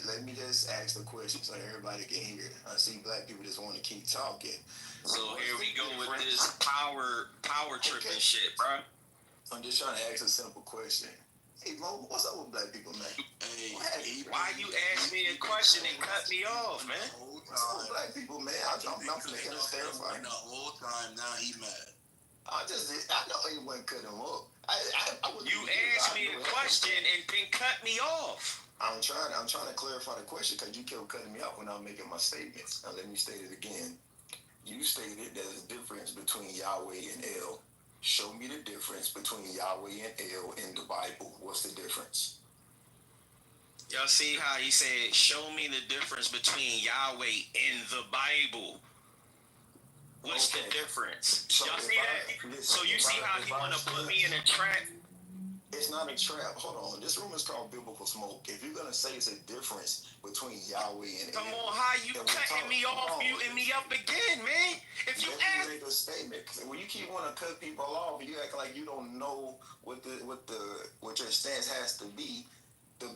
Let me just ask the question so everybody can hear. I see black people just want to keep talking. So here we go with this power tripping shit, bro. I'm just trying to ask a simple question. Hey Mo, what's up with black people, man? Hey, why you ask me a question and cut me off, man? What's up with black people, man? I'm making us terrified. The whole time now he mad. I know he wouldn't cut him up. You asked me a question and then cut me off. I'm trying to clarify the question because you kept cutting me off when I'm making my statements. Now let me state it again. You stated there's a difference between Yahweh and El. Show me the difference between Yahweh and El in the Bible. What's the difference? Y'all see how he said, show me the difference between Yahweh and the Bible. What's the difference? So y'all see that? So you see how he want to put me in a trap? It's not a trap. Hold on. This room is called Biblical Smoke. If you're going to say it's a difference between Yahweh and Come El, on, how you cutting me off, muting me up again, man? If you ask... make a statement. When you keep wanting to cut people off, you act like you don't know what your stance has to be.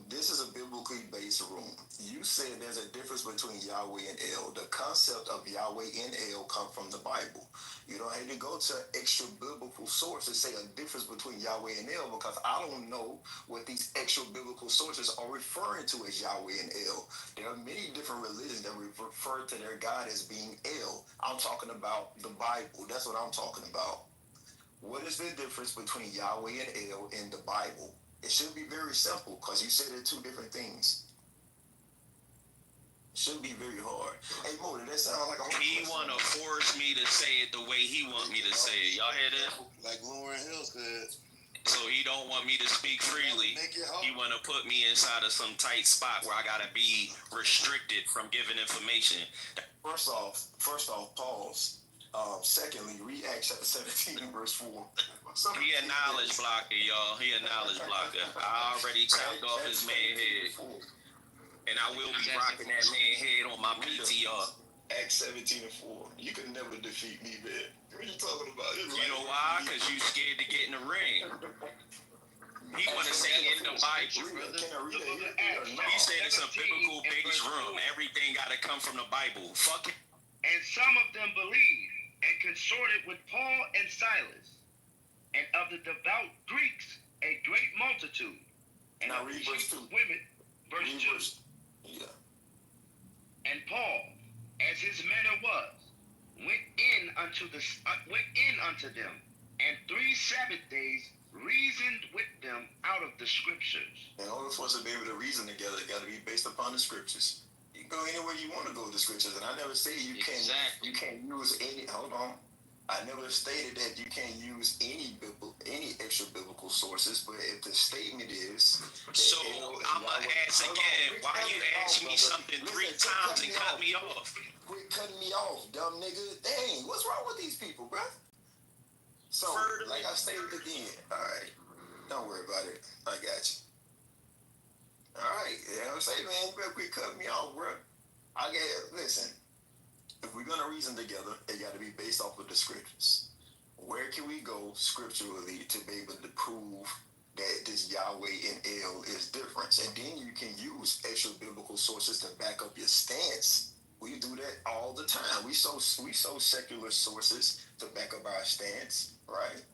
This is a biblically based room. You said there's a difference between Yahweh and El. The concept of Yahweh and El come from the Bible. You don't have to go to extra biblical sources say a difference between Yahweh and El because I don't know what these extra biblical sources are referring to as Yahweh and El. There are many different religions that refer to their God as being El. I'm talking about the Bible. That's what I'm talking about. What is the difference between Yahweh and El in the Bible? It should be very simple because you said they're two different things. It shouldn't be very hard. Hey Mo, did that sound like a He want to force me to say it the way he want me to say it. Y'all hear that? Like Lauren Hill said. So he don't want me to speak freely. He want to put me inside of some tight spot where I got to be restricted from giving information. First off, pause. Secondly, read Acts chapter 17 and verse 4. He a knowledge blocker, y'all. He a knowledge blocker. I already chopped off his man head. And I will be rocking that man head on my PTR. Acts 17 and 4. You could never defeat me, man. What are you talking about? You know why? Because you scared to get in the ring. He want to say in the Bible. He said it's a biblical based room. Everything got to come from the Bible. Fuck it. And some of them believed and consorted with Paul and Silas, and of the devout Greeks a great multitude. And now of read the verse 2. Women, verse 2. Yeah. And Paul, as his manner was, went in unto them, and 3 Sabbath days reasoned with them out of the scriptures. In order for us to be able to reason together, it got to be based upon the scriptures. You can go anywhere you want to go with the scriptures, and I never say you can't use any. Hold on, I never stated that you can't use any extra biblical sources. But if the statement is, so I'm gonna ask again. Why you ask me something 3 times and cut me off? Quit cutting me off, dumb nigga. Dang, what's wrong with these people, bro? So, like I stated again, all right, don't worry about it. I got you. All right, you know what I'm saying, man? You better quit cutting me off, bro. Listen, if we're going to reason together, it got to be based off of the scriptures. Where can we go scripturally to be able to prove that this Yahweh and El is different? And then you can use extra biblical sources to back up your stance. We do that all the time. We sow secular sources to back up our stance, right?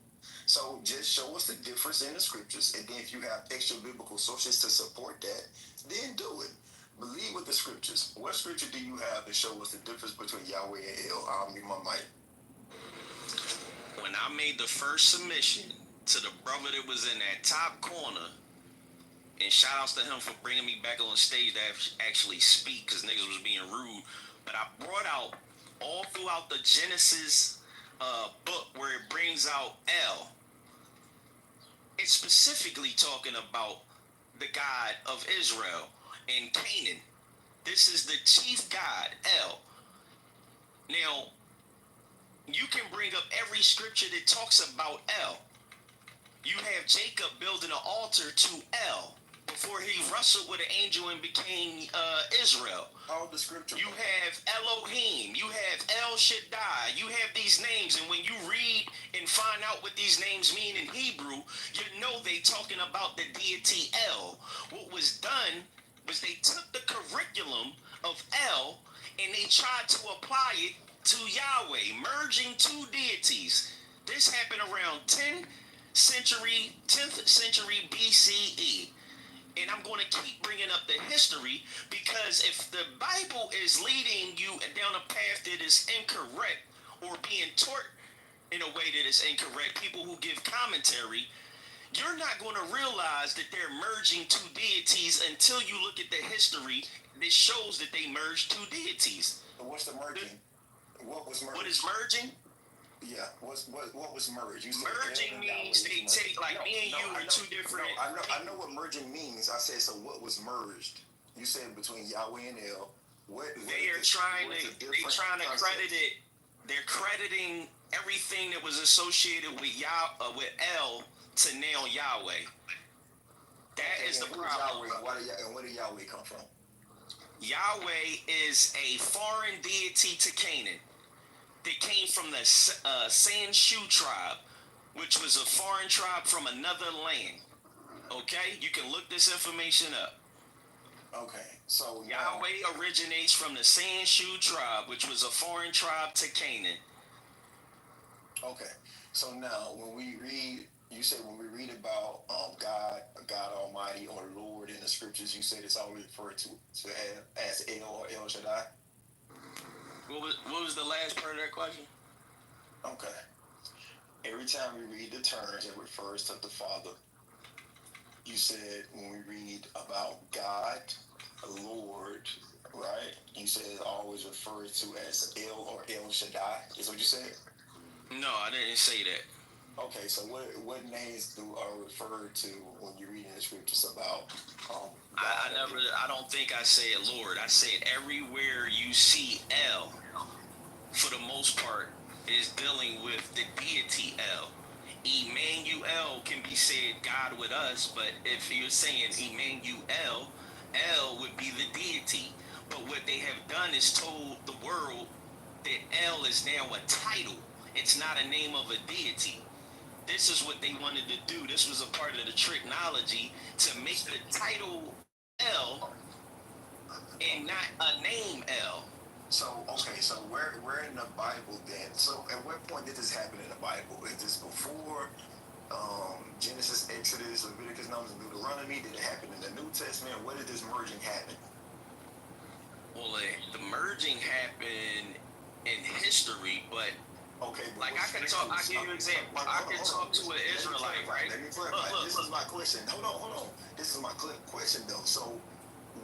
So just show us the difference in the scriptures, and then if you have extra biblical sources to support that, then do it. Believe with the scriptures. What scripture do you have to show us the difference between Yahweh and El? I'll mute my mic. When I made the first submission to the brother that was in that top corner, and shout outs to him for bringing me back on stage to actually speak, because niggas was being rude, but I brought out all throughout the Genesis book where it brings out El, it's specifically talking about the God of Israel and Canaan. This is the chief God, El. Now, you can bring up every scripture that talks about El. You have Jacob building an altar to El. before he wrestled with an angel and became Israel. All the scripture. You have Elohim. You have El Shaddai. You have these names, and when you read and find out what these names mean in Hebrew, you know they talking about the deity El. What was done was they took the curriculum of El and they tried to apply it to Yahweh, merging two deities. This happened around 10th century BCE. And I'm going to keep bringing up the history, because if the Bible is leading you down a path that is incorrect or being taught in a way that is incorrect, people who give commentary, you're not going to realize that they're merging two deities until you look at the history that shows that they merged two deities. What's the merging? What was merging? What is merging? Yeah, what was merged? Merging means they take, like me and you are two different. I know what merging means. I said, so what was merged? You said between Yahweh and El. They're trying to credit it. They're crediting everything that was associated with with El to now Yahweh. That is the problem. And where did Yahweh come from? Yahweh is a foreign deity to Canaan. That came from the Sanshu tribe, which was a foreign tribe from another land. Okay? You can look this information up. Okay, so Yahweh originates from the Sanshu tribe, which was a foreign tribe to Canaan. Okay, so now when we read, you said when we read about God Almighty or Lord in the scriptures, you said it's always referred to as El or El Shaddai. What was the last part of that question? Okay. Every time we read the terms, it refers to the Father. You said when we read about God, Lord, right? You said it always refers to as El or El Shaddai. Is what you said? No, I didn't say that. Okay, so what names are referred to when you're reading the scriptures about? I don't think I said Lord. I said everywhere you see El, for the most part, is dealing with the deity El. Emmanuel can be said God with us, but if you're saying Emmanuel, El would be the deity. But what they have done is told the world that El is now a title. It's not a name of a deity. This is what they wanted to do. This was a part of the tricknology to make the title El and not a name El. So, okay, so we're in the Bible then. So at what point did this happen in the Bible? Is this before Genesis, Exodus, Leviticus, Numbers, and Deuteronomy? Did it happen in the New Testament? Where did this merging happen? Well, the merging happened in history, but okay, but like I can talk. I'll give you an example. I can talk to an Israelite, right? Let me clarify. This is my question. Hold on. This is my question though. So,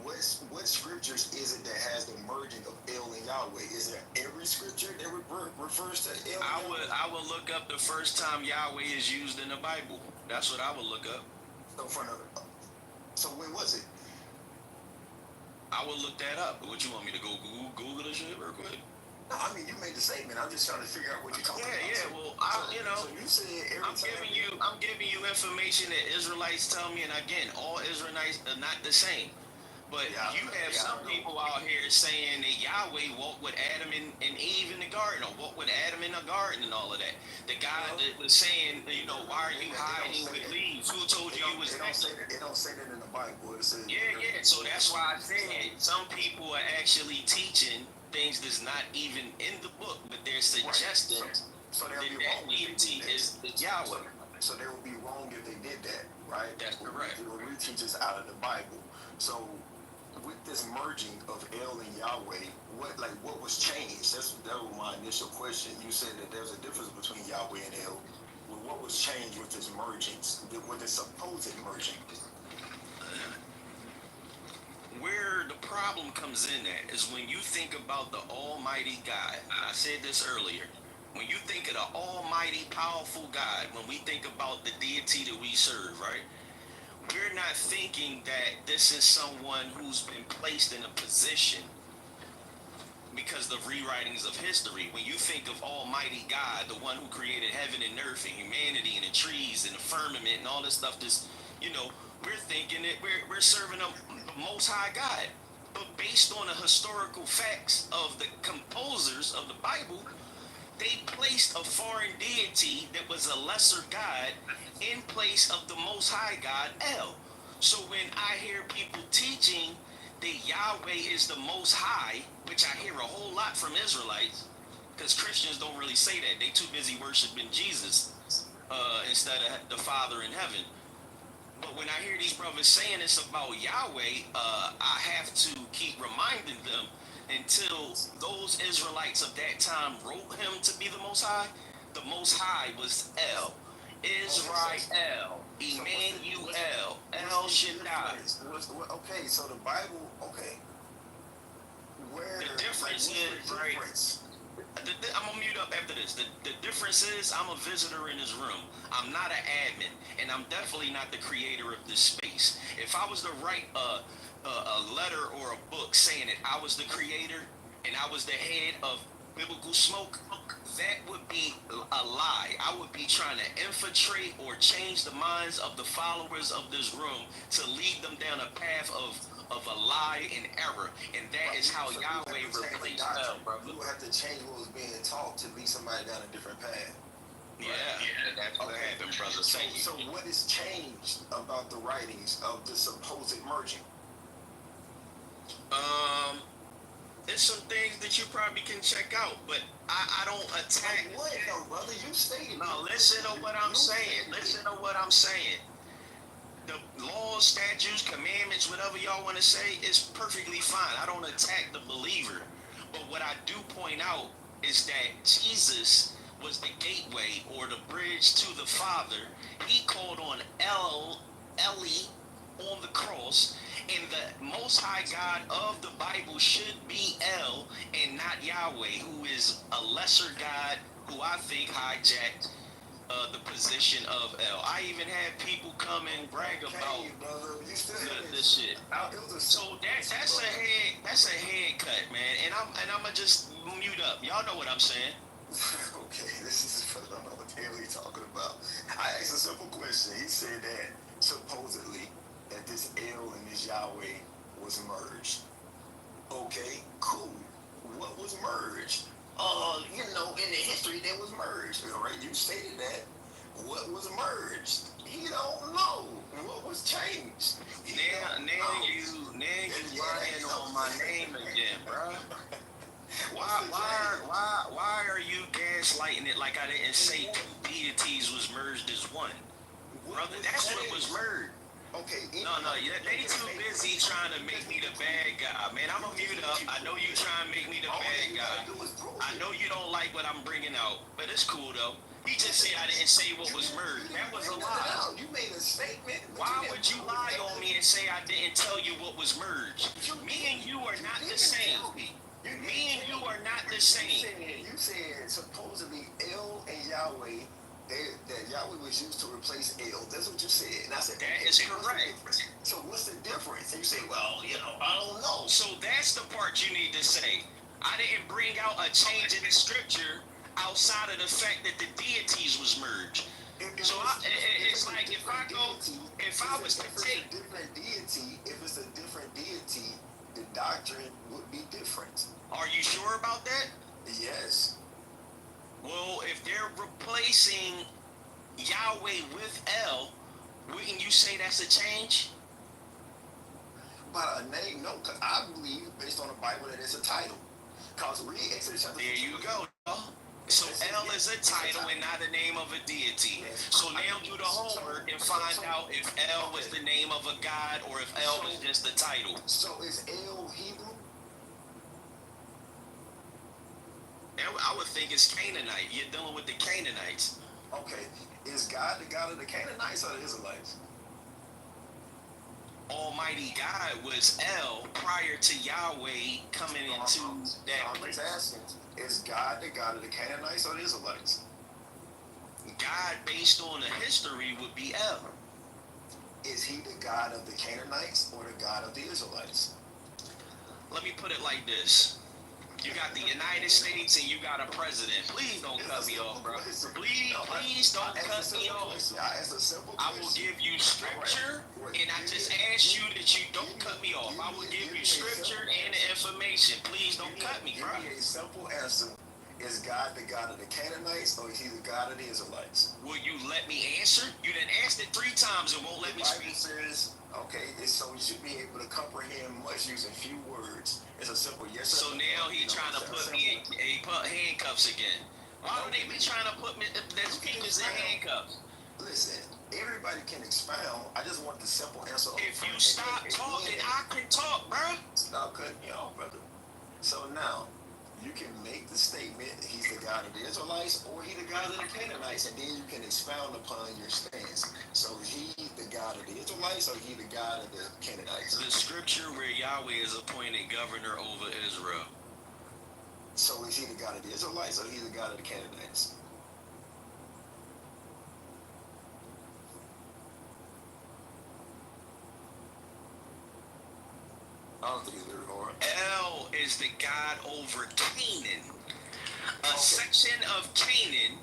what scriptures is it that has the merging of El and Yahweh? Is there every scripture that refers to El? I would look up the first time Yahweh is used in the Bible. That's what I would look up. So when was it? I would look that up. What you want me to go Google this shit real quick? No, I mean you made the statement. I'm just trying to figure out what you're talking about. Yeah. Well, so you said every I'm giving you information that Israelites tell me, and again, all Israelites are not the same. But you have some people out here saying that Yahweh walked with Adam and Eve in the garden, or walked with Adam in the garden and all of that. The guy that was saying, why are you hiding with leaves? Who told you was It don't say that in the Bible. It says, yeah. So that's why I said some people are actually teaching things that's not even in the book, but they're suggesting so that deity is Yahweh. So they would be wrong if they did that, right? That's correct. They would reteach us out of the Bible. So with this merging of El and Yahweh, what was changed? That was my initial question. You said that there's a difference between Yahweh and El. Well, what was changed with this merging, with this supposed merging? Where the problem comes in at is when you think about the Almighty God. I said this earlier. When you think of the Almighty, powerful God, when we think about the deity that we serve, right? We're not thinking that this is someone who's been placed in a position because of rewritings of history. When you think of Almighty God, the one who created heaven and earth and humanity and the trees and the firmament and all this stuff that's, we're thinking that we're serving the Most High God. But based on the historical facts of the composers of the Bible, they placed a foreign deity that was a lesser God in place of the Most High God, El. So when I hear people teaching that Yahweh is the Most High, which I hear a whole lot from Israelites, because Christians don't really say that. They too busy worshiping Jesus instead of the Father in heaven. But when I hear these brothers saying it's about Yahweh, I have to keep reminding them until those Israelites of that time wrote him to be the Most High. The Most High was El. Israel, Emmanuel, El Shaddai. Okay, so the Bible, okay. Where the difference is, right? I'm gonna mute up after this. The difference is I'm a visitor in this room. I'm not an admin, and I'm definitely not the creator of this space. If I was to write a letter or a book saying that I was the creator and I was the head of Biblical Smoke, that would be a lie. I would be trying to infiltrate or change the minds of the followers of this room to lead them down a path of a lie and error, and that is how Yahweh replaced El, brother. You would have to change what was being taught to lead somebody down a different path. Yeah, that's what happened, brother. So what has changed about the writings of the supposed merging? There's some things that you probably can check out, but I don't attack. What, no, brother? You stated. No, listen to what I'm saying. Listen to what I'm saying. The laws, statutes, commandments, whatever y'all want to say, is perfectly fine. I don't attack the believer. But what I do point out is that Jesus was the gateway or the bridge to the Father. He called on Eli on the cross, and the Most High God of the Bible should be El and not Yahweh, who is a lesser God who I think hijacked the position of El. I even had people come and brag about this shit. So that's a head cut, man. And I'm gonna just mute up. Y'all know what I'm saying. Okay, this is what I don't know what the hell he's talking about. I asked a simple question. He said that supposedly that this El and this Yahweh was merged. Okay, cool. What was merged? In the history that was merged. All right, you stated that. What was merged? He don't know. What was changed? Now you lying on my name again, bro. Why are you gaslighting it like I didn't say two deities was merged as one? Brother, that's what was merged. Okay. No, they too busy trying to make me the bad guy, man. I'm gonna mute up. I know you trying to make me the bad guy. I know you don't like what I'm bringing out, but it's cool though. He just said I didn't say what was merged. That was a lie. You made a statement. Why would you lie on me and say I didn't tell you what was merged? Me and you are not the same. Me and you are not the same. You said supposedly El and Yahweh, that Yahweh was used to replace El. That's what you said. And I said, that is correct. So what's the difference? And you say, well, I don't know. So that's the part you need to say. I didn't bring out a change in the scripture outside of the fact that the deities was merged. So it's like if I was to take if it's a different deity, the doctrine would be different. Are you sure about that? Yes. Well, if they're replacing Yahweh with El, wouldn't you say that's a change? By a name, no, because I believe, based on the Bible, that it's a title. Because read Exodus chapter 2. There you go. So El is a title and not a name of a deity. So now do the homework and find out if El was the name of a god or if El was just a title. So is El Hebrew? I would think it's Canaanite. You're dealing with the Canaanites. Okay. Is God the God of the Canaanites or the Israelites? Almighty God was El prior to Yahweh coming into that place. I'm just asking, is God the God of the Canaanites or the Israelites? God, based on the history, would be El. Is he the God of the Canaanites or the God of the Israelites? Let me put it like this. You got the United States and you got a president. Please don't cut me off, bro. Please don't cut me off. I will give you scripture, and I just ask you that you don't cut me off. I will give you scripture and the information. Please don't cut me, bro. Give me a simple answer. Is God the God of the Canaanites, or is he the God of the Israelites? Will you let me answer? You done asked it 3 times and won't let me speak. Says, okay, so you should be able to comprehend much using few words. It's a simple yes. So now he trying to put me in handcuffs again. Why would they be trying to put me? There's fingers in handcuffs. Listen, everybody can expound. I just want the simple answer. If you stop talking, I can talk, bro. Stop cutting me off, brother. So now, you can make the statement, he's the God of the Israelites, or he the God of the Canaanites, and then you can expound upon your stance. So he the God of the Israelites, or he the God of the Canaanites? The scripture where Yahweh is appointed governor over Israel. So is he the God of the Israelites, or he the God of the Canaanites? I don't think it's very hard. El is the God over Canaan. A section of Canaan.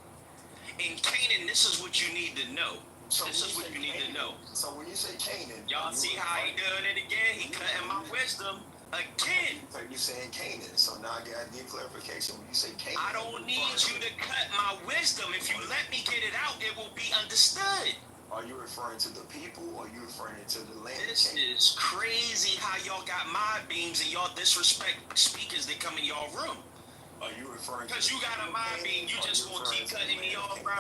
In Canaan, this is what you need to know. This is what you need to know. So when you say Canaan, y'all see how he doing it again? He cutting my wisdom again. So you saying Canaan. So now I got to get clarification. When you say Canaan, I don't need you to cut my wisdom. If you let me get it out, it will be understood. Are you referring to the people, or are you referring to the land? This is crazy how y'all got my beams and y'all disrespect speakers that come in y'all room. Are you referring to? Because you got a mind beam, you just gonna keep cutting me off, bro?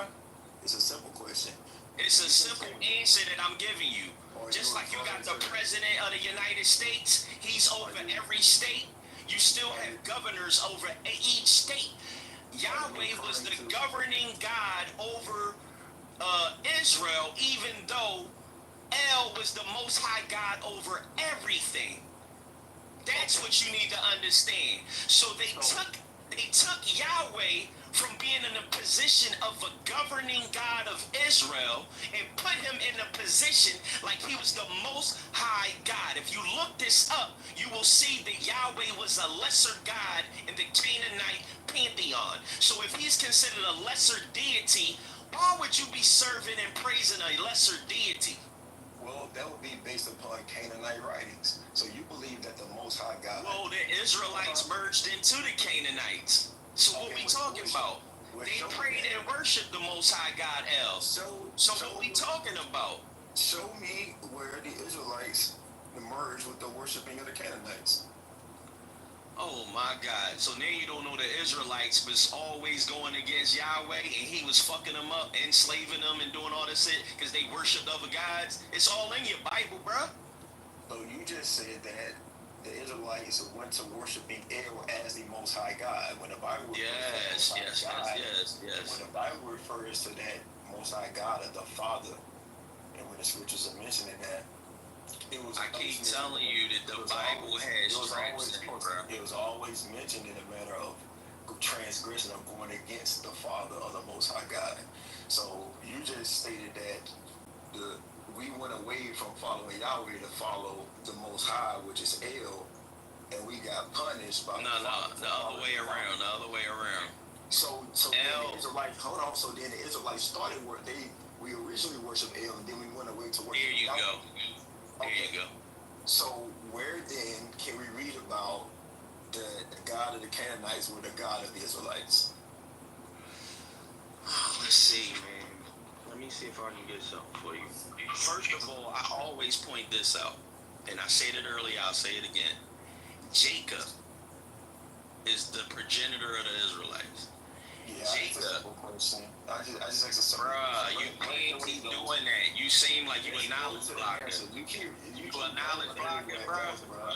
It's a simple question. It's a simple answer that I'm giving you. Just like you got the president of the United States, he's over every state. You still have governors over each state. Yahweh was the governing God over Israel, even though El was the most high God over everything. That's what you need to understand. So they took Yahweh from being in a position of a governing God of Israel and put him in a position like he was the most high God. If you look this up, you will see that Yahweh was a lesser God in the Canaanite pantheon. So if he's considered a lesser deity, why would you be serving and praising a lesser deity? Well, that would be based upon Canaanite writings. So you believe that the Most High God... Well, the Israelites merged into the Canaanites. So what we talking about? They prayed and worshiped the Most High God El. So what we talking about? Show me where the Israelites merged with the worshiping of the Canaanites. Oh my God. So now you don't know the Israelites was always going against Yahweh and he was fucking them up, enslaving them and doing all this shit because they worshipped other gods. It's all in your Bible, bro. So you just said that the Israelites went to worshiping El as the Most High God. When the Bible yes. When the Bible refers to that Most High God as the Father, and when the scriptures are mentioning that, I keep telling you that the Bible has traps in it, bro. It was always mentioned in a matter of transgression of going against the Father of the Most High God. So you just stated that we went away from following Yahweh to follow the Most High, which is El, and we got punished by the other way around. The other way around. So then the Israelites, hold on. So then the Israelites started where we originally worshiped El, and then we went away to worship Yahweh. There you go. So where then can we read about the God of the Canaanites with the God of the Israelites? Let's see, man. Let me see if I can get something for you. First of all, I always point this out, and I said it earlier, I'll say it again. Jacob is the progenitor of the Israelites. Yeah, Jacob. I just bruh, you can't keep doing that. You seem like you a knowledge blocker. You a knowledge blocker, bruh.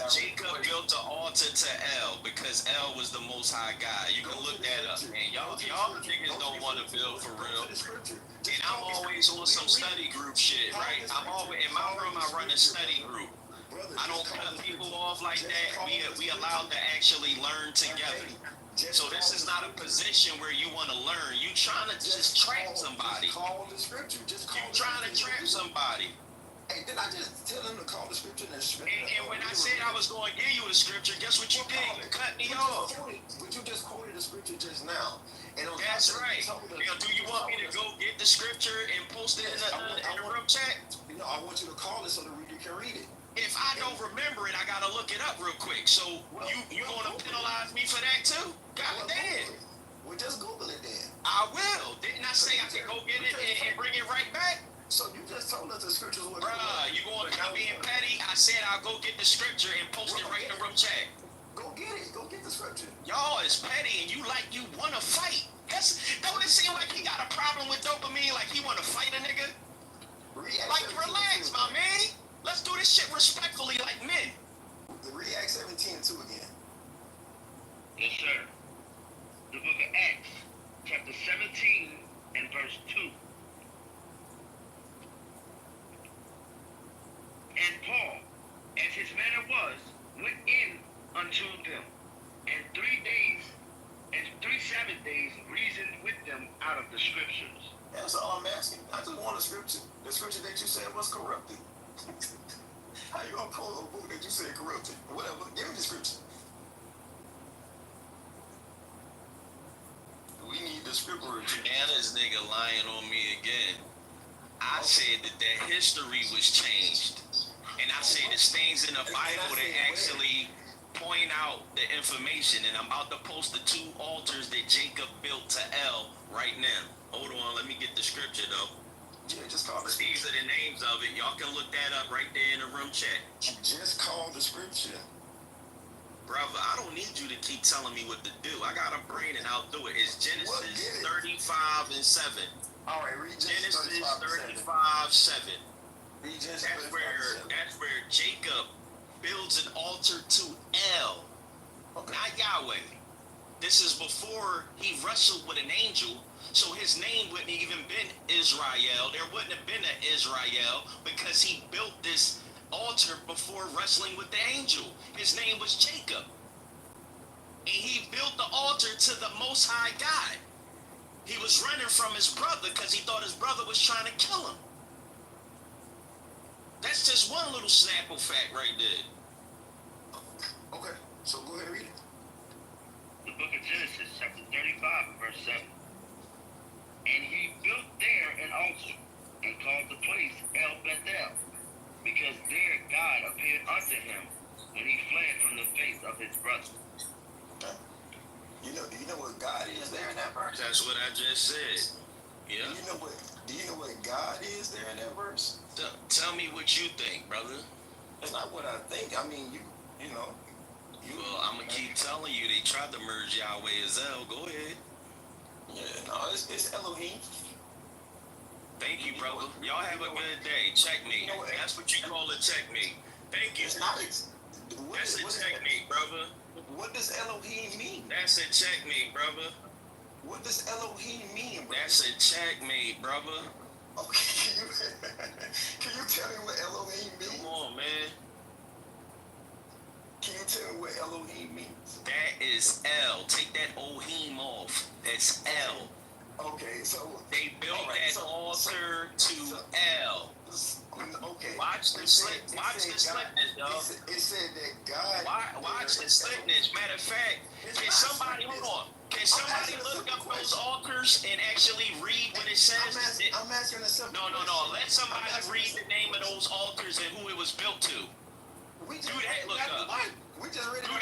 Jacob built the altar to El because El was the Most High God. You can look that up, man. Y'all niggas don't want to build for real. And I'm always on some study group shit, right? I'm always in my room. I run a study group. I don't cut people off like that. We allowed to actually learn together. So this is not a position where you want to learn. You trying to just trap somebody. You trying to trap somebody. Hey, did I just tell him to call the scripture and And when I said I was going to give you the scripture, guess what you did? You cut me off. But you just quoted the scripture just now. And that's right. Now, do you want me to go get the scripture and post it in the room chat? No, I want you to call it so the reader can read it. If I don't remember it, I gotta look it up real quick. So you gonna penalize me for that too? God damn. Well, just Google it then. I will. Didn't I say I could go get it and bring it right back? So you just told us the scriptures were. Bruh, you going to being petty? I said I'll go get the scripture and post it right in the room chat. Go get it. Go get the scripture. Y'all is petty and you wanna fight. Don't it seem like he got a problem with dopamine? Like he wanna fight a nigga? Like relax, my man. Let's do this shit respectfully like men. Read Acts 17:2 again. Yes, sir. The book of Acts, chapter 17 and verse 2. And Paul, as his manner was, went in unto them, and 3 Sabbath days reasoned with them out of the scriptures. That's all I'm asking. I just want a scripture. The scripture that you said was corrupted. How you gonna quote a book that you said corrupted? Whatever. Give me the scripture. We need the scripture. Now this nigga lying on me again. I said that history was changed. And I said there's things in the Bible that actually point out the information. And I'm about to post the 2 altars that Jacob built to El right now. Hold on, let me get the scripture though. Yeah, just call the These are the names of it. Y'all can look that up right there in the room chat. Just call the scripture. Brother, I don't need you to keep telling me what to do. I got a brain and I'll do it. It's Genesis 35 and 7. All right, read Genesis 35, 7. Read Genesis That's where Jacob builds an altar to El, not Yahweh. This is before he wrestled with an angel, so his name wouldn't even been Israel. There wouldn't have been an Israel because he built this altar before wrestling with the angel. His name was Jacob. And he built the altar to the Most High God. He was running from his brother because he thought his brother was trying to kill him. That's just one little sample fact right there. Okay, so go ahead and read it. The book of Genesis, chapter 35, verse 7. And he built there an altar, and called the place El Bethel, because there God appeared unto him when he fled from the face of his brother. Okay. Do you know what God is there in that verse? That's what I just said. Yeah. Do you know what God is there in that verse? Tell me what you think, brother. It's not what I think. I mean, you know. Well, I'm gonna keep telling you. They tried to merge Yahweh as El. Go ahead. Yeah, no, it's Elohim. Thank you, brother. Y'all have a good day. Checkmate. That's what you call a checkmate. Thank you. It's not. That's a checkmate, brother. What does Elohim mean? That's a checkmate, brother. What does Elohim mean, brother? That's a checkmate, brother. Okay, can you tell me what Elohim means? Come on, man. Can you tell me what Elohim means? That is El. Take that Ohim off. That's El. Okay, so they built altar to El. Okay. Watch the slickness, dog. It said that God. Watch the slickness. Matter of fact, can somebody Can somebody look up those altars and actually read what it says? I'm asking a simple No. Let somebody read the name of those altars and who it was built to. Do that. Look up. We just read it. No.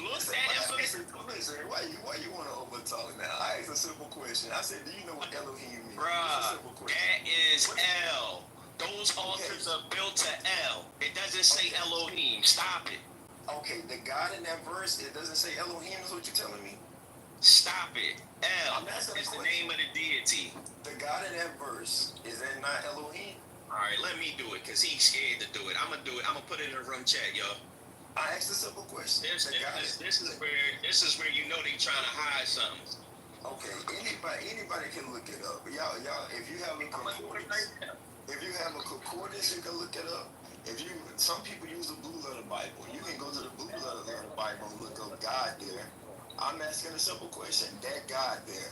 Look that information. Listen, why you want to overtalk now? I asked a simple question. I said, do you know what Elohim means? Bruh, that is El. Those altars are built to El. It doesn't say Elohim. Stop it. Okay, the God in that verse, it doesn't say Elohim is what you're telling me? Stop it. El is the name of the deity. The God in that verse, is that not Elohim? All right, let me do it because he's scared to do it. I'm going to do it. I'm going to put it in the room chat, y'all. I asked a simple question. This is where you know they trying to hide something. Okay, anybody can look it up. Y'all, if you have a concordance, you can look it up. Some people use the Blue Letter Bible. You can go to the Blue Letter Bible and look up God there. I'm asking a simple question. That God there,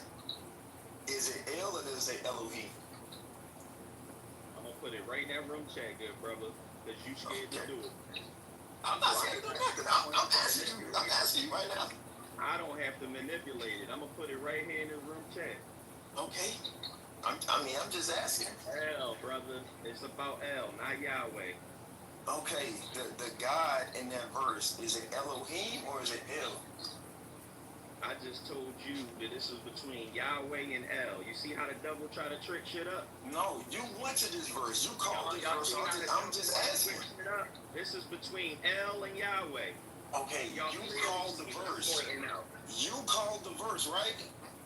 is it El or does it say Elohim? I'm put it right in that room chat, good brother, because you scared to do it. I'm not scared to do nothing. I'm asking you. I'm asking you right now. I don't have to manipulate it. I'm gonna put it right here in the room chat. Okay. I'm just asking. L, brother. It's about L, not Yahweh. Okay. The God in that verse, is it Elohim or is it El? I just told you that this is between Yahweh and El. You see how the devil try to trick shit up? No, you went to this verse. You called this verse. I'm just asking. This is between El and Yahweh. Okay, you called the verse. You called the verse, right?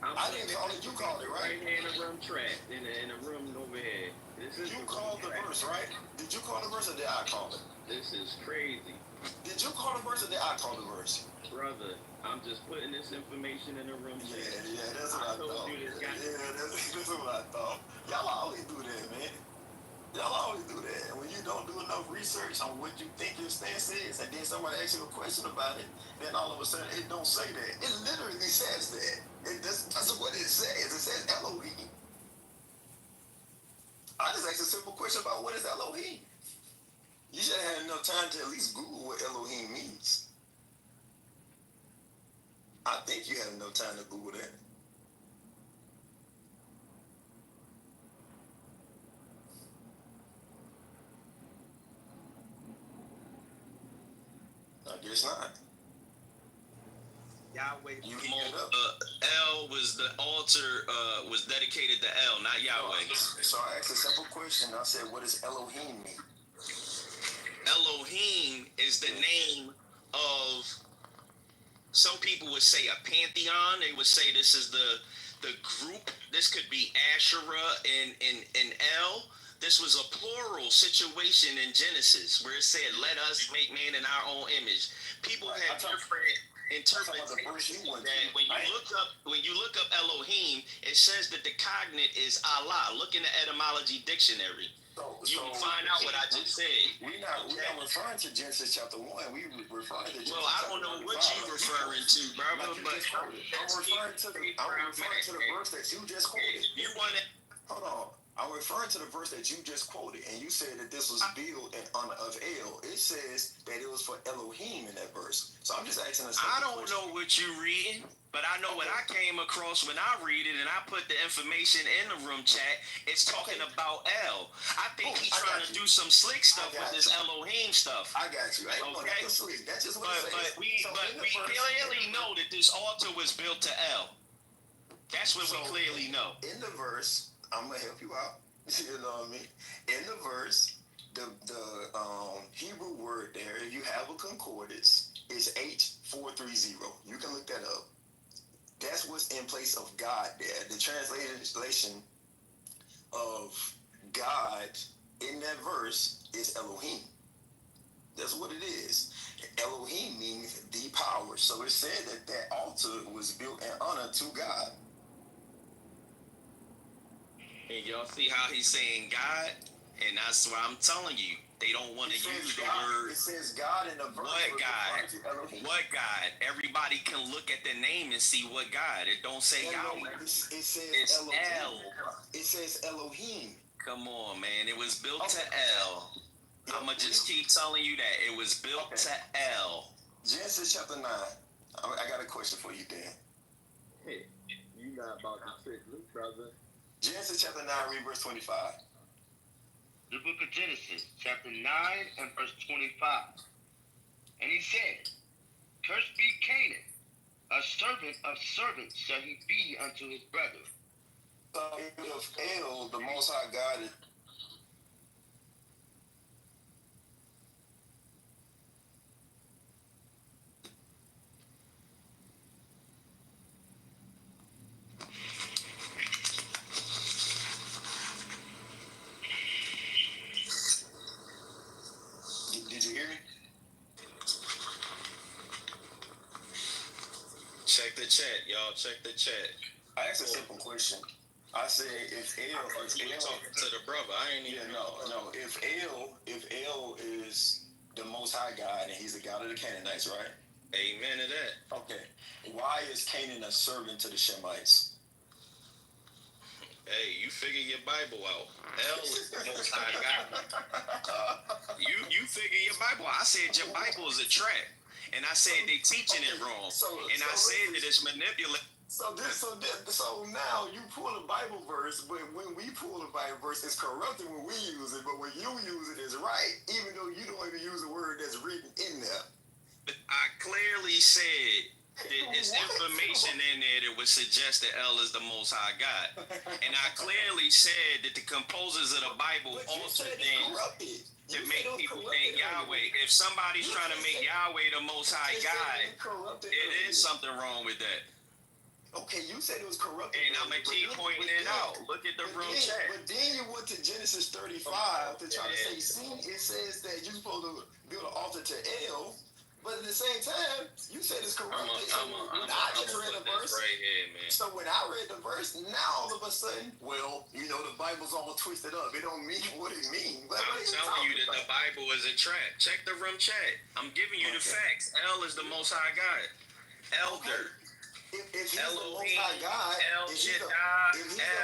I didn't call it. You called it, right? Right here in the room chat, in the room over here. You called the verse, right? Did you call the verse or did I call it? This is crazy. Did you call the verse or did I call the verse? Brother, I'm just putting this information in the room chat. Yeah, that's what I thought. That's what I thought. Y'all always do that, man. Y'all always do that. When you don't do enough research on what you think your stance is, and then somebody asks you a question about it, then all of a sudden it don't say that. It literally says that. That's what it says. It says Elohim. I just asked a simple question about what is Elohim. You should have had enough time to at least Google what Elohim means. I think you had enough time to Google that. I guess not. Yahweh. El was the altar was dedicated to El, not Yahweh. So I asked a simple question. I said, what does Elohim mean? Elohim is the name of, some people would say a pantheon. They would say this is the group. This could be Asherah and El. This was a plural situation in Genesis where it said, let us make man in our own image. People have different interpretations that when you look up Elohim, it says that the cognate is Allah. Look in the etymology dictionary. You can find out what I just said. We're not referring to Genesis chapter 1. We referring to Genesis. Well, I don't know what you're referring to, brother, but I'm referring to the verse that you just quoted. You want to hold on. I'm referring to the verse that you just quoted, and you said that this was built in honor of El. It says that it was for Elohim in that verse. So I'm just asking a I don't know what you're reading, but I know what I came across when I read it, and I put the information in the room chat. It's talking about El. I think he's trying to do some slick stuff with this Elohim stuff. I got you. Okay? That's just what it says. But we clearly know that this altar was built to El. That's what we clearly know. In the verse, I'm gonna help you out. You know what I mean? In the verse, the Hebrew word there, if you have a concordance, is H430. You can look that up. That's what's in place of God there. The translation of God in that verse is Elohim. That's what it is. Elohim means the power. So it said that that altar was built in honor to God. And y'all see how he's saying God? And that's what I'm telling you. They don't want to use the word. It says God in the verse. What God? What God? Everybody can look at the name and see what God. It don't say Yahweh. It says it's Elohim. El. It says Elohim. Come on, man. It was built to El. I'm going to just keep telling you that. It was built to El. Genesis chapter 9. I got a question for you, Dan. Hey, you not about to trick me, brother. Genesis chapter 9, read verse 25. The book of Genesis, chapter 9 and verse 25. And he said, cursed be Canaan, a servant of servants shall he be unto his brother. So if El, the Most High God, is Did you hear me? Check the chat, y'all. Check the chat. I asked a simple question. I said, if El, you talking to the brother, I ain't even no. If El is the Most High God and he's the God of the Canaanites, right? Amen to that. Okay. Why is Canaan a servant to the Shemites? Hey, you figure your Bible out. El is the Most High God. You figure your Bible out. I said your Bible is a trap. And I said they teaching it wrong. And I said that it's manipulated. So now you pull a Bible verse, but when we pull a Bible verse, it's corrupted when we use it, but when you use it, it's right, even though you don't even use a word that's written in there. I clearly said that it's information in there that would suggest that El is the Most High God. And I clearly said that the composers of the Bible altered things to make people think Yahweh. If somebody's trying to make Yahweh the Most High God, it is something wrong with that. Okay, you said it was corrupted. And I'm going to keep pointing it out. Look at the room chat. But then you went to Genesis 35 to try to say, see, it says that you're supposed to build an altar to El, but at the same time, you said it's corrupted. I just read the verse. Right here, man. So when I read the verse, now all of a sudden, well, you know, the Bible's all twisted up. It don't mean what it means. I'm telling you that the Bible is a trap. Check the room chat. I'm giving you the facts. El is the Most High God. Elder. If he's the Most High God, if he's the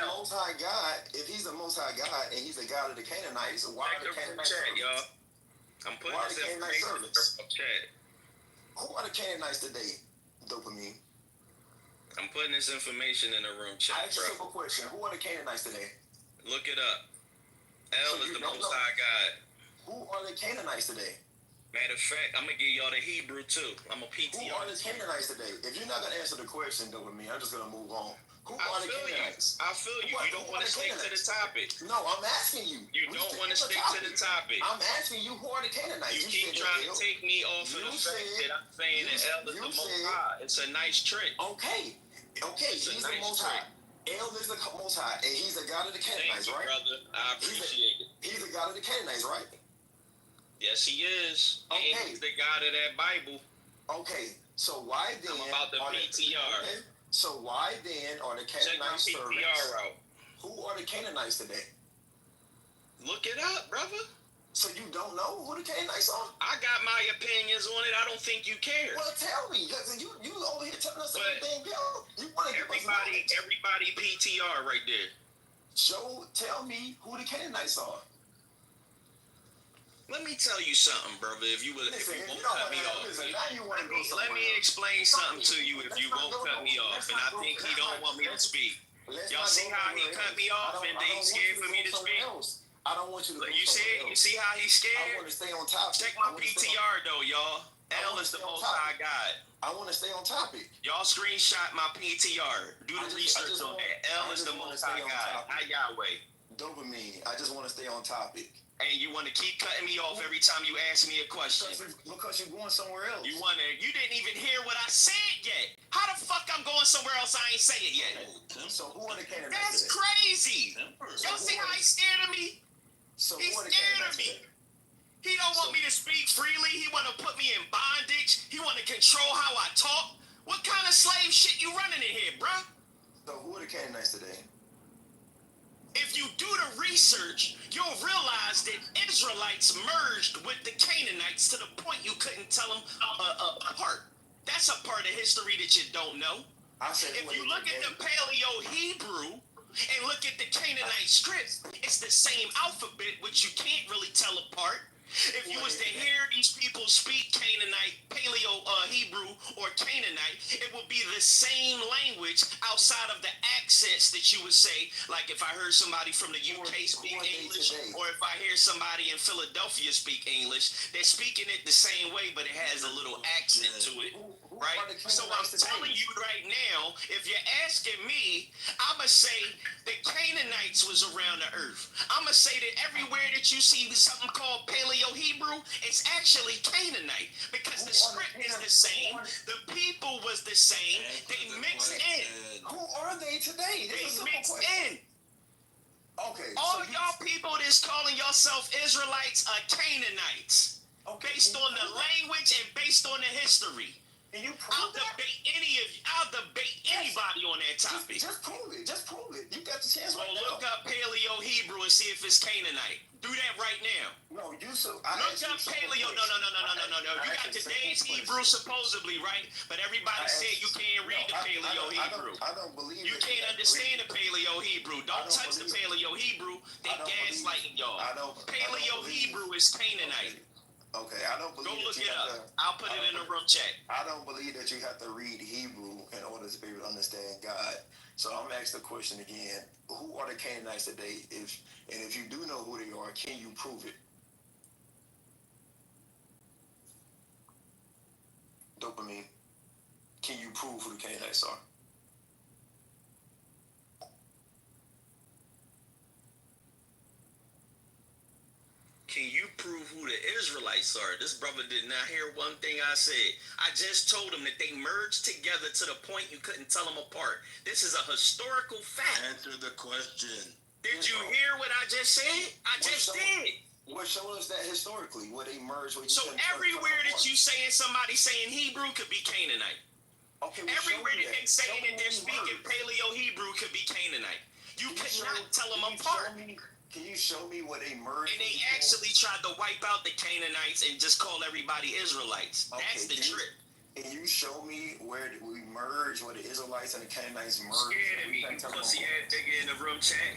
Most High God, if he's the Most High God and he's the God of the Canaanites, why are the Canaanites? Y'all. I'm putting this information in the chat. Who are the Canaanites today? Dopamine. I'm putting this information in the room chat. I ask a simple question: who are the Canaanites today? Look it up. El is the Most High God. Who are the Canaanites today? Matter of fact, I'm gonna give y'all the Hebrew too. I'm a PTR. Who are the Canaanites today? If you're not gonna answer the question, Dopamine, I'm just gonna move on. Who are the Canaanites? I feel you. You don't want to stick to the topic. No, I'm asking you. You don't want to stick to the topic. I'm asking you, who are the Canaanites? You keep trying to take me off of the fact that I'm saying that El is the Most High. It's a nice trick. Okay, he's the Most High. El is the Most High, and he's the God of the Canaanites, right? Brother, I appreciate it. He's the God of the Canaanites, right? Yes, he is. Okay. And he's the God of that Bible. Okay, so why then? I'm about the PTR. Okay. So why then are the Canaanites servants? Who are the Canaanites today? Look it up, brother. So you don't know who the Canaanites are? I got my opinions on it. I don't think you care. Well, tell me. You over here telling us everything, yo. You want to give us everybody PTR right there. Tell me who the Canaanites are. Let me tell you something, brother. If you won't cut me off, let me explain something to you. If you won't cut me off, and I think he don't want me to speak. Y'all see how he cut me off, and they scared for me to speak. I don't want you to. You see how he's scared? I want to stay on topic. Check my PTR though, y'all. El is the Most High God. I want to stay on topic. Y'all screenshot my PTR. Do the research on that. El is the Most High God. Hi Yahweh. Dopamine. I just want to stay on topic. And you want to keep cutting me off every time you ask me a question. Because you're going somewhere else. You didn't even hear what I said yet. How the fuck I'm going somewhere else? I ain't say it yet. So who are the Canaanites? That's crazy. Y'all see how he's scared of me? So he's scared of me. He don't want me to speak freely. He want to put me in bondage. He want to control how I talk. What kind of slave shit you running in here, bruh? So who are the Canaanites today? If you do the research, you'll realize that Israelites merged with the Canaanites to the point you couldn't tell them apart. That's a part of history that you don't know. If you look at the Paleo-Hebrew and look at the Canaanite scripts, it's the same alphabet, which you can't really tell apart. If you was to hear these people speak Canaanite, Paleo-Hebrew, or Canaanite, it would be the same language outside of the accents that you would say. Like if I heard somebody from the UK speak English, or if I hear somebody in Philadelphia speak English, they're speaking it the same way, but it has a little accent to it. Right? So I'm telling you right now, if you're asking me, I'ma say the Canaanites was around the earth. I'ma say that everywhere that you see something called Paleo-Hebrew, it's actually Canaanite. Because the script is the same, the people was the same, they mixed in. Who are they today? They mixed in. Okay. All y'all people that's calling yourself Israelites are Canaanites. Based on the language and based on the history. Can you prove I'll that? I'll debate anybody on that topic. Just prove it. Just prove it. You got the chance So right look now. up Paleo Hebrew and see if it's Canaanite. Do that right now. No, you so. Look up Paleo. No. You got today's Hebrew supposedly, right? But everybody said you can't read the Paleo Hebrew. I don't believe you can't understand the Paleo Hebrew. Don't touch the Paleo Hebrew. They gaslighting y'all. Paleo Hebrew is Canaanite. Okay, I don't believe. Go look it up. I'll put it in the room chat. I don't believe that you have to read Hebrew in order to be able to understand God. So I'm gonna ask the question again: who are the Canaanites today? If you do know who they are, can you prove it? Dopamine. Can you prove who the Canaanites are? Can you prove who the Israelites are? This brother did not hear one thing I said. I just told him that they merged together to the point you couldn't tell them apart. This is a historical fact. Answer the question. Did you hear what I just said? I just did. Well, show us that historically, where they merged. Where you so everywhere that you saying somebody saying Hebrew could be Canaanite. Okay, well, everywhere that they saying that they're speaking Paleo Hebrew could be Canaanite. You could not tell them apart. Can you show me where they merged? And they actually tried to wipe out the Canaanites and just call everybody Israelites. That's the trick. Can you show me where we merge, where the Israelites and the Canaanites merge? Scared of me, you pussy ass nigga in the room chat.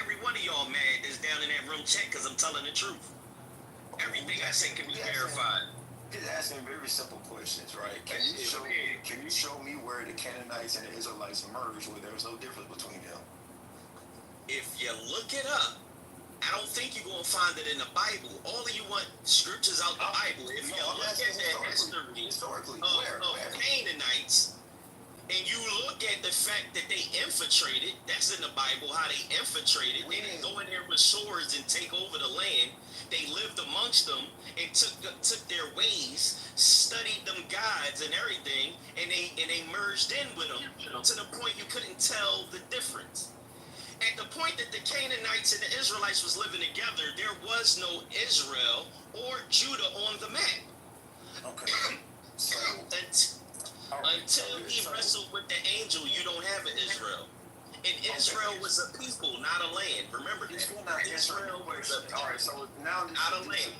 Every one of y'all mad is down in that room chat because I'm telling the truth. Everything I say can be verified. Just asking very simple questions, right? Can you show me where the Canaanites and the Israelites merge, where there was no difference between them? If you look it up, I don't think you're going to find it in the Bible. All of you want scriptures out the Bible. If you look at the history of Canaanites, and you look at the fact that they infiltrated, that's in the Bible, how they infiltrated. They didn't go in there with swords and take over the land. They lived amongst them and took their ways, studied them gods and everything, and they merged in with them to the point you couldn't tell the difference. At the point that the Canaanites and the Israelites was living together, there was no Israel or Judah on the map. Okay. So, until he wrestled with the angel, you don't have an Israel. And Israel was a people, not a land. Remember that. Israel was a people, all right, so now not a land.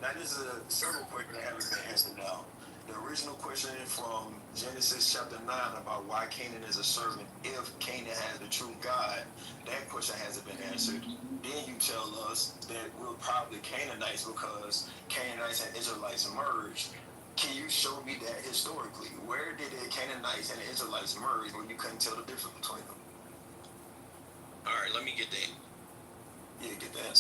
Now this is a simple question that haven't been answered now. The original question from Genesis chapter 9 about why Canaan is a servant, if Canaan has the true God, that question hasn't been answered. Then you tell us that we're probably Canaanites because Canaanites and Israelites merged. Can you show me that historically? Where did the Canaanites and the Israelites merge where you couldn't tell the difference between them? All right, let me get that. Yeah, get that.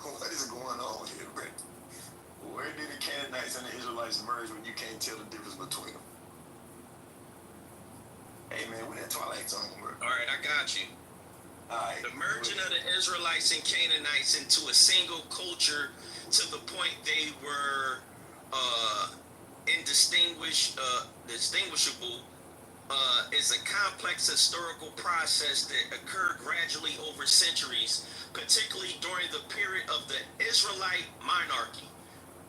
What is going on here, Rick? Where did the Canaanites and the Israelites merge when you can't tell the difference between them? Hey man, we're in Twilight Zone, bro. All right, I got you. All right. The merging of the Israelites and Canaanites into a single culture to the point they were indistinguishable is a complex historical process that occurred gradually over centuries, particularly during the period of the Israelite monarchy,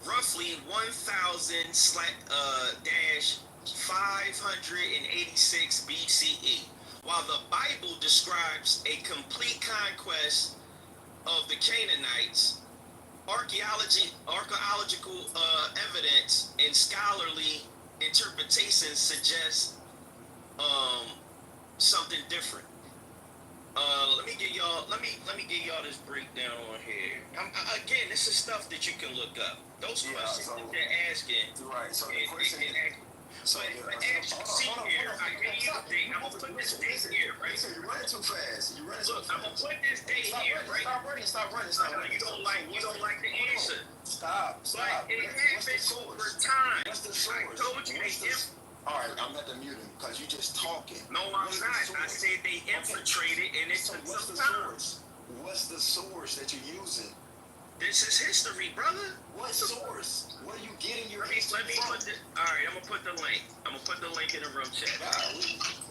roughly 1000-586 BCE. While the Bible describes a complete conquest of the Canaanites, archaeological evidence and scholarly interpretations suggest something different. Let me give y'all this breakdown on here. Again, this is stuff that you can look up. Those questions that they're asking. Right. So the question. But as you see here, I gave you the date. I'm gonna put this date here, right? You're running too fast. Look, I'm gonna put this date here, right? Stop running. You don't like the answer. Stop. But it happens over time. What's the source? I told you all right, I'm at the muting because you just talking. No, I'm not. I said they infiltrated and it took some time. What's the source that you're using? This is history, brother. What source? What are you getting your history from? All right, I'm going to put the link. I'm going to put the link in the room chat.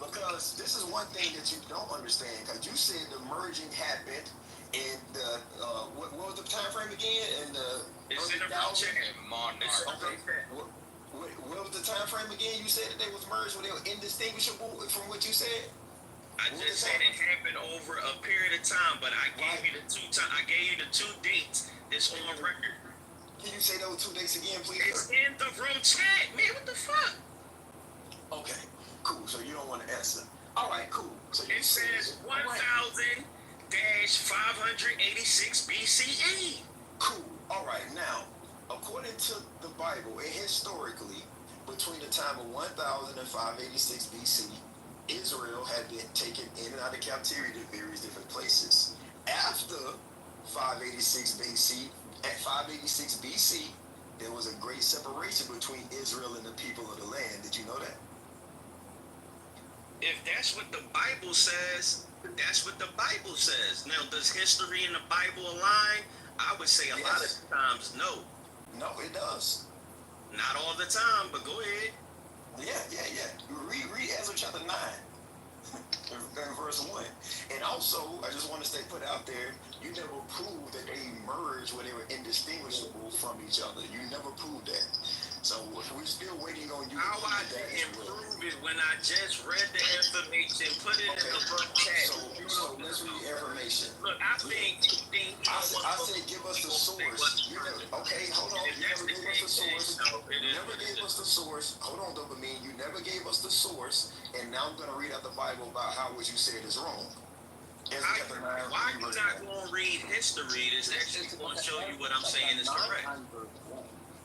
Because this is one thing that you don't understand because you said the merging happened And what was the time frame again? And it's in the rotation. Okay. What was the time frame again? You said that they was merged when they were indistinguishable from what you said? I just said it happened over a period of time, but I gave you the two dates that's on record. Can you say those 2 dates again, please? It's in the room chat, man. What the fuck? Okay, cool. So you don't want to answer. All right, cool. So it says 1,586 BCE. Cool. All right. Now, according to the Bible, and historically, between the time of 1,586 BC, Israel had been taken in and out of captivity to various different places. After 586 BC, at 586 BC, there was a great separation between Israel and the people of the land. Did you know that? If that's what the Bible says, that's what the Bible says. Now, does history and the Bible align? I would say a lot of times, no. No, it does. Not all the time, but go ahead. Yeah. Read Ezra chapter 9. Verse 1. And also, I just want to put out there, you never proved that they merged where they were indistinguishable from each other. You never proved that. So we're still waiting on you. How I didn't prove it when I just read the information, put it in the book chat. So let's read the information. Look, I think I said give us the source. Okay, hold on. You never gave us the source. You never gave us the source. Hold on, Dopamine. You never gave us the source. And now I'm going to read out the Bible about how what you said is wrong. Why are you not going to read history that's actually going to show you what I'm saying is correct?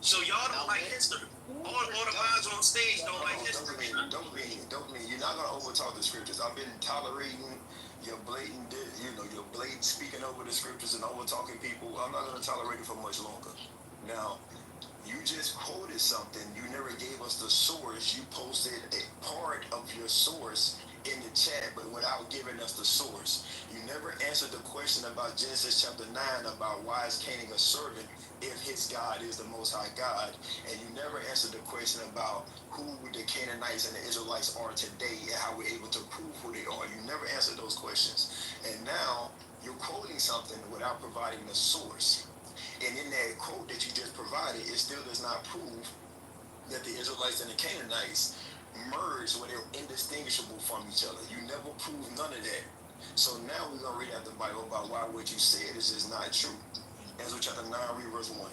So y'all don't like history. All the guys on stage don't like history. Don't mean. You're not going to overtalk the scriptures. I've been tolerating your blatant speaking over the scriptures and over talking people. I'm not going to tolerate it for much longer. Now, you just quoted something. You never gave us the source. You posted a part of your source in the chat, but without giving us the source. You never answered the question about Genesis chapter 9 about why is Cain a servant if his God is the Most High God. And you never answered the question about who the Canaanites and the Israelites are today and how we're able to prove who they are. You never answered those questions. And now you're quoting something without providing the source. And in that quote that you just provided, it still does not prove that the Israelites and the Canaanites merged where they were indistinguishable from each other. You never proved none of that. So now we're going to read out the Bible about why what you said is just not true. Ezra chapter 9, read verse 1.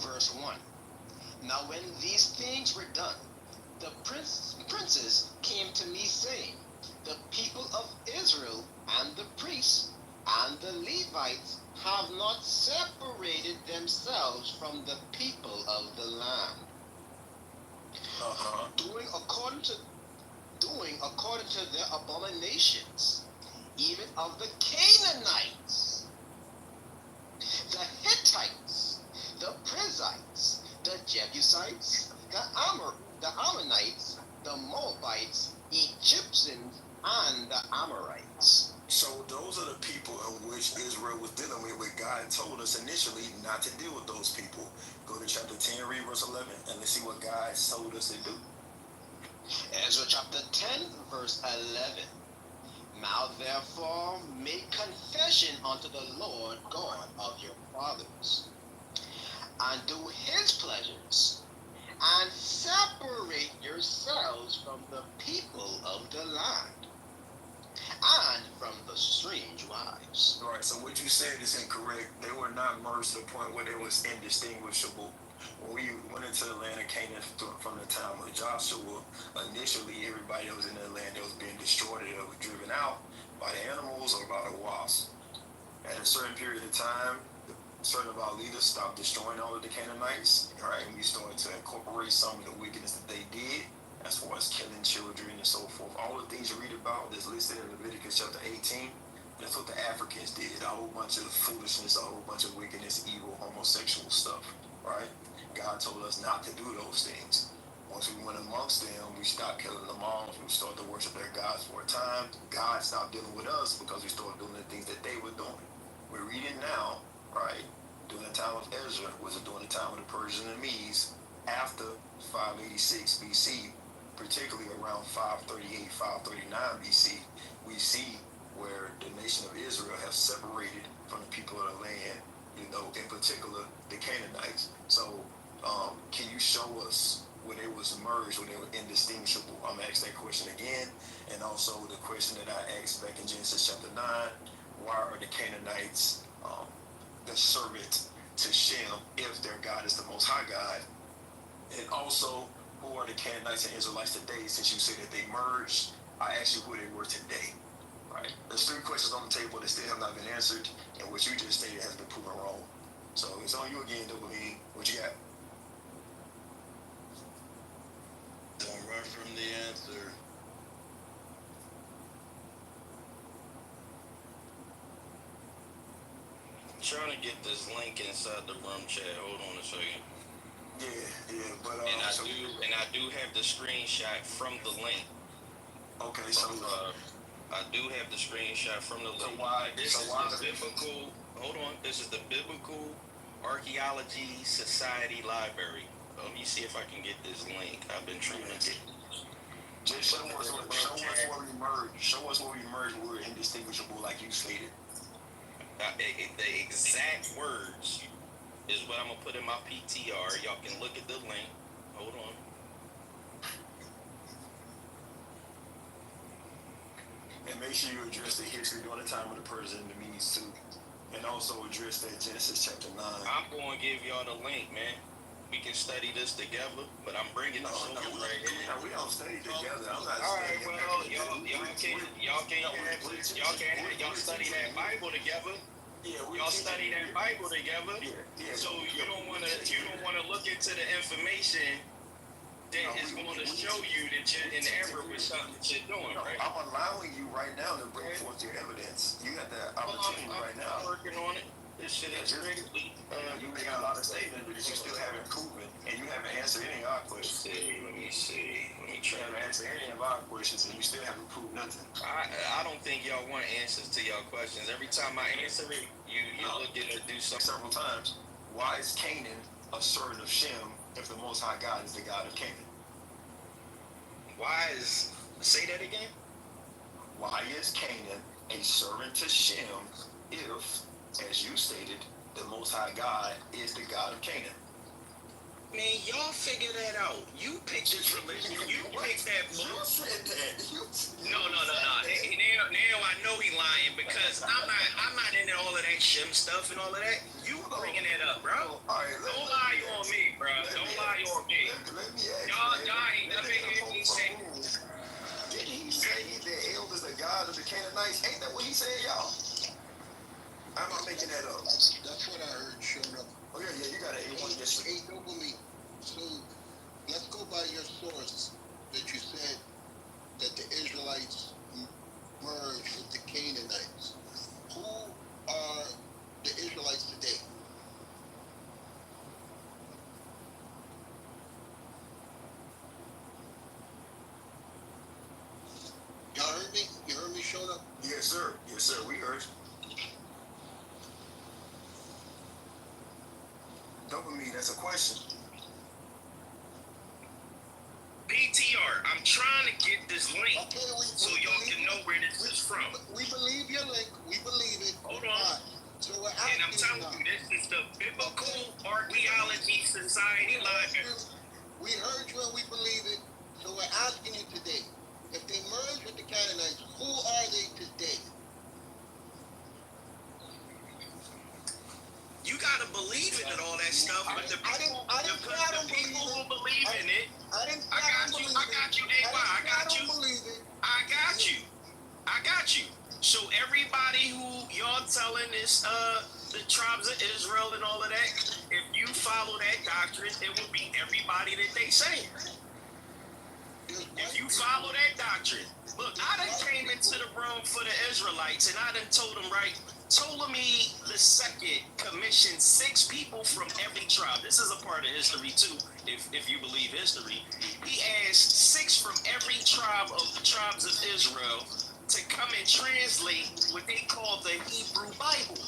Verse 1. Now when these things were done, the princes came to me, saying, the people of Israel and the priests and the Levites have not separated themselves from the people of the land, doing according to their abominations, even of the Canaanites, the Hittites, the Perizzites, the Jebusites, the Ammonites, the Moabites, Egyptians, and the Amorites. So those are the people in which Israel was dealing with God told us initially not to deal with those people. Go to chapter 10, read verse 11, and let's see what God told us to do. Ezra chapter 10, verse 11. Now therefore make confession unto the Lord God of your fathers, and do his pleasures, and separate yourselves from the people of the land, and from the strange wives. Right, so what you said is incorrect. They were not merged to the point where they was indistinguishable. When we went into the land of Canaan from the time of Joshua, initially everybody that was in the land that was being destroyed or was driven out by the animals or by the wasps. At a certain period of time, certain of our leaders stopped destroying all of the Canaanites, right? And we started to incorporate some of the wickedness that they did, as far as killing children and so forth. All the things you read about that's listed in Leviticus chapter 18, that's what the Africans did. A whole bunch of foolishness, a whole bunch of wickedness, evil, homosexual stuff, right? God told us not to do those things. Once we went amongst them, we stopped killing them off. We started to worship their gods for a time. God stopped dealing with us because we started doing the things that they were doing. We're reading now, right? During the time of Ezra, was it during the time of the Persians and Medes, after 586 BC, particularly around 538, 539 BC, we see where the nation of Israel have separated from the people of the land, you know, in particular the Canaanites. So can you show us when it was merged, when they were indistinguishable? I'm going to ask that question again. And also the question that I asked back in Genesis chapter 9, why are the Canaanites the servant to Shem if their God is the Most High God? And also, who are the Canaanites and Israelites today? Since you say that they merged, I asked you who they were today. Right? There's 3 questions on the table that still have not been answered, and what you just stated has been proven wrong. So it's on you again, Double E. What you got? Don't run from the answer. I'm trying to get this link inside the room chat. Hold on a second. Yeah, but and I do have the screenshot from the link. Okay, so I do have the screenshot from the link. This is the biblical. Hold on. This is the Biblical Archaeology Society Library. Let me see if I can get this link. I've been trying to get. Just show us where we merged. Show us where we merged. We're indistinguishable, like you stated. The exact words is what I'm gonna put in my PTR. Y'all can look at the link. Hold on. And make sure you address the history during the time of the Persian and the Medes too. And also address that Genesis chapter 9. I'm gonna give y'all the link, man. We can study this together, but I'm bringing this over right here. No, we don't study together. I'm not Alright, well, y'all study that Bible together. Yeah, y'all study that Bible together. So you don't wanna look into the information that is going to show you that you're in error with something that you're doing, right? I'm allowing you right now to bring forth your evidence. You got the opportunity right now. I'm working on it. This shit is strictly. You make a lot of statements, but you still haven't proven, and you haven't answered any of our questions. Let me see. Let me try. You haven't answered any of our questions, and you still haven't proved nothing. I don't think y'all want answers to y'all questions. Every time I answer it, you look at it, do something. Several times. Why is Canaan a servant of Shem if the Most High God is the God of Canaan? Say that again? Why is Canaan a servant to Shem if, as you stated, the Most High God is the God of Canaan? Man, y'all figure that out. You pick this religion. You pick that book. You said that. No. Now I know he lying because I'm not into all of that Shem stuff and all of that. You bringing that up, bro. Don't lie on me, bro. Don't lie on me. Let me ask y'all ain't nothing he said. Didn't he say that El is the God of the Canaanites? Ain't that what he said, y'all? I'm not making that up. That's what I heard showing up. Oh, yeah, you got an A1 yesterday. Hey, Double-E. So, let's go by your source that you said that the Israelites merged with the Canaanites. Who are the Israelites today? Y'all heard me? You heard me showing up? Yes, sir. Yes, sir. We heard. Dopamine, that's a question. PTR, I'm trying to get this link so y'all can know where this is from. We believe your link. We believe it. Hold on. So we're and I'm telling you, this is the Biblical Archaeology Society Library. We heard you and we believe it. So we're asking you today, if they merge with the Canaanites, who are they today? You gotta believe in it, all that stuff, but the people who believe in it, I got you, AY, I got you. So everybody who y'all telling is the tribes of Israel and all of that, if you follow that doctrine, it will be everybody that they say. If you follow that doctrine, look, I done came into the room for the Israelites and I done told them, right, Ptolemy II commissioned 6 people from every tribe. This is a part of history too, if you believe history. He asked 6 from every tribe of the tribes of Israel to come and translate what they call the Hebrew Bible,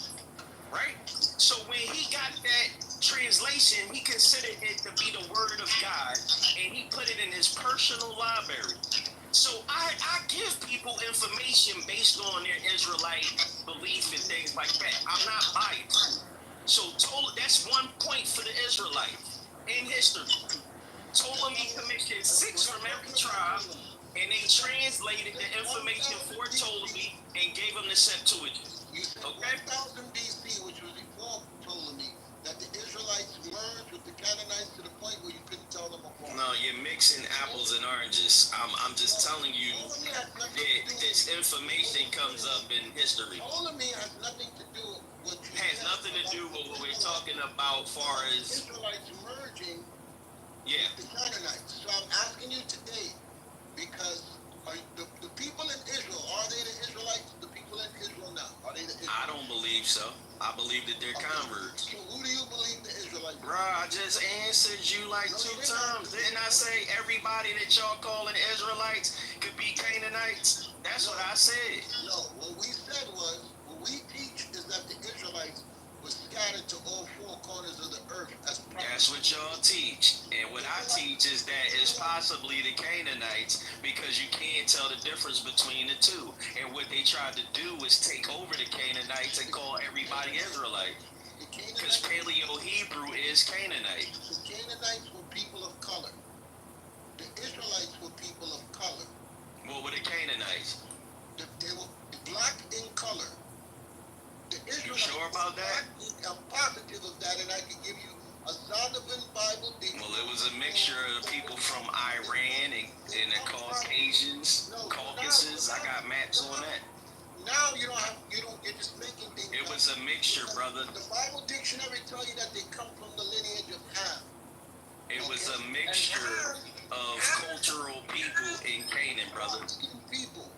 right? So when he got that translation, he considered it to be the word of God, and he put it in his personal library. So I give people information based on their Israelite belief and things like that. I'm not biased. So that's one point for the Israelites in history. Ptolemy commissioned 6 from every tribe, and they translated the information for Ptolemy and gave him the Septuagint. You said 1000 BC, which was before Ptolemy, that the Israelites merged with the Canaanites to the point where you couldn't tell them apart. No, you're mixing apples and oranges. I'm just telling you that this information comes up in history. Ptolemy has nothing to do with what we're talking about far as Israelites merging with the Canaanites. So I'm asking you today, because the people in Israel, are they the Israelites? The people in Israel now, are they the Israelites? I don't believe so. I believe that they're converts. So who do you believe the Israelites? Bruh, I just answered you like 2 times. Didn't I say everybody that y'all calling Israelites could be Canaanites? That's what I said. No, what we said was, what we teach is that the Israelites were scattered to all 4 corners of the earth as prophets. That's what y'all teach. And what I teach is that it's possibly the Canaanites because you can't tell the difference between the two. And what they tried to do is take over the Canaanites and call everybody Israelite. Because Paleo-Hebrew is Canaanite. The Canaanites were people of color. The Israelites were people of color. What were the Canaanites? They were black in color. The Israelites, you sure about that? I'm positive of that, and I can give you a Zondervan Bible dictionary. Well, it was a mixture of people from Iran and the Caucasians, Caucasus. I got maps on that. Now you're just making things. It was a mixture, brother. The Bible dictionary tells you that they come from the lineage of Ham. It was a mixture of cultural people in Canaan, brother. People.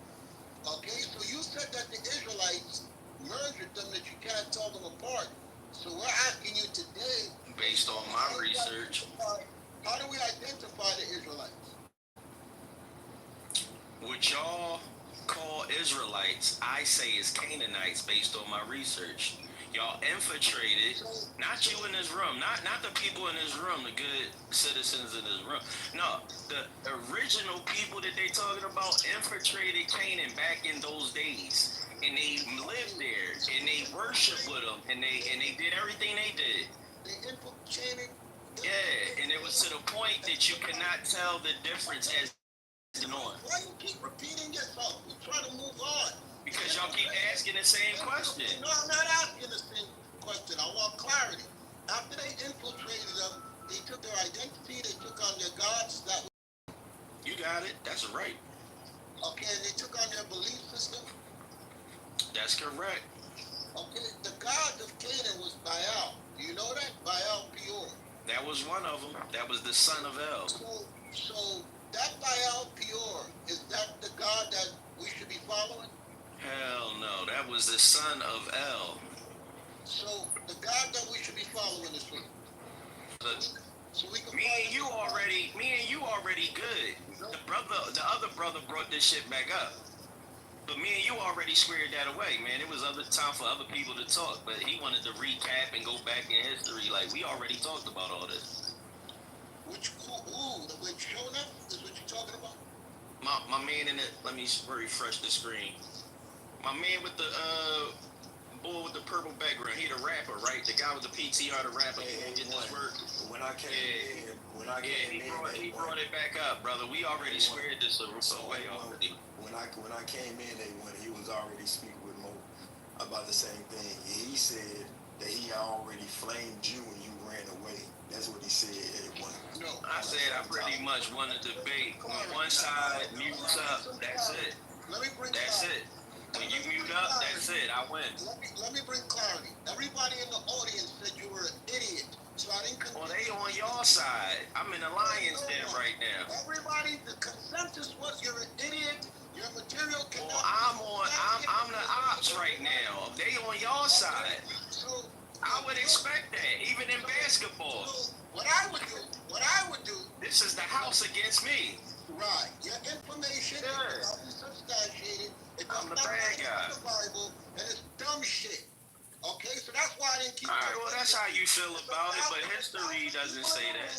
Okay, so you said that the Israelites merged with them, that you can't tell them apart. So we're asking you today, based on my research, how do we identify the Israelites? What y'all call Israelites, I say is Canaanites based on my research. Y'all infiltrated, not you in this room, not the people in this room, the good citizens in this room. No, the original people that they talking about infiltrated Canaan back in those days. And they lived there, and they worshiped with them, and they did everything they did. They infiltrated. Yeah, and it was to the point that you cannot tell the difference as on. Why you keep repeating yourself? We're trying to move on. Because y'all keep asking the same question. No, I'm not asking the same question. I want clarity. After they infiltrated them, they took their identity, they took on their gods. You got it. That's right. Okay, and they took on their belief system. That's correct. Okay, the god of Canaan was Baal. Do you know that? Baal Peor. That was one of them. That was the son of El. So that Baal Peor, is that the god that we should be following? Hell no, that was the son of El. So the god that we should be following is who? Me and you already good. The other brother brought this shit back up. But me and you already squared that away, man. It was other time for other people to talk, but he wanted to recap and go back in history. Like, we already talked about all this. Which Jonah is what you're talking about? My man in it. Let me refresh the screen. My man with the boy with the purple background. He the rapper, right? The guy with the PTR, the rapper. He brought it back up, brother. We already squared this away already. When I came in, he was already speaking with Mo about the same thing. He said that he already flamed you when you ran away. That's what he said. No, I said I pretty much want to debate. When one side mutes up, that's it. That's it. When you mute up, that's it. I win. Let me bring clarity. Everybody in the audience said you were an idiot. So I didn't. Well, they on your side. I'm in the lion's den right now. Everybody, the consensus was you're an idiot. Your material cannot. Well, I'm the ops right now. They on your side. So I would expect that, even in basketball. So what I would do. This is the house against me. Right. Your information is substantiated. I'm the bad guy. The Bible, and it's dumb shit. Okay, so that's why I didn't keep. All right, well, that's how you feel about it, but history doesn't say that.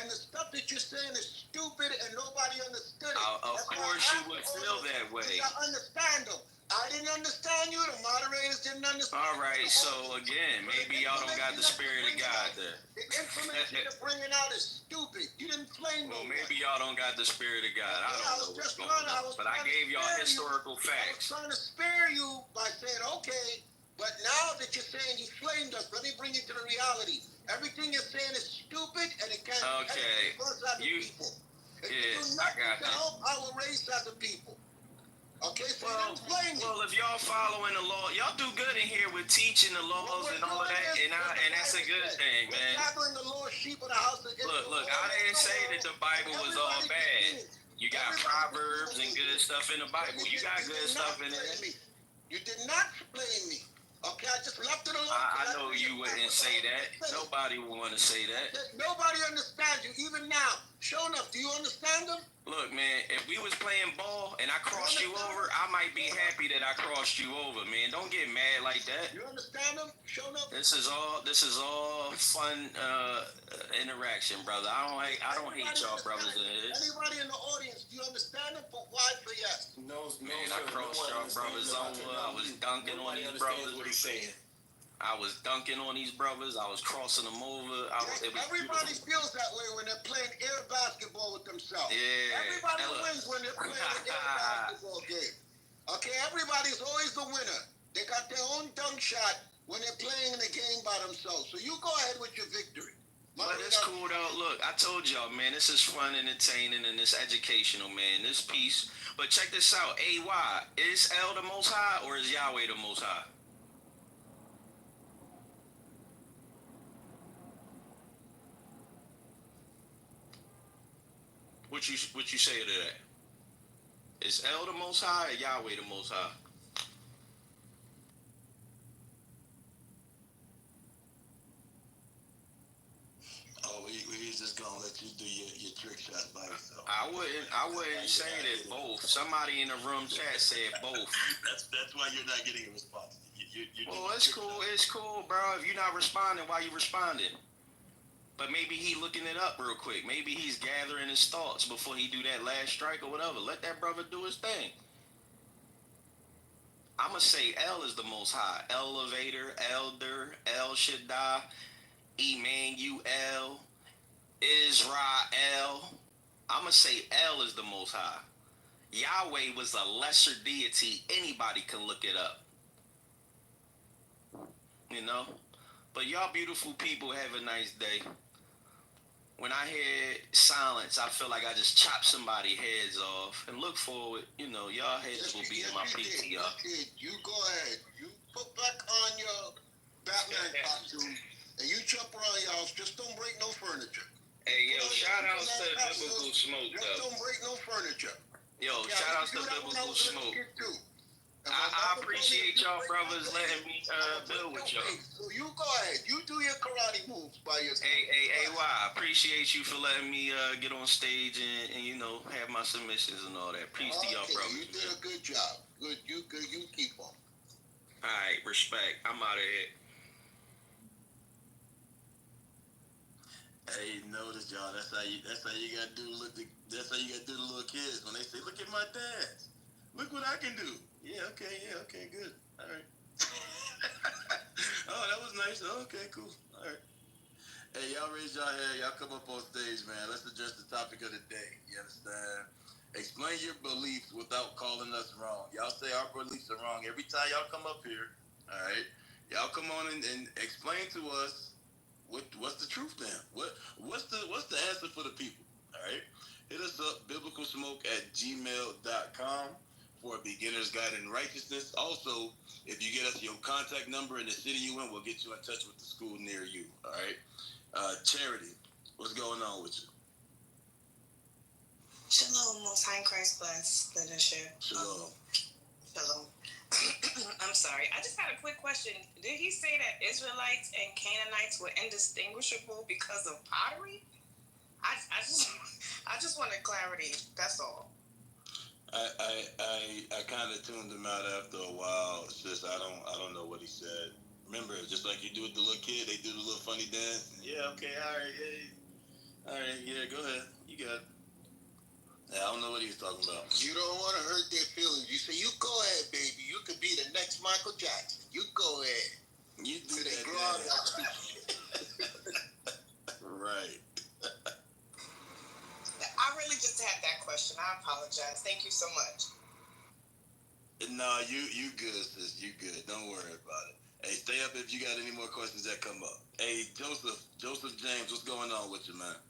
and the stuff that you're saying is stupid and nobody understood it. Of course you would feel that way. I understand them. I didn't understand you. The moderators didn't understand. All right, so again, maybe y'all don't got the spirit of God there. The information you're bringing out is stupid. You didn't flame Well, me. maybe y'all don't got the spirit of God. I don't know what's going on. But I gave y'all historical facts. I was trying to spare you by saying, okay, but now that you're saying you flamed us, let me bring you to the reality. Everything you're saying is stupid and it can't help us as a people. If you do nothing to help our race as a people. Okay, so well, if y'all following the law, y'all do good in here with teaching the laws and all of that, and that's a good thing, man. Look, I didn't say that the Bible was all bad. You got proverbs and good stuff in the Bible. You got good stuff in it. You did not blame me. Okay, I just left it alone. I know you wouldn't say that. Nobody would want to say that. Nobody understands you, even now. Show enough, do you understand them? Look, man, if we was playing ball and I crossed you over, I might be happy that I crossed you over, man. Don't get mad like that. You understand them? Show enough. This is all fun interaction, brother. I don't hate y'all brothers in here. Anybody in the audience, do you understand them? For why? For yes. No, man, I crossed y'all brothers over. I was dunking on these brothers. What he's saying. I was dunking on these brothers. I was crossing them over. Everybody feels that way when they're playing air basketball with themselves. Yeah. Everybody wins when they're playing an air basketball game. Okay, everybody's always the winner. They got their own dunk shot when they're playing in the game by themselves. So you go ahead with your victory. But it's cool though. Look, I told y'all, man, this is fun, entertaining, and it's educational, man. This piece. But check this out. AY, is El the Most High or is Yahweh the Most High? What you say to that? Is El the Most High or Yahweh the Most High? Oh, he's just gonna let you do your trick shots by yourself. I wouldn't say that both. Somebody in the room chat said both. That's why you're not getting a response. Well, it's cool. It's cool, bro. If you're not responding, why you responding? But maybe he looking it up real quick. Maybe he's gathering his thoughts before he do that last strike or whatever. Let that brother do his thing. I'ma say El is the Most High. Elevator, Elder, El Shaddai, Emmanuel, Israel. I'ma say El is the Most High. Yahweh was a lesser deity. Anybody can look it up. You know? But y'all beautiful people have a nice day. When I hear silence, I feel like I just chopped somebody's heads off. And look forward, y'all heads will be in my PTR. You go ahead. You put back on your Batman costume and you jump around y'all. Just don't break no furniture. Hey, yo, shout out to Biblical Smoke, though. Just don't break no furniture. Yo, shout out to Biblical Smoke. I appreciate y'all brothers letting me build with y'all. So you go ahead. You do your karate moves by yourself. Hey, I appreciate you for letting me get on stage and have my submissions and all that. Peace to y'all brothers. You did a good job. Good. You keep on. All right, respect. I'm out of here. Hey, notice y'all. That's how you gotta do the little kids when they say, "Look at my dad. Look what I can do." Yeah, okay, good. All right. Oh, that was nice. Oh, okay, cool. All right. Hey, y'all raise y'all hand. Y'all come up on stage, man. Let's address the topic of the day. You understand? Explain your beliefs without calling us wrong. Y'all say our beliefs are wrong every time y'all come up here. All right. Y'all come on and explain to us what's the truth then. What's the answer for the people? All right. Hit us up, biblicalsmoke@gmail.com. for a beginner's guide in righteousness. Also, if you get us your contact number in the city you in, we'll get you in touch with the school near you. All right. Charity, what's going on with you? Shalom, Most High in Christ bless leadership. Shalom. Shalom. I'm sorry. I just had a quick question. Did he say that Israelites and Canaanites were indistinguishable because of pottery? I just wanted clarity. That's all. I kind of tuned him out after a while. It's just I don't know what he said. Remember, just like you do with the little kid, they do the little funny dance. Yeah, okay, all right, hey. All right, yeah, go ahead. You got it. Yeah, I don't know what he was talking about. You don't want to hurt their feelings. You say, you go ahead, baby. You could be the next Michael Jackson. You go ahead. You do So they that, grow out man. that stupid. Right. I really just had that question. I apologize. Thank you so much. Nah, you good, sis. You good. Don't worry about it. Hey, stay up if you got any more questions that come up. Hey, Joseph James, what's going on with you, man?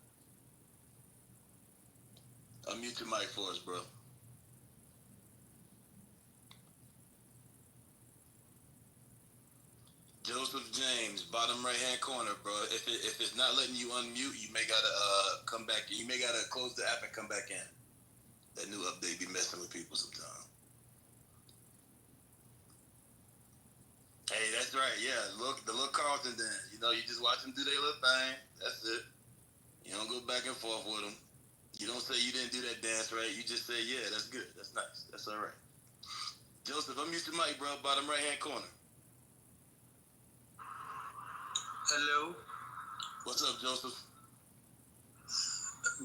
Unmute your mic for us, bro. Joseph James, bottom right hand corner, bro. If it's not letting you unmute, you may gotta come back. You may gotta close the app and come back in. That new update be messing with people sometimes. Hey, that's right. Yeah, look, the little Carlton dance. You know, you just watch them do their little thing. That's it. You don't go back and forth with them. You don't say you didn't do that dance right. You just say, yeah, that's good. That's nice. That's all right. Joseph, unmute your mic, bro. Bottom right hand corner. Hello. What's up, Joseph?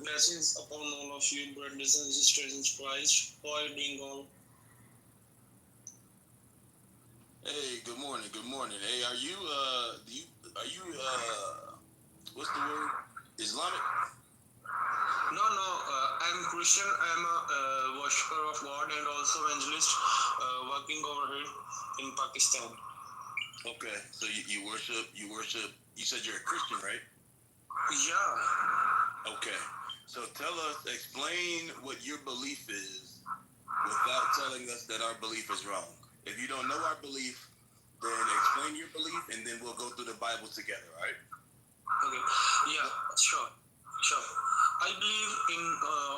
Blessings upon all of you, brothers and sisters in Christ. How are you doing all? Hey, good morning. Good morning. Hey, are you what's the word? Islamic? No, I'm Christian. I'm a worshiper of God and also evangelist working over here in Pakistan. Okay, so you worship. You said you're a Christian, right? Yeah. Okay, so explain what your belief is without telling us that our belief is wrong. If you don't know our belief, then explain your belief, and then we'll go through the Bible together, all right? Okay. Yeah, sure. I believe in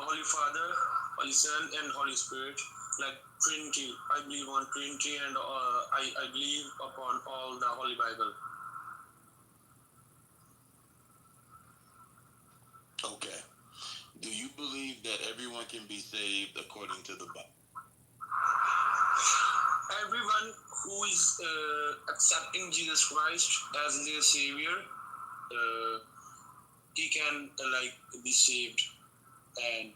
Holy Father, Holy Son, and Holy Spirit, like Trinity. I believe on Trinity, and I believe upon all the Holy Bible. Okay. Do you believe that everyone can be saved according to the Bible? Everyone who is accepting Jesus Christ as their Savior, he can be saved and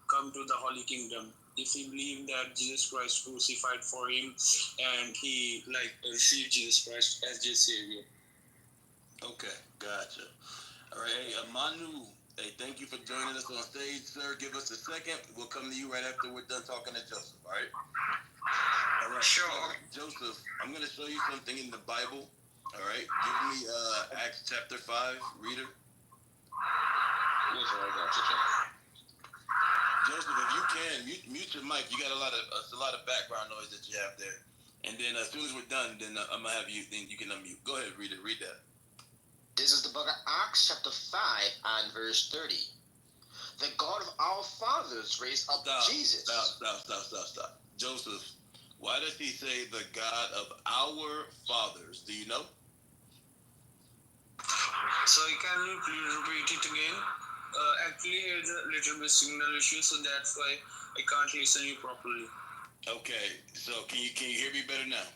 come to the Holy Kingdom. If he believe that Jesus Christ crucified for him and he received Jesus Christ as their Savior. Okay, gotcha. All right, hey, Manu, hey, thank you for joining us on stage, sir. Give us a second. We'll come to you right after we're done talking to Joseph, all right? All right. Sure. Joseph, I'm going to show you something in the Bible, all right? Give me Acts chapter 5, reader. Yes, sir, I got you. Joseph, if you can, mute your mic. You got a lot of background noise that you have there. And then as soon as we're done, then I'm going to have you, then you can unmute. Go ahead, read that. This is the book of Acts chapter 5 and verse 30. The God of our fathers raised up Jesus. Stop. Joseph, why does he say the God of our fathers? Do you know? So can you please repeat it again? Actually, here's a little bit signal issue, so that's why I can't listen you properly. Okay, so can you hear me better now?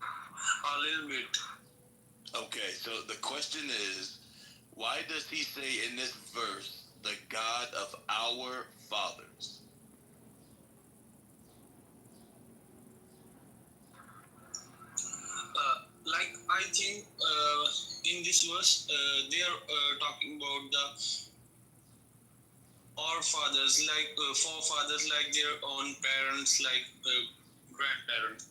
A little bit. Okay, so the question is, why does he say in this verse, the God of our fathers? I think in this verse, they are talking about our fathers, forefathers, like their own parents, grandparents.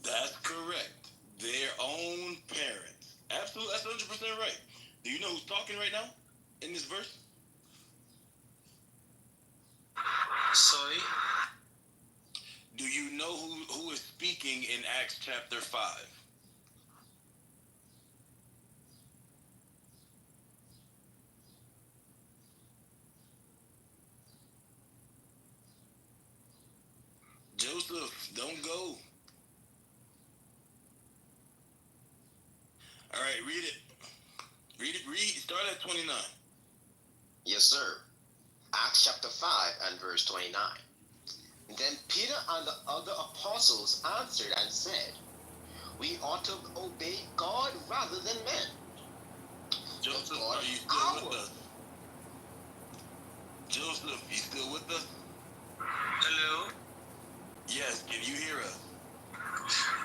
That's correct. Their own parents. Absolutely, that's 100% right. Do you know who's talking right now in this verse? Sorry? Do you know who is speaking in Acts chapter 5? Joseph, don't go. All right, read it. Start at 29. Yes, sir. Acts chapter 5 and verse 29. Then Peter and the other apostles answered and said, we ought to obey God rather than men. Joseph, are you still with us? Joseph, you still with us? Hello, Yes, can you hear us?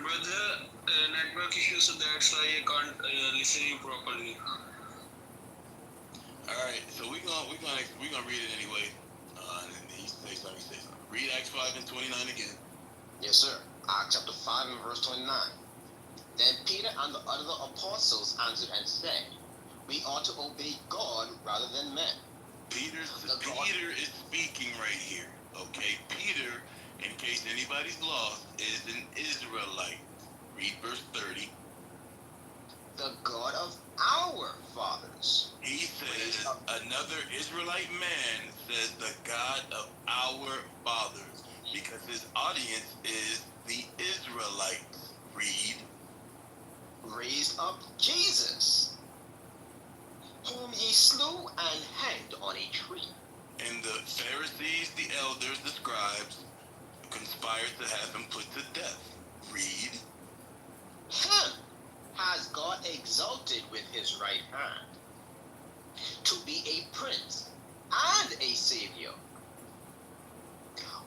brother. Network issues, so that's why I can't listen you properly. All right, so we're gonna read it anyway. And then he say something. Read Acts 5 and 29 again. Yes, sir. Acts chapter 5 and verse 29. Then Peter and the other apostles answered and said, we ought to obey God rather than men. Peter is speaking right here. Okay, Peter, in case anybody's lost, is an Israelite. Read verse 30. The God of our fathers. He says, another Israelite man says the God of our fathers, because his audience is the Israelites. Read. Raised up Jesus, whom ye slew and hanged on a tree. And the Pharisees, the elders, the scribes, conspired to have him put to death. Read. Him has God exalted with his right hand to be a prince and a savior,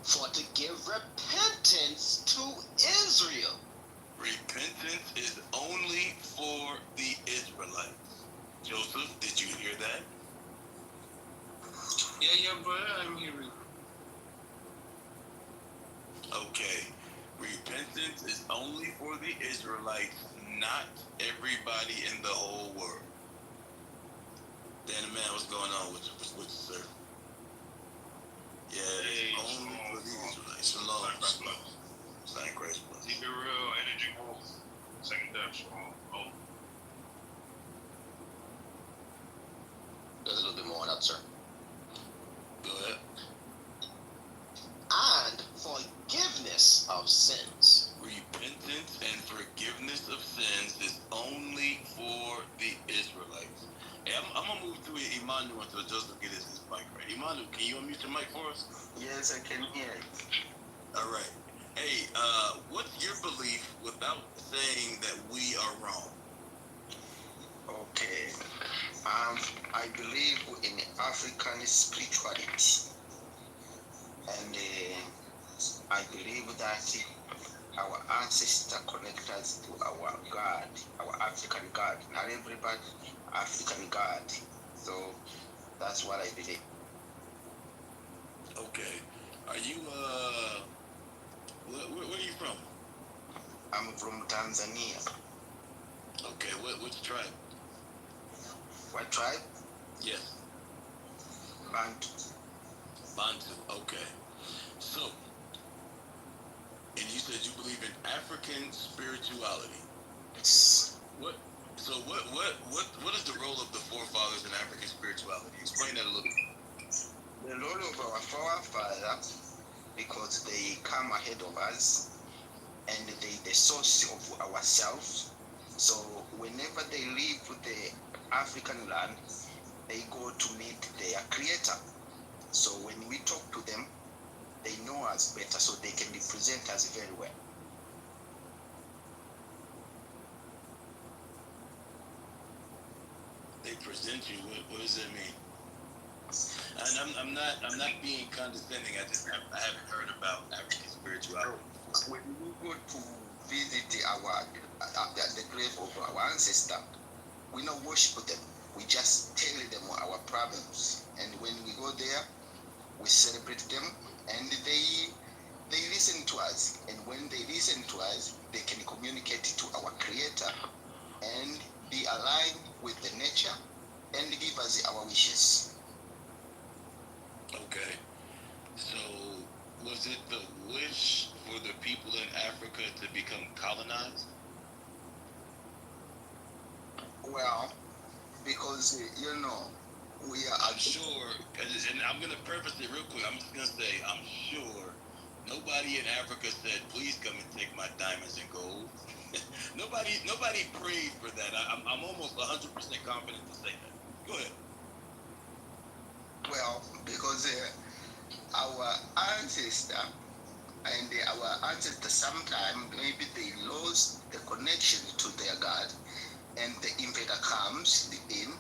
for to give repentance to Israel. Repentance is only for the Israelites. Joseph, did you hear that? Yeah, brother, I'm hearing. Okay. Repentance is only for the Israelites, not everybody in the whole world. Dan, man, what's going on with you, sir? Yeah, it's only for the Israelites. Shalom. Thank Christ. Keep it real, energy wolf. Second death, shalom. Oh. There's a little bit more on that, sir. Go ahead. And forgiveness of sins. Repentance and forgiveness of sins is only for the Israelites. Hey, I'm gonna move through Emmanuel until Joseph get his mic right. Emmanuel, can you unmute your mic for us? Yes, I can hear it. All right. Hey, what's your belief without saying that we are wrong? Okay. I believe in African spirituality. And I believe that our ancestors connect us to our God, our African God. Not everybody, African God. So that's what I believe. Okay. Are you, where are you from? I'm from Tanzania. Okay, which tribe? What tribe? Yes. Bantu. Bantu, okay. So, and you said you believe in African spirituality. Yes. What is the role of the forefathers in African spirituality? Explain that a little bit. The role of our forefathers, because they come ahead of us and they the source of ourselves. So whenever they leave the African land, they go to meet their creator. So when we talk to them, they know us better, so they can represent us very well. They present you. What does that mean? And I'm not being condescending. I haven't heard about African spirituality. When we go to visit the grave of our ancestor, we don't worship them. We just tell them our problems, and when we go there, we celebrate them, and they listen to us. And when they listen to us, they can communicate to our Creator and be aligned with the nature and give us our wishes. Okay. So, was it the wish for the people in Africa to become colonized? Well, because, we are... I'm sure, and I'm going to preface it real quick. I'm just going to say, I'm sure nobody in Africa said, please come and take my diamonds and gold. Nobody prayed for that. I'm almost 100% confident to say that. Go ahead. Well, because our ancestor and our ancestors sometimes maybe they lost the connection to their God, and the invader comes in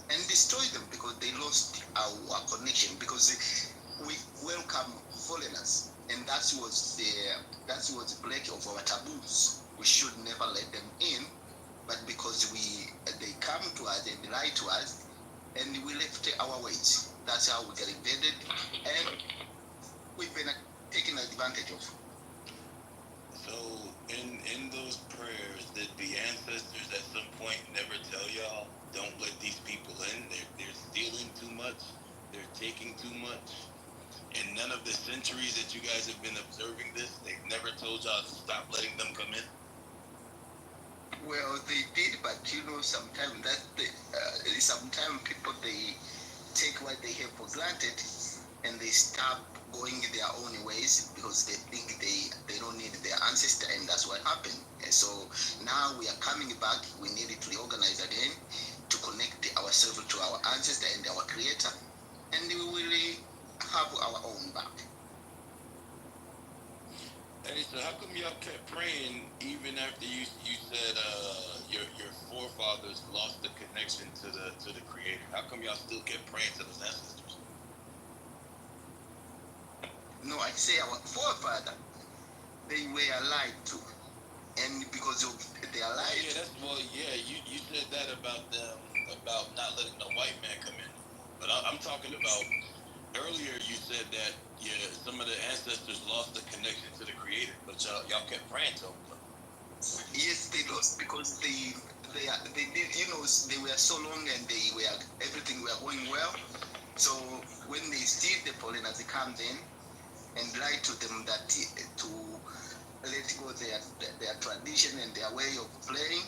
and destroy them because they lost our connection, because we welcome foreigners, and that was the break of our taboos. We should never let them in, but because they come to us and lie to us, and we left our ways. That's how we get invaded, and we've been taken advantage of. So in those prayers, did the ancestors at some point never tell y'all, don't let these people in? They're stealing too much. They're taking too much. In none of the centuries that you guys have been observing this, they've never told y'all to stop letting them come in? Well, they did, but sometimes sometimes people, they take what they have for granted, and they stop going their own ways because they think they don't need their ancestor, and that's what happened. And so now we are coming back. We need to reorganize again to connect ourselves to our ancestor and our creator, and we will have our own back. Hey, so how come y'all kept praying even after you said your forefathers lost the connection to the creator? How come y'all still kept praying to those ancestors? No, I say our forefather, they were lied to, and because of their lies. You said that about them, about not letting the white man come in. But I'm talking about earlier. You said that some of the ancestors lost the connection to the creator, but y'all kept praying to them. Yes, they lost because they did, they were so long, and everything were going well. So when they steal the pollen as they come in and lie to them that to let go their tradition and their way of playing,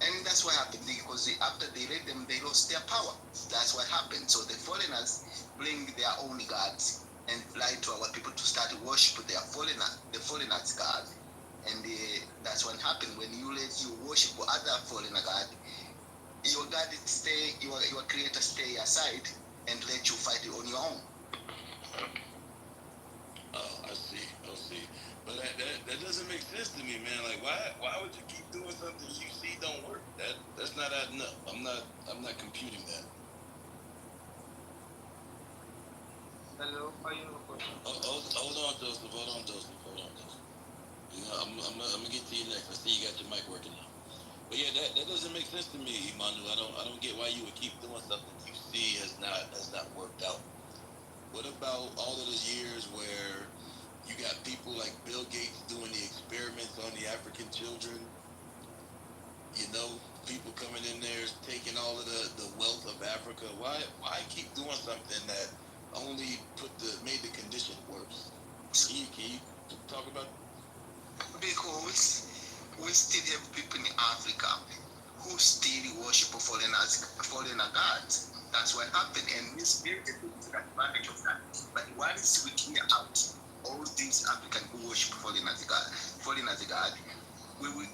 and that's what happened, because after they let them, they lost their power. That's what happened. So the foreigners bring their own gods and lie to our people to start worship the foreigners' god. And that's what happened. When you worship other foreigner god, your god stay, your creator stay aside and let you fight on your own. Oh, I see. But that doesn't make sense to me, man. Like, why would you keep doing something you see don't work? That's not adding up. I'm not computing that. Hello, are you a question? Hold on, Joseph. You know, I'm gonna get to you next. I see you got your mic working now. But yeah, that doesn't make sense to me, Emmanuel. I don't get why you would keep doing something you see has not worked out. What about all of those years where you got people like Bill Gates doing the experiments on the African children? People coming in there taking all of the wealth of Africa. Why keep doing something that only made the condition worse? Can you talk about it? Because we still have people in Africa who still worship foreigner gods. That's what happened, and we still take advantage of that. But once we clear out all these African who worship foreigner god,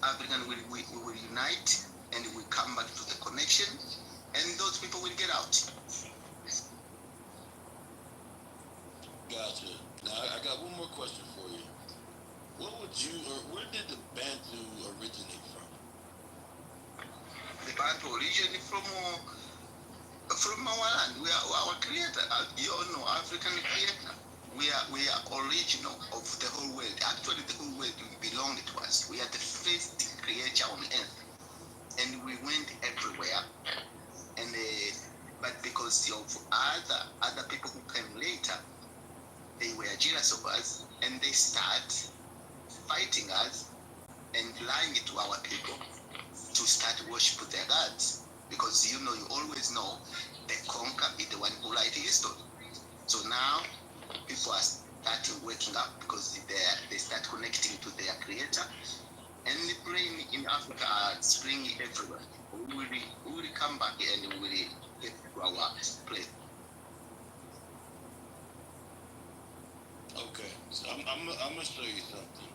African will unite, and we come back to the connection, and those people will get out. Gotcha. Now I got one more question for you. Where did the Bantu originate from? The Bantu originate from our land. We are our creator. You all know, African creator. We are original of the whole world. Actually, the whole world belonged to us. We are the first creature on earth, and we went everywhere. And but because of other people who came later, they were jealous of us, and they start fighting us and lying to our people to start worship their gods. Because you always know the conqueror is the one who writes history. So now people are starting waking up because they start connecting to their creator, and the brain in Africa spring everywhere. We will come back and we will get to our place. Okay, so I'm gonna show you something.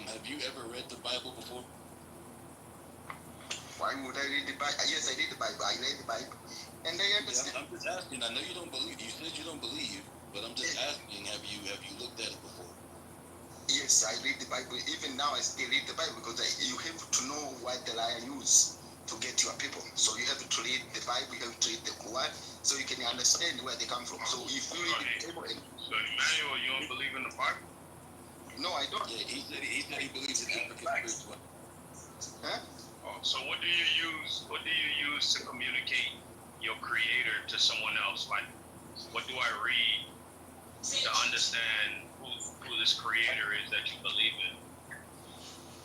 Have you ever read the Bible before? Why would I read the Bible? Yes, I read the Bible. I read the Bible, and I understand. Yeah, I'm just asking. I know you don't believe. You said you don't believe, but I'm just asking. Have you looked at it before? Yes, I read the Bible. Even now, I still read the Bible because you have to know what the liar use. to get your people. So you have to read the Bible, you have to read the Quran, so you can understand where they come from. So if you read the Bible, So Emmanuel, you don't believe in the Bible? No, I don't. Yeah, he said he believes in African spirituality. Huh? Oh, so what do you use? What do you use to communicate your creator to someone else? Like, what do I read to understand who this creator is that you believe in?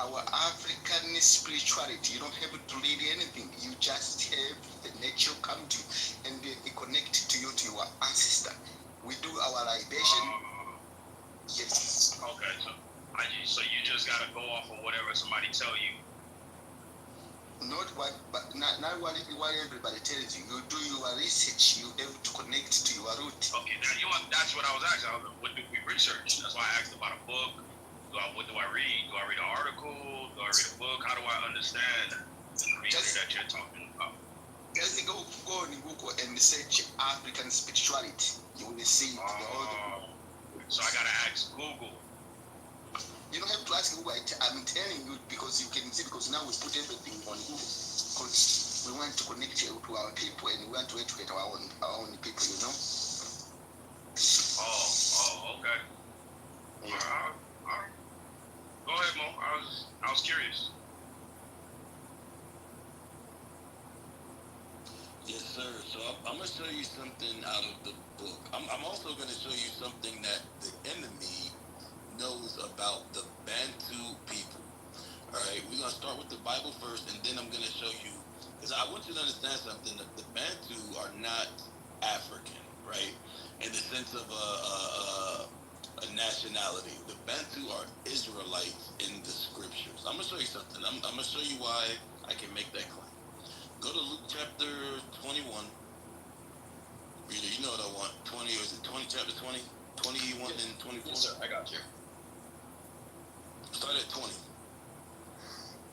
Our African spirituality, you don't have to read anything. You just have the nature come to you and they connect to you, to your ancestor. We do our libation. Yes. Okay, so you just gotta go off of whatever somebody tell you. Not what, but not what everybody tells you. You do your research. You have to connect to your root. Okay, that's what I was asking. What do we research? That's why I asked about a book. What do I read? Do I read an article? Do I read a book? How do I understand the creator that you're talking about? Just go on Google and search African spirituality. You will see it. So I gotta ask Google. You don't have to ask Google. I'm telling you because you can see, because now we put everything on Google because we want to connect you to our people and we want to educate our own people, you know. Oh, okay. Yeah. All right. Go ahead, Mo. I was curious. Yes, sir. So I'm gonna show you something out of the book. I'm also gonna show you something that the enemy knows about the Bantu people. All right, we're gonna start with the Bible first, and then I'm gonna show you, because I want you to understand something. That the Bantu are not African, right? In the sense of a nationality. The Bantu are Israelites in the scriptures. I'm gonna show you something. I'm gonna show you why I can make that claim. Go to Luke chapter 21. Reader, you know what I want. 20, or is it 20, chapter 20? 21 and 24? Yes, sir. I got you. Start at 20.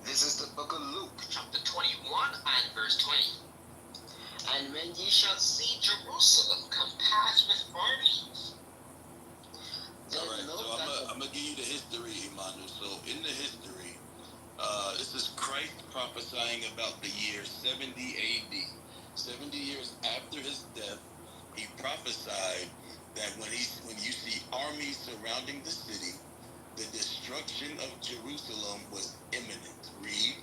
This is the book of Luke, chapter 21 and verse 20. And when ye shall see Jerusalem compassed with armies. All right, so I'm going to give you the history, Emmanuel. So in the history, this is Christ prophesying about the year 70 AD. 70 years after his death, he prophesied that when you see armies surrounding the city, the destruction of Jerusalem was imminent. Read.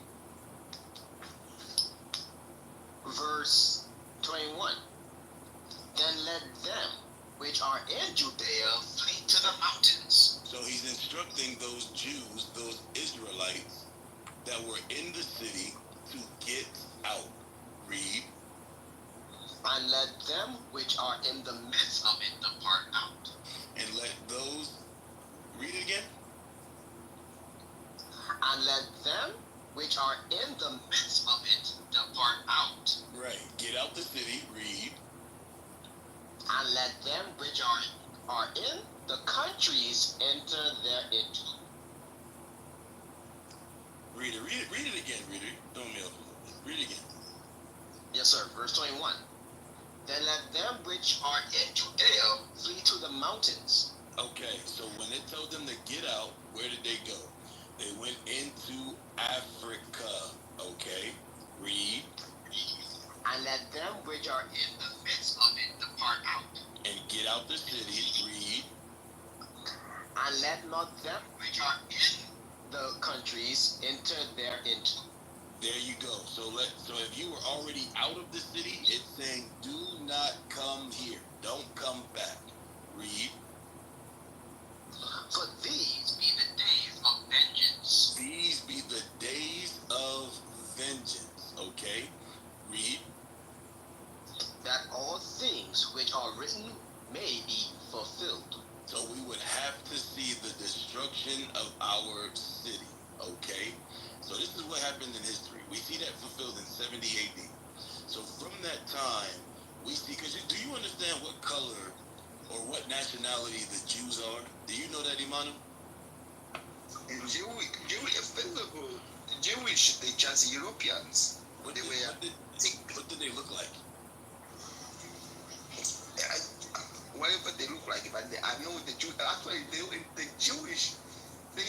Verse 21. Then let them which are in Judea flee to the mountains. So he's instructing those Jews, those Israelites that were in the city to get out. Read. And let them which are in the midst of it depart out. And let those, read it again. And let them which are in the midst of it depart out. Right. Get out the city. Read. And let them which are in the countries enter therein. Read it again, reader. Don't me off. Read it again. Yes, sir. Verse 21. Then let them which are in Judea flee to the mountains. Okay, so when it told them to get out, where did they go? They went into Africa. Okay, read. And let them which are in the midst of it depart out. And get out the city. Read. And let not them which are in the countries enter therein. There you go. So if you were already out of the city, it's saying, do not come here. Don't come back. Read. For these be the days of vengeance. These be the days of vengeance. Okay? Read. That all things which are written may be fulfilled. So we would have to see the destruction of our city. Okay? So this is what happened in history. We see that fulfilled in 70 AD. So from that time, we see, because do you understand what color or what nationality the Jews are? Do you know that, Imanu? Jewish, they just Europeans. What did they look like? Whatever they look like, but I know the Jew. Actually, the Jewish, They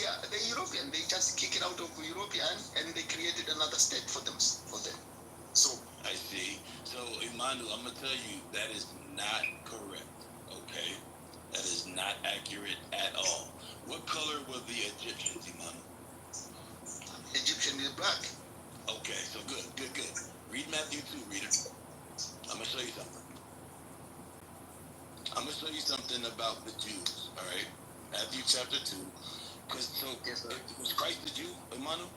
European. They just kick it out of European and they created another state for them. So I see. So Emmanuel, I'm gonna tell you that is not correct. Okay, that is not accurate at all. What color were the Egyptians, Emmanuel? Egyptian is black. Okay, so good. Read Matthew 2, reader. I'm gonna show you something. I'm gonna show you something about the Jews. All right, Matthew chapter 2. Was Christ a Jew, Emmanuel?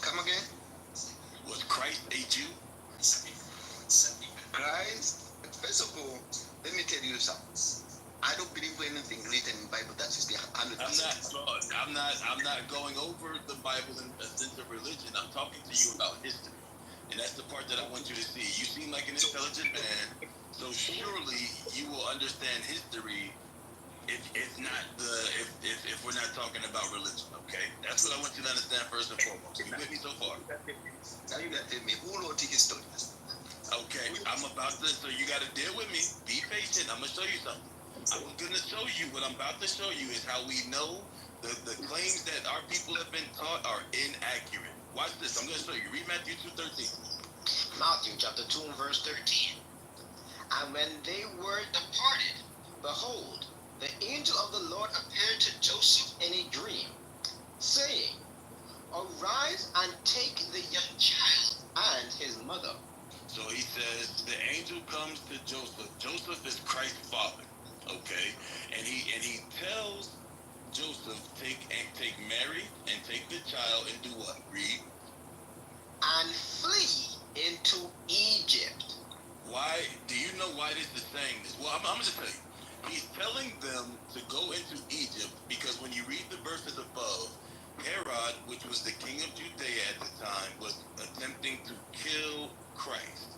Come again? Was Christ a Jew? Christ, first of all, let me tell you something. I don't believe anything written in the Bible that is 100%. I'm not going over the Bible in a sense of religion. I'm talking to you about history. And that's the part that I want you to see. You seem like an intelligent man, so surely you will understand history if we're not talking about religion, okay? That's what I want you to understand first and foremost. You with me so far? Now you gotta tell me who wrote the history. Okay, I'm about to, so you gotta deal with me. Be patient, I'm gonna show you something. I'm gonna show you, what I'm about to show you is how we know the claims that our people have been taught are inaccurate. Watch this, I'm gonna show you. Read Matthew 2:13. Matthew chapter 2 and verse 13. And when they were departed, behold, the angel of the Lord appeared to Joseph in a dream, saying, Arise and take the young child and his mother. So he says the angel comes to Joseph. Joseph is Christ's father, okay? And he tells Joseph, take Mary and take the child and do what? Read. And flee into Egypt. Why? Do you know why this is saying this? Well, I'm going to tell you. He's telling them to go into Egypt because when you read the verses above, Herod, which was the king of Judea at the time, was attempting to kill Christ.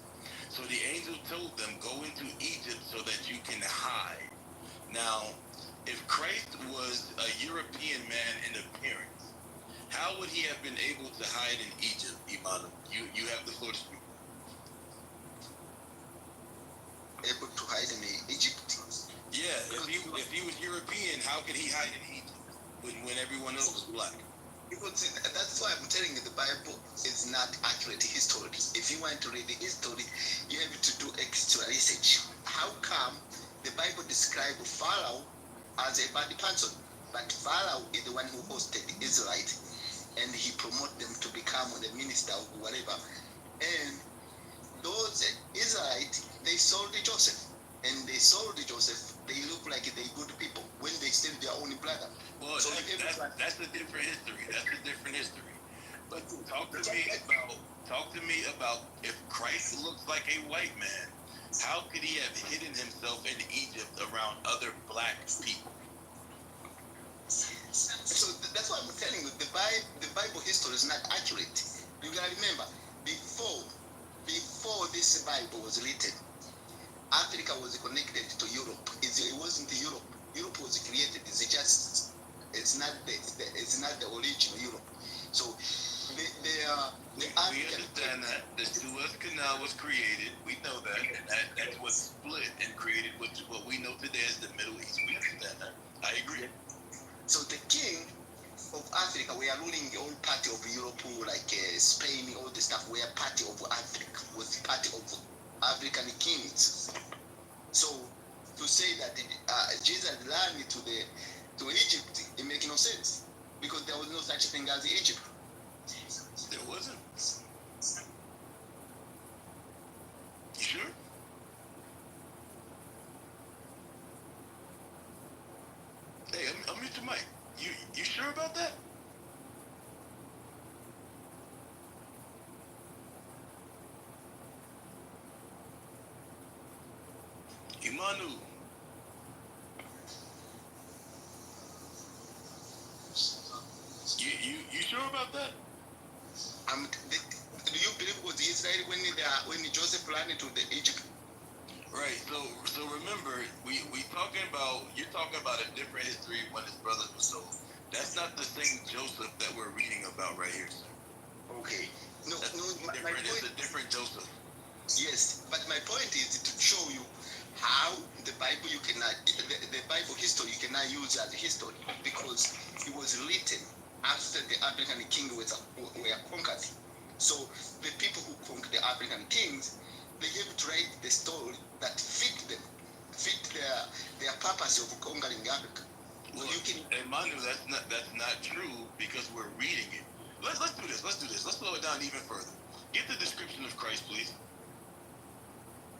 So the angel told them, go into Egypt so that you can hide. Now, if Christ was a European man in appearance, how would he have been able to hide in Egypt, Imanu? You have the floor to speak. Able to hide in Egypt? Yeah, if he was European, how could he hide in Egypt when everyone else was black? Because that's why I'm telling you the Bible is not accurate history. If you want to read the history, you have to do extra research. How come the Bible describes Pharaoh as a bad person, but Pharaoh is the one who hosted the Israelites, and he promoted them to become the minister or whatever. And those Israelites, they sold Joseph. And they sold Joseph. They look like they good people when they still their own brother. Well, so that's a different history. That's a different history. But talk to me about if Christ looks like a white man, how could he have hidden himself in Egypt around other black people? So that's why I'm telling you, the Bible history is not accurate. You gotta remember, before this Bible was written, Africa was connected to Europe. It wasn't Europe. Europe was created. It's not the original Europe. So we understand that the Suez Canal was created. We know that, and that's what split and created what we know today as the Middle East. We understand that. I agree. So the king of Africa, we are ruling the whole part of Europe, like Spain, all the stuff. We are part of Africa. Was part of African kings. So to say that Jesus ran to Egypt, it makes no sense because there was no such thing as Egypt. There wasn't. You sure? Hey, I'll mute your mic. You sure about that? Imanu. You sure about that? Do you believe it was Israel when Joseph ran into Egypt? Right. So remember, you're talking about a different history when his brothers were sold. That's not the same Joseph that we're reading about right here, sir. Okay. It's a different Joseph. Yes, but my point is to show you how the Bible you cannot the Bible history you cannot use as history because it was written after the African king were conquered. So the people who conquered the African kings, they have to write the story that fit their purpose of conquering Africa. Well, you can, Emmanuel, that's not true because we're reading it. Let's do this. Let's slow it down even further. Get the description of Christ, please.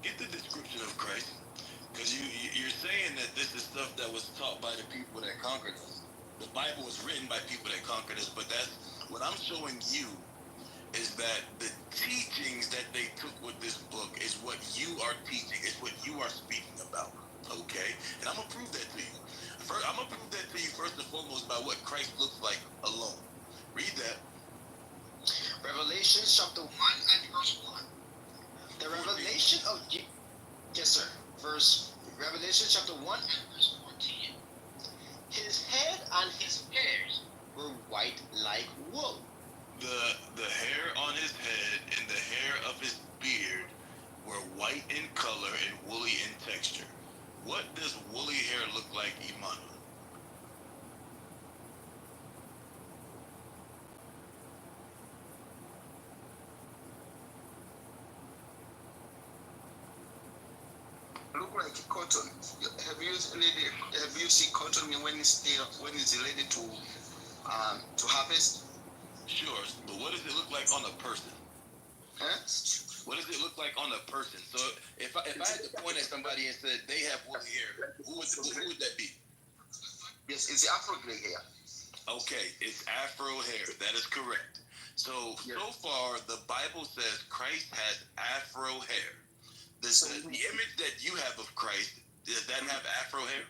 Get the description of Christ, because you're saying that this is stuff that was taught by the people that conquered us. The Bible was written by people that conquered us, but that's what I'm showing you is that the teachings that they took with this book is what you are teaching, is what you are speaking about. Okay, and I'm gonna prove that to you. First, I'm gonna prove that to you first and foremost by what Christ looks like alone. Read that. Revelation chapter 1 and verse 1. The revelation of Jesus. Yes, sir. Revelation chapter 1 and verse 14. His head and his hairs were white like wool. The hair on his head and the hair of his beard were white in color and woolly in texture. What does woolly hair look like, Immanuel? Look like cotton. Have you seen cotton when it's ready to harvest? Sure, but what does it look like on a person? Huh? What does it look like on a person? So if I had to point at somebody and said they have woolly hair, who would that be? Yes, it's Afro gray hair. Okay, it's Afro hair. That is correct. So far, the Bible says Christ has Afro hair. The image that you have of Christ, does that have Afro hair?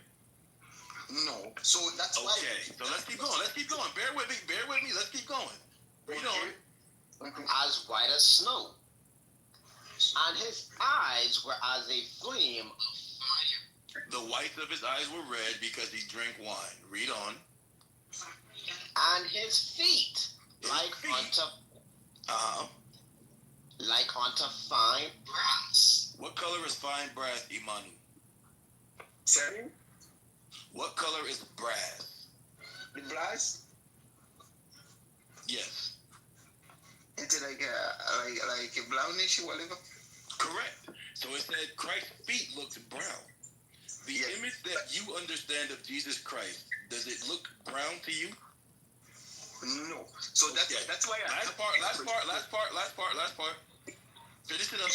No. So that's why. Okay, so let's keep going. Bear with me. Let's keep going. Read on. As white as snow. And his eyes were as a flame of fire. The whites of his eyes were red because he drank wine. Read on. And his feet like unto fine brass. What color is fine brass, Imanu? Sorry? What color is brass? The brass? Yes. It's like a brownish or whatever? Correct. So it said Christ's feet looked brown. The image that you understand of Jesus Christ, does it look brown to you? No. So that's why last part. Finish it up.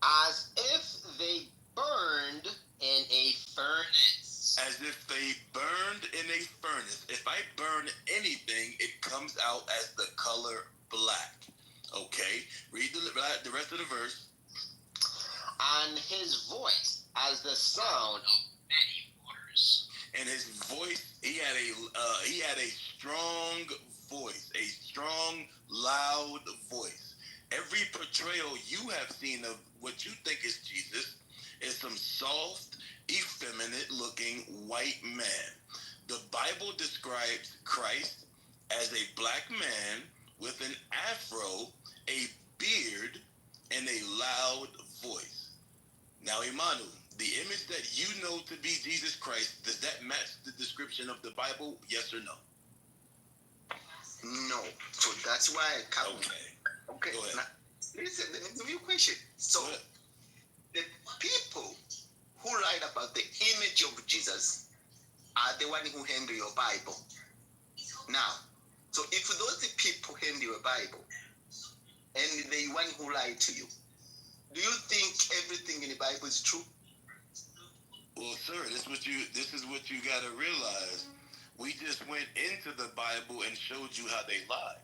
As if they burned in a furnace. As if they burned in a furnace. If I burn anything, it comes out as the color black. Okay? Read the rest of the verse. And his voice as the sound of many waters. And his voice, he had a strong voice, a strong, loud voice. Every portrayal you have seen of what you think is Jesus is some soft, effeminate-looking white man. The Bible describes Christ as a black man with an afro, a beard, and a loud voice. Now, Imanu, the image that you know to be Jesus Christ, does that match the description of the Bible, yes or no? No. So that's why I come. Okay. Go ahead. Now, listen, let me give you a question. So, the people who write about the image of Jesus are the one who handle your Bible. Now, so if those people handle your Bible and the one who lied to you, do you think everything in the Bible is true? Well, sir, this is what you got to realize. We just went into the Bible and showed you how they lied.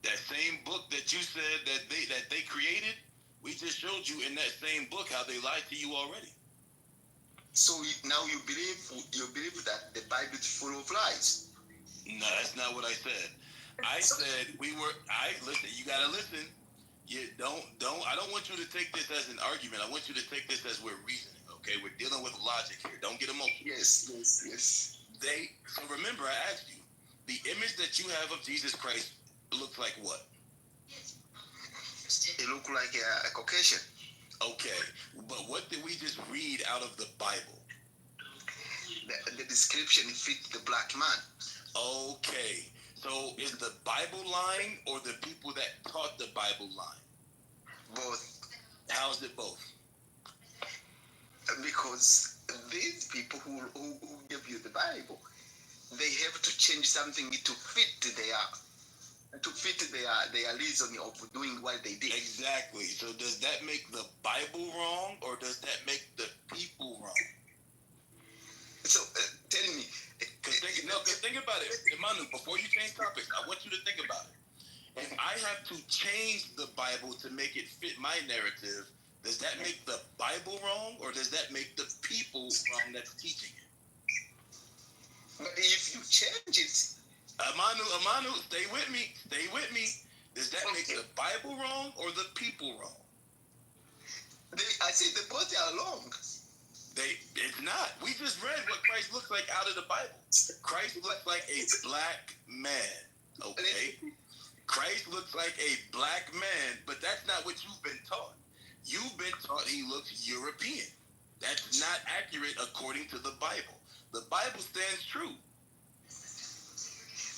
That same book that you said that they created, we just showed you in that same book how they lied to you already. So now you believe that the Bible is full of lies? No, that's not what I said. I said listen, you gotta listen. You I don't want you to take this as an argument. I want you to take this as we're reasoning, okay? We're dealing with logic here. Don't get emotional. Yes. So remember, I asked you, the image that you have of Jesus Christ looks like what? It looks like a Caucasian. Okay, but what did we just read out of the Bible? The description fit the black man. Okay, so is the Bible lying or the people that taught the Bible lying? Both. How is it both? Because these people who give you the Bible, they have to change something to fit their reason of doing what they did. Exactly. So does that make the Bible wrong or does that make the people wrong? So tell me. Because think about it. Emmanuel, before you change topics, I want you to think about it. If I have to change the Bible to make it fit my narrative, does that make the Bible wrong or does that make the people wrong that's teaching it? But if you change it, Amanu, stay with me. Does that make the Bible wrong or the people wrong? I say the both are wrong. It's not. We just read what Christ looks like out of the Bible. Christ looks like a black man. Okay? Christ looks like a black man, but that's not what you've been taught. You've been taught he looks European. That's not accurate according to the Bible. The Bible stands true.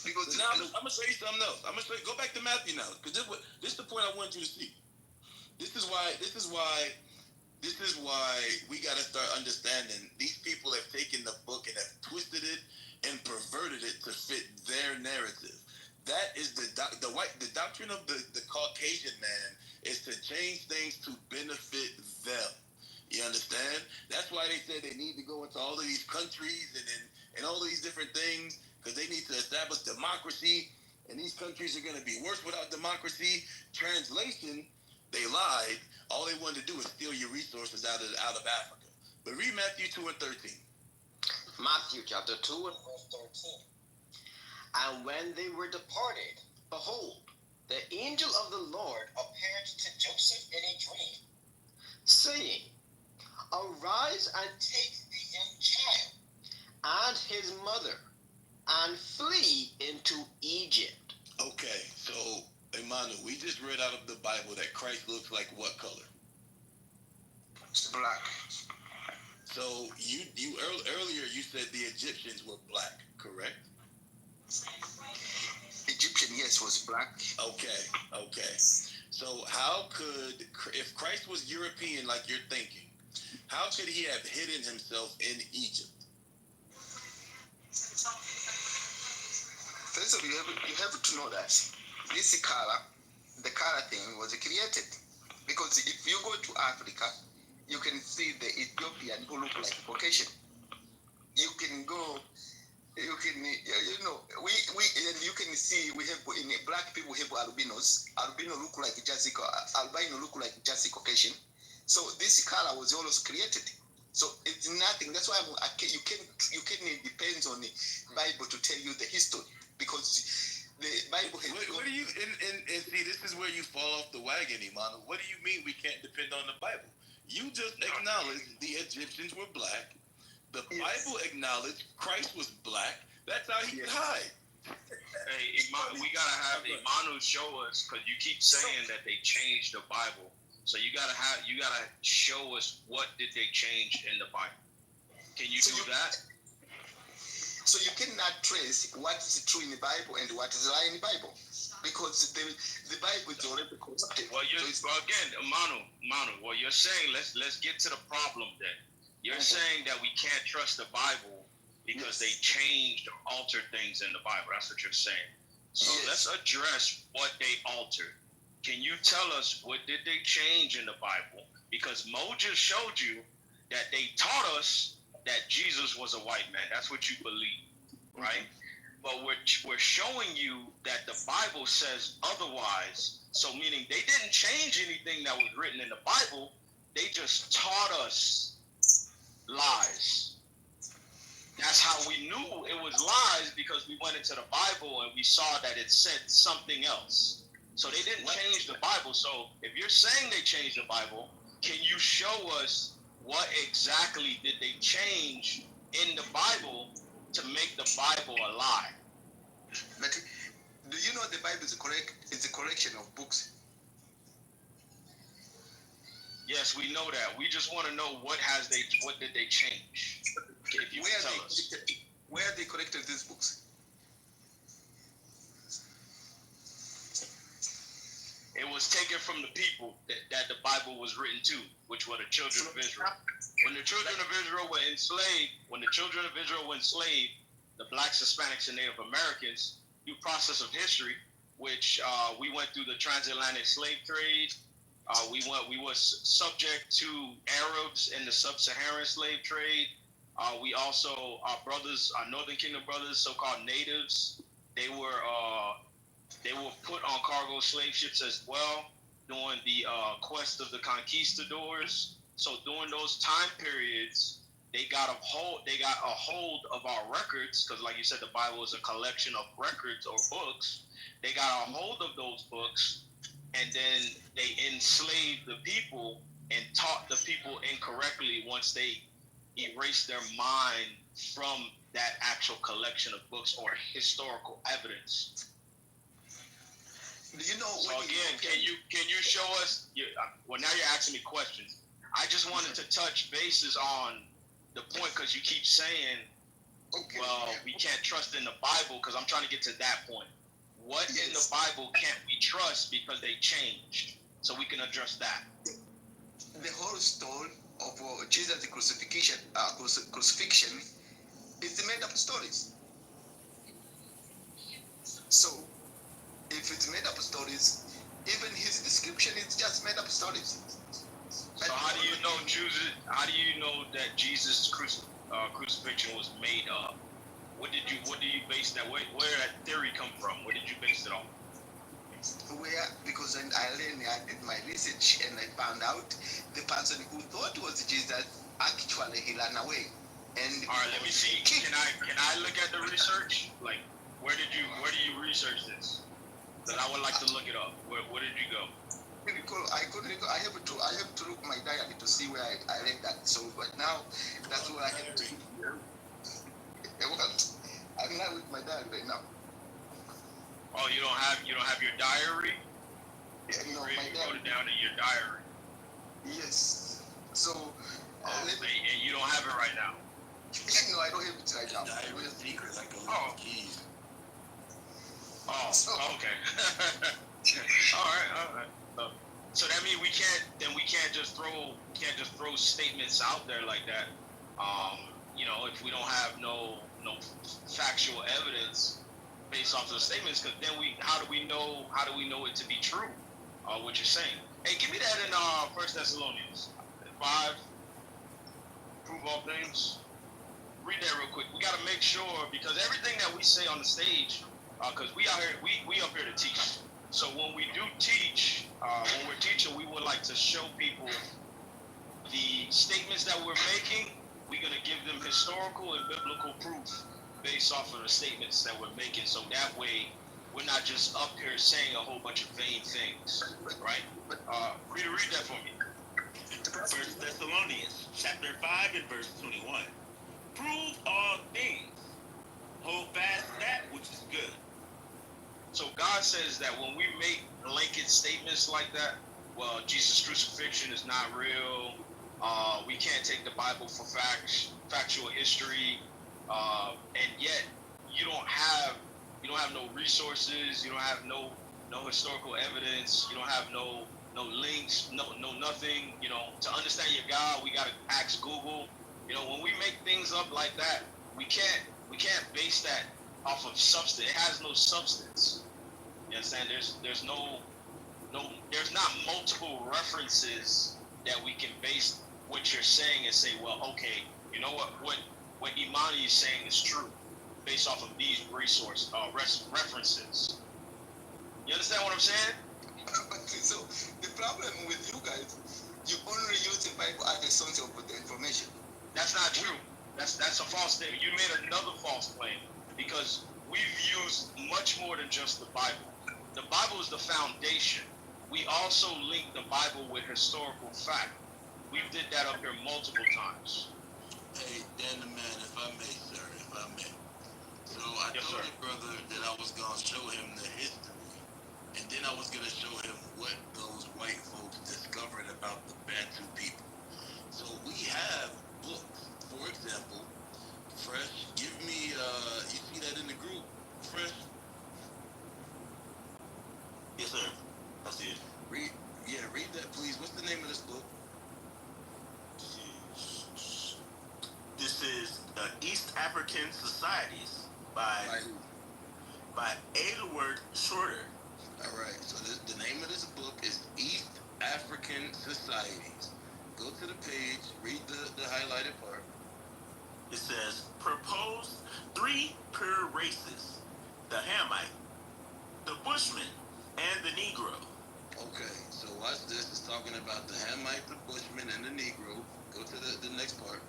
Because now I'm gonna show you something else. Go back to Matthew now, because this is the point I want you to see. This is why we gotta start understanding these people have taken the book and have twisted it and perverted it to fit their narrative. That is the doctrine of the Caucasian man is to change things to benefit them. You understand? That's why they said they need to go into all of these countries and all of these different things, because they need to establish democracy, and these countries are going to be worse without democracy. Translation, they lied. All they wanted to do is steal your resources out of Africa. But read Matthew 2 and 13. Matthew chapter 2 and verse 13. And when they were departed, behold, the angel of the Lord appeared to Joseph in a dream, saying, Arise and take the young child and his mother, and flee into Egypt. Okay, so, Emmanuel, we just read out of the Bible that Christ looks like what color? Black. So, earlier you said the Egyptians were black, correct? Egyptian, yes, was black. Okay. So how could, if Christ was European like you're thinking, how could he have hidden himself in Egypt? First of all, you have to know that this color, the color thing was created. Because if you go to Africa, you can see the Ethiopian who look like Caucasian. You can go, you can, and you can see we have, in black people have albinos. Albino look like albino look like just Caucasian. So this color was always created. So it's nothing. That's why you can depend on the Bible to tell you the history, because the Bible has. What do you and see? This is where you fall off the wagon, Imanu. What do you mean we can't depend on the Bible? You just acknowledged the Egyptians were black. The Bible acknowledged Christ was black. That's how he died. Hey, we gotta have Imanu show us, because you keep saying that they changed the Bible. So you gotta show us what did they change in the Bible. Can you do that? So you cannot trace what is true in the Bible and what is lie in the Bible, because the Bible is already corrupted. Well, again, Manu, what you're saying, let's get to the problem then. You're saying that we can't trust the Bible because they changed or altered things in the Bible. That's what you're saying. So let's address what they altered. Can you tell us what did they change in the Bible? Because Mo just showed you that they taught us that Jesus was a white man. That's what you believe, right? But we're showing you that the Bible says otherwise. So meaning they didn't change anything that was written in the Bible. They just taught us lies. That's how we knew it was lies, because we went into the Bible and we saw that it said something else. So they didn't change the Bible. So if you're saying they changed the Bible, can you show us what exactly did they change in the Bible to make the Bible a lie? But do you know the Bible is correct? It's a collection of books. Yes, we know that. We just want to know what did they change? If you can tell us. Where they collected these books? It was taken from the people that the Bible was written to, which were the children of Israel. When the children of Israel were enslaved, the blacks, Hispanics, and Native Americans, due process of history, which we went through the transatlantic slave trade. We were subject to Arabs in the sub-Saharan slave trade. We also, our Northern Kingdom brothers, so-called natives, they were put on cargo slave ships as well during the quest of the conquistadors. So during those time periods, they got a hold of our records, because like you said, the Bible is a collection of records or books. They got a hold of those books, and then they enslaved the people and taught the people incorrectly once they erased their mind from that actual collection of books or historical evidence. Do you know? So again, can you show us? Well, now you're asking me questions. I just wanted to touch bases on the point, because you keep saying, well, we can't trust in the Bible, because I'm trying to get to that point. What in the Bible can't we trust because they changed? So we can address that. The whole story of Jesus' crucifixion is made up stories. So, if it's made up stories, even his description is just made up stories. So how do you know that Jesus' crucifixion was made up? What do you base that? Where did that theory come from? Where did you base it on? Because I did my research and I found out the person who thought was Jesus actually he ran away. And all right, let me see. Can I look at the research? Like, where do you research this? Because I would like to look it up. Where did you go? I have to look my diary to see where I read that. So, but now that's what I have to do. I'm not with my diary right now. Oh, you don't have your diary? Yeah, no, my diary. Wrote it down in your diary. Yes. So. And you don't have it right now. No, I don't have it right now. Diary is secret, like a keys. Oh, okay. All right. So that means we can't just throw statements out there like that. If we don't have no factual evidence based off of the statements, because then how do we know it to be true? What you're saying. Hey, give me that in 1 Thessalonians 5. Prove all things. Read that real quick. We got to make sure, because everything that we say on the stage, because we out here, we up here to teach. So when we do teach, when we're teaching, we would like to show people the statements that we're making. We're going to give them historical and biblical proof based off of the statements that we're making. So that way, we're not just up here saying a whole bunch of vain things, right? Read that for me. 1 Thessalonians chapter 5 and verse 21. Prove all things. Hold fast that which is good. So God says that when we make blanket statements like that, well, Jesus' crucifixion is not real. We can't take the Bible for factual history, and yet you don't have no resources. You don't have no historical evidence. You don't have no links, no nothing. To understand your God, we gotta ask Google. When we make things up like that, we can't base that off of substance. It has no substance. You understand? There's not multiple references that we can base what you're saying and say, well, okay, you know what Imani is saying is true based off of these references. You understand what I'm saying? So the problem with you guys, you only use the Bible as a source of the information. That's not true. That's a false statement. You made another false claim, because we've used much more than just the Bible. The Bible is the foundation. We also link the Bible with historical fact. We did that up here multiple times. Hey, Dan the man, if I may, sir, if I may. So I told the brother that I was going to show him the history, and then I was going to show him what those white folks discovered about the Bantu African Societies by Edward Shorter. All right. So the name of this book is East African Societies. Go to the page, read the highlighted part. It says, proposed 3 pure races: the Hamite, the Bushman, and the Negro. Okay, so watch this. It's talking about the Hamite, the Bushman, and the Negro. Go to the next part.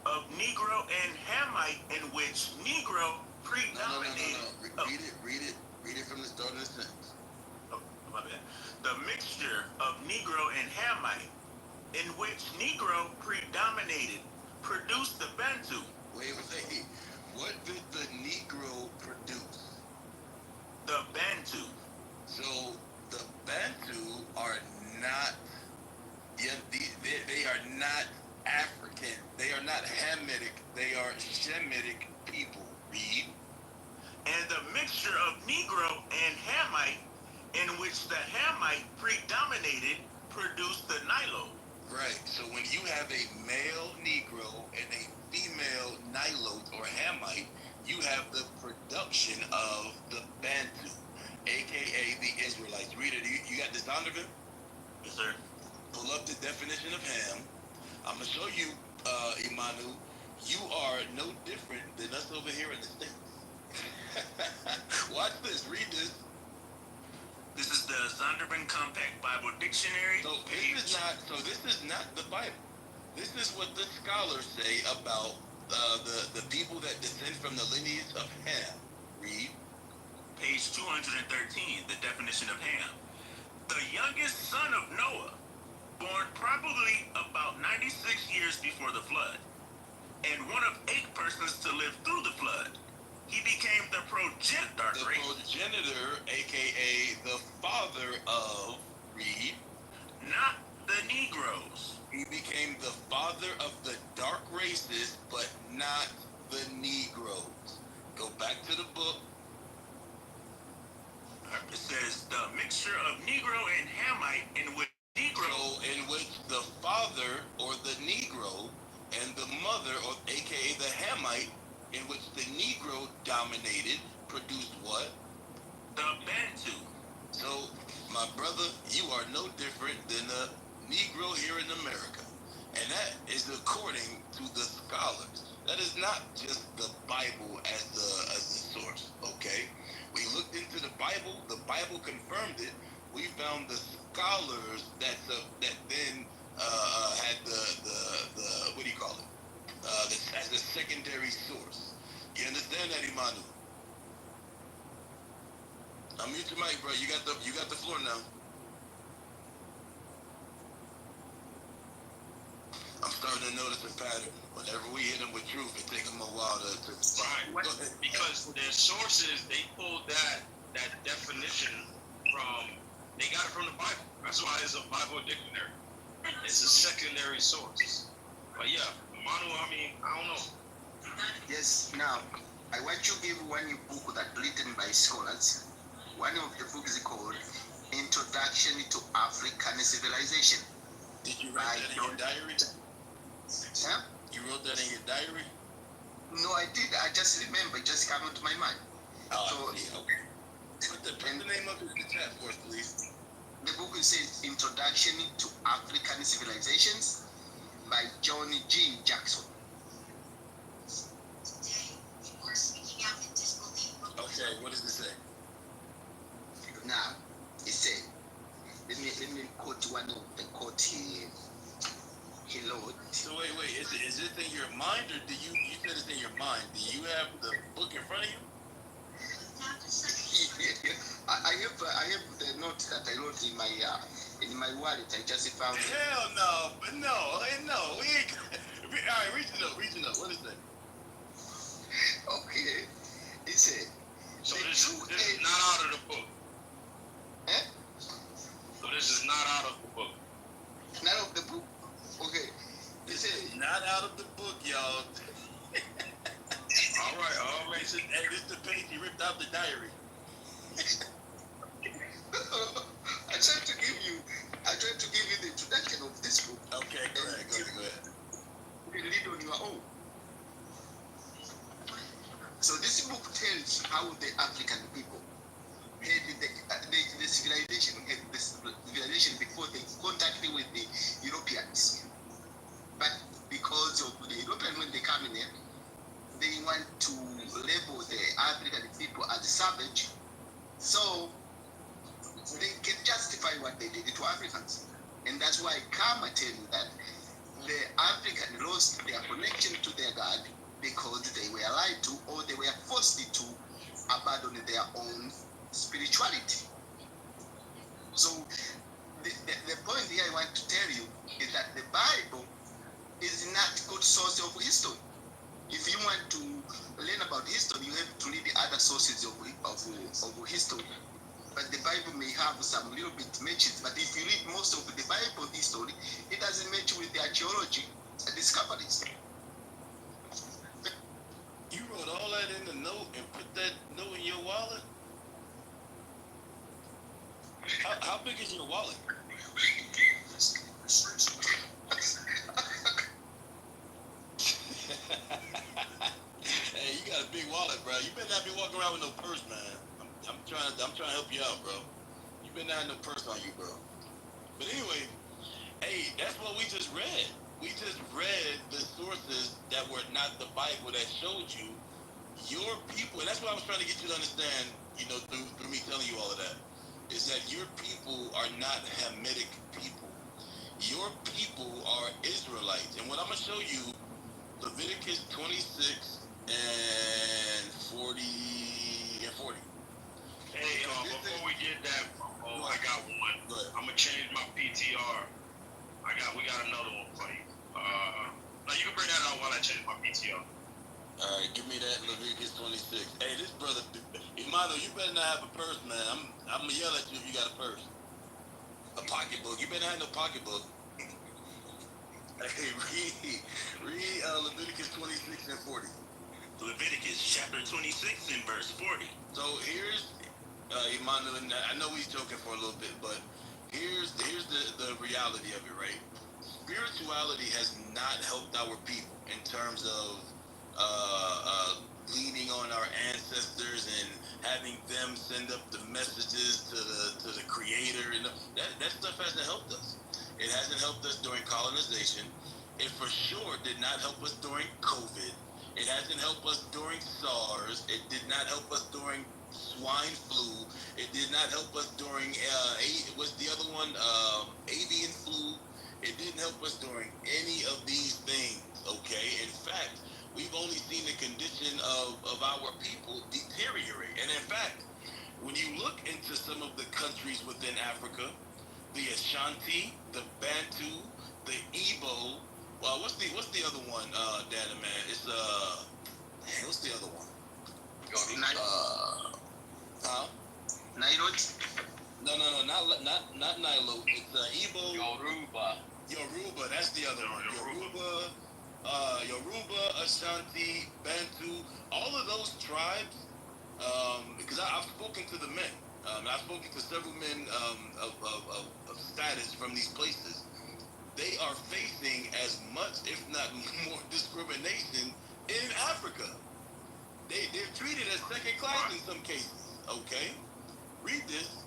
Of Negro and Hamite, in which Negro predominated. No. Read it from the start of the sentence. Oh, my bad. The mixture of Negro and Hamite, in which Negro predominated, produced the Bantu. Wait. What did the Negro produce? The Bantu. So the Bantu are not. Yeah, they are not African. They are not Hamitic. They are Shemitic people. Read. And the mixture of Negro and Hamite, in which the Hamite predominated, produced the Nilo. Right. So when you have a male Negro and a female Nilote or Hamite, you have the production of the Bantu, aka the Israelites. Read it. You got this, Donovan? Yes, sir. Pull up the definition of Ham. I'm gonna show you, Imanu. You are no different than us over here in the States. Watch this. Read this. This is the Zondervan Compact Bible Dictionary. So this is not the Bible. This is what the scholars say about the people that descend from the lineage of Ham. Read. Page 213, the definition of Ham. The youngest son of Noah, born probably about 96 years before the flood, and one of 8 persons to live through the flood. He became the progenitor, aka the father of, read, not the Negroes. He became the father of the dark races, but not the Negroes. Go back to the book. It says the mixture of Negro and Hamite, in which the father or the Negro and the mother, or aka the Hamite, in which the Negro dominated, produced what? The Bantu. So, my brother, you are no different than a Negro here in America. And that is according to the scholars. That is not just the Bible as the source, okay? We looked into the Bible confirmed it. We found the scholars that then had the what do you call it? As a secondary source. You understand that, Imanu? Unmute your mic, bro. You got the floor now. I'm starting to notice a pattern. Whenever we hit them with truth, it takes them a while to right. Because their sources, they pulled that definition from, they got it from the Bible. That's why it's a Bible dictionary. It's a secondary source. But yeah, Manu, I don't know. Yes, now, I want to give one book that written by scholars. One of the books is called Introduction to African Civilization. Did you write that in your diary? Huh? You wrote that in your diary? No, I did. I just remember. It just came into my mind. Oh, I see. Okay. Put the name up in the chat for us, please. The book says Introduction to African Civilizations by John G. Jackson. Okay, what does it say? Now, it said, let me quote one of the quote he wrote. So wait, is it in your mind, or do you said it's in your mind? Do you have the book in front of you? I have the note that I wrote in my wallet. I just found it. Hell no, but no, we ain't. All right, read the note. What is that? Okay, it said. So this is not out of the book. Eh? So this is not out of the book. Not out of the book. Okay. This is not out of the book, y'all. All right. And this is the page he ripped out the diary. I tried to give you the introduction of this book. Okay, go ahead. You can read on your own. how the African people had the civilization, had the civilization before they contacted with the Europeans. But because of the Europeans, when they come in here, they want to label the African people as savage, so they can justify what they did to Africans. And that's why Kama tell you that the African lost their connection to their God because they were lied to or they were forced to abandon their own spirituality. So the point here I want to tell you is that the Bible is not good source of history. If you want to learn about history, you have to read the other sources of history. But the Bible may have some little bit matches. But if you read most of the Bible history, it doesn't match with the archaeology discoveries. You wrote all that in the note and put that note in your wallet? How big is your wallet? Hey, you got a big wallet, bro. You better not be walking around with no purse, man. I'm trying to help you out, bro. You better not have no purse on you, bro. But anyway, hey, that's what we just read. We just read the sources that were not the Bible that showed you your people, and that's what I was trying to get you to understand, through me telling you all of that, is that your people are not Hamitic people. Your people are Israelites. And what I'm going to show you, Leviticus 26 and 40 and 40. Hey, before we get that, I got one. I'm gonna change my PTR. We got another one for you. Now you can bring that out while I change my PTR. All right, give me that Leviticus 26. Hey, this brother, Imano, you better not have a purse, man. I'm gonna yell at you if you got a purse. A pocketbook. You better not have no pocketbook. Hey, read Leviticus 26 and 40. Leviticus chapter 26 and verse 40. So here's Immanuel, I know he's joking for a little bit, but here's the reality of it, right? Spirituality has not helped our people in terms of leaning on our ancestors and having them send up the messages to the Creator, and that stuff hasn't helped us. It hasn't helped us during colonization. It for sure did not help us during COVID. It hasn't helped us during SARS. It did not help us during swine flu. It did not help us during what's the other one? Avian flu. It didn't help us during any of these things. Okay. In fact, we've only seen the condition of our people deteriorate. And in fact, when you look into some of the countries within Africa, the Ashanti, the Bantu, the Igbo. Well, what's the other one, Dana, man? It's what's the other one? Nilotes? No, not Nilo. It's Igbo. Yoruba, that's the other one. Yoruba, Ashanti, Bantu, all of those tribes. Because I've spoken to the men. I've spoken to several men of status from these places. They are facing as much, if not more, discrimination in Africa. They're treated as second class in some cases. Okay? Read this.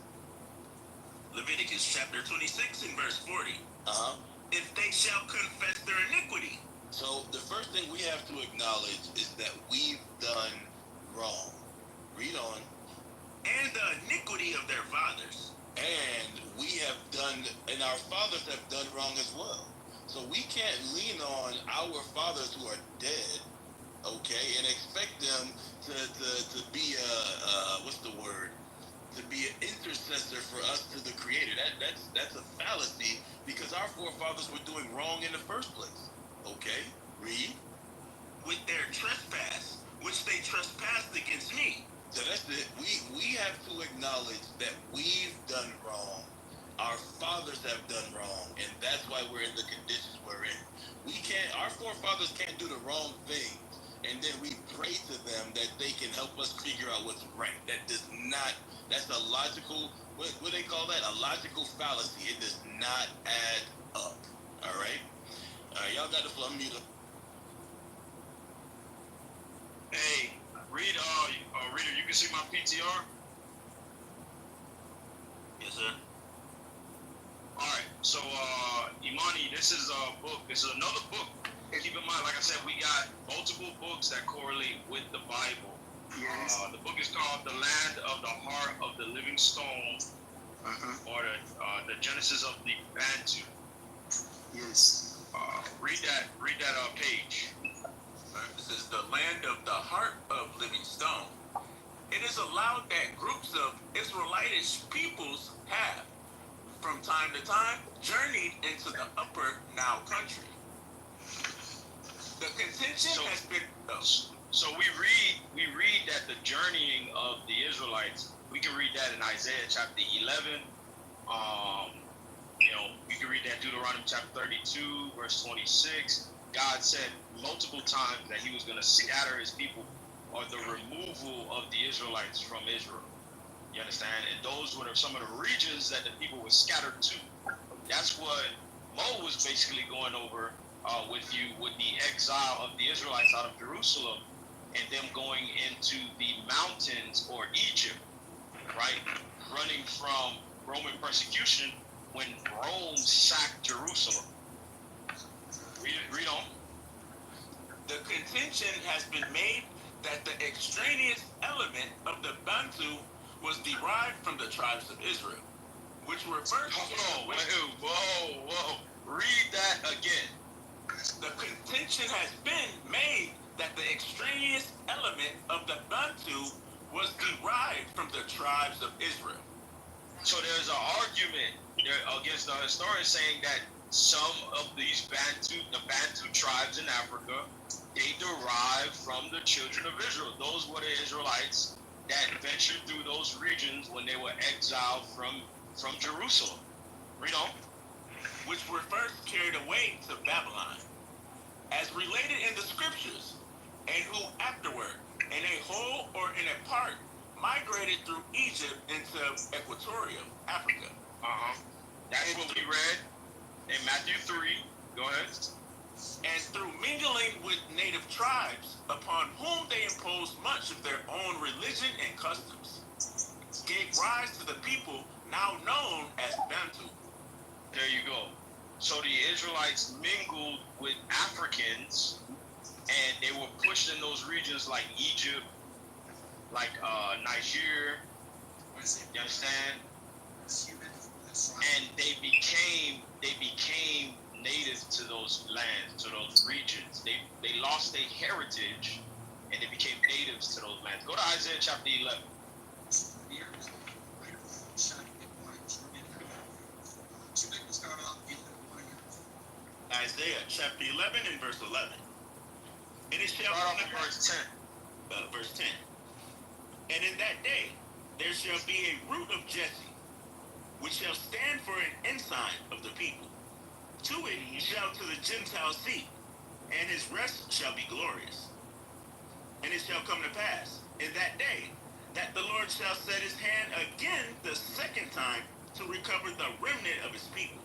Leviticus chapter 26 and verse 40. If they shall confess their iniquity. So the first thing we have to acknowledge is that we've done wrong. Read on. And the iniquity of their fathers. And we have done, and our fathers have done wrong as well. So we can't lean on our fathers who are dead, okay, and expect them to be what's the word? To be an intercessor for us to the Creator. That's a fallacy, because our forefathers were doing wrong in the first place. Okay, read. With their trespass, which they trespassed against me. So that's it. We have to acknowledge that we've done wrong. Our fathers have done wrong, and that's why we're in the conditions we're in. Our forefathers can't do the wrong thing, and then we pray to them that they can help us figure out what's right. That's a logical, what do they call that? A logical fallacy. It does not add up. All right? Y'all got the flow. I'm Hey, reader, you PTR? Yes, sir. Alright, so Imani, this is a book. This is another book. Keep in mind, like I said, we got multiple books that correlate with the Bible. Yes. The book is called The Land of the Heart of the Living Stone, or the Genesis of the Bantu. Yes. Read that page. This is the land of the heart of living stone. It is allowed that groups of Israelitish peoples have, from time to time, journeyed into the upper Nile country. The contention has been... So we read that the journeying of the Israelites, we can read that in Isaiah chapter 11. You can read that Deuteronomy chapter 32, verse 26. God said multiple times that he was going to scatter his people, or the removal of the Israelites from Israel. You understand? And those were some of the regions that the people were scattered to. That's what Mo was basically going over with you, with the exile of the Israelites out of Jerusalem and them going into the mountains or Egypt, right? Running from Roman persecution when Rome sacked Jerusalem. Read on. The contention has been made that the extraneous element of the Bantu was derived from the tribes of Israel, which were first... Hold on, whoa. Read that again. The contention has been made that the extraneous element of the Bantu was derived from the tribes of Israel. So there's an argument there against the historians saying that some of these the Bantu tribes in Africa, they derive from the children of Israel. Those were the Israelites that ventured through those regions when they were exiled from Jerusalem. Read on. Which were first carried away to Babylon, as related in the scriptures, and who afterward, in a whole or in a part, migrated through Egypt into equatorial Africa. That's what we read in Matthew 3. Go ahead. And through mingling with native tribes, upon whom they imposed much of their own religion and customs, gave rise to the people now known as Bantu. There you go. So the Israelites mingled with Africans, and they were pushed in those regions like Egypt, like Niger. You understand? And they became native to those lands, to those regions. They lost their heritage, and they became natives to those lands. Go to Isaiah chapter 11. Isaiah chapter 11 and verse 11. And it shall start off at verse 10. Verse 10. And in that day there shall be a root of Jesse, which shall stand for an ensign of the people. To it he shall to the Gentiles seek, and his rest shall be glorious. And it shall come to pass in that day that the Lord shall set his hand again the second time to recover the remnant of his people,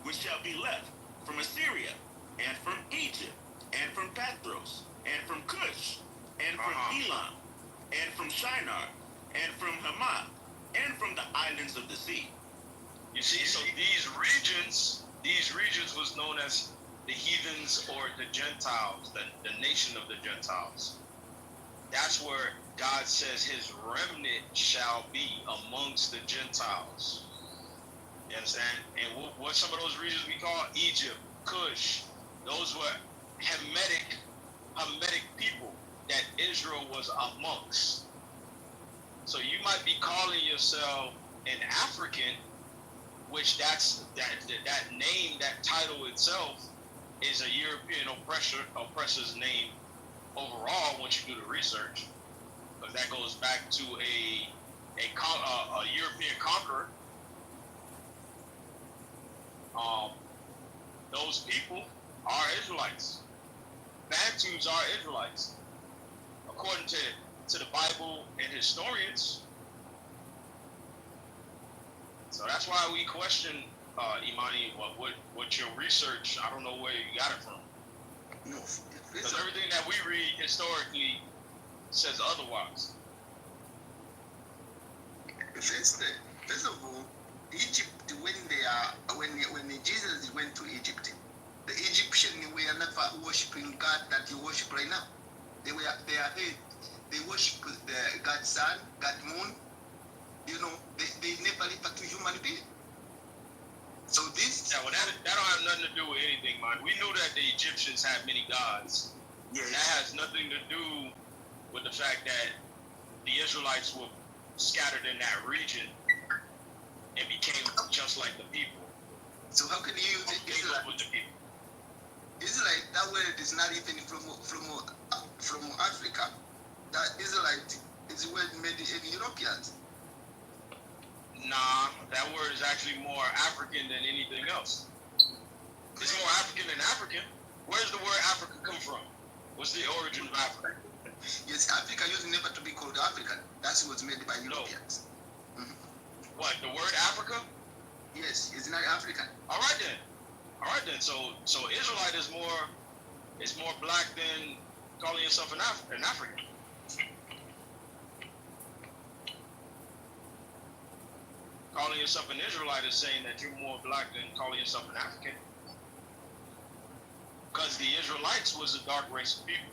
which shall be left from Assyria, and from Egypt, and from Pathros, and from Cush, and from Elam, and from Shinar, and from Hamath, and from the islands of the sea. You see, so these regions was known as the heathens or the Gentiles, the nation of the Gentiles. That's where God says his remnant shall be amongst the Gentiles. You understand? And what some of those regions we call Egypt, Cush, those were Hamitic people that Israel was amongst. So you might be calling yourself an African, which that name, that title itself is a European oppressor's name overall once you do the research. Because that goes back to a European conqueror. Those people are Israelites. Bantus are Israelites. According to the Bible and historians. So that's why we question, Imani, what your research, I don't know where you got it from. Because everything that we read historically says otherwise. First of all, Egypt, when Jesus went to Egypt, the Egyptians were never worshiping God that you worship right now. They worship the God sun, God moon. They never refer to human being. So this. Yeah, well, that don't have nothing to do with anything, man. We knew that the Egyptians had many gods. Yeah. That has nothing to do with the fact that the Israelites were scattered in that region and became just like the people. So how can you use it? With the people? Israelite, that word is not even from Africa. That Israelite is a word made in Europeans. Nah, that word is actually more African than anything else. It's more African than African. Where does the word Africa come from? What's the origin of Africa? Yes, Africa used never to be called African. That's what's made by Europeans. No. What, the word Africa? Yes, it's not African. All right then. So Israelite is more black than calling yourself an African. Calling yourself an Israelite is saying that you're more black than calling yourself an African. Because the Israelites was a dark race of people.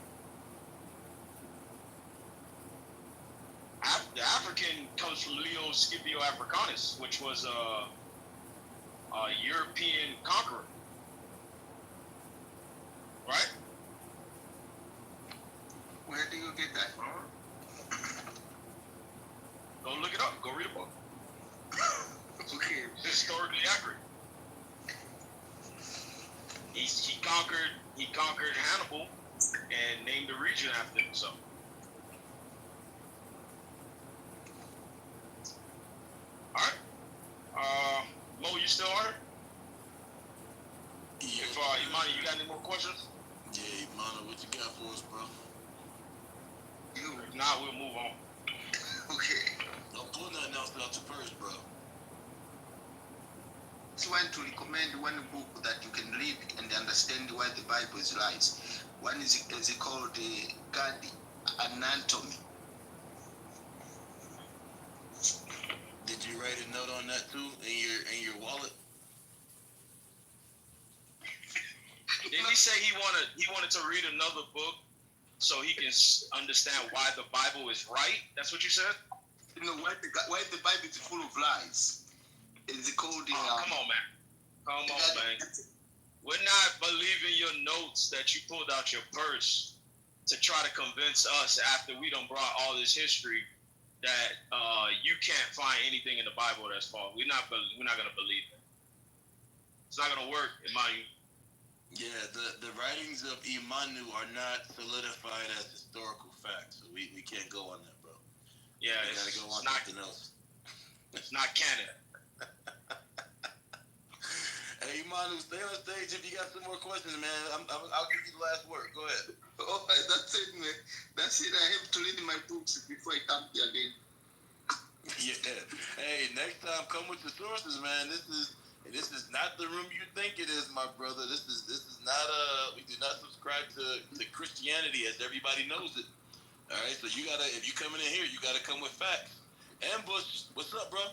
The African comes from Leo Scipio Africanus, which was a European conqueror. Right? Where do you get that from? Go look it up. Go read a book. Okay. It's historically accurate. He conquered Hannibal and named the region after himself. All right. Mo, you still on it? Yeah. If Imani, you got any more questions? Yeah, Imani, what you got for us, bro? If not, we'll move on. Okay. Don't pull nothing else out your purse, bro. I want to recommend one book that you can read and understand why the Bible is right. One is called God Anatomy. Did you write a note on that too in your wallet? Didn't he say he wanted to read another book so he can understand why the Bible is right? That's what you said? Why the Bible is full of lies. It's called come on, man. Come on, man. We're not believing your notes that you pulled out your purse to try to convince us after we done brought all this history that you can't find anything in the Bible that's false. We're not gonna believe it. It's not gonna work, Imanu. Yeah, the writings of Imanu are not solidified as historical facts, so we can't go on that, bro. Yeah, we gotta go on something else. It's not canon. Hey, Imanu, stay on stage if you got some more questions, man. I'll give you the last word. Go ahead. Oh, that's it, man. That's it. I have to read my books before I come here again. Yeah. Hey, next time come with the sources, man. This is not the room you think it is, my brother. This is not we do not subscribe to Christianity as everybody knows it. All right, so you gotta, if you coming in here, you gotta come with facts. Ambush, what's up, bro?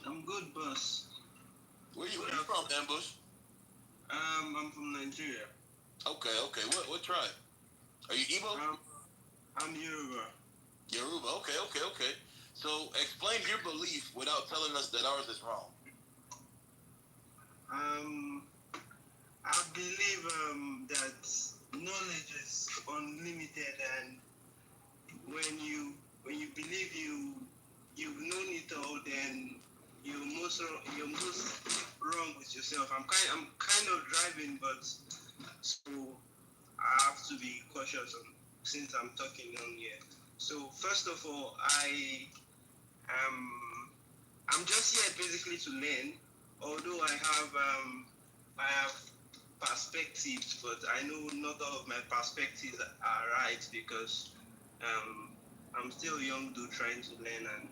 I'm good, boss. Where you from, Ambush? I'm from Nigeria. Okay. What tribe? Are you Igbo? I'm Yoruba. Yoruba. Okay. So explain your belief without telling us that ours is wrong. I believe that knowledge is unlimited, and when you believe you've known it all, then you're most wrong with yourself. I'm kind of driving, but so I have to be cautious since I'm talking on here. So first of all, I'm just here basically to learn. Although I have perspectives, but I know not all of my perspectives are right because I'm still young dude trying to learn and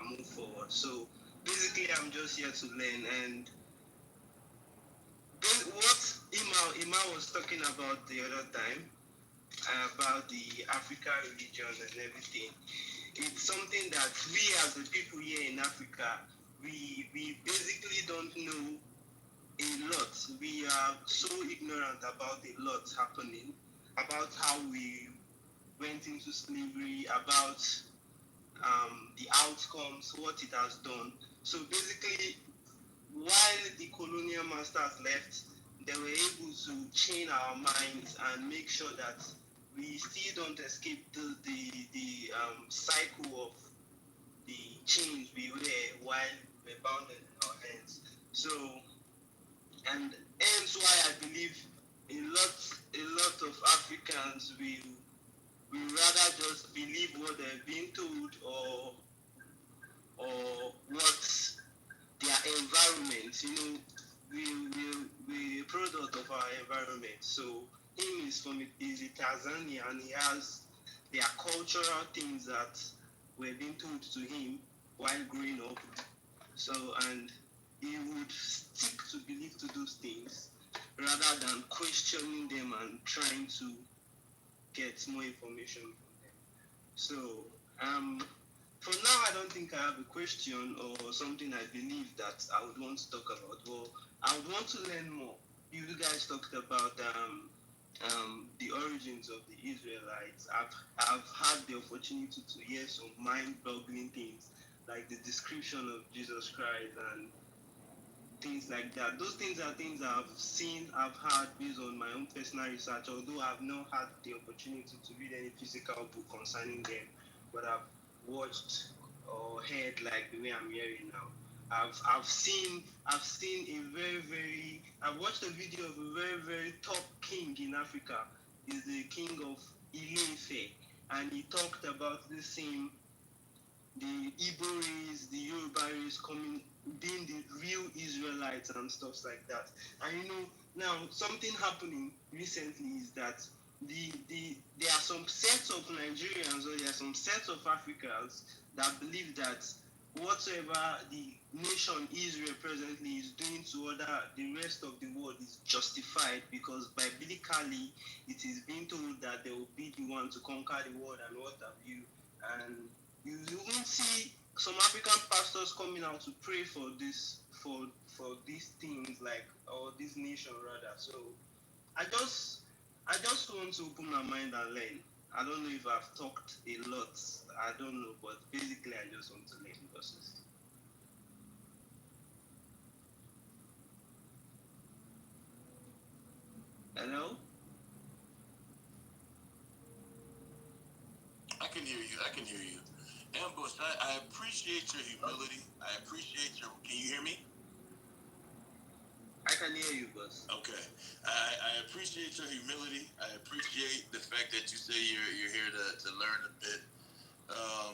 move forward. So basically, I'm just here to learn. And what Ima was talking about the other time about the African religions and everything, it's something that we as the people here in Africa, we basically don't know a lot. We are so ignorant about a lot happening, about how we went into slavery, about the outcomes, what it has done. So basically, while the colonial masters left, they were able to chain our minds and make sure that we still don't escape the cycle of the chains we wear while we're bounded in our hands. So, and hence why I believe a lot of Africans will rather just believe what they're being told or what their environment, we're a product of our environment. So him is a Tanzania, and he has their cultural things that were being told to him while growing up. So, and he would stick to believe to those things rather than questioning them and trying to get more information from them. So, for now, I don't think I have a question or something I believe that I would want to talk about. Well, I would want to learn more. You guys talked about the origins of the Israelites. I've had the opportunity to hear some mind-boggling things, like the description of Jesus Christ and things like that. Those things are things I've seen, I've heard based on my own personal research, although I've not had the opportunity to read any physical book concerning them, but I've watched or heard like the way I'm hearing now. I've seen I've watched a video of a very top king in Africa. He's the king of Ilefe, and he talked about the same, the Igbo race, the Yoruba race being the real Israelites and stuff like that. And now something happening recently is that there are some sets of Nigerians or there are some sets of Africans that believe that whatever the nation Israel presently is doing to the rest of the world is justified, because biblically it is being told that they will be the one to conquer the world and what have you. And you won't see some African pastors coming out to pray for this, for these things, like, or this nation rather. So I just want to open my mind and learn. I don't know if I've talked a lot. I don't know, but basically I just want to learn verses. Hello? I can hear you. Ambush, I appreciate your humility. I appreciate your... Can you hear me? I can hear you, boss. Okay. I appreciate your humility. I appreciate the fact that you say you're here to learn a bit.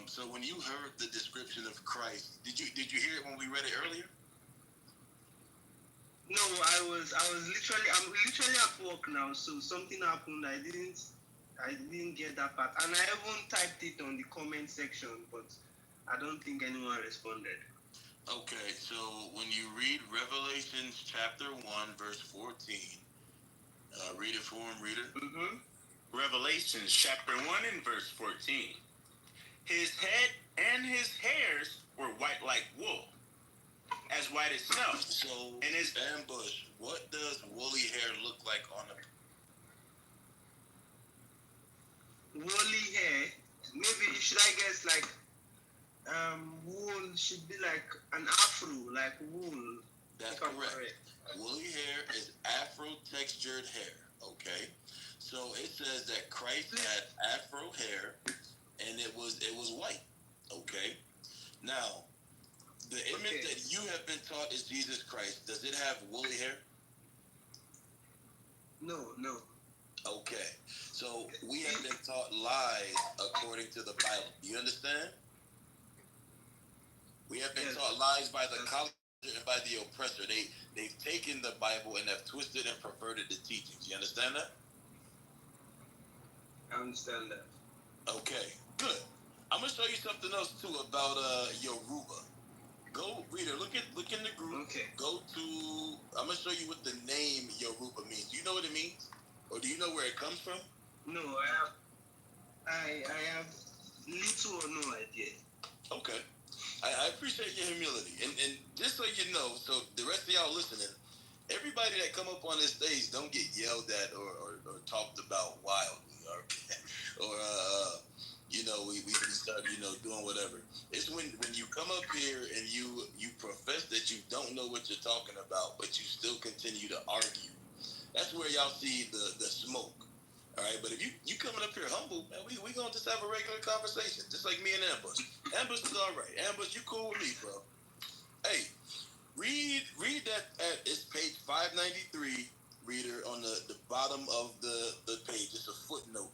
So when you heard the description of Christ, did you hear it when we read it earlier? No, I'm literally at work now, so something happened. I didn't get that part, and I even typed it on the comment section, but I don't think anyone responded. Okay, so when you read Revelation chapter 1, verse 14, read it for him, reader. Mm-hmm. Revelations chapter 1 and verse 14. His head and his hairs were white like wool, as white as snow. So, and his Ambush, what does woolly hair look like on a... Woolly hair, maybe should I guess like wool should be like an afro, like wool. That's correct. Woolly hair is afro-textured hair, okay? So it says that Christ had afro hair, and it was white, okay? Now, the image that you have been taught is Jesus Christ. Does it have woolly hair? No. Okay. So we have been taught lies according to the Bible. Do you understand? We have been taught lies by the college and by the oppressor. They've taken the Bible and have twisted and perverted the teachings. You understand that? I understand that. Okay, good. I'm gonna show you something else too about Yoruba. Go, reader, look in the group. Okay. Go to. I'm gonna show you what the name Yoruba means. Do you know what it means, or do you know where it comes from? No, I have yes or no idea. Okay. I appreciate your humility. And just so you know, so the rest of y'all listening, everybody that come up on this stage don't get yelled at or talked about wildly or you know, we start, you know, doing whatever. It's when you come up here and you profess that you don't know what you're talking about, but you still continue to argue. That's where y'all see the smoke. All right, but if you coming up here humble, man, we gonna just have a regular conversation, just like me and Ambush. Ambush is all right. Ambush, you cool with me, bro? Hey, read that it's page 593, reader, on the bottom of the page. It's a footnote.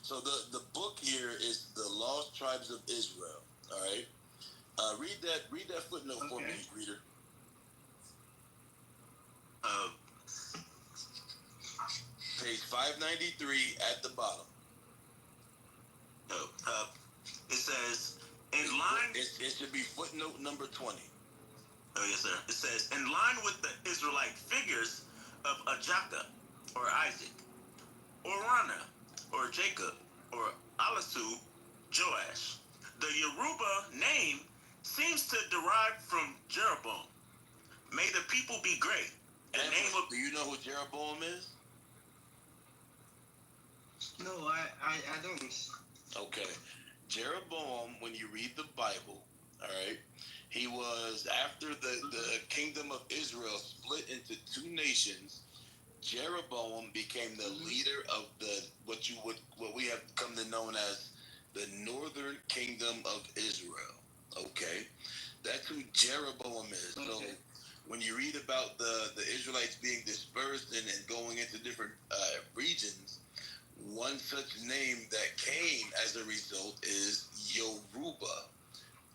So the book here is The Lost Tribes of Israel. All right, read that footnote for me, reader. Page 593 at the bottom. It says, in line... It should be footnote number 20. Oh, yes, sir. It says, in line with the Israelite figures of Ajaka, or Isaac, or Rana, or Jacob, or Alasub, Joash, the Yoruba name seems to derive from Jeroboam. May the people be great. Do you know who Jeroboam is? No, I don't. Okay. Jeroboam, when you read the Bible, all right, he was, after the kingdom of Israel split into two nations, Jeroboam became the leader of what we have come to know as the northern kingdom of Israel. Okay. That's who Jeroboam is. Okay. So when you read about the Israelites being dispersed and going into different regions, one such name that came as a result is Yoruba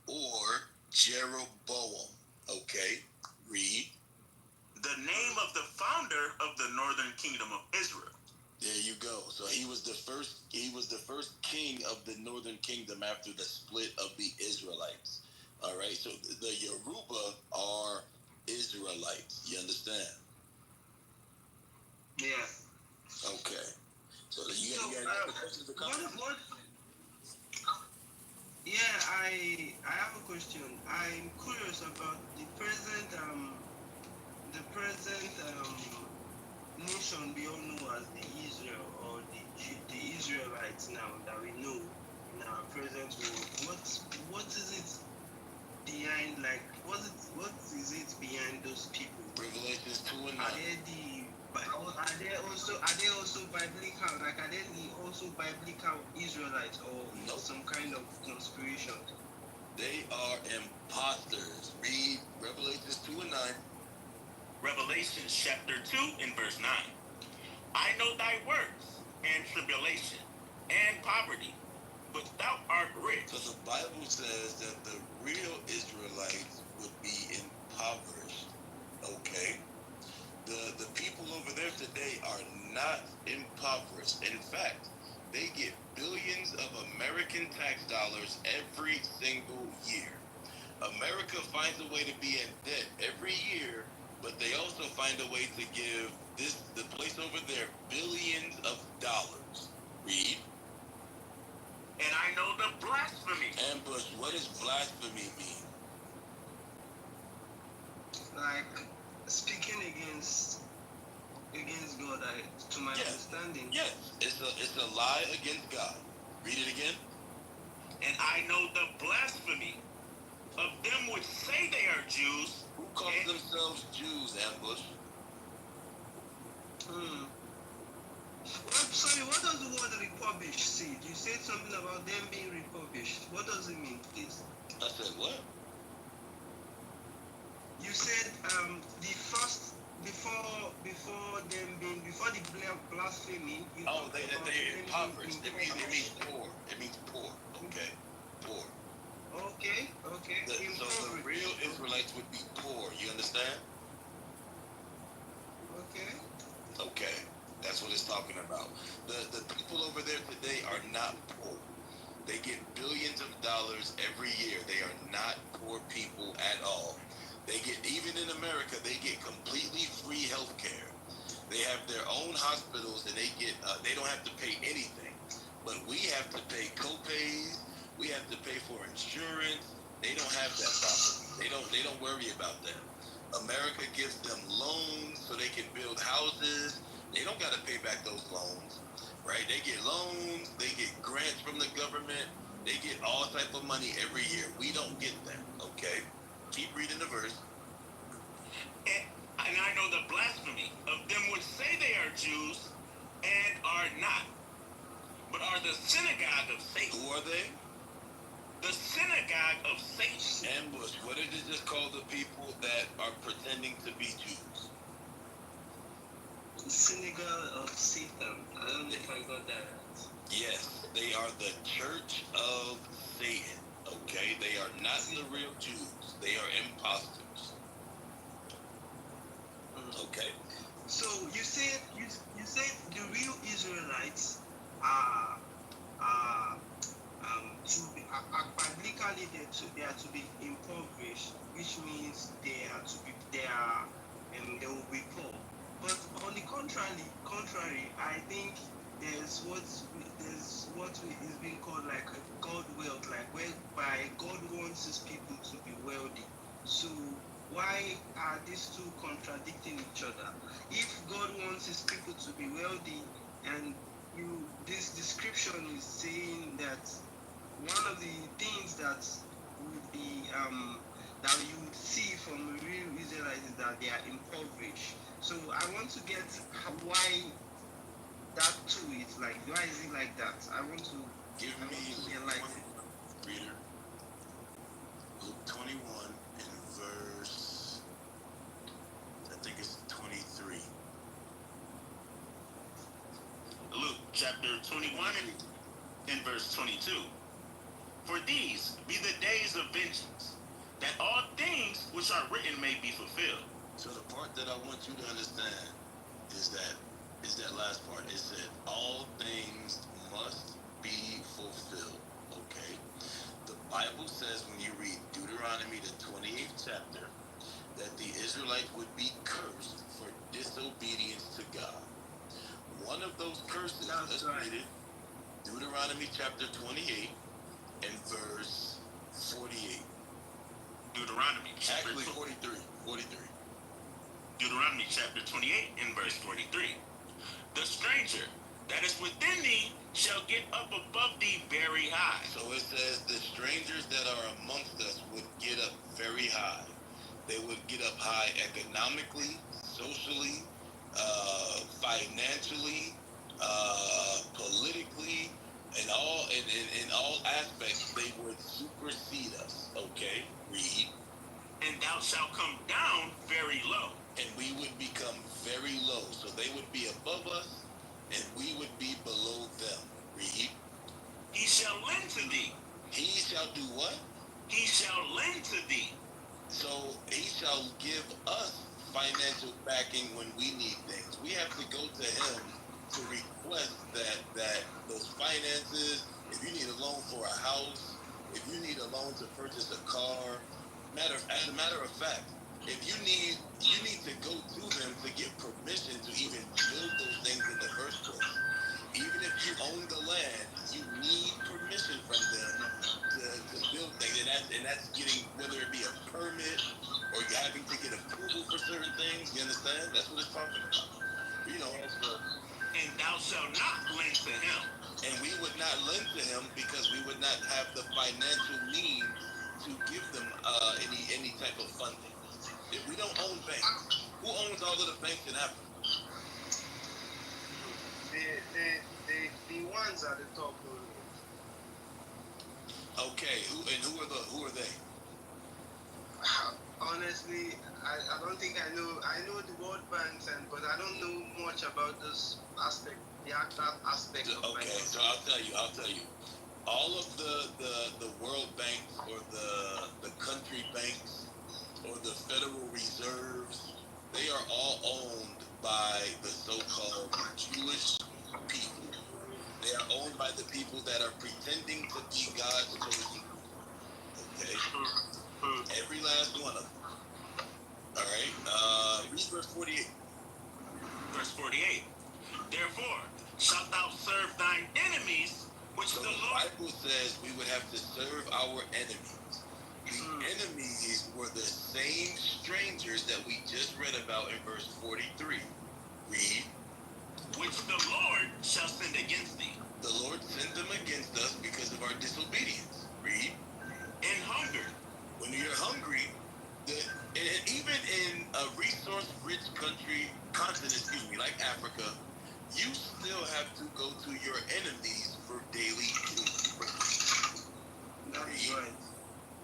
or Jeroboam. Okay, read. The name of the founder of the northern kingdom of Israel. There you go. So he was the first king of the northern kingdom after the split of the Israelites. All right. So the Yoruba are Israelites. You understand? Yeah. Okay. So you got questions or comments? Yeah, I have a question. I'm curious about the present nation we all know as the Israel, or the Israelites now that we know in our present world. What is it behind, like what is it behind those people? Revelations 2 and 9. Are they also biblical? Like, are they also biblical Israelites, or some kind of conspiration? They are imposters. Read Revelations 2 and 9. Revelations chapter 2 and verse 9. I know thy works and tribulation and poverty, but thou art rich. So the Bible says that the real Israelites would be impoverished. Okay? The people over there today are not impoverished. In fact, they get billions of American tax dollars every single year. America finds a way to be in debt every year, but they also find a way to give the place over there billions of dollars. Read. And I know the blasphemy. Ambush, what does blasphemy mean? Like speaking against God, to my understanding. Yes, it's a lie against God. Read it again. And I know the blasphemy of them which say they are Jews. Who calls themselves Jews, Ambush? Sorry, what does the word republished say? You said something about them being republished. What does it mean, please? I said what? You said the first before the blasphemy. They're impoverished. It means poor. It means poor. Okay, poor. Okay. So the real Israelites would be poor. You understand? Okay. That's what it's talking about. The people over there today are not poor. They get billions of dollars every year. They are not poor people at all. They get, even in America, they get completely free health care. They have their own hospitals, and they don't have to pay anything. But we have to pay co-pays pay for insurance. They don't have that problem. They don't worry about that. America gives them loans so they can build houses. They don't got to pay back those loans, right? They get loans. They get grants from the government. They get all type of money every year. We don't get that. Okay, keep reading the verse. And I know the blasphemy of them which say they are Jews and are not, but are the synagogue of Satan. Who are they? The synagogue of Satan. Ambush. What did it just call the people that are pretending to be Jews? The synagogue of Satan. I don't know if I got that right. Yes, they are the church of Satan. Okay, they are not the real Jews. They are imposters. Okay. So you said the real Israelites are biblically they are to be impoverished, which means they will be poor. But on the contrary, I think there's what is being called like a God wealth, like whereby God wants his people to be wealthy. So why are these two contradicting each other? If God wants his people to be wealthy, and this description is saying that one of the things that would be that you would see from a real Israelite is that they are impoverished. So I want to get why that too is like, why is it like that? I want to give me enlightened. Reader. Luke 21 and verse, I think it's 23. Luke chapter 21 and verse 22. For these be the days of vengeance, that all things which are written may be fulfilled. So the part that I want you to understand is that last part. It said all things must be fulfilled. Okay? The Bible says when you read Deuteronomy the 28th chapter that the Israelites would be cursed for disobedience to God. One of those curses, let's read it. Deuteronomy chapter 28 and verse 48. Deuteronomy chapter 43. Deuteronomy chapter 28 and verse 43. The stranger that is within thee shall get up above thee very high. So it says the strangers that are amongst us would get up very high. They would get up high economically, socially, financially, politically, in all aspects. They would supersede us. Okay, read. And thou shalt come down very low. And we would become very low. So they would be above us, and we would be below them. Read. He shall lend to thee. He shall do what? He shall lend to thee. So he shall give us financial backing when we need things. We have to go to him to request that those finances. If you need a loan for a house, if you need a loan to purchase a car, as a matter of fact, if you need to go to them to get permission to even build those things in the first place. Even if you own the land, you need permission from them to build things, and that's getting, whether it be a permit or you having to get approval for certain things. You understand? That's what it's talking about. You know. And thou shalt not lend to him. And we would not lend to him because we would not have the financial means to give them any type of funding. If we don't own banks, who owns all of the banks in Africa? The ones at the top. Okay, who are they? Honestly, I don't think I know. I know the World Banks, but I don't know much about this aspect, the aspect of okay, finance. so I'll tell you. All of the World Banks or the country banks or the Federal Reserves, they are all owned by the so-called Jewish people. They are owned by the people that are pretending to be God's chosen. Okay? Every last one of them. All right? Read verse 48. Verse 48. Therefore shalt thou serve thine enemies, So the Bible says we would have to serve our enemies. The enemies were the same strangers that we just read about in verse 43. Read. Which the Lord shall send against thee. The Lord sent them against us because of our disobedience. Read. And hunger. When you're hungry, and even in a resource-rich continent, like Africa, you still have to go to your enemies for daily food. That's right.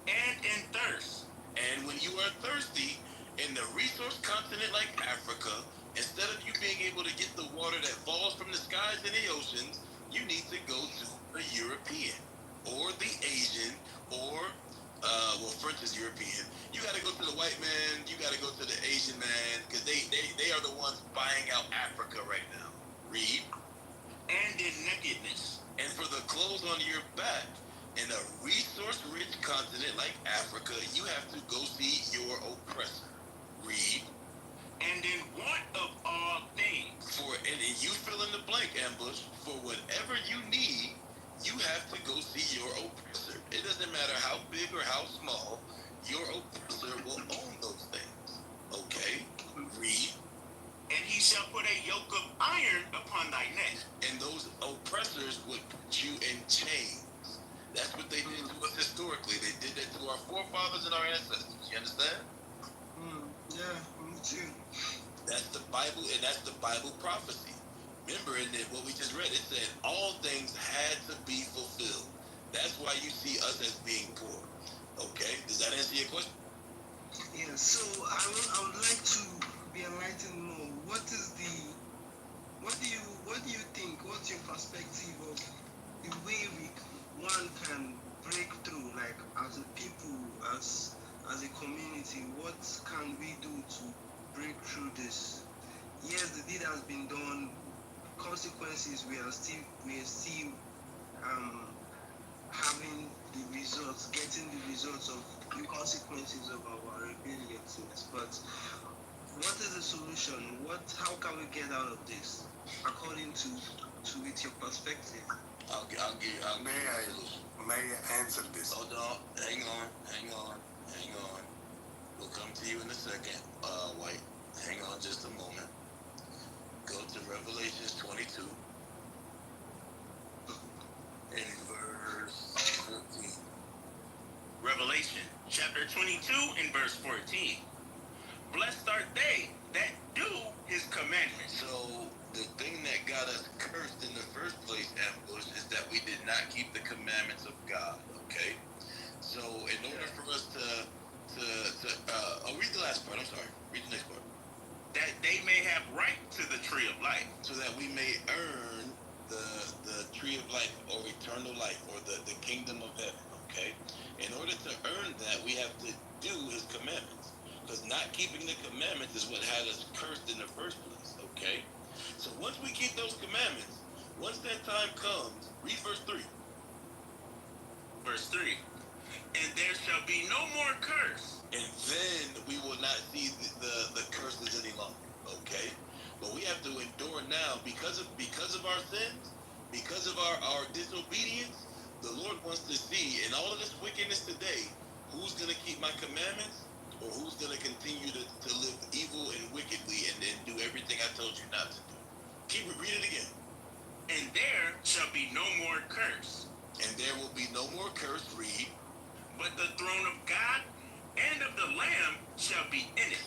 And in thirst. And when you are thirsty, in the resource continent like Africa, instead of you being able to get the water that falls from the skies and the oceans, you need to go to a European or the Asian or French is European. You got to go to the white man. You got to go to the Asian man because they are the ones buying out Africa right now. Read. And in nakedness. And for the clothes on your back, in a resource-rich continent like Africa, you have to go see your oppressor. Read. And in want of all things. And you fill in the blank, Ambush. For whatever you need, you have to go see your oppressor. It doesn't matter how big or how small, your oppressor will own those things. Okay? Read. And he shall put a yoke of iron upon thy neck. And those oppressors would put you in chains. That's what they did to us historically. They did that to our forefathers and our ancestors. You understand? Yeah, me too. That's the Bible, and that's the Bible prophecy. Remember, in what we just read, it said all things had to be fulfilled. That's why you see us as being poor. Okay? Does that answer your question? Yeah, so I would like to be enlightened more. What do you think? What's your perspective of the way one can break through, like as a people, as a community? What can we do to break through this? Yes, the deed has been done. Consequences, we are still having the results, getting the results of the consequences of our rebellions. But what is the solution? How can we get out of this, according to your perspective? May I answer this? Hold on. Hang on. We'll come to you in a second, White. Hang on just a moment. Go to Revelation 22 in verse 14. Revelation chapter 22 and verse 14. Blessed are they that do his commandments. So the thing that got us cursed in the first place, Ambush, is that we did not keep the commandments of God. Okay? So in order for us read the last part. I'm sorry. Read the next part. That they may have right to the tree of life. So that we may earn the tree of life or eternal life or the kingdom of heaven. Okay? In order to earn that, we have to do his commandments. Because not keeping the commandments is what had us cursed in the first place. Okay? So once we keep those commandments, once that time comes, read verse 3. Verse 3. And there shall be no more curse. And then we will not see the curses any longer. Okay? But we have to endure now because of our sins, because of our disobedience. The Lord wants to see in all of this wickedness today, who's going to keep my commandments or who's going to continue to live evil and wickedly and do everything I told you not to do. Read it again. And there shall be no more curse. And there will be no more curse. Read. But the throne of God and of the Lamb shall be in it.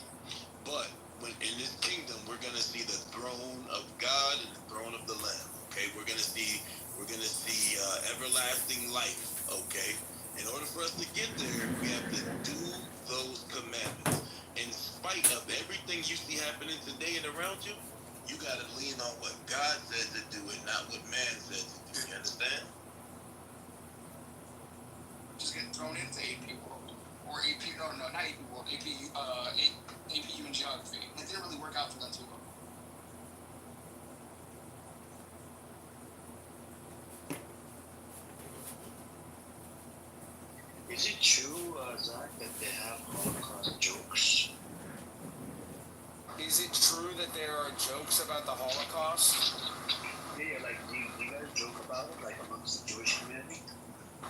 But when in this kingdom, we're going to see the throne of God and the throne of the Lamb. Okay, we're going to see everlasting life. Okay, in order for us to get there, we have to do those commandments. In spite of everything you see happening today and around you, you got to lean on what God said to do and not what man said to do. You understand? Just getting thrown into AP World. Or AP, no, not AP World, APU in geography. It didn't really work out for them too well. Is it true, Zach, that they have Holocaust jokes? Is it true that there are jokes about the Holocaust? Yeah, like, do you guys joke about it, like amongst the Jewish community?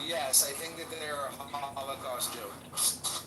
Yes, I think that there are Holocaust jokes.